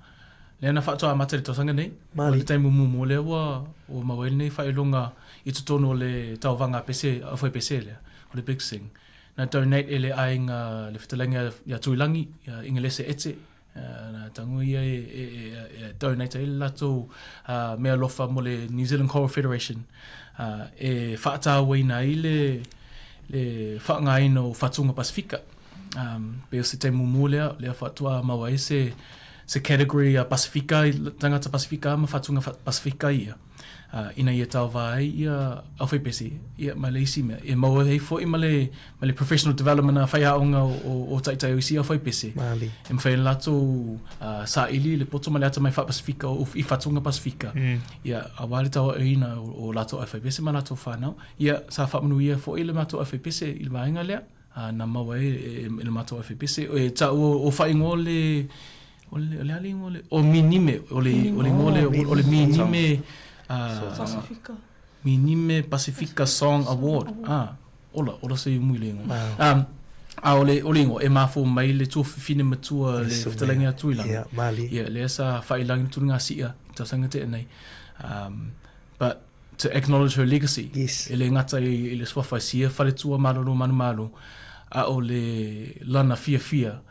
whaatoa mata le tosanga nei. Le taimu mumu le wa o mawele nei whailonga I tutono le tauwanga pese a whai pese le o le Big Sing. Na donate ele ainga le whitalanga ya tuilangi ya ingelese ete na tangu ia e donate ele lato mea lofa mo le New Zealand Choral Federation e whaatawa ina I le whaangaino whatunga Pacifica pe o se te mumu lea whaatua mawa e se category Pacifica tangata Pacifica ma whatunga Pacifica ia ina ia tau vai ia awhai pese ia Malaysia mea e maua hei fo I male professional development a whai aonga o taitai o isi awhai pese e mwhai lato sa ili le poto male ata mai wha Pacifica o I whatunga Pacifica ia a wale tau ina o lato awhai pese ma lato whanau ia sa whamanu ia fo I le mato awhai pese I le vaenga lea na maua e le mato awhai pese e tau o whaingo le o minime o le minime Minime Pacifica Song Award. Ola se muy lengo. ole ingo e mafo mai le tu fine matua le ftalangi atu ila mali le sa failangi tu nga sia ta sanga te nei but to acknowledge her legacy ele ngata ile swafa sia fale tua malolo manu a ole lana fia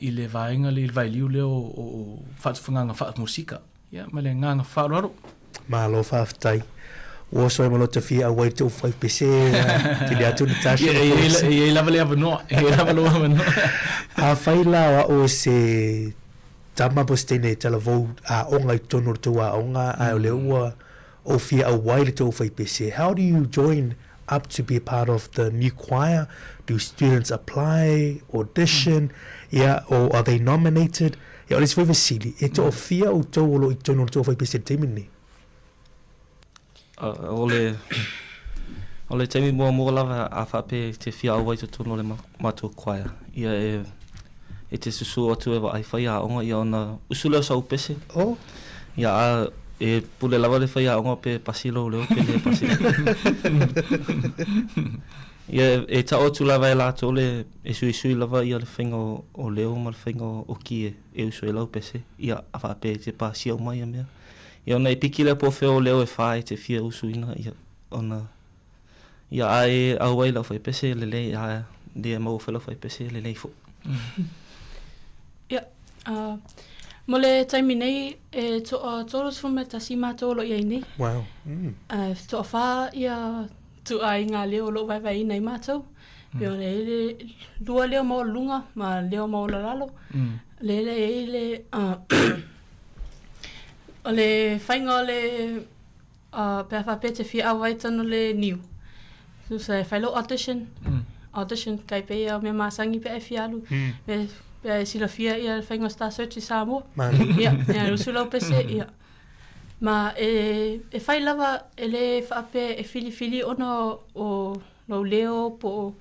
ile vainga le vai liu le o fatfanga fa musika male nganga fa ro malo fa ftai o so mo te fia wai tu 5% te dia tu tashi e lava le no e lava lo no a faila o se tama postene televo a onga tono tu a onga a le o fia wai tu 5%. How do you join up to be part of the new choir? Do students apply, audition, or are they nominated? It's very silly. It's o fia o to lo tono tu 5% temini. Ole temi mo lava a fape te fia au wai tono le mato choir. Ia e te susu atu e wa ai whai a onga ia ona usula sa upese. Oh. Ia e pule lava le whai a onga pe pasilo leo pe le pasilo. Ia e ta otu lava e lato le e sui lava ia le whenga o leo ma le whenga o kie e usu e lau pese. Ia a fape te pasi au mai a mea. Ia ona e piki le po feo leo e whae te fia usu ina ia ona ia ai au wai lau whai pese le lei a dia mau whai lau whai pese le lei fo. Ia, mo le taimi nei e tōro fume tasi mātōlo iai nei. Wow. Tō whā ia tu ai ngā leo lo vai nei mātou. Pio ne le lua leo mau lunga ma leo mau lalalo. Le o le whainga o le pēwha pēte whia awai tano le niu. So se whailo audition kai pēia me māsangi pēe whialu. Pēe sila whia ia le whainga Star Search I Sāmoa. Ia, rusulau pese, ia. Ma e whai lava e le whaape e fili ono o lau leo po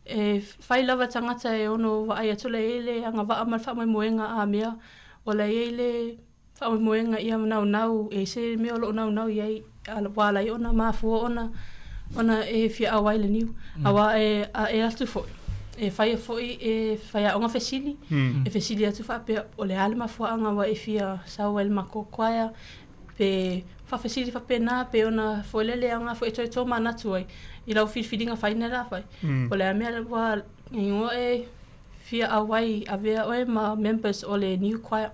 e whai lava tangata e ono wa ai atula e le anga wa amal wha mai moenga a mea. O le e le wha mai moenga ia nau e se mea lo nau iai wala I ona mafua ona e whia awai le niu. Awa e atu foi. E whai foi e whai a onga fesili. E fesili atu whaapea o le ale mafua anga wa e whia sauel mako kwaia. Pe wha fesili whaapea nā pe ona foi lele anga foi toi tō manatu ai. I lau whiwhiringa whaine rā whai. O le amea wa ingo e whia awai a vea oe ma members o le new choir.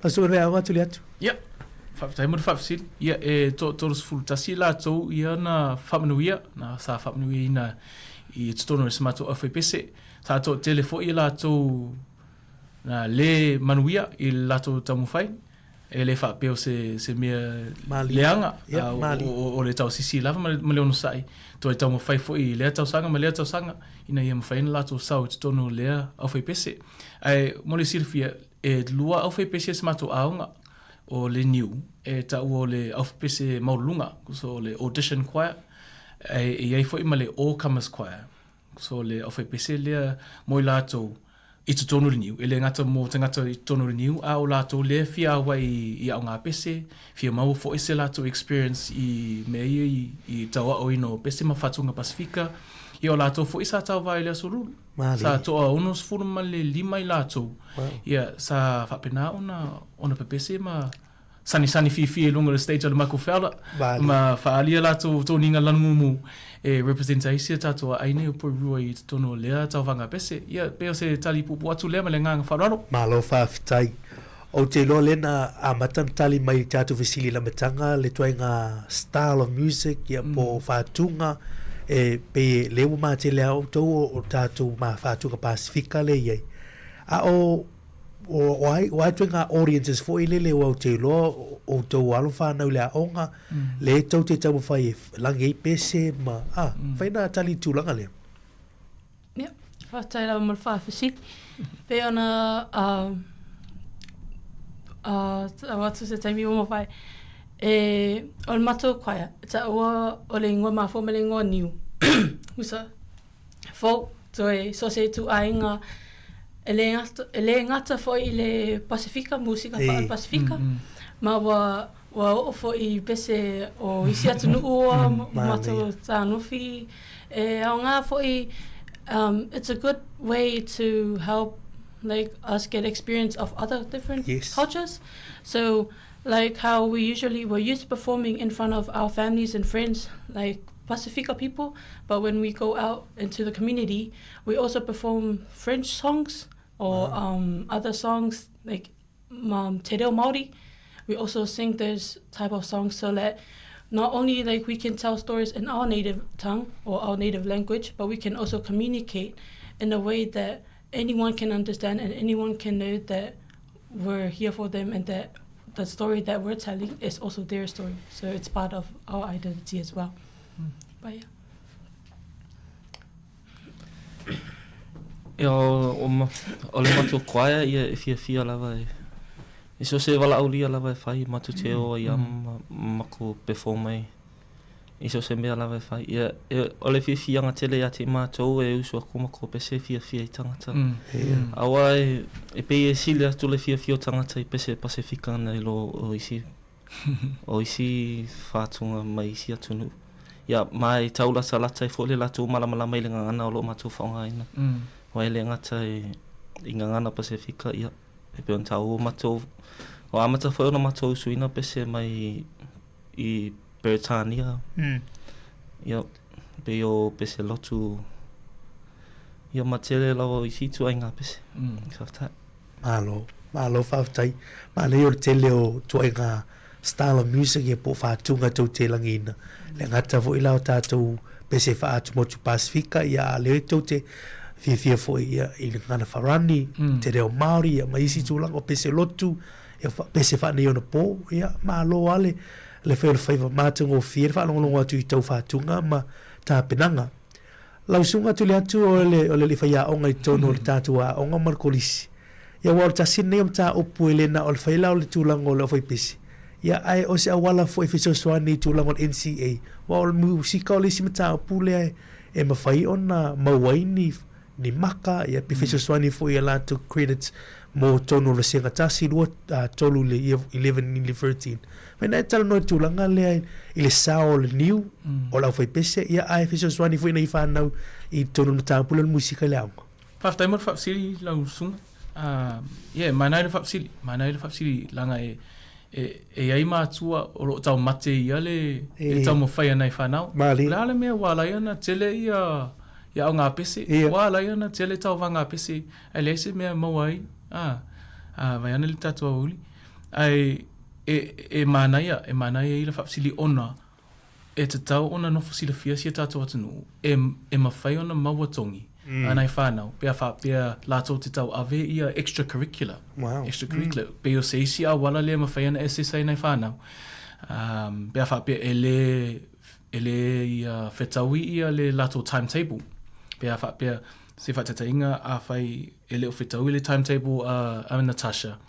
Pasu rea o atu le atu? Ia. Tai mo whawhasiri. Ia e tōros fulu tasi la tōu ia na whamanuia. Na sa whamanuia ina I tutono e samato a whaipese. Sa tō telefo I la tōu na le manuia I la tōu tamu whai. E le whapeo se mea leanga. O le tau sisi lava ma leo no sai. Tō e tamu whai fo I lea tau sanga ma lea tau sanga. Ina ia mawhaina la tōu sau tutono lea a whaipese. Ai mo le sirfia e lua a whaipese samato aunga. O le niu e ta o le aufpese maulunga so le audition choir e ai foi ma le all comers choir so le aufpese le moi lato I tonu le niu ele ngata mo tangata I tonu le niu a o lato le fia wai I au ngā pese fia mau fo ese lato experience I mei I tawa o ino pese ma fatunga Pasifika I o lato fo isa tau vai le suru sa to a unos furma le lima I lato ia sa whapena ona pepese ma sani fi lunga le stage o le mako whaala ma whaalia lato tōninga lanumu e representation tato a aine o porua I tono lea tau wanga pese ia peo se tali pupu atu lea ma le nganga whararo Malo whawhitai o te lo lena a matan tali mai tātou vesili la matanga le tuainga style of music ia po whātunga e pe lewa mā te lea o tau o tātou mā whātunga Pasifika le iei a o ai tuainga audiences fo I lele o te lo o tau alo whanau lea onga le tau te tau whai langi I pese ma whaina tali tūlanga lea Ia, whātai lawa mo le whawhasik pe ona watu se taimi o mo whai o le mato kwaia ta ua o le ingoa mafo me le ingoa niu usa fo toi so se tu ainga ele ngata foi I le Pasifika musika fa Pasifika ma wa Well, for I pese o isi atu nuua mato tānuwhi. Aonga for it's a good way to help like us get experience of other different cultures. So like how we're used to performing in front of our families and friends, like Pacifica people, but when we go out into the community, we also perform French songs or other songs like Te Reo Māori. We also sing those type of songs so that not only like we can tell stories in our native tongue or our native language, but we can also communicate in a way that anyone can understand and anyone can know that we're here for them and that the story that we're telling is also their story. So it's part of our identity as well. But yeah. O le matu kwaia ia fia lava e. Iso se wala aulia lava e whai matu te o i mako performai. Iso se mea lava e whai. Ia o le fianga tele a te mātou e usu ako mako pese fia i tangata. Awa e pei e sile atu le fia o tangata i pese Pasifika ana i lo o isi. O isi whātunga mai isi atunu. Ia mai taula salata e fo le latu malamalama i le ngangana o lo mātou whaonga ina. Wa ele ngata i ngangana Pasifika ia. E pe on tau mātou. O amata whaona mātou suina pese mai i Britania. Ia pe o pese lotu. Ia matele lau i situ ai ngā pese. Whaftai. Malo whaftai. Malo o tele o tu ai ngā style of music e po whātunga tau te langina. Le ngata fo i lau tātou pese whaatu motu Pasifika ia leo tau te fia fo ia i ngana wharani, te reo Māori, ia maisi tūlanga o pese lotu, ia pese whanei ona pō, ia malo ale, le whaiva mātunga o fia, whanongonongo atu i tau whātunga, ma tā penanga. Lausunga tu le atu o le whaia onga i tono le tātua onga markolisi. Ia wau ta sinei om tā opu elena o le whaila o le tūlanga o le whai pese. Ia ai o se awala fo i whisosoani i tūlanga o NCA. Wau le musika o le si mata opu le e mawhai ona mawaini ni maka ia pifeso swani fo ia lato credits mo tono le senga tasi lua tolu le 11 ni le 13 mena e tala no tulanga le ile sao le new o la foi pese ia ai pifeso swani fo ina ifanau i tono na tampula musika le au faftai mo fafsili la usung ia mana le fafsili langa e ai matua o lo tau mate ia le tau mo fai ana ifanau la le me wala ia tele ia o ngā pese, wā lai ana tele tau wā ngā pese, ai lese mea mawai, vai ana li tatua uli, ai e mānaia i la whapsili ona, e te tau ona no fusila fia sia tatua tanu, e mawhai ona maua tongi, anai whanau, pea lātou te tau ave ia extracurricular, pea o se isi a wala lea mawhai ana SSA nai whanau, pea ele ia whetaui ia le lātou timetable, pea se whatata inga a whai ele o whetau le timetable a Natasha.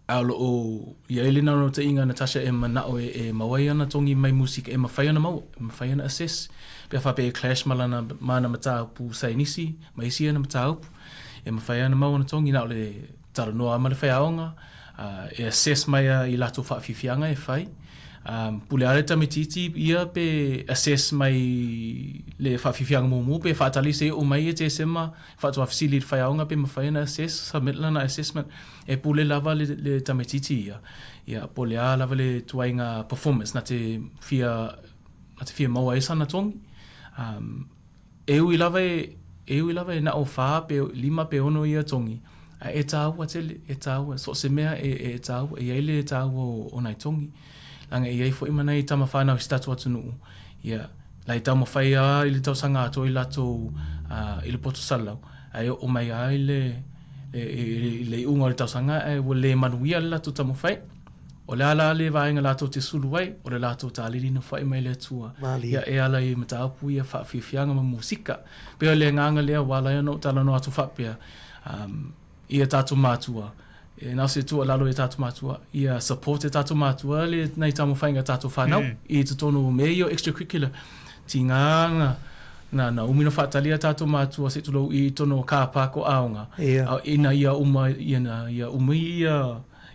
Aolo o ia ele nano te inga Natasha e manao e mawai ana tongi mai musika e mawhai ana mau, e mawhai ana assess. Pea whape e clash malana mana mataupu sai nisi, maisi ana mataupu, e mawhai ana mau ana tongi nao le taro noa ama le whai aonga, e assess mai i lato whaafifianga e whai. Pule ale tamititi ia pe assess mai le whaafifianga mumu pe whaatali se o mai e te sema whaatua fisili le whaiaonga pe mawhai na assess submit lana assessment e pule lava le tamititi ia pule a lava le tuainga performance na te fia maua e sana tongi e ui lava e na o wha pe lima pe ono ia tongi e tāua tele e tāua so se mea e tāua e eile e tāua o nai tongi anga i ei fo i mana i tama whanau i statu atunuu. Ia, lai tau mawhai a i le tau sanga ato i lato i le poto salau. Ai o mai a i le unga o le tau sanga e o le manuia le lato tamo whai. O le ala le vaenga lato te sulu wai, o le lato ta aliri no whai mai le atua. Ia e ala i mataapu ia whaafiafianga ma musika. Pea le nganga lea wala ia no tala no atu whapea. Ia tatu mātua. E nā se tua lalo e tātu mātua, ia support e tātu mātua le nei tamu whainga tātu whanau, i te tono me i o extracurricular. Ti ngā na umino whaatalia tātu mātua se tulo i tono kāpako aonga. Ina ia uma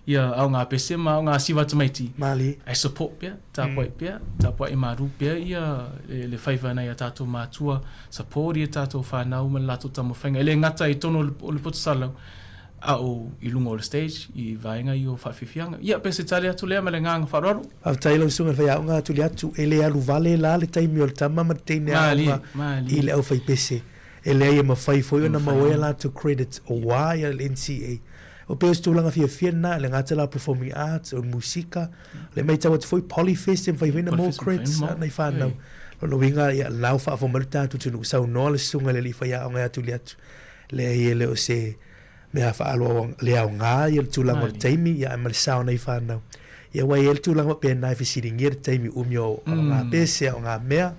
ia au ngā pese ma au ngā siwa tamaiti. Mali. Ai support pia, tāpua pia, tāpua I maru pia ia le whaiva nei a tātou mātua, support ia tātou whanau ma lato tamu whainga. Ele ngata I tono o le potasalau, au I lunga o le stage, I vaenga I o whawhiwhianga. Ia pese tale atu lea ma le nganga whararu. Au taila usunga whai au ngā tuli atu, ele alu vale la le taimi o le tama ma teine au ngā I le au whai pese. Ele ai ma whai fwoi ona mawea la to credits o wā ia le NCA. O pe stulanga fia na le ngata la performing arts o musika le mai tawa te foi polyfest en vai more creds na whanau no winga ia lau fa fo malta tu tunu sau no le sunga le fa ya nga tu le le o se me fa alo le au nga ia tulanga taimi ia mal sau na whanau ia wai el tulanga pe na fi sitting ia taimi umio nga pese nga mea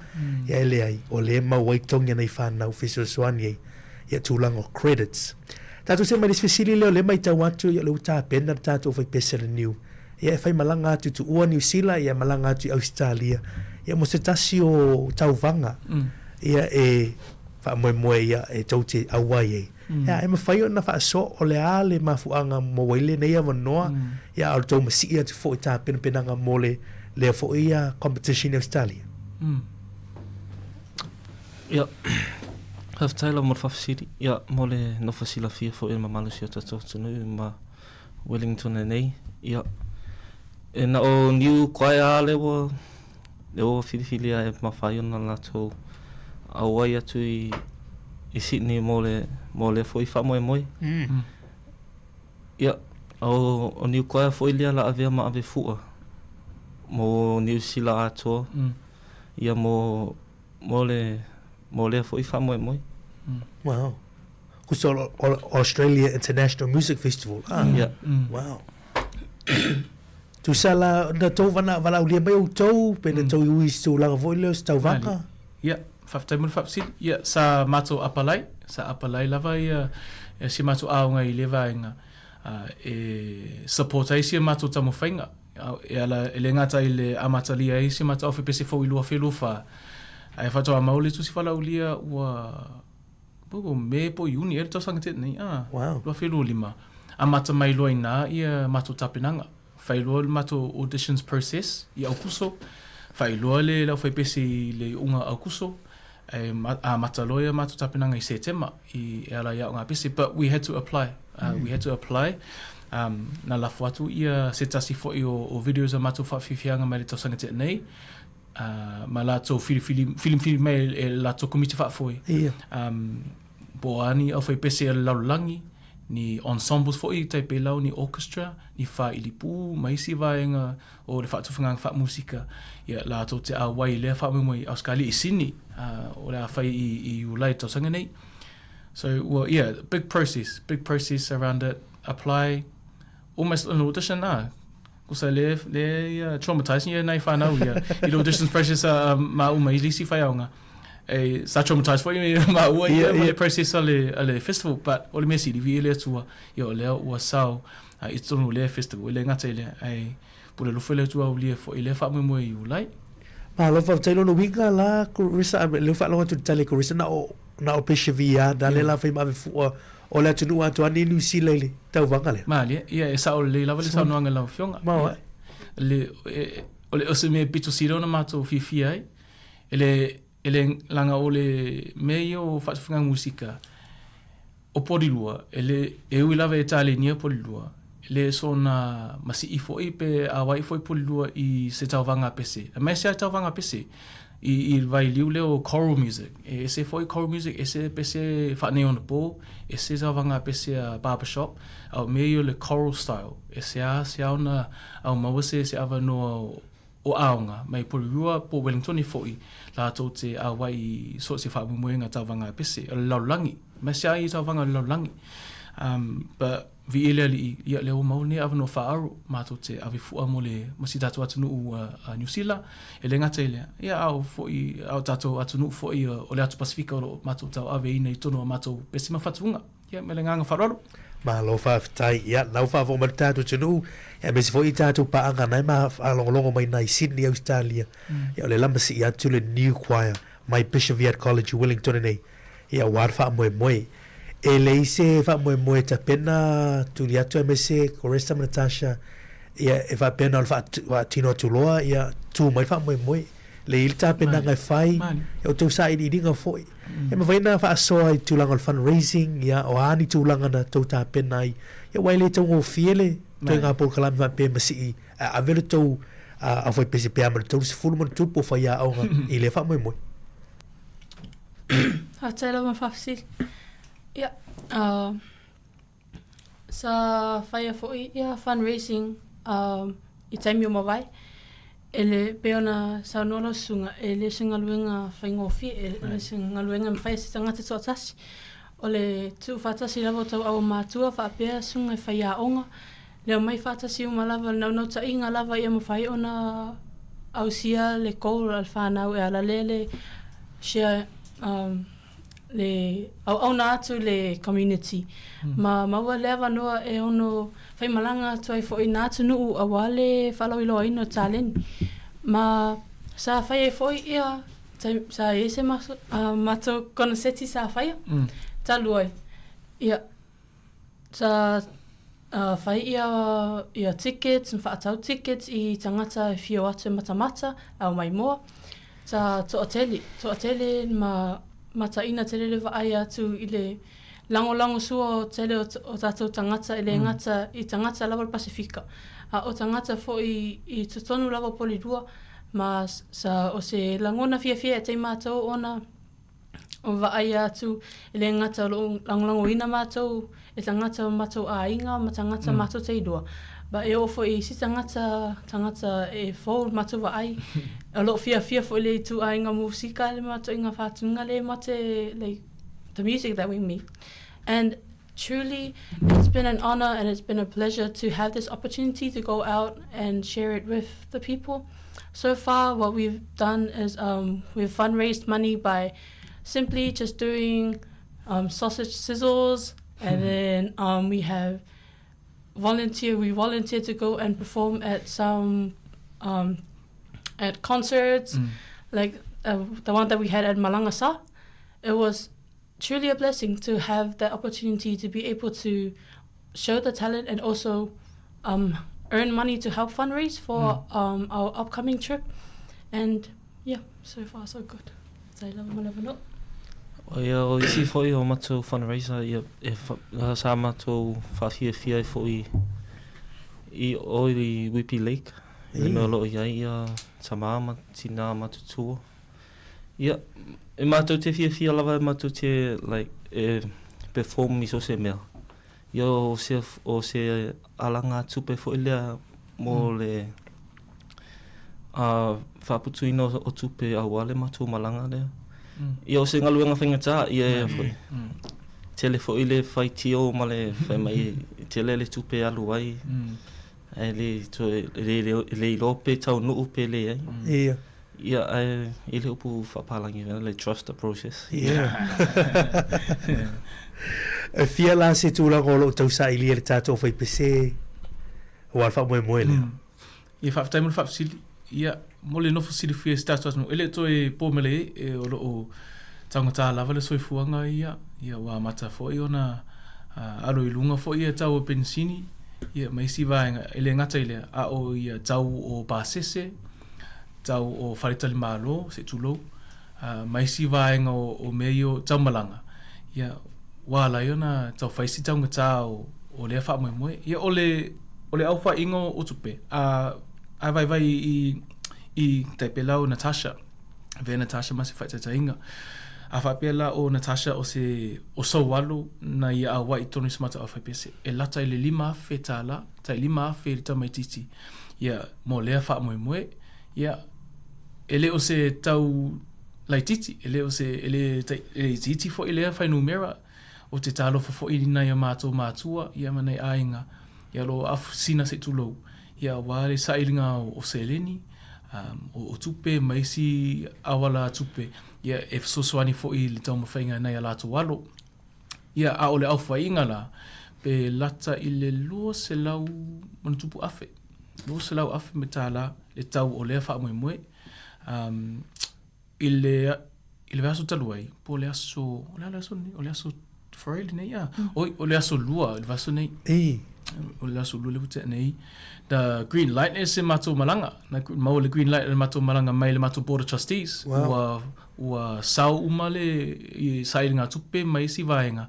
ia le ai o le ma wai tonga na whanau fi so swani ia tulanga credits Tato se mai disfisili leo le mai tau atu ia leu tā pena tato fai pese le niu. Ia e fai malanga atu tu ua New Zealand, ia malanga atu I Australia. Ia mo se tasi o tau vanga. Ia e wha moe ia e tau te awai e. Ia e mawhai o na wha so o le a le mafuanga mo waile nei a wanoa. Ia au tau masi ia tu fo I tā pena penanga mo le fo ia competition in Australia. Ia. Haftaila mo whawhasiri, ia mo le no whasila fia fo e mamalu si o tatou tunu ma Wellington nei, ia e na o niu koe a le o whiriwhiri a e mawhai ona lato awai atu I Sydney mo le fo I whamoe moe. Ia, o niu koe a fo I lia la avea ma ave fua mo niu sila atoa, ia mo le fo I whamoe moe. Wow. Kuso Australia International Music Festival. Yeah. Wow. Tu sala na tau wana ulia mai o tau, pena tau ui stu langa voi leo sta vanga. Ia, whaftai mun whapsil. Ia, sa mato apalai lava ia si mato aonga I lewa inga support ai si mato tamu whainga. Ele ngata I le amatalia ai si mato awhi pese fo I lua whelu wha. Ai whatoa maule tu si whala ulia ua Bobo me po uni tau sanga tēnei. Wow. Lua whelu lima. A mata mai loa ina ia mato tapinanga. Whailua le mato auditions process I aukuso. Whailua le lau whaipesi le unga aukuso. A mata loa mato tapinanga I September. I ala ia unga pesi. But we had to apply. We had to apply. Na lafu atu ia se tasi fo I o videos a mato whawhiwhianga mai le tau sanga tēnei. Ma lato film mai e lato komiti whaafoi. Boani au whai pese e laulangi, ni ensembles foi tai pe lau ni orchestra, ni wha ilipu, mai si vaenga o le whaatufanga wha musika. Ia lato te awai lea wha mumoi auskali I Sydney, o le a whai I ulai tau sanga nei. So, well, yeah, big process around it. Apply, almost an audition Kusa le traumatizing ia nei whanau ia. I auditions process ma uma I lisi whai aonga. Sa traumatized for you ma ua ia ma le process ale festival, but o le mea siri vi ele atua ia o lea ua sao I tonu le festival. Ele ngata ele ai pule lufu ele atua o lia fo ele wha mwe I ulai. Ma lo fa tailo no winga la kurisa le fa lo tu tale kurisa na o peshe via da le la fa ma fu o le tunu atu ani New Zealand le tau vanga le. Ma le ia e sa o le lava le sa no anga la fionga. Ma le o le ose me pito siro na mato fifi ai. Ele langa o le meio whaatawhinga musika o porilua. E ui lava e tale nia porilua. Le so na masi I foi pe awai foi porilua I se tauwanga pese. A mai se tauwanga pese. I vai liu leo choral music. E se foi choral music, e se pese whanei on the ball, e se tauwanga pese a barbershop, au meio le choral style. E se au na au mawase se awa noa o aonga, mai porirua po Wellington I foi, la tau te awai so se whaamumuenga tauwanga pese, laulangi. Mai se ai tauwanga laulangi. But vi ele ali ia leo mau ne ava no whaaru, mātou te awi fua mo le masi tātou atunu New Zealand, ele ngata ele, ia au foi, au tātou atunu foi o le atu Pasifika o mātou tau awe ina I tono a mātou pesi mawhatunga. Ia me le nganga whararu. Ma lo whawhitai, ia lau whawho mara tātou tunu, ia mesi foi tātou paanga nai ma alongolongo mai nai Sydney, Australia, ia le lamasi I atu le New Choir, mai Bishop Viat College Wellington nei, ia warwha moe moe. e le ise fa mo ta pena tu li atu me se Coresta Natasha ia e fa pena fa tino tu loa ia tu mai fa mo le il ta pena ngai fai o tu sa i dinga foi e me vai na fa so ai tu lang fundraising ia o ani tu lang na tu ta pena ia wai le tu o fiele tu nga po kala va pe masi a velo tu a foi pese pe amar tu se fulu mon tu po fa ia o i le fa mo ha tela ma fa si ia sa fire foi ia fundraising i taimi o mawai ele peona sa nolo sunga ele singa luenga faingofi ele singa luenga mfai se tangata totasi ole tu fatasi lavo tau au matua fa pea sunga faia onga le mai fatasi uma lava no ta inga lava ia mfai ona au sia le kol alfana e ala lele share le au na atu le community ma leva no e ono fai malanga toi fo ina tu no awale falo ilo ino talent ma sa fai fo ia sa ese mato conosceti sa fai taloi ia sa fai ia tickets fa atau tickets I tangata fio atu mata au mai mo sa to ateli mata ina tele le vai atu ile lango suo tele o tatou tangata ile ngata I tangata lava Pasifika o tangata fo I tutonu lava polidua ma sa o se langona fia te matou ona o vai atu ile ngata lango ina matou e tangata matou a inga ma tangata matou te idua ba e o fo I si tangata e fo matou vai a lot fia fo le tu a inga musika le matou inga fatunga le mate like the music that we make. And truly, it's been an honor and it's been a pleasure to have this opportunity to go out and share it with the people. So far, what we've done is we've fundraised money by simply just doing sausage sizzles, and then we have volunteered to go and perform at some at concerts, like the one that we had at Malangasa. It was truly a blessing to have that opportunity to be able to show the talent and also earn money to help fundraise for our upcoming trip. And yeah, so far so good. O isi foi o matou fundraiser e sa matou fafia foi I Whippy Lake. Le me lo ia Sāmoa ma tina matutua. Ia e matou te fia lava matou te like perform I so se mea. Ia o se alanga tupe fo ilea mo le whaputuina o tupe awale matou malanga lea. Ia o se ngaluenga whaingata ia foi. Tele fo ile whai tio ma le whai mai tele le tupe alu ai. E le lope tau nuu pe le ai. Ia. Ia ele upu whapalangi le trust the process. Ia. E fia la se tūlanga o lo tau sa ili le tātou whai pese o alfa moe le. Ia whaftaimuna whafsili. Ia mole no fusili fia status no ele toi pomele e o lo o tangata lava le soifuanga ia wa mata fo I ona alo I lunga fo ia tau o pensini ia mai si vaenga ele ngata ile a o ia tau o pasese tau o faritali malo se tulo mai si vaenga o meio tau malanga ia wala iona tau faisi tau ngata o le fa moe ia ole au fa ingo o tupe a vai I taipelau Natasha ve Natasha masi faita inga a whapela o Natasha o saualu na ia a wai tonu smata o whapese e lata I le 5 fe tala tai 5 fe rita mai titi ia mo lea wha moe ia ele o se tau lai titi ele o se ele titi fo ele whai numera o te talo fo ina ia mātua ia manai ainga ia lo afu sina se tulou ia wale sailinga o seleni o tupe maisi awala tupe ia e sosoani fo I le tau mawhainga nei ala tu walo ia a ole au whainga la pe lata I le lua se lau manatupu afe me tala le tau o lea wha moe I le aso taluai po le aso Whareili nei, o le aso lua, le vaso nei. O le aso lua le putea nei. The green light is se mato malanga. Mau le green light le mato malanga mai le mato board of trustees. Ua sau umale i sailinga tupe mai si vaenga.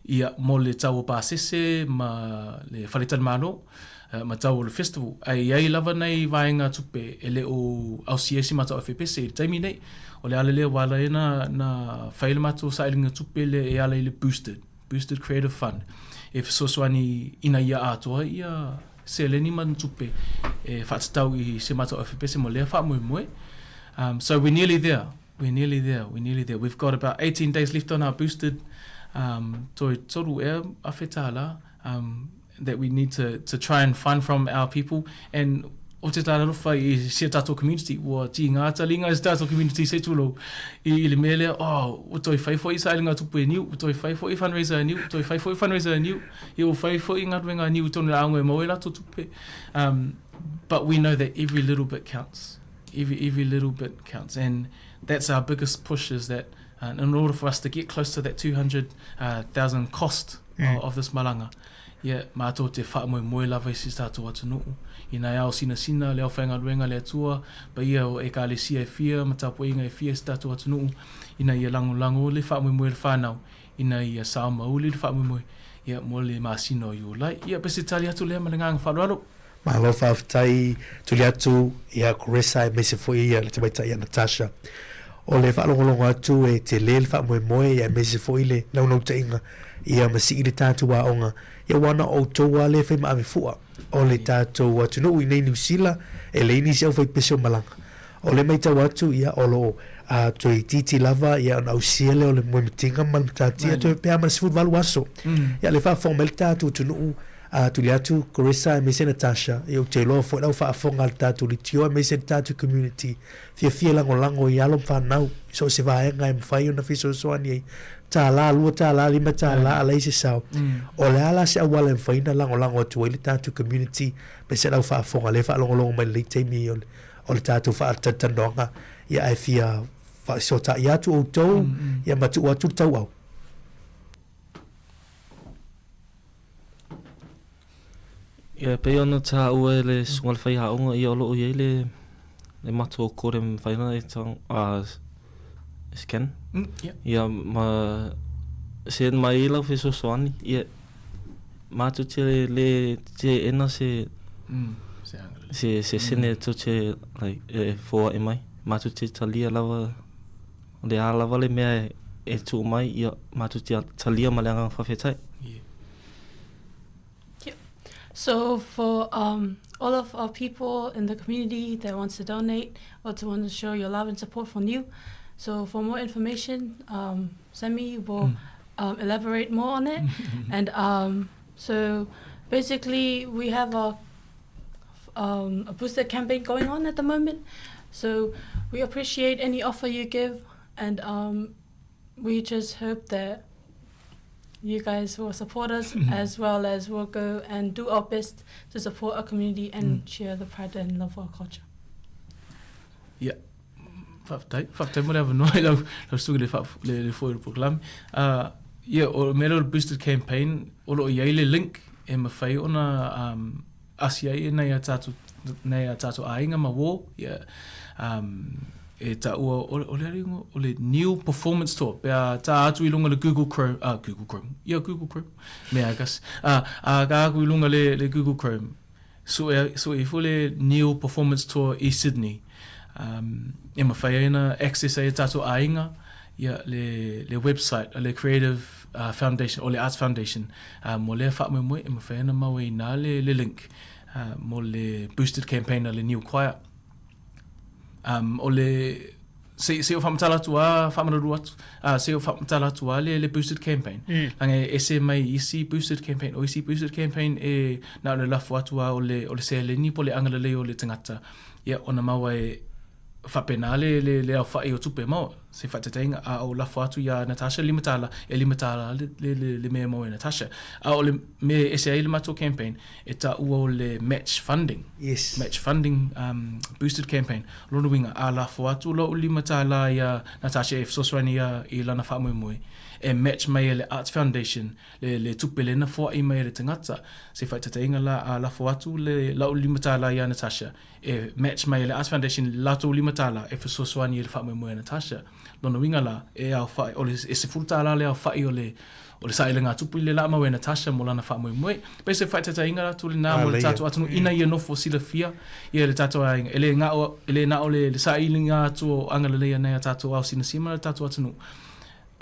Ia mo le tau pasese ma le whaletani mano. Ma tau le festival. Ai lava nei vaenga tupe ele o au siesi mato FPC. Taimi nei. O le alele wala e na whaile mato sailinga tupe le e ala i le Boosted Creative Fund. E fisoswani ina ia atoa ia se le ni man tupe e whatatau i se mato FPC mo lea wha moe. So we're nearly there. We're nearly there. We've got about 18 days left on our boosted toru e awhetala that we need to try and fund from our people. And o te tāna rofa i se tātou community, ua ti ngāta linga i se tātou community se tulo i le mele, o toi whaifo i sailinga tupu e niu, o toi whaifo i fundraiser e niu, o toi whaifo i fundraiser e niu, i o whaifo i ngātuenga niu tonu la ango e moe lato tupe. But we know that every little bit counts. Every little bit counts. And that's our biggest push is that in order for us to get close to that 200,000 cost of this malanga, mātou te wha moe lava i si tātou atu nuu. I nai ao sina leo whainga ruenga lea tua, pa ia o e ka le sia e fia, ma tapo inga e fia si tātou atu nuu. I nai ia lango le wha moe le whanau. I nai ia Sāmoa uli le wha moe. Ia mo le māsino i o lai. Ia pese tali atu lea malenganga wharuaro. Malo whawhtai tuli atu ia Koresa e mese fwoi ia le te maita ia Natasha. O le whaalongolongo atu e te le wha moe ia mese fwoi le naunau te inga. Ia masi i le tātou wa onga. Ia wana o toa le whai maame fua. O le tātou atu no i nei New Zealand e le ini si au whai peso malanga. O le maita watu ia olo toi titi lava ia on au siele o le moe mitinga mal mtatia toi pea ma sifut valu aso. Ia le wha whao mel tātou tunu tuli atu Koresa e mese Natasha i o te loa fo nau wha afonga al tātou li tio e mese tātou community fia lango i alom whanau so se vaenga e mwhai o na fiso soani ei tā la lua tā la lima tā la ala ise sao o le ala se awala e mwhaina lango atu i le tātou community me se nau wha afonga le wha longo mai le teimi o le tātou wha atatanoanga ia e fia wha so tā i atu o tau ia matu atu tau au. Ia pe ona tā ua le sungal whai haonga i olo o iei le mato o kore mwhaina e tang scan. Ia ma se mai ila wheso soani. Ia mato te le te ena se sene to te fōa e mai. Mato te talia lava le a lava le mea e tū mai ia mato te talia maleanga whawhetai. So for all of our people in the community that wants to donate or to want to show your love and support for New, so for more information, Sammy will elaborate more on it. And so basically we have a boosted campaign going on at the moment. So we appreciate any offer you give, and we just hope that you guys will support us as well as we'll go and do our best to support our community and share the pride and love for our culture. Yeah. Whaftai mo rewa noi lau sugi le fōi program. Yeah, o mele o boosted campaign, o lo iei le link e mawhai ona asia e nei a tātou ainga ma wō. Yeah. E ta ua o le ringo o le new performance tour pea ta atu i lunga le Google Chrome Google Chrome me agas ka aku i lunga le Google Chrome so e fule new performance tour i Sydney e mawhai ina access e tātou ainga ia le website le Creative Foundation o le Arts Foundation mo le wha moe e mawhai ina mau i nā le link mo le boosted campaign le new choir. O le se o whamatala tua whamanaru atu se o whamatala tua le boosted campaign lange ese mai isi boosted campaign o isi boosted campaign e na le lafu atua o le se le ni po le angala le o le tangata ia ona maua whapena le au whai o tupe mau, se whatetenga a o lafo atu ia Natasha limatala, le mea mau e Natasha. A o le me SAA le mato campaign, e ta ua o le match funding. Yes. Match funding boosted campaign. Lona winga a lafo atu lo limatala ia Natasha e fsoswani ia I lana whamoe e match mai le Arts Foundation, le tupe le na fua I mai le tangata. Se whatetenga la a lafo atu le lau limatala ia Natasha. E match mai le Arts Foundation lato limatala e fsoswani le whamoe Natasha. Lona winga la e au whai, o le e se fultala le au whai o le saile ngā tupu le la mawe Natasha mo lana wha moe. Pai se whaitata inga ratu le nā mo le tātou atunu ina ia nofo sila fia. Ia le tātou a inga. Ele ngā o le saile ngā atu o angalelea nei a tātou au sina sima le tātou atunu.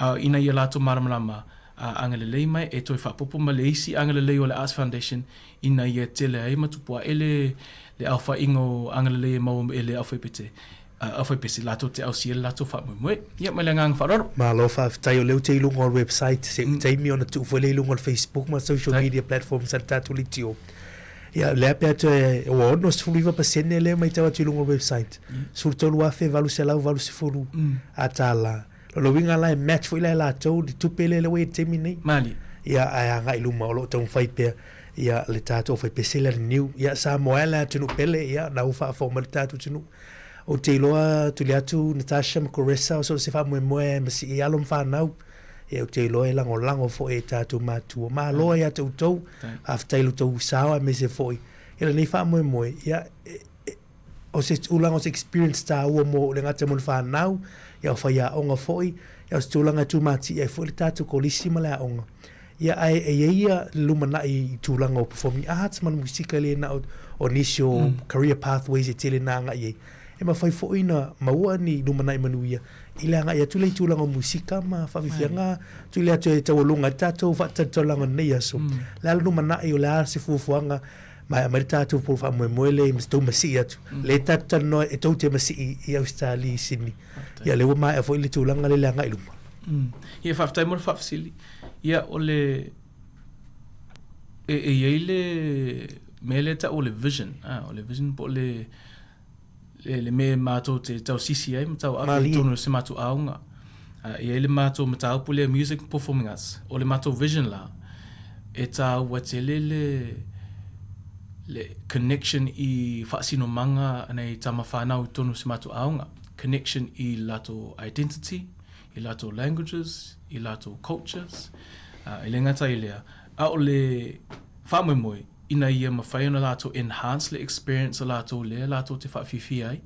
Ina ia lātou maramalama angalelei mai e toi whapopo ma le isi angalelei o le Arts Foundation ina ia tele ai matupua ele le au wha ingo angalelei mau ele au whaipete. Awhai pesi lato te au siel lato wha moe. Ia mai le ngang wharoro. Ma lo wha tai o leo te ilunga o website, se taimi o na tu whele ilunga o Facebook, ma social media platforms at tatu li tio. Ia lea pia te o ono se fulu iwa pasene leo mai tau atu ilunga o website. Suru tolu afe valu se lau valu se fulu. Ata la. Lo winga la e match fo ila la tau di tupele le wei temi nei. Mali. Ia aya nga ilunga o lo tau whai pia. Ia le tatu o whai pese le new. Ia Sāmoa la tunu pele. Ia na ufa a forma le tatu tunu. O te iloa tuli atu Natasha Makoresa o so se wha moe masi I alom whanau e o te iloa e lango fo e tātou mātua ma loa ia tau tau aftailu tau sawa me se foi e la nei wha moe ia o se ulanga o se experience tā ua mo le ngata mon whanau ia o whai a onga foi ia o se tūlanga tu mati ia fo le tātou kolisi ma le a onga ia ia lumana I tūlanga o performing arts man musika le na o nisio career pathways e tele na nga iei e ma fai fo ina maua ni lumana I manuia ila nga ia tule tūlanga musika ma whawhianga tule atu e tawalunga tātou whatatolanga nei aso la lumana I o la se fufuanga ma tātou po wha moele I mstau masi atu le tatano e tau te masi I Australia I Sydney ia lewa mai a fo ili tūlanga le langa I luma ia whaftai mora whafsili ia o le e le mele ta o le vision po le me mātou te tau sisi ai, matau awhi tono se mātou aunga. Ia le mātou matau po le music performing arts, o le mātou vision la, e tā watele le connection I whaasino manga nei tama whanau tono se mātou aunga. Connection I lato identity, I lato languages, I lato cultures, I le ngata I lea. A o le whamoe ina ia mawhai ona lato enhance le experience a lato le lato te whawhiwhi ai.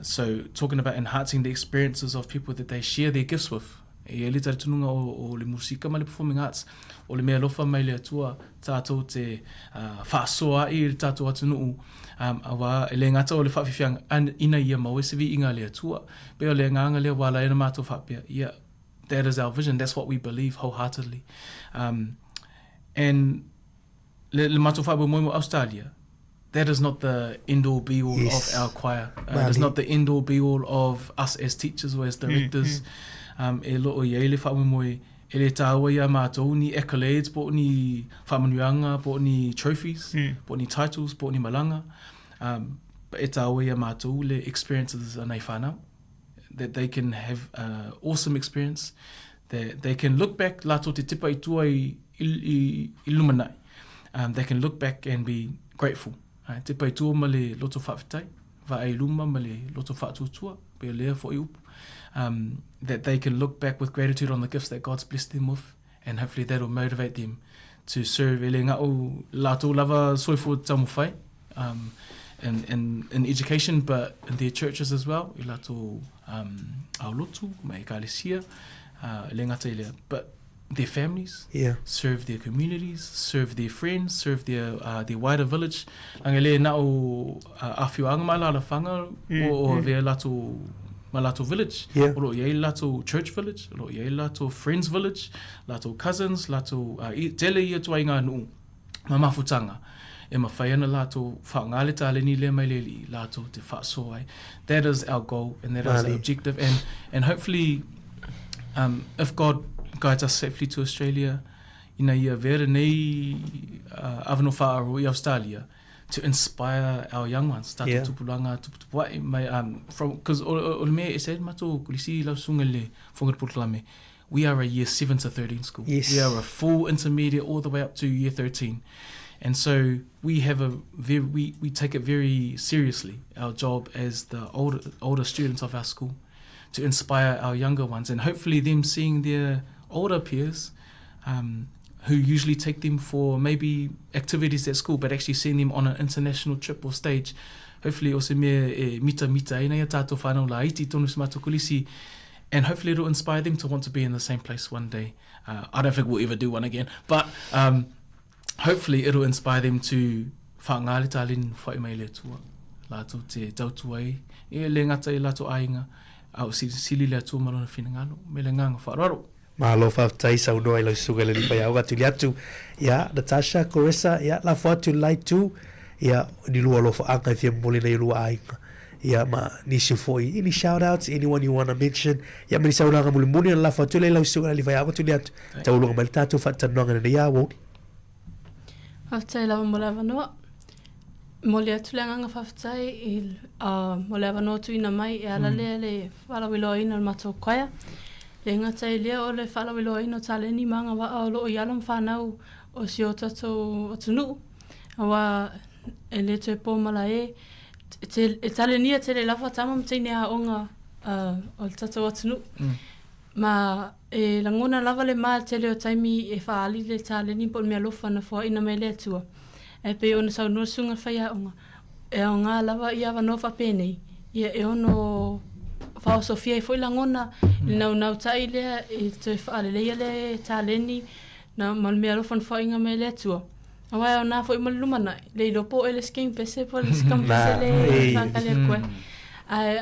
So talking about enhancing the experiences of people that they share their gifts with. E ele tari tununga o le musika ma le performing arts. O le mea lofa mai le atua tātou te whaasoa I le tātou atunuu. Awa ele ngata o le whawhiwhianga ina ia mawe sevi inga le atua. Peo le nganga le wala ena mātou whapea. Yeah, that is our vision. That's what we believe wholeheartedly. And le mātou whabu moimo Australia, that is not the end-all be-all of our choir. It is not the end-all be-all of us as teachers or as directors. E loo ia le whabu moe, e le tāua ia mātou ni accolades, po ni whamanuanga, po ni trophies, po ni titles, po ni malanga. But e tāua ia mātou le experiences anai whanau, that they can have awesome experience, that they can look back, lato te tipa I tua I lumanai. They can look back and be grateful. Te pai tua ma le loto whawhitai, wa ai luma ma le loto whaatutua, pe lea fo I upu. That they can look back with gratitude on the gifts that God's blessed them with, and hopefully that will motivate them to serve ele ngā o lato lava soifo tamu whai, in education, but in their churches as well, I lato au lotu, mai kālesia, ele ngata ilea. But their families, serve their communities, serve their friends, serve their wider village. Angele na o awhiwanga mai la whanga o vea lato malato village. Olo iei lato church village, olo iei lato friends village, lato cousins, lato tele ia tua inga nuu, mamafutanga. E mawhaiana lato whaangale tāle ni le mai leli, lato te whaasoai. That is our goal and that is our objective. And hopefully, if God guides us safely to Australia, ina ia vera nei avano whaaro I Australia, to inspire our young ones. Tatu tupulanga tupuai mai from because o me e said mato kulisi la sungale fonga putlame. We are a year 7 to 13 school. Yes. We are a full intermediate all the way up to year 13. And so we have we take it very seriously, our job as the older students of our school, to inspire our younger ones, and hopefully them seeing their older peers who usually take them for maybe activities at school, but actually seeing them on an international trip or stage. Hopefully also me mita ina ya tātou whanau la iti tonu smato kulisi, and hopefully it'll inspire them to want to be in the same place one day. I don't think we'll ever do one again, but hopefully it'll inspire them to whaangāle tālin whai mai le tua. Lātou te tautuai, e le ngata i lātou ainga, au sili le atua marona whinangalo, me le nganga whaararo. Malo whaftai sau noa i lau suga le lipa iau atu li atu. Ia, Natasha, Carissa, ia, la whatu lai tu, ia, ni lua lo whaanga i whia mole nei lua ainga. Ia, ma, ni si foi, any shout-outs, anyone you want to mention, ia, mani sau nanga muli muli na la whatu le lau suga le lipa iau atu li atu. Taulunga mai tātou whatanonga na ia, woni. Whaftai lawa mo lawa noa. Mole atu le nganga whaftai, mo lawa noa tu ina mai, e ala le whalawiloa ina mato koia. Le ngatai lea o le whalawiloa ina tale ni manga wa o loo i alam whanau o si o tatou atunu. Awa e le tue pōmala e tale nia te le lawa tamam teine a onga o le tatou atunu. Ma e langona lava le maa te leo taimi e whaali le tale ni po mea lofa na fua ina mai le atua. E pe ona sau nua sunga whaia onga. E o ngā lava i awa noa whapenei. Ia e ono whao Sofia i fwoi langona. Nau tai lea i tue whaale leia le tale ni. Na mal mea lofa na fua inga mai le atua. Awai o nā fwoi malumana. Le ilopo e le sking pese po le skam pese le whakale a koe.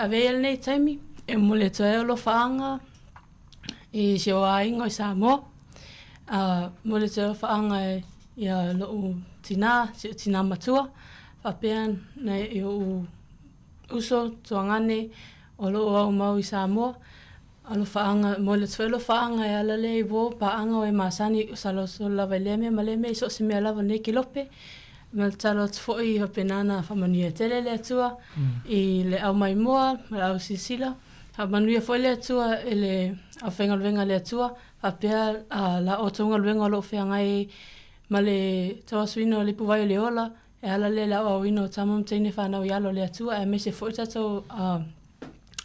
A vei ele nei taimi. E mo le tue o lo whaanga. I se o ainga i Sāmoa. Mo le teo whaanga i a loo tina matua. Whapean nei i o uso tuangane o loo au mau i Sāmoa. Alo whaanga, mo le teo whaanga e ala le i wo paanga o e masani o salo so lava le mea, ma le mea i so se mea lava nei ki lope. Ma le talo tfo i ho penana whamania tele le atua. I le au mai moa, ma le au sisila. Ha manuia foi le atua e le a whenga luenga le atua, a pia la o taunga luenga lo whenga e ma le tawasuino le puwai o le ola, e ala le la o ino tamam teine whanau i alo le atua, e me se foi tato a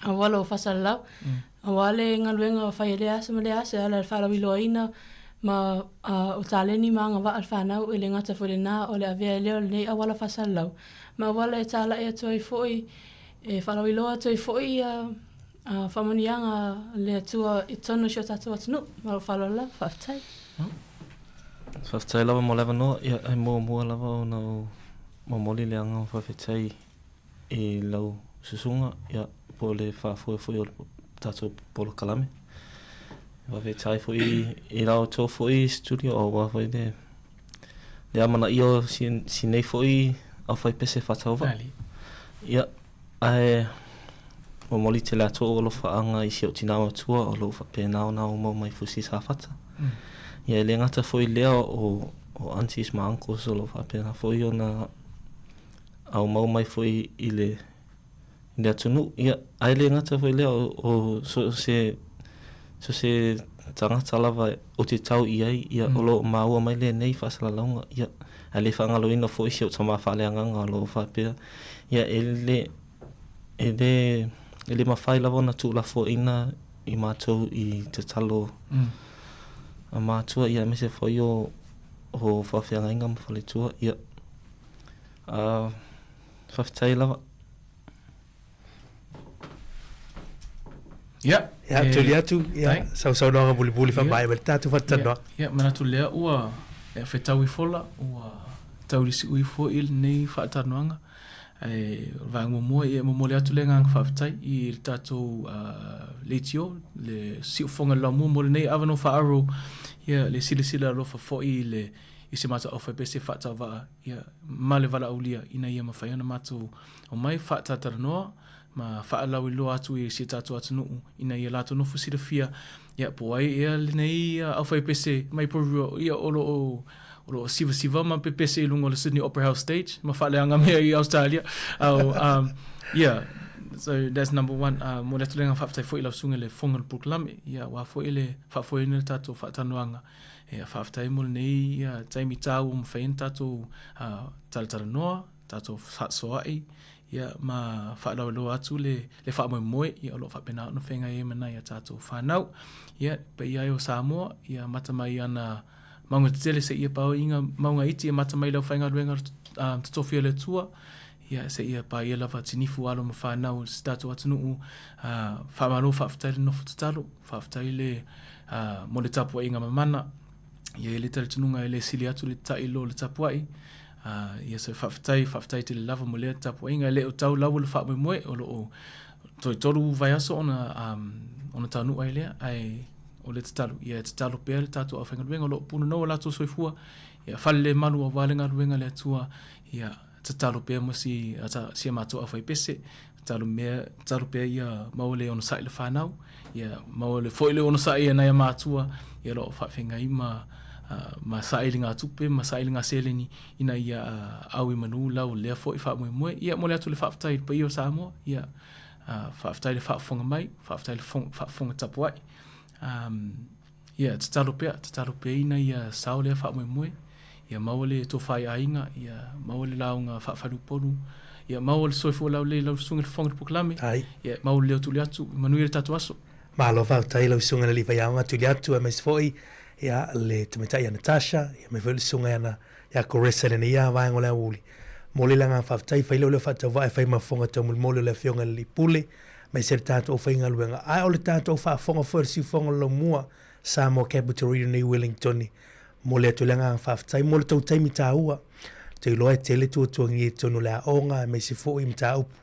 walo o whasala lau. A wale ngā luenga o whai le asa ma le asa, ala le whalau ilo ina, ma o tāleni ma ngā wa al whanau e le ngata foi le nā o le avea leo le nei a wala whasala lau. Ma wale e tāla e atua i foi, e whalau ilo atua i foi whamanianga le atua i tono sio tātua atunu, ma o whalola, whaftai. Whaftai lawa mo lewa noa, ia ai mua lawa o nau mamoli le anga o whawhetai i lau susunga, ia po le whafue o tātua polo kalame. Whawhetai fui i lau tō fui studio o wawai le amana i o si nei fui au whai pese whatauwa. Ia ai o moli te lato o lo whaanga i si o tina matua o lo whapena na o mau mai fusi sa whata. Ia le ngata foi lea o aunties ma uncles o lo whapena foi o na au mau mai foi i le atunu. Ia ai le ngata foi lea o so se tangata lava o te tau i ai ia o lo maua mai le nei whasala launga. Ia ai le whangalo ina foi si o tama whale anganga o lo whapena. Ia ele mawhai lawa na tū la fo ina i mātou i te talo a mātua ia me se whai o whawhianga inga mawhale tua ia whawhitai lawa. Ia. Ia, tuli atu, ia, sau noanga muli whamai, wale tātu whatanoa. Ia, mana tu lea ua e whetau i fola, ua taurisi ui fo il nei whaatanoanga. Vai mo e mo le atu le ngang whawhitai i tātou leitio, le siufonga la mo le nei awano whaaro ia le sila lo whafo i se mata o whaipese whaatau waa ia ma le wala aulia ina ia mawhaiana mātou o mai whaatatara noa ma whaalau i loa atu i se tātou atunu ina ia lātou no fusira fia ia po ai ia le nei au whaipese mai porua ia olo o lo siva ma pe pese lungo le Sydney Opera House stage ma faleanga me i Australia yeah, so that's number one. Mo le tulenga whaftai fo i lau sunga le fonga puklame. Ia wa fo i le whafoi nil tato whatanuanga. Ia whaftai mo le nei, ia taimi tau mwhain tato talatara noa, tato whatsoai. Ia ma whalau lo atu le whamoe moe, ia lo whapena no whenga e mana ia tato whanau. Ia pe ia o Sāmoa, ia matamai ana maunga tele se ia pao inga maunga iti ia matamai lau whainga ruenga tutofia le tua. Ia se ia pa ia lava tinifu alo ma whanau stato atunuu whamano whaftai le nofo tutalo, whaftai le mo le tapua inga mamana. Ia le tali tununga le sili atu le tai lo le tapuai. Ia se whaftai te le lava mo le tapua inga le o tau lau le whamoe moe o lo o toi toru vai aso ona taunua i lea ai o le tatalo. Ia tatalo pēr le tato a whainga ruenga o lo punu noa lato soifua. Ia whale le malu a walenga ruenga le atua. Ia tatalo pēr mo si amato a whai pese. Tatalo pēr ia maule ono sai le whanau. Ia maule foile ono sai ia nai matua. Ia lo whawhenga i ma sai ngā tupe, ma sai ngā seleni ina ia au i manu lau lea fo i whamoe moe. Ia mo le atu le whaftai pa i o Sāmoa. Ia whaftai le whafonga mai, whaftai le whafonga tapuai. Ia tatalo pēr ina ia sao lea whamoe moe. Ia maole to whai ainga, ia maole launga whawharu poru. Ia maole soifo lau le lau sunga le whonga puklame. Ia maole leo tuli atu, manuia le tatu aso. Malo whautai lau sunga le liwai aunga tuli atu a mais foi. Ia le tumitai a Natasha, ia me vele sunga ana ia koresa le ia vaengo lea uli. Mole langa whautai whai leo leo whatau vai whai mawhonga tau mole le whionga le pule. Mai se le tātou o whainga luenga. Ai o le tātou o whafonga whărsi whonga lau mua Sāmoa Capital Region nei Wellington. Mole atu langa whaftai, mole tau taimi tā ua. Te loa e tele tua tuangi e tonu lea onga, me se fo i mta upu.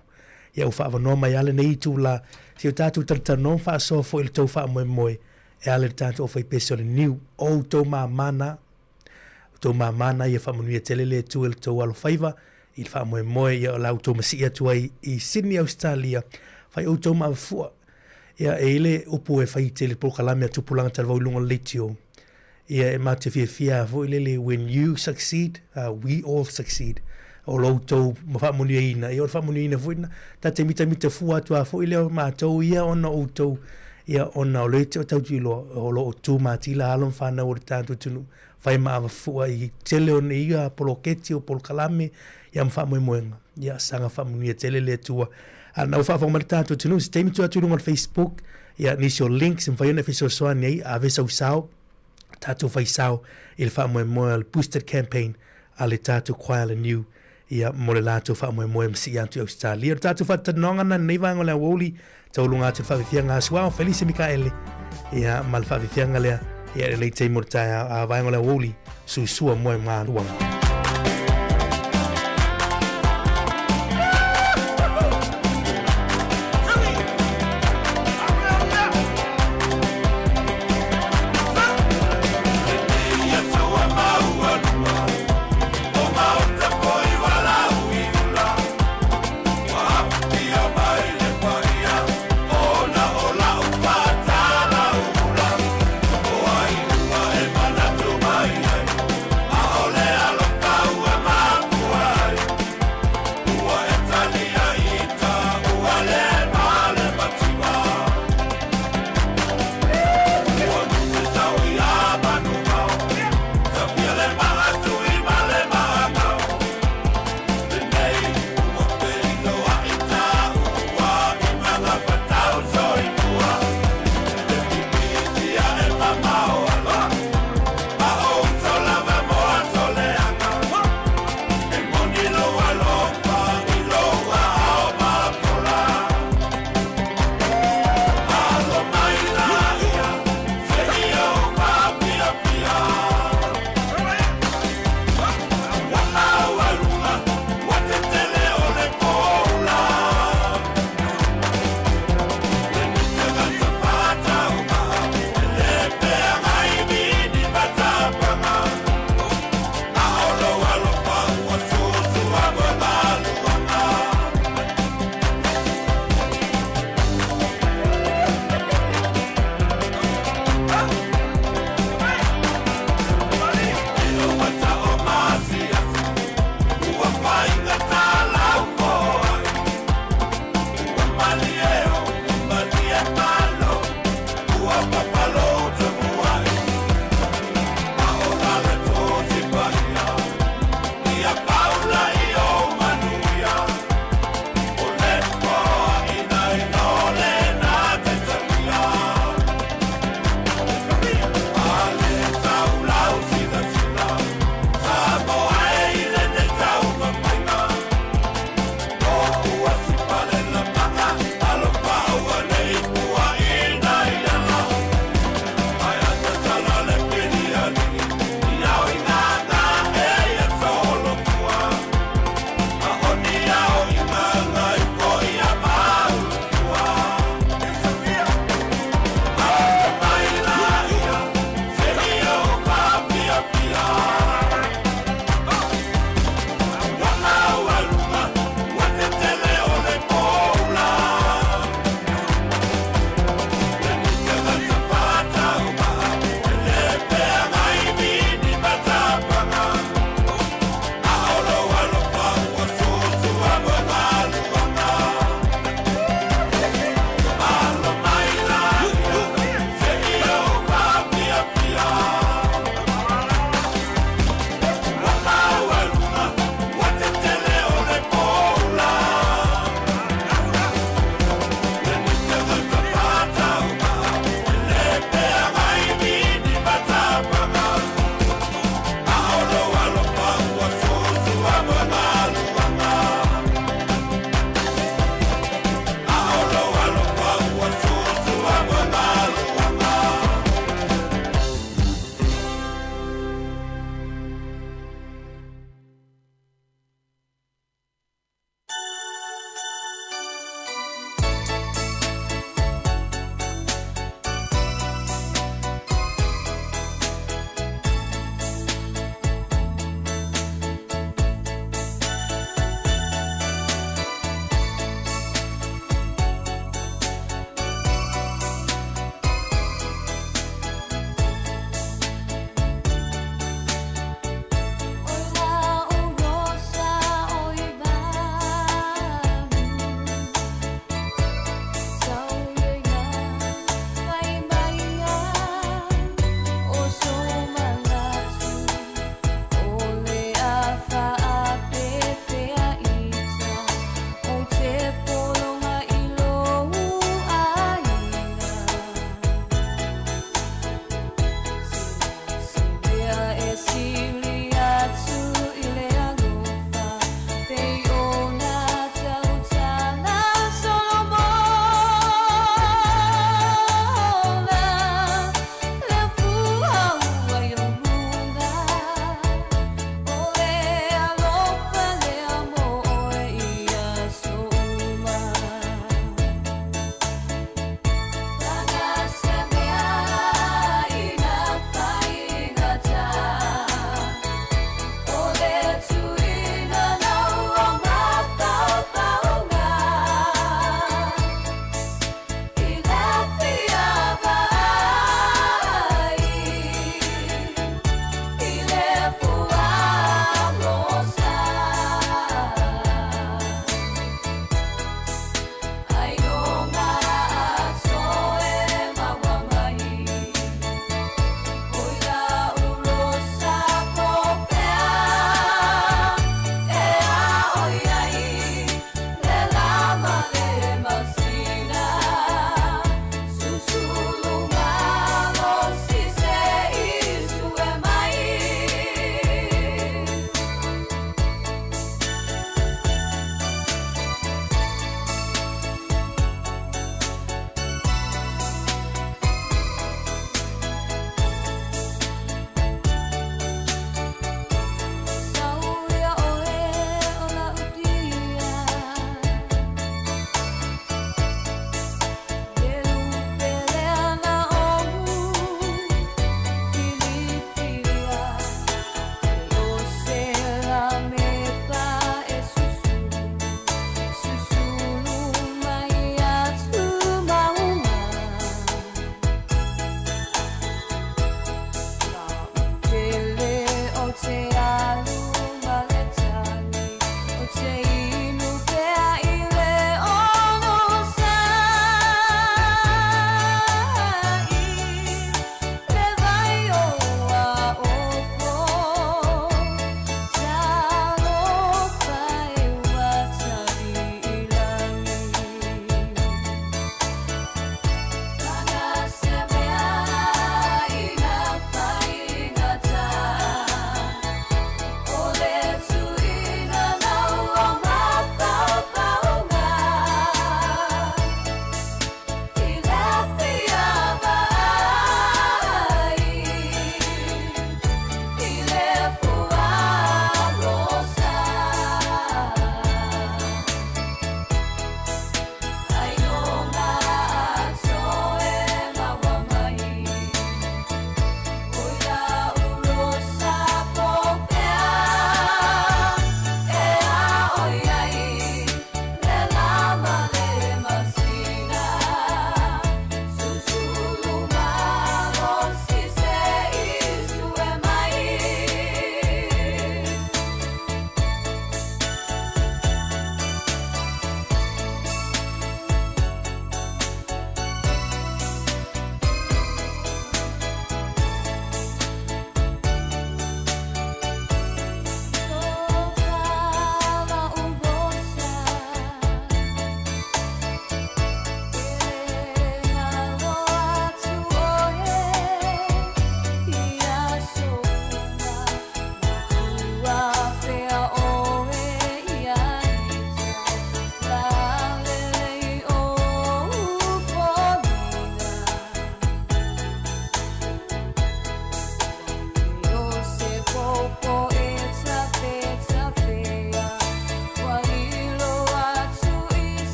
Ia u whaava no mai ale nei tu la, te o tātou tartano wha so fo i le tau wha moe moe. E ale tātou o whai peso le niu, o tau mā mana. Tau mā mana ia wha manuia tele le tu e le tau alo whaiva. I le wha moe moe ia o lau tau masi atua i Sydney, Australia. Whai o tau mā fua. Ia e ile upu e whai tele pokalame a tupulanga talvau lunga leitio. Ia e mate fia vo lele when you succeed, we all succeed. O lo tau ma munia ina, ia fa munia ina voina. Ta te mita fua tu a fo ile ma tau ia ona o tau ia ona o le tau tilo o lo tu ma tila alon fa na o tanto tunu. Fai ma fua i tele on ia poloketi o polkalame ia ma fa mo moenga. Ia sanga fa munia tele le tua. Ana fa fa ma tanto tunu, stay tu atu on Facebook. Ia nisi o links in fa ina fiso so nei a vesa usao. Tātou whaisau i le wha moe moe al boosted campaign a le tātou kwaia le new ia mo le lātou wha moe moe msi antu Australia. Tātou wha tanongana nei vanga lea woli tau lunga atu whawithianga a suao Felice Mikaele ia ma le whawithianga lea ia le leitei mo tai a vanga lea woli sua moe maa luanga. Ole alo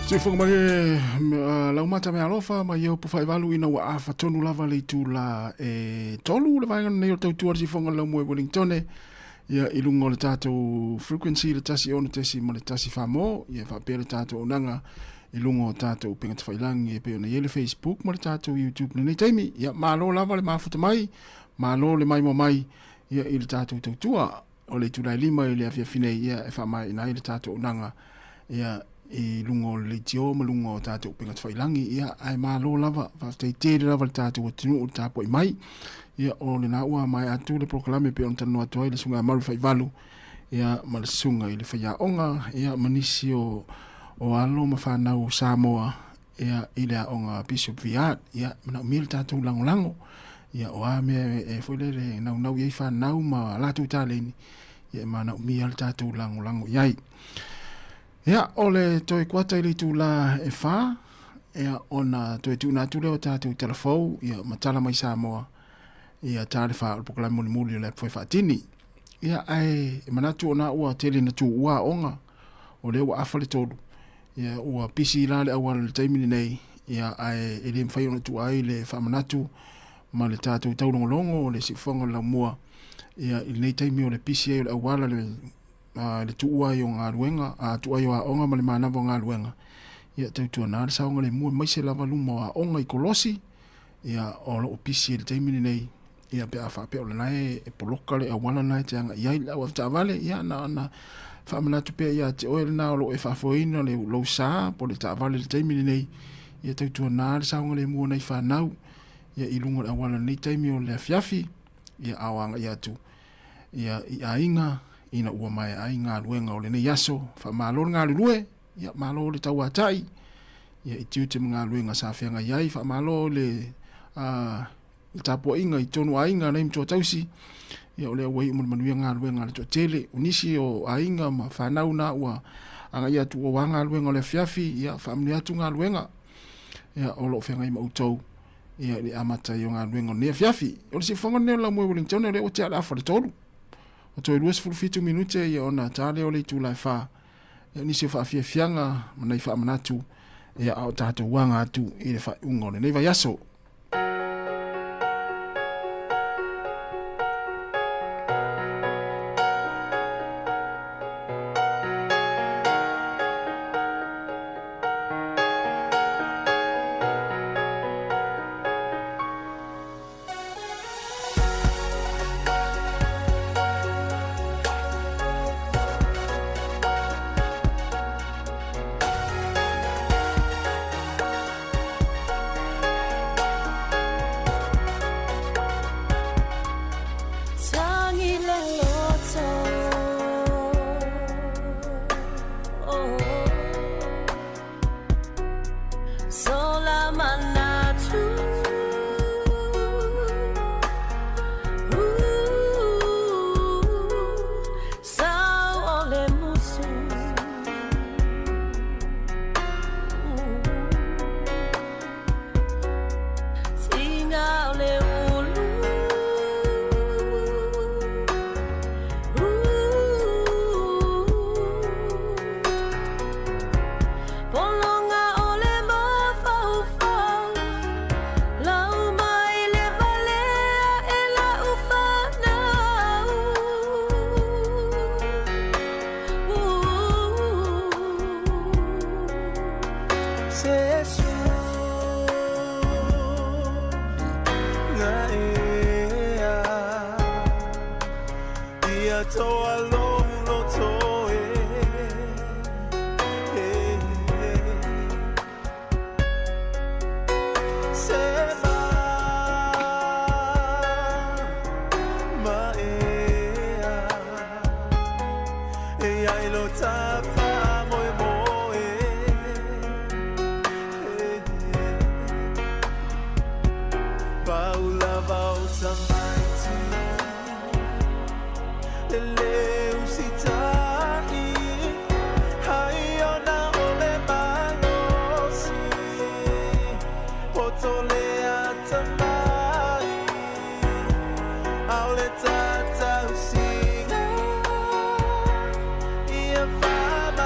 Se fonga mai lau mata me alofa ma yo po fai valu ina wa afa tonu lava le tu la tolu le vai nei o tau tuar si fonga lau mo Wellington ia ilungo le tato frequency le tasi ona tesi ma le tasi famo ia fa pere tato onanga ilungo tato penga tawailangi e pe ona yele Facebook ma le tato YouTube nei taimi ia malo lava le mafuta mai malo le mai mo mai ia il tato tau tua o le tulai lima ile afia fine ia e fa mai ina ile tato onanga ia e lungo le tio ma lungo tato penga tawailangi ia ai malo lava fa te te lava le tato o tinu o tapo i mai ia o le na ua mai atu le proklame pe on tanu atu ai le sunga maru fai valu ia ma le sunga i le fai onga ia manisi o alo ma whanau Sāmoa ia i le onga Bishop Viat ia mana umil tato lango ia o a me e fwile le nau iei whanau ma latu taleni ia mana umil tato lango iai ia o le toi kuata ili tu la e wha ia ona toi tu natu leo tato telefou ia matala mai Sāmoa ia tale fa pokola muli le foi fatini ia ai manatu ona ua tele na tu ua onga o le ua afale todo ia ua pisi la le awal le taimini nei ia ai ele mfai ona tu ai le fa manatu ma le tatu tau longo le sifonga la mua ia il nei taimi o le pisi ai le awala le tu ua yo ngā luenga a tu ai o onga ma le manava ngā luenga ia tau tu ana sa onga le mua mai se lava luma o onga i kolosi ia o lo pisi le taimini nei ia pe afa pe o nai e poloka le awana nai te anga ia la wa tavale ia na fa mana tu pe ia te oil na lo e fa foina le lo sa po le tavale le taimi nei ia te tu na sa ngale mo nei fa nau ia ilunga awana nei taimi o le fiafi ia awanga ia tu ia inga ina ua mai ainga luenga o le nei yaso fa malo nga lue ia malo le tau atai ia itiu te mga luenga sa fianga ia fa malo le tapo inga i tonu ainga nei mtua tausi ia ole wai manuia ngā luenga le tua tele unisi o ainga ma whanau na ua anga ia tu o wanga luenga le fiafi ia whamni atu ngā luenga ia olo whenga i mautou ia le amata i o ngā luenga nea fiafi ole si whanga neo la mwe Wellington ole o te ala afa le tolu o toi luas fulfitu minute ia ona tale ole i tu lai wha ia nisi o whaafia fianga manai wha amanatu ia au tātou wanga atu i le wha unga ole nei vai aso. Fama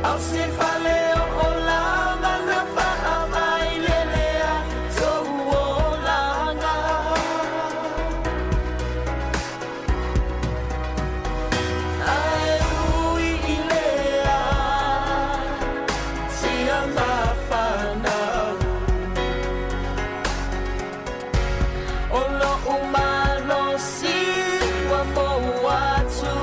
Au se faleo o langa na whaawai lelea tau o langa. Ai ui i lea sia mawhanau. O lo umalo si wa mo atu.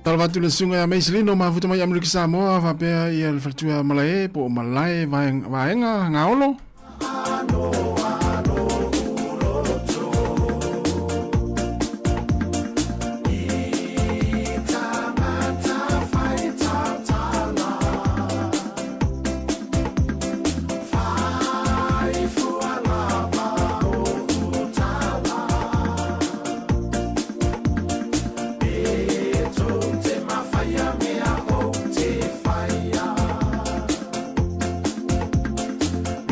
Talvatu le sunga ya meisilino mafuta mai Amerika Samoa vapea ia le fatua malae po malae vaenga ngaolo.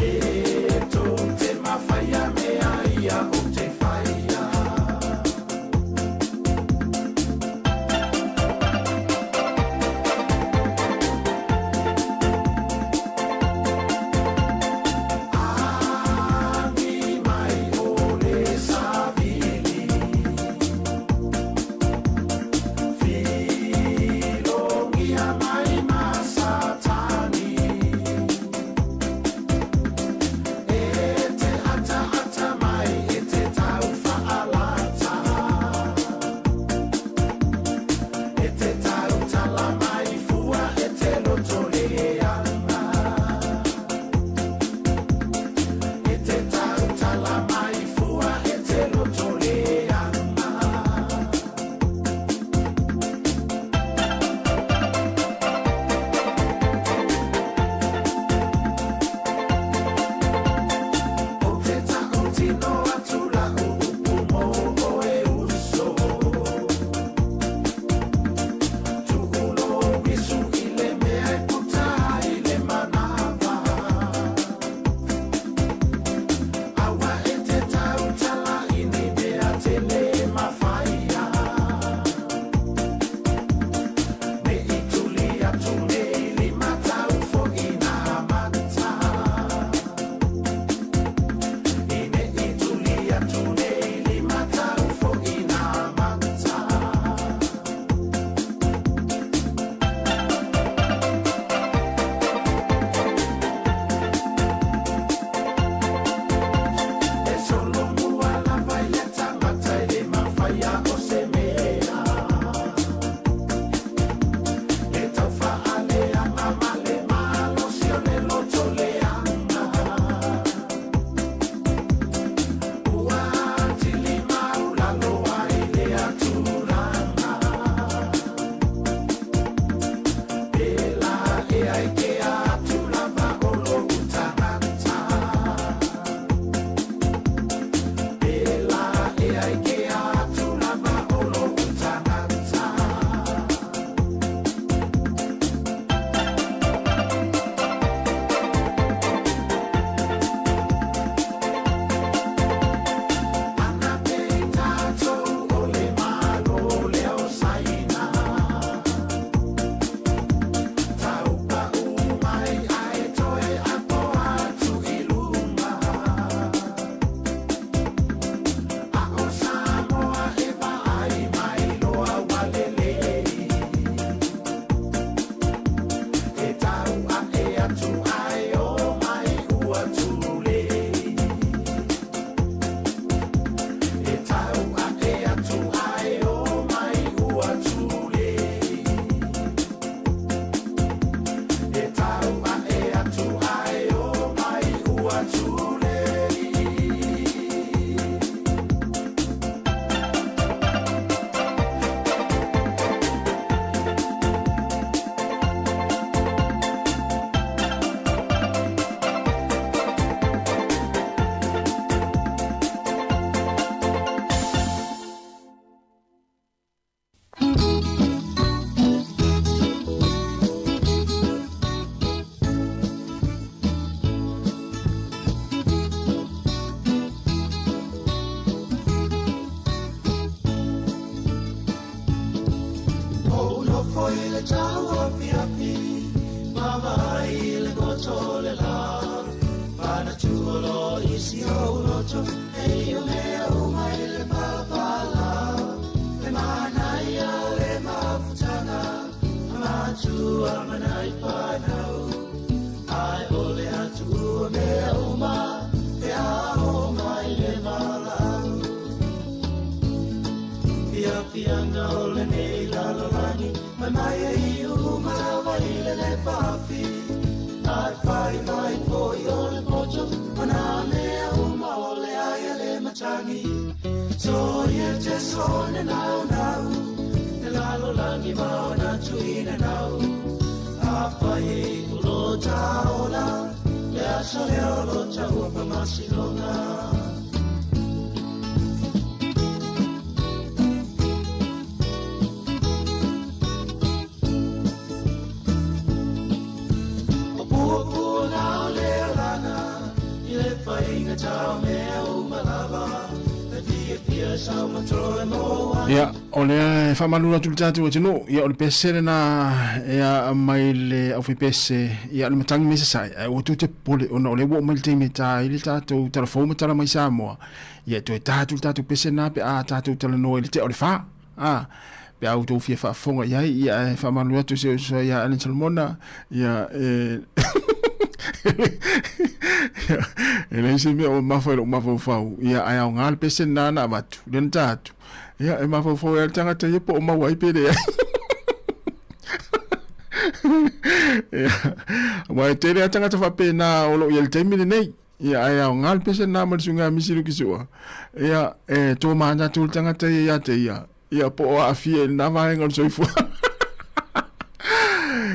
Yeah. i le tau o piapi Mama i le moto le la Pana tuolo i si o loto E o mea o mai le palapala Le mana i au le mafutanga Amatu amanai panau Ai ole atu o mea o ma E a o mai le malau Pia pianga o le nei lalolani Mai mai e iu mawa i le papi Ai whai mai poi o le pocho Mana mea uma o le aia le matangi So ia te sone nau nau E lalolani mao na tuina nau A whai e ulo taola Le aso le olo taua pa masilonga Ia, o lea e whamalura tulu tātou e tino, ia o le pesere na ia mai le au whi pese, ia le matangi mesa sai, o tu te pole, o na o le wo mai le teime tā, ili tātou telefon ma tala mai Sāmoa, ia to e tātou pese na pe a tātou tala no ili te o le wha, pe au tau fia whaafonga iai, ia e whamalura tu se o so ia Alan Salmona, ia e nei se mea o mawhai lo mawhau, ia ai au ngāle pese nana amatu, lena tātou, ia e mawhau e al tangata ia po o mawai pere ia. Wa e tere a tangata whape nā o lo i al teimine nei, ia ai au ngāle pese nā marisunga misiru kisua, ia e tō maana tūl tangata ia te ia po o a fie nā vahenga o soifua.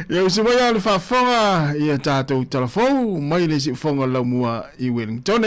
Ia usi mai ale whaafonga ia tātou telefou mai le si whonga lau mua i Wellington.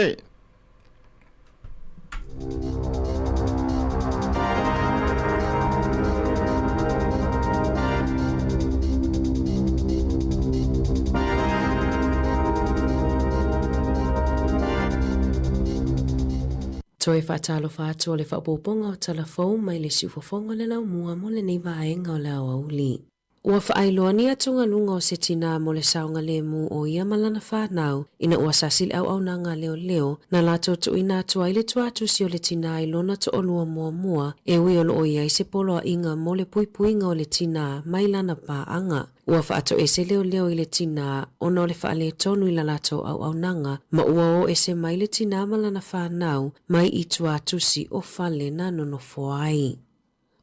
Toi whaatalo whaatua le whaapoponga o telefou mai le si whonga le lau mua mo le nei vaenga o le au auli. Ua whaailoa ni atunga lunga o se tina mo le saunga le mu o ia malana whanau ina ua sasil au nanga leo na lato tu ina atua ile tuatu si o le tina ilona to olua mua e ui olo o ia i se polo a inga mo le puipuinga o le tina mailana pa anga. Ua whaato ese leo i le tina ona o le whaale tonu i la lato au nanga ma ua o ese mai le tina malana whanau mai i tuatu si o whale na nono foai.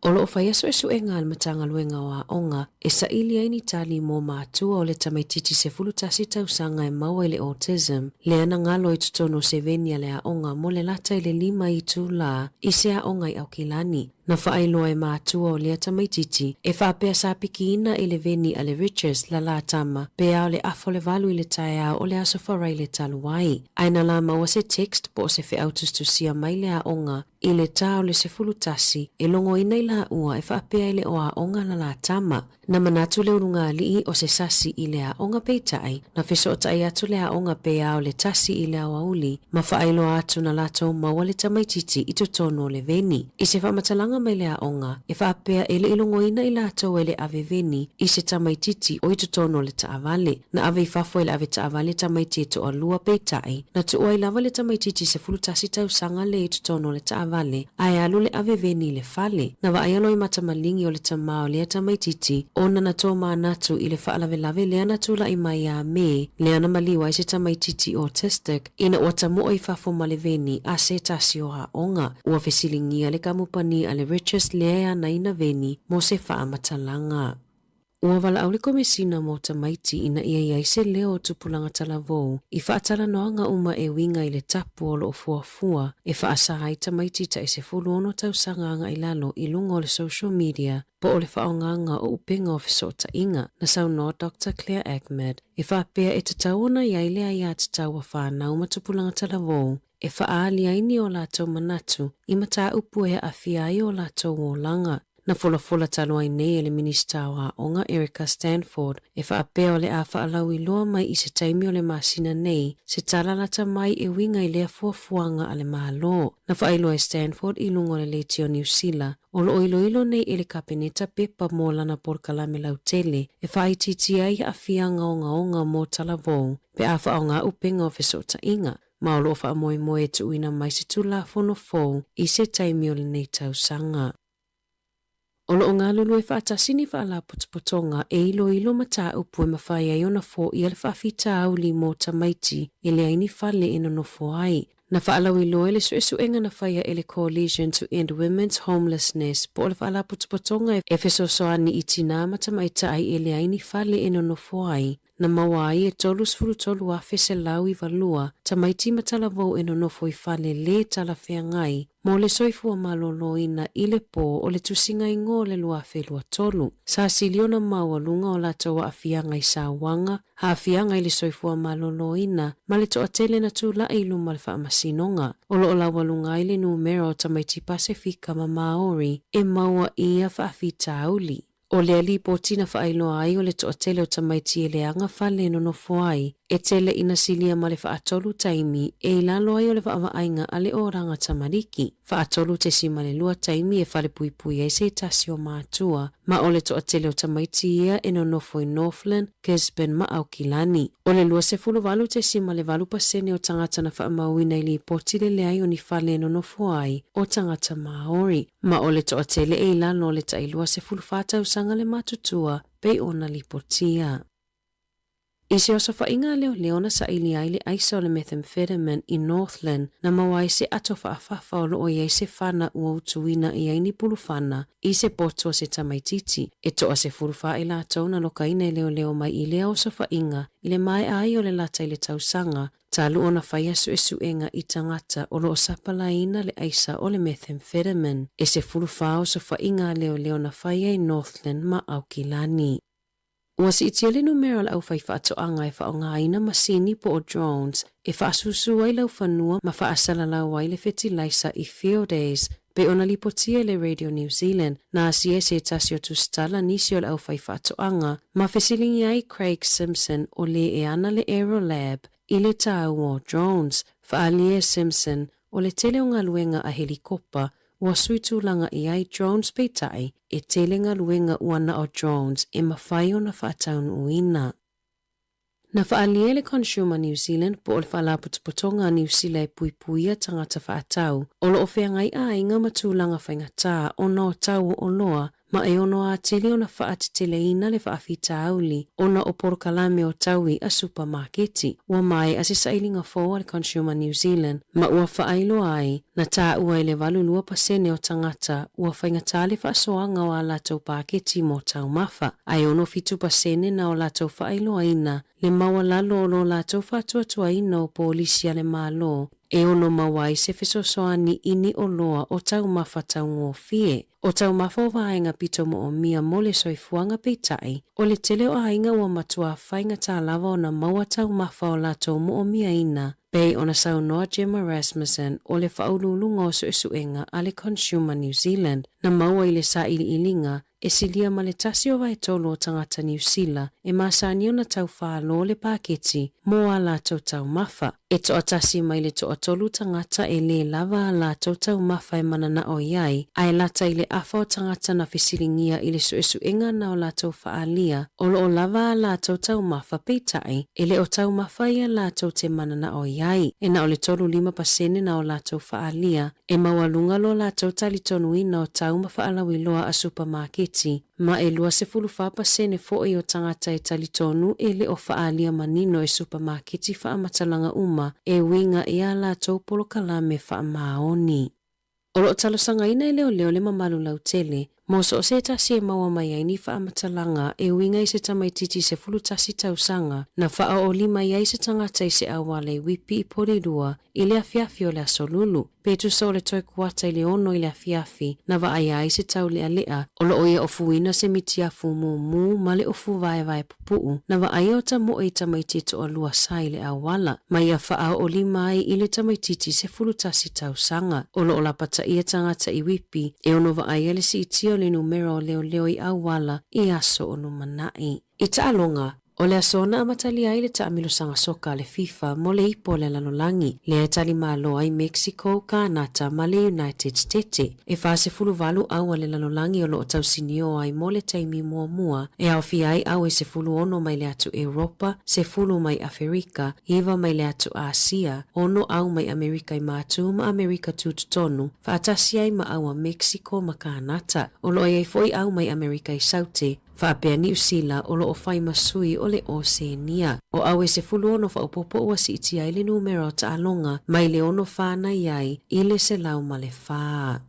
Olo o whai aso e ngā matanga luenga o a onga e sa ili aini tali mō mātua o le tamaititi se fulutasi tausanga e maua i le autism le ana ngalo i tutono se venia le a onga mo le lata i le 5 i tū la i se a onga i au kilani. Na whaailoa e mātua o lea tamaititi e whaapea sa piki ina i le veni a le riches la la tama pe au le afo le valu i le tae au o le aso wharai le taluai. Aina la maua se text po o se whi autustu sia mai le a onga i le tau le se fulutasi e longo ina i la ua e whaapea i le o a onga la la tama. Na manatu le urunga li o se sasi i le a onga peitai na fiso o tai atu le a onga pe au le tasi i le awauli ma whaailoa atu na lato maua le tamaititi i tutono le veni. I se whamatalanga mai le a onga e whaapea ele ilongo ina i lato ele ave veni i se tamaititi o i tutono le taavale na ave i fafo ele ave taavale tamaiti to o lua peitai na tu o i lava le tamaititi se fulutasi tausanga le i tutono le taavale ai alu le ave veni le fale na wa aialo i matamalingi o le tamao le tamaititi ona na tō mānatu i le whaalawelave le ana tula i mai a me le ana maliwa i se tamaititi autistic ina o tamu o i fafo ma le veni a se tasi o a onga ua fesilingia le kamupani a le riches lea na ina veni mo se whaamatalanga. Ua wala au le komesina mo tamaiti ina ia se leo o tupulanga talavou i whaatala noanga uma e winga i le tapu o lo fuafua e whaasaha i tamaiti ta e se fuluono tausanganga i lalo i lunga o le social media po o le whaonganga o upenga o fisota inga na sauno Dr. Claire Ahmed e whaapea e tatauona i lea ia tataua whanau ma tupulanga talavou e whaali aini o lato manatu i mata upu e a fiai o lato o langa Na fola talo ai nei le minista wa onga Erica Stanford e whaapea o le a whaalau I loa mai I se taimi o le masina nei se talalata mai e winga I lea fuafuanga a le mahalo. Na whaelo e Stanford I lungo le leiti o New Zealand o lo ilo nei e le kapeneta pepa mo lana porkalame lautele e whaititi ai a fianga onga mo talavou pe a whaonga upenga o fesota inga. Ma o lo wha moe e tuina mai se tula fono fou I se taimi o le nei tausanga. O lo ngā lulu e whaatasini whaala potopotonga e ilo mata upu e mawhai ai ona fo I le whaafita au li mo tamaiti e le aini whale ino no fo ai. Na whaalau ilo e le suenga na whaia e le Coalition to End Women's Homelessness po o le whaala potopotonga e fesosoani I tina matamaita ai e le aini whale ino no fo ai. Na mawai e tolu a fese lau I valua tamaiti matalavou ino no fo I whale le talawhea ngai. Mo le soifua maloloina I le po o le tusinga I ngō le lua whelua tolu. Sa siliona maua lunga o latoa a fianga I Sāwanga, ha fianga I le soifua maloloina, ma le toa tele na tūla I luma le whaamasinonga. O lo lawa lunga I le numero o tamaiti Pasifika ma Maori e maua ia whaafita auli. O le alipo tina whaailoa ai o le toa tele o tamaiti e le anga whale no ai. E tele ina silia ma le whaatolu taimi e ilalo ai o le whaamaainga a le oranga tamariki. Whaatolu te si ma le lua taimi e whale pui e se tasi o mātua. Ma o le toa tele o tamaiti ia e no nofo I Northland, Gisborne ma Aukilani. O le lua se fulu te si ma le valu pasene o tangata na whaamauina I li poti le ai o ni whale no nofo ai o tangata Maori. Ma o le toa tele e ilalo le tailua se fulu whātau sanga le matutua pe ona li potia. I se oso whainga leona sa ili ai le aisa o le methamphetamine I Northland na mawai se ato whaafafa o loo iei se whana ua utuina I aini pulu whana I se poto se tamaititi. E toa se furuwha I la tau na lokaina I leo mai I lea oso whainga I le mai ai o le lata I le tausanga talu ona whaia suenga I tangata o loo sapalaina le aisa o le methamphetamine. E se furuwha oso whainga leona whaia I Northland ma Aukilani. Ua si itiele numero la au whai whaatoanga e whaongaina masini po o drones e whaasusu ai lau whanua ma whaasala lau ai le fertilizer I field days pe ona lipotia le Radio New Zealand na asie se tasio tu stala nisi o la au whai whaatoanga ma fesilingi ai Craig Simpson o le e ana le Aerolab I le tau o drones whaalie Simpson o le tele o ngā luenga a helikopa ua suitulanga I ai drones peitai e telenga luenga uana o drones e mawhai o na whaataun uina. Na whaalie le Consumer New Zealand po o le whaalaputupotonga New Zealand e puipuia tangata whaatau o lo ofeangai a inga matulanga whaingatā o no tau o loa ma e ono a tele o na whaatiteleina le whaafita auli o na oporokalame o taui a supermarketi. Ua mai a se sailinga fōa le Consumer New Zealand ma ua whaailo ai na tā ua le valulua pasene o tangata ua whaingatā le whaasoanga o a latou paketi mo tau mafa. Ai ono fitu pasene na o latou whaailo aina le maua lalo o lo latou whaatuatua ina o polisia le malo e ono mawai se fesosoani ini o loa o tau mafa tau ngōfie. O tau mafa o vaenga pito mo o mia mo le soifuanga peitai o le tele o hainga ua matua whainga tā lava o na maua tau mafa o latou mo o mia ina Pei ona saunoa Gemma Rasmussen o le whaululunga o suenga a le Consumer New Zealand na maua I le sa ilinga e silia ma le tasi o vai tolo o tangata New Zealand e masani o na tau whaalo le paketi mo a la tau mafa. E toa tasi mai le toa tolu tangata e le lava a la tau mafa e manana o iai a e lata I le afa o tangata na fisilingia I le suenga na o la tau whaalia o lo o lava a la tau mafa peitai e le o tau mafa I a la tau te manana o iai e na o le tolu 5% na o la tau whaalia e mawalunga lo la tau talitonu na o tau mawhaalawiloa a supermarketi ma e lua se fulu whapasene fo o tangata e talitonu e le o whaalia manino e supermarketi whaamatalanga uma e winga e a la tau polo kalame whaamaoni. O lo talosanga ina e leo le mamalu lau tele, mo so se tasi e maua mai ai ni whaamatalanga e winga I se tamaititi se fulu tasi tausanga na wha o lima I se tangata I se awale wipi I porirua I le afiafi o le asolulu. Petu so le toi kuata I le ono I le afiafi na wa ai se tau lea lea o lo oia o fuina se mitiafu mu ma le ofu vai pupuu na wa ai o tamo I tamaitito o lua sai le awala ma ia wha o lima ai I le tamaititi se fulu tasi tausanga o lo o la pata ia tangata I wipi e ono wa ai le si itio o le numero leo I awala I aso o numanai. I taalonga, o le asona amatali ai le taamilosanga soka le FIFA mo le ipo le lalolangi le atali malo ai Mexico, Kanata, ma le United States. E fase fuluvalu au le lalolangi o lo tausinio ai mo le taimi mua e au fi ai au e se fulu ono mai le atu Europa, se fulu mai Afrika, iwa mai le atu Asia, ono au mai Amerika I matu ma Amerika tututonu, faatasi ai ma au a Mexico ma Kanata, o lo ai foi au mai Amerika I saute, Whaapea New Zealand o lo o whai masui o le Oceania. O awe se fulu ono whaupopo ua si iti ai le numero ta alonga mai le ono whana iai I le se lau ma le whaa.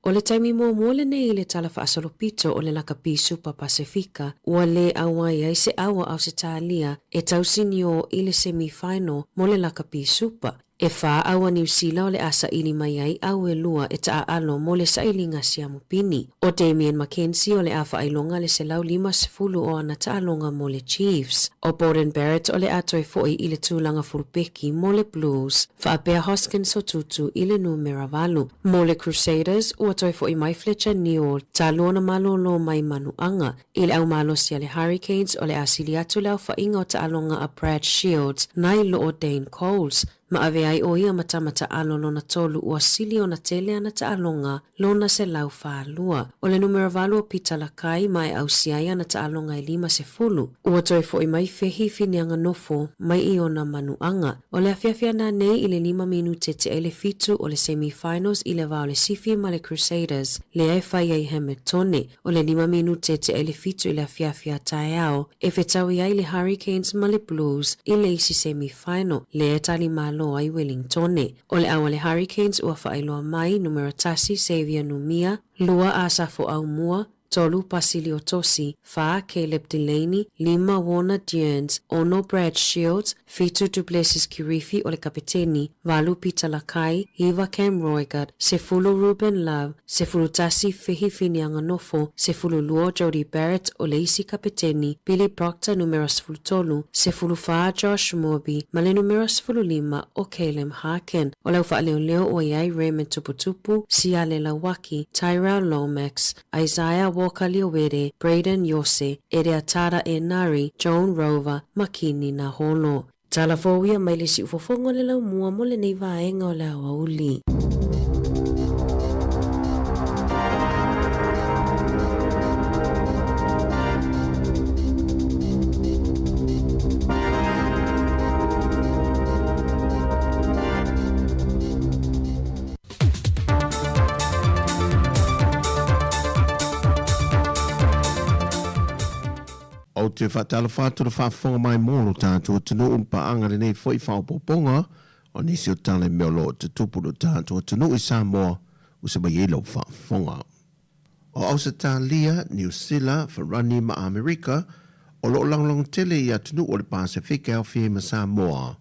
O le taimi mua le nei le tala whaasolopito o le lakapi Super Pasifika ua le awa iai se awa au se talia e tausinio I le semi-final mo le lakapi Super. E wha awa New Zealand o le asa ili mai ai au e lua e taa alo mo le sailinga siamupini. O Damien Mackenzie o le afa ailonga le se lau 50 o ana taalonga mo le Chiefs. O Borden Barrett o le ato e foi I le tūlanga fulpeki mo le Blues. Whaapea Hoskins o tutu I le numera valu. Mo le Crusaders o ato e foi mai Fletcher Newell ta luona malolo mai manuanga. I le au malo sia le Hurricanes o le asili atu le au whainga o taalonga a Brad Shields nai lo o Dane Coles. Ma ave ai o ia matamata alo lona tolu ua sili ona tele ana taalonga lona se lau whaalua. O le numero valu o Pita Lakai mai au siai ana taalonga I 50. Ua toi foi mai fehi finianga nofo mai I ona manuanga. O le afiafia na nei I le 5 minute te ele fitu o le semi-finals I le vao le sifi ma le Crusaders le ai whai ai Hamiltone. O le 5 minute te ele fitu I le afiafia taeao e fetawi ai le Hurricanes ma le Blues I le isi semi-final le etali malo ai Wellingtone. O le awa le Hurricanes ua whaailoa mai numero tasi Xavier Numia, lua asafo au mua, tolu Pasilio Tosi, fa Caleb Delaney, 5 Warner Dearns, ono Brad Shields, fitu Duplessis Kirifi o le kapiteni, valu Pita Lakai, iwa Cam Roigard, sefulu Ruben Love, sefulu tasi Fihi Finianga Nofo, sefulu luo Jody Barrett o le isi kapiteni, Billy Proctor numero 13, sefulu fa Josh Morby, male numero 15 o Caleb Harkin, o lau leo o iai Raymond Tuputupu, Siale Lawaki, Tyrell Lomax, Isaiah Walker Liowere, Braden Yose, Ere Atara e Nari, Joan Rover, Makini na Holo. Tala fowia mai le si ufofongo le lau mua mo le nei vaenga o le awauli. O te whatala whātura whaafonga mai mōro tātua tunu umpa angare nei fwoi whaopoponga o nisi o tale meolo te tupuru tātua tunu I Sāmoa o se mai elo whaafonga. O Australia, New Zealand, Wharani ma Amerika, o lo langlong tele I a tunu o le Pasifika au fie ma Sāmoa.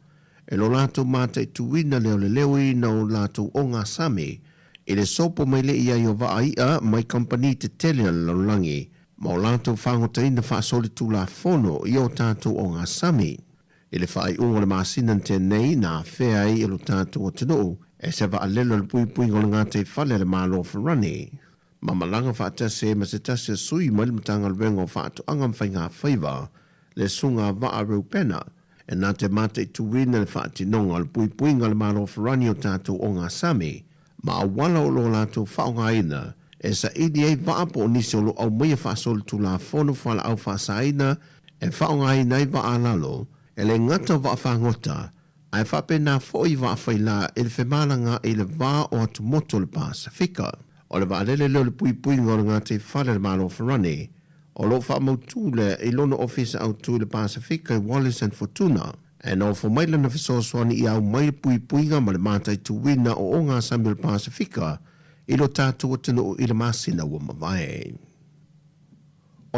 E lo lato mata I tuwina leo le lewi na o lato o ngā Sami, e le sopo mai le ia I o vaaia mai company te tele la langi, ma o lato whangota ina whaasoli tū la fono I o tātou o ngā Sami. I le whaai unga le māsinan tēnei nā whea I lo tātou o tino, e se wa alelo le pui pui ngol ngā te whale le mālo Wharani. Ma malanga whaatase ma se tase sui mai le matanga le wengo whaatu angam whai ngā whaiva, le sunga waa reu pena, e nā te mate I tuwina le whaati nonga le pui pui ngā le mālo Wharani o tātou o ngā Sami, ma a wala o lo lato whaonga ina, e sa idi ei vaapo o nisi o lo au meia whaasoli tu la fono whala au whaasaina e whaonga ina I waa alalo e le ngata waa whangota ai whape nā fōi waa whaila e le whemalanga I le waa o atu moto le Pasifika. O le waa lele leo le pui pui ngoro ngā te whale le mālo Wharani o lo wha mautu le I lono ofisa au tu le Pasifika I Wallis and Fortuna e no fo maila na whisoswani I au mai pui pui ngā ma le mātai tu wina o ngā Sami le Pasifika I lo tātou tino I le masina ua mawai.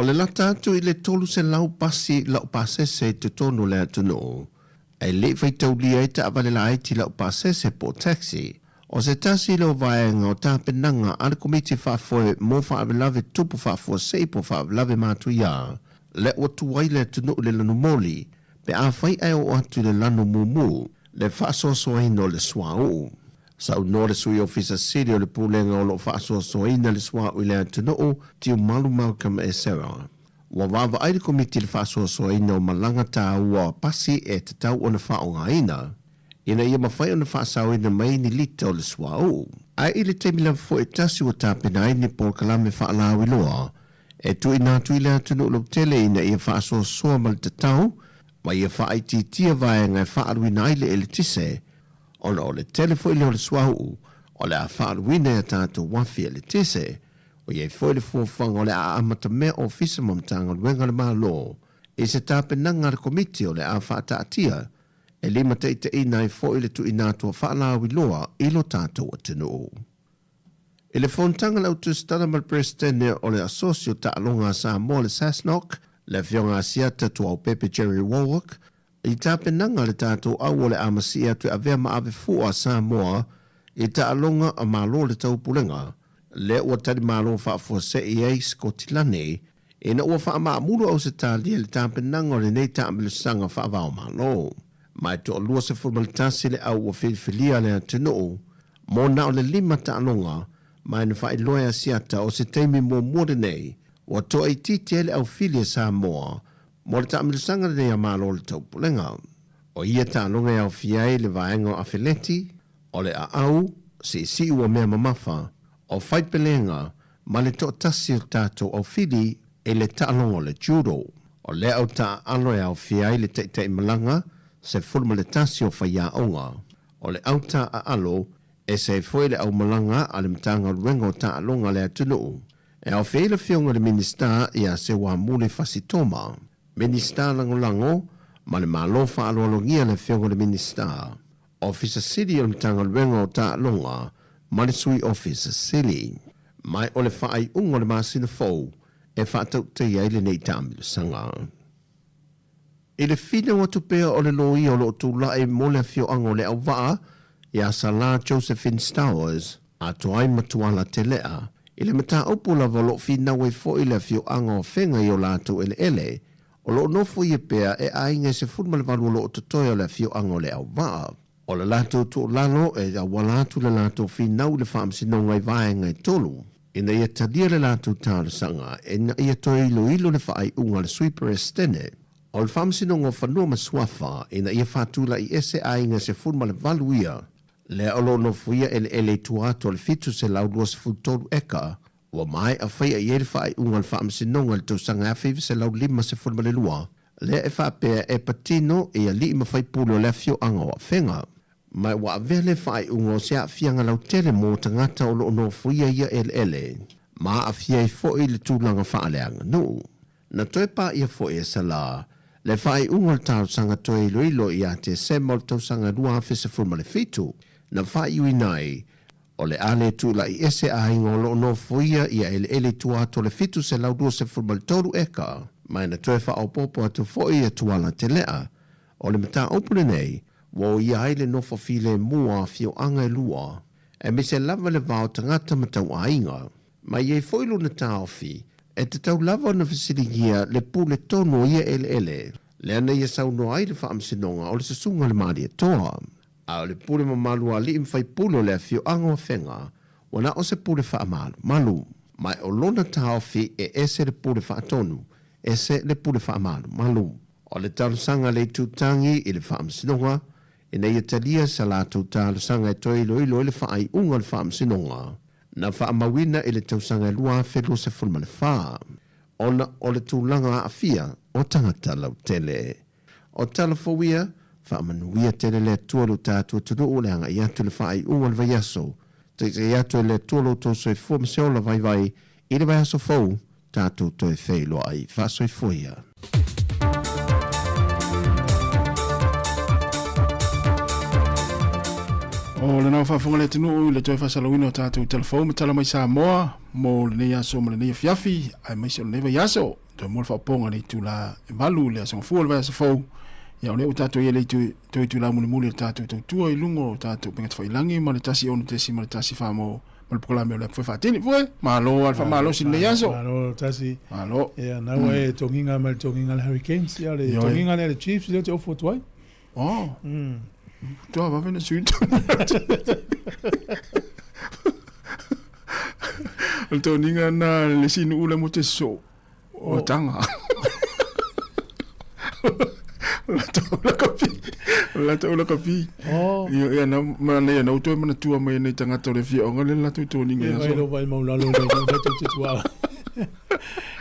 O le la tātou I le tolu se lau pasi lau pasese te tono lea tino. E le whai taulia I ta avale la aiti lau pasese po taxi. O se tasi leo vaenga o tāpenanga ana komiti whaafoe mo whaavelave tupu whaafoe seipo whaavelave mātu ia. Le o tuwai le tino le lanu moli, pe a whai ai o atu le lanu mumu, le whaasoso aino le swau. Sa unore sui ofisa siri o le pulenga o lo whaasoasoaina le swa ui lea tunoo tiu malu Malcolm e Sarah. Wa wawa aile komiti le whaasoasoaina o malanga tā ua pasi e te tau o na whaongaina. Ina ia mawhai o na whaasawina mai ni lita o le swa o. Ai ile teimila fo e tasi o tāpina ni Paul Kalame whaalawi loa. E tu ina tu ilea tunoo lo tele ina ia whaasoasoa mal te tau, ma ia whaititia vai ngai whaaluina aile ele tise, ona o le telefo ili o le swau, o le a whaaluina e tātou wafi ele tise, o iei fo le fuafanga o le a amata mea o fisa mamtanga luenga le maa lo, e se tāpenanga le komiti o le a whaataatia, e lima te ita ina i fo ile tu inatua whaalawi loa ilo tātou atinu. I le fontanga lau tu stana mal presidente o le asosio ta alonga Sāmoa le Sasnok, le fionga asiata tu au Pepe Jerry Warwick, i tāpenanga le tātou au o le amasia tu avea maawe fua Sāmoa, i ta alonga a malo le taupulenga, le ua tari malo whaafua se i eis ko tilane, ina ua wha maamuru au se tālia le tāpenanga o le nei tāmilusanga whaavao malo. Mai to lua se formalitasi le au ua whiliwhilia le atunuu, mo na o le lima ta alonga, mai na whai loia siata o se teimi mua muore nei, wa toa i titi ele au filia Sāmoa, mo le taamilusanga nei a malo le taupulenga. O ia ta alonga au fiai le vaenga a Fileti, o le a au, si ua mea mamafa, o whaipelenga, ma le toa tasi o tātou au fili e le ta alonga le judo. O le au ta aloe au fiai le teitei malanga, se fulma le tasi o whaia onga. O le au ta a alo, e se foi le au malanga a le mtanga ruenga o ta alonga le atunu. E au feile fionga le minista i a se wa mule fasitoma. Minista lango, ma le malofa aloalogia le fionga le minista. Officer City o le mtanga ruenga o ta alonga, ma le sui Officer City. Mai o le whaai ungo le masina fau, e whaatau te iai le nei tāmilu sanga. I le fina watu pea o le loi o lo tula e mole fio ango le au waa, ia sala Josephine Stowers, a toai matuala te lea, i le mata upu la valo fina wei fo i le fio ango whenga i o lato ele, o lo nofo i pea e ainga se furma le valu o lo totoia le fio ango le au waa. O le lato tu lalo e a walatu le lato fina u le whaamsinonga i vaenga i tolu. Ina ia tadia le lato tāra sanga, ina ia toi ilo le whaai unga le sweeper estene. O le whaamsinonga whanua maswafa, ina ia whatula i ese ainga se furma le valuia, le olo no fuia ele tuato le fitu se lau duas fultoru eka, ua mai a whaia i ele whaai unga le whaamsinonga le tausanga awhivi se lau lima se furma le lua, le e whaapea e patino e a li ima whaipulo le fio anga wa whenga. Mai wa vele whaai unga o se a fianga lau tele mo tangata o lo no fuia ia ele, ma a fia i fo i le tūlanga whaaleanga no. Na toi pa ia fo e sala, le whaai unga le tau sanga toi ilo i a te sema o tau sanga rua hawhisa furma le fitu, na whai ui nai, o le ale tūla i ese a ingo lo no fuia i a ele tuato le fitu se laudua se furma le toru eka, mai na toi wha au popo atu fo i a tuala te lea, o le mata opune nei, wo i a ele no file mua fio anga e lua, e mi se lava le vau tangata matau a inga, mai e foilu na taofi, e te tau lava na fasiligia le pule tono ia ele, le ana ia sau no aile wha amsinonga o le sasunga le maari e toa. A le pule mamalu a li imwhai pulo le fio anga o whenga, wana o se pule wha amalu, malu, mai o lona taofi e ese le pule wha atonu, ese le pule wha amalu, malu. O le talusanga le tutangi i le wha amsinonga, e nei talia sa la talusanga e toi ilo le wha ai unga le wha amsinonga. Na wha amawina i le tausanga lua whelo se fulma le wha. Ona o le tūlanga a fia o tangata lau tele. O talafowia, wha amanuia tele le tualu tātua tunu o le hanga i atu le wha ai unga le vaiaso. Te i atu le tualu tō soi fua maseo la vai i le vaiaso fau tātua toi wheilo ai wha soi fuia. O le nau whaafunga le tinu le toi whasalawina o tātou telefon ma tala mai Sāmoa mo le nei aso mo le nei fiafi ai mai se o le nei vaiaso toi mo le whaaponga nei tūla e malu le asonga fua le vaiaso fau ia o le o tātou ia le toi tūla muli le tātou tautua i lungo o tātou pengata whailangi ma le tasi onu tesi ma le tasi whaamo ma le pukalame o le pwai whaatini fue malo alfa malo sin nei aso malo tasi malo ia nau e tonginga ma le tonginga le Hurricanes ia le tonginga le Chiefs le te ofo tuai oh Toa va vena suit. O to ninga na le sinu ule mo te so. O tanga. La to la kapi. Oh. Ya na mana ya na uto mana tua mai nei tanga to le fi o ngale la to ninga. Ya lo vai mau la lo le to tua.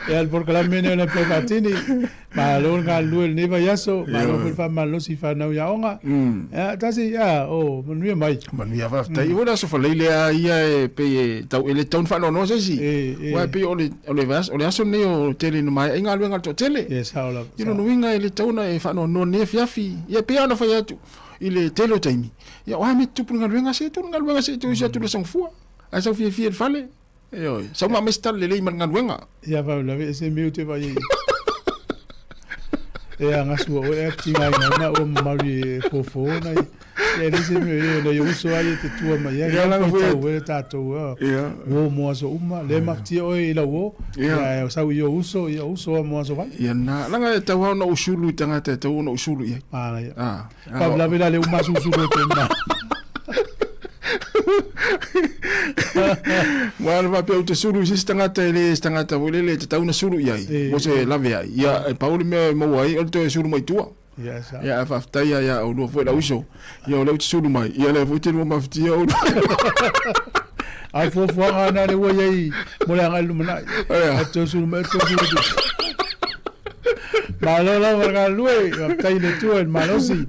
El porque la mene na pe patini. Ma lo nga lu el neva yaso, ma lo fa malo si fa na ya onga. Tasi ya o manu mai. Manu ya va tai ora so fa le ia pe tau ele ton fa no se si. Wa pe ole vas ole aso ne o tele no mai nga lu nga to tele. Yes, how la. You no winga ele tona e fa no ne fiafi. Ya pe ana fa ya tu. Ile telo taimi. Ya wa me tu punga lu nga se tu ya tu le sang fu. A sa fi el fale. Yo, sa ma mestal le man ngan wenga. Ya va la se meu te vai. Anga sua o e tinga na o mari fofo na e le se meu le yo so ai te tua mai ya la o tato o mo so uma le mafti o i la o ya sa yo uso mo so vai ya na la nga ta wa no usulu tanga te to no usulu ya pa la vela le uma usulu te na Wala va pe te suru si stangata wele te tauna suru yai. Mo se lave ai. Ya Paul me mo ai o te suru mai tua. Ya fa ftaia ya o no foi la uso. Ya o le suru mai. Ya le foi te mo maftia o. Ai fo ana le wo yai. Mo le ngal lumana. Te suru mai te suru. Malo la varga lui, kai le tu el malosi.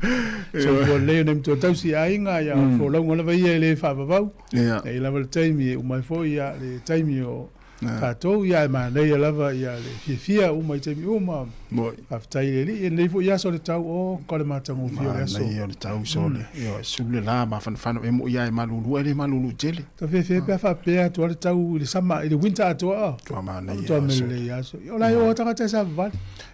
So for le nem to tausi ainga ya for lo ngona vai le fa babau. E la vel taimi o mai foi ya le taimi o kato ya ma le la va ya le fia o mai taimi o ma. Moi. Aftai le foi ya so le tau o ko le mata mo fia so. Ya le tau so le. Yo sule la ma fan e mo ya e malulu ele malulu tele. To fe pe fa pe to le tau le sama le winter to a. To ma na to me ya so. Yo la yo ta ta sa va.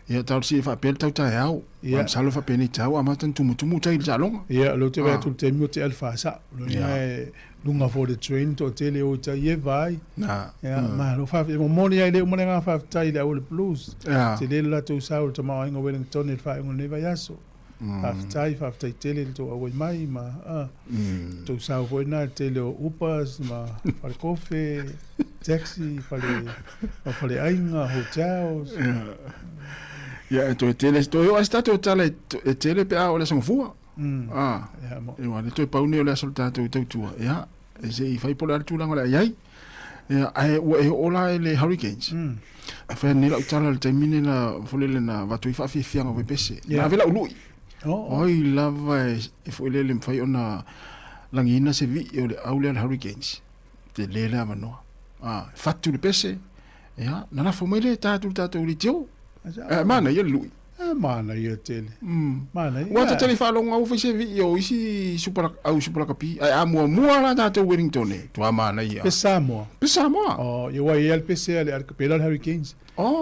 Ya tau si fa pel tau ta yao. Ya salo fa peni tau amatan tumu tai jalong. Ya lo te va tu te mi te alfa sa. Lo ya lunga for the train to tele o ta ye vai. Ya ma lo fa mo moni ai le mo nga fa tai le o blues. Te le la tu sa o to ma ngo Wellington il fa ngo ne va yaso. Fa tai tele to o mai ma tu sa o na tele o upas ma fa coffee taxi fa le ainga hotels. Ya to tele to yo sta to tele tele pe a o le sang fu. Ya mo. E wa le to pa uni o le soltato to tu. Ya e se i fai polar tu langola yai. Ya ai o la le hurricanes. Fa ni la utala le termine na folele na va to fa fi fianga we pese. Na vela ului. Oi lava e folele fai ona langina se vi o le au le hurricanes. Te le la mano. Fatu le pese. Ya na fo mele ta tu li tio. Mana ia lui. Mana ia tele. Mana ia. Wa tele fa longa u fese vi yo isi super kapi. Ai mua la ta Wellington e. Tu mana ia. Pe Sāmoa. Oh, yo wa ia pese ale archipelago hurricanes.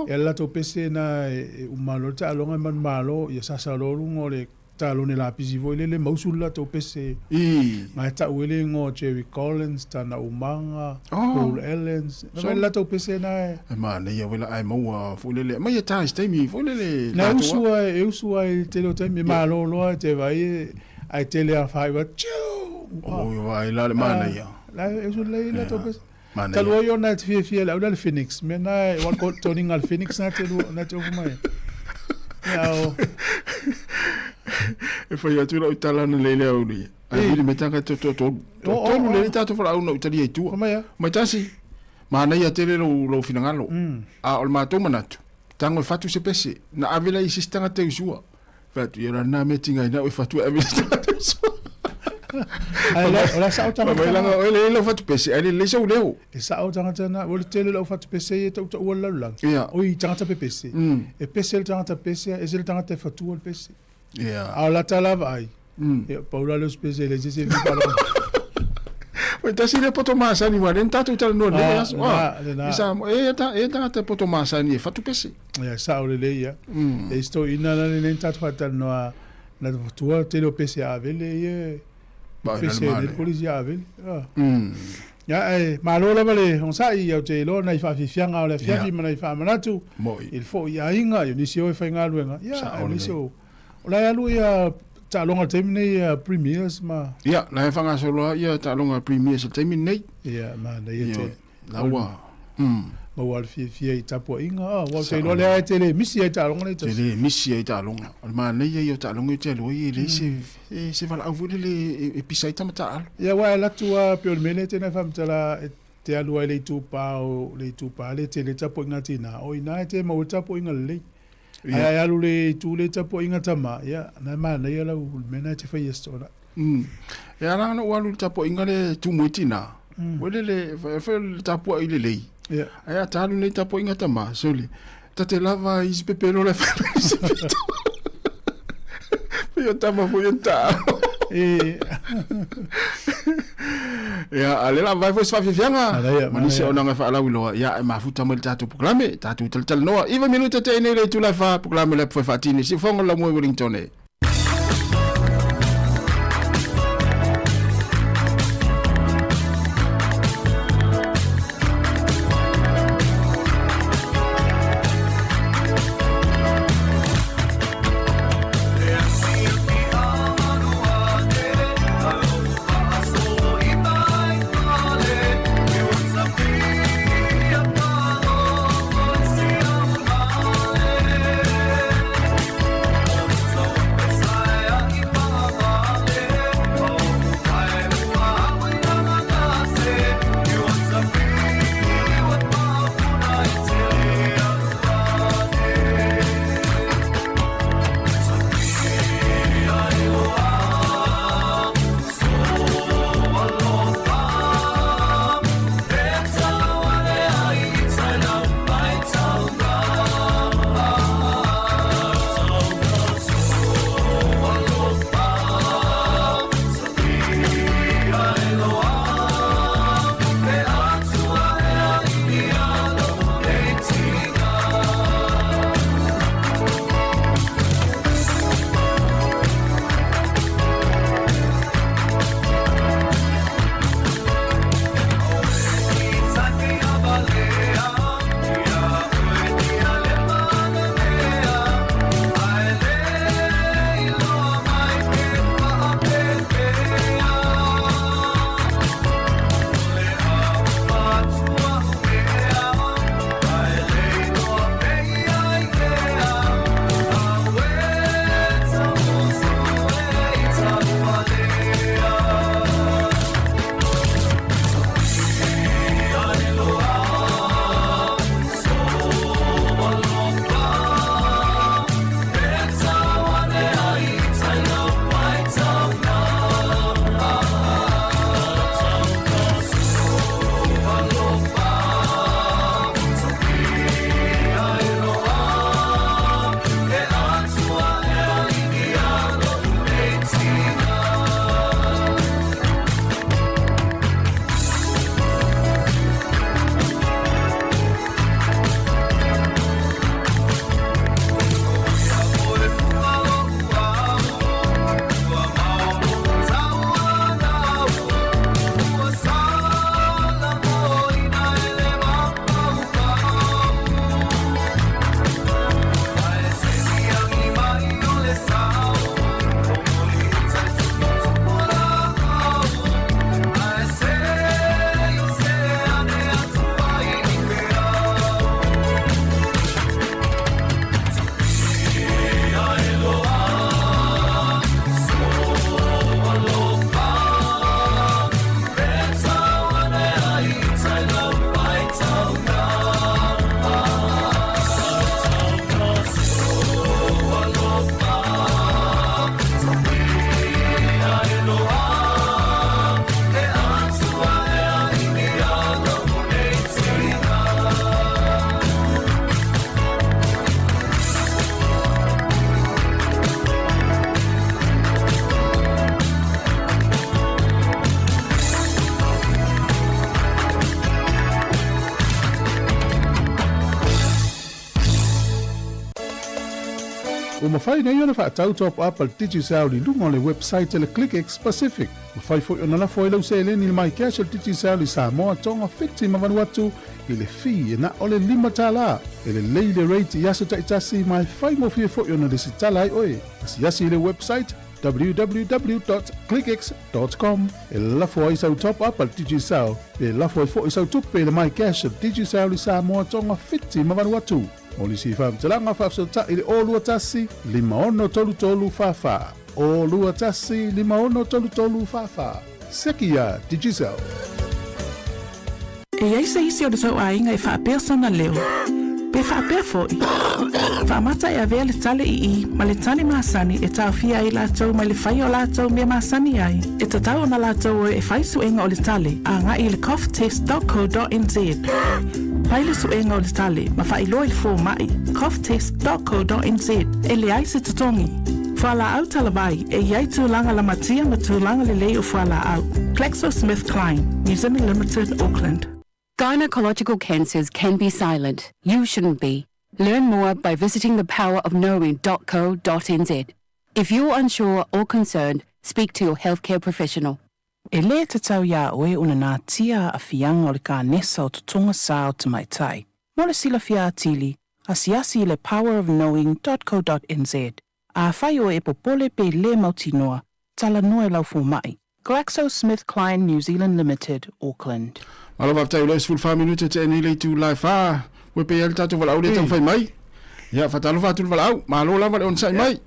Ela to pese na umalo ta longa man malo ia sa lo lungo le talo ne la pisi voile le mausula to pese mai ta wele ngo Jerry Collins ta na umanga Paul Ellens na la to pese na ma ne ya wela ai mau fulele mai ta stai mi fulele na usua te lo te mi malo lo te vai ai tele a fai va vai la mana ya la usu le to pese talo yo na te la le Phoenix me na wan ko toning al Phoenix na te mai ya e foi atu la utala na lele au ni ai ni metanga to le tato fora una utali tu mai tasi ma na ia tele lo finangalo a o ma to manatu tango fatu se pese na avela i sistanga te usua fatu era na metinga ina o fatu avela te usua Ola sa o tanga tanga o le fatu pese ai le so leo e sa o tanga tanga o le tele lo fatu pese e to o la lang o i tanga te pese e pese le tanga te pese e se tanga te fatu o pese a la tala vai Paula lo pese le se vi para o ta si le poto masa ni wa lenta tu tal no le isa e ta te poto masa ni fatu pese ya sa o le ya e sto ina la lenta tu tal no na tu te lo pese a vele pese de polizia vele ya ma lo la vale on sa i o te lo na fa fi fianga o le fianga ma fa manatu il faut ya inga yo ni si o fa inga luenga ya ni so ola ya lu ya Ta'alonga te nei premiers ma. Ia, na e whanga soloa, ia ta'alonga premiers te mi nei. Ia, ma nei te. Laua. Ma wal fia I tapo inga. Wal te lo lea te le misi ai ta'alonga nei tas. Te le misi ai ta'alonga. Ma nei ia ta'alonga te alo i le se wala au vule le e pisai tamata alo. Ia, wa latua pio mele te na whamtala te alua le tupa le te le tapo inga tina. O ina te ma o tapo inga le. Ai alu le tu le tapo inga tama. Ia, na ma nei ala mena te whai estona. Ia rana o alu tapo inga le tumuitina. Wele le tapo i le lei. Ai a talu nei tapo inga tama. Soli. Ta te lava isi pepero le whai isi pito. Pio tama fo yenta. Ia, alela vai foi sfafianga. Manise ona nga fa ala wiloa. Ia, e mafuta mo le tatu proklame. Tatu tal noa. Iva minuta te nei le tu la fa proklame le foi fatini. Si fongo la mo Wellington e. O mawhai nei ona whaatau top up al titi sauli lunga le website le ClickX Pacific. Mawhai fo ona la fo ilau se le ni mai cash al titi sauli Sāmoa tonga fiti mawanu atu i le fi e na ole lima tala. E le leile rate i aso taitasi mai fai mo fie fo ona le sitala ai oe. Asi asi le website www.clickx.com. E lafo ai sau top up al Digicel. E lafo ai fo i sau tupe le mai cash Digicel i Sāmoa tonga fiti ma Vanuatu. O li si whamtalanga whafsota i le olua tasi 533 whawha. Olua tasi 533 whawha. Sekia Digicel. E ai se isi o le tau ainga e whaapea sona leo. Pe whaapea foi. Whaamata e avea le tale i ma le tani maasani e tau fia ai lātou ma le whai o lātou mea maasani ai. E tatau na lātou e whai suenga o le tale a ngā i le coughtest.co.nz. Pai le suenga o le tale ma whai loa le fō mai coughtest.co.nz e le ai se tatongi. Whala au talawai e iai tūlanga la matia ma tūlanga le lei o whala au. GlaxoSmithKline, New Zealand Limited, Auckland. Gynecological cancers can be silent. You shouldn't be. Learn more by visiting thepowerofknowing.co.nz. If you're unsure or concerned, speak to your healthcare professional. E le te tau ia oe una nā tia a fianga o le ka nesa o tutunga sā o te mai tai. Mo le sila fia atili, a siasi le powerofknowing.co.nz. A whai o e popole pe le mautinoa, tala noe lau fu mai. GlaxoSmithKline, New Zealand Limited, Auckland. Alo va tai les full family te te ni le tu live fa. We pe el tatu vala o le tau fai mai. Ya fa talo fa tu vala au, ma lo la va on sai mai.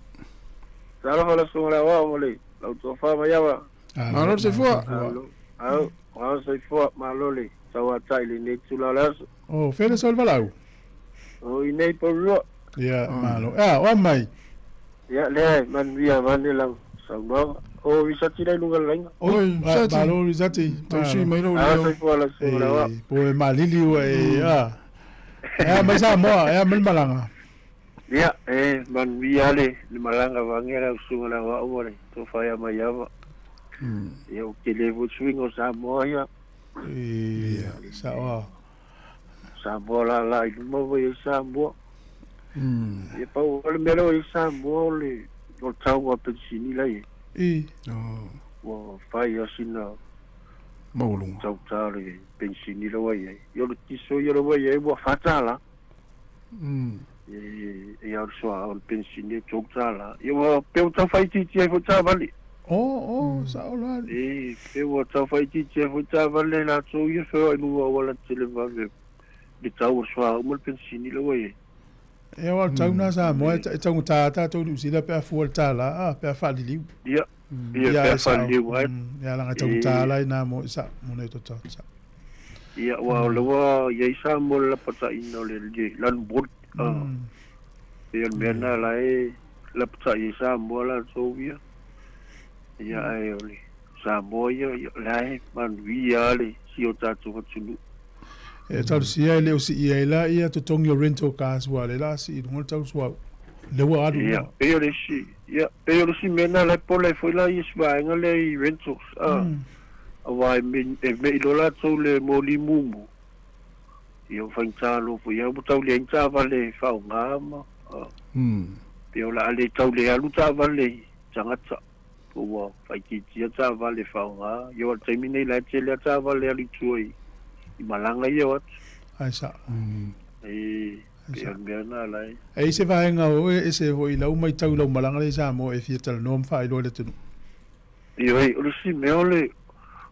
Talo vala so la wa mo le. Lau to fa mai wa. Ma lo se fua. Au, au se fua ma lo le. Sa tai le ne tu la la. Oh, fele sol vala au. Oh, i nei po ro. Ya, ma lo. Ah, o mai. Ya le man via man le la. Sa no. O risati dai lunga lenga. Oi, malo risati. Toshi mai lo. Ah, sai fua la so la wa. Po malili o e ya. Ya mai Sāmoa, ya mel malanga. Ya, man via le malanga vangera usunga la wa o le. To fa ya mai ya. Ya o ke le vo swing o Sāmoa ya. Ya, Sāmoa la i mo vo Sāmoa. Ya pa o le mero i Sāmoa le. O tau wa pensini la ye. Wa fai asina maulunga tau tale pensini la wa ye. Yo le tiso yo la wa ye wa fatala. Ya so on pensini tau tala. Yo wa pe tau fai ti ti fo tau vale. Saola. Pe wa tau fai ti ti fo tau vale la so yo so ai mu wa la tele va ve. Di tau so o pensini la wa ye. E o tau na Sāmoa e tau tata tau ni sila pe fu tala pe fa liliu. Ya. Ya pe fa liliu ai. Ya la tau tala na mo sa mo ne to sa. Ya wa lo wa ye sa mo la pata ino le lan bot. Pe mena la e la pata ye sa mo la so via. Ya ai oli. Sa mo ya la e man via le si o tatu tulu. E tau si ai leo si ia la ia to tongi o rental cars wa le la si no tau swa le wa adu. Ya, e le si, ya, e le si mena la pole foi la is va en le rentals. Wa me lo la to le moli mumu. Io fa talo fo ia tau le tsa va le fa ngama. Pe la le tau le alu tsa va le tsa wa fa ki tsa va le fa nga. Io termine la tsa va le ali tuoi. I malanga ia wat. Ai sa. Biana lai. Ai se vaenga o e se hoi lau mai tau lau malanga le Sāmoa e fia tala nom fai lo le tunu. Io o le si me ole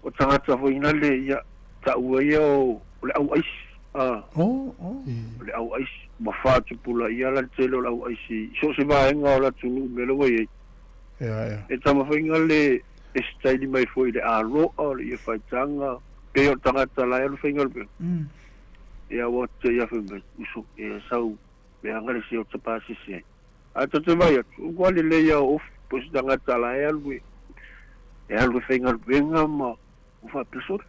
o tangata hoi na le ia ta ua ia o le au ais. Le au ais. Ma fatu pula ia la telo le au ais. So se vaenga o la tunu me lo wei. E tama whainga le e staili mai foi le a roa le ia whaitanga. Pe o tangata la elu whainga le ia wa te ia whainga uso e sau me angare si o tapasi si a te vai atu ua le ia of po si tangata la elu e alu whainga le ma ufa pesor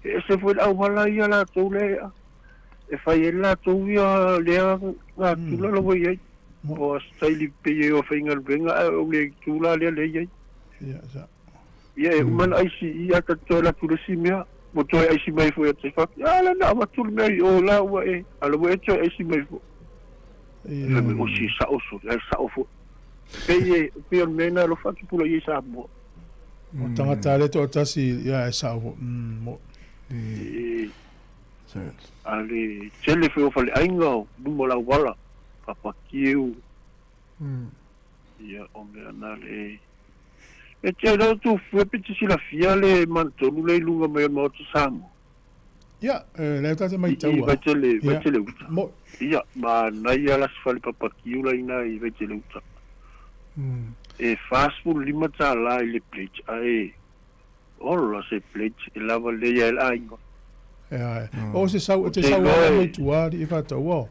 e se foi au hala ia la tau lea e whai e la tau ia lea ngā tula la wai ei o staili pe e o whainga le o le tula lea le ei ia e umana aisi ia katoa la tulasi mea mo toi ai si mai foi te fa ala na ma tu mai o la wa e ala wa e ai si mai fo me o si sa o so sa o fo pe mena lo fa tu pula i sa mo o tanga tale to tasi ya sa o mo ali tele fo fa le ainga mo la wala papa kiu ya o me na le E te rau tu fue piti sila fia le mantonu le lunga mai mo tu Sāmoa. Ia, le tata mai tau. Vai tele uta. Ia, ma nai ala sfali papakiu la ina I vai tele uta. E fast food lima ta la le plate ai. Ola se plate e lava le ia el ainga. Ia, o se sau mai tuari I fata uo.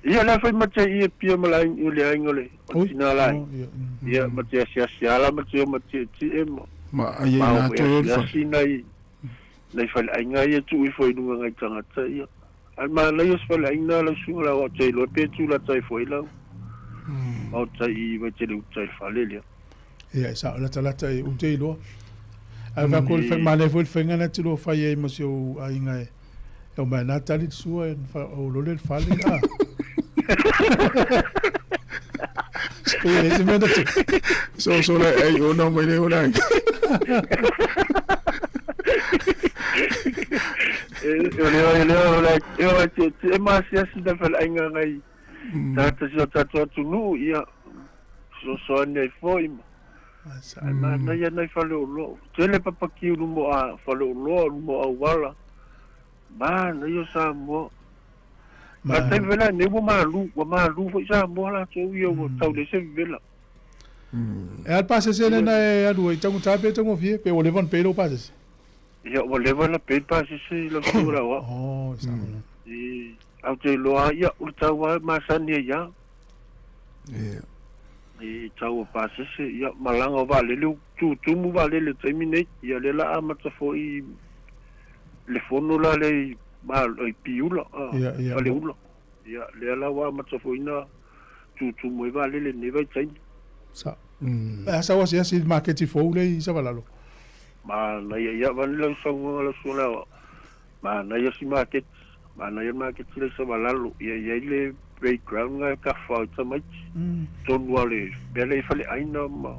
Ia la fai mate ia pia malai le ainga le. Tina la. Ia mate sia la mate ti e ma ai na to fa sinai nei fai ainga ia tu I foi nunga ngai tangata ia. Al ma la ia fai ainga la sula o te lo pe tu la tai foi la. O tai vai te lu tai falelia. Ia sa la talata I te lo. Ai va kol fai male foi fenga na te lo fai e mo seu ainga e. O ma na tali sua o lo le fale a. So la ai o no mai le o nai. Eu te mas se da fala ainga ngai. Tata tu nu ia. So nei foi. Ma na ia nei fale o lo. Tele papa ki u mo a fale o lo mo a wala. Ma na yo Sāmoa. Ma te vela ne mo malu foi Sāmoa la so yo tau de se vela. E al pase se le na e adu I tangu tape tangu fie pe o le van pe lo pase. Ia o le van pe pase se lo sura wa. Oh, Sāmoa. E au te loa ia o tau wa ma sani ia. E tau pase se ia malanga va le tu mu va le terminate ia le la amata foi le fono la le ma I piula le ula ia le la wa mata foi na tu mu va le ne vai tai sa sa wa si market fo le sa va la lo ma na ia van le so la so la ma na ia si market ma na ia market le sa va la lo ia le background nga ka fa ta mai ton wale bele fale aina ma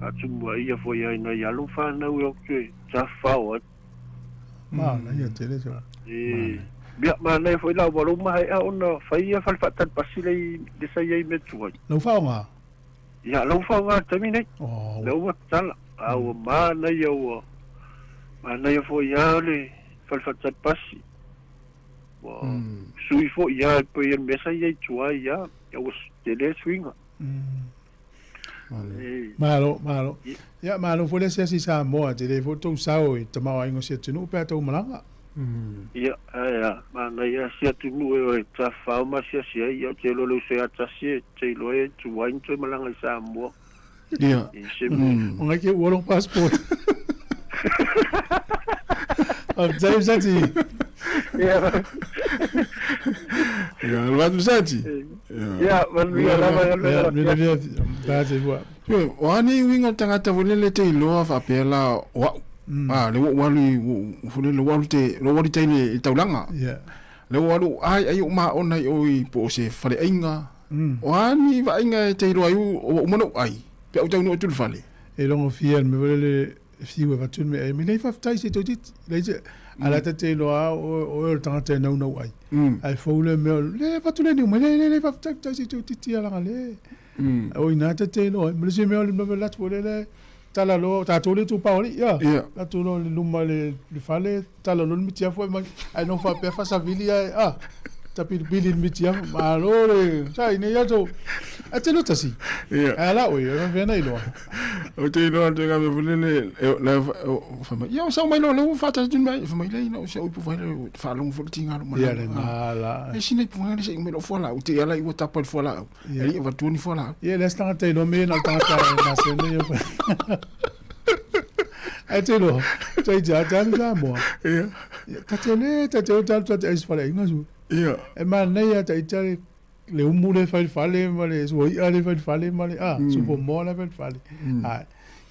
atu mo ia foi aina ia lo fa na o ke ta fa o ma na ia tele so bia ma na foi la walo ma ai ona fa ia fal fa tan pasile de sa ia me tu no fa nga ia lo fa nga tamine lo wa tala au ma na ia o ma na ia foi ia le fal fa tan pasi sui fo ia pe ia mesa ia tua ia o tele swinga malo ya malo fo le se si Sāmoa te le foto sao I te mau aingo se tunu pe to malanga ia ma na ia se tunu e ta fa ma se ia te lo se ata se te lo e tu wain te malanga Sāmoa ia onga ke wo passport James Sati Ya, luat Sati. Ya, ya. Base wa. Wani winga tangata volele te loa fa pela wa. Le walu fule le walu te lo walu te ni taulanga. Ya. Le walu ai ma ona oi po se fale ainga. Wani va ainga te lo ayu o mono ai. Pe o tau no tu fale. E longo fiel me volele fiwa va tu me nei fa tai se totit. Le ala te loa o tangata no no ai. Ai fole me le va tu le ni me le fa tai se totit ala le. O ina te loa me se me le la tu le tala lo ta tole tu pa ya la tu lo luma le fale tala lo mitia fo ai no fa pe fa sa vilia tapi bili mitia ma lo le sai ne ya to ate lo tasi ala o yo ve na ilo o te lo te ga me le la fa ma ya sa mai lo fa ta tin mai fa mai le no se o pu fa lo fo tinga lo ma ya na la e sine pu ngale se me lo fo la o te ala i o ta pa fo la e va tu ni fo la ye le sta te no me na ta na se ne yo ate lo tai ja mo ta te o ta es fa le ngazu e ma nei a tai tare le umule fale male so ia le fale male super mo le fale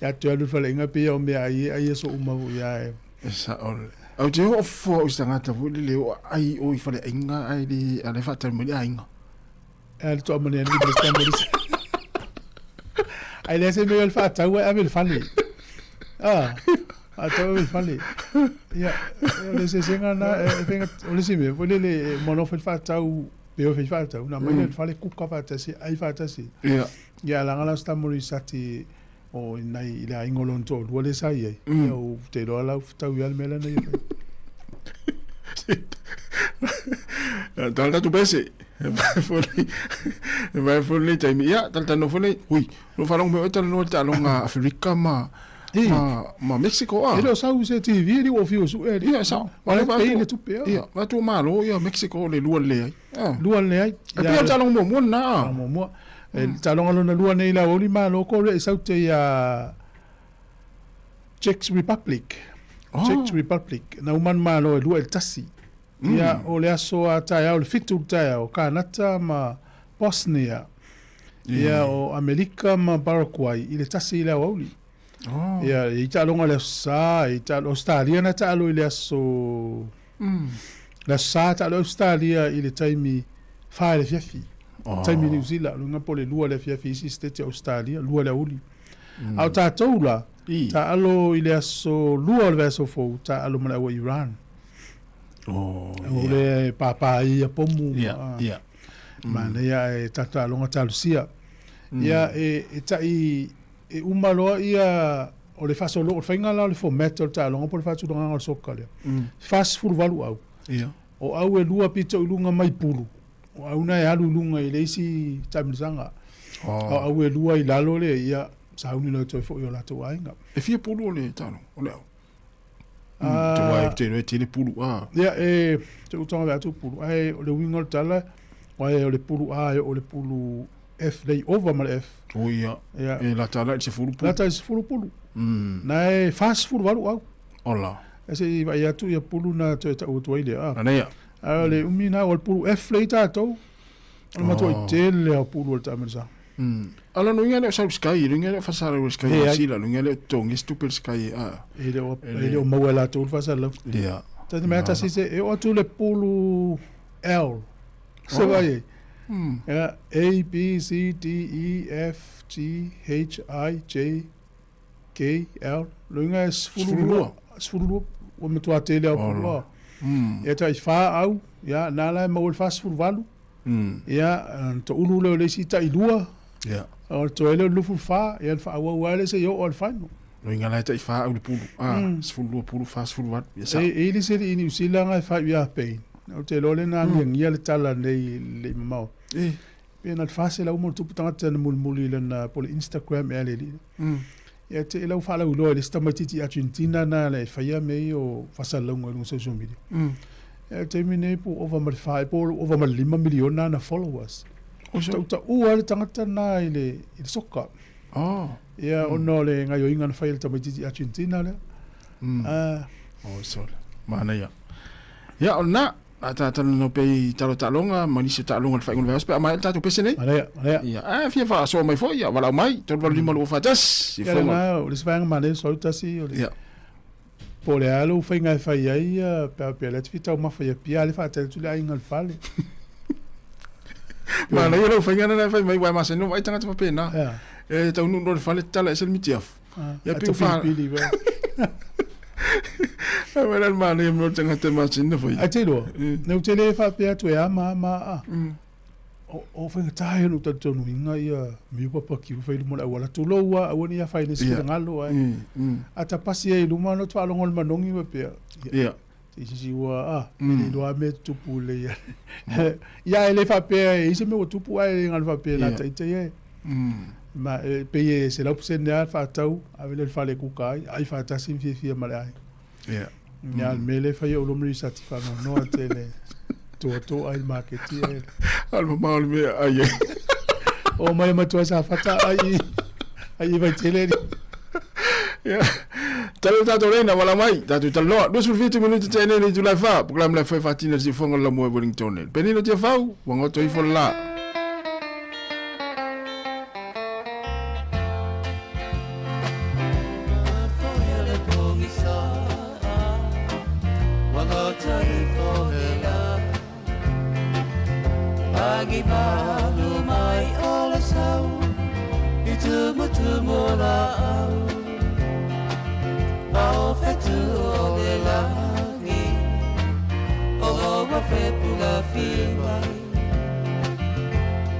ya te lu fale nga pe o me ai so uma ya esa ol au te o fo stanga ta fu le ai o fale inga ai di ale fata mo ai nga el to mo ne ni sta mo ai le se me el fata wa ave fale a to fale ya le se senga na venga o le sime vo le mono fa tau pe o fa tau na mai fale ku ka fa si ai fa si ya la ngala sta mo sati o nai ila ingolon to wale sai ai o te lo ala tau al mela nei tal tu pese vai foli tai mia tal no foli ui lo falong me tal no tal nga Afrika ma Mexico ele sa u se TV li o fio su ia sa wale pa ele tu pe ia va tu malo ia Mexico le luan le ai luan le ai e pe tal mo na mo el talong alo na luan nei la oli malo ko le sa te ya Czech Republic na uman malo lu el tasi ia o le aso a tai au le fitu tai au Kanata ma Bosnia ia o Amerika ma Paraguay i le tasi i le auli ia i talonga le sa i tal Australia na talo i le aso la sa talo Australia i le taimi fa le fiafi taimi New Zealand lunga po le lua le fiafi si state Australia lua le auli au tatou la ta alo i le aso lua le aso fo ta alo mana o Iran le papa ia pomu mana ia e tata longa talusia ia e tai e umalo ia o le faso lo fainga la le formato ta longa por faso longa o sokale fast food valu au o au e lua pito lunga mai pulu o au na alu lunga i leisi tamisanga o au e lua i lalo le ia sauni no to fo yo la to ainga e fie pulu le tano o le te wai te no te pulu ia e te utonga va tu pulu ai o le wingol tala o le pulu o le pulu F lei over mal F ia e la tala se fulu pulu la tala se fulu pulu na e fast food valu au ola ese vai atu ia pulu na te ta uto ile ana ia le umina o pulu F lei ta to ma to tele o pulu ta mensa ala no ngale sa sky no ngale fasara o sky sila no ngale to ngi stupid sky ele o mawala to fasala ia ta me ta si se e o tu le pulu L se vai A B C D E F G H I J K L lunga sfulu o me tua tele o pulu e ta fa au ya nala mo fast food valu ya to ulu le si ta ilua o to ele lufu fa e fa wa wale se yo o fano no ingala ta fa au pulu sfulu pulu fast food wat ya sa e ile se ni usila nga fa ya pe o te lole na ngi le tala nei le mau pe na fase la umo tu tanga na mulmuli na pole Instagram ele ya te la fa la ulo le sta matiti Argentina na le fa ya me o fasa longo no social media ya te mine po over mal 5 million na followers o ta o le tanga na ile soccer ya ono le nga yo inga na fa le matiti Argentina le so mana ya ona ata no pe talonga manisi talonga fa ngon vespe ama ta to pesene ya fia fa so mai foi ya wala mai to wala lima lo fatas ya na o svang mane so ta si o ya pole alo fa ngai fa ya pe let fita ma fa ya pia le fa ta tu la ingal fale mana yo fa ngai na fa mai wa ma se no vai tanga fa pena e ta unu no fale tala sel mitiaf ya pe fa Well, man, I'm not going to much in the way. I tell you, no telefa to ya ma o fa tai no to no inga ia mi papa ki fa mo la wala to lo wa woni ya fa ni si ngalo ai ata pasi e lu mano to alongol manongi we pe si wa ni lo a me tu pule ya ele fa pe e se me tu pu ai ngal fa pe na tai tai ma pe se la puse ne fa tau ave le fa le ku kai ai fa ta sin fi ma ai ya mele fa yo lo mri satisfa no tele to ai marketi al mal me ai o mai ma to sa fata ai vai tele ya talo tato rena wala mai tatu talo 2 minuti tene ni tu la fa program la fa fatina si fongo la mo Wellington penino te fa wango to ifo la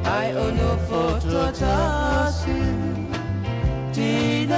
I own no photo, Tina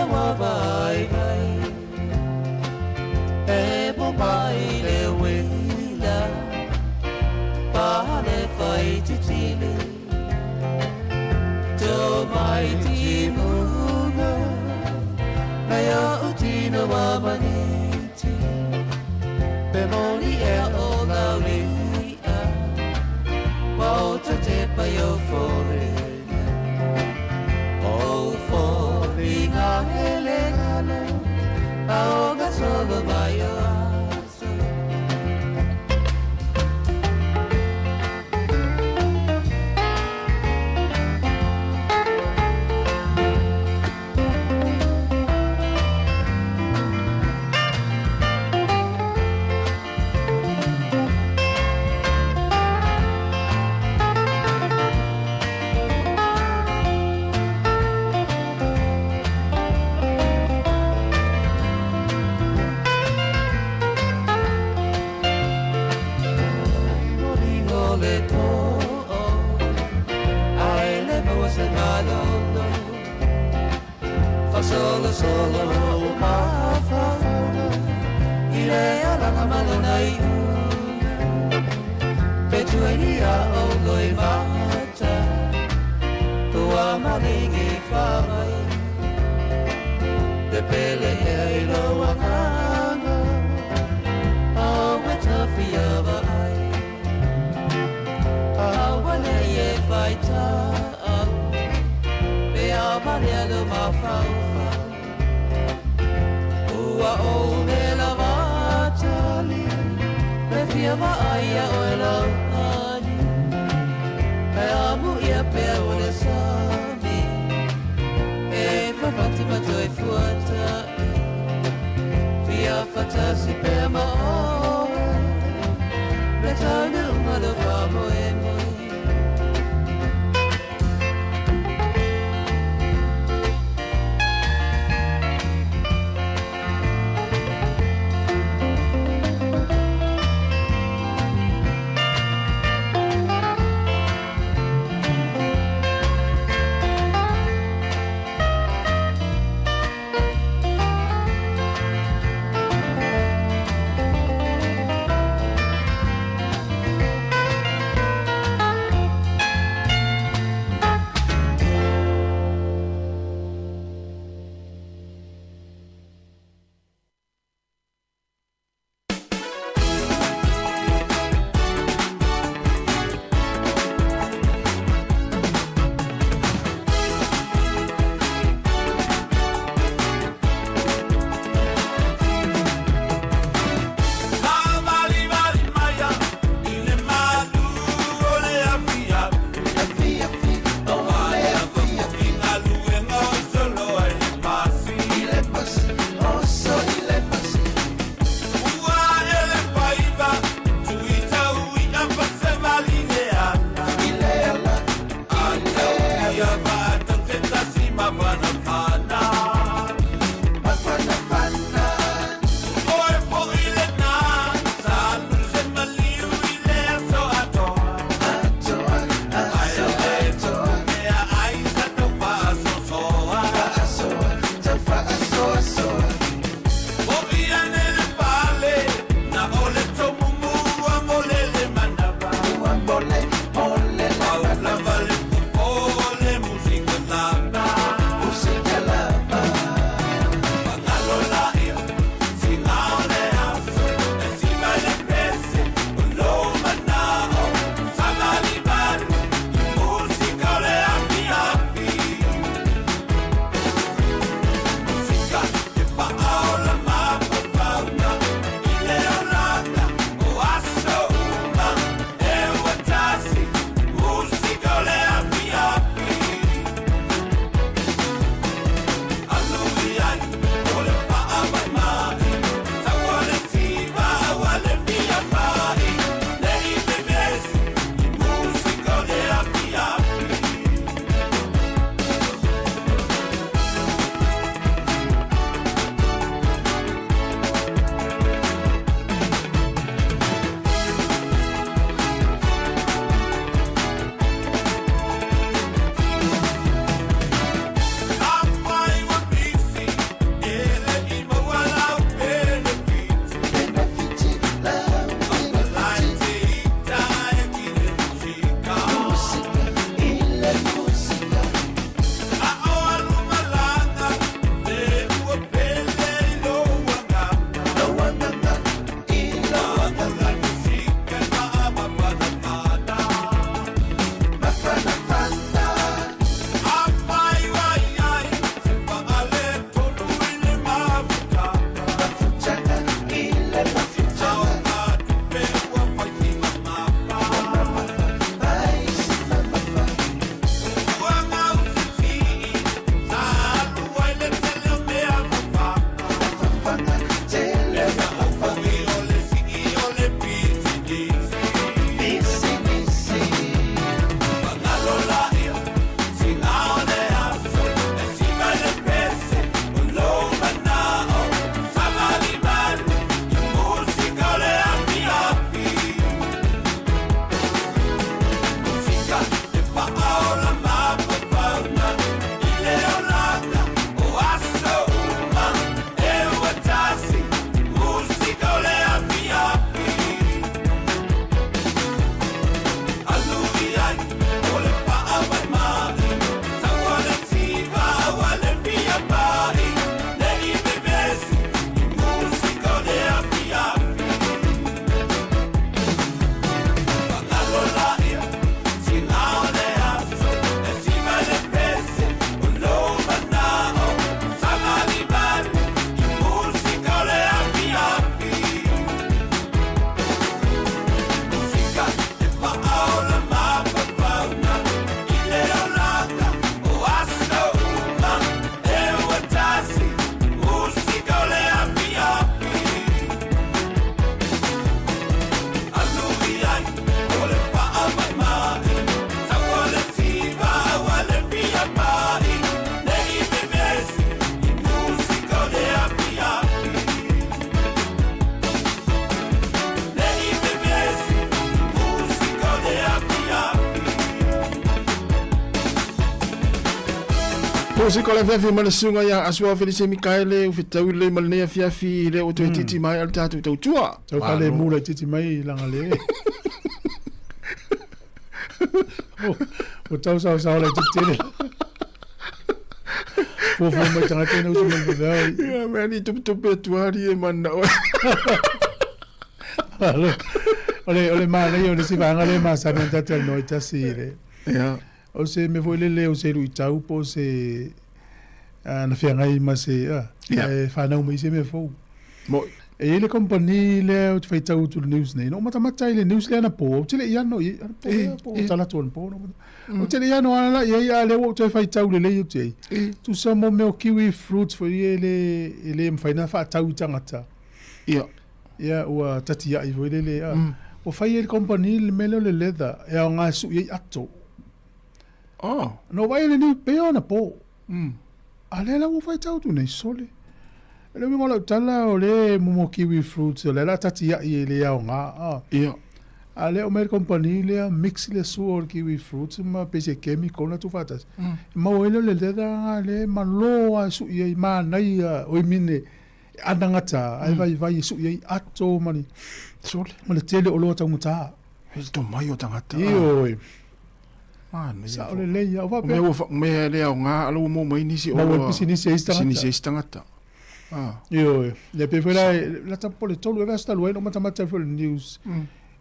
le po ai le mo se malolo fa solo solo ma fa ile ala na malona I Petuenia o loi mata Tua malingi whamai Te pele e loa ngana Awe tawhia wa ai Awe ne e whaita Pe awa ne alo ma whauwha Ua o me la watali Me fia wa ai a o e lau ani E amu ia pea o le sami E whawhati matoi fuata Fia whatasi pea ma oe Me tauna umalo whamo e moi Musika la fiafi ma le sunga ia asua Felice Mikaele u fitau le malnea fiafi le o te titi mai al tatu tau tua. Tau kale mula titi mai langa le. O tau sao sao le titi le. Fofo mai tanga tena usu mai bevau. Ia mea ni tupe tuari e mana oe. Ole maa nei o le si vanga le maa sana tati al noi tasi le. Ia. O se me foi lele o se rui tau po se na whiangai ma se whanau mai se me fou. Mo. E ele kompani le o te whaitau tu le news nei. No matamatai le news le ana po. O te le iano i po tala tuan po. O te le iano ana i a le o te whaitau le lei o te. Tu sa mo meo kiwi fruits for i ele mwhaina whaatau tangata. Ia. Ia ua tati ia i foi lele. O whai ele kompani le mele o le leather. E o ngā su i ato. Oh. No vai le ni peona po. Ale la mo fai tau tu nei sole. Le mi ngola tala o le mo kiwi fruits le la tati ya i le ya nga. Ia. Ale o mer company le mix le su o kiwi fruits ma pese chemical na tu fatas. Ma o le da le ma lo a su i ma nai o mine andangata ai vai su i ato mani. Sole. Ma le tele o lo tau muta. Ele to mai o tangata. Io. Sa ole leia o me le o nga alo mo mai nisi o sinisi istangata. Io le pe fora la tapole tolu e sta lo no matamata for news.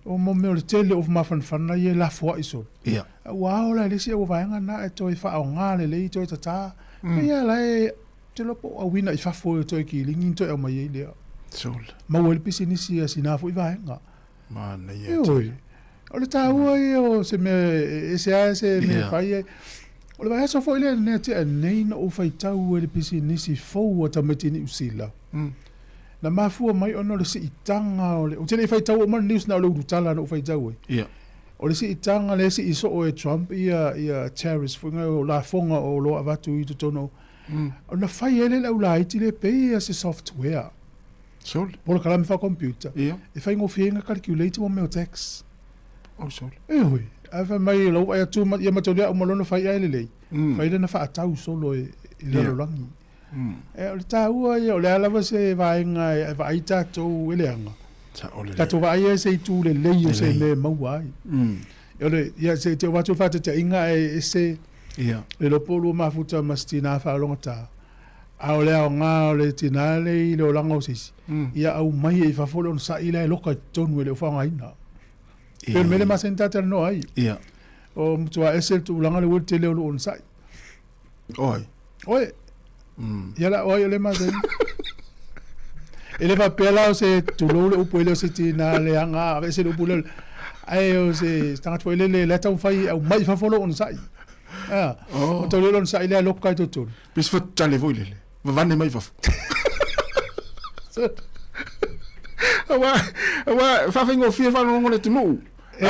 O mo me le tele of ma fan na ye la fo iso. Ia. Wow la le si o va nga e to fa o nga le to tata. Ia la e te lo po a wina i fa fo to ki lingi to e mai le. Sol. Ma wel pisinisi asina fo i va nga. Ma na ye. O le tāua e o se me se me whai e. O le vai so foi le ne te nei na o whai tau e le pisi nisi fau a tamatini usila. Na mafua mai ono le si itanga o le. O te le whai tau o man news na o le urutala na o whai tau e. Ia. O le si itanga le si iso o e Trump ia terrorist funga o la fonga o lo avatu i tutono. O na whai ele lau la iti le pei a se software. Sol. Polo kalame wha computer. Ia. E whai ngofienga calculator mo meo tax. Oh, sol. Oi, ava mai lo ai tu ma ia matoria o malona fai ai lelei. Fai le na fa tau solo e le langi. E o tau ai o le ala se vai nga vai ta to eleanga. Ta ole. Ta to vai se tu le lei se le mau ai. E le ia se te watu fa te inga e se ia. Le lo polo ma futa mastina fa longa ta. A o le nga le tinale le o langa o sisi. Ia au mai e fa folo sa ila e loka tonu le fa nga ina. Pero mele mas entata no ai. Ia. O mtua esel tu langa le wote le on sai. Oi. Oi. Ya la oi le mas. Ele va pela o se tu lo le upo le se tina le anga a se lo pulo. Ai o se stanga foi le la tau fai au mai fa folo on sai. Ah. O to le on sai le lokka to tu. Bis fa tale voi le. Va vanne mai fa. Awa fa fingo fie fa no le tunu.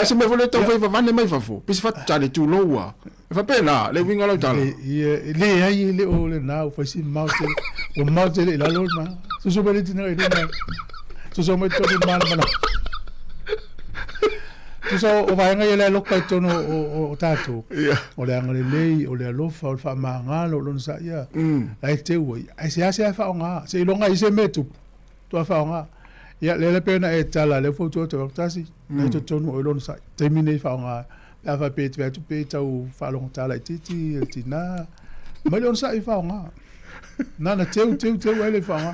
Se me vole to fa vanne mai fa fo. Bis fa tale tu loa. Fa pena le winga lo tala. Le ai le o le na fa si maute. O maute le la lo ma. So bele tina e na. So me to di mal mana. So o vai nga le lokka to no o tatu. O le anga le lei o le alofa o fa manga lo sa ia. Ai te oi. Ai se fa nga. Se longa i se metu. To fa nga. Ya le pena e tala le foto to tasi na to tonu o lon sai termine fa nga la va pe tu pe tau fa long tala titi tina ma lon sai fa nga na teu ele fa nga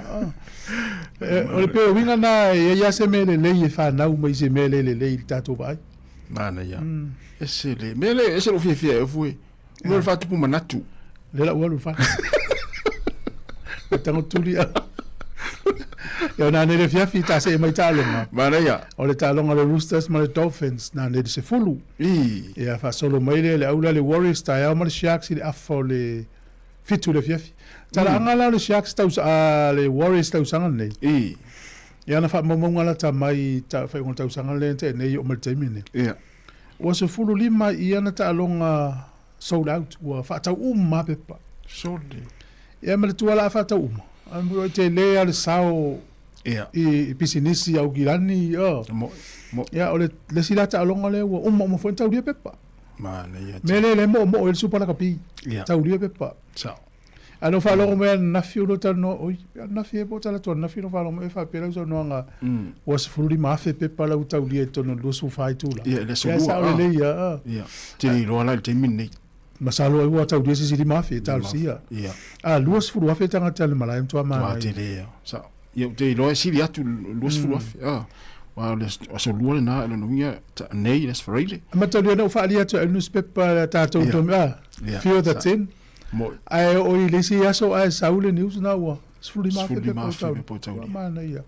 o le pe winga na ya se me le fa na u mai se me le tato vai na ya ese le mele ese lo fie fue no fa tu manatu le la wo fa tango tulia Yo na ne fia fita se mai talonga. Maria. O le talonga le Roosters ma le Dolphins na ne se fulu. Ia fa solo mai le aula le Warriors ta ia ma le Sharks le afo le fitu le fia. Tala anga le Sharks tau le Warriors tau sanga nei. Ia na fa momonga la ta mai ta fa ngon tau sanga le te nei o mal temine. Ia. O se fulu lima ia na talonga sold out wa fa tau umma pepa. Sold. Ia ma le tuala fa tau umma. Amo te le al sao i pisinisi au girani mo ya ole le silata alonga le o mo fonta u pepa ma ne ya mele le mo el super la kapi ta u pepa sa Ano whalongo mea nafi ulo tano, oi, nafi e po tala toa, nafi no whalongo e whapera uso noanga, was fururi mawhe pepa lau tau lia tono lusu whai tūla. Ia, le Ia sa ole leia. Ia, tini roa lai te minei. Masalo ai ua tau lia sisiri mawhe, tau sia. Ia. Luas furu wawhe tanga tale malai mtua maa. Tua te lea. Sa, ia, te roa siri atu luas furu wawhe. Wa le aso lua le na, no ia, nei, les whareile. Matau lia na uwhaali atu e newspaper tātou tomi, Feel the tin. Ai oi lesi aso ai saule news na ua. Sfuli mafe po tau. Mana ia.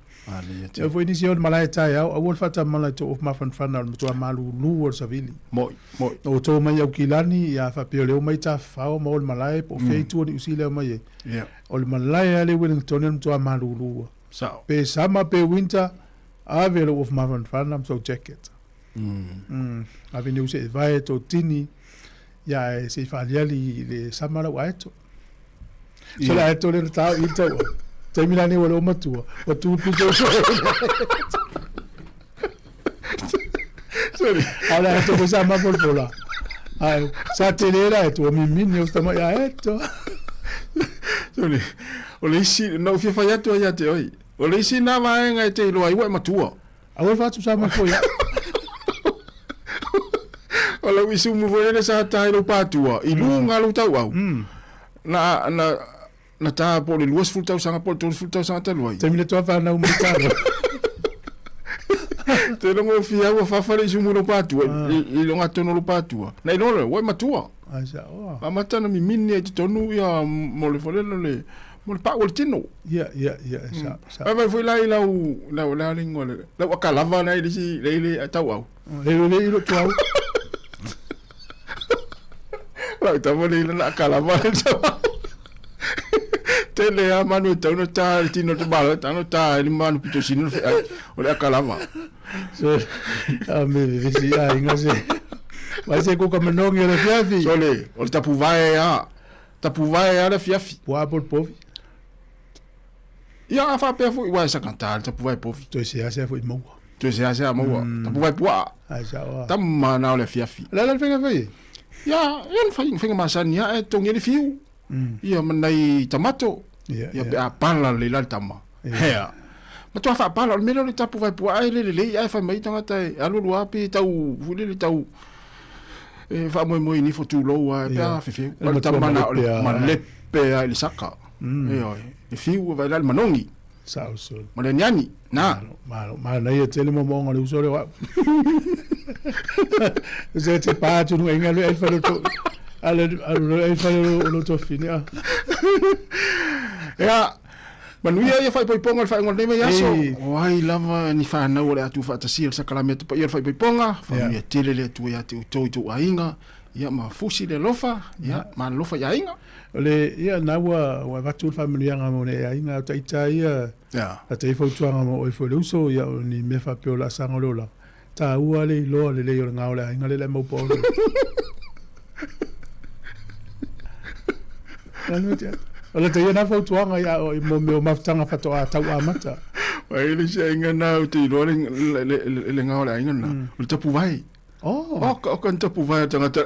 E foi ni sion malai tai au wol fata malai to of mafan fana to malu lu or savili. Moi. O to mai au kilani ya fa pio le mai ta fa o mol malai po feitu ni usile mai. Ia. O le malai ale Wellington to malu lu. Sa. Pe sama pe winter ave lo of mafan fana so jacket. Ave ni use vai to tini. Ya se faliali le samara waito. So la eto le tau ita. Terminani wala matua. O tu pito. Sorry. Ala eto ko sama por pola. Ai, sa telera eto mi mini o stama ya eto. Sorry. O le si no fi fa yato ya te oi. O le si na va nga te lo ai wa matua. Awe fa tu sama ko ya. Ola wisu mu vole sa tai lo patua. I lunga lo tau au. Na ta po le luas full tau sanga po to full tau sanga te loi. Termine to fa na un mitaro. Te lo mo fia wa fa fa le sumu lo patua. I lo ngato no lo patua. Na no le wa matua. Asa o. Ma mata na mi mini te tonu ya mo le fole le mo le pa o tino. Ya sa. Ai vai foi lá la lingo le. La wa kalava na ile le tau au. Le lo tau. Lai tamo le na kalava te le a manu tau no ta tino te bala tano ta ni manu pito sino o le kalava so a me visi a inga se vai se ko kamenong le fiafi so le o tapu vai a le fiafi wa por povi ia fa pe fu wa sa cantar tapu vai povi to se ase foi mo to se ase mo tapu vai pua ai sa wa tam mana le fiafi la venga foi ya fai masani ya tongi le fiu ia manai tamato ia pe apala le la tama hea ma to fa pala me le tapu vai pua ai le ai fa mai tanga tai alu lu api tau fuli le tau e fa mo ni fo tu lo wa pe fe o tama na ma le pe ai le saka e fiu vai la manongi sa so ma le nyani na ma na ia tele mo mo le usore wa Você te parte no engano ele falou ele falou no to finia ya manuia ia fai poiponga fai ngol neme yaso wai lava ni fa na ora tu fa tasir sa kalameto pa ia fai poiponga fa ia tele le tu ya tu to ainga ia ma fusi le lofa ia ma lofa ya ainga ole ia na wa vatu familia ngamo ne ainga ta ia ya ta ifo tu ngamo o ifo uso ia ni me fa piola sangolola ta ua le lo le ngau le ainga le mo po Ola te ia na fautuanga ia o mo maftanga fato a tau amata. Wai le sia inga na o te ilo le ngau le ainga na. O tapu vai. O kan tapu vai tanga ta.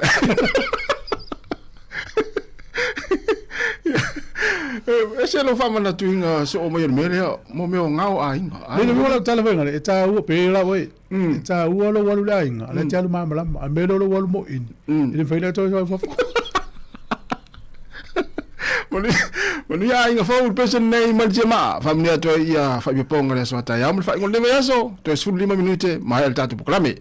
Ese lo fama na tuinga so o mo mele mo me ngau ainga. Le mo la tala venga e ta u pe la we. E ta u lo walu la ainga. Le talu mama la a me lo walu mo in. Ile faila to fo. Moni ya inga fo person nei maljema famnia to ia fa bi ponga le so ta ya mo fa ngol le yaso to es 5 minute ma el tatu proclame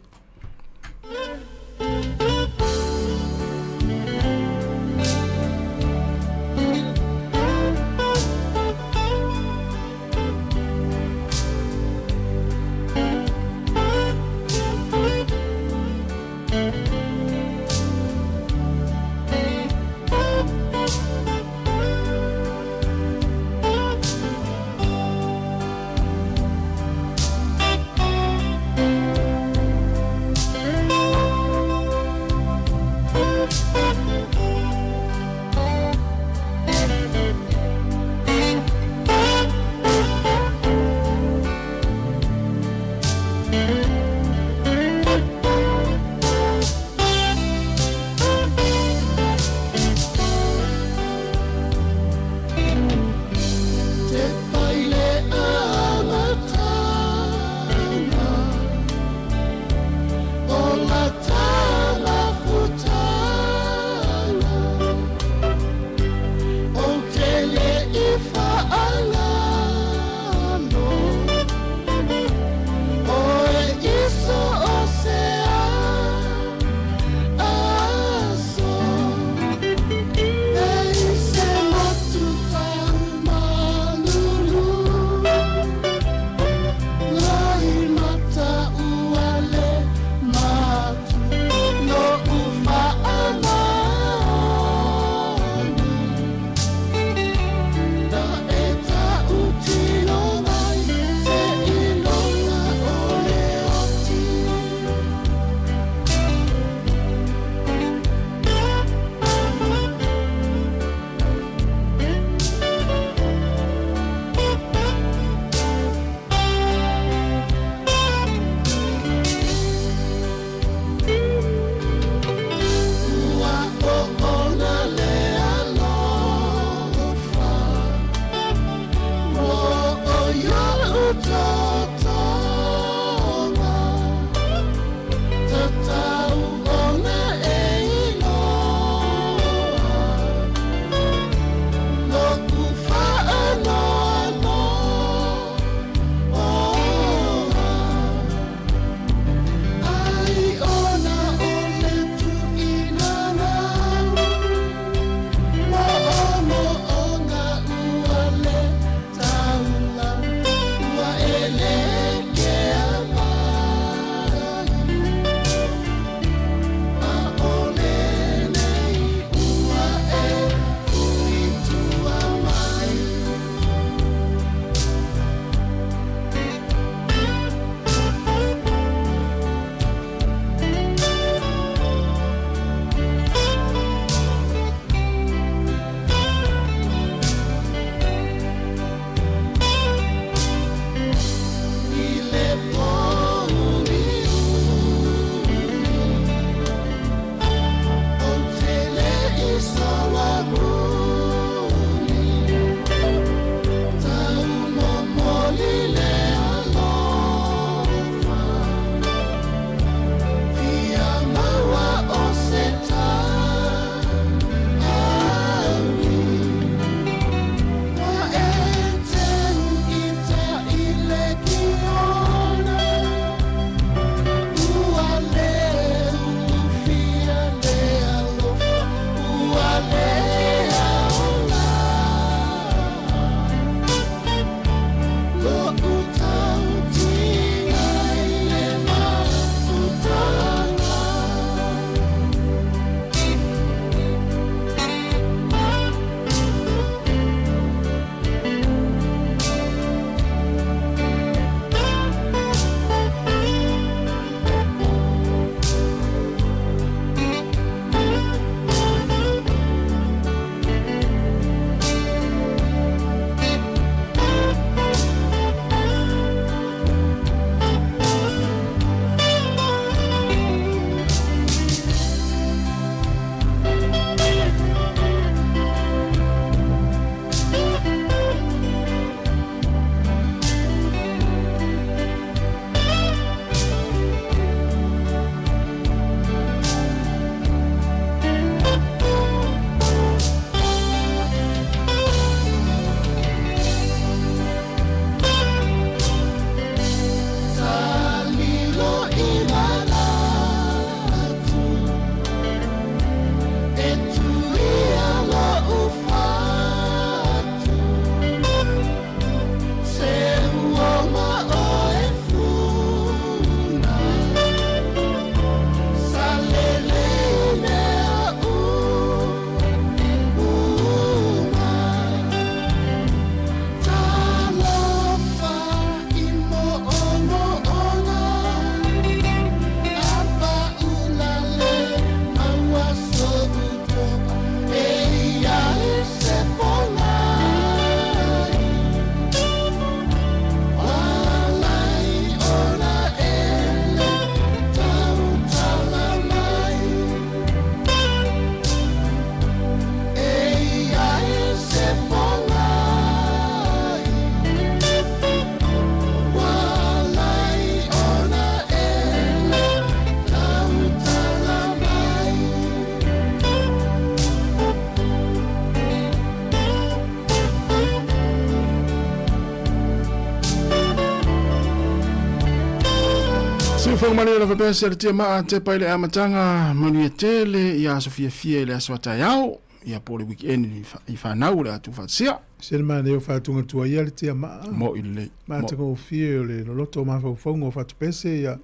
fong mani la fa ser te ma te pai le amatanga mani tele ya Sofia fie le aswata yao ya por weekend I fa nau le atu fa sia Sel mane o fa tunga tua ia le te ma mo ile ma te ko fie le no loto ma fa fongo fa pese ya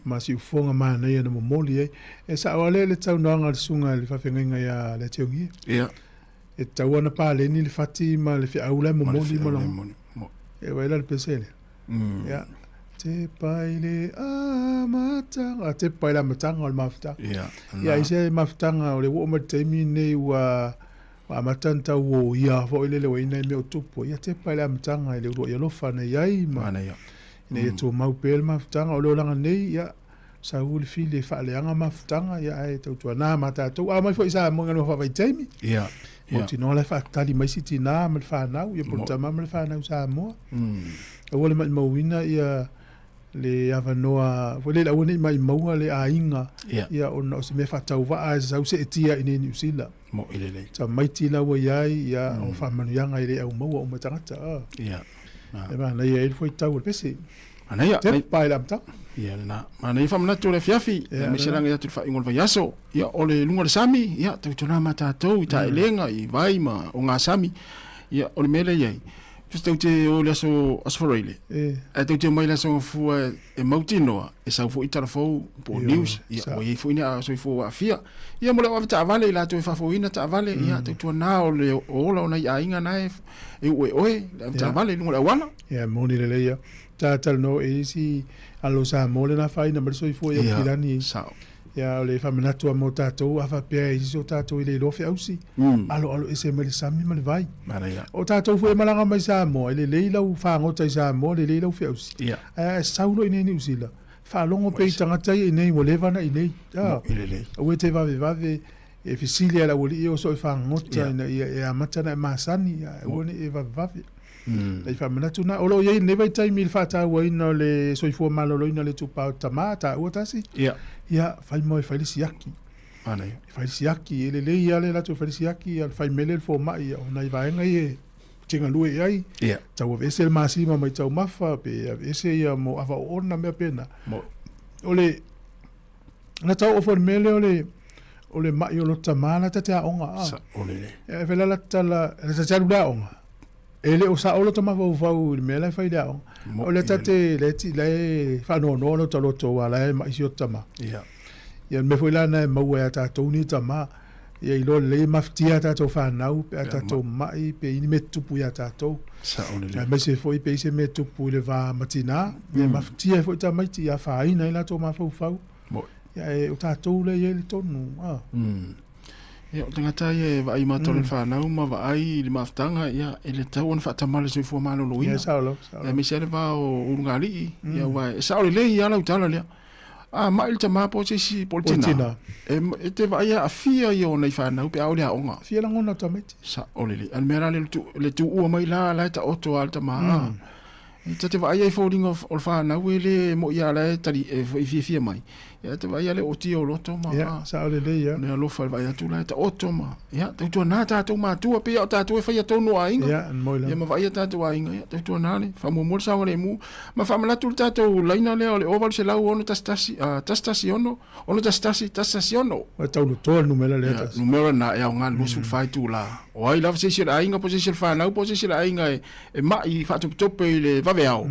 ma si fonga ma na ia no moli e sa ole le tau no nga sunga le fa fenga ya le te ngi ya e tau na pa le ni le fati ma le fi aula mo moli mo e wa le pese le ya te paile amatanga te paile amatanga o le mafta ya ise maftanga o le wo ma te mi nei wa amatanta wo ya fo ile le wina me otupo ya te paile amatanga ile ro ya lo fa na yai ma ya ne to mau pel maftanga o le langa nei ya sa ul fi le fa le anga maftanga ya e to na mata to a mai fo isa mo ngano fa vai temi ya mo ti no le fa tali mai siti na me fa na ya por tama me fa na Sāmoa o le mo wina ya le avanoa vole la woni mai maua le ainga ia ona o se me fatau va a sa se etia ine New Zealand mo ile le ta maiti la wa yai ia o fa manu yanga ile au maua o matangata ia e ba na ia il foi tau pese ana ia te pai la mta ia na mana I fa mana tu le fiafi me seranga ia tu fa ingol va yaso ia o le lunga le sami ia tu tona mata to ta elenga I vai ma o nga sami ia o le mele ia Just te o le so asforeile. Te te mai la so fu e mautino e sa fu itara fo po news ia o e fu ina so fu afia. Ia mo le wa ta vale la to fa fo ina ta vale ia te tu na o le o la ona ia inga na e oe ta vale no le wana. Ia mo ni le ia. Ta tal no e si allo Sāmoa le na fa ina mer so fu ia kilani. Ya le famina tua mo tatou afa pe iso tatou ile lo fe ausi alo ese mele sami mele vai o tatou foi malanga mai Sāmoa ile leila u fa ngota Sāmoa le leila u fe ausi saulo ine ni usila fa longo pe tanga tai ine mo leva na ine o te va e fisilia la woli o so fa ngota e amata na masani o ni e va le famina tuna o lo ye ne vai tai mil fata wa ina le so fo malo lo ina le tu pa tamata o tasi ia fai mo fai siaki ana fai siaki ele le ia le la tu fai siaki al fai mele fo mai o nai vai ngai tinga lui ai tau vese masima mai tau mafa pe ese ia mo ava ona me pena ole na tau fo mele ole mai o lo tamala tata onga ole e vela la tala la tala onga ele o sa o lo tama vau mele fai da onga o le tate le ti le fa no no to lo to ala ma isi o tama ia me foi la na mau e ta to ni tama ia ilo le maftia ta to fa na u pe ta to mai pe ni metu pu ya ta to sa o le me se foi pe se metu pu le va matina ia maftia foi ta mai ti ya fa ina la to ma fau ia e o ta to le ia le to no ia tangata ia vai ma tole fa na uma vai le maftanga ia ele tau on fa tamale se fu malo lo ina ia me se va o urungali ia vai sa o le ia la utala le ma il tama po si poltina e te vai a fia io nei fa na pe au le onga fia la ngona tameti sa o le almera le tu u mai la ta auto alta ma te vai ai folding of fa na wele mo ia la tali e fia mai ia te vai ale o tio loto ma sa o le ia ne lo fa vai tu la ta auto ma ia te tu na ta tu ma tu pe ta tu fa ia tu no ainga ia ma vai ta tu ainga ia te tu na le fa mo sa le mu ma fa mala tu ta tu laina le o oval se la ono tastasi ono tastasiono o ta lo to numero le ta numero na ia nga lo su fai tu la o ai love se ainga position fa na position ainga e ma I fa tu pe le va veao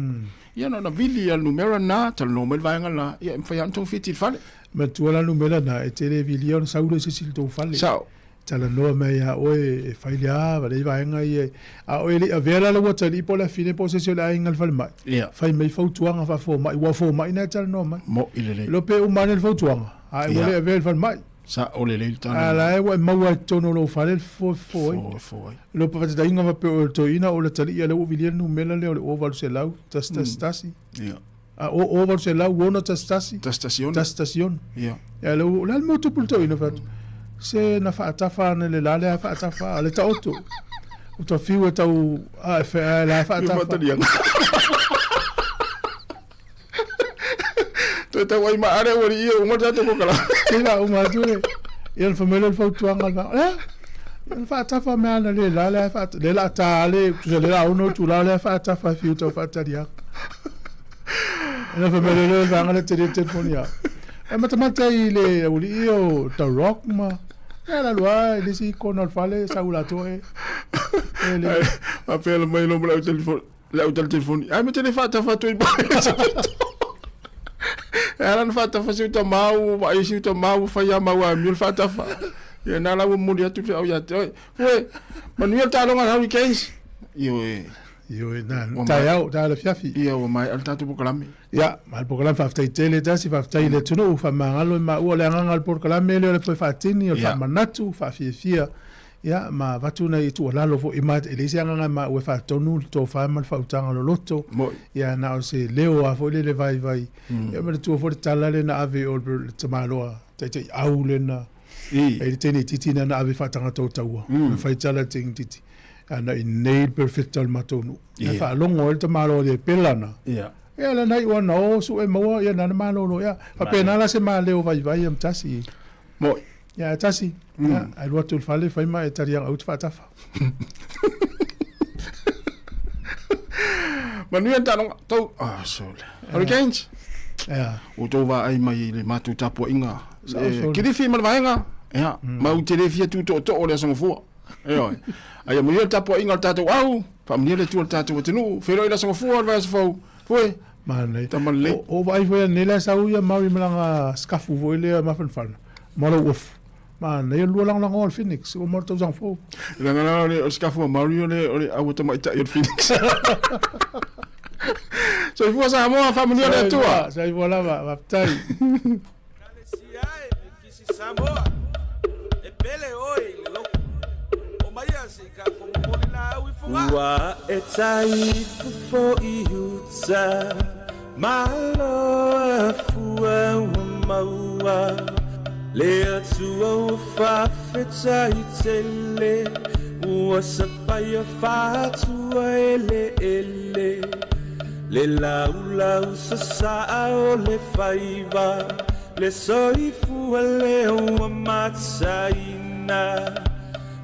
ia na vili al numero na tal no mel vai ngala ia fa yan tong fitil fale ma tu la numero na e tele vili on saulo se sil to fale sao tala no me ya oe fa ia va le vai ngai a oe le avela la wata li po la fine possession la ingal fal mai fa mai fo tuanga fa fo mai wa fo mai na tal no mai mo ile lo pe umane fo tuanga a e le avel fal mai sa ole le tana ala e wa mau tono lo fale fo lo pa da inga va pe to ina o le tali ia le o vili no mela le o val se lau tastasi a o val se lau ona tastasion ia lo la mo to pulto ina fa se na fa tafa na le la le fa tafa le ta auto o to fiu e tau a fa la fa tafa te wai ma are ori io mo ta te ko kala ila o ma tu il famelo il fautuanga il fa tafa me ana le la fa le la ta le tu le la uno tu la fa tafa fiu to fa taria Ina fa mele le vanga le telefoni ya. E matamata i le uli o ta rock ma. La loi le si con fale sa ula to e. Apel mai lo bla telefoni. La o telefoni. Ai me telefoni fa to i ba. Era no fata fa siuta mau, vai siuta mau fa ya mau a mil fata fa. Ya na la mo dia tu au ya. Foi. Manuel ta longa na weekends. Yo na tayau ta la fiafi. Yo mai al tatu pokalami. Ya, mal pokalami fa ftai tele ta si fa ftai le tunu fa mangalo ma o le nganga al pokalami le foi fa tini o fa manatu fa fia. Ya ma vatuna i tu lalo fo imat elisia nganga ma we fa tonu to fa mal fa utanga lo loto. Ya na o se leo a fo le vai vai. Ya ma tu fo tala le na ave o le tamaloa. Te au le na. E teni titi na ave fa tanga to taua. Fa tala ting titi. Ana i nei perfect al matonu. Ya fa longo el tamalo de pelana. Ya la nai wa no su e mo ya na malo no ya. Fa pena la se ma leo vai vai am tasi. Ya tasi. Ya ai watu fale fai mai taria out fa tafa. Manuel ta no to sole. Hurricanes. Ya. O to va ai mai le matu tapo inga. Kiri fi mal vaenga. Ya, ma u tele fi tu to o le so fo. Ai mo yo tapo inga tato au. Famia le tu tato tenu. Fero ila so fo va so fo. Foi. Manai. O vai foi nela sauia mai malanga skafu voile ma fan. Moro wof. Man, eu luang lang all Phoenix, o morto zang fo. Lang le skafu Mario le auto mai ta Phoenix. So il faut Sāmoa famiglia le tua. Sai vola va tai. Sāmoa. E pele oi le lo. O mai asi ka como molina ui funga. Wa e tai fo I utsa. Malo fua maua. Le atua fa feta I tele. Ua sapaya fa tua ele. Le lau sa sa o le faiva. Le soifu le ua matsaina.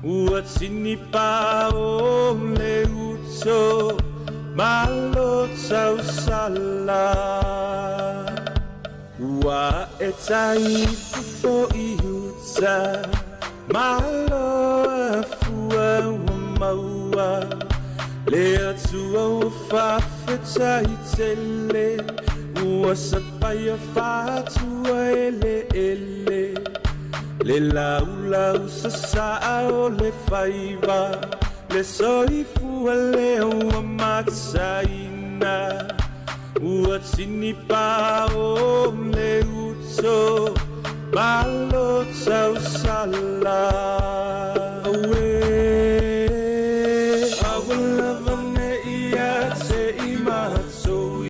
Ua tini pa o le uto. Malo tau sala. Ua e taifu fo I uta. Malo fua ua maua. Le atua o whawheta I tele. Ua sapaya whātua ele. Le lau sa sa o le whaiva. Le soifu a le ua matsaina. Ua tini pa o le uto. Malo tau sala.